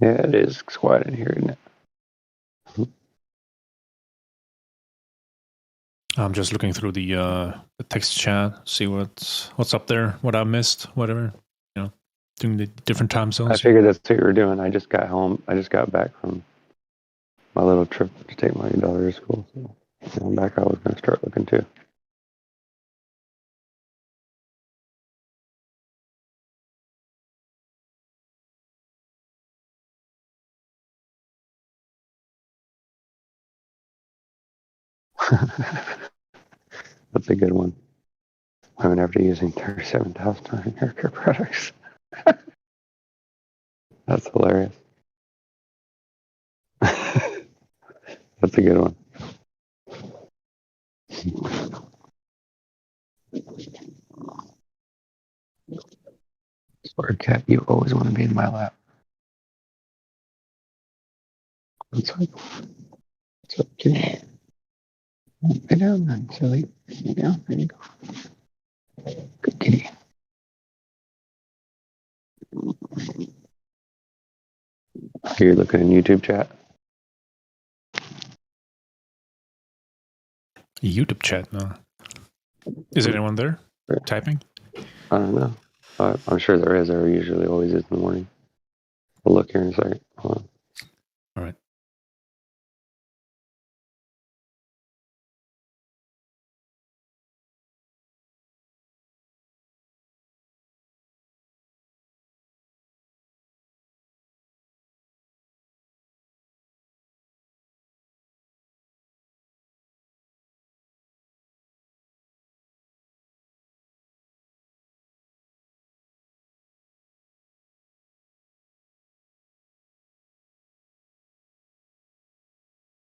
Yeah, it is quiet in here, isn't it? I'm just looking through the text chat, see what's up there, what I missed, whatever. You know, doing the different time I zones. figured that's what you were doing. I just got home. I just got back from my little trip to take my daughter to school. So when I'm back, I was going to start looking too. That's a good one. Women after using 37,000 hair care products. That's hilarious. That's a good one. Smart cat, you always want to be in my lap. What's up? What's up, kitty? Lay down then, silly. Lay down. There you go. Good kitty. You're looking in YouTube chat. YouTube chat now. Is anyone there typing? I don't know. I'm sure there is. There usually always is in the morning. We'll look here in a second. Hold on. All right.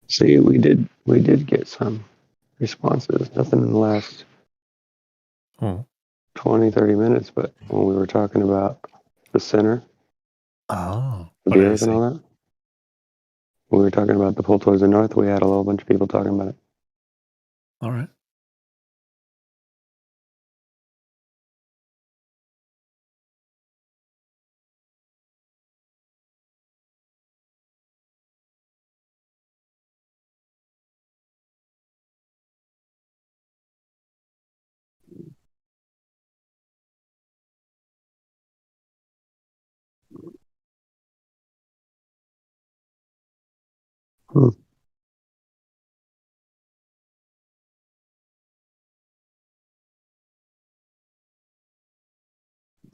See, we did get some responses. Nothing in the last 20, 30 minutes, but when we were talking about the center of the earth and all that, when we were talking about the pull towards the north, we had a whole bunch of people talking about it. All right. Hmm.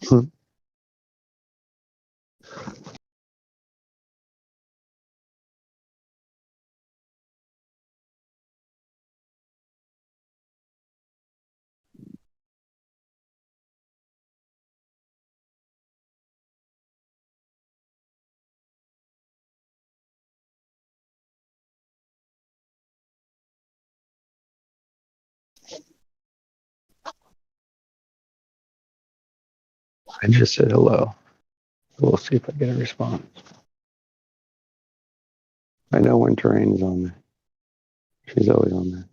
Hmm. I just said hello. We'll see if I get a response. I know when Terrain is on there. She's always on there.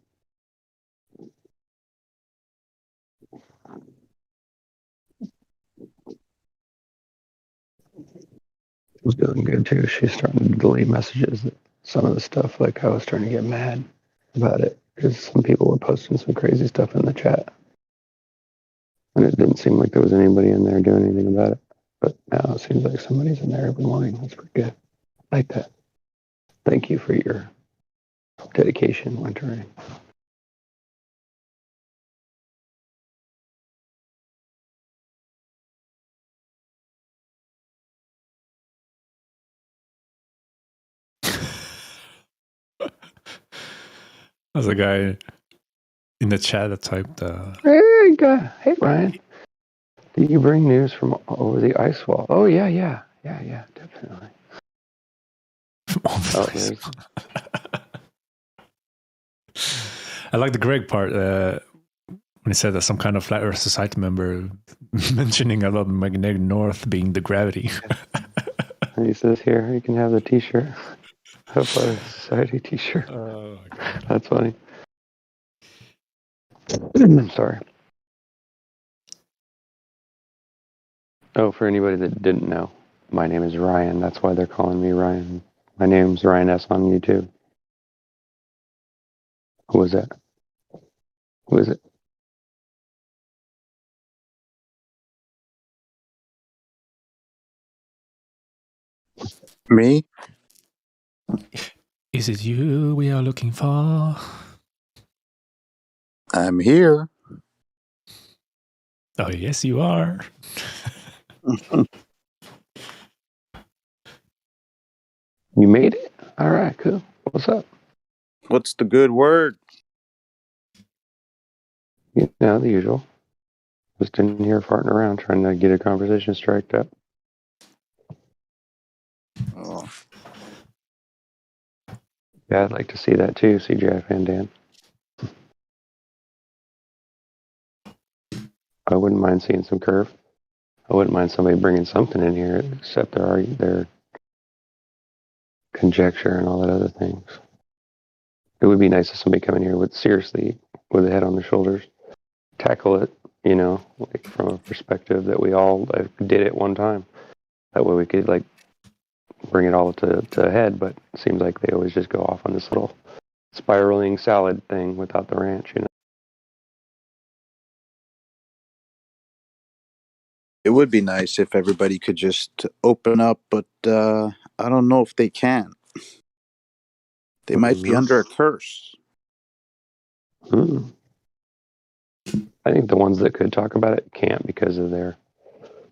She's doing good too. She's starting to delete messages. Some of the stuff, like I was starting to get mad about it because some people were posting some crazy stuff in the chat, and it didn't seem like there was anybody in there doing anything about it. But now it seems like somebody's in there every morning. That's pretty good. I like that. Thank you for your dedication, Winter. There's a guy in the chat that typed, Hey, Ryan. Do you bring news from over the ice wall? Oh, yeah, definitely. I like the Greg part when he said that some kind of Flat Earth Society member mentioning about magnetic north being the gravity. And he says, here, you can have the t-shirt. Have a society t-shirt. Oh, my God. That's funny. I'm sorry. Oh, for anybody that didn't know, my name is Ryan. That's why they're calling me Ryan. My name's Ryan S. on YouTube. Who was that? Who is it? Me? Is it you we are looking for? I'm here. Oh, yes, you are. You made it? All right, cool. What's up? What's the good word? You know, the usual. Just in here farting around trying to get a conversation striked up. Oh. Yeah, I'd like to see that too, CJ Van Dan. I wouldn't mind seeing some curve. I wouldn't mind somebody bringing something in here except their conjecture and all that other things. It would be nice if somebody come in here with seriously, with a head on their shoulders, tackle it, you know, like from a perspective that we all did at one time. That way we could like bring it all to a head, but it seems like they always just go off on this little spiraling salad thing without the ranch, you know. It would be nice if everybody could just open up, but I don't know if they can. They might be under a curse. I think the ones that could talk about it can't because of their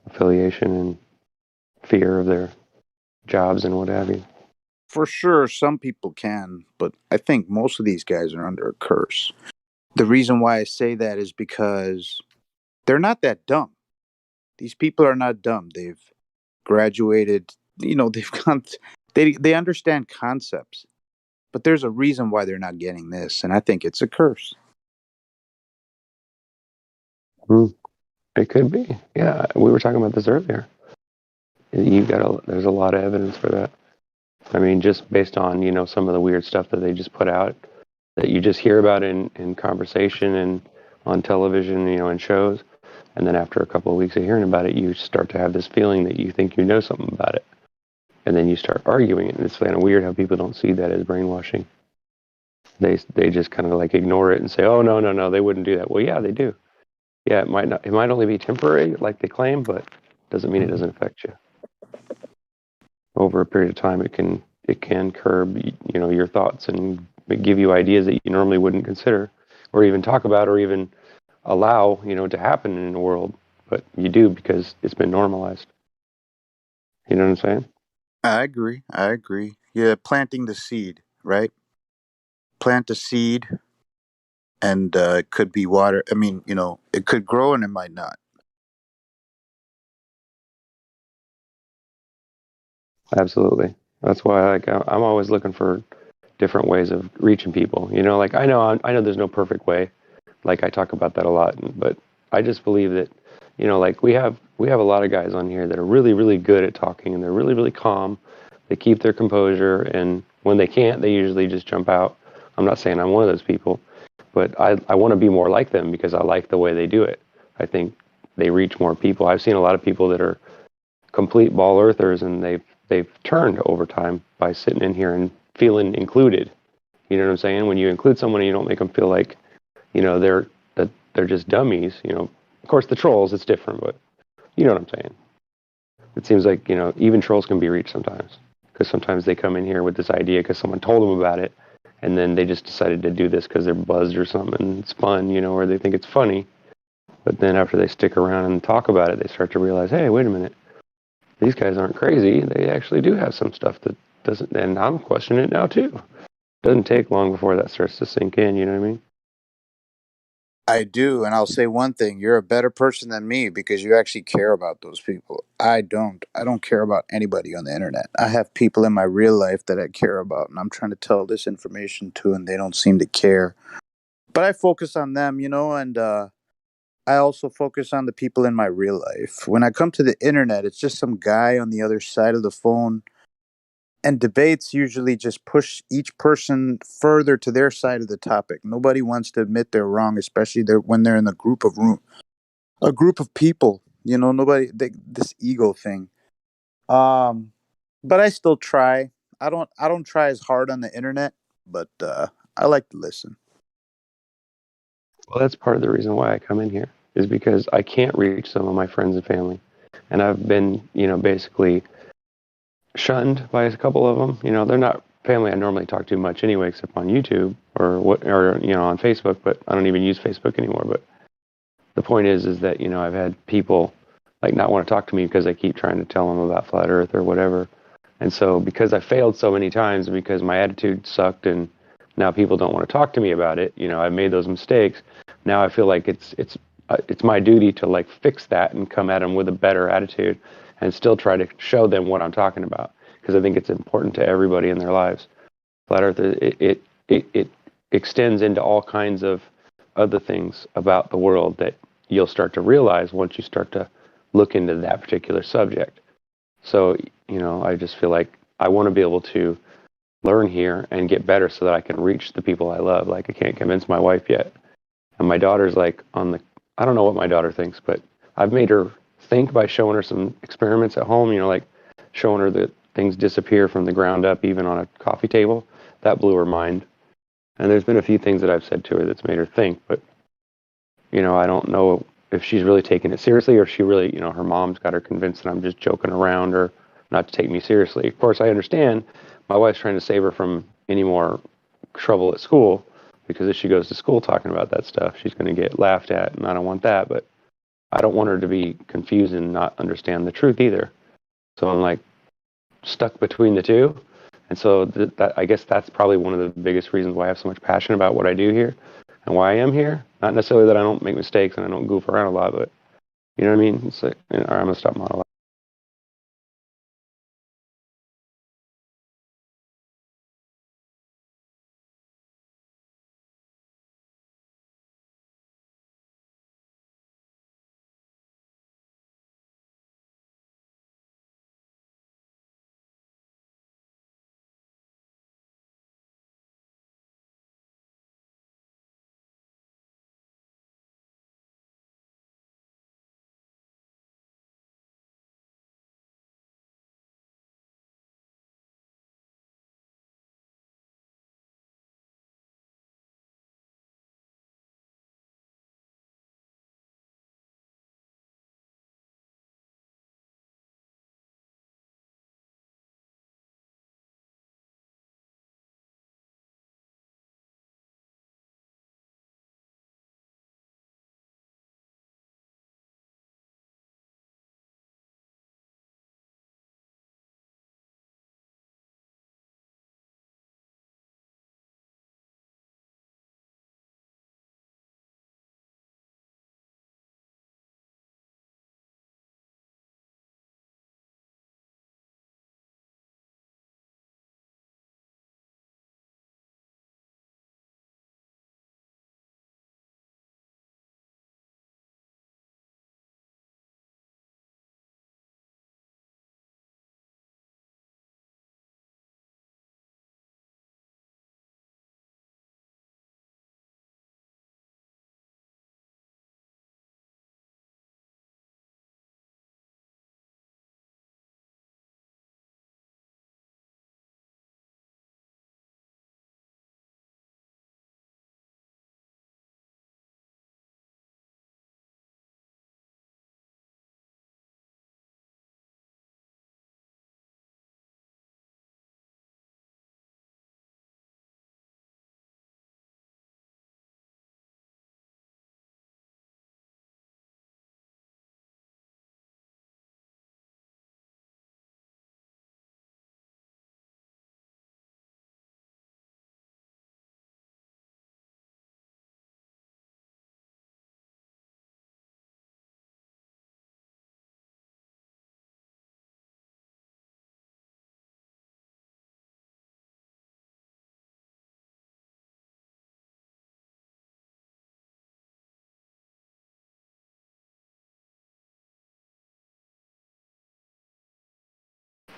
affiliation and fear of their jobs and what have you. For sure, some people can, but I think most of these guys are under a curse. The reason why I say that is because they're not that dumb. These people are not dumb. They've graduated, you know, they've gone, they understand concepts. but there's a reason why they're not getting this, and I think it's a curse. It could be. Yeah, we were talking about this earlier. There's a lot of evidence for that. I mean, just based on, some of the weird stuff that they just put out that you just hear about in conversation and on television, in shows. And then after a couple of weeks of hearing about it, you start to have this feeling that you think you know something about it. And then you start arguing it. And it's kind of weird how people don't see that as brainwashing. They just kind of like ignore it and say, oh, no, they wouldn't do that. Well, yeah, they do. Yeah, it might only be temporary, like they claim, but doesn't mean it doesn't affect you. Over a period of time, it can curb, your thoughts and give you ideas that you normally wouldn't consider, or even talk about, or even allow, to happen in the world. But you do because it's been normalized. You know what I'm saying? I agree. Yeah, planting the seed, right? Plant the seed, and it could be water. I mean, it could grow and it might not. Absolutely. That's why, I'm always looking for different ways of reaching people. Like I know there's no perfect way. Like I talk about that a lot, but I just believe that, like we have a lot of guys on here that are really, really good at talking, and they're really, really calm. They keep their composure, and when they can't, they usually just jump out. I'm not saying I'm one of those people, but I want to be more like them because I like the way they do it. I think they reach more people. I've seen a lot of people that are complete ball earthers, and they've turned over time by sitting in here and feeling included. You know what I'm saying? When you include someone and you don't make them feel like, they're just dummies. Of course, the trolls, it's different, but you know what I'm saying. It seems like, even trolls can be reached sometimes, because sometimes they come in here with this idea because someone told them about it, and then they just decided to do this because they're buzzed or something, and it's fun, or they think it's funny. But then after they stick around and talk about it, they start to realize, hey, wait a minute, these guys aren't crazy. They actually do have some stuff that doesn't, and I'm questioning it now too. Doesn't take long before that starts to sink in, you know what I mean? I do, and I'll say one thing: you're a better person than me because you actually care about those people. I don't. I don't care about anybody on the internet. I have people in my real life that I care about, and I'm trying to tell this information to, and they don't seem to care. But I focus on them, and I also focus on the people in my real life. When I come to the internet, it's just some guy on the other side of the phone. And debates usually just push each person further to their side of the topic. Nobody wants to admit they're wrong, especially when they're in a group of people. This ego thing. But I still try. I don't try as hard on the internet, but I like to listen. Well, that's part of the reason why I come in here, is because I can't reach some of my friends and family. And I've been, basically shunned by a couple of them. They're not family I normally talk to much anyway, except on YouTube or on Facebook, but I don't even use Facebook anymore. But the point is that, I've had people like not want to talk to me because I keep trying to tell them about flat earth or whatever. And so because I failed so many times, because my attitude sucked, and now people don't want to talk to me about it, I made those mistakes. Now I feel like it's my duty to like fix that and come at them with a better attitude and still try to show them what I'm talking about, because I think it's important to everybody in their lives. Flat earth, it extends into all kinds of other things about the world that you'll start to realize once you start to look into that particular subject. So, I just feel like I want to be able to learn here and get better so that I can reach the people I love. Like I can't convince my wife yet. And my daughter's like I don't know what my daughter thinks, but I've made her think by showing her some experiments at home, like showing her that things disappear from the ground up, even on a coffee table. That blew her mind. And there's been a few things that I've said to her that's made her think, but, I don't know if she's really taking it seriously, or if she really, her mom's got her convinced that I'm just joking around or not to take me seriously. Of course, I understand my wife's trying to save her from any more trouble at school, because if she goes to school talking about that stuff, she's going to get laughed at, and I don't want that. But I don't want her to be confused and not understand the truth either. So I'm like stuck between the two. And so I guess that's probably one of the biggest reasons why I have so much passion about what I do here and why I am here. Not necessarily that I don't make mistakes and I don't goof around a lot, but you know what I mean? It's like, all right, I'm going to stop monologuing.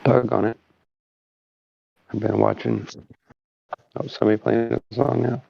Dug on it. I've been watching. Oh, somebody playing a song now.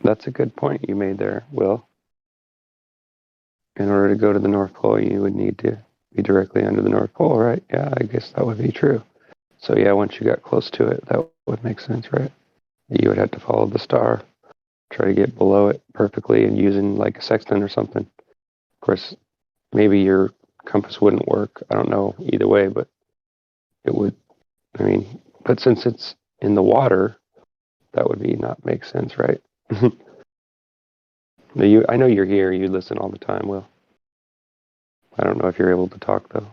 That's a good point you made there, Will. In order to go to the North Pole, you would need to be directly under the North Pole, right? Yeah, I guess that would be true. So yeah, once you got close to it, that would make sense, right? You would have to follow the star, try to get below it perfectly and using like a sextant or something. Of course, maybe your compass wouldn't work. I don't know either way, but it would, I mean, but since it's in the water, that would be not make sense, right? I know you're here. You listen all the time, Will. I don't know if you're able to talk, though.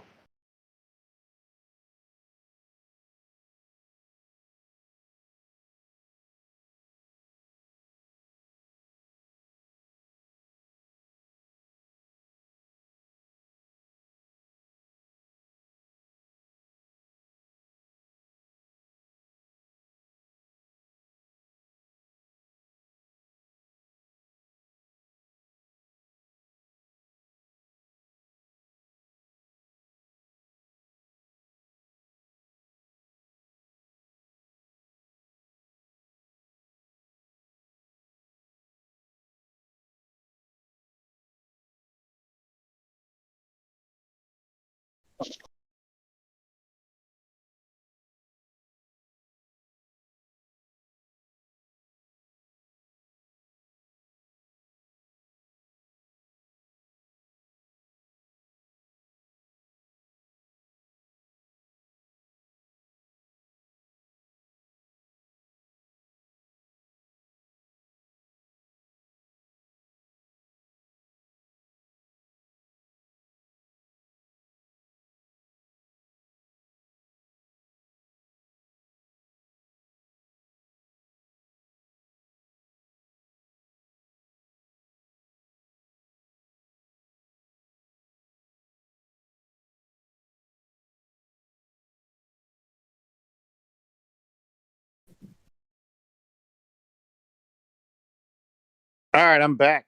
All right, I'm back.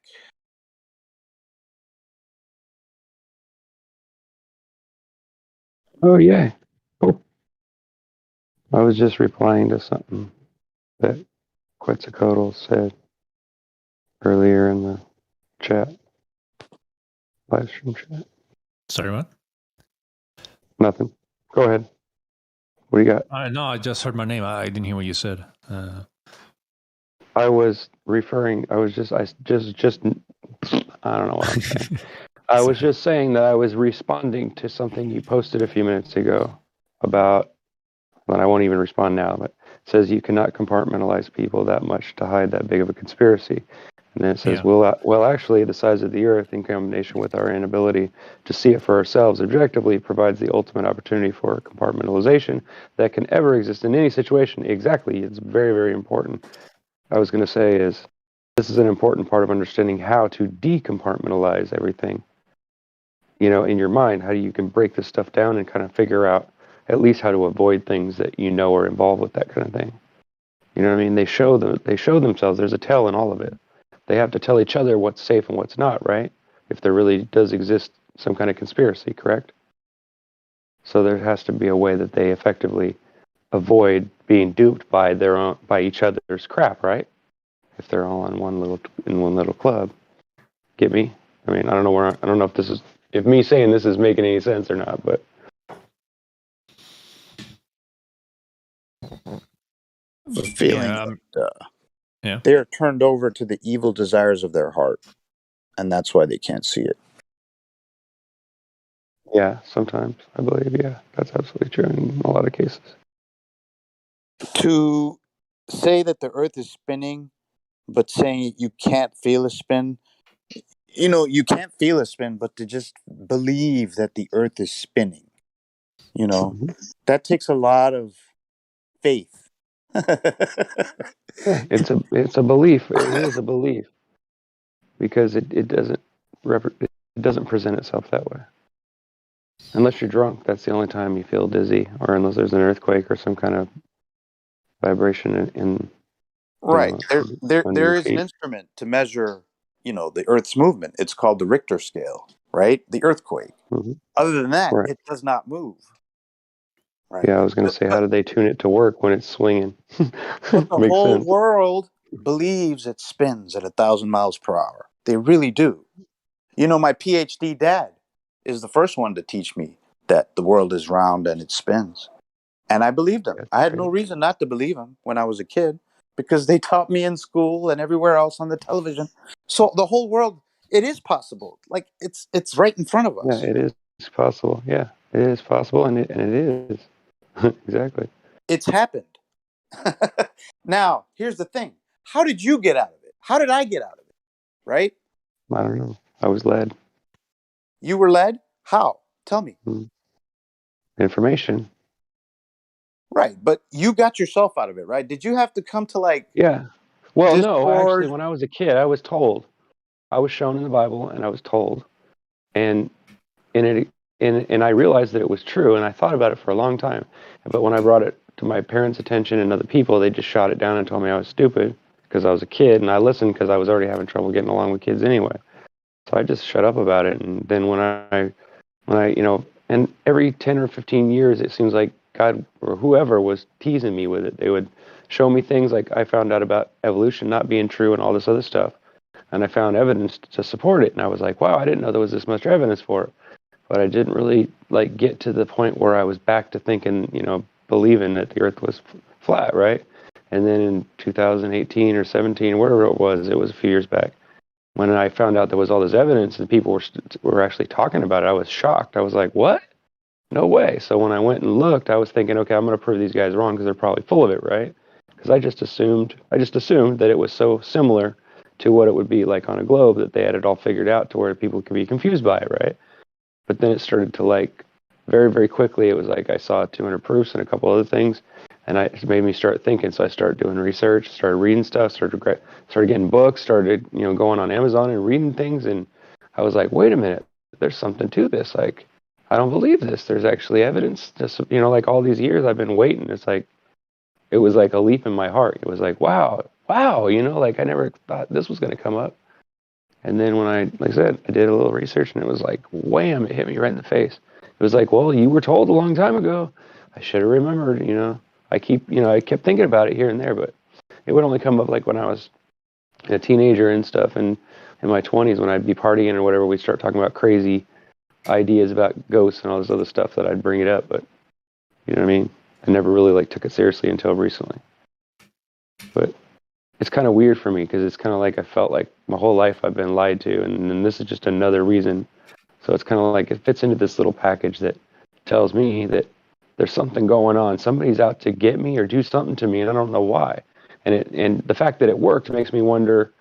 Oh, yeah. Cool. I was just replying to something that Quetzalcoatl said earlier in the chat, Livestream chat. Sorry, what? Nothing. Go ahead. What do you got? No, I just heard my name. I didn't hear what you said. I was referring. I just. I don't know what I'm saying. I was just saying that I was responding to something you posted a few minutes ago about, and I won't even respond now, but it says you cannot compartmentalize people that much to hide that big of a conspiracy. And then it says, well, actually, the size of the Earth, in combination with our inability to see it for ourselves objectively, provides the ultimate opportunity for compartmentalization that can ever exist in any situation. Exactly. It's very, very important. I was going to say is, this is an important part of understanding how to decompartmentalize everything. You know, in your mind, how you can break this stuff down and kind of figure out at least how to avoid things that you know are involved with that kind of thing. You know what I mean? They show themselves. There's a tell in all of it. They have to tell each other what's safe and what's not, right? If there really does exist some kind of conspiracy, correct? So there has to be a way that they effectively avoid being duped by each other's crap, right? If they're all in one little club. Get me? I mean, I don't know if me saying this is making any sense or not, but I have a feeling that, Yeah. They are turned over to the evil desires of their heart, and that's why they can't see it. Yeah, sometimes I believe. Yeah, that's absolutely true in a lot of cases. To say that the Earth is spinning, but saying you can't feel a spin, you can't feel a spin, but to just believe that the Earth is spinning, that takes a lot of faith. Yeah, it's a belief. It is a belief because it doesn't present itself that way. Unless you're drunk, that's the only time you feel dizzy, or unless there's an earthquake or some kind of vibration in Right. under There your is an feet. instrument to measure, the Earth's movement. It's called the Richter scale, right? The earthquake. Mm-hmm. Other than that, Right. it does not move. Right. Yeah, I was going to say, how did they tune it to work when it's swinging? But the Makes whole sense. world believes it spins at 1,000 miles per hour. They really do. My PhD dad is the first one to teach me that the world is round and it spins. And I believed him. I had no reason not to believe him when I was a kid because they taught me in school and everywhere else on the television. So the whole world, it is possible. Like it's right in front of us. Yeah, it is possible. Yeah, it is possible, and it is. Exactly. It's happened. Now, here's the thing. How did you get out of it? How did I get out of it? Right? I don't know. I was led. You were led? How? Tell me. Information. Right. But you got yourself out of it, right? Did you have to come to Yeah. Well, no, actually, Discord? when I was a kid, I was told. I was shown in the Bible, and I was told, and and I realized that it was true, and I thought about it for a long time. But when I brought it to my parents' attention and other people, they just shot it down and told me I was stupid because I was a kid, and I listened because I was already having trouble getting along with kids anyway. So I just shut up about it, and then when I and every 10 or 15 years, it seems like God or whoever was teasing me with it. They would show me things like I found out about evolution not being true and all this other stuff. And I found evidence to support it. And I was like, wow, I didn't know there was this much evidence for it. But I didn't really get to the point where I was back to thinking, believing that the earth was flat, right? And then in 2018 or 17, wherever it was a few years back, when I found out there was all this evidence and people were actually talking about it, I was shocked. I was like, what? No way. So when I went and looked, I was thinking, okay, I'm going to prove these guys wrong because they're probably full of it, right? Because I just assumed that it was so similar to what it would be like on a globe that they had it all figured out to where people could be confused by it, right? But then it started to very, very quickly, it was like I saw 200 proofs and a couple other things, and it made me start thinking. So I started doing research, started reading stuff, started getting books, started going on Amazon and reading things, and I was like, wait a minute, there's something to this. Like, I don't believe this. There's actually evidence. Just all these years I've been waiting. It's like it was like a leap in my heart. It was like, wow, I never thought this was going to come up. And then when like I said, I did a little research, and it was like, wham, it hit me right in the face. It was like, well, you were told a long time ago. I should have remembered, I kept thinking about it here and there, but it would only come up like when I was a teenager and stuff, and in my 20s when I'd be partying or whatever, we'd start talking about crazy ideas about ghosts and all this other stuff that I'd bring it up, but you know what I mean? I never really took it seriously until recently. But it's kind of weird for me because it's kind of like I felt like my whole life I've been lied to, and then this is just another reason. So it's kind of like it fits into this little package that tells me that there's something going on. Somebody's out to get me or do something to me, and I don't know why. And the fact that it worked makes me wonder,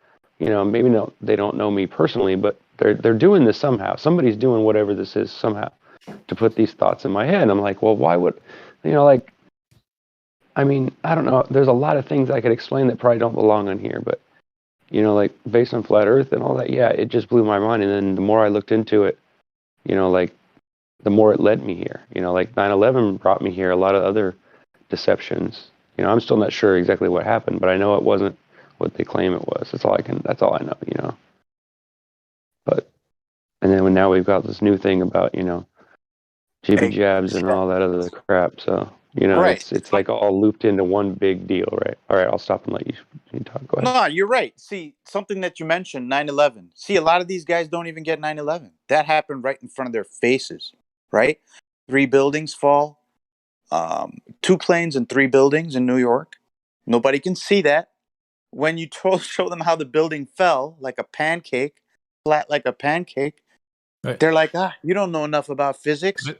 maybe they don't know me personally, but they're doing this somehow. Somebody's doing whatever this is somehow to put these thoughts in my head. I'm like, well, why would, I mean, I don't know. There's a lot of things I could explain that probably don't belong on here, but based on flat Earth and all that, yeah, it just blew my mind. And then the more I looked into it, the more it led me here. 9/11 brought me here. A lot of other deceptions. I'm still not sure exactly what happened, but I know it wasn't what they claim it was. That's all I know. But and then now we've got this new thing about jibby jabs and all that other crap. So Right. it's like all looped into one big deal, right? All right, I'll stop and let you talk. Go ahead. No, you're right. See, something that you mentioned, 9/11. See, a lot of these guys don't even get 9/11. That happened right in front of their faces, right? 3 buildings fall, 2 planes and 3 buildings in New York. Nobody can see that. when you show them how the building fell, like a pancake, flat like a pancake, they're like, you don't know enough about physics.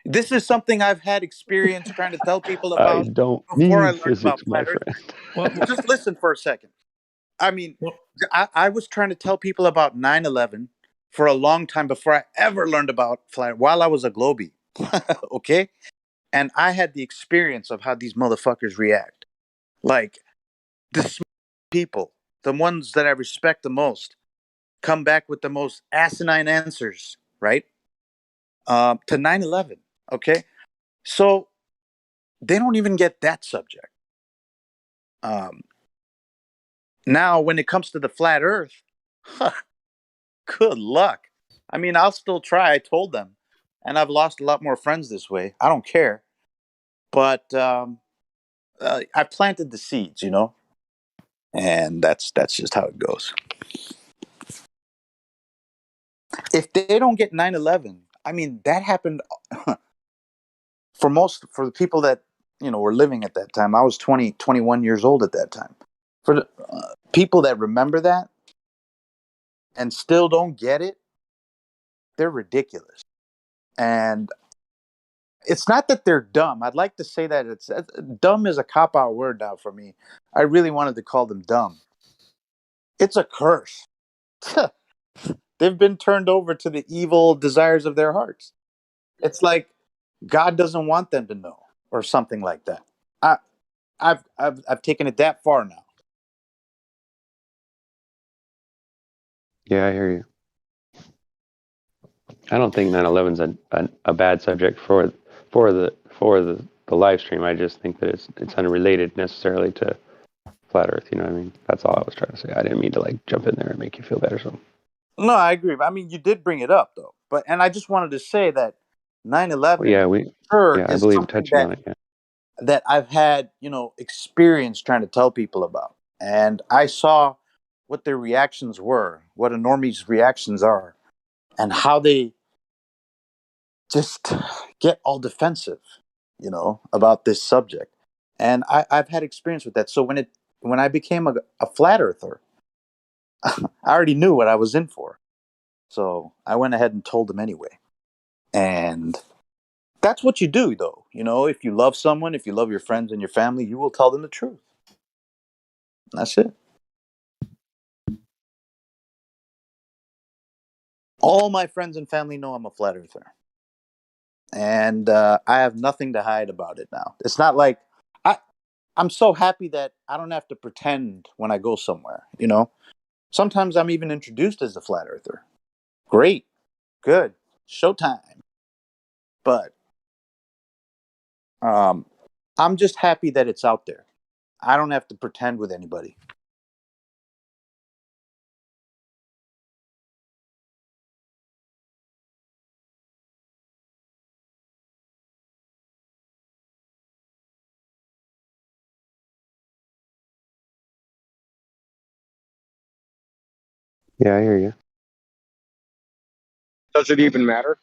This is something I've had experience trying to tell people I about don't before I need learned about physics, my flat Earth. friend. Just listen for a second. I mean, I was trying to tell people about 9/11 for a long time before I ever learned about flat while I was a Globie. Okay? And I had the experience of how these motherfuckers react. Like, the people, the ones that I respect the most, come back with the most asinine answers, right? To 9/11. Okay? So they don't even get that subject. Now, when it comes to the flat Earth, good luck. I mean, I'll still try. I told them, and I've lost a lot more friends this way. I don't care, but I planted the seeds, and that's just how it goes. If they don't get 9/11, I mean, that happened for the people that were living at that time. I was 20, 21 years old at that time. For the people that remember that and still don't get it, they're ridiculous. And it's not that they're dumb. I'd like to say that it's dumb is a cop-out word now for me. I really wanted to call them dumb. It's a curse. They've been turned over to the evil desires of their hearts. It's like God doesn't want them to know, or something like that. I've taken it that far now. Yeah, I hear you. I don't think 9/11's a bad subject for the live stream. I just think that it's unrelated necessarily to flat Earth. You know what I mean? That's all I was trying to say. I didn't mean to jump in there and make you feel bad or something. No, I agree. I mean, you did bring it up though, and I just wanted to say that 9/11 I is believe something touching on it. Yeah. that I've had, experience trying to tell people about. And I saw what their reactions were, what a normie's reactions are, and how they just get all defensive, about this subject. And I've had experience with that. So when I became a flat earther, I already knew what I was in for. So I went ahead and told them anyway. And that's what you do, though. If you love someone, if you love your friends and your family, you will tell them the truth. That's it. All my friends and family know I'm a flat earther. And I have nothing to hide about it now. It's not like I'm so happy that I don't have to pretend when I go somewhere, Sometimes I'm even introduced as a flat earther. Great. Good. Showtime. But I'm just happy that it's out there. I don't have to pretend with anybody. Yeah, I hear you. Does it even matter?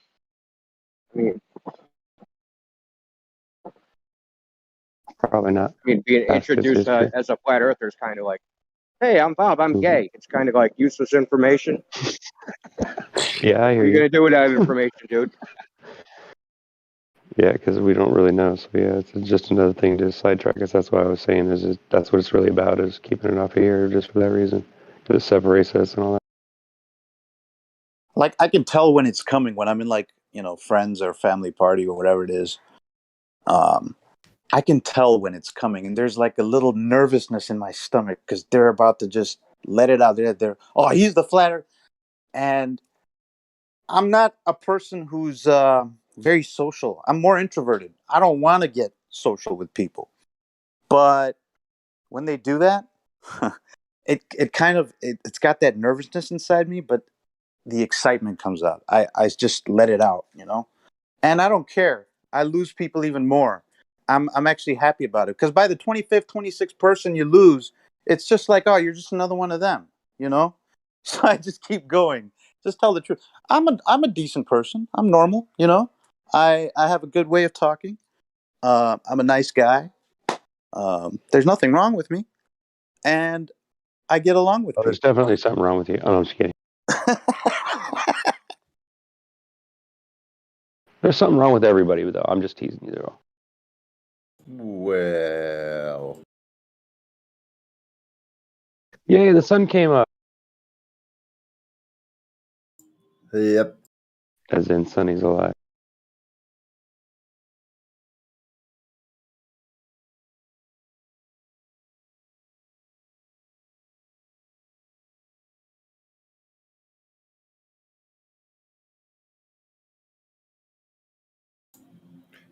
Probably not. Being Past its introduced history. as a flat earther is kind of like, hey, I'm Bob, I'm gay. It's kind of like useless information. Yeah, I hear What are you you. going to do with that information, dude? Yeah, because we don't really know. So yeah, it's just another thing to sidetrack us. That's why I was saying that's what it's really about, is keeping it off of here just for that reason. Because it separates us and all that. Like, I can tell when it's coming when I'm in, friends or family party or whatever it is. I can tell when it's coming, and there's like a little nervousness in my stomach because they're about to just let it out. Oh, he's the flatter, and I'm not a person who's very social. I'm more introverted. I don't want to get social with people, but when they do that, it's got that nervousness inside me, but the excitement comes out. I just let it out, and I don't care. I lose people even more. I'm actually happy about it because by the 25th, 26th person you lose, it's just like, oh, you're just another one of them, So I just keep going. Just tell the truth. I'm a decent person. I'm normal, I have a good way of talking. I'm a nice guy. There's nothing wrong with me, and I get along with There's people. definitely something wrong with you. Oh, I'm just kidding. There's something wrong with everybody, though. I'm just teasing you, though. Well. Yay, the sun came up. Yep. As in, Sunny's alive.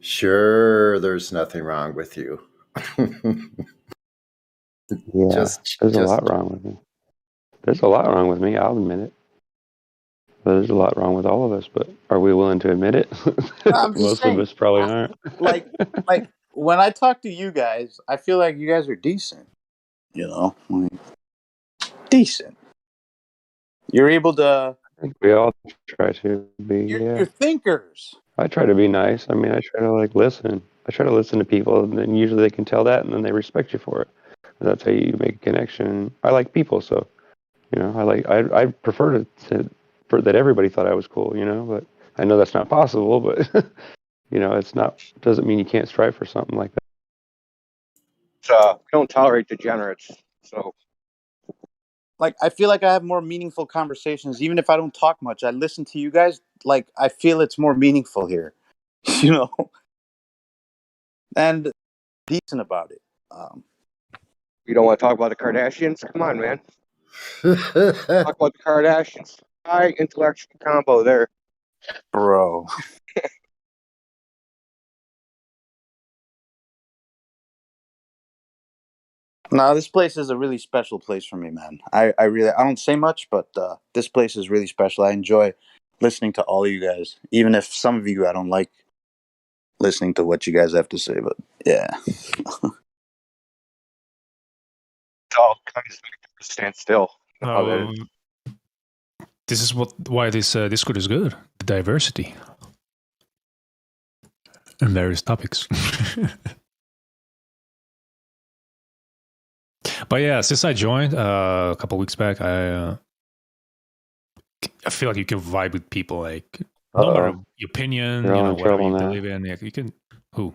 Sure, there's nothing wrong with you. Yeah, there's a lot wrong with me. There's a lot wrong with me, I'll admit it. But there's a lot wrong with all of us, but are we willing to admit it? I'm just Most saying, of us probably aren't. like when I talk to you guys, I feel like you guys are decent. You know, like, decent. You're able to. I think we all try to be, yeah. You're thinkers. I try to be nice. I mean, I try to listen. I try to listen to people, and then usually they can tell that, and then they respect you for it. And that's how you make a connection. I like people, so I prefer for that everybody thought I was cool, but I know that's not possible. But it's not doesn't mean you can't strive for something like that. We don't tolerate degenerates. So, like, I feel like I have more meaningful conversations, even if I don't talk much. I listen to you guys. Like, I feel it's more meaningful here, and decent about it. you don't want to talk about the Kardashians? Come on, man. Talk about the Kardashians. High intellectual combo there, bro. No, this place is a really special place for me, man. I don't say much, but this place is really special. I enjoy listening to all of you guys, even if some of you I don't like listening to what you guys have to say. But yeah, all kinds of stand still. This is why this Discord is good. The diversity and various topics. But yeah, since I joined a couple weeks back, I feel like you can vibe with people, like no matter your opinion, whatever you believe in. You can. Who?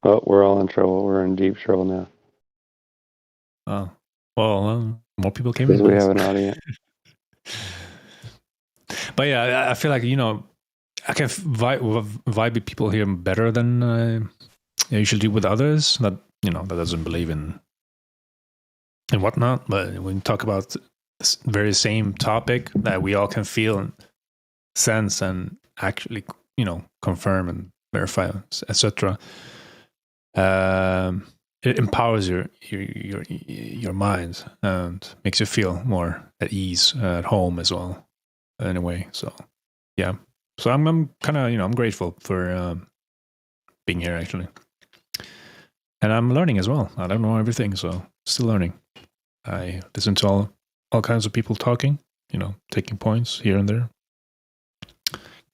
Oh, we're all in trouble. We're in deep trouble now. Oh, well, more people came in. Because we have an audience. But yeah, I feel like I can vibe with people here better than I usually do with others. That that doesn't believe in whatnot. But when you talk about this very same topic that we all can feel and sense and actually confirm and verify, etc. It empowers your mind and makes you feel more at ease at home as well. Anyway, so yeah, so I'm kind of I'm grateful for being here actually, and I'm learning as well. I don't know everything, so still learning. I listen to all kinds of people talking, taking points here and there,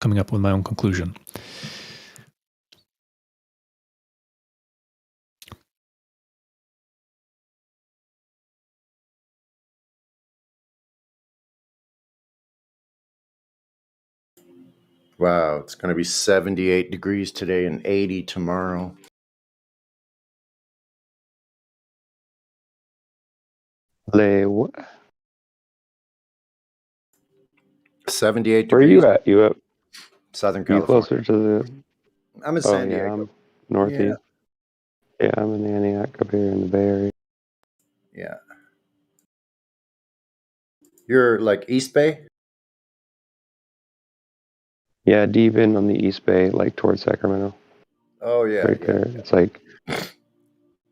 coming up with my own conclusion. Wow, it's going to be 78 degrees today and 80 tomorrow. What? 78 degrees. Where are you at? You up? Southern California. You closer California. to the... I'm in San Diego. I'm northeast. Yeah, I'm in Antioch up here in the Bay Area. Yeah. You're like East Bay? Yeah, deep in on the East Bay, like towards Sacramento. Oh yeah, right there. It's like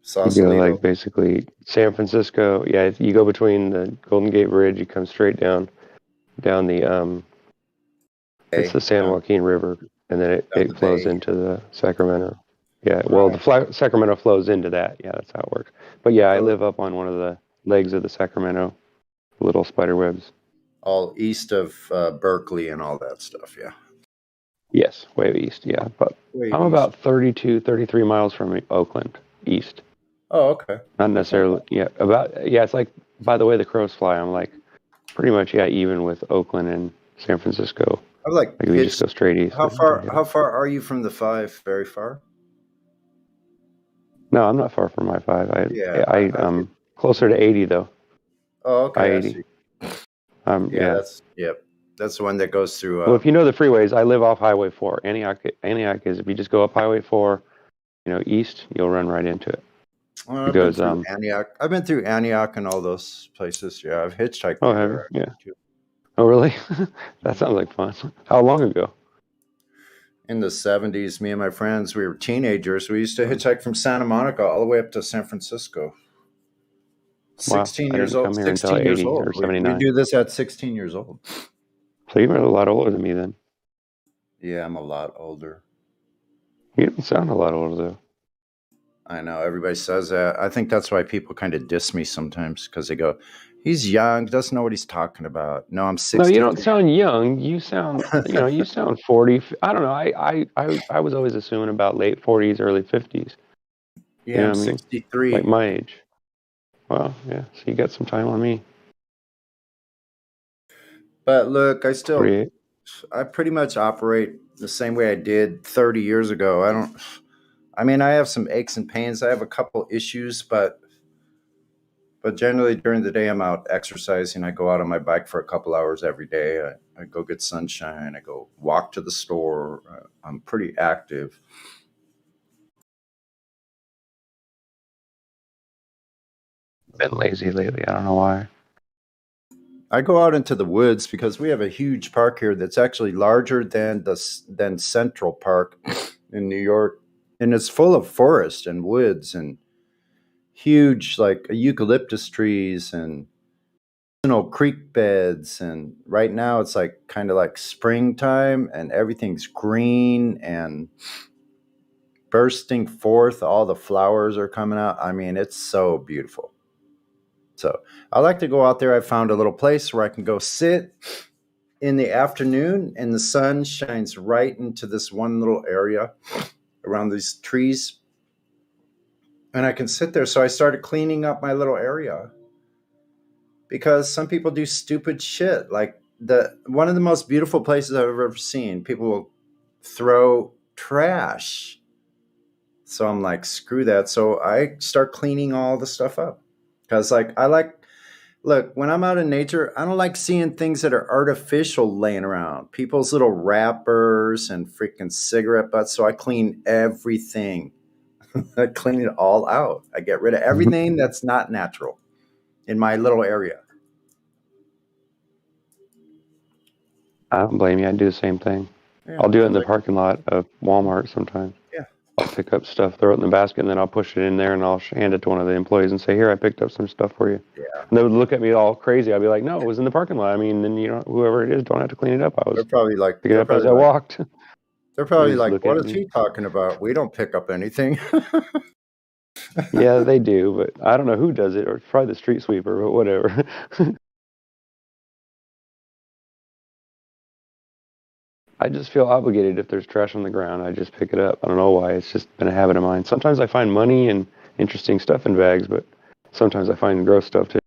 Sausalito. You go like basically San Francisco. Yeah, you go between the Golden Gate Bridge. You come straight down the it's the San Joaquin River, and then it flows into the Sacramento. Yeah, well, the Sacramento flows into that. Yeah, that's how it works. But yeah, I live up on one of the legs of the Sacramento, little spider webs. All east of Berkeley and all that stuff, yeah. Yes, way east, yeah. But I'm about 33 miles from Oakland, east. Oh, okay. Not necessarily. Yeah, it's like by the way the crows fly. I'm like pretty much even with Oakland and San Francisco. I'm like we just go straight east. How far are you from the 5? Very far? No, I'm not far from I-5. Yeah, I'm closer to 80 though. Oh, okay. I I-80. see. Yeah. That's the one that goes through. Well, if you know the freeways, I live off Highway 4. Antioch is if you just go up Highway 4, east, you'll run right into it. Well, It goes Antioch. I've been through Antioch and all those places. Yeah, I've hitchhiked. Oh, through have there, you? Yeah. too. Oh, really? That sounds like fun. How long ago? In the 70s, me and my friends, we were teenagers. We used to hitchhike from Santa Monica all the way up to San Francisco. 16 I years didn't old. come here until 16 years 80 old. or We 79. do this at 16 years old. So you were a lot older than me then. Yeah, I'm a lot older. You don't sound a lot older though. I know everybody says that. I think that's why people kind of diss me sometimes because they go, "He's young, doesn't know what he's talking about." No, I'm 60. No, you don't sound young. You sound, you sound 40. I don't know. I was always assuming about late 40s, early 50s. Yeah, You know I'm what I mean? 63. Like my age. Well, yeah. So you got some time on me. But look, 48. I pretty much operate the same way I did 30 years ago. I have some aches and pains. I have a couple issues, but generally during the day I'm out exercising. I go out on my bike for a couple hours every day. I go get sunshine. I go walk to the store. I'm pretty active. Been lazy lately. I don't know why. I go out into the woods because we have a huge park here that's actually larger than Central Park in New York, and it's full of forest and woods and huge like eucalyptus trees and creek beds. And right now it's like kind of like springtime and everything's green and bursting forth. All the flowers are coming out. I mean, it's so beautiful. So I like to go out there. I found a little place where I can go sit in the afternoon and the sun shines right into this one little area around these trees. And I can sit there. So I started cleaning up my little area because some people do stupid shit. Like one of the most beautiful places I've ever seen, people will throw trash. So I'm like, screw that. So I start cleaning all the stuff up because look, when I'm out in nature, I don't like seeing things that are artificial laying around. People's little wrappers and freaking cigarette butts. So I clean everything. I clean it all out. I get rid of everything that's not natural in my little area. I don't blame you. I do the same thing. Yeah, I'll do it in the parking lot of Walmart sometimes. Yeah. I'll pick up stuff, throw it in the basket, and then I'll push it in there and I'll hand it to one of the employees and say, "Here, I picked up some stuff for you." Yeah. And they would look at me all crazy. I'd be like, "No, it was in the parking lot. I mean, then whoever it is, don't have to clean it up. I was They're probably like, picking it up as I walked." They're probably just like, look what at is me. he talking about? We don't pick up anything. Yeah, they do, but I don't know who does it, or it's probably the street sweeper, but whatever. I just feel obligated if there's trash on the ground. I just pick it up. I don't know why. It's just been a habit of mine. Sometimes I find money and interesting stuff in bags, but sometimes I find gross stuff too.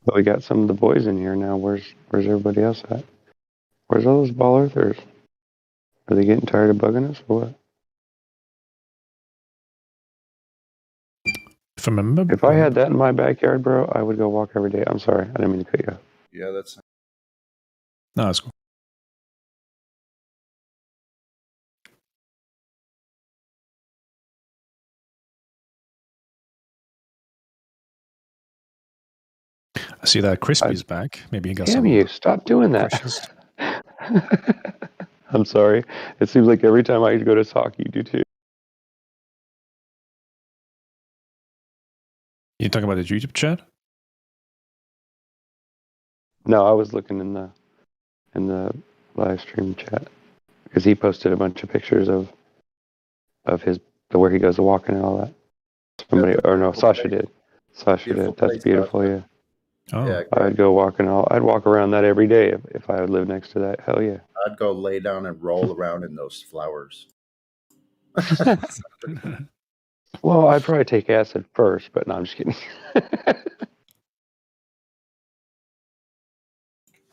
But we got some of the boys in here now. Where's everybody else at? Where's all those ball earthers? Are they getting tired of bugging us or what? If I had that in my backyard, bro, I would go walk every day. I'm sorry. I didn't mean to cut you off. Yeah, that's. No, that's cool. I see that Crispy's back. Maybe he got Damn some. you! Stop doing that. Questions. I'm sorry. It seems like every time I go to talk, you do too. You talking about the YouTube chat? No, I was looking in the live stream chat because he posted a bunch of pictures of his where he goes walking and all that. Somebody or no, Sasha did. Sasha Beautiful did. That's place, beautiful. Sasha. Yeah. Oh. Yeah, I'd go walking. I'd walk around that every day if I would live next to that. Hell yeah. I'd go lay down and roll around in those flowers. Well, I'd probably take acid first, but no, I'm just kidding.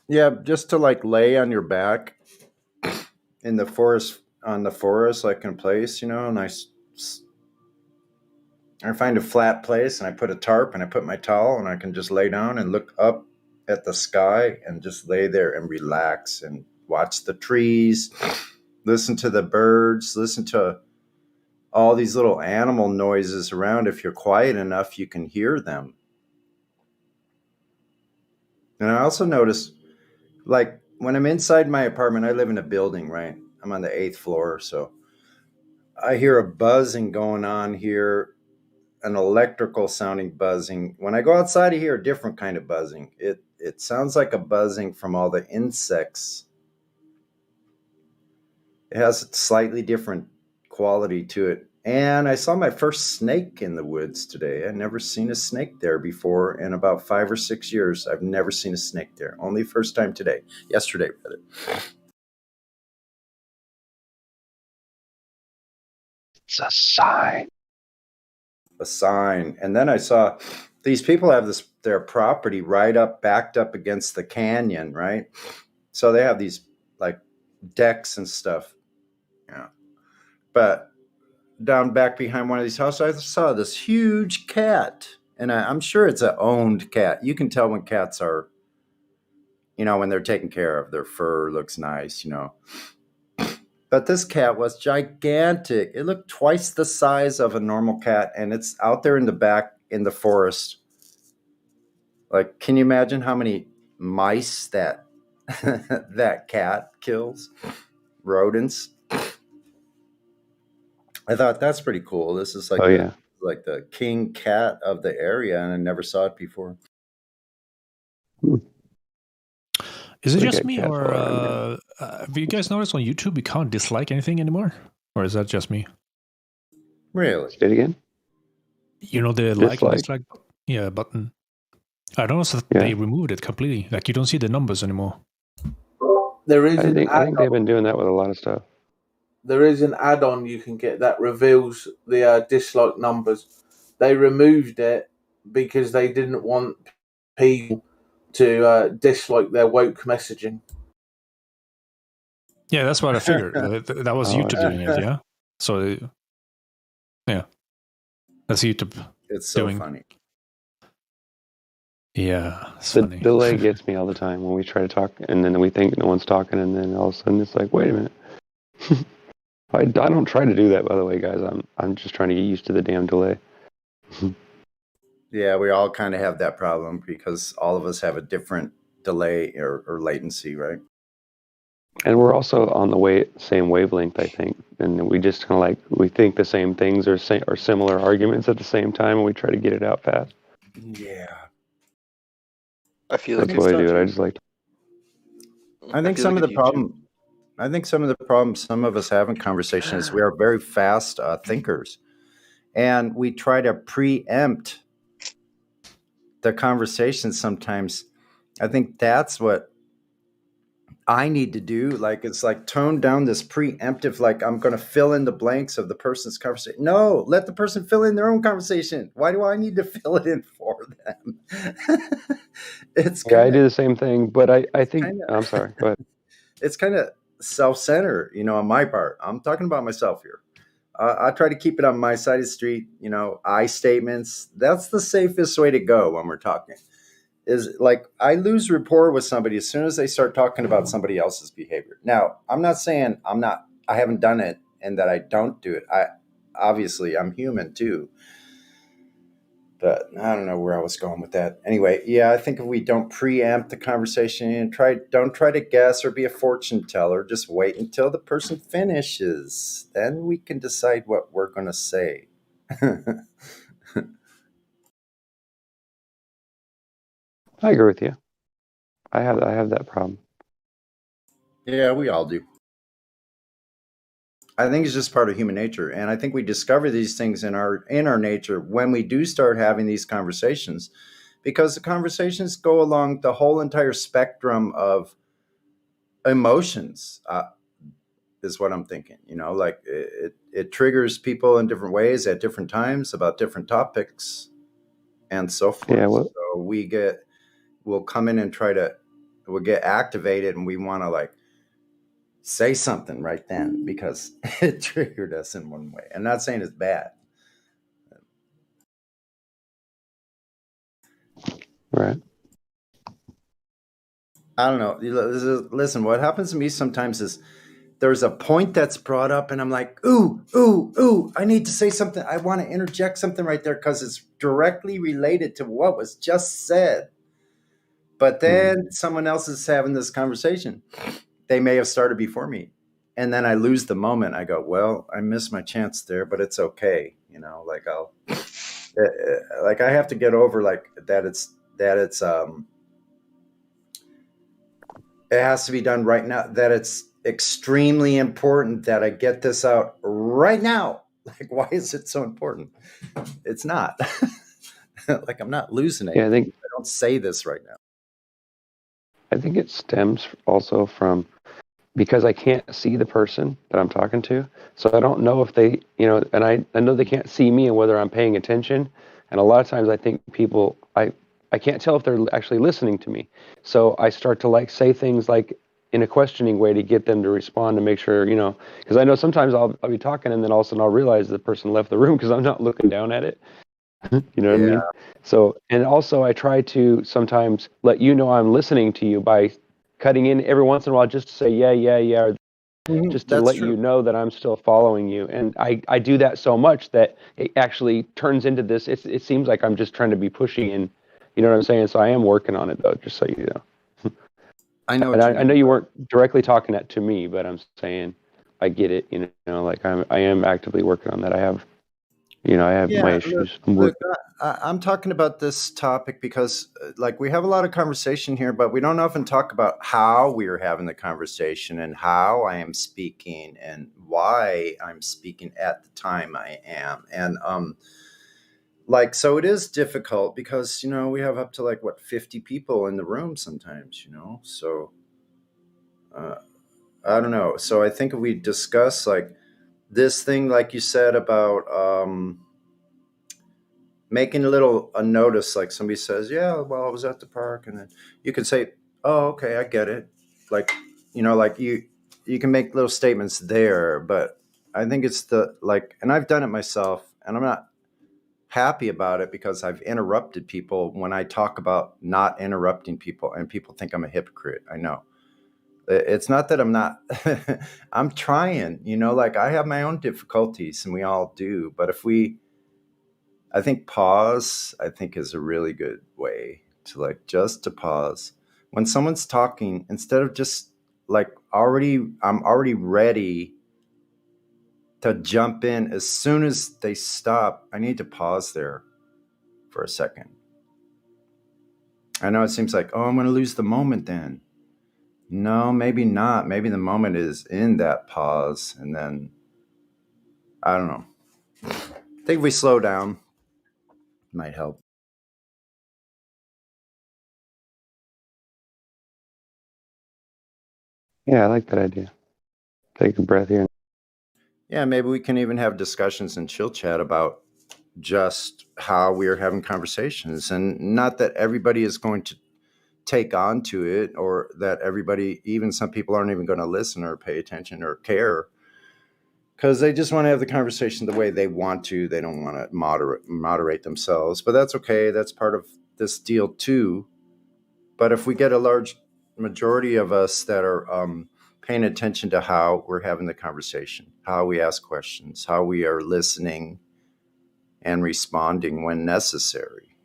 Yeah, just to like lay on your back in the forest, like in a place, and I find a flat place and I put a tarp and I put my towel and I can just lay down and look up at the sky and just lay there and relax and watch the trees, listen to the birds, listen to all these little animal noises around. If you're quiet enough, you can hear them. And I also notice, like, when I'm inside my apartment, I live in a building, right? I'm on the 8th floor, so I hear a buzzing going on here, an electrical sounding buzzing. When I go outside, I hear a different kind of buzzing. It sounds like a buzzing from all the insects. It has a slightly different quality to it. And I saw my first snake in the woods today. I'd never seen a snake there before in about 5 or 6 years. I've never seen a snake there. Only first time today. Yesterday, rather. It's a sign. A sign. And then I saw these people have their property right up, backed up against the canyon, right? So they have these like decks and stuff. Yeah. But down back behind one of these houses, I saw this huge cat. And I'm sure it's an owned cat. You can tell when cats are, when they're taken care of. Their fur looks nice, But this cat was gigantic. It looked twice the size of a normal cat, and it's out there in the back in the forest. Like, can you imagine how many mice that that cat kills? Rodents. I thought that's pretty cool. This is like Oh yeah. like the king cat of the area, and I never saw it before. Is it just me, or have you guys noticed on YouTube you can't dislike anything anymore? Or is that just me? Really? Say it again. The like and dislike button. I noticed that they removed it completely. Like, you don't see the numbers anymore. There is I think they've been doing that with a lot of stuff. There is an add-on you can get that reveals the dislike numbers. They removed it because they didn't want people to dislike their woke messaging. Yeah, that's what I figured. That was YouTube doing it, yeah? So, yeah. That's YouTube It's so doing. funny. Yeah, it's The funny. delay gets me all the time when we try to talk, and then we think no one's talking, and then all of a sudden it's like, wait a minute. I don't try to do that, by the way, guys. I'm just trying to get used to the damn delay. Yeah, we all kind of have that problem because all of us have a different delay or latency, right? And we're also on the same wavelength, I think. And we just kind of like, we think the same things or similar arguments at the same time, and we try to get it out fast. Yeah. I feel like that's what I do. I just like. I think some of the problem some of us have in conversation is we are very fast thinkers, and we try to preempt the conversation sometimes. I think that's what I need to do. Like, it's like tone down this preemptive, like I'm going to fill in the blanks of the person's conversation. No, let the person fill in their own conversation. Why do I need to fill it in for them? I do the same thing, but I think I'm sorry. Go ahead. It's kind of self-centered, on my part. I'm talking about myself here. I try to keep it on my side of the street. I statements. That's the safest way to go when we're talking. Is like I lose rapport with somebody as soon as they start talking about somebody else's behavior. Now, I'm not saying I haven't done it and that I don't do it. Obviously I'm human too. But I don't know where I was going with that. Anyway, yeah, I think if we don't preempt the conversation and don't try to guess or be a fortune teller, just wait until the person finishes. Then we can decide what we're going to say. I agree with you. I have that problem. Yeah, we all do. I think it's just part of human nature, and I think we discover these things in our nature when we do start having these conversations, because the conversations go along the whole entire spectrum of emotions. Is what I'm thinking. Like it triggers people in different ways at different times about different topics, and so forth. Yeah. Well, So we'll come in and we'll get activated, and we want to like say something right then because it triggered us in one way. I'm not saying it's bad. right. I don't know. Listen, what happens to me sometimes is there's a point that's brought up and I'm like, ooh, I need to say something. I want to interject something right there because it's directly related to what was just said. But then someone else is having this conversation. They may have started before me. And then I lose the moment. I go, well, I missed my chance there, but it's okay. Like like I have to get over like that it has to be done right now, that it's extremely important that I get this out right now. Like, why is it so important? It's not. Like, I'm not losing it. Yeah, I don't say this right now. I think it stems also from because I can't see the person that I'm talking to. So I don't know if they, and I know they can't see me and whether I'm paying attention. And a lot of times I think people, I can't tell if they're actually listening to me. So I start to like say things like in a questioning way to get them to respond to make sure, because I know sometimes I'll be talking and then all of a sudden I'll realize the person left the room because I'm not looking down at it. You know what I mean? So, and also I try to sometimes let you know I'm listening to you by cutting in every once in a while just to say, yeah, or just to That's let true. you know that I'm still following you. And I do that so much that it actually turns into this. It seems like I'm just trying to be pushy and, you know what I'm saying? So I am working on it though, just so you know. I know. And I know you weren't directly talking that to me, but I'm saying I get it, like I am actively working on that. I have my issues. Look, I'm talking about this topic because, like, we have a lot of conversation here, but we don't often talk about how we are having the conversation and how I am speaking and why I'm speaking at the time I am. And, so it is difficult because, we have up to 50 people in the room sometimes, so, I don't know. So I think if we discuss this thing, like you said about, making a notice, like somebody says, yeah, well, I was at the park, and then you can say, oh, okay, I get it. Like, you can make little statements there, but I think it's and I've done it myself, and I'm not happy about it because I've interrupted people when I talk about not interrupting people, and people think I'm a hypocrite. I know. It's not that I'm not, I'm trying, I have my own difficulties, and we all do, but I think pause, is a really good way to just to pause. When someone's talking, instead of just I'm already ready to jump in as soon as they stop. I need to pause there for a second. I know it seems like, oh, I'm going to lose the moment then. No, maybe not. Maybe the moment is in that pause. And then, I don't know. I think if we slow down, it might help. Yeah, I like that idea. Take a breath here. Yeah, maybe we can even have discussions and chill chat about just how we are having conversations, and not that everybody is going to take on to it, or that everybody, even some people, aren't even going to listen or pay attention or care, because they just want to have the conversation the way they want to. They don't want to moderate themselves, but that's okay. That's part of this deal too. But if we get a large majority of us that are paying attention to how we're having the conversation, how we ask questions, how we are listening and responding when necessary,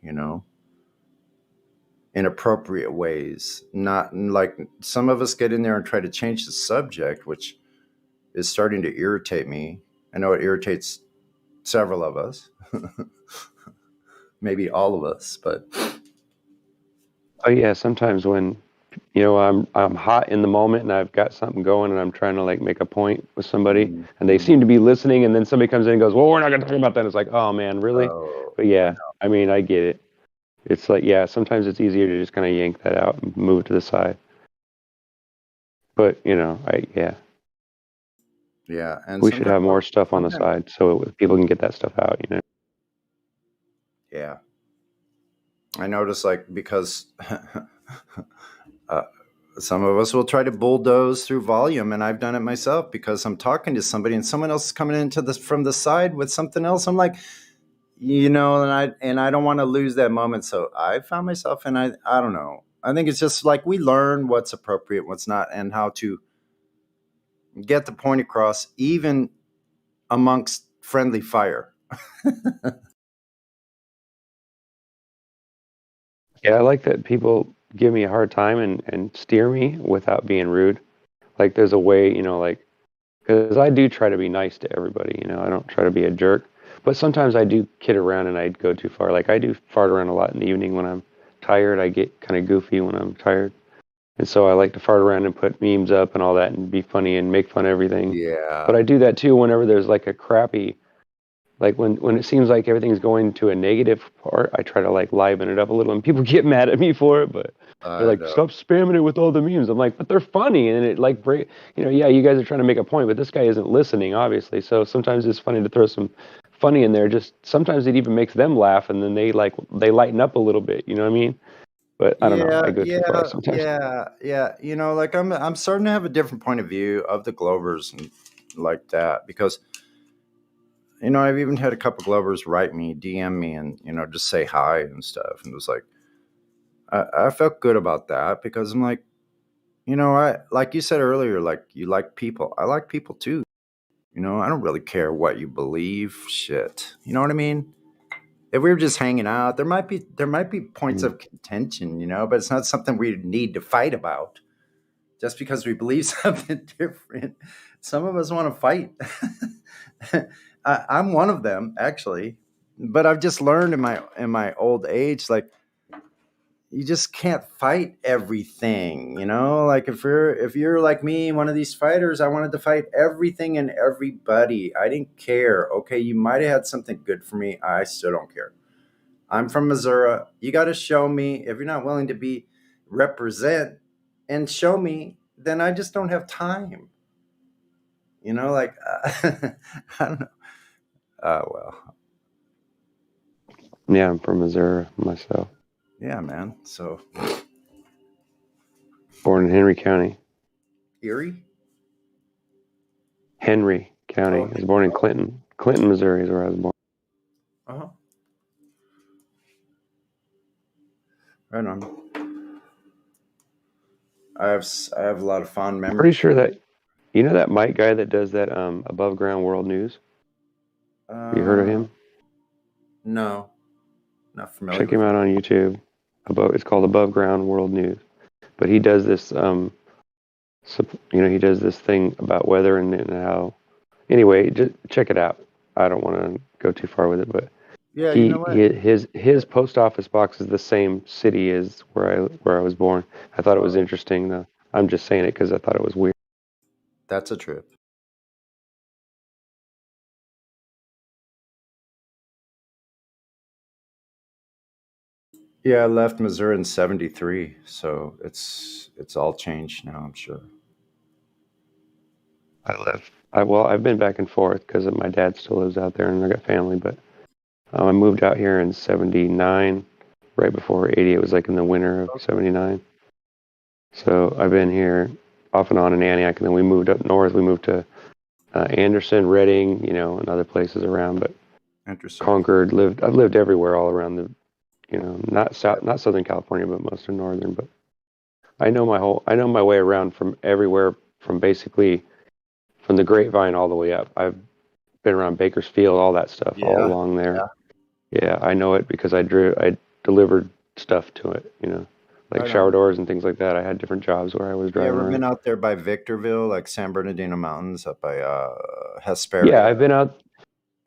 in appropriate ways. Not like some of us get in there and try to change the subject, which is starting to irritate me. I know it irritates several of us, maybe all of us, but Oh yeah, sometimes when I'm hot in the moment and I've got something going and I'm trying to like make a point with somebody and they seem to be listening and then somebody comes in and goes, "Well, we're not going to talk about that." It's like, "Oh man, really?" Oh, But yeah, I mean, I get it. It's like, yeah, sometimes it's easier to just kind of yank that out and move it to the side. But yeah, yeah, and we should have more stuff on the sometimes side so people can get that stuff out. yeah. I notice like because uh, some of us will try to bulldoze through volume, and I've done it myself because I'm talking to somebody and someone else is coming into this from the side with something else. I'm like, and I don't want to lose that moment. So I found myself, and I don't know. I think it's just like we learn what's appropriate, what's not, and how to get the point across, even amongst friendly fire. Yeah, I like that people give me a hard time and steer me without being rude. Like there's a way, like, because I do try to be nice to everybody, I don't try to be a jerk. But sometimes I do kid around and I go too far. Like I do fart around a lot in the evening when I'm tired. I get kind of goofy when I'm tired. And so I like to fart around and put memes up and all that and be funny and make fun of everything. Yeah. But I do that too whenever there's like a crappy, like when it seems like everything's going to a negative part, I try to like liven it up a little and people get mad at me for it, but they're like, stop spamming it with all the memes. I'm like, but they're funny and it like yeah, you guys are trying to make a point, but this guy isn't listening, obviously. So sometimes it's funny to throw some funny in there. Just sometimes it even makes them laugh and then they lighten up a little bit, you know what I mean? But I don't know, I go too far sometimes. Yeah. Like I'm starting to have a different point of view of the Glovers and like that because I've even had a couple Glovers write me, DM me, and just say hi and stuff, and it was like I felt good about that because I'm like, I like you said earlier, like you like people, I like people too. I don't really care what you believe, shit. You know what I mean? If we were just hanging out, there might be points of contention, but it's not something we need to fight about just because we believe something different. Some of us want to fight. I'm one of them, actually, but I've just learned in my old age, like you just can't fight everything. Like if you're like me, one of these fighters, I wanted to fight everything and everybody. I didn't care. Okay, you might have had something good for me. I still don't care. I'm from Missouri. You got to show me. If you're not willing to represent and show me, then I just don't have time. Like I don't know. Well. Yeah, I'm from Missouri myself. Yeah, man. So born in Henry County. Erie? Henry County. I was born in Clinton. Clinton, Missouri is where I was born. Uh-huh. Right on. I have a lot of fond memories. I'm pretty sure that that Mike guy that does that above ground world news. You heard of him? No, not familiar. Check him out on YouTube. It's called Above Ground World News. But he does this. He does this thing about weather and how. Anyway, just check it out. I don't want to go too far with it, but yeah, you know what? His post office box is the same city as where I was born. I thought it was interesting though. I'm just saying it because I thought it was weird. That's a trip. Yeah, I left Missouri in '73, so it's all changed now, I'm sure. I've been back and forth because my dad still lives out there and I got family, but I moved out here in '79, right before '80. It was like in the winter of '79. So I've been here off and on in Antioch, and then we moved up north. We moved to Anderson, Redding, and other places around, but Concord. I've lived everywhere all around the, not Southern California, but most of northern. But I know my way around from everywhere, from basically from the Grapevine all the way up. I've been around Bakersfield, all that stuff, all along there. Yeah, I know it because I delivered stuff to it, like shower doors and things like that. I had different jobs where I was driving around. You ever been out there by Victorville, like San Bernardino Mountains, up by Hesperia? Yeah, I've been out.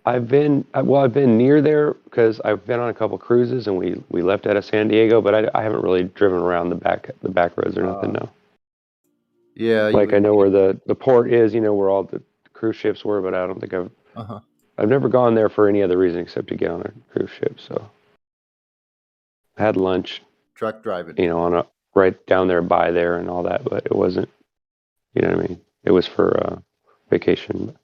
I've been near there because I've been on a couple cruises and we left out of San Diego, but I haven't really driven around the back roads or nothing. No. Yeah, Like I know where the port is, where all the cruise ships were, but I don't think I've never gone there for any other reason except to get on a cruise ship. So I had lunch, truck driving, on a right down there by there and all that, but it wasn't, you know what I mean? It was for vacation.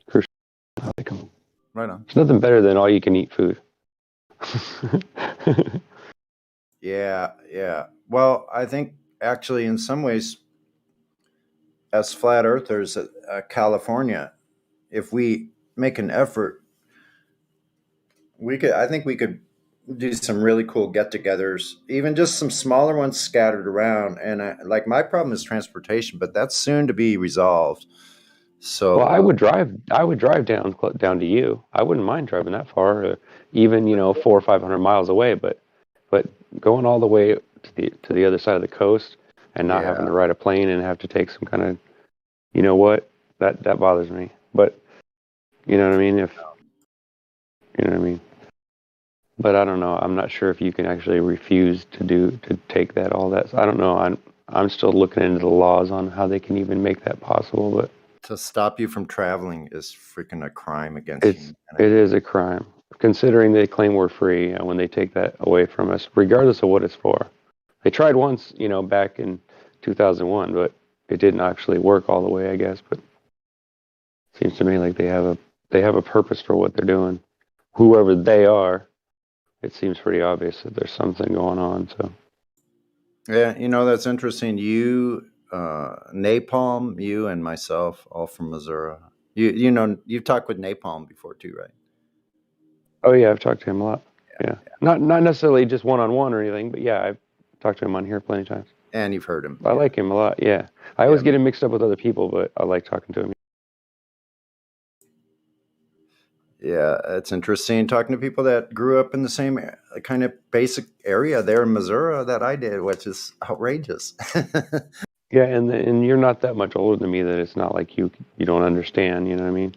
Cruise ship, how they come. Right on. There's nothing better than all you can eat food. Yeah. Well, I think actually, in some ways, as flat earthers, California, if we make an effort, I think we could do some really cool get-togethers, even just some smaller ones scattered around. And like my problem is transportation, but that's soon to be resolved. So, well, I would drive down to you. I wouldn't mind driving that far, even 400 or 500 miles away. But going all the way to the other side of the coast and not having to ride a plane and have to take some kind of, that bothers me. But you know what I mean? But I don't know. I'm not sure if you can actually refuse to take all that. So I don't know. I'm still looking into the laws on how they can even make that possible. But to stop you from traveling is freaking a crime against it is a crime, considering they claim we're free when they take that away from us, regardless of what it's for. They tried once, back in 2001, but it didn't actually work all the way, I guess. But it seems to me like they have a purpose for what they're doing. Whoever they are, it seems pretty obvious that there's something going on. So yeah, that's interesting. You, Napalm, you and myself, all from Missouri. You've talked with Napalm before too, right? Oh yeah, I've talked to him a lot. Yeah. Not necessarily just one-on-one or anything, but yeah, I've talked to him on here plenty of times. And you've heard him. I like him a lot. Yeah, I always get him mixed up with other people, but I like talking to him. Yeah, it's interesting talking to people that grew up in the same kind of basic area there in Missouri that I did, which is outrageous. Yeah, and you're not that much older than me that it's not like you don't understand, you know what I mean?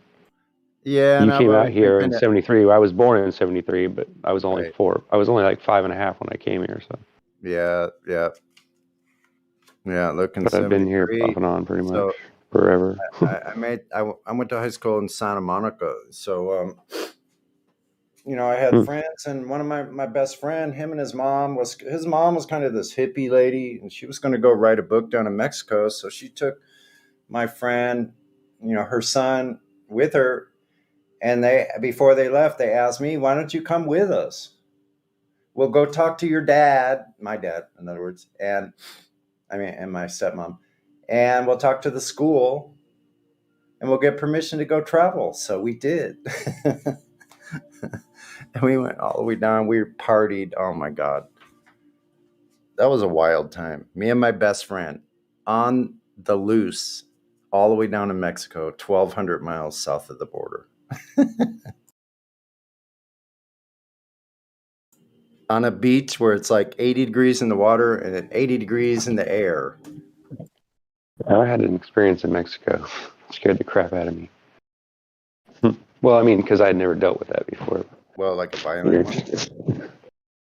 Yeah, you came out here in 73. I was born in 73, but I was only I was only like 5.5 when I came here, so. Yeah, looking. But I've been here off and on pretty much forever. I went to high school in Santa Monica, so I had friends, and one of my best friend, him and his mom was kind of this hippie lady, and she was going to go write a book down in Mexico, so she took my friend, her son, with her, and before they left, they asked me, "Why don't you come with us? We'll go talk to your dad," my dad, in other words, and my stepmom, and we'll talk to the school, and we'll get permission to go travel. So we did. And we went all the way down. We partied. Oh my God. That was a wild time. Me and my best friend on the loose all the way down to Mexico, 1,200 miles south of the border. On a beach where it's like 80 degrees in the water and 80 degrees in the air. I had an experience in Mexico. It scared the crap out of me. Well, because I had never dealt with that before. Well, like a violent one?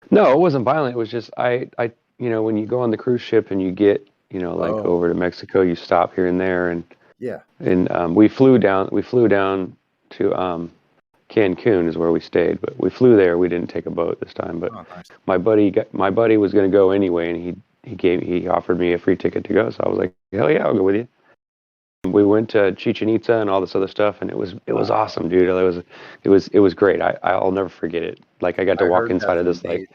No, it wasn't violent. It was just when you go on the cruise ship and you get over to Mexico, you stop here and there, and we flew down to Cancun is where we stayed, but we flew there. We didn't take a boat this time, but nice. my buddy was going to go anyway, and he offered me a free ticket to go, so I was like, hell yeah, I'll go with you. We went to Chichen Itza and all this other stuff, and it was awesome, dude. It was great. I'll never forget it. Like I got to walk inside of this like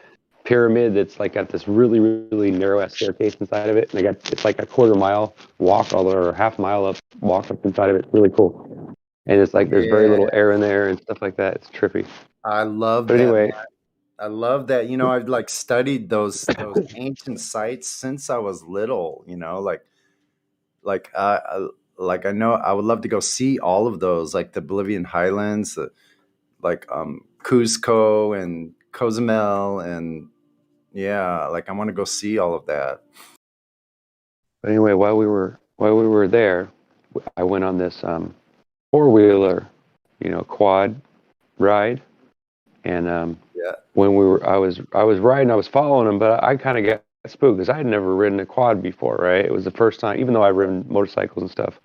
pyramid that's like got this really, really narrow ass staircase inside of it, and it's like a quarter-mile walk or half-mile walk up inside of it. It's really cool, and it's like there's very little air in there and stuff like that. It's trippy. I love that. Anyway, I love that. I've like studied those ancient sites since I was little. Like I know I would love to go see all of those, like the Bolivian highlands, like Cusco and Cozumel, and like I want to go see all of that. But anyway, while we were there, I went on this 4-wheeler quad ride. And Yeah. when I was riding, I was following him, but I kind of got spooked because I had never ridden a quad before, right? It was the first time, even though I'd ridden motorcycles and stuff,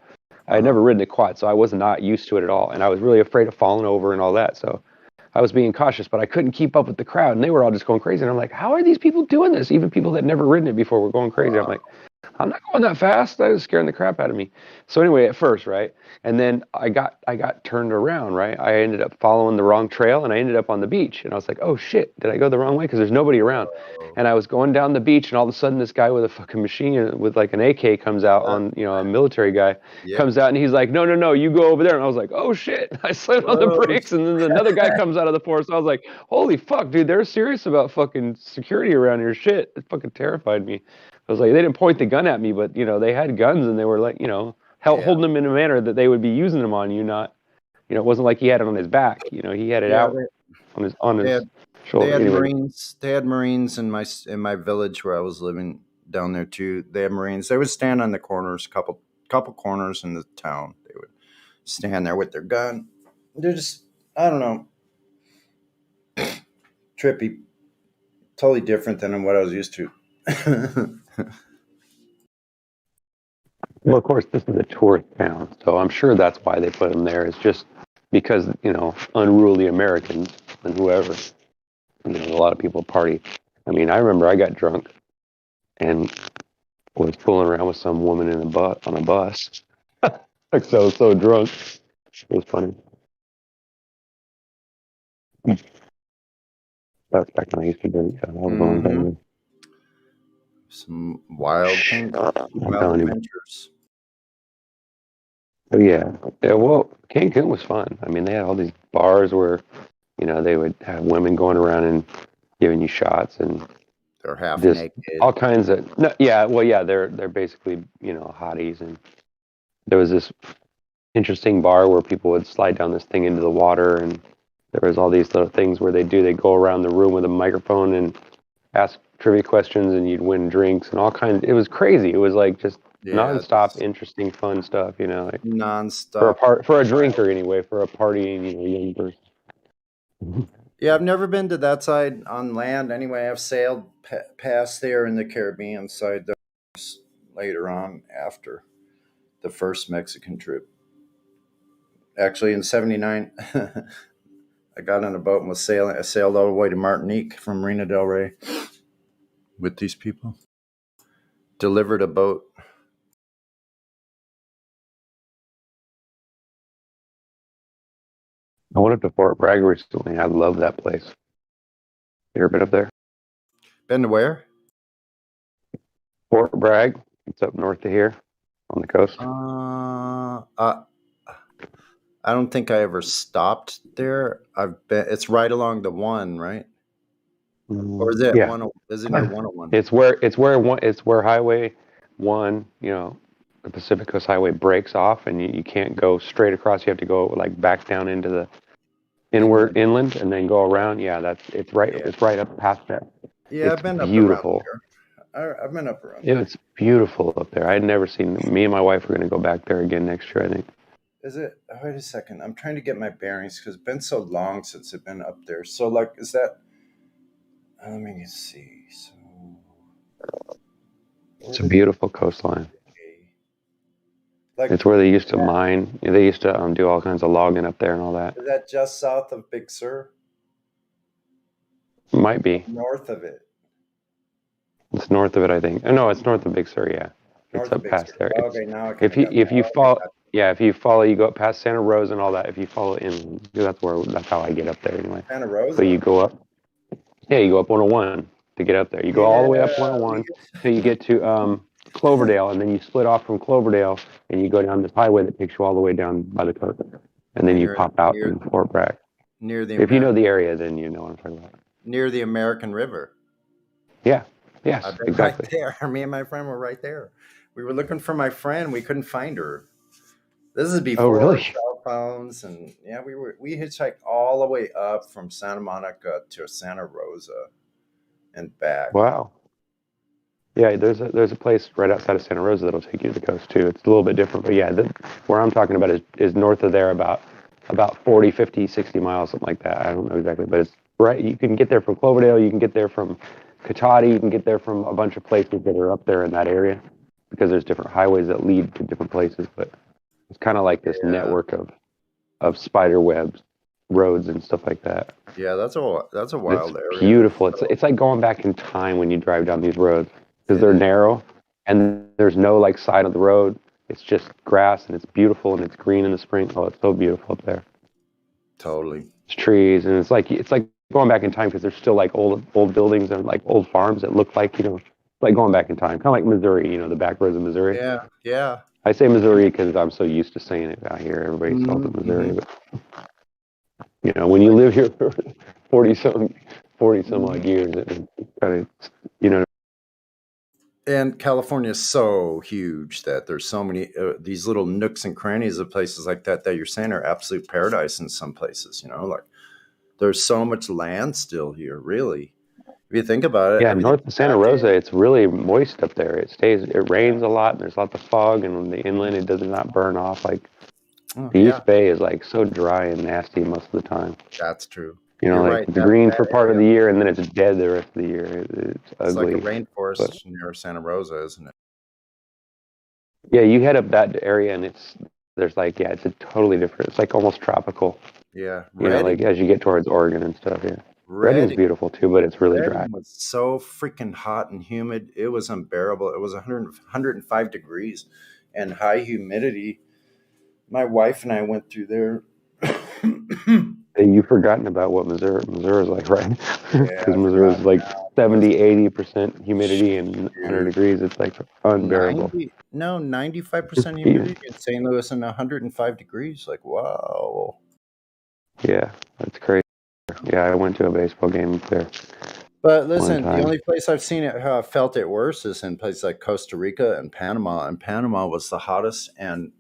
I had never ridden a quad, so I was not used to it at all, and I was really afraid of falling over and all that. So I was being cautious, but I couldn't keep up with the crowd, and they were all just going crazy. And I'm like, how are these people doing this? Even people that never ridden it before were going crazy. I'm like, I'm not going that fast. That was scaring the crap out of me. So anyway, at first, right, and then I got turned around, right. I ended up following the wrong trail, and I ended up on the beach. And I was like, oh shit, did I go the wrong way? Because there's nobody around. And I was going down the beach, and all of a sudden, this guy with a fucking machine with like an AK comes out on, a military guy comes out, and he's like, no, you go over there. And I was like, oh shit, I slammed on the brakes, and then another guy comes out of the forest. I was like, holy fuck, dude, they're serious about fucking security around here. Shit, it fucking terrified me. I was like, they didn't point the gun at me, but they had guns, and they were like, holding them in a manner that they would be using them on you. Not, it wasn't like he had it on his back. He had it out on his shoulder. They had Anyway. Marines. They had Marines in my village where I was living down there too. They had Marines. They would stand on the corners, couple corners in the town. They would stand there with their gun. They're just, I don't know, trippy. Totally different than what I was used to. Well, of course, this is a tourist town, so I'm sure that's why they put them there. It's just because, unruly Americans and whoever, a lot of people party. I mean, I remember I got drunk and was fooling around with some woman on a bus. Like, so I was so drunk. It was funny. That's back when I used to do it. That was a long time ago. Some wild adventures. Oh, yeah. Well, Cancun was fun. I mean, they had all these bars where, they would have women going around and giving you shots, and they're half just naked. All kinds of they're basically hotties. And there was this interesting bar where people would slide down this thing into the water, and there was all these little things where they go around the room with a microphone and ask trivia questions, and you'd win drinks and all kinds. It was crazy. It was like just nonstop, interesting, fun stuff. Like nonstop for a drinker anyway, for a partying young person. Yeah, I've never been to that side on land. Anyway, I've sailed past there in the Caribbean side later on after the first Mexican trip. Actually, in '79, I got on a boat and was sailing. I sailed all the way to Martinique from Marina del Rey with these people. Delivered a boat. I went up to Fort Bragg recently. I love that place. You ever been up there? Been to where? Fort Bragg. It's up north of here on the coast. I don't think I ever stopped there. I've been. It's right along the one, right? Or is it one? Is it near 101? It's where Highway 1. The Pacific Coast Highway breaks off, and you can't go straight across. You have to go like back down into the inland, and then go around. Yeah, it's right. Yeah. It's right up past that. Yeah, I've been beautiful. Up around there. I've been up around. Yeah, it's beautiful up there. I'd never seen. Me and my wife are going to go back there again next year, I think. Is it? Wait a second. I'm trying to get my bearings because it's been so long since I've been up there. So, like, is that? Let me see. So, it's a beautiful coastline. It's where they used to mine. They used to do all kinds of logging up there and all that. Is that just south of Big Sur? Might be. North of it. It's north of it, I think. Oh, no, it's north of Big Sur. Yeah, it's up past there. Okay, now I can. If you follow, you go up past Santa Rosa and all that. If you follow inland, that's how I get up there anyway. Santa Rosa. So you go up. Yeah, you go up 101 to get up there. You go all the way up 101 till you get to Cloverdale, and then you split off from Cloverdale, and you go down this highway that takes you all the way down by the coast, and then you pop out in Fort Bragg. If you know the area, then you know what I'm talking about. Near the American River. Yeah. Yes, exactly. Right there. Me and my friend were right there. We were looking for my friend. We couldn't find her. This is before cell phones, and we hitchhiked all the way up from Santa Monica to Santa Rosa and back. Wow. Yeah, there's a place right outside of Santa Rosa that'll take you to the coast too. It's a little bit different, but yeah, where I'm talking about is north of there, about about 40, 50, 60 miles, something like that. I don't know exactly, but it's right. You can get there from Cloverdale. You can get there from Cotati. You can get there from a bunch of places that are up there in that area because there's different highways that lead to different places. But it's kind of like this network of spider webs, roads and stuff like that. Yeah, that's a It's wild area. beautiful. It's like going back in time when you drive down these roads because they're narrow and there's no like side of the road. It's just grass and it's beautiful and it's green in the spring. Oh, it's so beautiful up there. Totally. It's trees and it's like going back in time because there's still like old buildings and like old farms that look like like going back in time, kind of like Missouri. The back roads of Missouri. Yeah, yeah. I say Missouri because I'm so used to saying it out here. Everybody calls it Missouri, but when you live here for 40 some odd years, it kind of And California is so huge that there's so many these little nooks and crannies of places like that you're saying are absolute paradise in some places. Like there's so much land still here. Really, if you think about it. Yeah, north of Santa Rosa, it's really moist up there. It rains a lot, and there's lots of fog, and on the inland, it does not burn off. Like the East Bay is like so dry and nasty most of the time. That's true. You're like right. It's green for part of the year, and then it's dead the rest of the year. It's ugly. It's like a rainforest near Santa Rosa, isn't it? Yeah, you head up that area, and it's a totally different. It's like almost tropical. Yeah, like as you get towards Oregon and stuff. Yeah, Redding's beautiful too, but it's really dry. Redding was so freaking hot and humid. It was unbearable. It was 105 degrees and high humidity. My wife and I went through there. You've forgotten about what Missouri's like, right? Because Missouri's like 70-80% humidity and 100 degrees. It's like unbearable. 95% humidity in St. Louis and 105 degrees. Like, wow. Yeah, that's crazy. Yeah, I went to a baseball game there. But listen, the only place I've seen it felt it worse is in places like Costa Rica and Panama. And Panama was the hottest and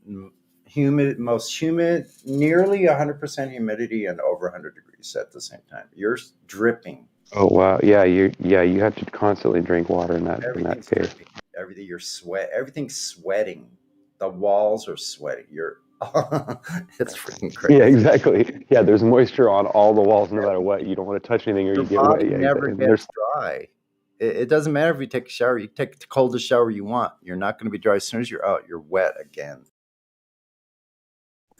most humid, nearly 100% humidity and over 100 degrees at the same time. You're dripping. Oh wow, yeah, you have to constantly drink water in that case. Everything's sweating. The walls are sweating. It's freaking crazy. Yeah, exactly. Yeah, there's moisture on all the walls, no matter what. You don't want to touch anything or you get wet. Your body never gets dry. It doesn't matter if you take a shower. You take the coldest shower you want. You're not going to be dry. As soon as you're out, you're wet again.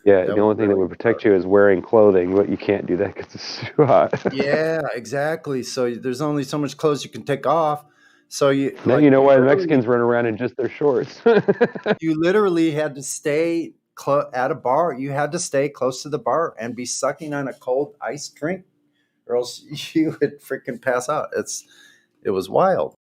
Yeah, the only thing that would protect you is wearing clothing, but you can't do that because it's too hot. Yeah, exactly. So there's only so much clothes you can take off. So now you know why the Mexicans run around in just their shorts. You literally had to stay at a bar. You had to stay close to the bar and be sucking on a cold ice drink, or else you would freaking pass out. It was wild.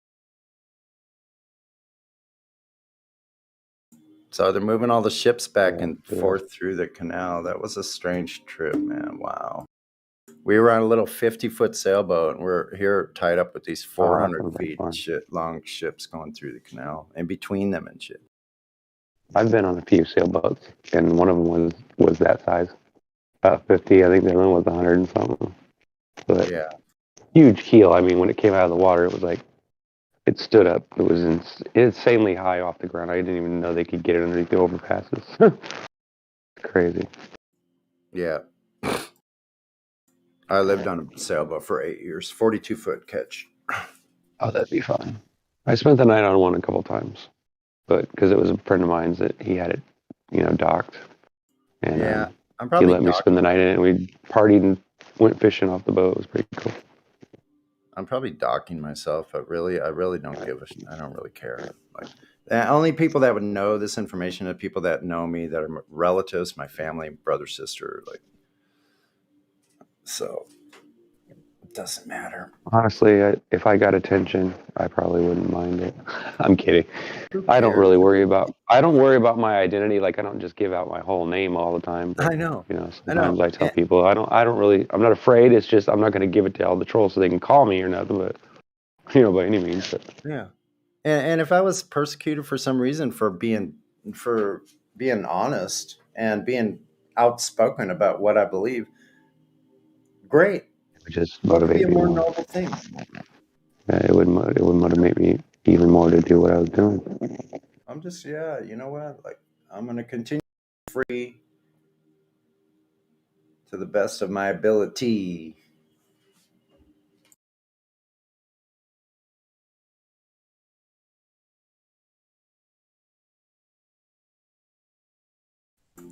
So they're moving all the ships back and forth through the canal. That was a strange trip, man. Wow. We were on a little 50-foot sailboat, and we're here tied up with these 400 feet long ships going through the canal and between them and shit. I've been on a few sailboats, and one of them was that size, 50. I think the other one was 100 and something. But yeah, huge keel. I mean, when it came out of the water, it was like it stood up. It was insanely high off the ground. I didn't even know they could get it underneath the overpasses. Crazy. Yeah. I lived on a sailboat for 8 years, 42-foot catch. Oh, that'd be fun. I spent the night on one a couple times, but because it was a friend of mine's that he had it, docked, and he let me spend the night in it. And we partied and went fishing off the boat. It was pretty cool. I'm probably docking myself, but I really don't give a shit. I don't really care. Like, the only people that would know this information are people that know me, that are relatives, my family, brother, sister, like. So it doesn't matter. Honestly, if I got attention, I probably wouldn't mind it. I'm kidding. I don't really worry about my identity. Like I don't just give out my whole name all the time. But, I know. Sometimes I tell people I'm not afraid. It's just I'm not going to give it to all the trolls so they can call me or nothing. But by any means. But. Yeah. And if I was persecuted for some reason for being honest and being outspoken about what I believe. Great. It would just motivate me more noble thing. It would motivate me even more to do what I was doing. I'm just you know what? Like I'm gonna continue free to the best of my ability.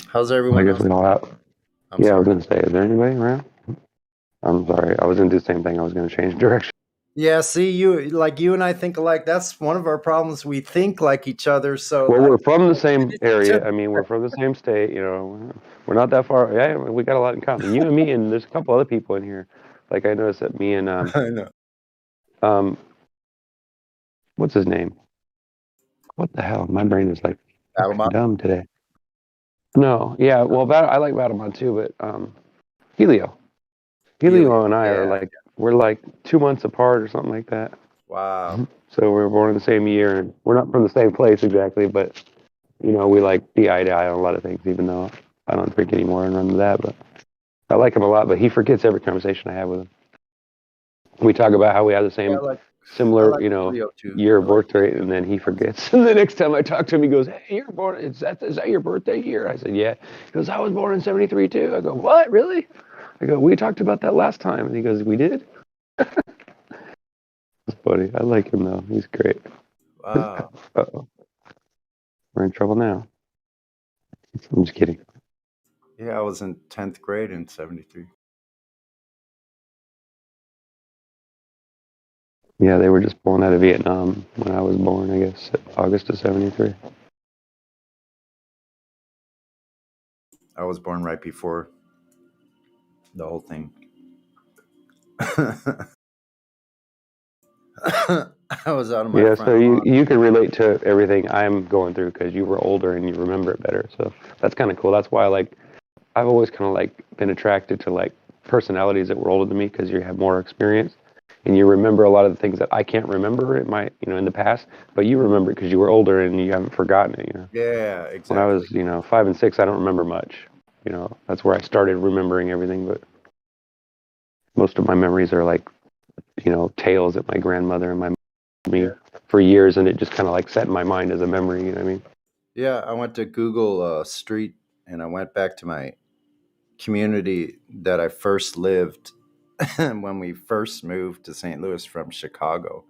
How's everyone I guess else? we all have. I'm Yeah, I sorry. was going to say, is there anybody around? I'm sorry. I was going to do the same thing. I was going to change direction. Yeah, see, you and I think alike. That's one of our problems. We think like each other. So Well, we're from the same area. I mean, we're from the same state. You know, we're not that far. Yeah, we got a lot in common. You and me, and there's a couple other people in here. Like I noticed that me and I know. what's his name? What the hell? My brain is like dumb today. No, yeah. Well, I like Battlemont too, but Helio and I are like we're like 2 months apart or something like that. Wow. So we're born in the same year, and we're not from the same place exactly, but you know, we like see eye to eye on a lot of things, even though I don't drink anymore and run to that. But I like him a lot, but he forgets every conversation I have with him. We talk about how we have the same, similar, you know, year of birth rate, and then he forgets. And the next time I talk to him, he goes, "Hey, you're born. Is that your birthday year?" I said, "Yeah." He goes, "I was born in '73 too." I go, "What? Really?" I go, "We talked about that last time." And he goes, "We did?" It's funny. I like him though. He's great. Wow. Uh-oh. We're in trouble now. I'm just kidding. Yeah, I was in 10th grade in '73. Yeah, they were just born out of Vietnam when I was born, I guess, August of '73. I was born right before the whole thing. I was out of my Yeah, front so lawn. you can relate to everything I'm going through because you were older and you remember it better. So that's kind of cool. That's why I've always kind of like been attracted to like personalities that were older than me because you have more experience and you remember a lot of the things that I can't remember in the past, but you remember it because you were older and you haven't forgotten it. You know. Yeah, exactly. When I was 5 and 6, I don't remember much. You know, that's where I started remembering everything. But most of my memories are like tales that my grandmother and my mom told me for years, and it just kind of like set in my mind as a memory. You know what I mean? Yeah, I went to Google Street and I went back to my community that I first lived when we first moved to St. Louis from Chicago.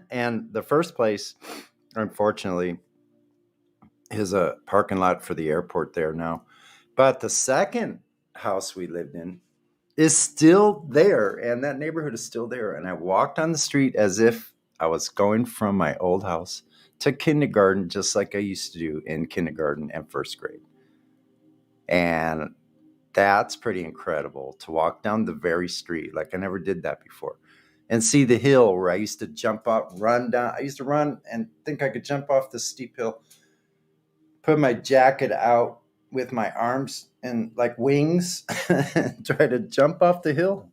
And the first place, unfortunately, is a parking lot for the airport there now. But the second house we lived in is still there, and that neighborhood is still there. And I walked on the street as if I was going from my old house to kindergarten, just like I used to do in kindergarten and first grade. And that's pretty incredible to walk down the very street. Like I never did that before. And see the hill where I used to jump up, run down. I used to run and think I could jump off the steep hill, put my jacket out with my arms and like wings, and try to jump off the hill.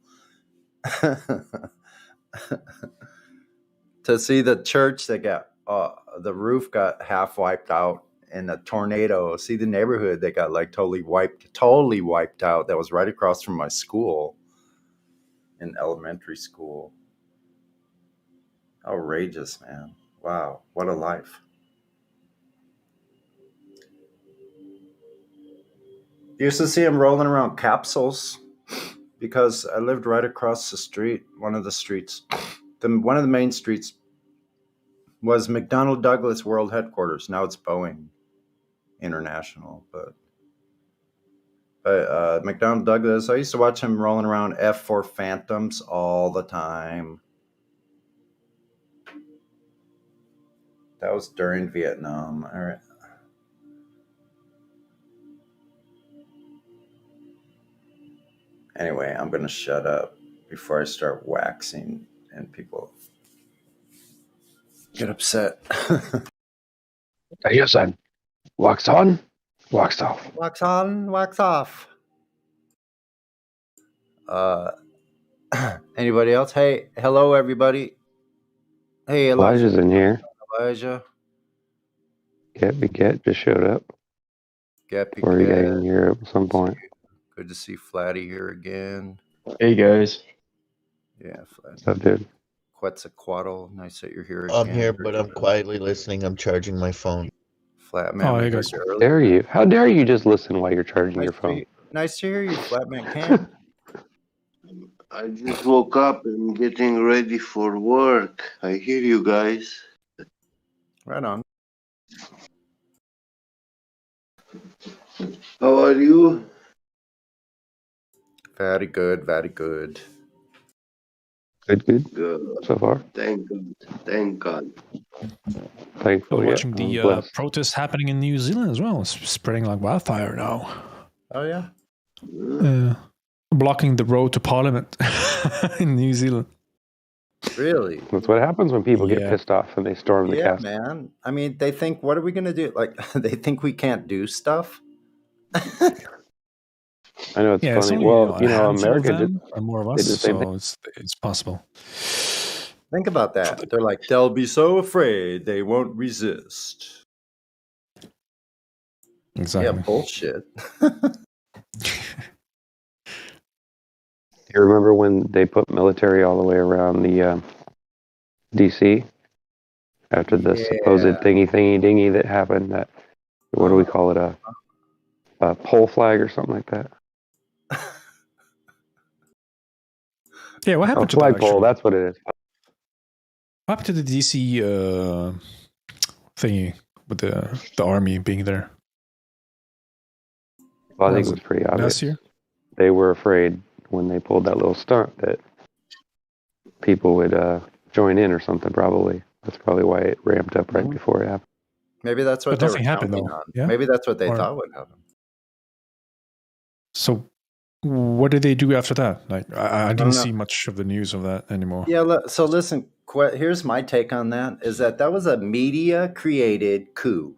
To see the church that got the roof got half wiped out in a tornado. See the neighborhood that got like totally wiped out. That was right across from my school in elementary school. Outrageous, man. Wow, what a life. Used to see him rolling around capsules because I lived right across the street. One of the streets, one of the main streets was McDonnell Douglas World Headquarters. Now it's Boeing International, but McDonnell Douglas, I used to watch him rolling around F4 Phantoms all the time. That was during Vietnam. All right. Anyway, I'm going to shut up before I start waxing and people get upset. Yes, son. Wax on, wax off. Wax on, wax off. Anybody else? Hey, hello, everybody. Hey, Elijah's in here. Elijah. Big Cat just showed up. Or he got in here at some point. Good to see Flatty here again. Hey, guys. Yeah, Flatty. What's up, dude? Quetzalcoatl, nice that you're here again. I'm here, but I'm quietly listening. I'm charging my phone. Flat man, Oh, we hey, heard guys. you earlier. Dare you? How dare you just listen while you're charging your phone? Nice to hear you, Flatman Cam. I just woke up and getting ready for work. I hear you guys. Right on. How are you? Very good, very good. Good. Good. So far. Thank God. Thank God. I Thankful, was yeah. watching I'm the blessed. protests happening in New Zealand as well. It's spreading like wildfire now. Oh yeah. Blocking the road to Parliament in New Zealand. Really? That's what happens when people get Yeah. pissed off and they storm the Yeah, castle. man. I mean, they think, what are we gonna do? Like, they think we can't do stuff. I know it's Yeah, it's funny. only Well, a handful America of them, or more of they us, did the same thing. so it's possible. Think about that. They're like, they'll be so afraid they won't resist. Exactly. Yeah, bullshit. You remember when they put military all the way around the D.C. after the supposed thingy dingy that happened? That what do we call it? A pole flag or something like that? Yeah, what Oh, happened to that flagpole. actually? That's what it is. What happened to the DC thingy with the army being there? Well, I think it was pretty obvious. Last year? They were afraid when they pulled that little stunt that people would join in or something. Probably that's probably why it ramped up right before it happened. Maybe that's what But they were nothing happened, counting though. on. Yeah? Maybe that's what they Or- thought would happen. So, what did they do after that? Like, I don't didn't know. see much of the news of that anymore. Yeah, so listen, here's my take on that, is that was a media-created coup.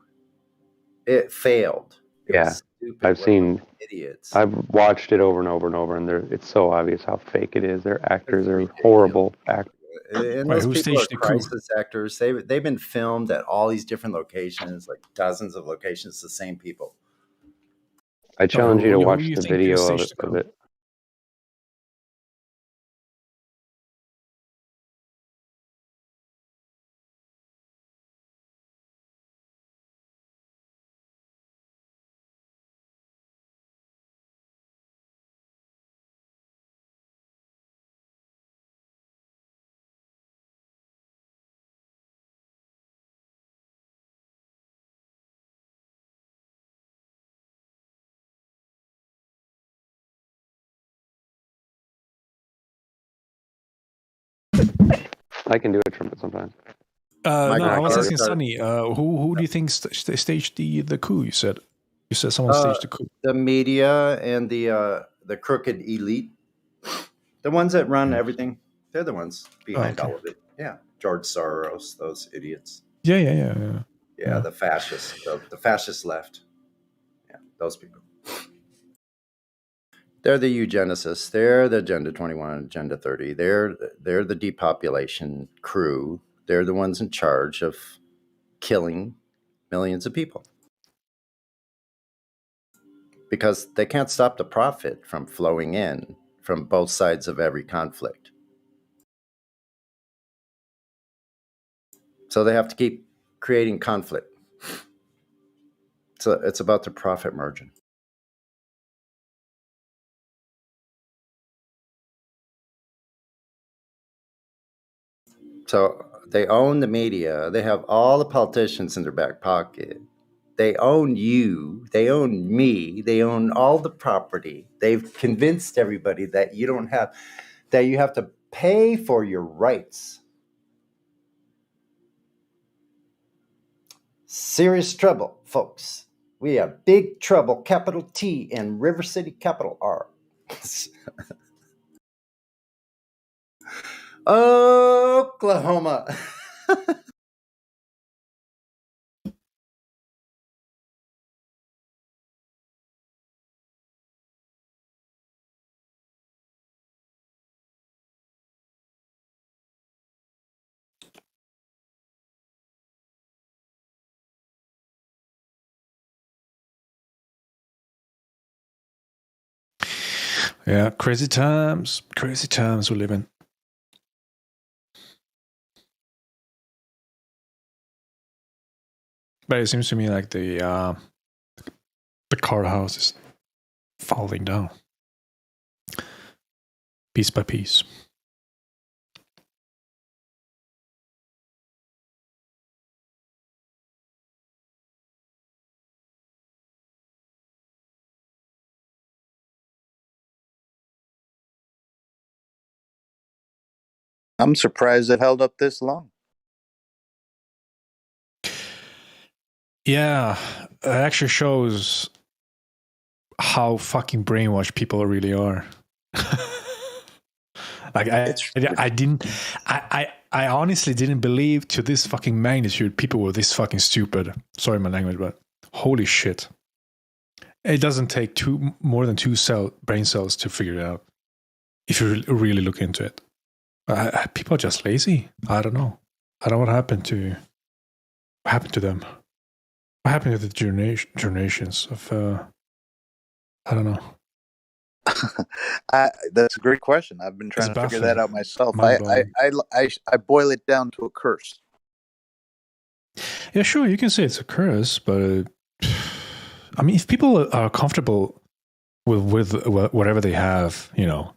It failed. It was stupid. I've seen. Idiots. I've watched it over and over and over, and it's so obvious how fake it is. Their actors are horrible actors. And Wait, those who people are staged the coup? crisis actors. They've been filmed at all these different locations, like dozens of locations, the same people. I challenge you to who watch do you the think video of staged the coup? it. I can do a trumpet sometimes. No, I was Carter asking started- Sunny. Who do you think staged the coup? You said someone staged the coup. The media and the crooked elite, the ones that run everything, they're the ones behind all of it. Yeah, George Soros, those idiots. Yeah. Yeah, the fascists, the fascist left. Yeah, those people. They're the eugenicists. They're the Agenda 21, Agenda 30. They're the depopulation crew. They're the ones in charge of killing millions of people. Because they can't stop the profit from flowing in from both sides of every conflict. So they have to keep creating conflict. So it's about the profit margin. So they own the media. They have all the politicians in their back pocket. They own you. They own me. They own all the property. They've convinced everybody that you have to pay for your rights. Serious trouble, folks. We have big trouble, capital T and River City, capital R. Oklahoma. Yeah, crazy times we live in. But it seems to me like the card house is falling down piece by piece. I'm surprised it held up this long. Yeah, it actually shows how fucking brainwashed people really are. Like I honestly didn't believe to this fucking magnitude people were this fucking stupid. Sorry my language, but holy shit. It doesn't take more than two brain cells to figure it out if you really look into it. People are just lazy. I don't know. I don't know what happened to them. What happened to the generations of I don't know. That's a great question. I've been trying to figure that out myself. I boil it down to a curse. Yeah, sure, you can say it's a curse, but I mean, if people are comfortable with whatever they have, you know,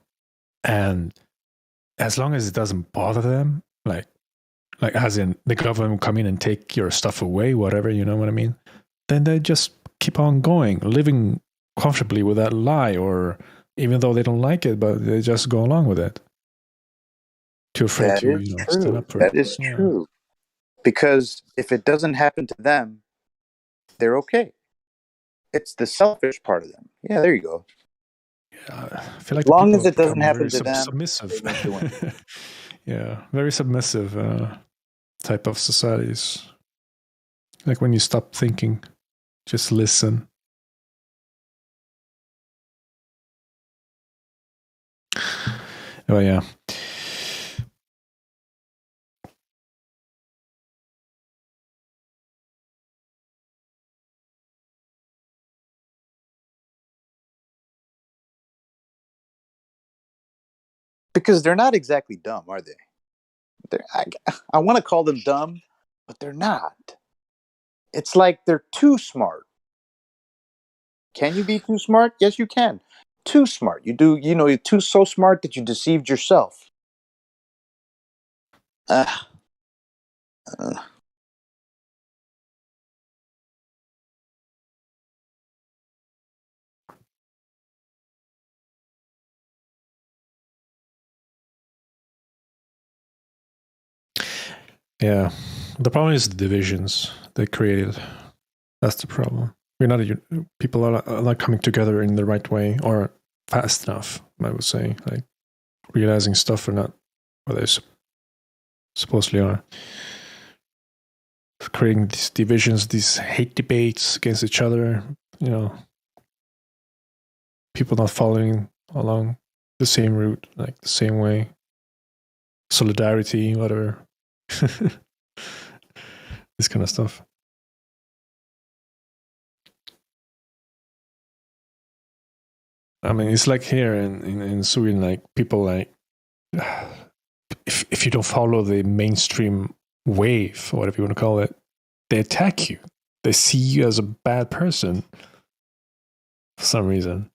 and as long as it doesn't bother them, like as in the government will come in and take your stuff away, whatever, you know what I mean? Then they just keep on going, living comfortably with that lie, or even though they don't like it, but they just go along with it. Too afraid to stand up for it. That is true. Because if it doesn't happen to them, they're okay. It's the selfish part of them. Yeah, there you go. I feel like as long as it doesn't happen to them, submissive. they won't do anything. Yeah, very submissive type of societies. Like when you stop thinking, just listen. Oh yeah. Because they're not exactly dumb, are they? I want to call them dumb, but they're not. It's like they're too smart. Can you be too smart? Yes, you can. Too smart. You're so smart that you deceived yourself. Yeah, the problem is the divisions they created. That's the problem. People are not coming together in the right way or fast enough. I would say, like realizing stuff or not what they supposedly are. Creating these divisions, these hate debates against each other. You know, people not following along the same route, like the same way. Solidarity, whatever. This kind of stuff. I mean, it's like here in Sweden, like people like if you don't follow the mainstream wave, or whatever you want to call it, they attack you. They see you as a bad person for some reason,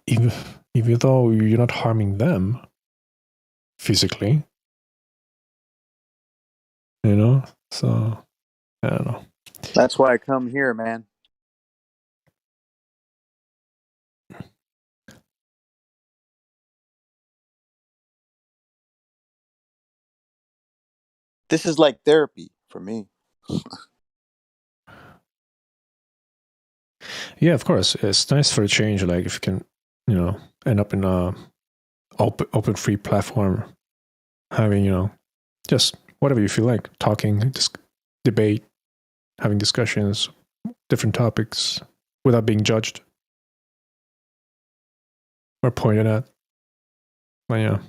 even though you're not harming them physically. You know, so I don't know. That's why I come here, man. This is like therapy for me. Yeah, of course, it's nice for a change. Like if you can, you know, end up in a open free platform, having, you know, just whatever you feel like, talking, just debate, having discussions, different topics without being judged or pointed at. But yeah.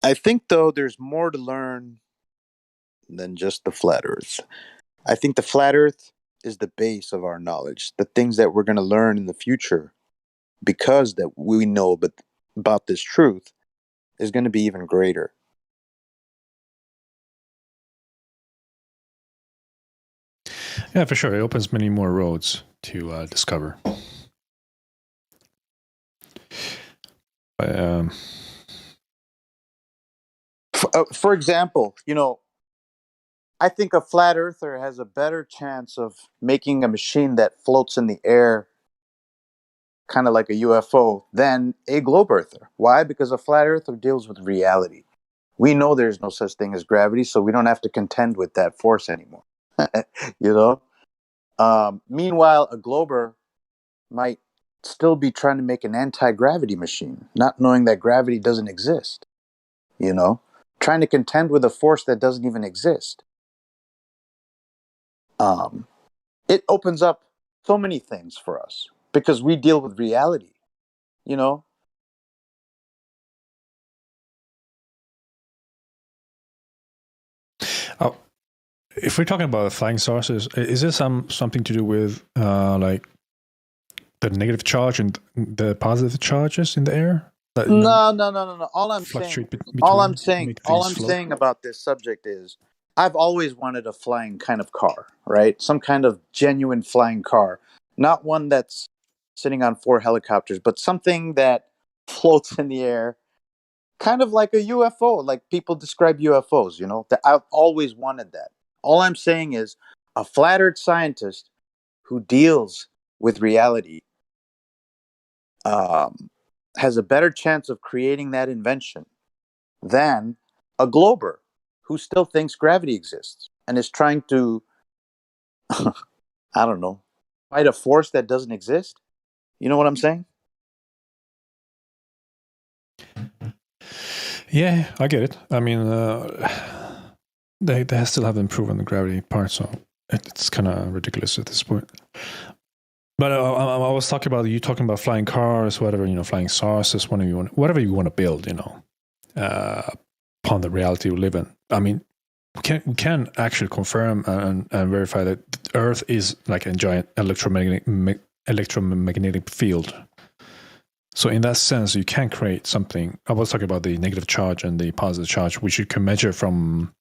I think, though, there's more to learn than just the flat Earth. I think the flat Earth is the base of our knowledge. The things that we're going to learn in the future, because that we know about this truth, is going to be even greater. Yeah, for sure. It opens many more roads to discover. For example, I think a flat earther has a better chance of making a machine that floats in the air, kind of like a UFO, than a globe earther. Why? Because a flat earther deals with reality. We know there's no such thing as gravity, so we don't have to contend with that force anymore. Meanwhile, a glober might still be trying to make an anti-gravity machine, not knowing that gravity doesn't exist. Trying to contend with a force that doesn't even exist. It opens up so many things for us because we deal with reality. Oh, if we're talking about flying saucers, is this something to do with like the negative charge and the positive charges in the air? That, No. All I'm float? saying about this subject is I've always wanted a flying kind of car, right? Some kind of genuine flying car, not one that's sitting on 4 helicopters, but something that floats in the air, kind of like a UFO, like people describe UFOs, that I've always wanted that. All I'm saying is a flat earth scientist who deals with reality has a better chance of creating that invention than a glober who still thinks gravity exists and is trying to, I don't know, fight a force that doesn't exist. You know what I'm saying? Yeah, I get it. I mean, they still haven't proven the gravity part, so it's kind of ridiculous at this point. But I was talking about flying cars, whatever, flying saucers, whatever you want to build, upon the reality we live in. I mean, we can actually confirm and verify that Earth is like a giant electromagnetic field. So in that sense, you can create something. I was talking about the negative charge and the positive charge, which you can measure from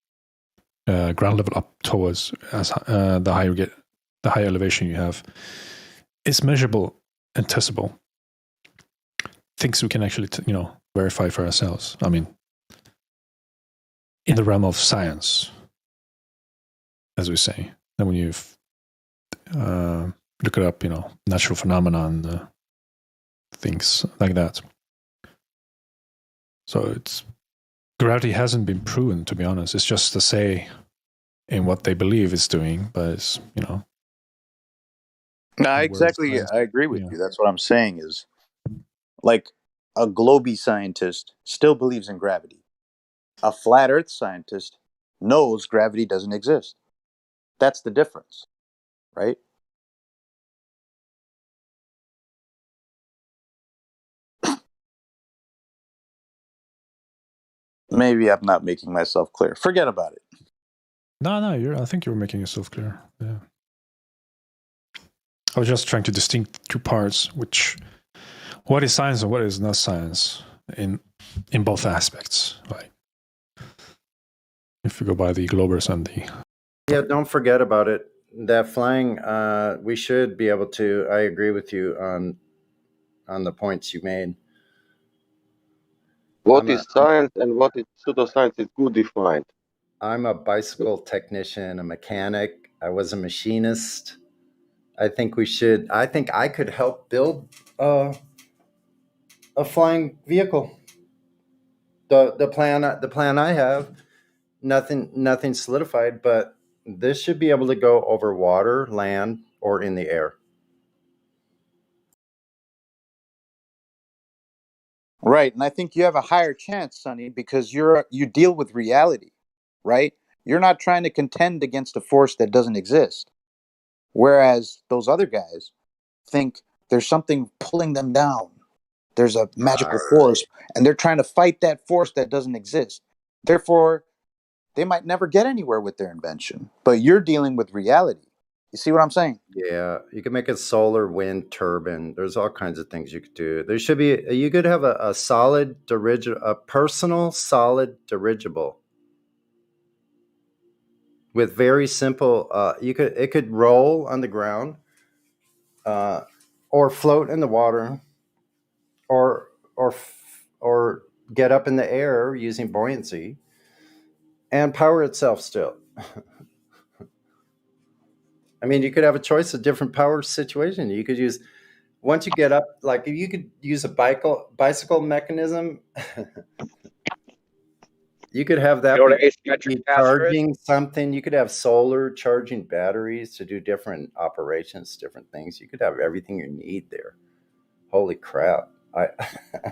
ground level up towards as the higher you get, the higher elevation you have. It's measurable and testable. Things we can actually, verify for ourselves. I mean, in the realm of science, as we say. And when you look it up, natural phenomenon, things like that. So gravity hasn't been proven, to be honest. It's just to say in what they believe it's doing, but it's, No, exactly. I agree with you. That's what I'm saying is, like, a globy scientist still believes in gravity. A flat earth scientist knows gravity doesn't exist. That's the difference, right? Maybe I'm not making myself clear. Forget about it. No, I think you're making yourself clear. Yeah. I was just trying to distinct two parts, what is science and what is not science in both aspects. Like, if you go by the globers and the... Yeah, don't forget about it. That flying, we should be able to, I agree with you on the points you made. What is science and what is pseudoscience is good defined. I'm a bicycle technician, a mechanic. I was a machinist. I think I could help build a flying vehicle. The plan I have, nothing solidified, but this should be able to go over water, land, or in the air. Right, and I think you have a higher chance, Sonny, because you deal with reality, right? You're not trying to contend against a force that doesn't exist. Whereas those other guys think there's something pulling them down. There's a magical force, and they're trying to fight that force that doesn't exist. Therefore, they might never get anywhere with their invention. But you're dealing with reality. You see what I'm saying? Yeah, you can make a solar wind turbine. There's all kinds of things you could do. There should be. You could have a solid dirigible, a personal solid dirigible with very simple. It could roll on the ground, or float in the water, or or get up in the air using buoyancy and power itself still. I mean, you could have a choice of different power situation. You could use once you get up, like if you could use a bicycle mechanism, you could have that You know what be, an asymmetric be capacitor is? charging something. You could have solar charging batteries to do different operations, different things. You could have everything you need there. Holy crap. I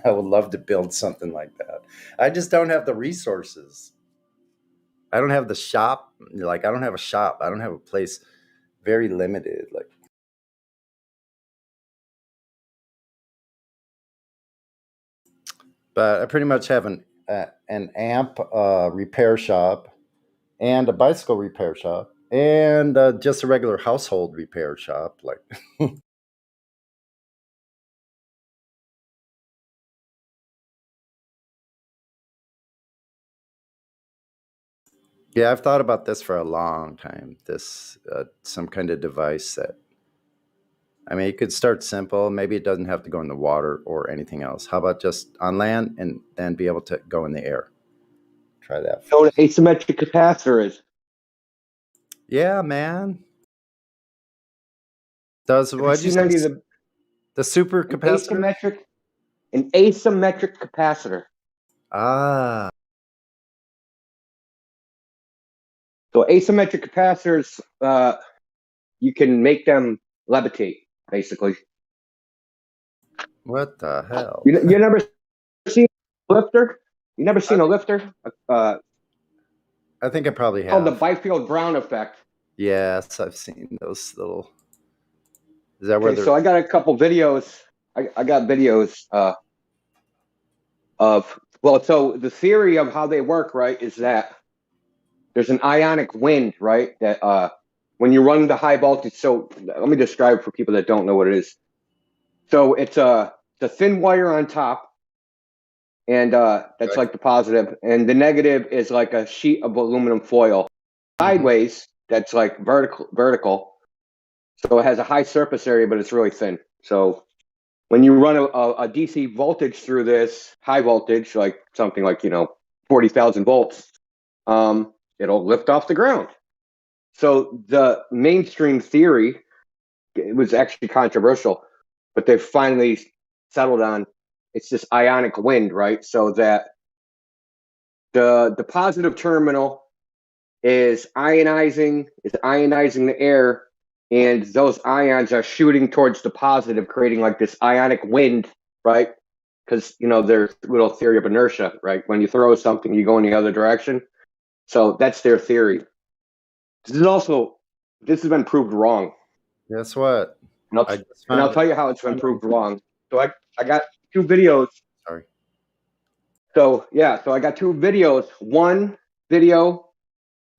I would love to build something like that. I just don't have the resources. I don't have the shop. Like I don't have a shop. I don't have a place. Very limited. Like but I pretty much have an amp repair shop and a bicycle repair shop and just a regular household repair shop. Like, yeah, I've thought about this for a long time. This some kind of device that. I mean, it could start simple. Maybe it doesn't have to go in the water or anything else. How about just on land and then be able to go in the air? Try that. You know what an asymmetric capacitor is? Yeah, man. Does Have you what you seen any of say? The super an capacitor? asymmetric capacitor? Ah, So asymmetric capacitors, you can make them levitate, basically. what the hell? You never seen a lifter? You never seen a lifter? I think I probably have. Called the Byfield-Brown effect. Yes, I've seen those little. Is that where Okay, so I got a couple videos. I got videos of so the theory of how they work, right, is that there's an ionic wind, right, that when you run the high voltage. So let me describe for people that don't know what it is. So it's a thin wire on top, and that's like the positive, and the negative is like a sheet of aluminum foil. Sideways, that's like vertical. So it has a high surface area, but it's really thin. So when you run a DC voltage through this, high voltage, like something like 40,000 volts, it'll lift off the ground. So the mainstream theory, it was actually controversial, but they finally settled on it's this ionic wind, right? So that the positive terminal is ionizing the air, and those ions are shooting towards the positive, creating like this ionic wind, right? Because there's little theory of inertia, right? When you throw something, you go in the other direction. So that's their theory. This has been proved wrong. Guess what? And I'll tell you how it's been proved wrong. So I got two videos. Sorry. So I got two videos. One video,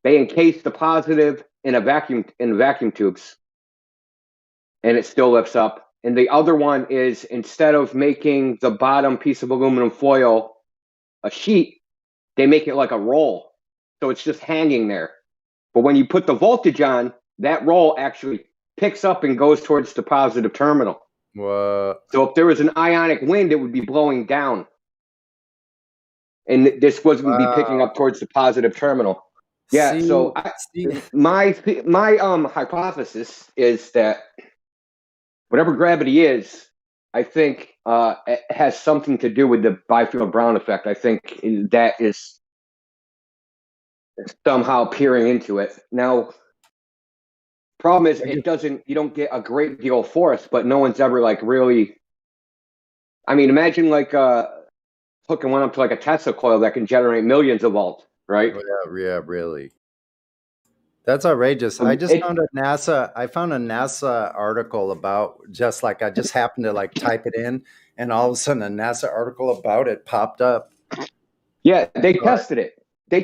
they encase the positive in vacuum tubes, and it still lifts up. And the other one is, instead of making the bottom piece of aluminum foil a sheet, they make it like a roll. So it's just hanging there. But when you put the voltage on, that roll actually picks up and goes towards the positive terminal. What? So if there was an ionic wind, it would be blowing down. And this wouldn't be picking up towards the positive terminal. Yeah, so my hypothesis is that whatever gravity is, I think it has something to do with the Byfield-Brown effect. I think that is somehow peering into it. Now, problem is you don't get a great deal of force, but no one's ever like really. I mean, imagine like hooking one up to like a Tesla coil that can generate millions of volts, right? Yeah, really. That's outrageous. I found a NASA article about just like I just happened to like type it in, and all of a sudden a NASA article about it popped up. Yeah, they tested it. They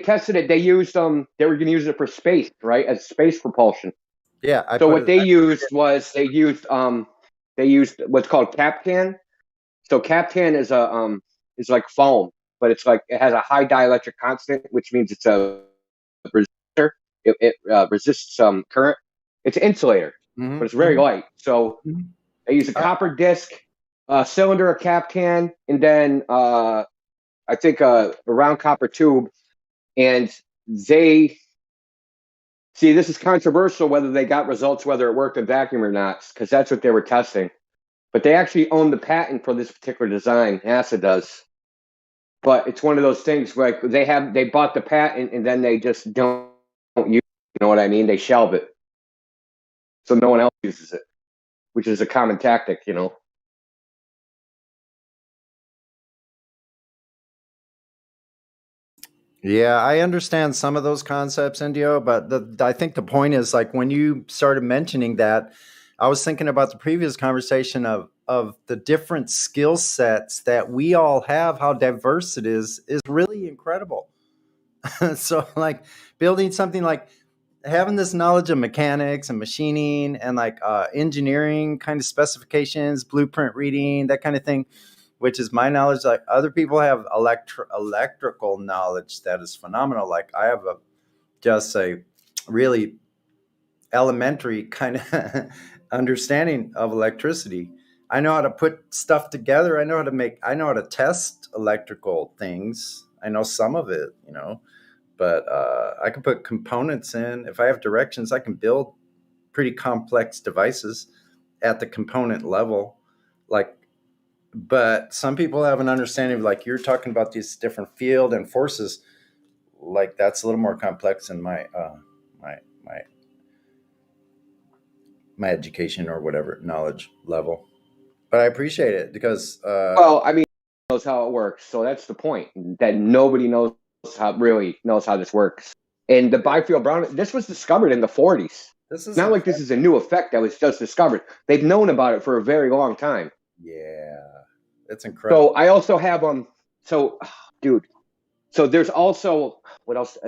used they were going to use it for space, right, as space propulsion. Yeah. So what they used was they used what's called Captan. So Captan is like foam, but it's like it has a high dielectric constant, which means it's a resistor. It resists current. It's an insulator, but it's very light. So they use a copper disc, a cylinder of Captan, and then I think a round copper tube. And they see this is controversial whether they got results, whether it worked in vacuum or not, because that's what they were testing. But they actually own the patent for this particular design. NASA does. But it's one of those things like they bought the patent and then they just don't use it. You know what I mean? They shelve it. So no one else uses it, which is a common tactic, you know. Yeah, I understand some of those concepts, Indio, but I think the point is like when you started mentioning that, I was thinking about the previous conversation of the different skill sets that we all have, how diverse it is really incredible. So like building something like having this knowledge of mechanics and machining and like engineering kind of specifications, blueprint reading, that kind of thing, which is my knowledge. Like other people have electrical knowledge that is phenomenal. Like I have just a really elementary kind of understanding of electricity. I know how to put stuff together. I know how to test electrical things. I know some of it, but I can put components in. If I have directions, I can build pretty complex devices at the component level. But some people have an understanding of like you're talking about these different field and forces. Like that's a little more complex in my my education or whatever knowledge level. But I appreciate it because well, I mean, knows how it works. So that's the point, that nobody really knows how this works. And the bifield brown, this was discovered in the 40s. This is not like this is a new effect that was just discovered. They've known about it for a very long time. Yeah, it's incredible. So I also have dude. So there's also what else?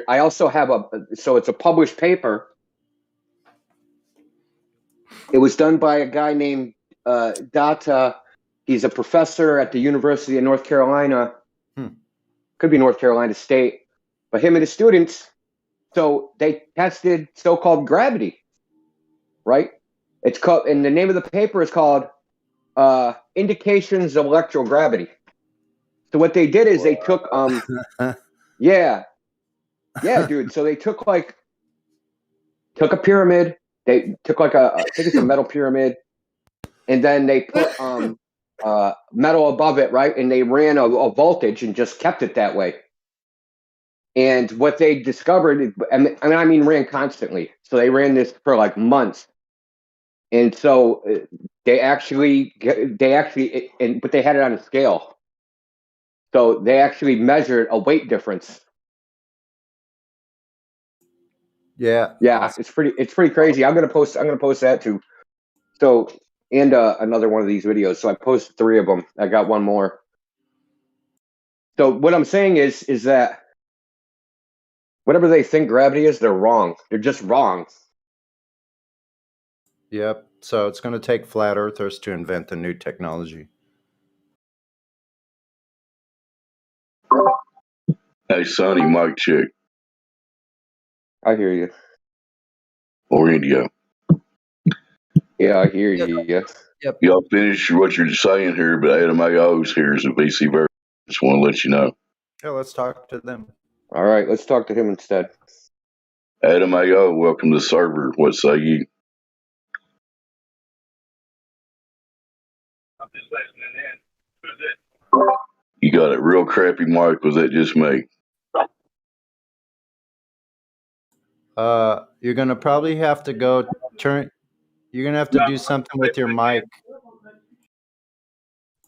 I also have so it's a published paper. It was done by a guy named Data. He's a professor at the University of North Carolina. Could be North Carolina State. But him and his students, so they tested so-called gravity, right? It's called, and the name of the paper is called Indications of Electrogravity. So what they did is they took yeah, dude. So they took a pyramid. They took I think it's a metal pyramid, and then they put metal above it, right? And they ran a voltage and just kept it that way. And what they discovered, I mean, ran constantly. So they ran this for like months. And so but they had it on a scale. So they actually measured a weight difference. Yeah. Awesome. It's pretty crazy. I'm gonna post that too. So and another one of these videos. So I posted 3 of them. I got one more. So what I'm saying is that whatever they think gravity is, they're wrong. They're just wrong. Yep. So it's going to take flat earthers to invent the new technology. Hey, Sonny, mic check. I hear you. Or Indio. Yeah, I hear you. Yep. Y'all finish what you're saying here, but Adam AO's here is a VC version. Just want to let you know. Yeah, let's talk to them. All right, let's talk to him instead. Adam AO, welcome to the server. What say you? I'm just listening in. Who's it? You got a real crappy mic. Was that just me? You're going to probably have to go turn. You're going to have to do something with your mic.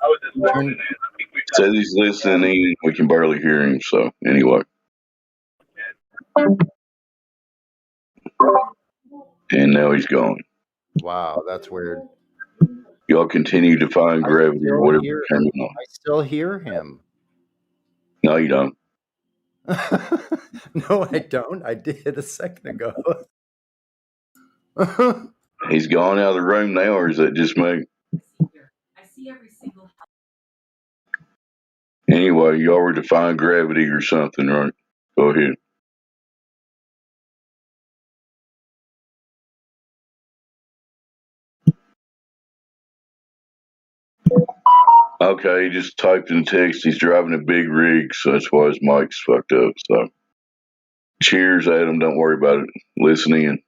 I was just listening in. Says he's listening in. We can barely hear him. So anyway. And now he's gone. Wow, that's weird. Y'all continue to find gravity or whatever came on. I still hear him. No, you don't. No, I don't. I did a second ago. He's gone out of the room now, or is that just me? Anyway, you already defined gravity or something, right? Go ahead. Okay, he just typed in text. He's driving a big rig, so that's why his mic's fucked up. So, cheers, Adam. Don't worry about it. Listen in.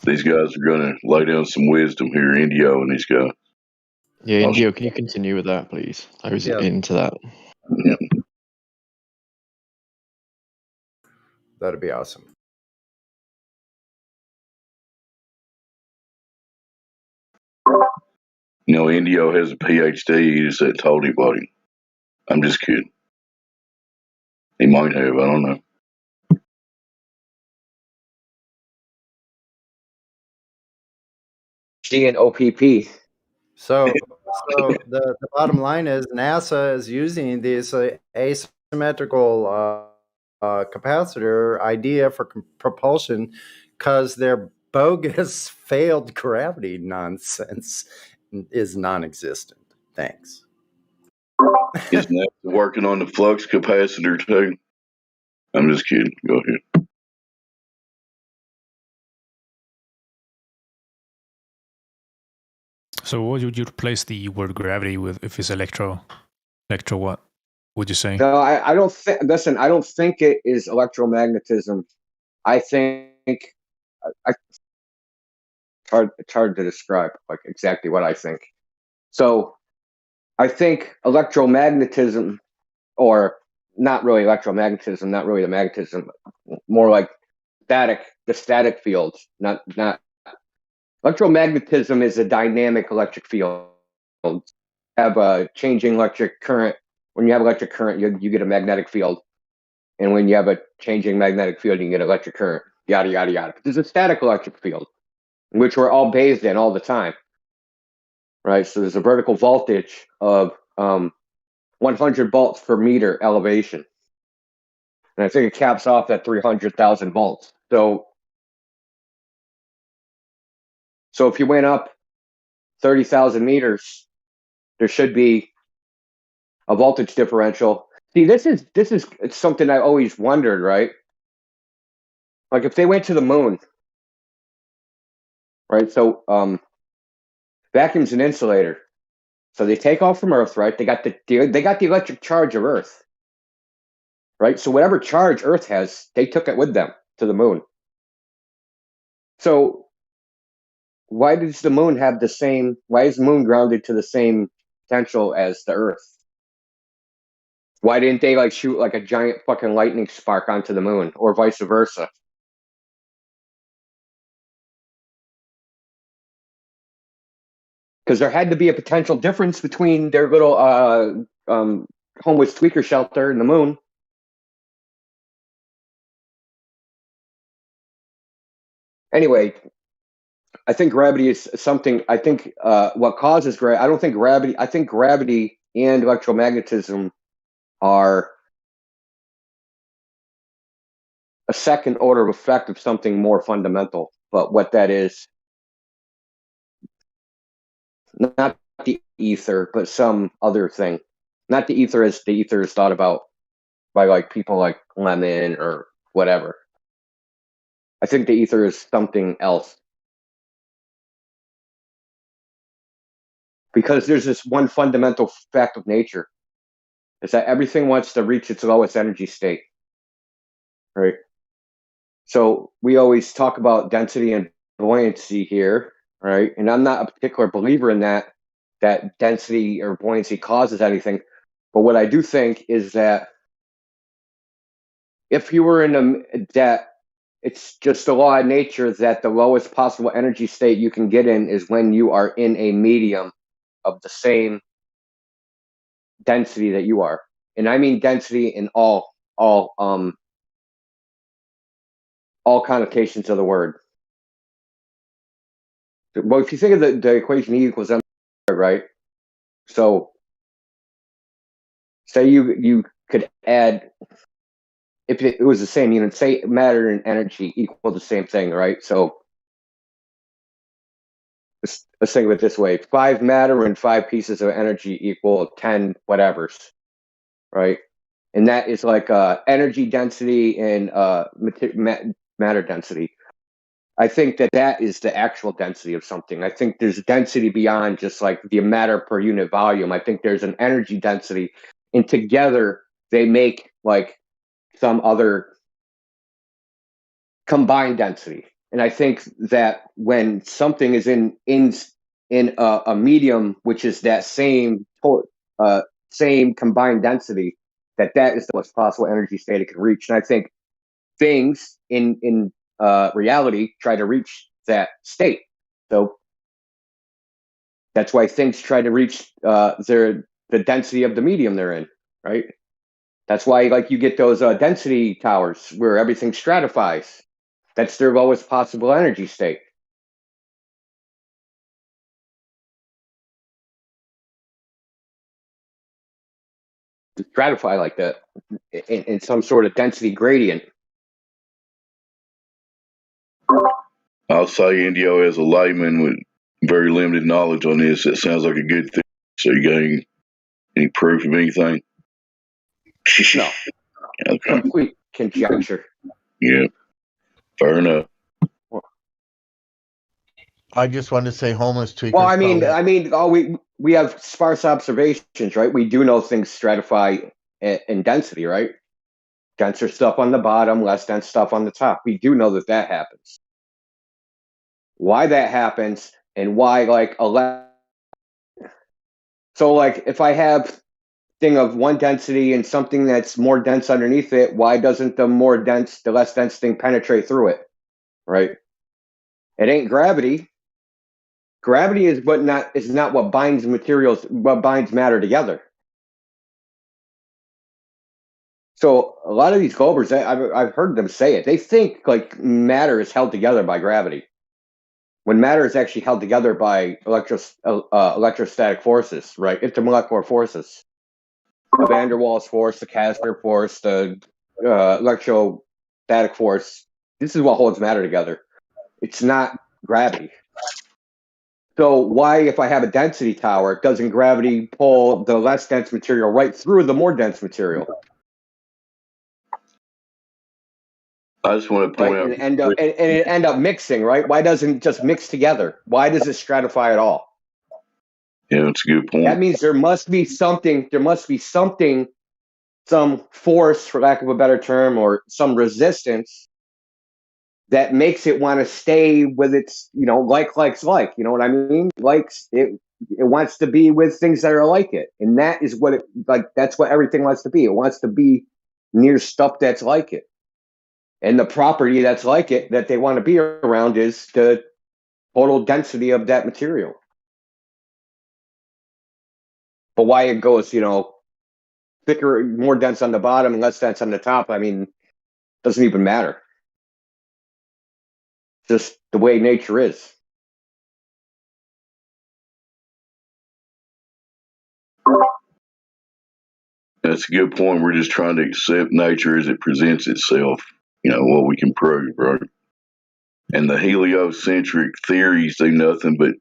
These guys are going to lay down some wisdom here, Indio and these guys. Yeah, Indio, can you continue with that, please? I was into that. Yeah. That'd be awesome. You know, Indio has a PhD. He just hadn't told anybody. I'm just kidding. He might have. I don't know. G and OPP. So the bottom line is NASA is using this asymmetrical capacitor idea for propulsion because their bogus failed gravity nonsense is non-existent. Thanks. Is NASA working on the flux capacitor too? I'm just kidding. Go ahead. So what would you replace the word gravity with if it's electro what would you say? No, I don't think. Listen, I don't think it is electromagnetism. I think it's hard to describe like exactly what I think. So I think electromagnetism, or not really electromagnetism, not really the magnetism, more like the static fields. Not electromagnetism is a dynamic electric field. Have a changing electric current. When you have electric current, you get a magnetic field. And when you have a changing magnetic field, you can get electric current, yada, yada, yada. But there's a static electric field, which we're all bathed in all the time, right? So there's a vertical voltage of 100 volts per meter elevation. And I think it caps off at 300,000 volts. So if you went up 30,000 meters, there should be a voltage differential. See, this is it's something I always wondered, right? Like if they went to the moon, right? So vacuum's an insulator. So they take off from Earth, right? They got the electric charge of Earth, right? So whatever charge Earth has, they took it with them to the moon. So why does the moon have the same? Why is the moon grounded to the same potential as the Earth? Why didn't they like shoot like a giant fucking lightning spark onto the moon, or vice versa? Because there had to be a potential difference between their little homeless tweaker shelter and the moon. Anyway, I think gravity is something. I think what causes gravity. I don't think gravity. I think gravity and electromagnetism are a second order of effect of something more fundamental. But what that is, not the ether, but some other thing. Not the ether as the ether is thought about by like people like Lemon or whatever. I think the ether is something else. Because there's this one fundamental fact of nature, is that everything wants to reach its lowest energy state, right? So we always talk about density and buoyancy here, right? And I'm not a particular believer in that density or buoyancy causes anything. But what I do think is that if you were in that, it's just the law of nature that the lowest possible energy state you can get in is when you are in a medium of the same density that you are. And I mean density in all connotations of the word. Well, if you think of the equation E equals M, right? So say you could add, if it was the same unit, say matter and energy equal the same thing, right? So let's think of it this way: 5 matter and 5 pieces of energy equal 10 whatevers, right? And that is like energy density and matter density. I think that is the actual density of something. I think there's density beyond just like the matter per unit volume. I think there's an energy density, and together they make like some other combined density. And I think that when something is in a medium which is that same combined density, that is the most possible energy state it can reach. And I think things in reality try to reach that state. So that's why things try to reach the density of the medium they're in, right? That's why like you get those density towers where everything stratifies. That's their lowest possible energy state. To stratify like that in some sort of density gradient. I'll say Indio as a layman with very limited knowledge on this. That sounds like a good thing. So you got any proof of anything? No. Okay. Complete conjecture. Yeah. Fair enough. I just wanted to say homeless tweakers. Well, I mean, we have sparse observations, right? We do know things stratify in density, right? Denser stuff on the bottom, less dense stuff on the top. We do know that happens. Why that happens and why so like if I have thing of one density and something that's more dense underneath it, why doesn't the less dense thing penetrate through it? Right? It ain't gravity. Gravity is not what binds matter together. So a lot of these Globers, I've heard them say it. They think like matter is held together by gravity, when matter is actually held together by electrostatic forces, right? Intermolecular forces. The van der Waals force, the Casimir force, the electrostatic force. This is what holds matter together. It's not gravity. So why, if I have a density tower, doesn't gravity pull the less dense material right through the more dense material? I just want to point out, and it end up mixing, right? Why doesn't it just mix together? Why does it stratify at all? Yeah, that's a good point. That means there must be something. There must be something, some force, for lack of a better term, or some resistance that makes it want to stay with its, like. You know what I mean? Likes it. It wants to be with things that are like it, and that is what it like. That's what everything wants to be. It wants to be near stuff that's like it. And the property that's like it, that they want to be around, is the total density of that material. But why it goes, thicker, more dense on the bottom and less dense on the top, I mean, doesn't even matter. Just the way nature is. That's a good point. We're just trying to accept nature as it presents itself, what we can prove, right? And the heliocentric theories do nothing but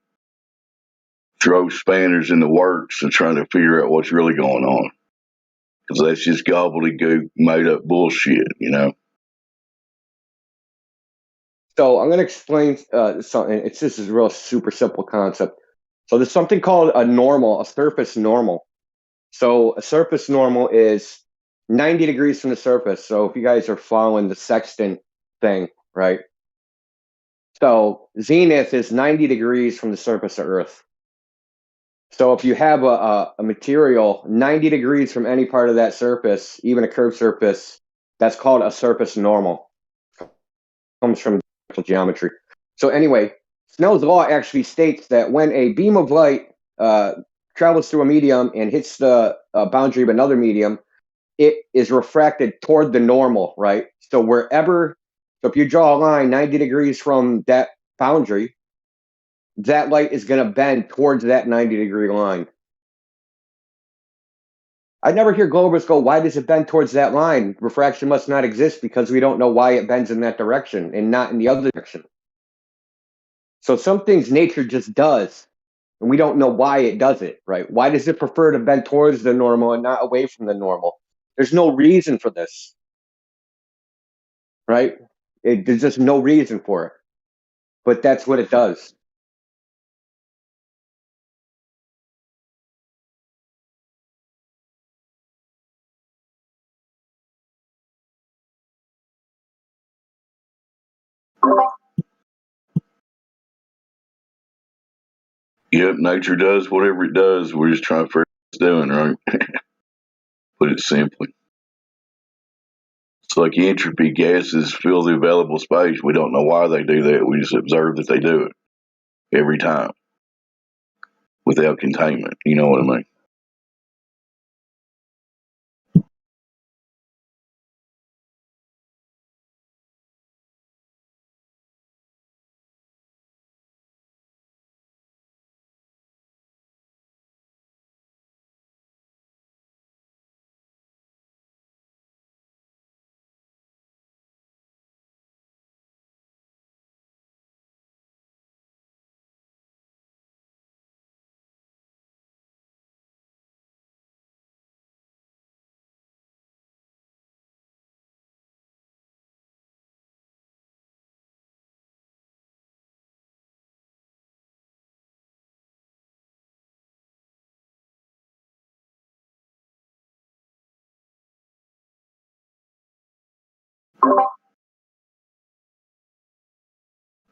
throw spanners in the works and trying to figure out what's really going on. Because that's just gobbledygook, made up bullshit, So I'm going to explain something. This is a real super simple concept. So there's something called a surface normal. So a surface normal is 90 degrees from the surface. So if you guys are following the sextant thing, right? So zenith is 90 degrees from the surface of Earth. So if you have a material 90 degrees from any part of that surface, even a curved surface, that's called a surface normal. It comes from geometry. So anyway, Snell's law actually states that when a beam of light travels through a medium and hits the boundary of another medium, it is refracted toward the normal, right? So if you draw a line 90 degrees from that boundary, that light is going to bend towards that 90-degree line. I never hear Globers go, why does it bend towards that line? Refraction must not exist because we don't know why it bends in that direction and not in the other direction. So some things nature just does. And we don't know why it does it, right? Why does it prefer to bend towards the normal and not away from the normal? There's no reason for this, right? There's just no reason for it. But that's what it does. Yep, nature does whatever it does. We're just trying to figure out what it's doing, right? Put it simply. It's like entropy. Gases fill the available space. We don't know why they do that. We just observe that they do it every time without containment. You know what I mean?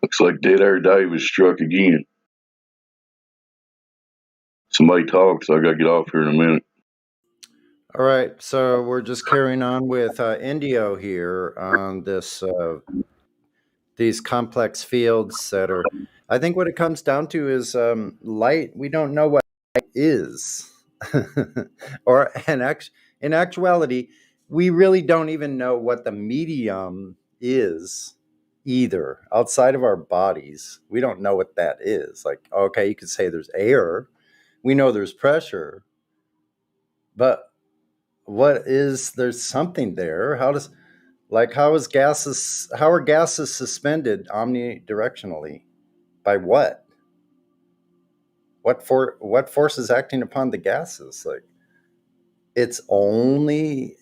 Looks like Dead Air Dave was struck again. Somebody talk, so I got to get off here in a minute. All right, so we're just carrying on with Indio here on this these complex fields that are. I think what it comes down to is light. We don't know what light is, or in actuality, we really don't even know what the medium is either. Outside of our bodies, we don't know what that is. Like, okay, you could say there's air. We know there's pressure, but there's something there. How are gases suspended omnidirectionally? By what? What force is acting upon the gases? Like, it's only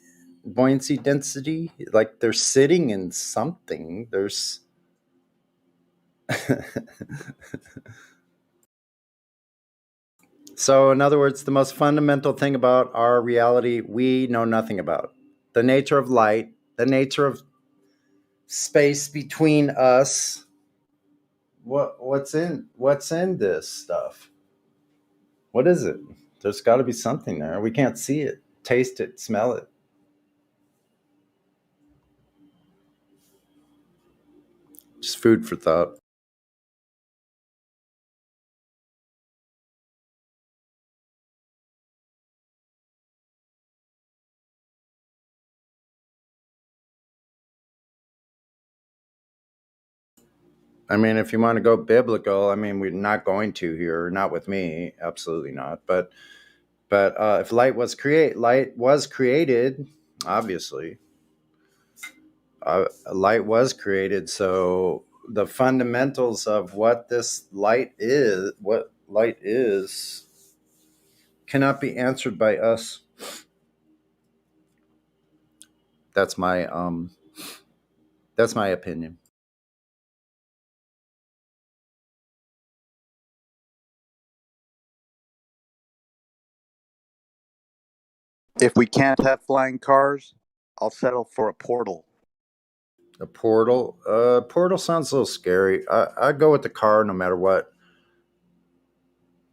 buoyancy density? Like, they're sitting in something. There's So, in other words, the most fundamental thing about our reality we know nothing about. The nature of light, the nature of space between us. What's in this stuff? What is it? There's got to be something there. We can't see it, taste it, smell it. Just food for thought. I mean, if you want to go biblical, I mean, we're not going to here, not with me, absolutely not. But if light was created, obviously. Light was created, so the fundamentals of what light is, cannot be answered by us. That's my opinion. If we can't have flying cars, I'll settle for a portal. A portal? Portal sounds a little scary. I go with the car no matter what.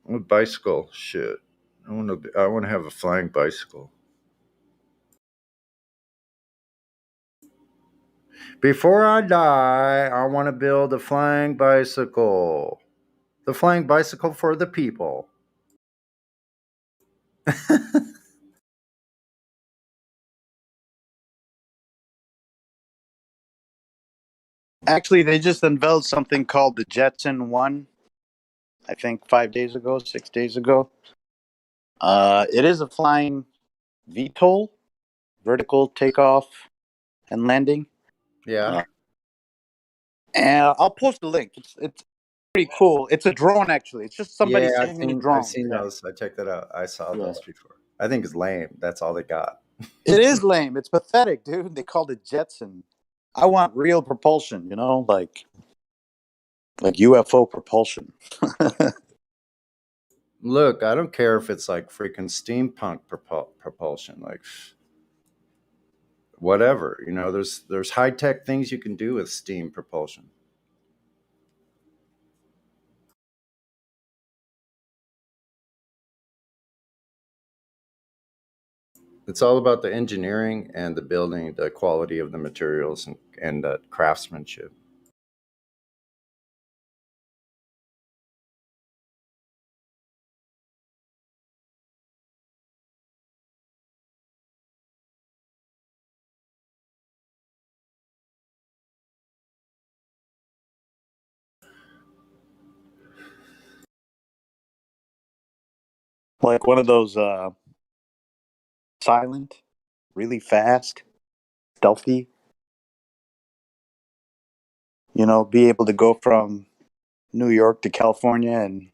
A bicycle, shit. I want to have a flying bicycle. Before I die, I want to build a flying bicycle. The flying bicycle for the people. Actually, they just unveiled something called the Jetson 1, I think 6 days ago. It is a flying VTOL, vertical takeoff and landing. Yeah. And I'll post the link. pretty cool. It's a drone, actually. It's just somebody Yeah, sitting in a I've drone. seen Yeah. those. I checked that out. I saw Yeah. those before. I think it's lame. That's all they got. It is lame. It's pathetic, dude. They called it Jetson. I want real propulsion, like UFO propulsion. Look, I don't care if it's like freaking steampunk propulsion, like whatever. There's high tech things you can do with steam propulsion. It's all about the engineering and the building, the quality of the materials and the craftsmanship. Like one of those silent, really fast, stealthy, be able to go from New York to California in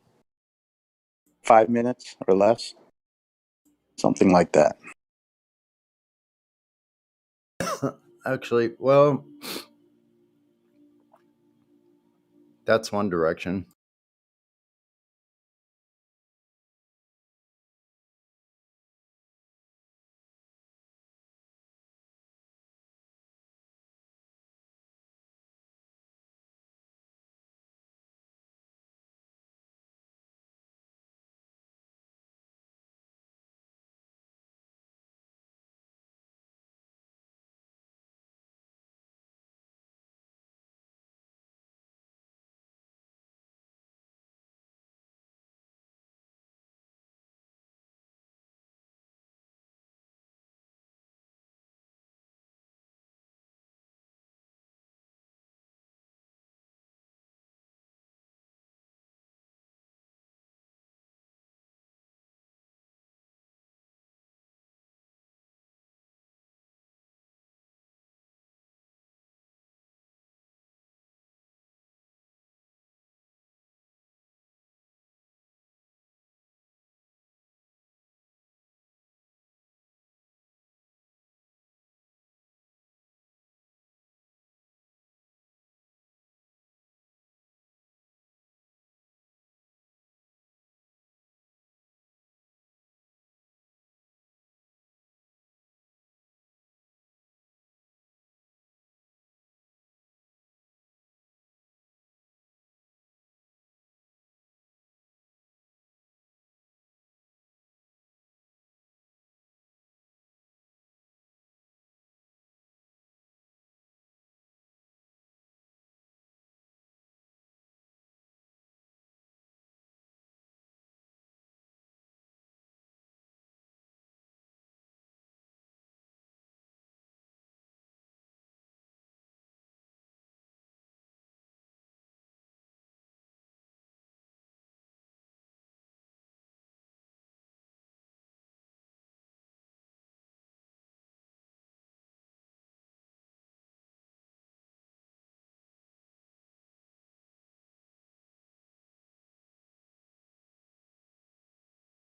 5 minutes or less. Something like that. Actually, well, that's one direction.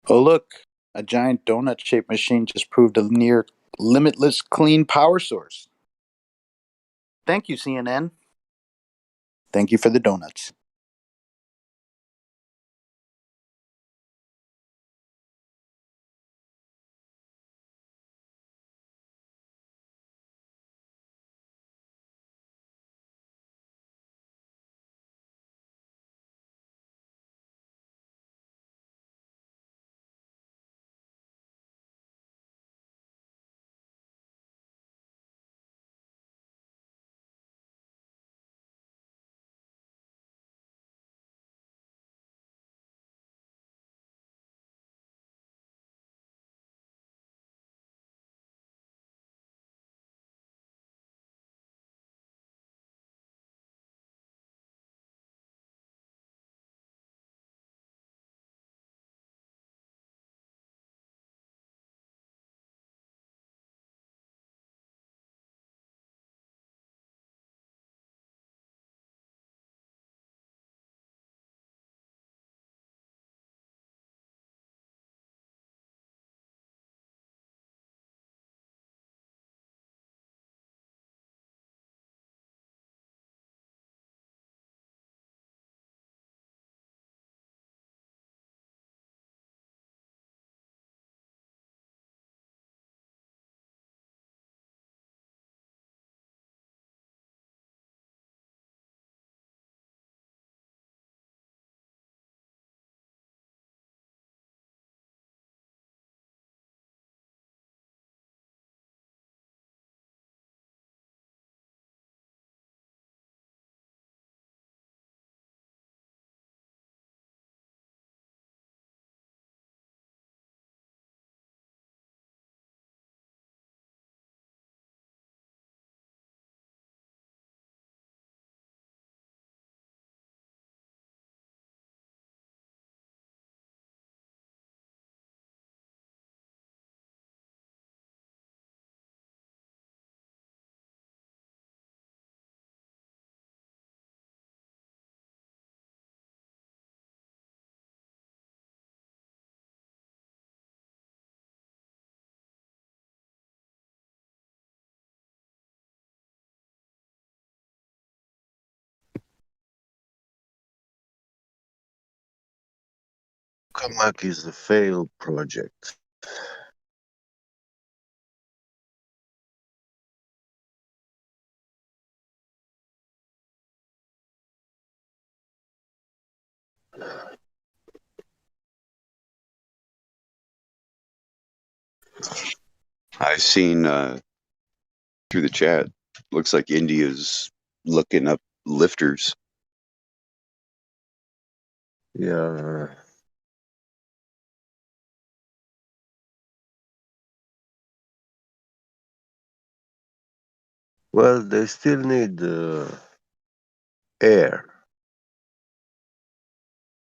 Oh, look, a giant donut shaped machine just proved a near limitless clean power source. Thank you, CNN. Thank you for the donuts. tokamak is a failed project. I've seen through the chat. Looks like India's looking up lifters. Yeah. Well, they still need air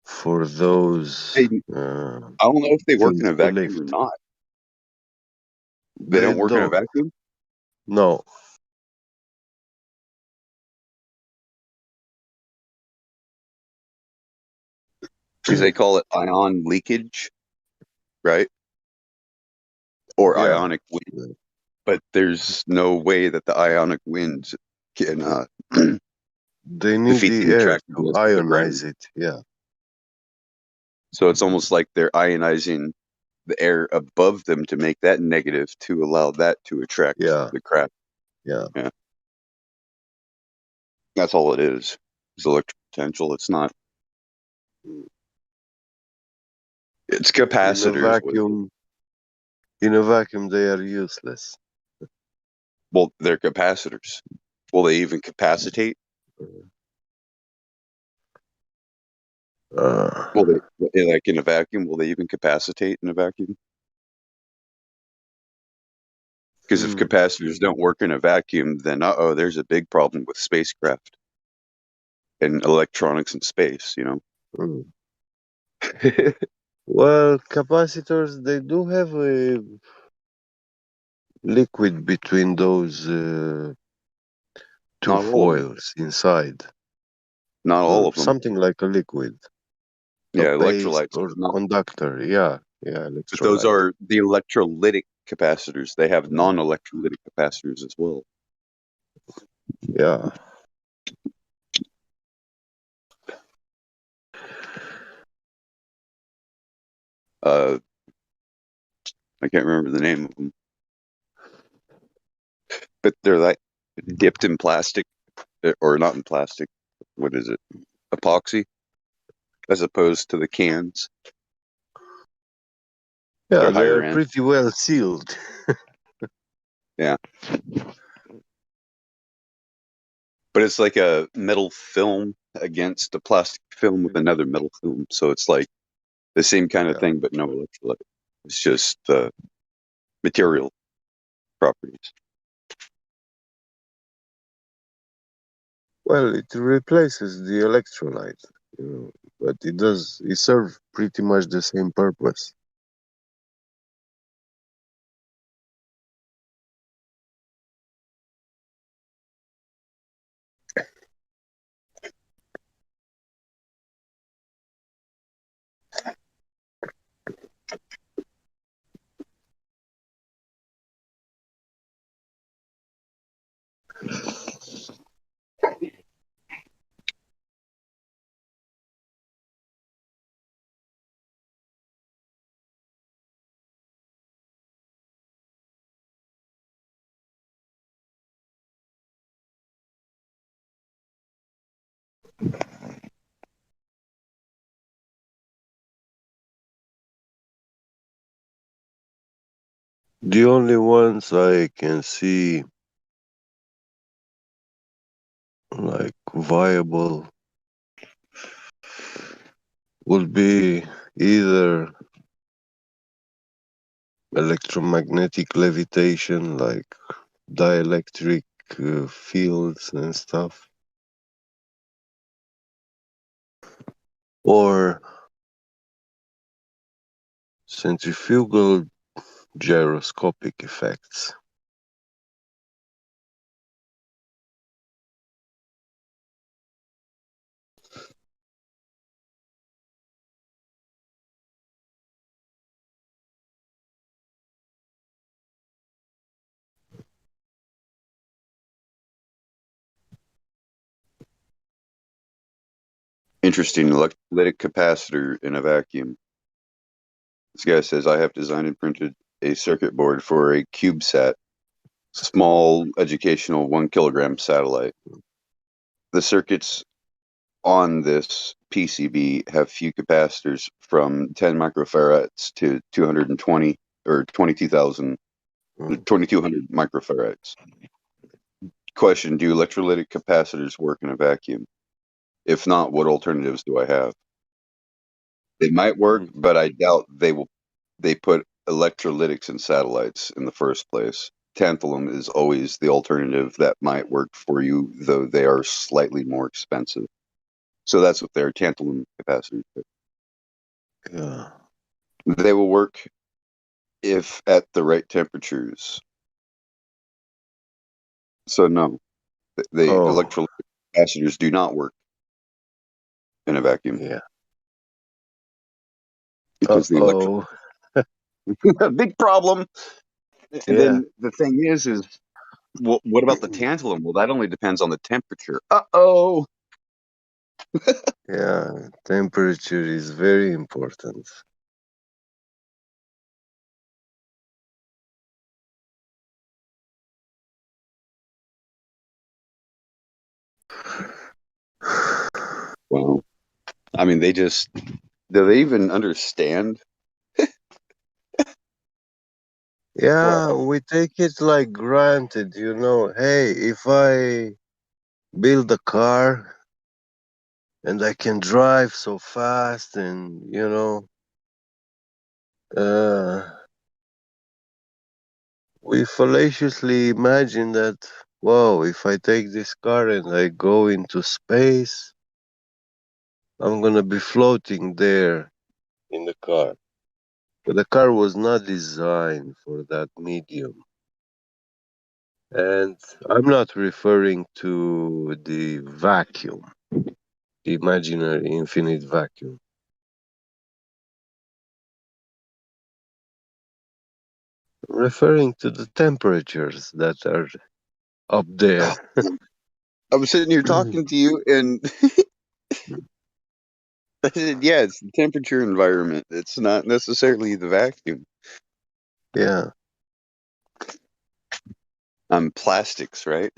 for those I don't know if they work in things a to vacuum or lift. not. They don't work in a vacuum? No. Because they call it ion leakage, right? Or Yeah. ionic wind. But there's no way that the ionic winds can They need defeat the the air to attractiveness of the ground. ionize it. Yeah. So it's almost like they're ionizing the air above them to make that negative to allow that to attract the craft. Yeah. Yeah. That's all it is. It's electric potential. It's not. It's capacitors. In a vacuum, they are useless. Well, they're capacitors. Will they even capacitate? Will they, like in a vacuum, will they even capacitate in a vacuum? Because if capacitors don't work in a vacuum, then there's a big problem with spacecraft and electronics in space, you know? Well, capacitors, they do have a liquid between those two Not all of them. foils inside. Not all of them. Something like a liquid. Yeah, A paste electrolytes. or Not. conductor. Yeah. Yeah, But those electrolyte. are the electrolytic capacitors. They have non-electrolytic capacitors as well. Yeah. I can't remember the name of them, but they're like dipped in plastic, or not in plastic. What is it? Epoxy, as opposed to the cans. Yeah, They're they higher are end. pretty well sealed. Yeah. But it's like a metal film against a plastic film with another metal film. So it's like the same kind of thing, but no electrolyte. It's just material properties. Well, it replaces the electrolyte, but it serves pretty much the same purpose. The only ones I can see like viable would be either electromagnetic levitation, like dielectric fields and stuff, or centrifugal gyroscopic effects. Interesting electrolytic capacitor in a vacuum. This guy says, I have designed and printed a circuit board for a CubeSat, small educational 1 kilogram satellite. The circuits on this PCB have few capacitors from 10 microfarads to 220 or 2200 microfarads. Question, do electrolytic capacitors work in a vacuum? If not, what alternatives do I have? They might work, but I doubt they put electrolytics in satellites in the first place. Tantalum is always the alternative that might work for you, though they are slightly more expensive. So that's what their tantalum capacitors are. Yeah. They will work if at the right temperatures. So no, the electrolytic capacitors do not work in a vacuum. Yeah. Because the electro big problem. And Yeah. then the thing is what about the tantalum? Well, that only depends on the temperature. Uh-oh. Yeah. Temperature is very important. Well, I mean, do they even understand? Yeah, we take it like granted, you know. Hey, if I build a car and I can drive so fast and, you know, we fallaciously imagine that, wow, if I take this car and I go into space, I'm gonna be floating there in the car. But the car was not designed for that medium. And I'm not referring to the vacuum, the imaginary infinite vacuum. I'm referring to the temperatures that are up there. I'm sitting here talking to you, and I said, yeah, it's the temperature environment. It's not necessarily the vacuum. Yeah. Plastics, right?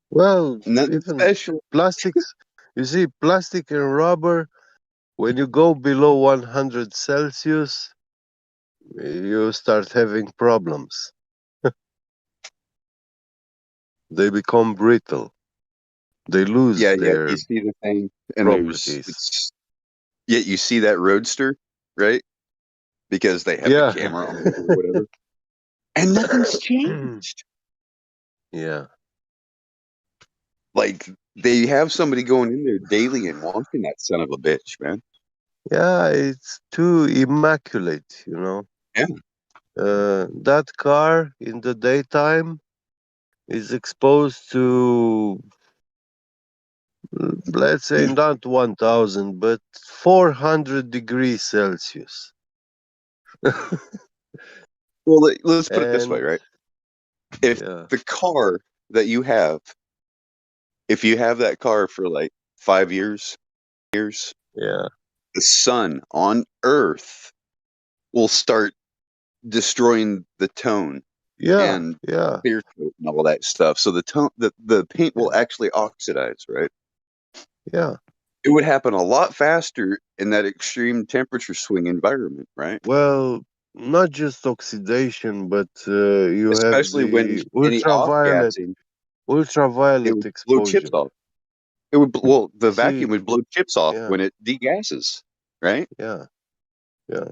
Well, Nothing even special. plastics, you see, plastic and rubber, when you go below 100 Celsius, you start having problems. They become brittle. They lose Yeah, their you see the thing, and properties. you see that roadster, right? Because they have the Yeah. camera on it or whatever. And nothing's changed. Yeah. Like, they have somebody going in there daily and watching that son of a bitch, man. Yeah, it's too immaculate, you know. Yeah. That car in the daytime is exposed to, let's say, not 1000, but 400 degrees Celsius. Well, let's put it this way, And right? If yeah, the car that you have, if you have that car for like 5 years, yeah, the sun on Earth will start destroying the tone yeah, and yeah, clear coat and all that stuff. So the paint will actually oxidize, right? yeah. It would happen a lot faster in that extreme temperature swing environment, right? Well, not just oxidation, but you have Especially when the any off-gassing, it ultraviolet would blow chips exposure. off. The You see, vacuum would blow chips off yeah, when it degasses, right? yeah, yeah.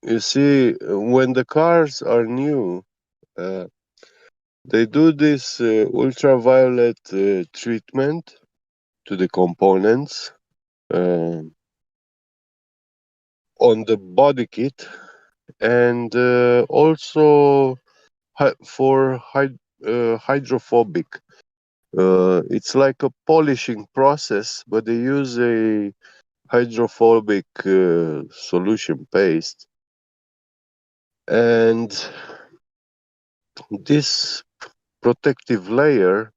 You see, when the cars are new, uh, they do this ultraviolet treatment to the components on the body kit, and also for hydrophobic. It's like a polishing process, but they use a hydrophobic solution paste, and this protective layer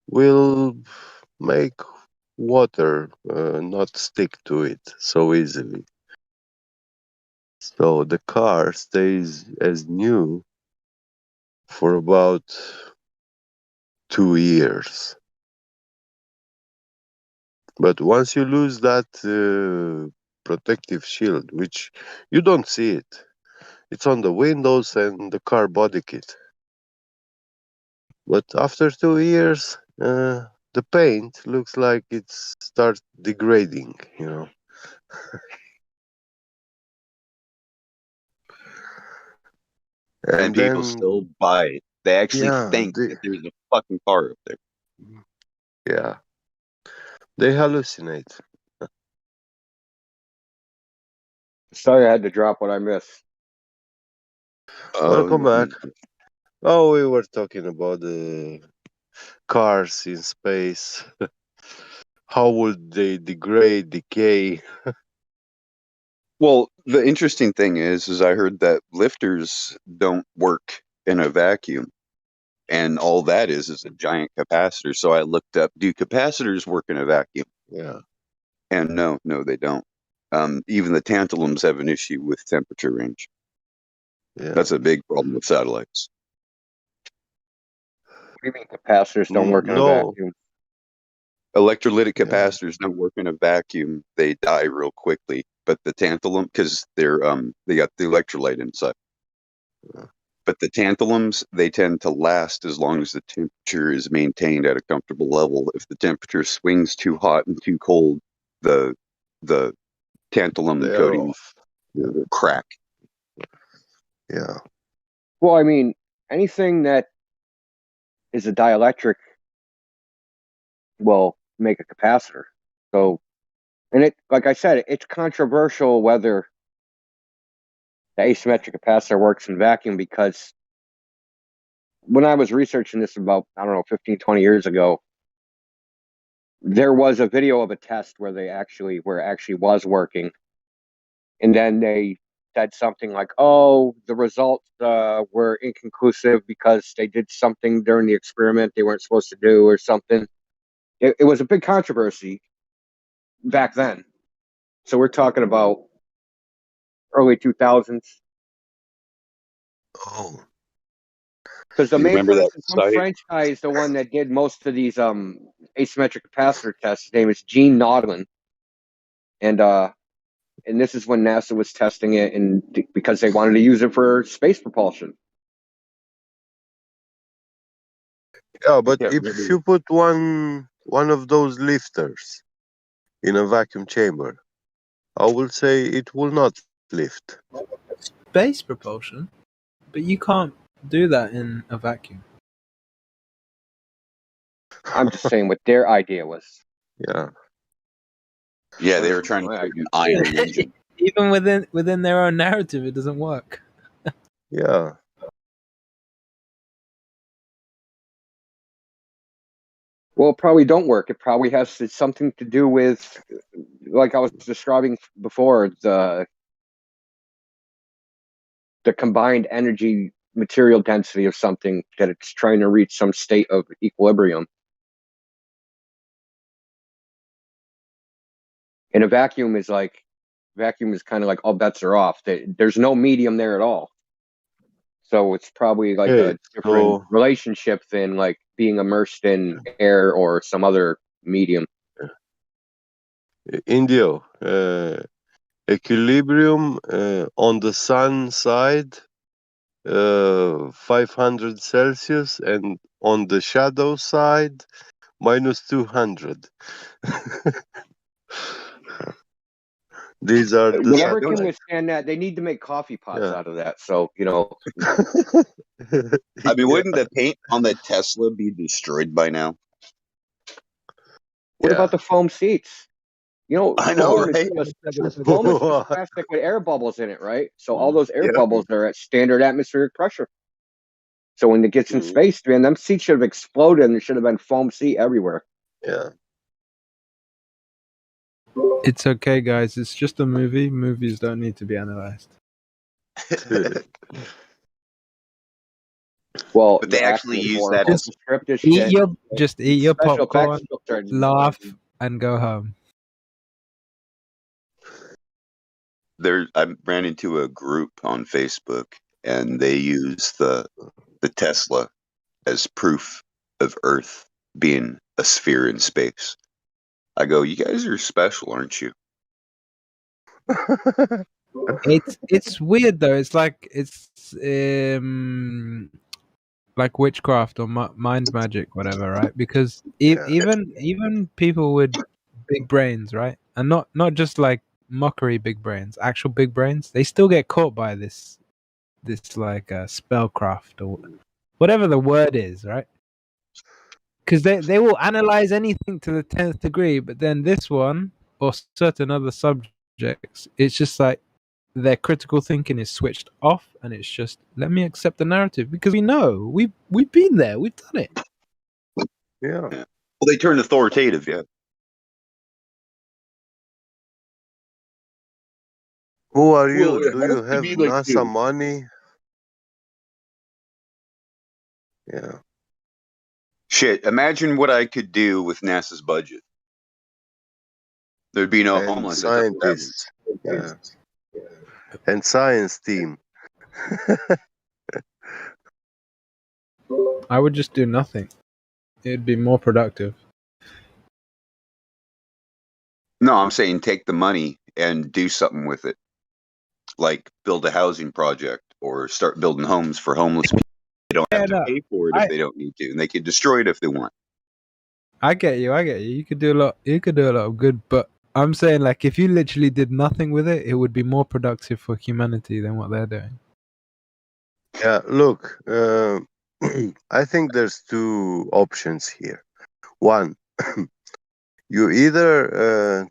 will make water not stick to it so easily. So the car stays as new for about 2 years. But once you lose that protective shield, which you don't see it, it's on the windows and the car body kit. But after 2 years, the paint looks like it starts degrading, you know. And people still buy it. They actually think that there's a fucking car up there. Yeah. They hallucinate. Sorry I had to drop what I missed. Welcome back. Oh, we were talking about the cars in space. How would they degrade, decay? Well, the interesting thing is I heard that lifters don't work in a vacuum, and all that is a giant capacitor. So I looked up, do capacitors work in a vacuum? Yeah. And no, they don't. Even the tantalums have an issue with temperature range. Yeah. That's a big problem with satellites. What do you mean capacitors don't work in a vacuum? Electrolytic capacitors don't work in a vacuum. They die real quickly. But the tantalum, because they got the electrolyte inside. But the tantalums, they tend to last as long as the temperature is maintained at a comfortable level. If the temperature swings too hot and too cold, the tantalum coating will crack. Yeah. Well, I mean, anything that is a dielectric will make a capacitor. So, and it, like I said, it's controversial whether the asymmetric capacitor works in vacuum, because when I was researching this about, 15, 20 years ago, there was a video of a test where it actually was working. And then they said something like, oh, the results were inconclusive because they did something during the experiment they weren't supposed to do or something. It was a big controversy back then. So we're talking about early 2000s. Oh. Because the You main remember that person, some study? French guy, is the one that did most of these asymmetric capacitor tests. His name is Jean Naudlin. And this is when NASA was testing it, and because they wanted to use it for space propulsion. Yeah, but if you put one of those lifters in a vacuum chamber, I will say it will not lift. Space propulsion? But you can't do that in a vacuum. I'm just saying what their idea was. Yeah. Yeah, they were trying to create an ion engine. Even within their own narrative, it doesn't work. Yeah. Well, it probably don't work. It probably has something to do with, like I was describing before, the combined energy material density of something, that it's trying to reach some state of equilibrium. And a vacuum is kind of like all bets are off. There's no medium there at all. So it's probably like a different relationship than like being immersed in air or some other medium. Indio, equilibrium on the sun side, 500 Celsius, and on the shadow side, minus 200. These are the Whatever can withstand that. They need to make coffee pots out of that. So, I mean, wouldn't the paint on the Tesla be destroyed by now? What about the foam seats? I know, foam right? Foam is just plastic with air bubbles in it, right? So all those air bubbles are at standard atmospheric pressure. So when it gets in space, man, them seats should have exploded, and there should have been foam seat everywhere. Yeah. It's okay, guys. It's just a movie. Movies don't need to be analyzed. Well, but they actually use that as script is Eat shit. just eat your Special popcorn, effects filter. laugh, and go home. I ran into a group on Facebook, and they use the Tesla as proof of Earth being a sphere in space. I go, you guys are special, aren't you? It's weird though. It's like like witchcraft or mind magic, whatever, right? Because even people with big brains, right, and not just like mockery big brains, actual big brains, they still get caught by this like spellcraft or whatever the word is, right? Because they will analyze anything to the 10th degree, but then this one or certain other subjects, it's just like their critical thinking is switched off, and it's just let me accept the narrative because we know we've been there, we've done it. Yeah. Well, they turned authoritative, yeah. Who are you? Well, it Do has you to have be like NASA this. money? Yeah. Shit, imagine what I could do with NASA's budget. There'd be no And homeless. That's what that means. scientists. Yeah. And science team. I would just do nothing. It'd be more productive. No, I'm saying take the money and do something with it. Like build a housing project or start building homes for homeless people. They don't have to no, pay for it if they don't need to, and they can destroy it if they want. I get you. You could do a lot. You could do a lot of good, but I'm saying like if you literally did nothing with it, it would be more productive for humanity than what they're doing. Yeah, look, I think there's two options here. One, you either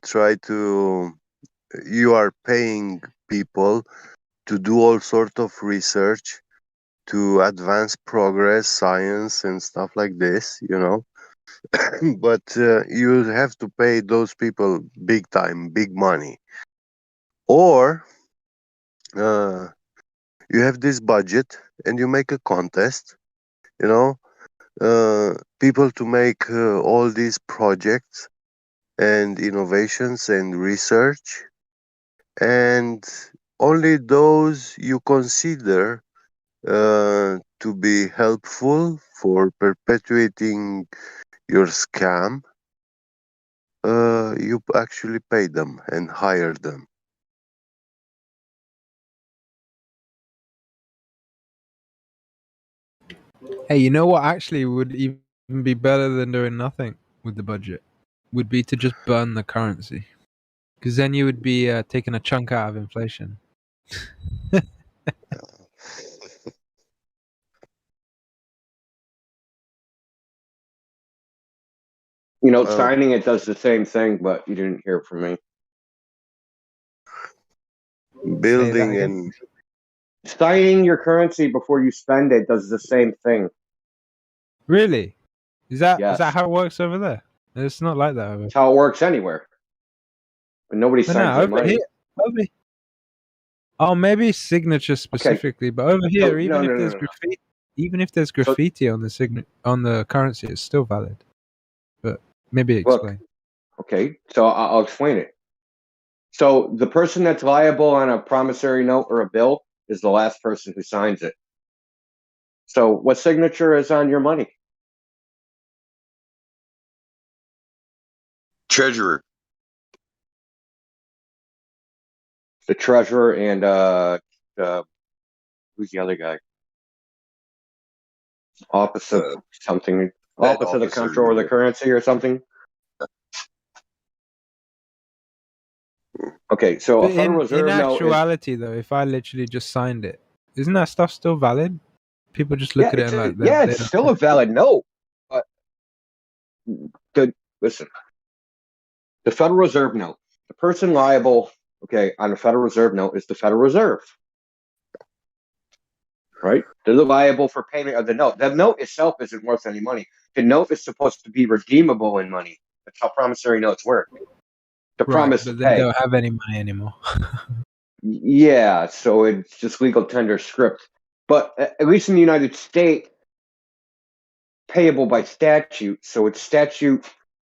you are paying people to do all sort of research to advance progress, science, and stuff like this, but you have to pay those people big time, big money. Or you have this budget and you make a contest, people to make all these projects and innovations and research, and only those you consider to be helpful for perpetuating your scam, you actually pay them and hire them. Hey, you know what actually would even be better than doing nothing with the budget? Would be to just burn the currency. Because then you would be taking a chunk out of inflation. Signing it does the same thing, but you didn't hear from me. Building and signing your currency before you spend it does the same thing. Really? Is that Yes. how it works over there? It's not like that over. That's how it works anywhere. But nobody But signs no, their money. Oh, maybe signature specifically, but over here, even if there's graffiti, even if there's graffiti on the currency, it's still valid. But maybe explain. Okay, so I'll explain it. So the person that's liable on a promissory note or a bill is the last person who signs it. So what signature is on your money? Treasurer. The treasurer and who's the other guy? Office of something. Office of the Comptroller of the Currency or something. Okay, so But a Federal Reserve in note actuality, though, if I literally just signed it, isn't that stuff still valid? People just look at it and like that. Yeah, it's still a valid note. But listen, the Federal Reserve note. The person liable, on a Federal Reserve note is the Federal Reserve. Right? They're liable for payment of the note. The note itself isn't worth any money. The note is supposed to be redeemable in money. That's how promissory notes work. The promise to but pay. they don't have any money anymore. Yeah, so it's just legal tender script. But at least in the United States, payable by statute. So it's statute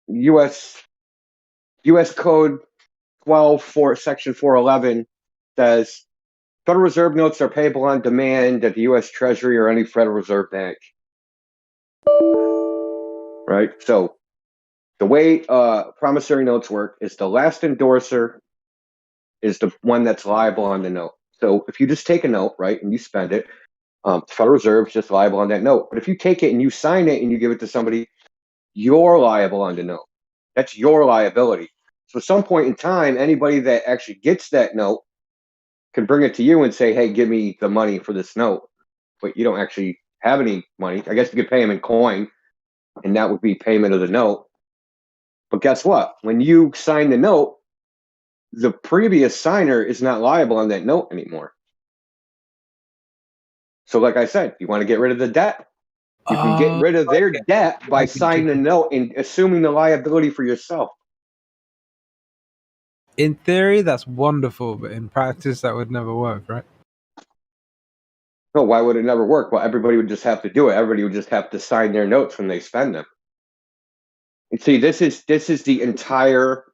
U.S. Code 12 for Section 411 says Federal Reserve notes are payable on demand at the U.S. Treasury or any Federal Reserve Bank. Right? So the way promissory notes work is the last endorser is the one that's liable on the note. So if you just take a note, right, and you spend it, the Federal Reserve is just liable on that note. But if you take it and you sign it and you give it to somebody, you're liable on the note. That's your liability. So at some point in time, anybody that actually gets that note can bring it to you and say, hey, give me the money for this note. But you don't actually have any money. I guess you could pay them in coin, and that would be payment of the note. But guess what? When you sign the note, the previous signer is not liable on that note anymore. So like I said, you want to get rid of the debt? You can get rid of their debt by signing a note and assuming the liability for yourself. In theory, that's wonderful, but in practice, that would never work, right? No, why would it never work? Well, everybody would just have to do it. Everybody would just have to sign their notes when they spend them. And see, this is the entire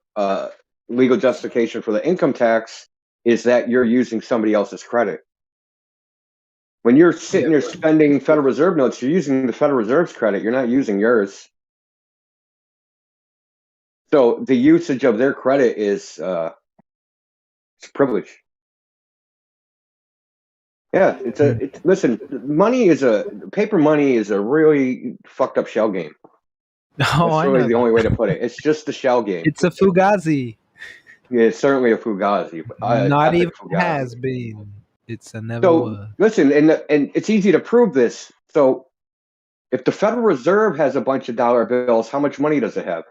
legal justification for the income tax is that you're using somebody else's credit. When you're sitting there spending Federal Reserve notes, you're using the Federal Reserve's credit. You're not using yours. So the usage of their credit is it's privilege. Yeah, listen, paper money is a really fucked up shell game. That's really the only way to put it. It's just the shell game. It's a fugazi. Yeah, it's certainly a fugazi. Not even fugazi. has been. It's a never So was. listen, and it's easy to prove this. So if the Federal Reserve has a bunch of dollar bills, how much money does it have?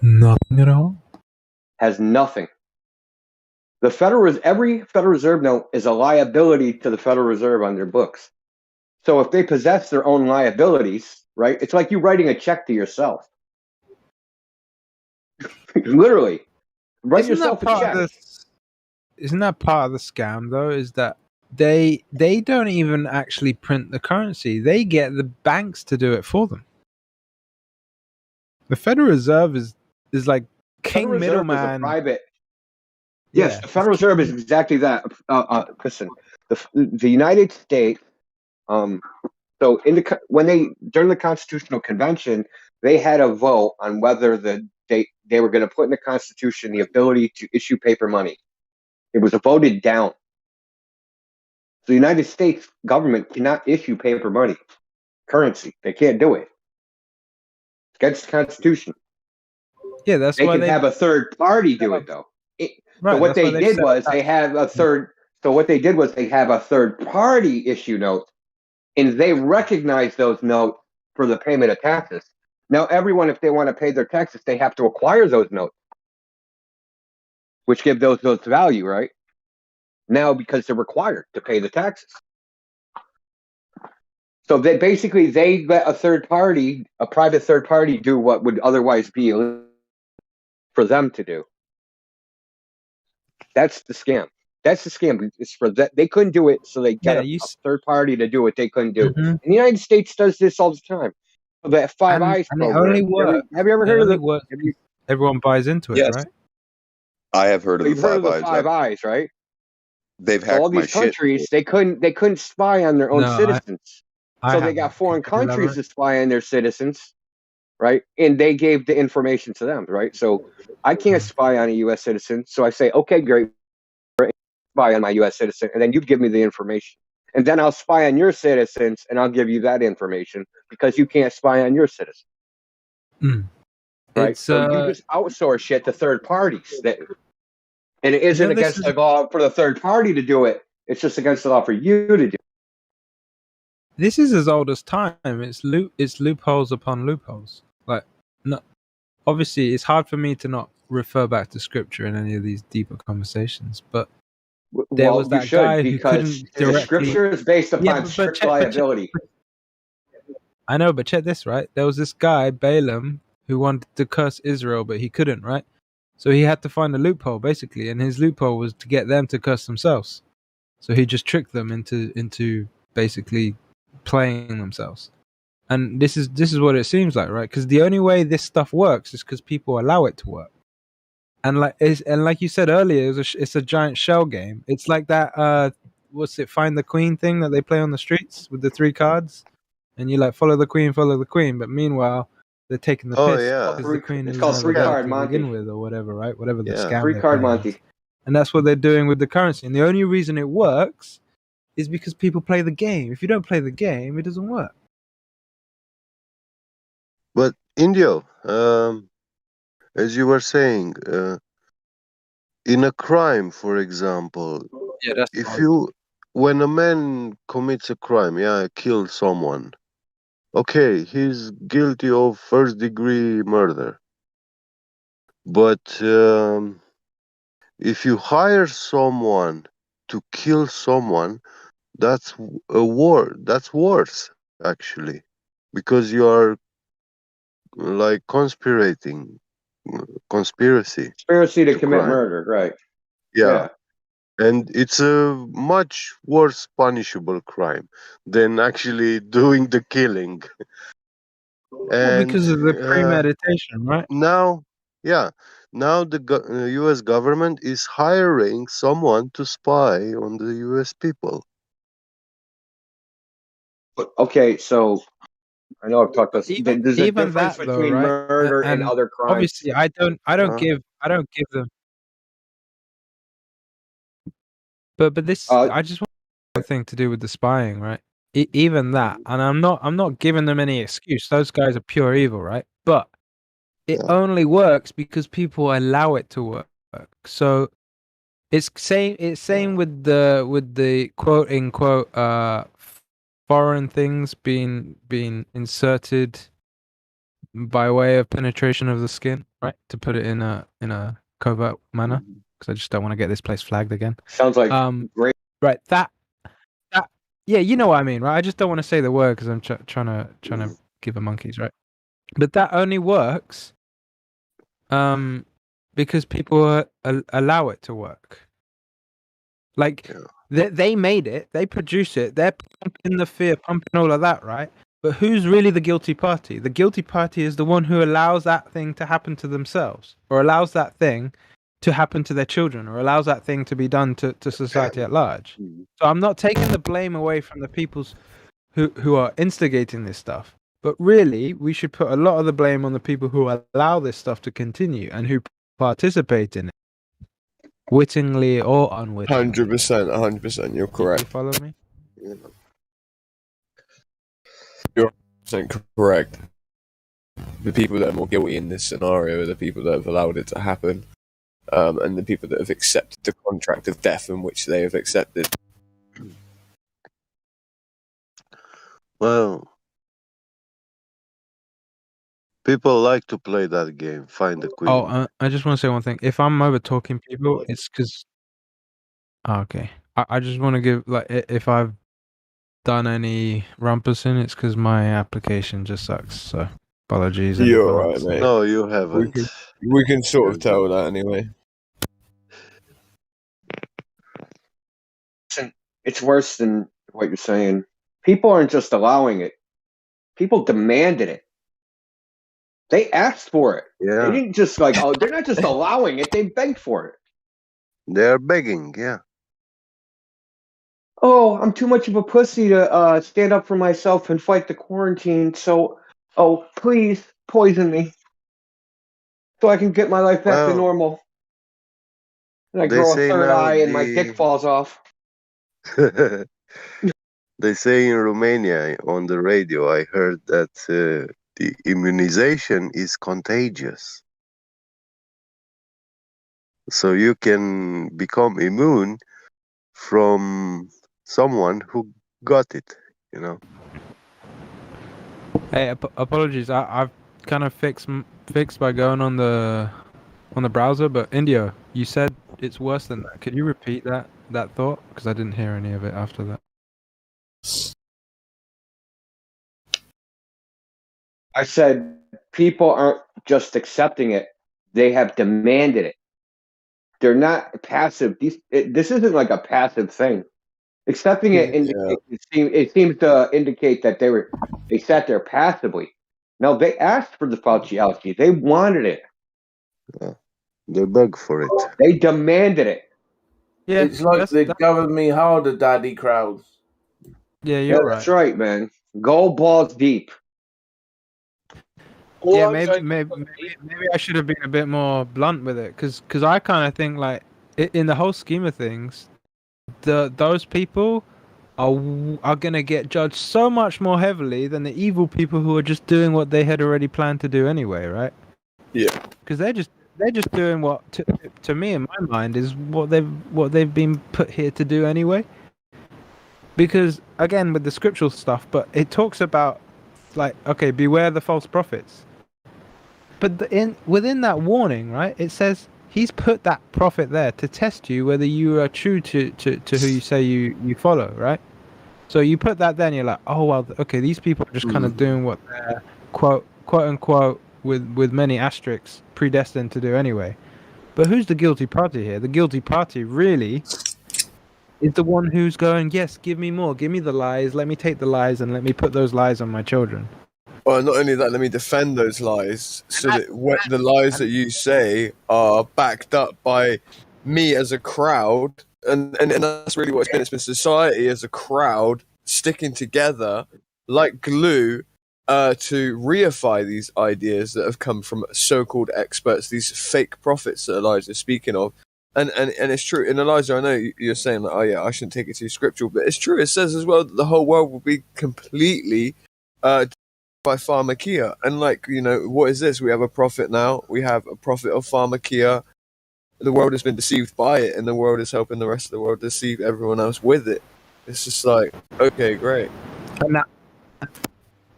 Nothing at all. Has nothing. Every Federal Reserve note is a liability to the Federal Reserve on their books. So if they possess their own liabilities, right? It's like you writing a check to yourself. Literally, write yourself a check. Isn't that part of the scam though? Is that they don't even actually print the currency. They get the banks to do it for them. The Federal Reserve is like king middleman. Private. Yes, the Federal Reserve is exactly that. Listen, the United States. So during the Constitutional Convention, they had a vote on whether they were going to put in the Constitution the ability to issue paper money. It was voted down. The United States government cannot issue paper money, currency. They can't do it. It's against the Constitution. Yeah, that's why they can have a third party do it though. Right, so what they did was they have a third. So what they did was they have a third party issue notes, and they recognize those notes for the payment of taxes. Now, everyone, if they want to pay their taxes, they have to acquire those notes, which give those notes value, right? Now, because they're required to pay the taxes. So they let a third party, a private third party, do what would otherwise be illegal for them to do. That's the scam. That's the scam. It's for that they couldn't do it, so they got a third party to do what they couldn't do. Mm-hmm. And the United States does this all the time. That Five Eyes program. It only works. Have you ever heard of it? Everyone buys into it, right? I have heard of the Five Eyes, right? They've hacked all these countries. They couldn't spy on their own citizens, so they got foreign countries to spy on their citizens, right? And they gave the information to them, right? So I can't spy on a U.S. citizen, so I say, okay, great, spy on my U.S. citizen, and then you give me the information, and then I'll spy on your citizens, and I'll give you that information because you can't spy on your citizens, right? So you just outsource shit to third parties and it isn't against the law for the third party to do it. It's just against the law for you to do it. This is as old as time. It's loopholes upon loopholes. Like, no, obviously, it's hard for me to not refer back to scripture in any of these deeper conversations. But there was that guy who couldn't directly. The scripture is based upon strict liability. I know, but check this, right? There was this guy, Balaam, who wanted to curse Israel, but he couldn't, right? So he had to find a loophole, basically, and his loophole was to get them to curse themselves. So he just tricked them into basically playing themselves. And this is what it seems like, right? Because the only way this stuff works is because people allow it to work. And like you said earlier, it's a giant shell game. It's like that. What's it? Find the Queen thing that they play on the streets with the 3 cards, and you like follow the Queen. But meanwhile, they're taking the Oh piss yeah. because the Queen It's is called never three there card to Monty. begin with, or whatever, right? Whatever the Yeah. scam 3 they're card playing Monty. is. And that's what they're doing with the currency. And the only reason it works is because people play the game. If you don't play the game, it doesn't work. But Indio, as you were saying, in a crime, for example, Yeah, that's when a man commits a crime, kills someone, okay, he's guilty of first-degree murder. But if you hire someone to kill someone, that's a war. That's worse, actually, because you are like conspiracy Conspiracy to commit crime. murder, right? Yeah. And it's a much worse punishable crime than actually doing the killing. Well, And because of the premeditation, right? now the US government is hiring someone to spy on the US people. Okay, so I know I've talked about this. There's a Even difference that though, between right? murder and And other crimes. obviously, I don't give them. But this, I just want one thing to do with the spying, right? Even that, and I'm not giving them any excuse. Those guys are pure evil, right? But it only works because people allow it to work. So it's same with the quote unquote foreign things being inserted by way of penetration of the skin, right? To put it in a covert manner, because I just don't want to get this place flagged again. Sounds like great. Right, that yeah, you know what I mean, right? I just don't want to say the word because I'm trying to give a monkeys, right? But that only works because people allow it to work. Like they made it, they produce it, they're pumping the fear, pumping all of that, right? But who's really the guilty party? The guilty party is the one who allows that thing to happen to themselves, or allows that thing to happen to their children, or allows that thing to be done to society at large. So I'm not taking the blame away from the people's who are instigating this stuff, but really we should put a lot of the blame on the people who allow this stuff to continue and who participate in it, wittingly or unwittingly. 100%. You're correct. You follow me? You're 100% correct. The people that are more guilty in this scenario are the people that have allowed it to happen, and the people that have accepted the contract of death in which they have accepted. Well, people like to play that game, find the queen. Oh, I just want to say one thing. If I'm over talking people, it's because. Okay, I just want to give if I've done any rumpusing, it's because my application just sucks. So apologies. You're right, mate. No, you haven't. We can sort of tell that anyway. It's worse than what you're saying. People aren't just allowing it. People demanded it. They asked for it. Yeah. They didn't just they're not just allowing it, they begged for it. They're begging, yeah. Oh, I'm too much of a pussy to stand up for myself and fight the quarantine, so please poison me so I can get my life back to normal. And I grow a third eye and my dick falls off. They say in Romania on the radio, I heard that the immunization is contagious. So you can become immune from someone who got it, you know. Hey, apologies. I've kind of fixed by going on the browser, but Indio, you said it's worse than that. Could you repeat that thought? Because I didn't hear any of it after that. I said people aren't just accepting it; they have demanded it. They're not passive. This isn't like a passive thing. Accepting it it seems to indicate that they sat there passively. No, they asked for the Fauci algae. They wanted it. They beg for it. They demanded it. Yeah, It's like the govern me harder, daddy crowds. Yeah, you're That's right. right, man. Go balls deep. Yeah, maybe I should have been a bit more blunt with it, because I kind of think like in the whole scheme of things, those people are gonna get judged so much more heavily than the evil people who are just doing what they had already planned to do anyway, right? Yeah. Because they're just doing what to me in my mind is what they've been put here to do anyway. Because again, with the scriptural stuff, but it talks about like, okay, beware the false prophets. But within that warning, right, it says he's put that prophet there to test you whether you are true to who you say you follow, right? So you put that there and you're like, oh, well, okay, these people are just kind of doing what they're, quote unquote, with many asterisks, predestined to do anyway. But who's the guilty party here? The guilty party really is the one who's going, yes, give me more, give me the lies, let me take the lies and let me put those lies on my children. Well, not only that, let me defend those lies so that the lies that you say are backed up by me as a crowd. And that's really what it's been. It's been society as a crowd sticking together like glue to reify these ideas that have come from so-called experts, these fake prophets that Elijah's speaking of. And it's true. And Elijah, I know you're saying, like, oh yeah, I shouldn't take it too scriptural, but it's true. It says as well that the whole world will be completely by pharmakia. And like, you know, what is this? We have a prophet now. We have a prophet of pharmakia. The world has been deceived by it, and the world is helping the rest of the world deceive everyone else with it. It's just like, okay, great.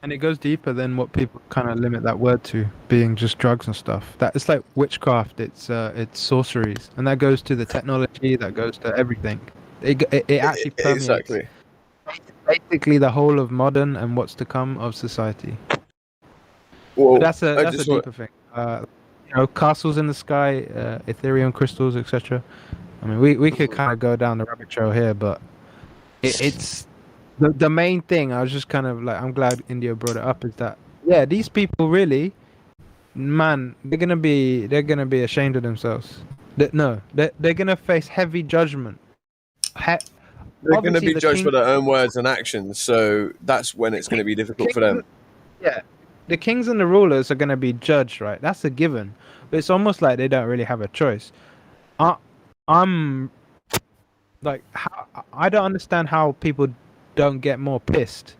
And it goes deeper than what people kind of limit that word to, being just drugs and stuff. That it's like witchcraft. It's sorceries, and that goes to the technology. That goes to everything. It actually permeates exactly. Basically the whole of modern and what's to come of society. Well, but that's a deeper thing. You know, castles in the sky, Ethereum crystals, etc. I mean, we could kind of go down the rabbit trail here, but it's the main thing. I was just kind of like, I'm glad India brought it up. Is that these people really, man, they're gonna be ashamed of themselves. They're gonna face heavy judgment. They're going to be judged for their own words and actions, so that's when it's going to be difficult for them. Yeah, the kings and the rulers are going to be judged, right? That's a given. But it's almost like they don't really have a choice. I'm like, I don't understand how people don't get more pissed,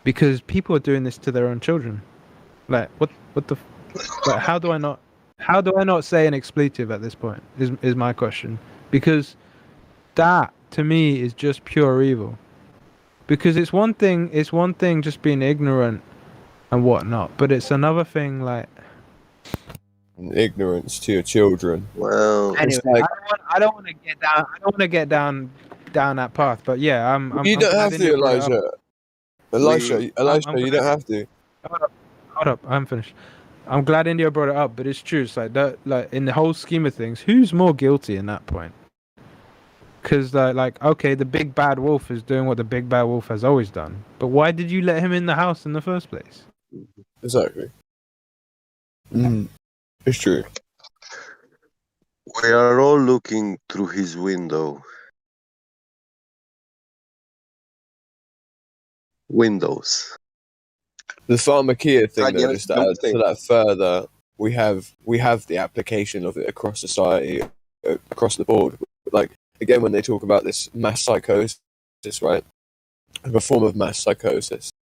because people are doing this to their own children. Like, what the? Like, how do I not say an expletive at this point? Is my question, because that to me is just pure evil. Because it's one thing just being ignorant and whatnot, but it's another thing like ignorance to your children. Well, anyway, like, I don't want to get down that path. But yeah, you don't have to, Elijah. Elijah, you don't have to. Hold up, I'm finished. I'm glad India brought it up, but it's true. It's like that, like in the whole scheme of things, who's more guilty in that point? Because like, okay, the big bad wolf is doing what the big bad wolf has always done, but why did you let him in the house in the first place? Exactly. It's true. We are all looking through his window. Windows. The pharmakia thing, though, just to add to that further, we have the application of it across society, across the board. Like, again, when they talk about this mass psychosis, right? A form of mass psychosis.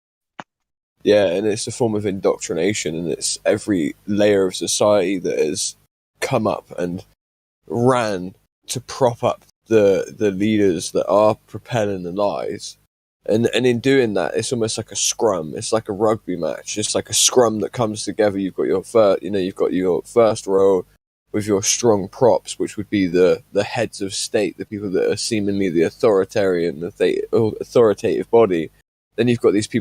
Yeah, and it's a form of indoctrination, and it's every layer of society that has come up and ran to prop up the leaders that are propelling the lies. And in doing that, it's almost like a scrum. It's like a rugby match. It's like a scrum that comes together. You've got your first row with your strong props, which would be the heads of state, the people that are seemingly the authoritative body. Then you've got these people